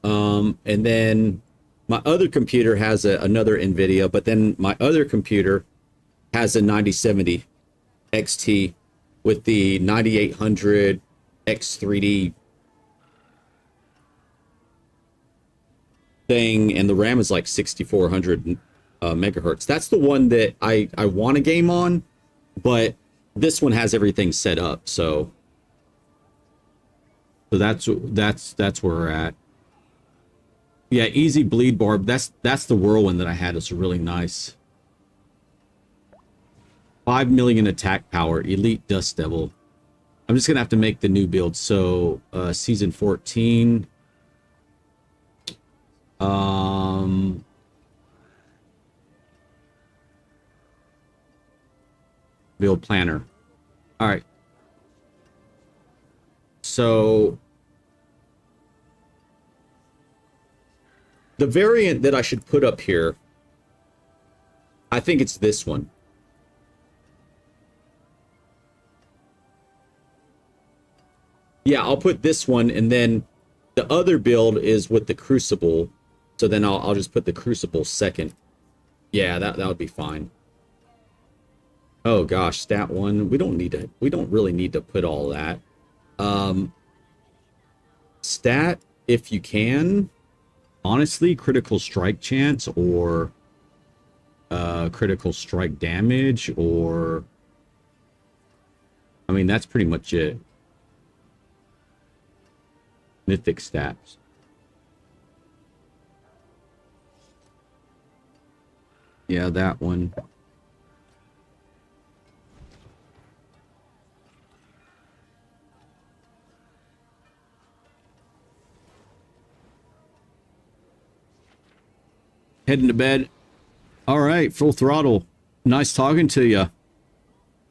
And then my other computer has another NVIDIA, but then my other computer has a 9070 XT with the 9800 X3D thing, and the RAM is like 6400 megahertz. That's the one that I want to game on, but this one has everything set up, so that's where we're at. Yeah, easy bleed barb. That's the Whirlwind that I had. It's really nice. 5 million attack power, elite dust devil. I'm just gonna have to make the new build. So season 14. Build planner. All right. So the variant that I should put up here, I think it's this one. Yeah, I'll put this one, and then the other build is with the Crucible. So then I'll just put the Crucible second. Yeah, that would be fine. Oh gosh, stat 1. We don't really need to put all that. Stat, if you can, honestly, critical strike chance or critical strike damage, or I mean, that's pretty much it. Mythic stats. Yeah, that one. Heading to bed. All right, full throttle. Nice talking to you.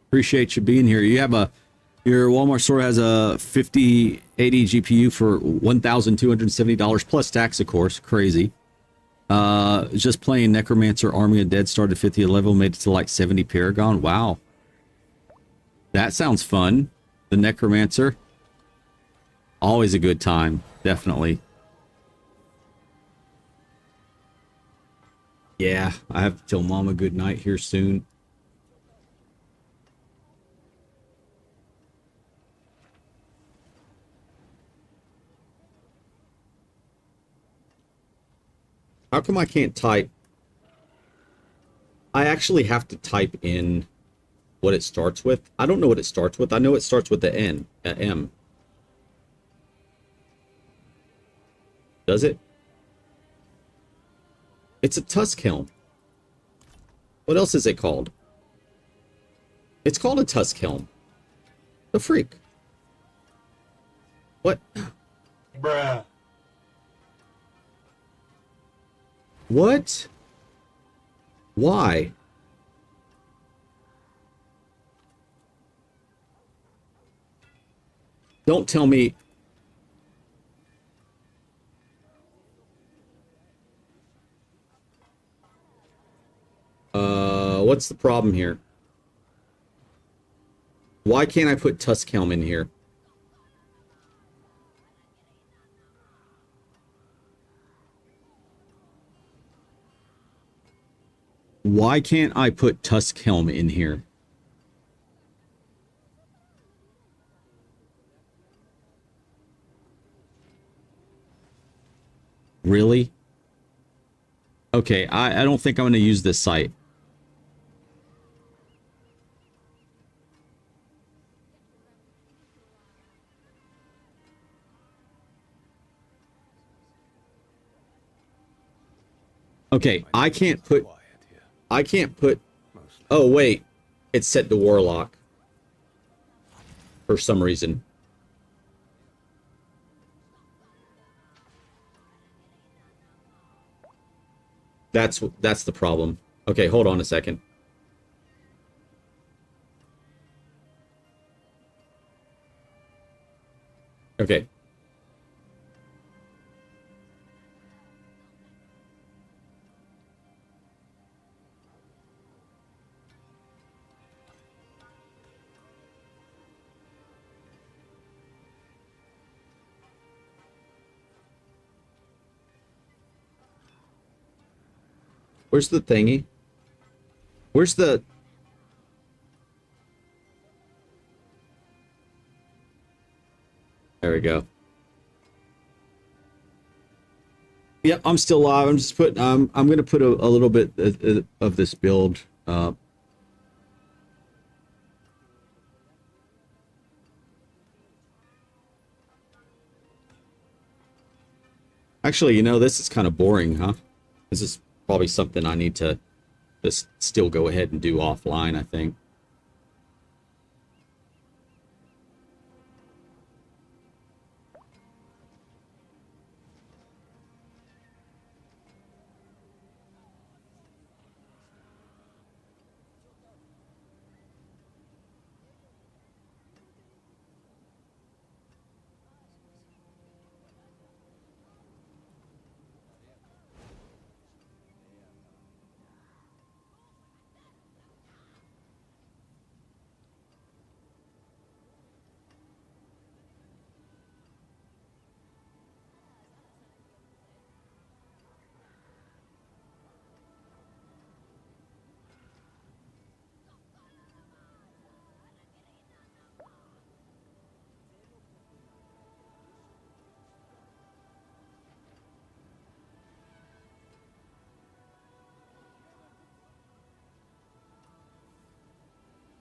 Appreciate you being here. You have your Walmart store has a 5080 GPU for $1,270 plus tax, of course. Crazy. Just playing Necromancer Army of Dead, started 50th level, made it to like 70 Paragon. Wow. That sounds fun. The Necromancer. Always a good time. Definitely. Yeah, I have to tell Mama good night here soon. How come I can't type? I actually have to type in what it starts with. I don't know what it starts with. I know it starts with the N, M. Does it? It's a Tusk Helm. What else is it called? It's called a Tusk Helm. The freak. What? Bruh. What? Why? Don't tell me. What's the problem here? Why can't I put Tusk Helm in here? Why can't I put Tusk Helm in here? Really? Okay, I don't think I'm going to use this site. Okay, I can't put... Oh, wait. It's set to Warlock. For some reason. That's the problem. Okay, hold on a second. Okay. Where's the thingy? Where's the... There we go. Yep, I'm still live. I'm just putting... I'm going to put a little bit of this build up. Actually, you know, this is kind of boring, huh? This is probably something I need to just still go ahead and do offline, I think.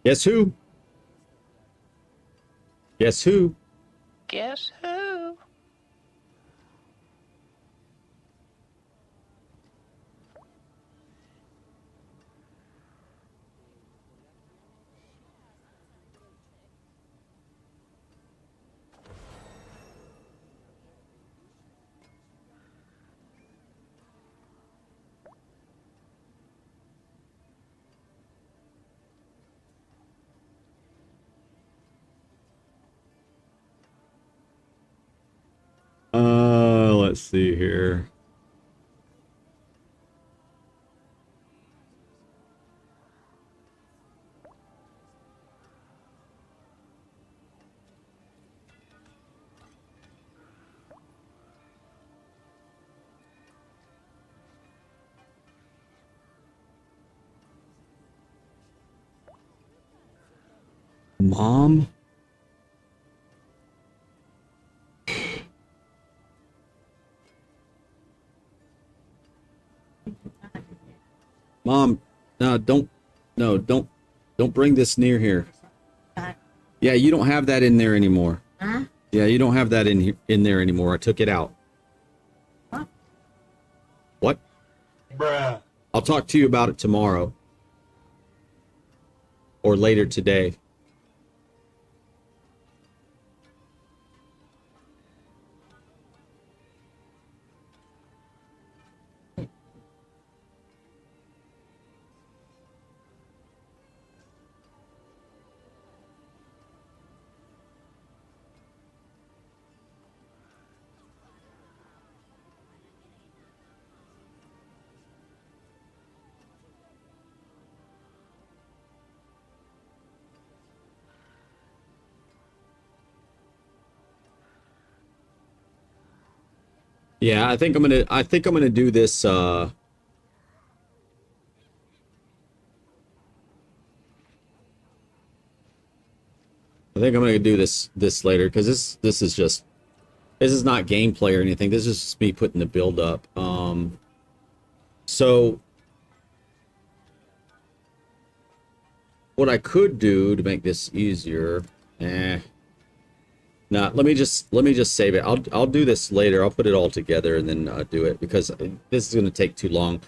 Guess who? Guess who? Guess who? Let's see here. Mom? Mom, no, don't bring this near here. Yeah, you don't have that in there anymore. Huh? Yeah, you don't have that in there anymore. I took it out. What? What? Bruh. I'll talk to you about it tomorrow. Or later today. Yeah, I think I'm gonna do this I think I'm gonna do this later because this is not gameplay or anything. This is just me putting the build up. So what I could do to make this easier, nah, let me just save it. I'll do this later. I'll put it all together and then do it because this is going to take too long. I'm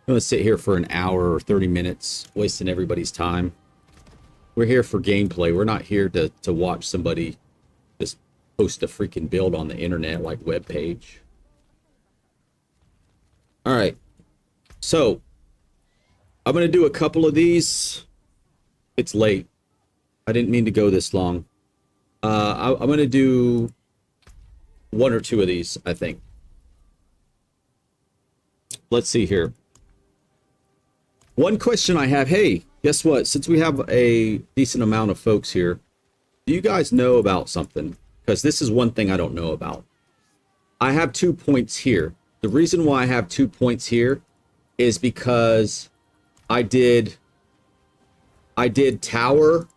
going to sit here for an hour or 30 minutes, wasting everybody's time. We're here for gameplay. We're not here to watch somebody just post a freaking build on the internet like web page. All right. So I'm going to do a couple of these. It's late. I didn't mean to go this long. I'm going to do one or two of these, I think. Let's see here. One question I have, hey, guess what? Since we have a decent amount of folks here, do you guys know about something? Because this is one thing I don't know about. I have 2 points here. The reason why I have 2 points here is because I did tower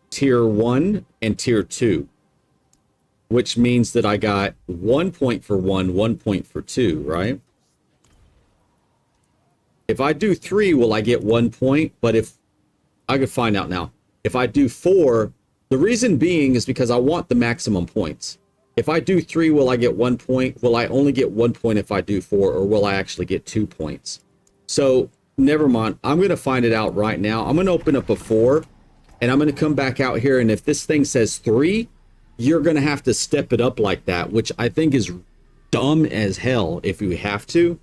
tier 1 and tier 2, which means that I got 1 point for 1 point for 2, right? If I do 3, will I get 1 point? But if I could find out now, if I do 4, the reason being is because I want the maximum points. If I do 3, will I get 1 point? Will I only get 1 point if I do 4, or will I actually get 2 points? So never mind. I'm going to find it out right now. I'm going to open up a 4. And I'm going to come back out here, and if this thing says 3, you're going to have to step it up like that, which I think is dumb as hell if you have to.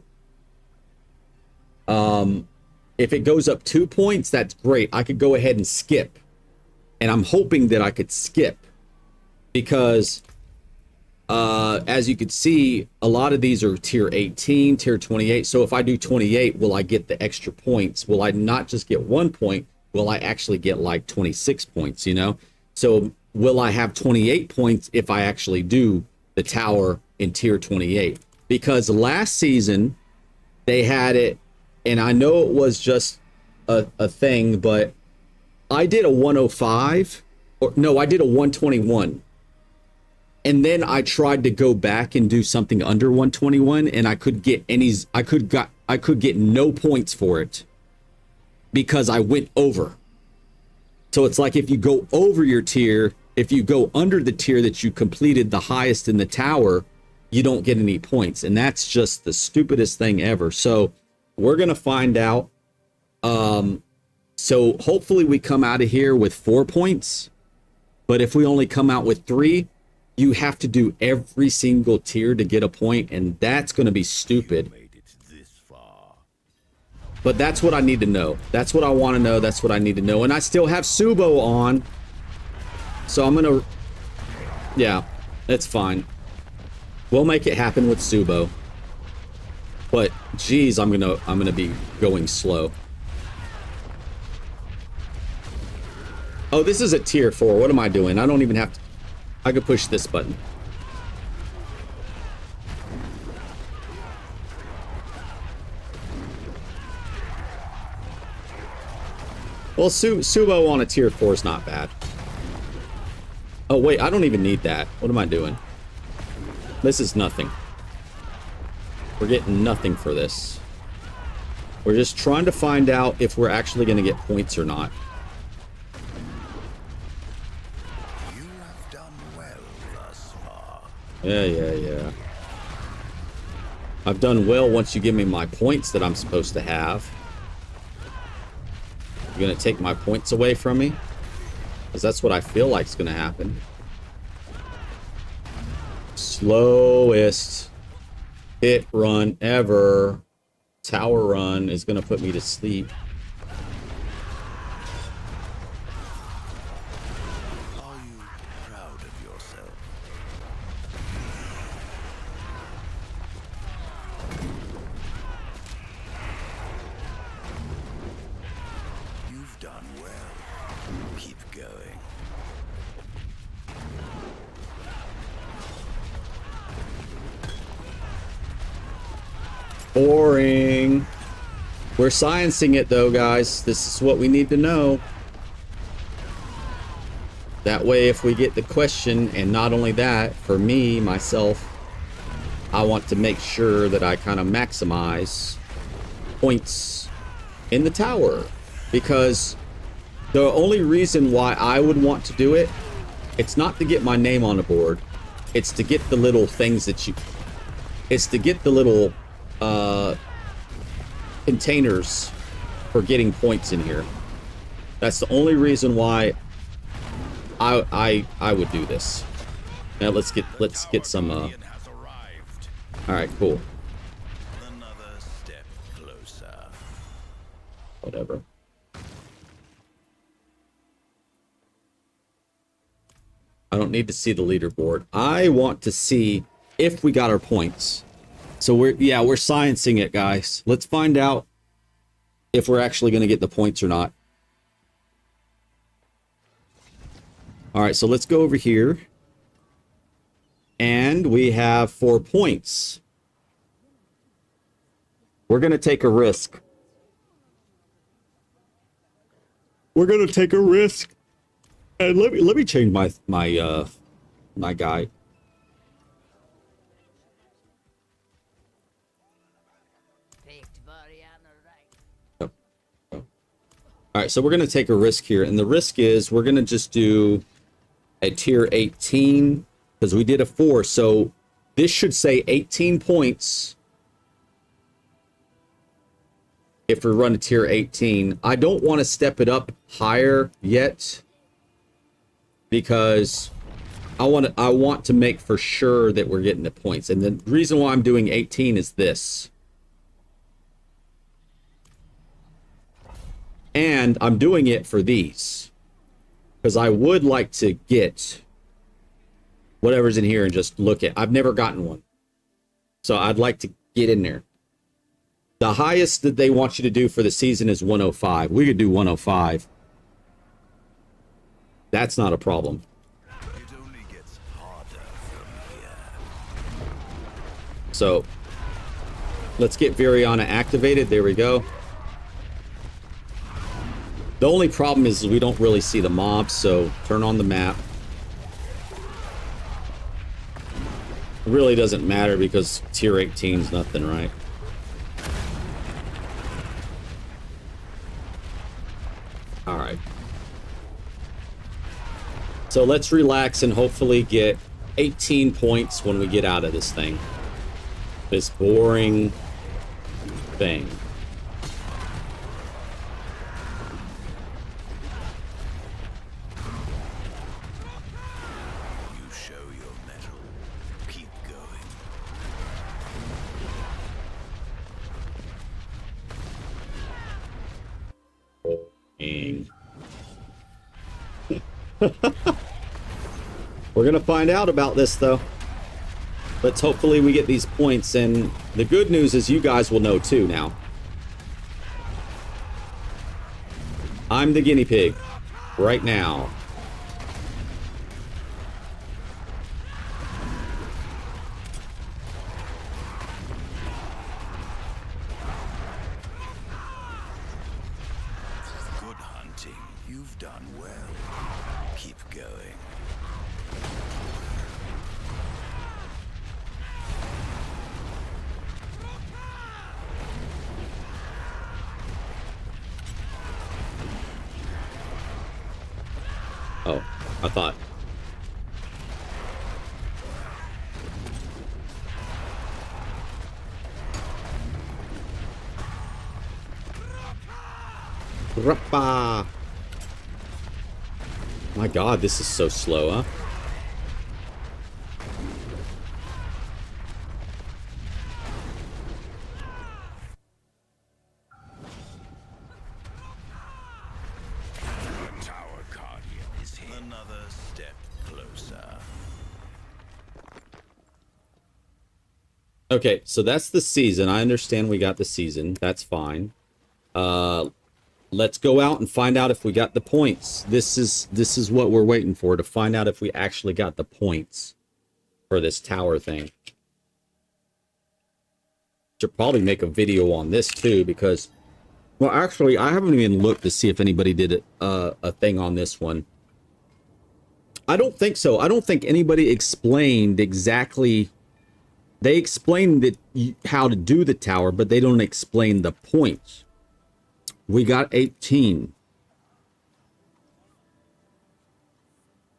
If it goes up 2 points, that's great. I could go ahead and skip. And I'm hoping that I could skip. Because, as you can see, a lot of these are tier 18, tier 28. So if I do 28, will I get the extra points? Will I not just get 1 point? Will I actually get like 26 points, you know? So will I have 28 points if I actually do the tower in tier 28? Because last season they had it, and I know it was just a thing, but I did a 105, or no, I did a 121. And then I tried to go back and do something under 121, and I could get no points for it. because I went over. So it's like if you go over your tier, if you go under the tier that you completed the highest in the tower, you don't get any points. And that's just the stupidest thing ever. So we're going to find out. So hopefully we come out of here with 4 points. But if we only come out with 3, you have to do every single tier to get a point. And that's going to be stupid. But that's what I need to know. That's what I want to know. That's what I need to know. And I still have Subo on. So I'm going to... Yeah, that's fine. We'll make it happen with Subo. But, geez, I'm gonna be going slow. Oh, this is a tier 4. What am I doing? I don't even have to... I could push this button. Well, Subo on a tier 4 is not bad. Oh, wait, I don't even need that. What am I doing? This is nothing. We're getting nothing for this. We're just trying to find out if we're actually going to get points or not. You have done well thus far. Yeah. I've done well once you give me my points that I'm supposed to have. You're going to take my points away from me? Because that's what I feel like is going to happen. Slowest hit run ever. Tower run is going to put me to sleep. Are you proud of yourself? You've done well. Keep going. Boring. We're sciencing it though, guys. This is what we need to know. That way, if we get the question, and not only that, for me, myself, I want to make sure that I kind of maximize points in the tower. Because the only reason why I would want to do it, it's not to get my name on the board. It's to get the little things that you... It's to get the little... containers for getting points in here. That's the only reason why I would do this. Now let's get some all right, cool. Another step closer. Whatever. I don't need to see the leaderboard. I want to see if we got our points. So we're sciencing it, guys. Let's find out if we're actually going to get the points or not. All right, so let's go over here. And we have 4 points. We're going to take a risk. We're going to take a risk. And let me change my guy. All right, so we're going to take a risk here, and the risk is we're going to just do a tier 18 because we did a 4, so this should say 18 points if we run a tier 18. I don't want to step it up higher yet because I want to make for sure that we're getting the points, and the reason why I'm doing 18 is this. And I'm doing it for these. Because I would like to get whatever's in here and just look at. I've never gotten one. So I'd like to get in there. The highest that they want you to do for the season is 105. We could do 105. That's not a problem. It only gets harder from here. So let's get Viriana activated. There we go. The only problem is we don't really see the mobs, so turn on the map. It really doesn't matter because tier 18 is nothing, right? So let's relax and hopefully get 18 points when we get out of this thing. This boring thing. You show your mettle. Keep going. Dang. We're gonna find out about this though. Let's hopefully we get these points, and the good news is you guys will know too now. I'm the guinea pig right now. Good hunting. You've done well. Keep going. Oh, I thought. Rappa. My God, this is so slow, huh? Tower Guardian is here. Another step closer. Okay, so that's the season. I understand we got the season. That's fine. Let's go out and find out if we got the points. This is what we're waiting for, to find out if we actually got the points for this tower thing. Should probably make a video on this too, because, well, actually, I haven't even looked to see if anybody did a thing on this one. I don't think so. I don't think anybody explained exactly. They explained how to do the tower, but they don't explain the points. We got 18.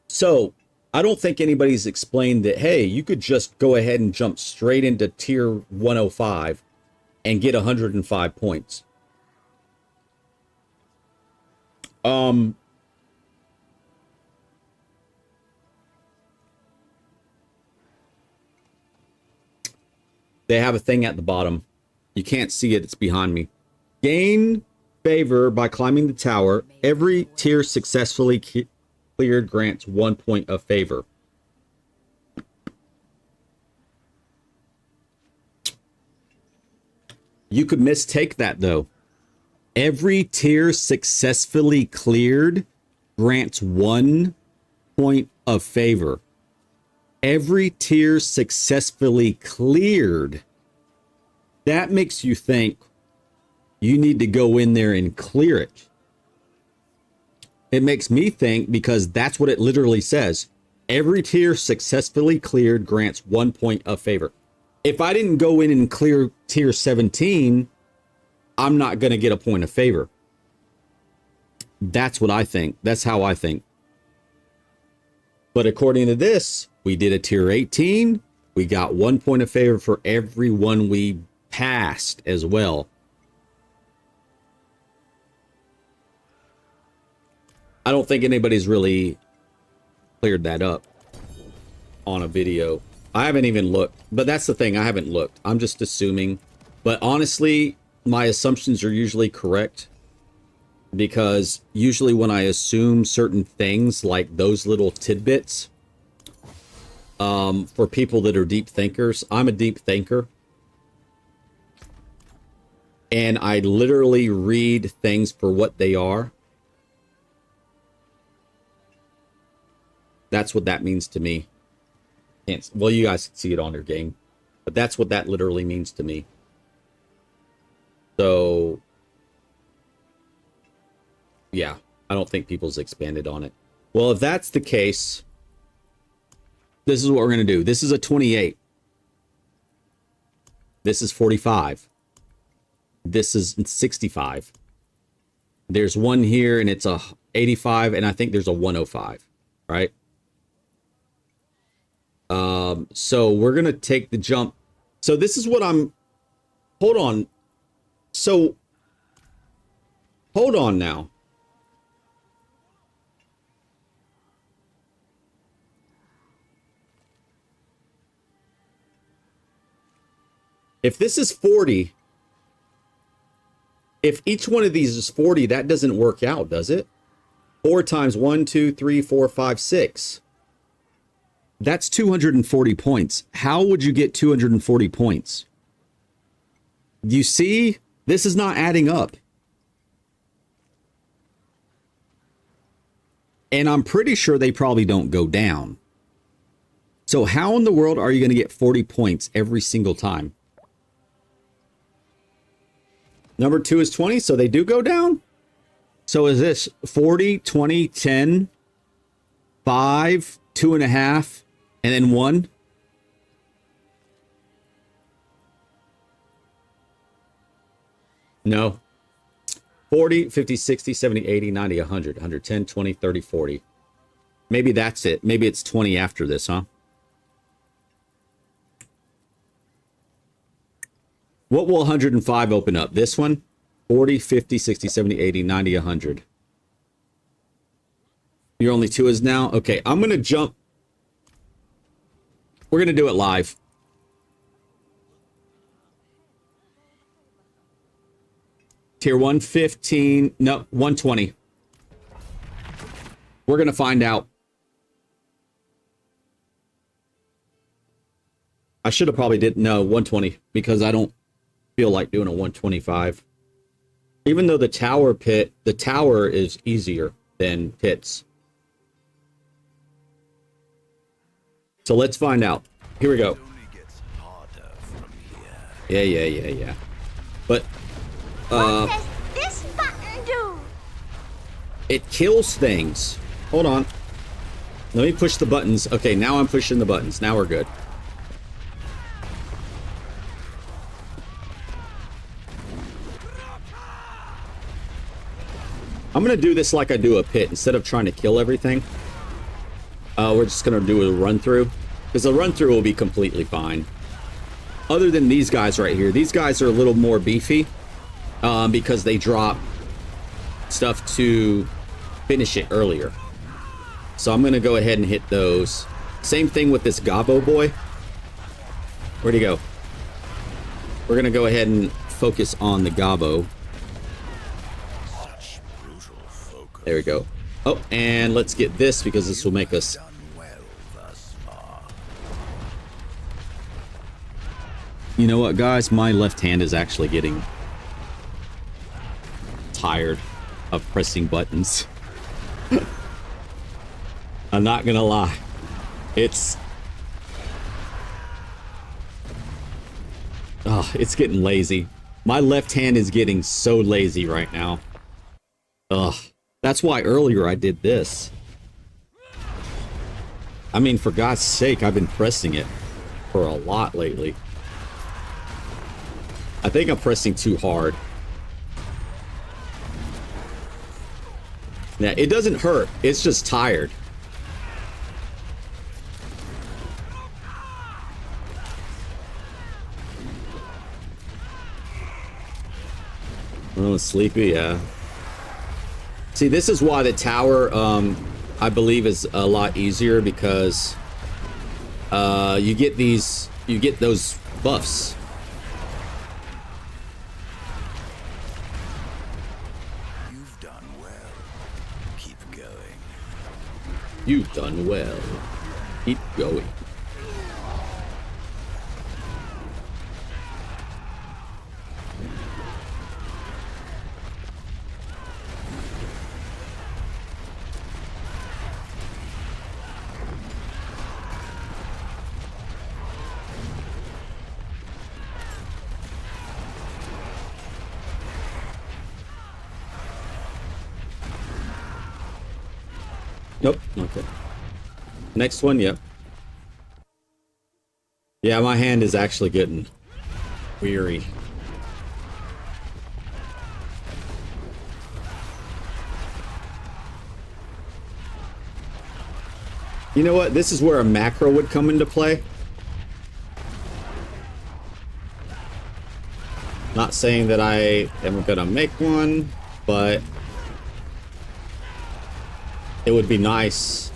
So, I don't think anybody's explained that, hey, you could just go ahead and jump straight into tier 105 and get 105 points. They have a thing at the bottom. You can't see it. It's behind me. Gain favor by climbing the tower. Every tier successfully cleared grants 1 point of favor. You could mistake that though. Every tier successfully cleared grants 1 point of favor. Every tier successfully cleared. That makes you think you need to go in there and clear it. It makes me think, because that's what it literally says. Every tier successfully cleared grants 1 point of favor. If I didn't go in and clear tier 17, I'm not going to get a point of favor. That's what I think. That's how I think. But according to this, we did a tier 18. We got 1 point of favor for every one we passed as well. I don't think anybody's really cleared that up on a video. I haven't even looked, but that's the thing. I haven't looked. I'm just assuming. But honestly, my assumptions are usually correct, because usually when I assume certain things like those little tidbits, for people that are deep thinkers, I'm a deep thinker. And I literally read things for what they are. That's what that means to me. Well, you guys can see it on your game, but that's what that literally means to me. So, yeah, I don't think people's expanded on it. Well, if that's the case, this is what we're going to do. This is a 28. This is 45. This is 65. There's one here, and it's a 85, and I think there's a 105, right? So we're going to take the jump. So this is what I'm... Hold on. So... Hold on now. If this is 40... If each one of these is 40, that doesn't work out, does it? 4 times 1, 2, 3, 4, 5, 6. That's 240 points. How would you get 240 points? You see, this is not adding up. And I'm pretty sure they probably don't go down. So how in the world are you going to get 40 points every single time? Number 2 is 20, so they do go down? So is this 40, 20, 10, 5, 2.5, and then 1? No. 40, 50, 60, 70, 80, 90, 100, 110, 20, 30, 40. Maybe that's it. Maybe it's 20 after this, huh? What will 105 open up? This one? 40, 50, 60, 70, 80, 90, 100. You're only 2 is now? Okay, I'm going to jump. We're going to do it live. Tier 115. No, 120. We're going to find out. I should have probably did. No, 120. Because I don't feel like doing a 125. Even though the tower is easier than pits. So let's find out. Here we go. Yeah. But what does this button do? It kills things. Hold on. Let me push the buttons. Okay, now I'm pushing the buttons. Now we're good. I'm going to do this like I do a pit. Instead of trying to kill everything, we're just going to do a run through. Because the run through will be completely fine. Other than these guys right here. These guys are a little more beefy. Because they drop stuff to finish it earlier. So I'm going to go ahead and hit those. Same thing with this Gabo boy. Where'd he go? We're going to go ahead and focus on the Gabo. There we go. Oh, and let's get this because this will make us... You know what, guys? My left hand is actually getting tired of pressing buttons. I'm not gonna lie. It's getting lazy. My left hand is getting so lazy right now. Ugh. That's why earlier I did this. I mean, for God's sake, I've been pressing it for a lot lately. I think I'm pressing too hard. Now, it doesn't hurt. It's just tired. Oh, sleepy, yeah. See, this is why the tower, I believe, is a lot easier because you get those buffs. You've done well. Keep going. You've done well. Keep going. Nope. Okay. Next one, yep. Yeah, my hand is actually getting weary. You know what? This is where a macro would come into play. Not saying that I am gonna make one, but it would be nice.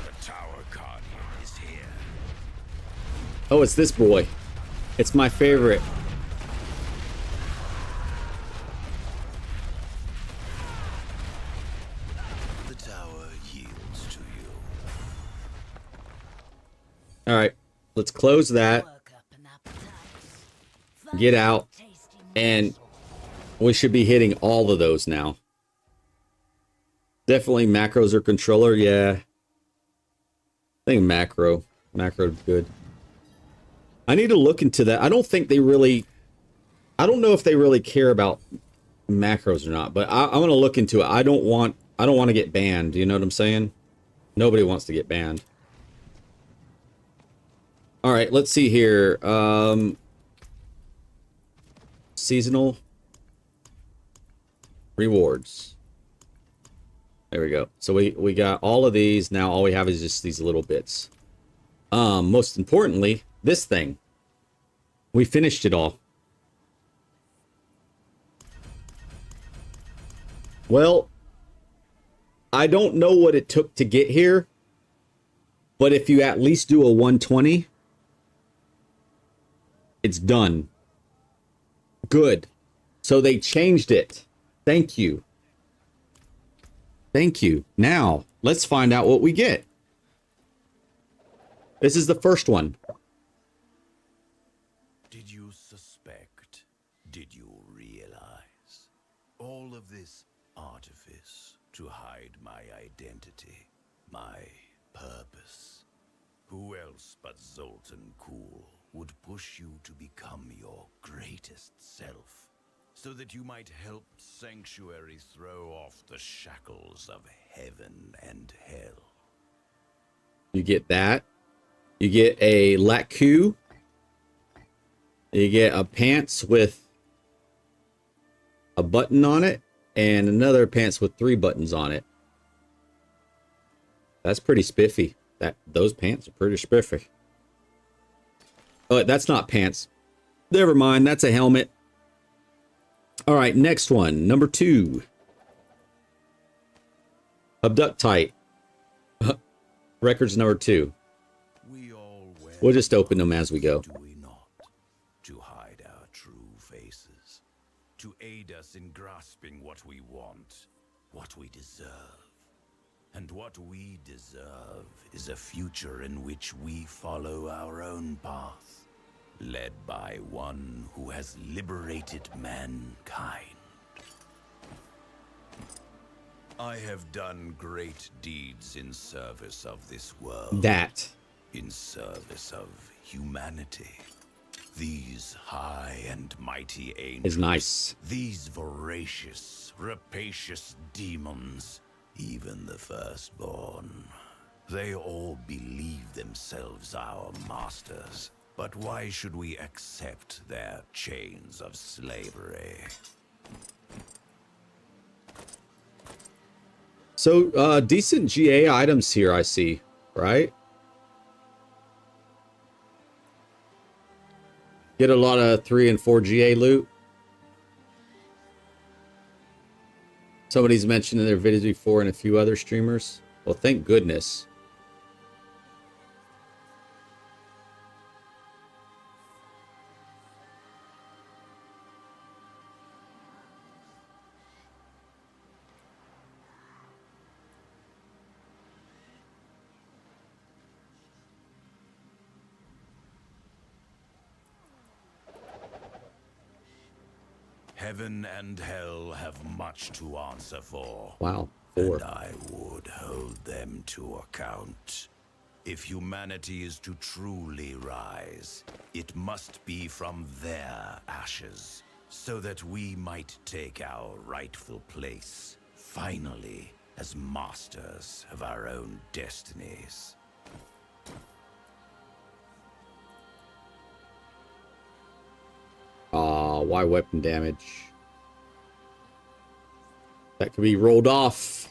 The Tower Guardian is here. Oh, it's this boy. It's my favorite. The tower yields to you. All right, let's close that. Get out, and we should be hitting all of those now. Definitely macros or controller, yeah. I think macro. Macro's good. I need to look into that. I don't think they really... I don't know if they really care about macros or not, but I'm going to look into it. I don't want to get banned, you know what I'm saying? Nobody wants to get banned. All right, let's see here. Seasonal rewards. There we go. So we got all of these. Now all we have is just these little bits. Most importantly, this thing. We finished it all. Well, I don't know what it took to get here, but if you at least do a 120, it's done. Good. So they changed it. Thank you. Thank you. Now, let's find out what we get. This is the first one. Did you suspect? Did you realize? All of this artifice to hide my identity, my purpose. Who else but Zoltan Kuhl would push you to become your greatest self, so that you might help Sanctuary throw off the shackles of heaven and hell? You get that. You get a lacku. You get a pants with a button on it, and another pants with 3 buttons on it. That's pretty spiffy. Those pants are pretty spiffy. Oh, that's not pants. Never mind. That's a helmet. All right, next one. Number 2. Abductite. Records number 2. We'll just open them as we go. Do we not? To hide our true faces. To aid us in grasping what we want. What we deserve. And what we deserve is a future in which we follow our own path, led by one who has liberated mankind. I have done great deeds in service of this world. That. In service of humanity. These high and mighty angels. Is nice. These voracious, rapacious demons. Even the firstborn. They all believe themselves our masters. But why should we accept their chains of slavery? So, decent GA items here, I see, right? Get a lot of 3 and 4 GA loot. Somebody's mentioned in their videos before and a few other streamers. Well, thank goodness. Heaven and hell have much to answer for. Wow, 4. And I would hold them to account. If humanity is to truly rise, it must be from their ashes, so that we might take our rightful place, finally, as masters of our own destinies. Why weapon damage? That could be rolled off.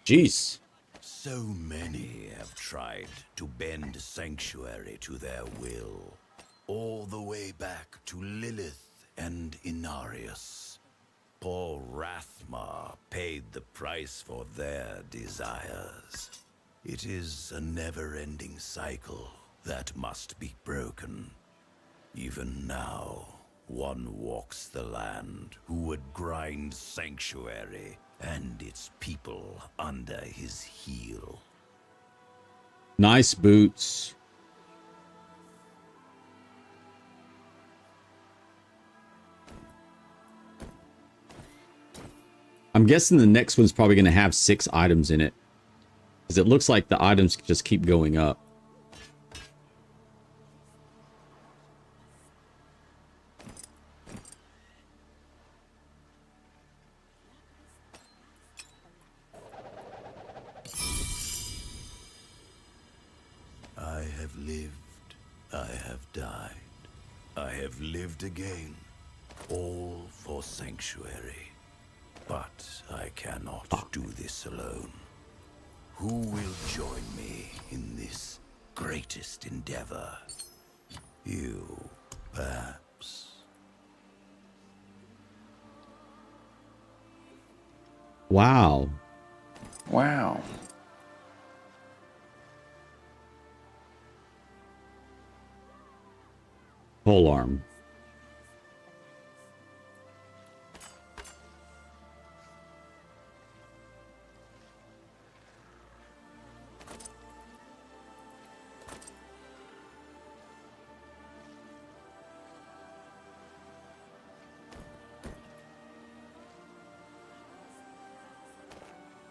Jeez. So many have tried to bend Sanctuary to their will, all the way back to Lilith and Inarius. Poor Rathmar paid the price for their desires. It is a never-ending cycle that must be broken. Even now, one walks the land who would grind Sanctuary and its people under his heel. Nice boots. I'm guessing the next one's probably going to have 6 items in it. Because it looks like the items just keep going up. I have lived, I have died, I have lived again, all for Sanctuary. But I cannot do this alone. Who will join me in this greatest endeavor? You, perhaps. Wow. Wow. Pole arm.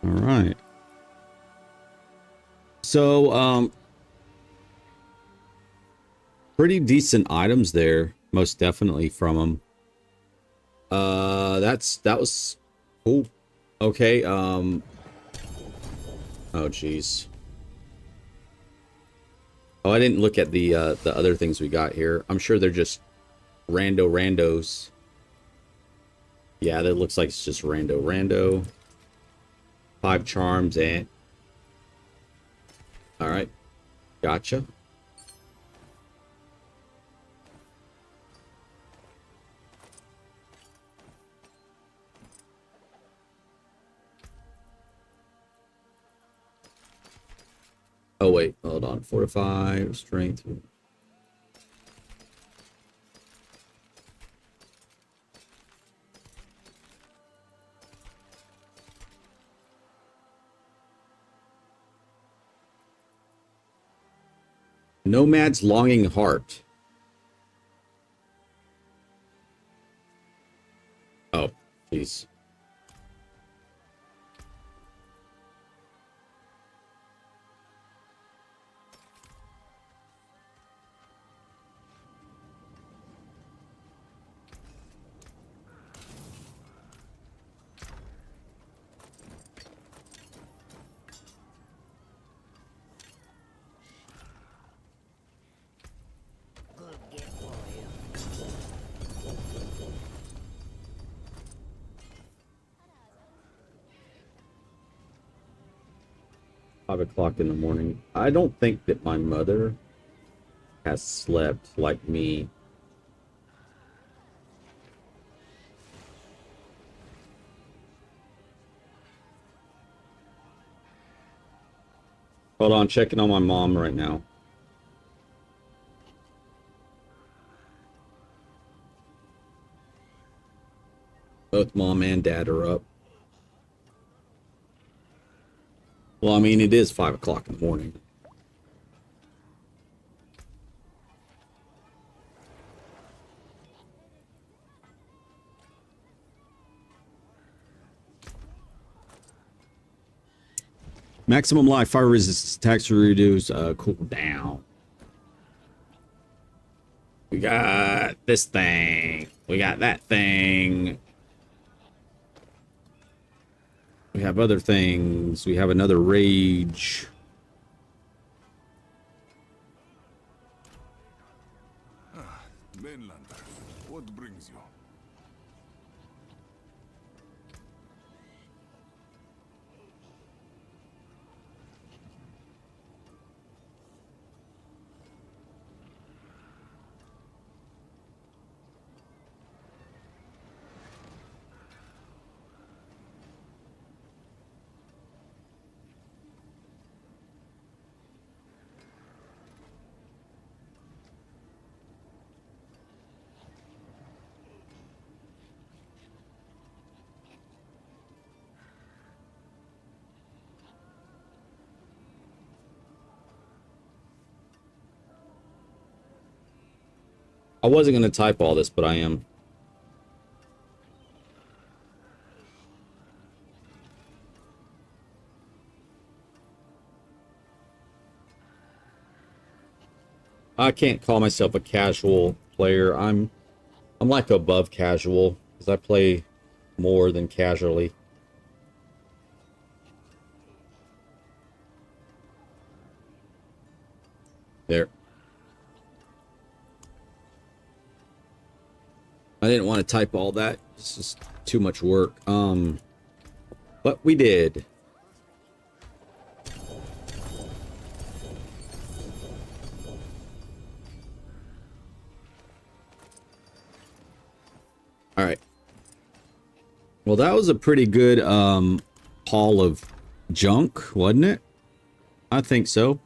All right. So, pretty decent items there, most definitely from them. That was cool. Okay, oh geez. Oh, I didn't look at the other things we got here. I'm sure they're just randos. Yeah, that looks like it's just rando. 5 charms and all right, gotcha. Oh wait, hold on. Fortify, strength. Nomad's longing heart. Oh, jeez. Five o'clock in the morning. I don't think that my mother has slept like me. Hold on, checking on my mom right now. Both mom and dad are up. Well, I mean, it is 5 o'clock in the morning. Maximum life, fire resistance, attacks to reduce, cool down. We got this thing. We got that thing. We have other things. We have another rage. Mainlander, what brings you? I wasn't going to type all this, but I am. I can't call myself a casual player. I'm like above casual because I play more than casually. There. I didn't want to type all that. It's just too much work. But we did. All right. Well, that was a pretty good haul of junk, wasn't it? I think so.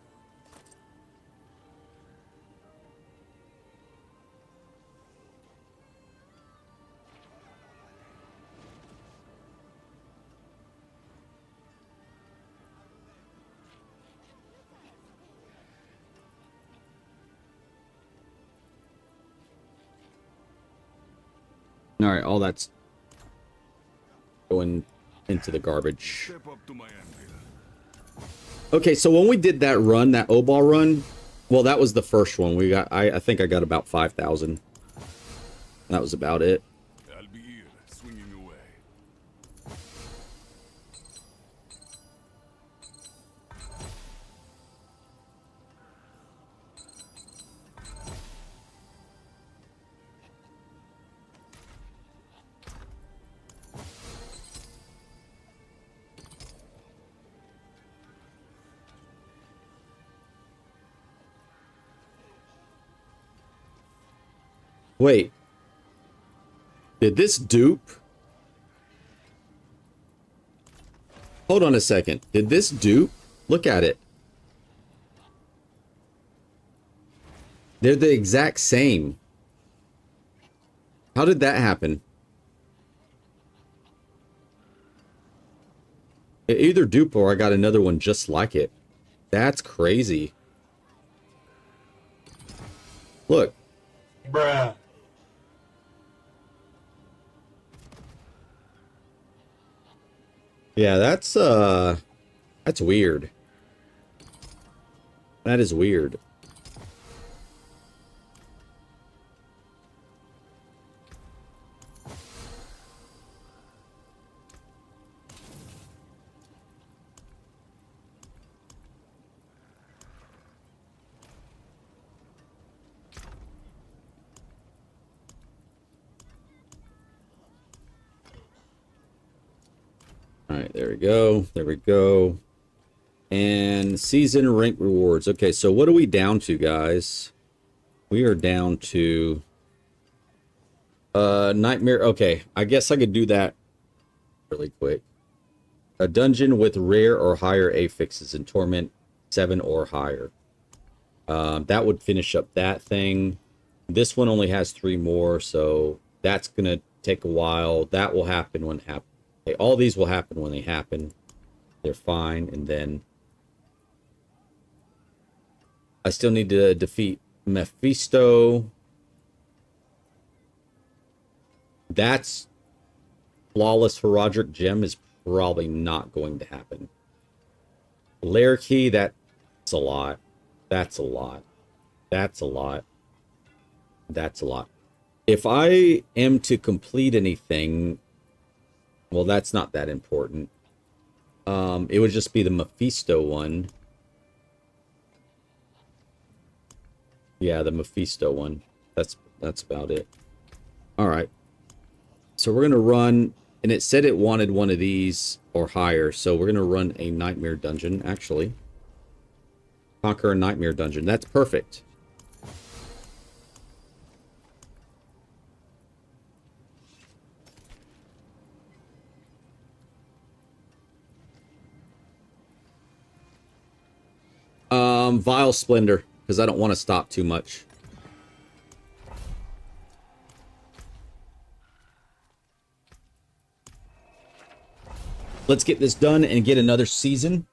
All right, all that's going into the garbage. Okay, so when we did that run, that O-ball run, well, that was the first one. We got, I think I got about 5,000. That was about it. I'll be here, swinging away. Wait. Did this dupe? Hold on a second. Did this dupe? Look at it. They're the exact same. How did that happen? It either dupe or I got another one just like it. That's crazy. Look. Bruh. Yeah, that's weird. That is weird. All right, there we go. There we go. And season rank rewards. Okay, so what are we down to, guys? We are down to nightmare. Okay, I guess I could do that really quick. A dungeon with rare or higher affixes in torment 7 or higher. That would finish up that thing. This one only has 3 more, so that's gonna take a while. That will happen when it happens. Okay, all these will happen when they happen. They're fine, and then I still need to defeat Mephisto. That's flawless for Roderick Gem is probably not going to happen. Lair Key, that's a lot. That's a lot. That's a lot. That's a lot. If I am to complete anything, well, that's not that important. It would just be the Mephisto one. Yeah, the Mephisto one. That's about it. All right. So we're going to run, and it said it wanted one of these or higher, so we're going to run a nightmare dungeon, actually. Conquer a nightmare dungeon. That's perfect. Vile Splendor, because I don't want to stop too much. Let's get this done and get another season.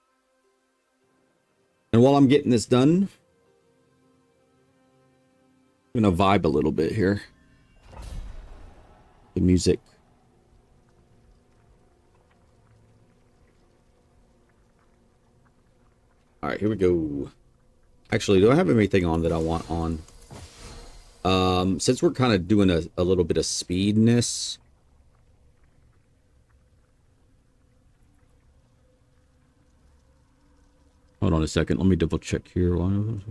And while I'm getting this done, I'm gonna vibe a little bit here. The music. All right, here we go. Actually, do I have anything on that I want on? Since we're kind of doing a little bit of speedness. Hold on a second. Let me double check here. What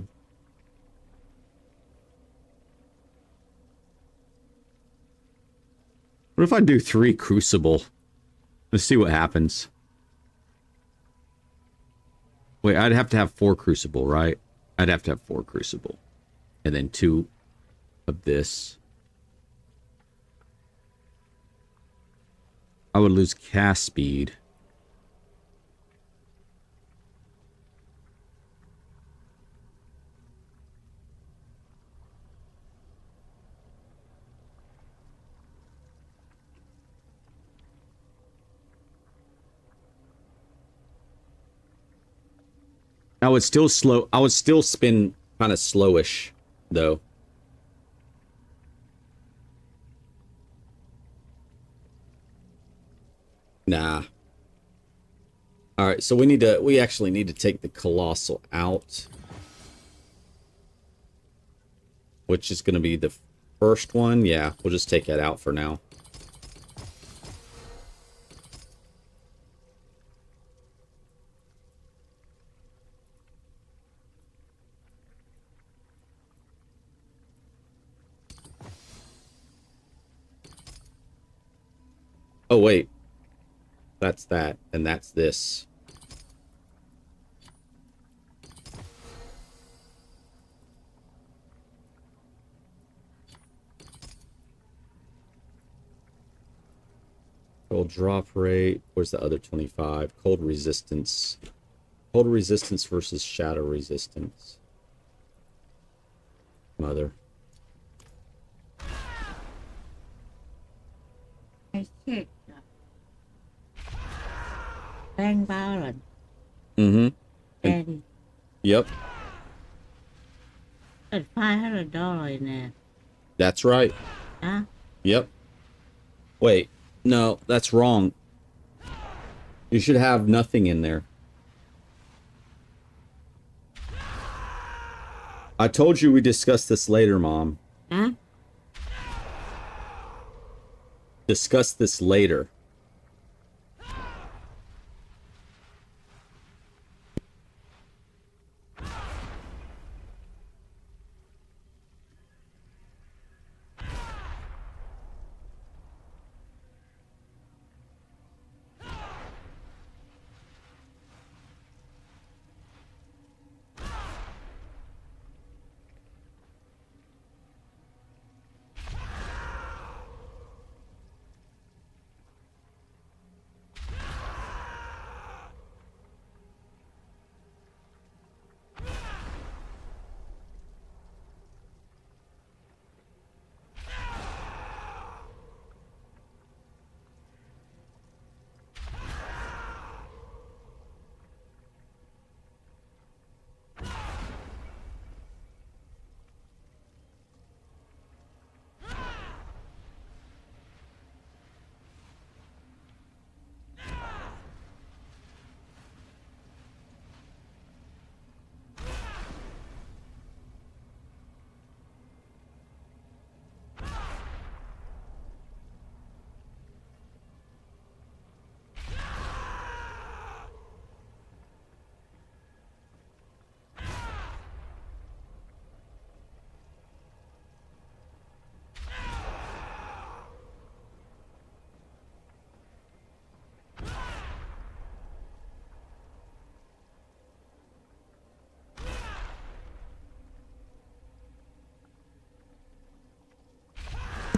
if I do 3 Crucible? Let's see what happens. Wait, I'd have to have 4 Crucible, right? I'd have to have 4 Crucible. And then 2 of this. I would lose cast speed. I would still spin kind of slowish, though. Nah. Alright, so we actually need to take the Colossal out. Which is gonna be the first one. Yeah, we'll just take that out for now. Oh, wait. That's that, and that's this. Cold drop rate. Where's the other 25? Cold resistance. Cold resistance versus shadow resistance. Mother. I checked. Bank balance. Mm-hmm. And yep. There's $500 in there. That's right. Huh? Yep. Wait. No, that's wrong. You should have nothing in there. I told you we discuss this later, Mom. Huh? Discuss this later.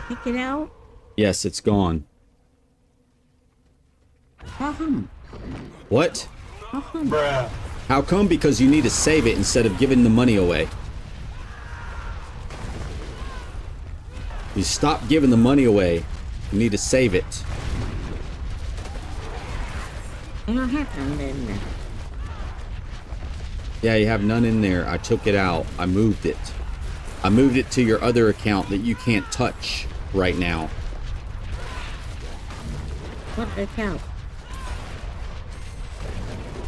Pick it out? Yes, it's gone. How come? What? How come? Bruh. How come? Because you need to save it instead of giving the money away. You stop giving the money away. You need to save it. I don't have none in there. Yeah, you have none in there. I took it out. I moved it. I moved it to your other account that you can't touch right now. What account?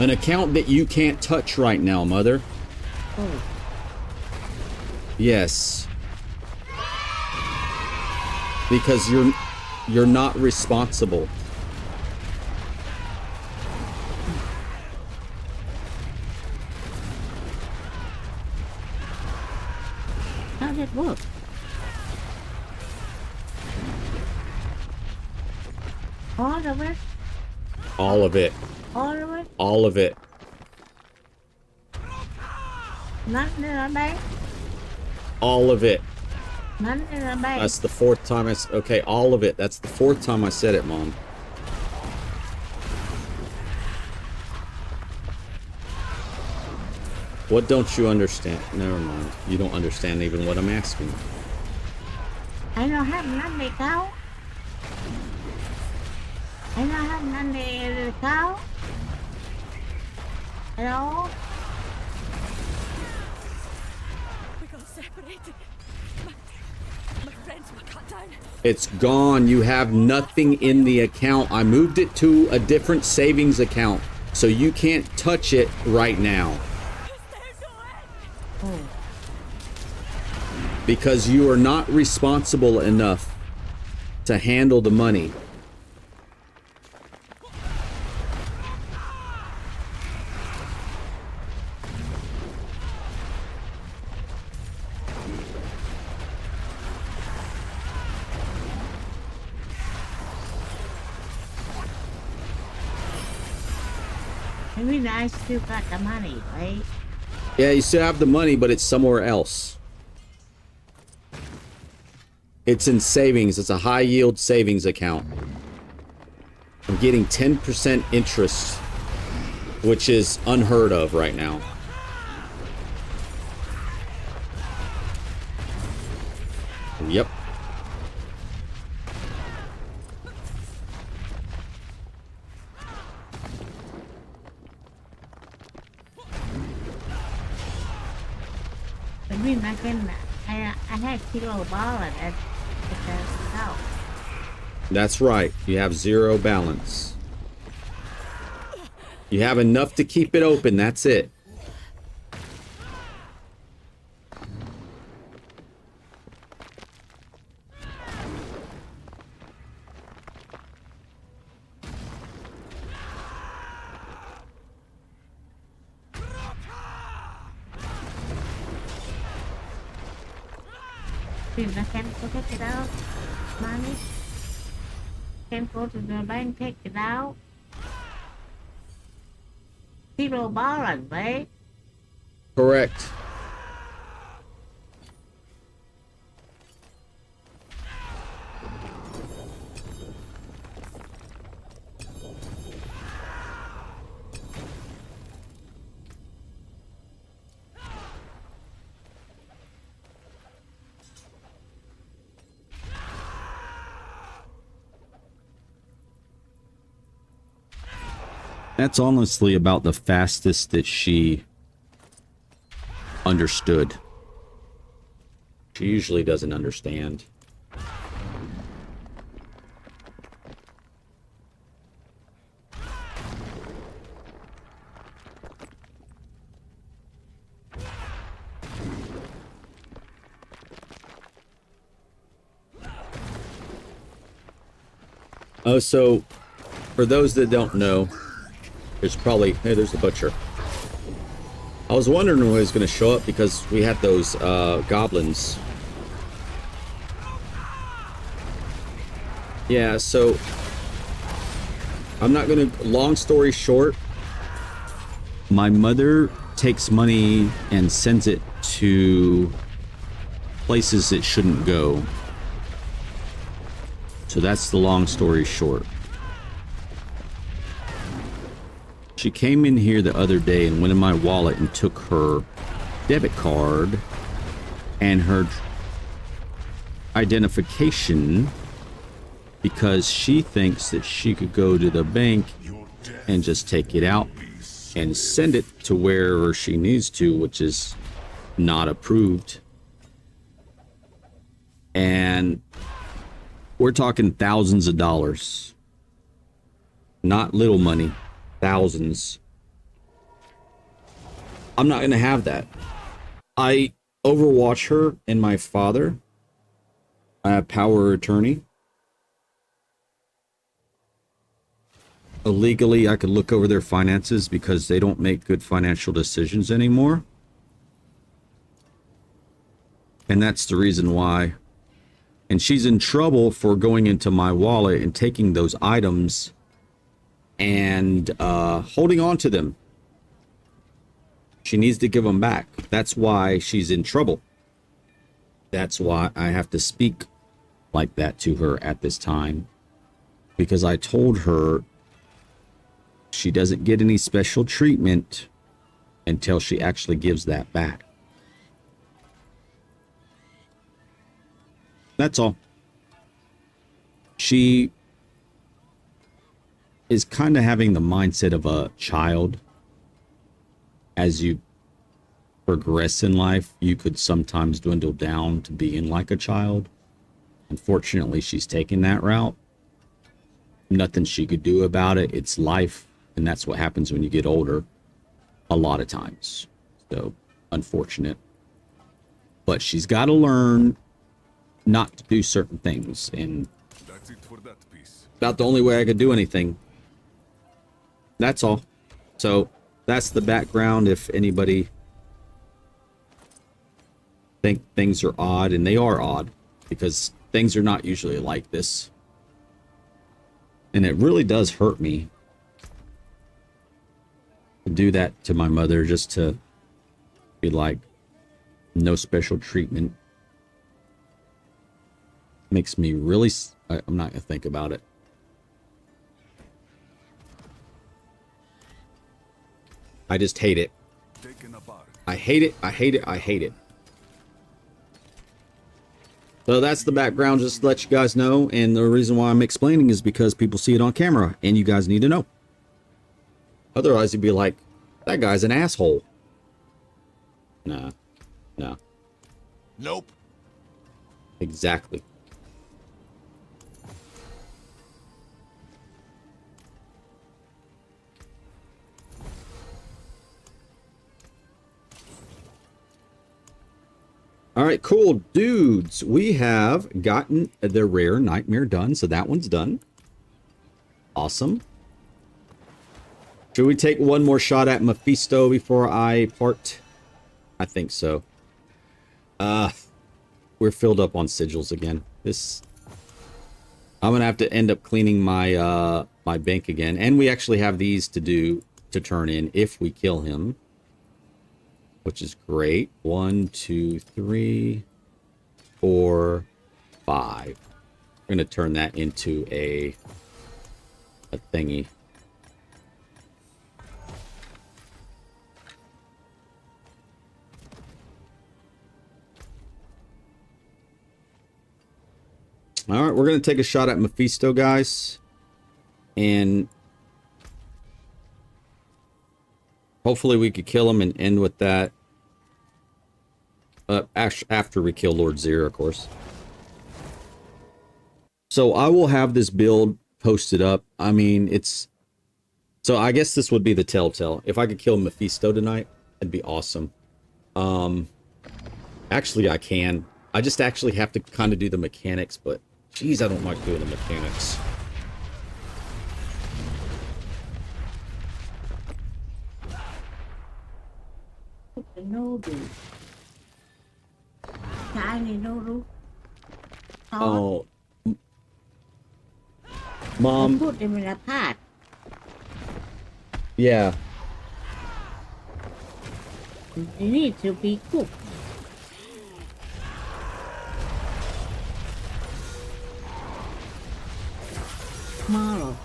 An account that you can't touch right now, Mother. Oh. Yes. Because you're not responsible. How did it work? All of it? All of it. All of it? All of it. Nothing in the bank? All of it. Nothing in the bank? That's the fourth time okay, all of it. That's the fourth time I said it, Mom. What don't you understand? Never mind. You don't understand even what I'm asking. I don't have none in the account. I don't have none in the account. Hello? We got separated. My friends were cut down. It's gone. You have nothing in the account. I moved it to a different savings account, so you can't touch it right now. Oh. Because you are not responsible enough to handle the money. I mean, I still got the money, right? Yeah, you still have the money, but it's somewhere else. It's in savings. It's a high yield savings account. I'm getting 10% interest, which is unheard of right now. Yep. I mean, I had $0 at the house. That's right. You have zero balance. You have enough to keep it open. That's it. Then I can go take it out. Money. Can go to the bank, take it out. $0 balance, right? Correct. That's honestly about the fastest that she understood. She usually doesn't understand. Oh, so for those that don't know, there's probably, hey, there's the butcher. I was wondering when he was going to show up because we had those goblins. Yeah, so I'm not going to, long story short, my mother takes money and sends it to places it shouldn't go. So that's the long story short. She came in here the other day and went in my wallet and took her debit card and her identification because she thinks that she could go to the bank and just take it out and send it to wherever she needs to, which is not approved. And we're talking thousands of dollars. Not little money. Thousands. I'm not going to have that. I overwatch her and my father. I have power of attorney. Illegally, I could look over their finances because they don't make good financial decisions anymore. And that's the reason why. And she's in trouble for going into my wallet and taking those items and holding on to them. She needs to give them back. That's why she's in trouble. That's why I have to speak like that to her at this time. Because I told her she doesn't get any special treatment until she actually gives that back. That's all. She is kind of having the mindset of a child. As you progress in life, you could sometimes dwindle down to being like a child. Unfortunately, she's taking that route. Nothing she could do about it. It's life. And that's what happens when you get older. A lot of times. So, unfortunate. But she's got to learn not to do certain things. And that's it for that piece. About the only way I could do anything. That's all. So, that's the background. If anybody think things are odd, and they are odd, because things are not usually like this. And it really does hurt me to do that to my mother, just to be like, no special treatment. Makes me really... I'm not going to think about it. I just hate it. I hate it. I hate it. I hate it. So that's the background, just to let you guys know. And the reason why I'm explaining is because people see it on camera, and you guys need to know. Otherwise, you'd be like, that guy's an asshole. Nah. No. Nope. Exactly. All right, cool dudes. We have gotten the rare nightmare done, so that one's done. Awesome. Should we take one more shot at Mephisto before I part? I think so. We're filled up on sigils again. I'm gonna have to end up cleaning my my bank again, and we actually have these to turn in if we kill him. Which is great. 1, 2, 3, 4, 5. I'm going to turn that into a thingy. All right, we're going to take a shot at Mephisto, guys. And hopefully we could kill him and end with that. After we kill Lord Zero, of course. So I will have this build posted up. I mean, it's... So I guess this would be the telltale. If I could kill Mephisto tonight, it'd be awesome. Actually, I can. I just actually have to kind of do the mechanics, but... Jeez, I don't like doing the mechanics. Oh. Mom. Put them in a pot. Yeah. They need to be cooked. Tomorrow.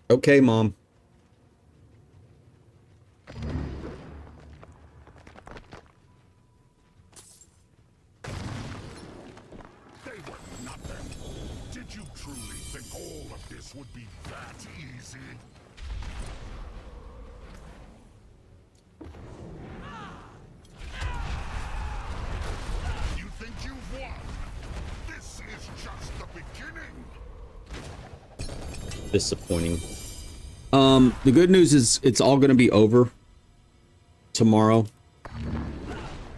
Okay, Mom. They were nothing. Did Did you truly think all of this would be that easy? You think you've won? This is just the beginning. Disappointing. The good news is it's all going to be over tomorrow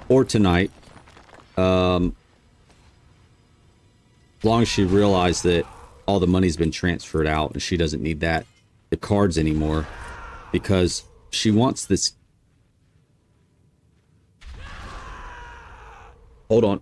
or tonight. As long as she realized that all the money's been transferred out and she doesn't need the cards anymore, because she wants this. Hold on.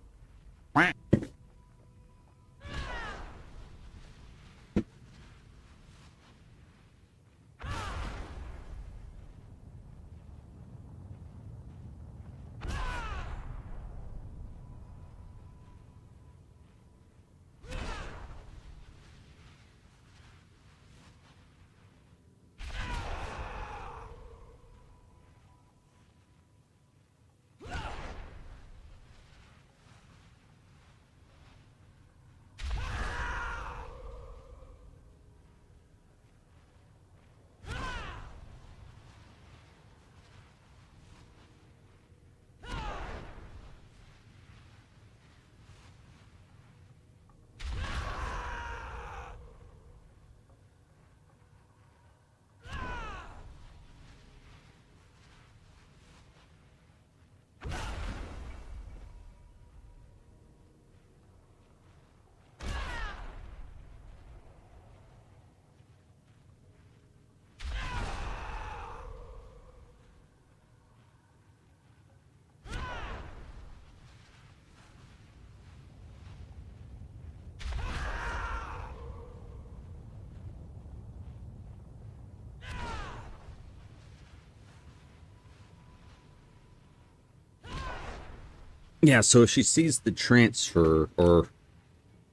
Yeah, so she sees the transfer, or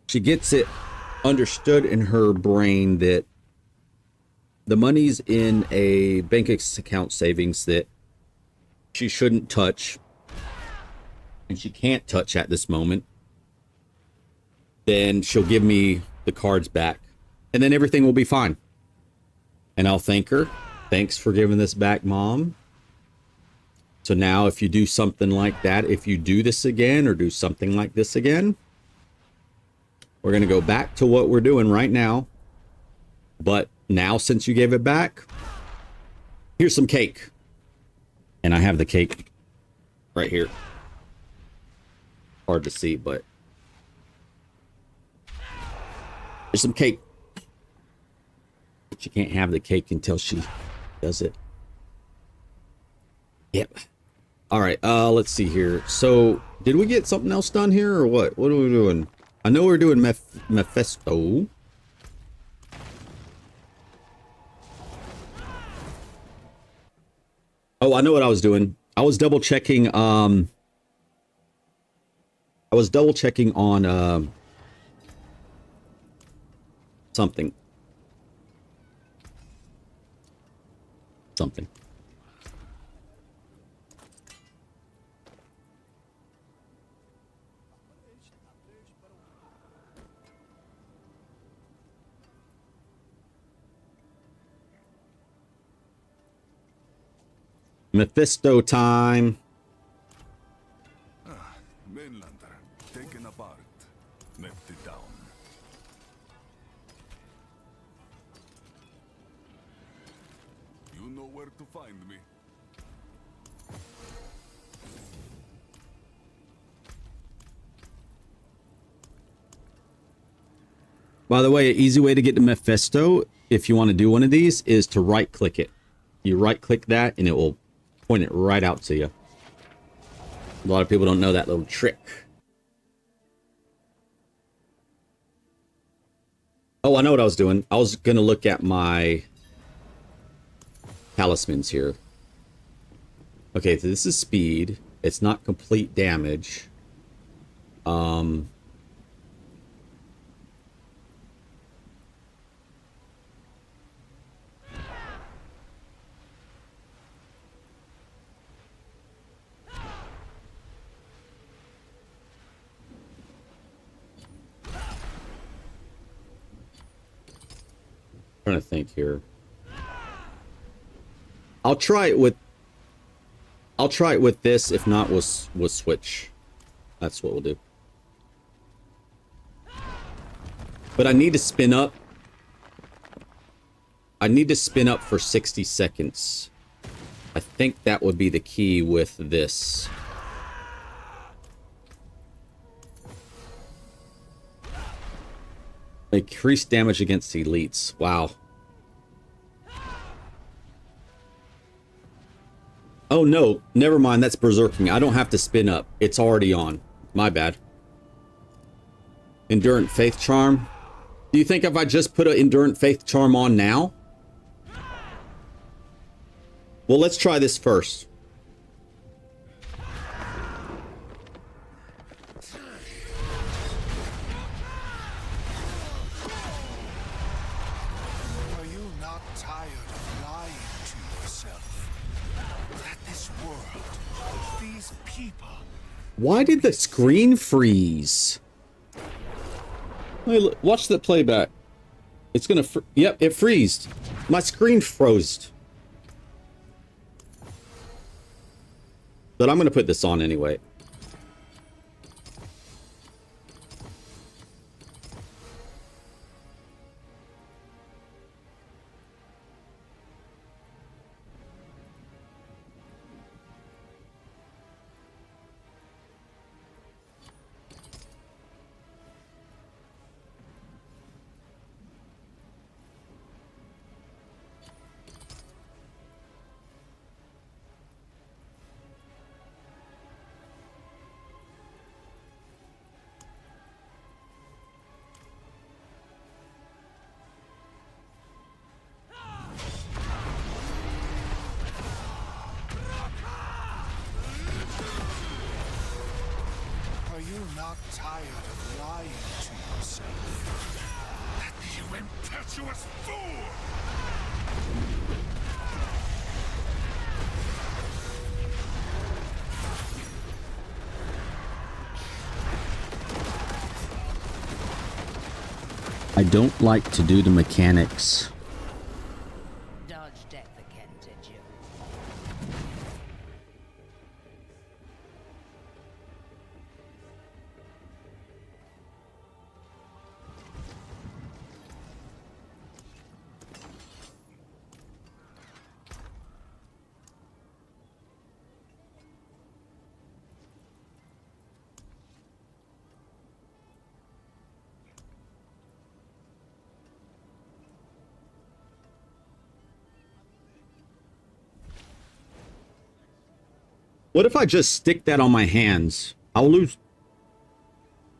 she gets it understood in her brain that the money's in a bank account savings that she shouldn't touch, and she can't touch at this moment, then she'll give me the cards back, and then everything will be fine. And I'll thank her. Thanks for giving this back, Mom. So now if you do something like that, if you do this again or do something like this again, we're going to go back to what we're doing right now. But now, since you gave it back, here's some cake. And I have the cake right here. Hard to see, but there's some cake. But you can't have the cake until she does it. Yep. All right, let's see here. So, did we get something else done here, or what? What are we doing? I know we're doing Mephisto. Oh, I know what I was doing. I was double checking. I was double checking on something. Mephisto time. Mainlander, taken apart, melted down. You know where to find me. By the way, an easy way to get to Mephisto, if you want to do one of these, is to right-click it. You right-click that, and it will point it right out to you. A lot of people don't know that little trick. Oh, I know what I was doing. I was going to look at my talismans here. Okay, so this is speed. It's not complete damage. Trying to think here. I'll try it with this. If not, we'll switch. That's what we'll do. But I need to spin up. I need to spin up for 60 seconds. I think that would be the key with this. Increased damage against elites. Wow. Oh no, never mind. That's berserking. I don't have to spin up. It's already on. My bad. Endurant Faith Charm. Do you think if I just put an Endurant Faith Charm on now? Well, let's try this first. Are you not tired of lying to yourself? That this world, these people... Why did the screen freeze? Hey, look, watch the playback. It's gonna... Yep, it freezed. My screen froze. But I'm gonna put this on anyway. Are you not tired of lying to yourself? That you impetuous fool! I don't like to do the mechanics. Dodge death again, did you? What if I just stick that on my hands? I'll lose.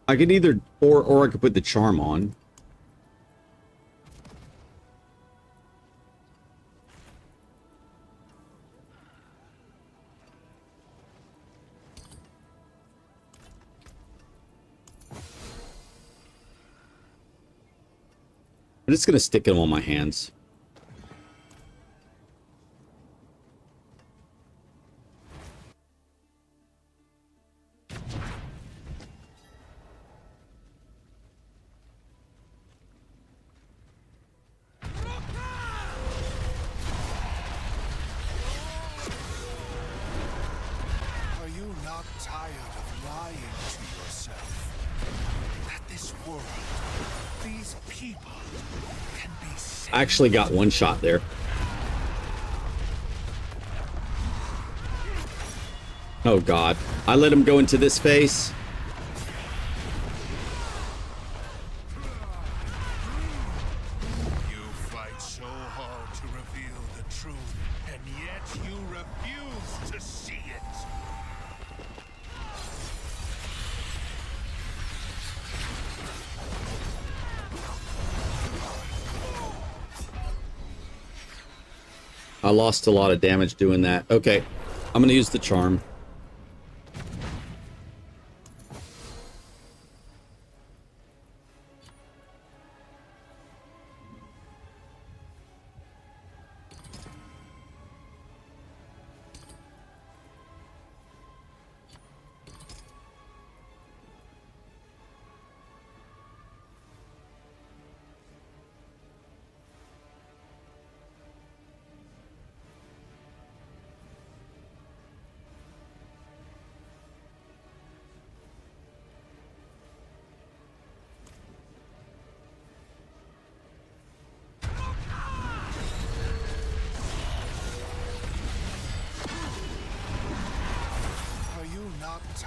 I could either, or I could put the charm on. I'm just gonna stick them on my hands. Are you not tired of lying to yourself? That this world, these people, can be saved? I actually got one shot there. Oh god. I let him go into this phase. You fight so hard to reveal the truth, and yet you refuse to see it. I lost a lot of damage doing that. Okay, I'm gonna use the charm.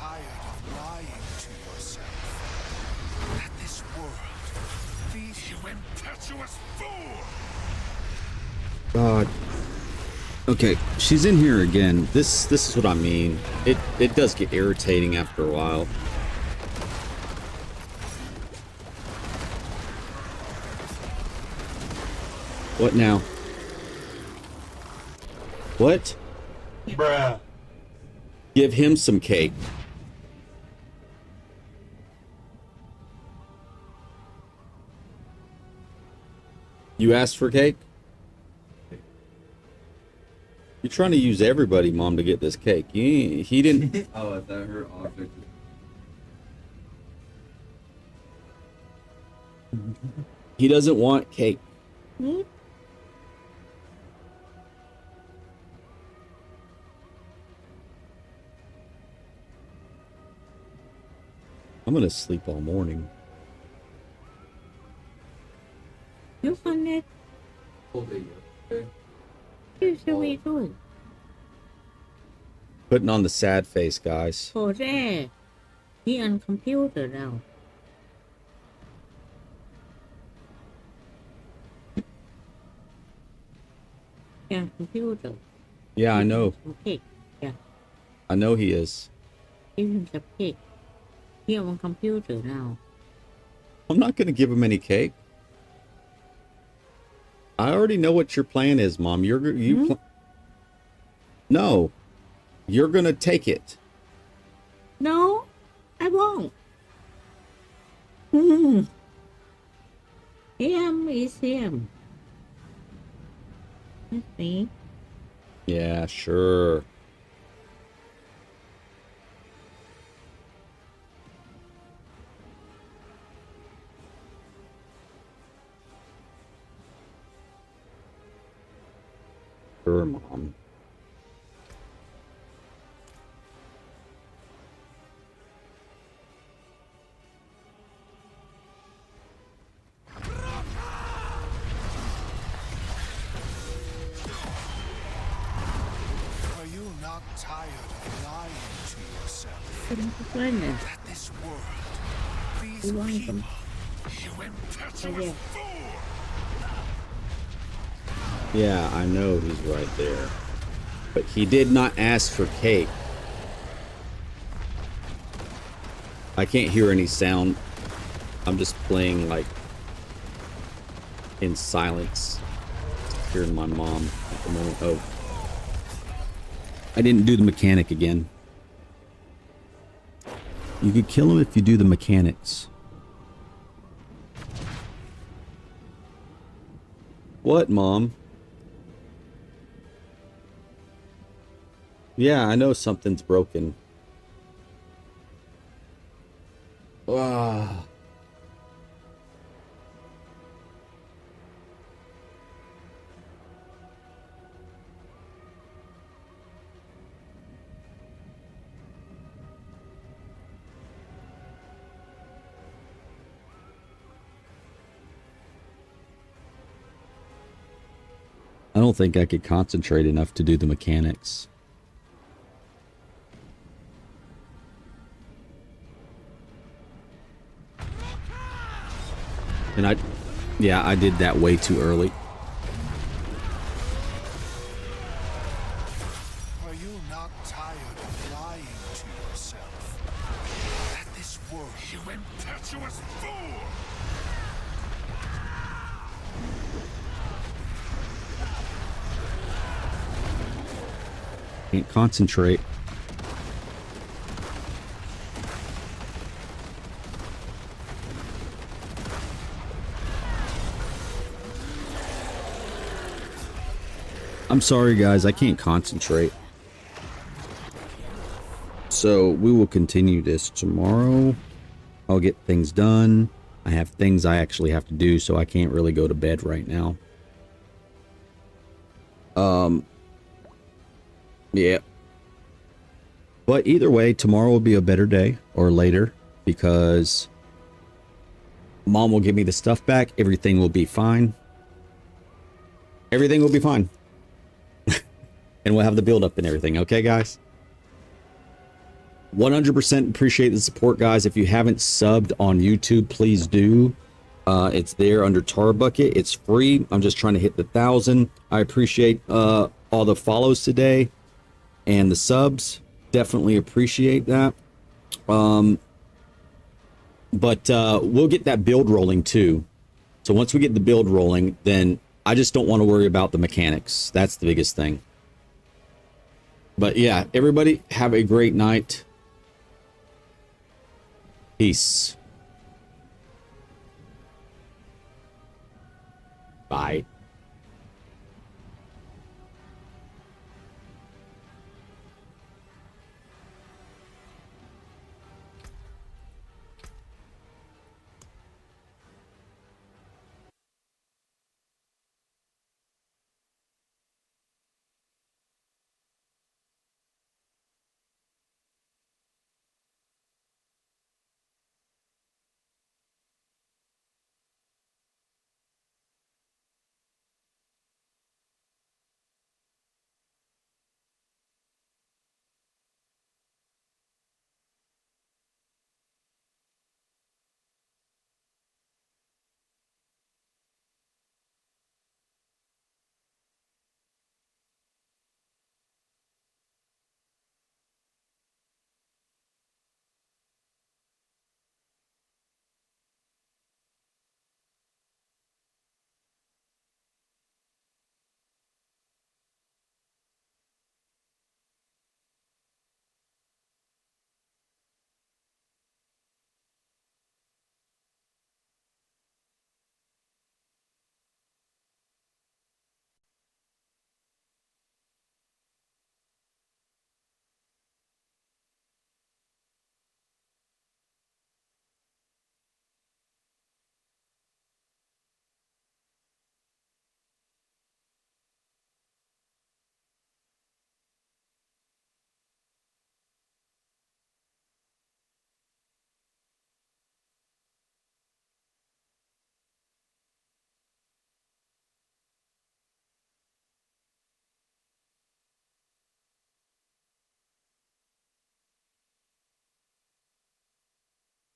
tired of lying to yourself? That this world, these you impetuous fool! God. Okay, she's in here again. This is what I mean. It does get irritating after a while. What now? What? Bruh. Give him some cake. You asked for cake? You're trying to use everybody, Mom, to get this cake. He didn't. Oh, is that her object? He doesn't want cake. Hmm? I'm gonna sleep all morning. You found it? Here's what we doing. Putting on the sad face, guys. Oh, there. He on computer now. Yeah, computer. Yeah, I know. Some cake. Yeah, I know he is. give him some cake. He on computer now. I'm not gonna give him any cake. I already know what your plan is, Mom. No, you're gonna take it. No, I won't. Hmm. Him is him. That's me. Yeah, sure. Sure, Mom. Are you not tired of lying to yourself? Goodness. That this world, these You want people, them. you impetuous Oh, yeah. fool! Yeah, I know he's right there. But he did not ask for cake. I can't hear any sound. I'm just playing like in silence. Hearing my mom at the moment. Oh. I didn't do the mechanic again. You could kill him if you do the mechanics. What, Mom? Yeah, I know something's broken. Ah. I don't think I could concentrate enough to do the mechanics. And I did that way too early. Are you not tired of lying to yourself? That this world, you impetuous fool! Can't concentrate. I'm sorry, guys. I can't concentrate. So we will continue this tomorrow. I'll get things done. I have things I actually have to do, so I can't really go to bed right now. Yeah. But either way, tomorrow will be a better day, or later, because Mom will give me the stuff back. Everything will be fine. Everything will be fine. And we'll have the build up and everything. Okay, guys? 100% appreciate the support, guys. If you haven't subbed on YouTube, please do. It's there under Tar Bucket. It's free. I'm just trying to hit the 1,000. I appreciate all the follows today and the subs. Definitely appreciate that. But we'll get that build rolling too. So once we get the build rolling, then I just don't want to worry about the mechanics. That's the biggest thing. But yeah, everybody have a great night. Peace. Bye.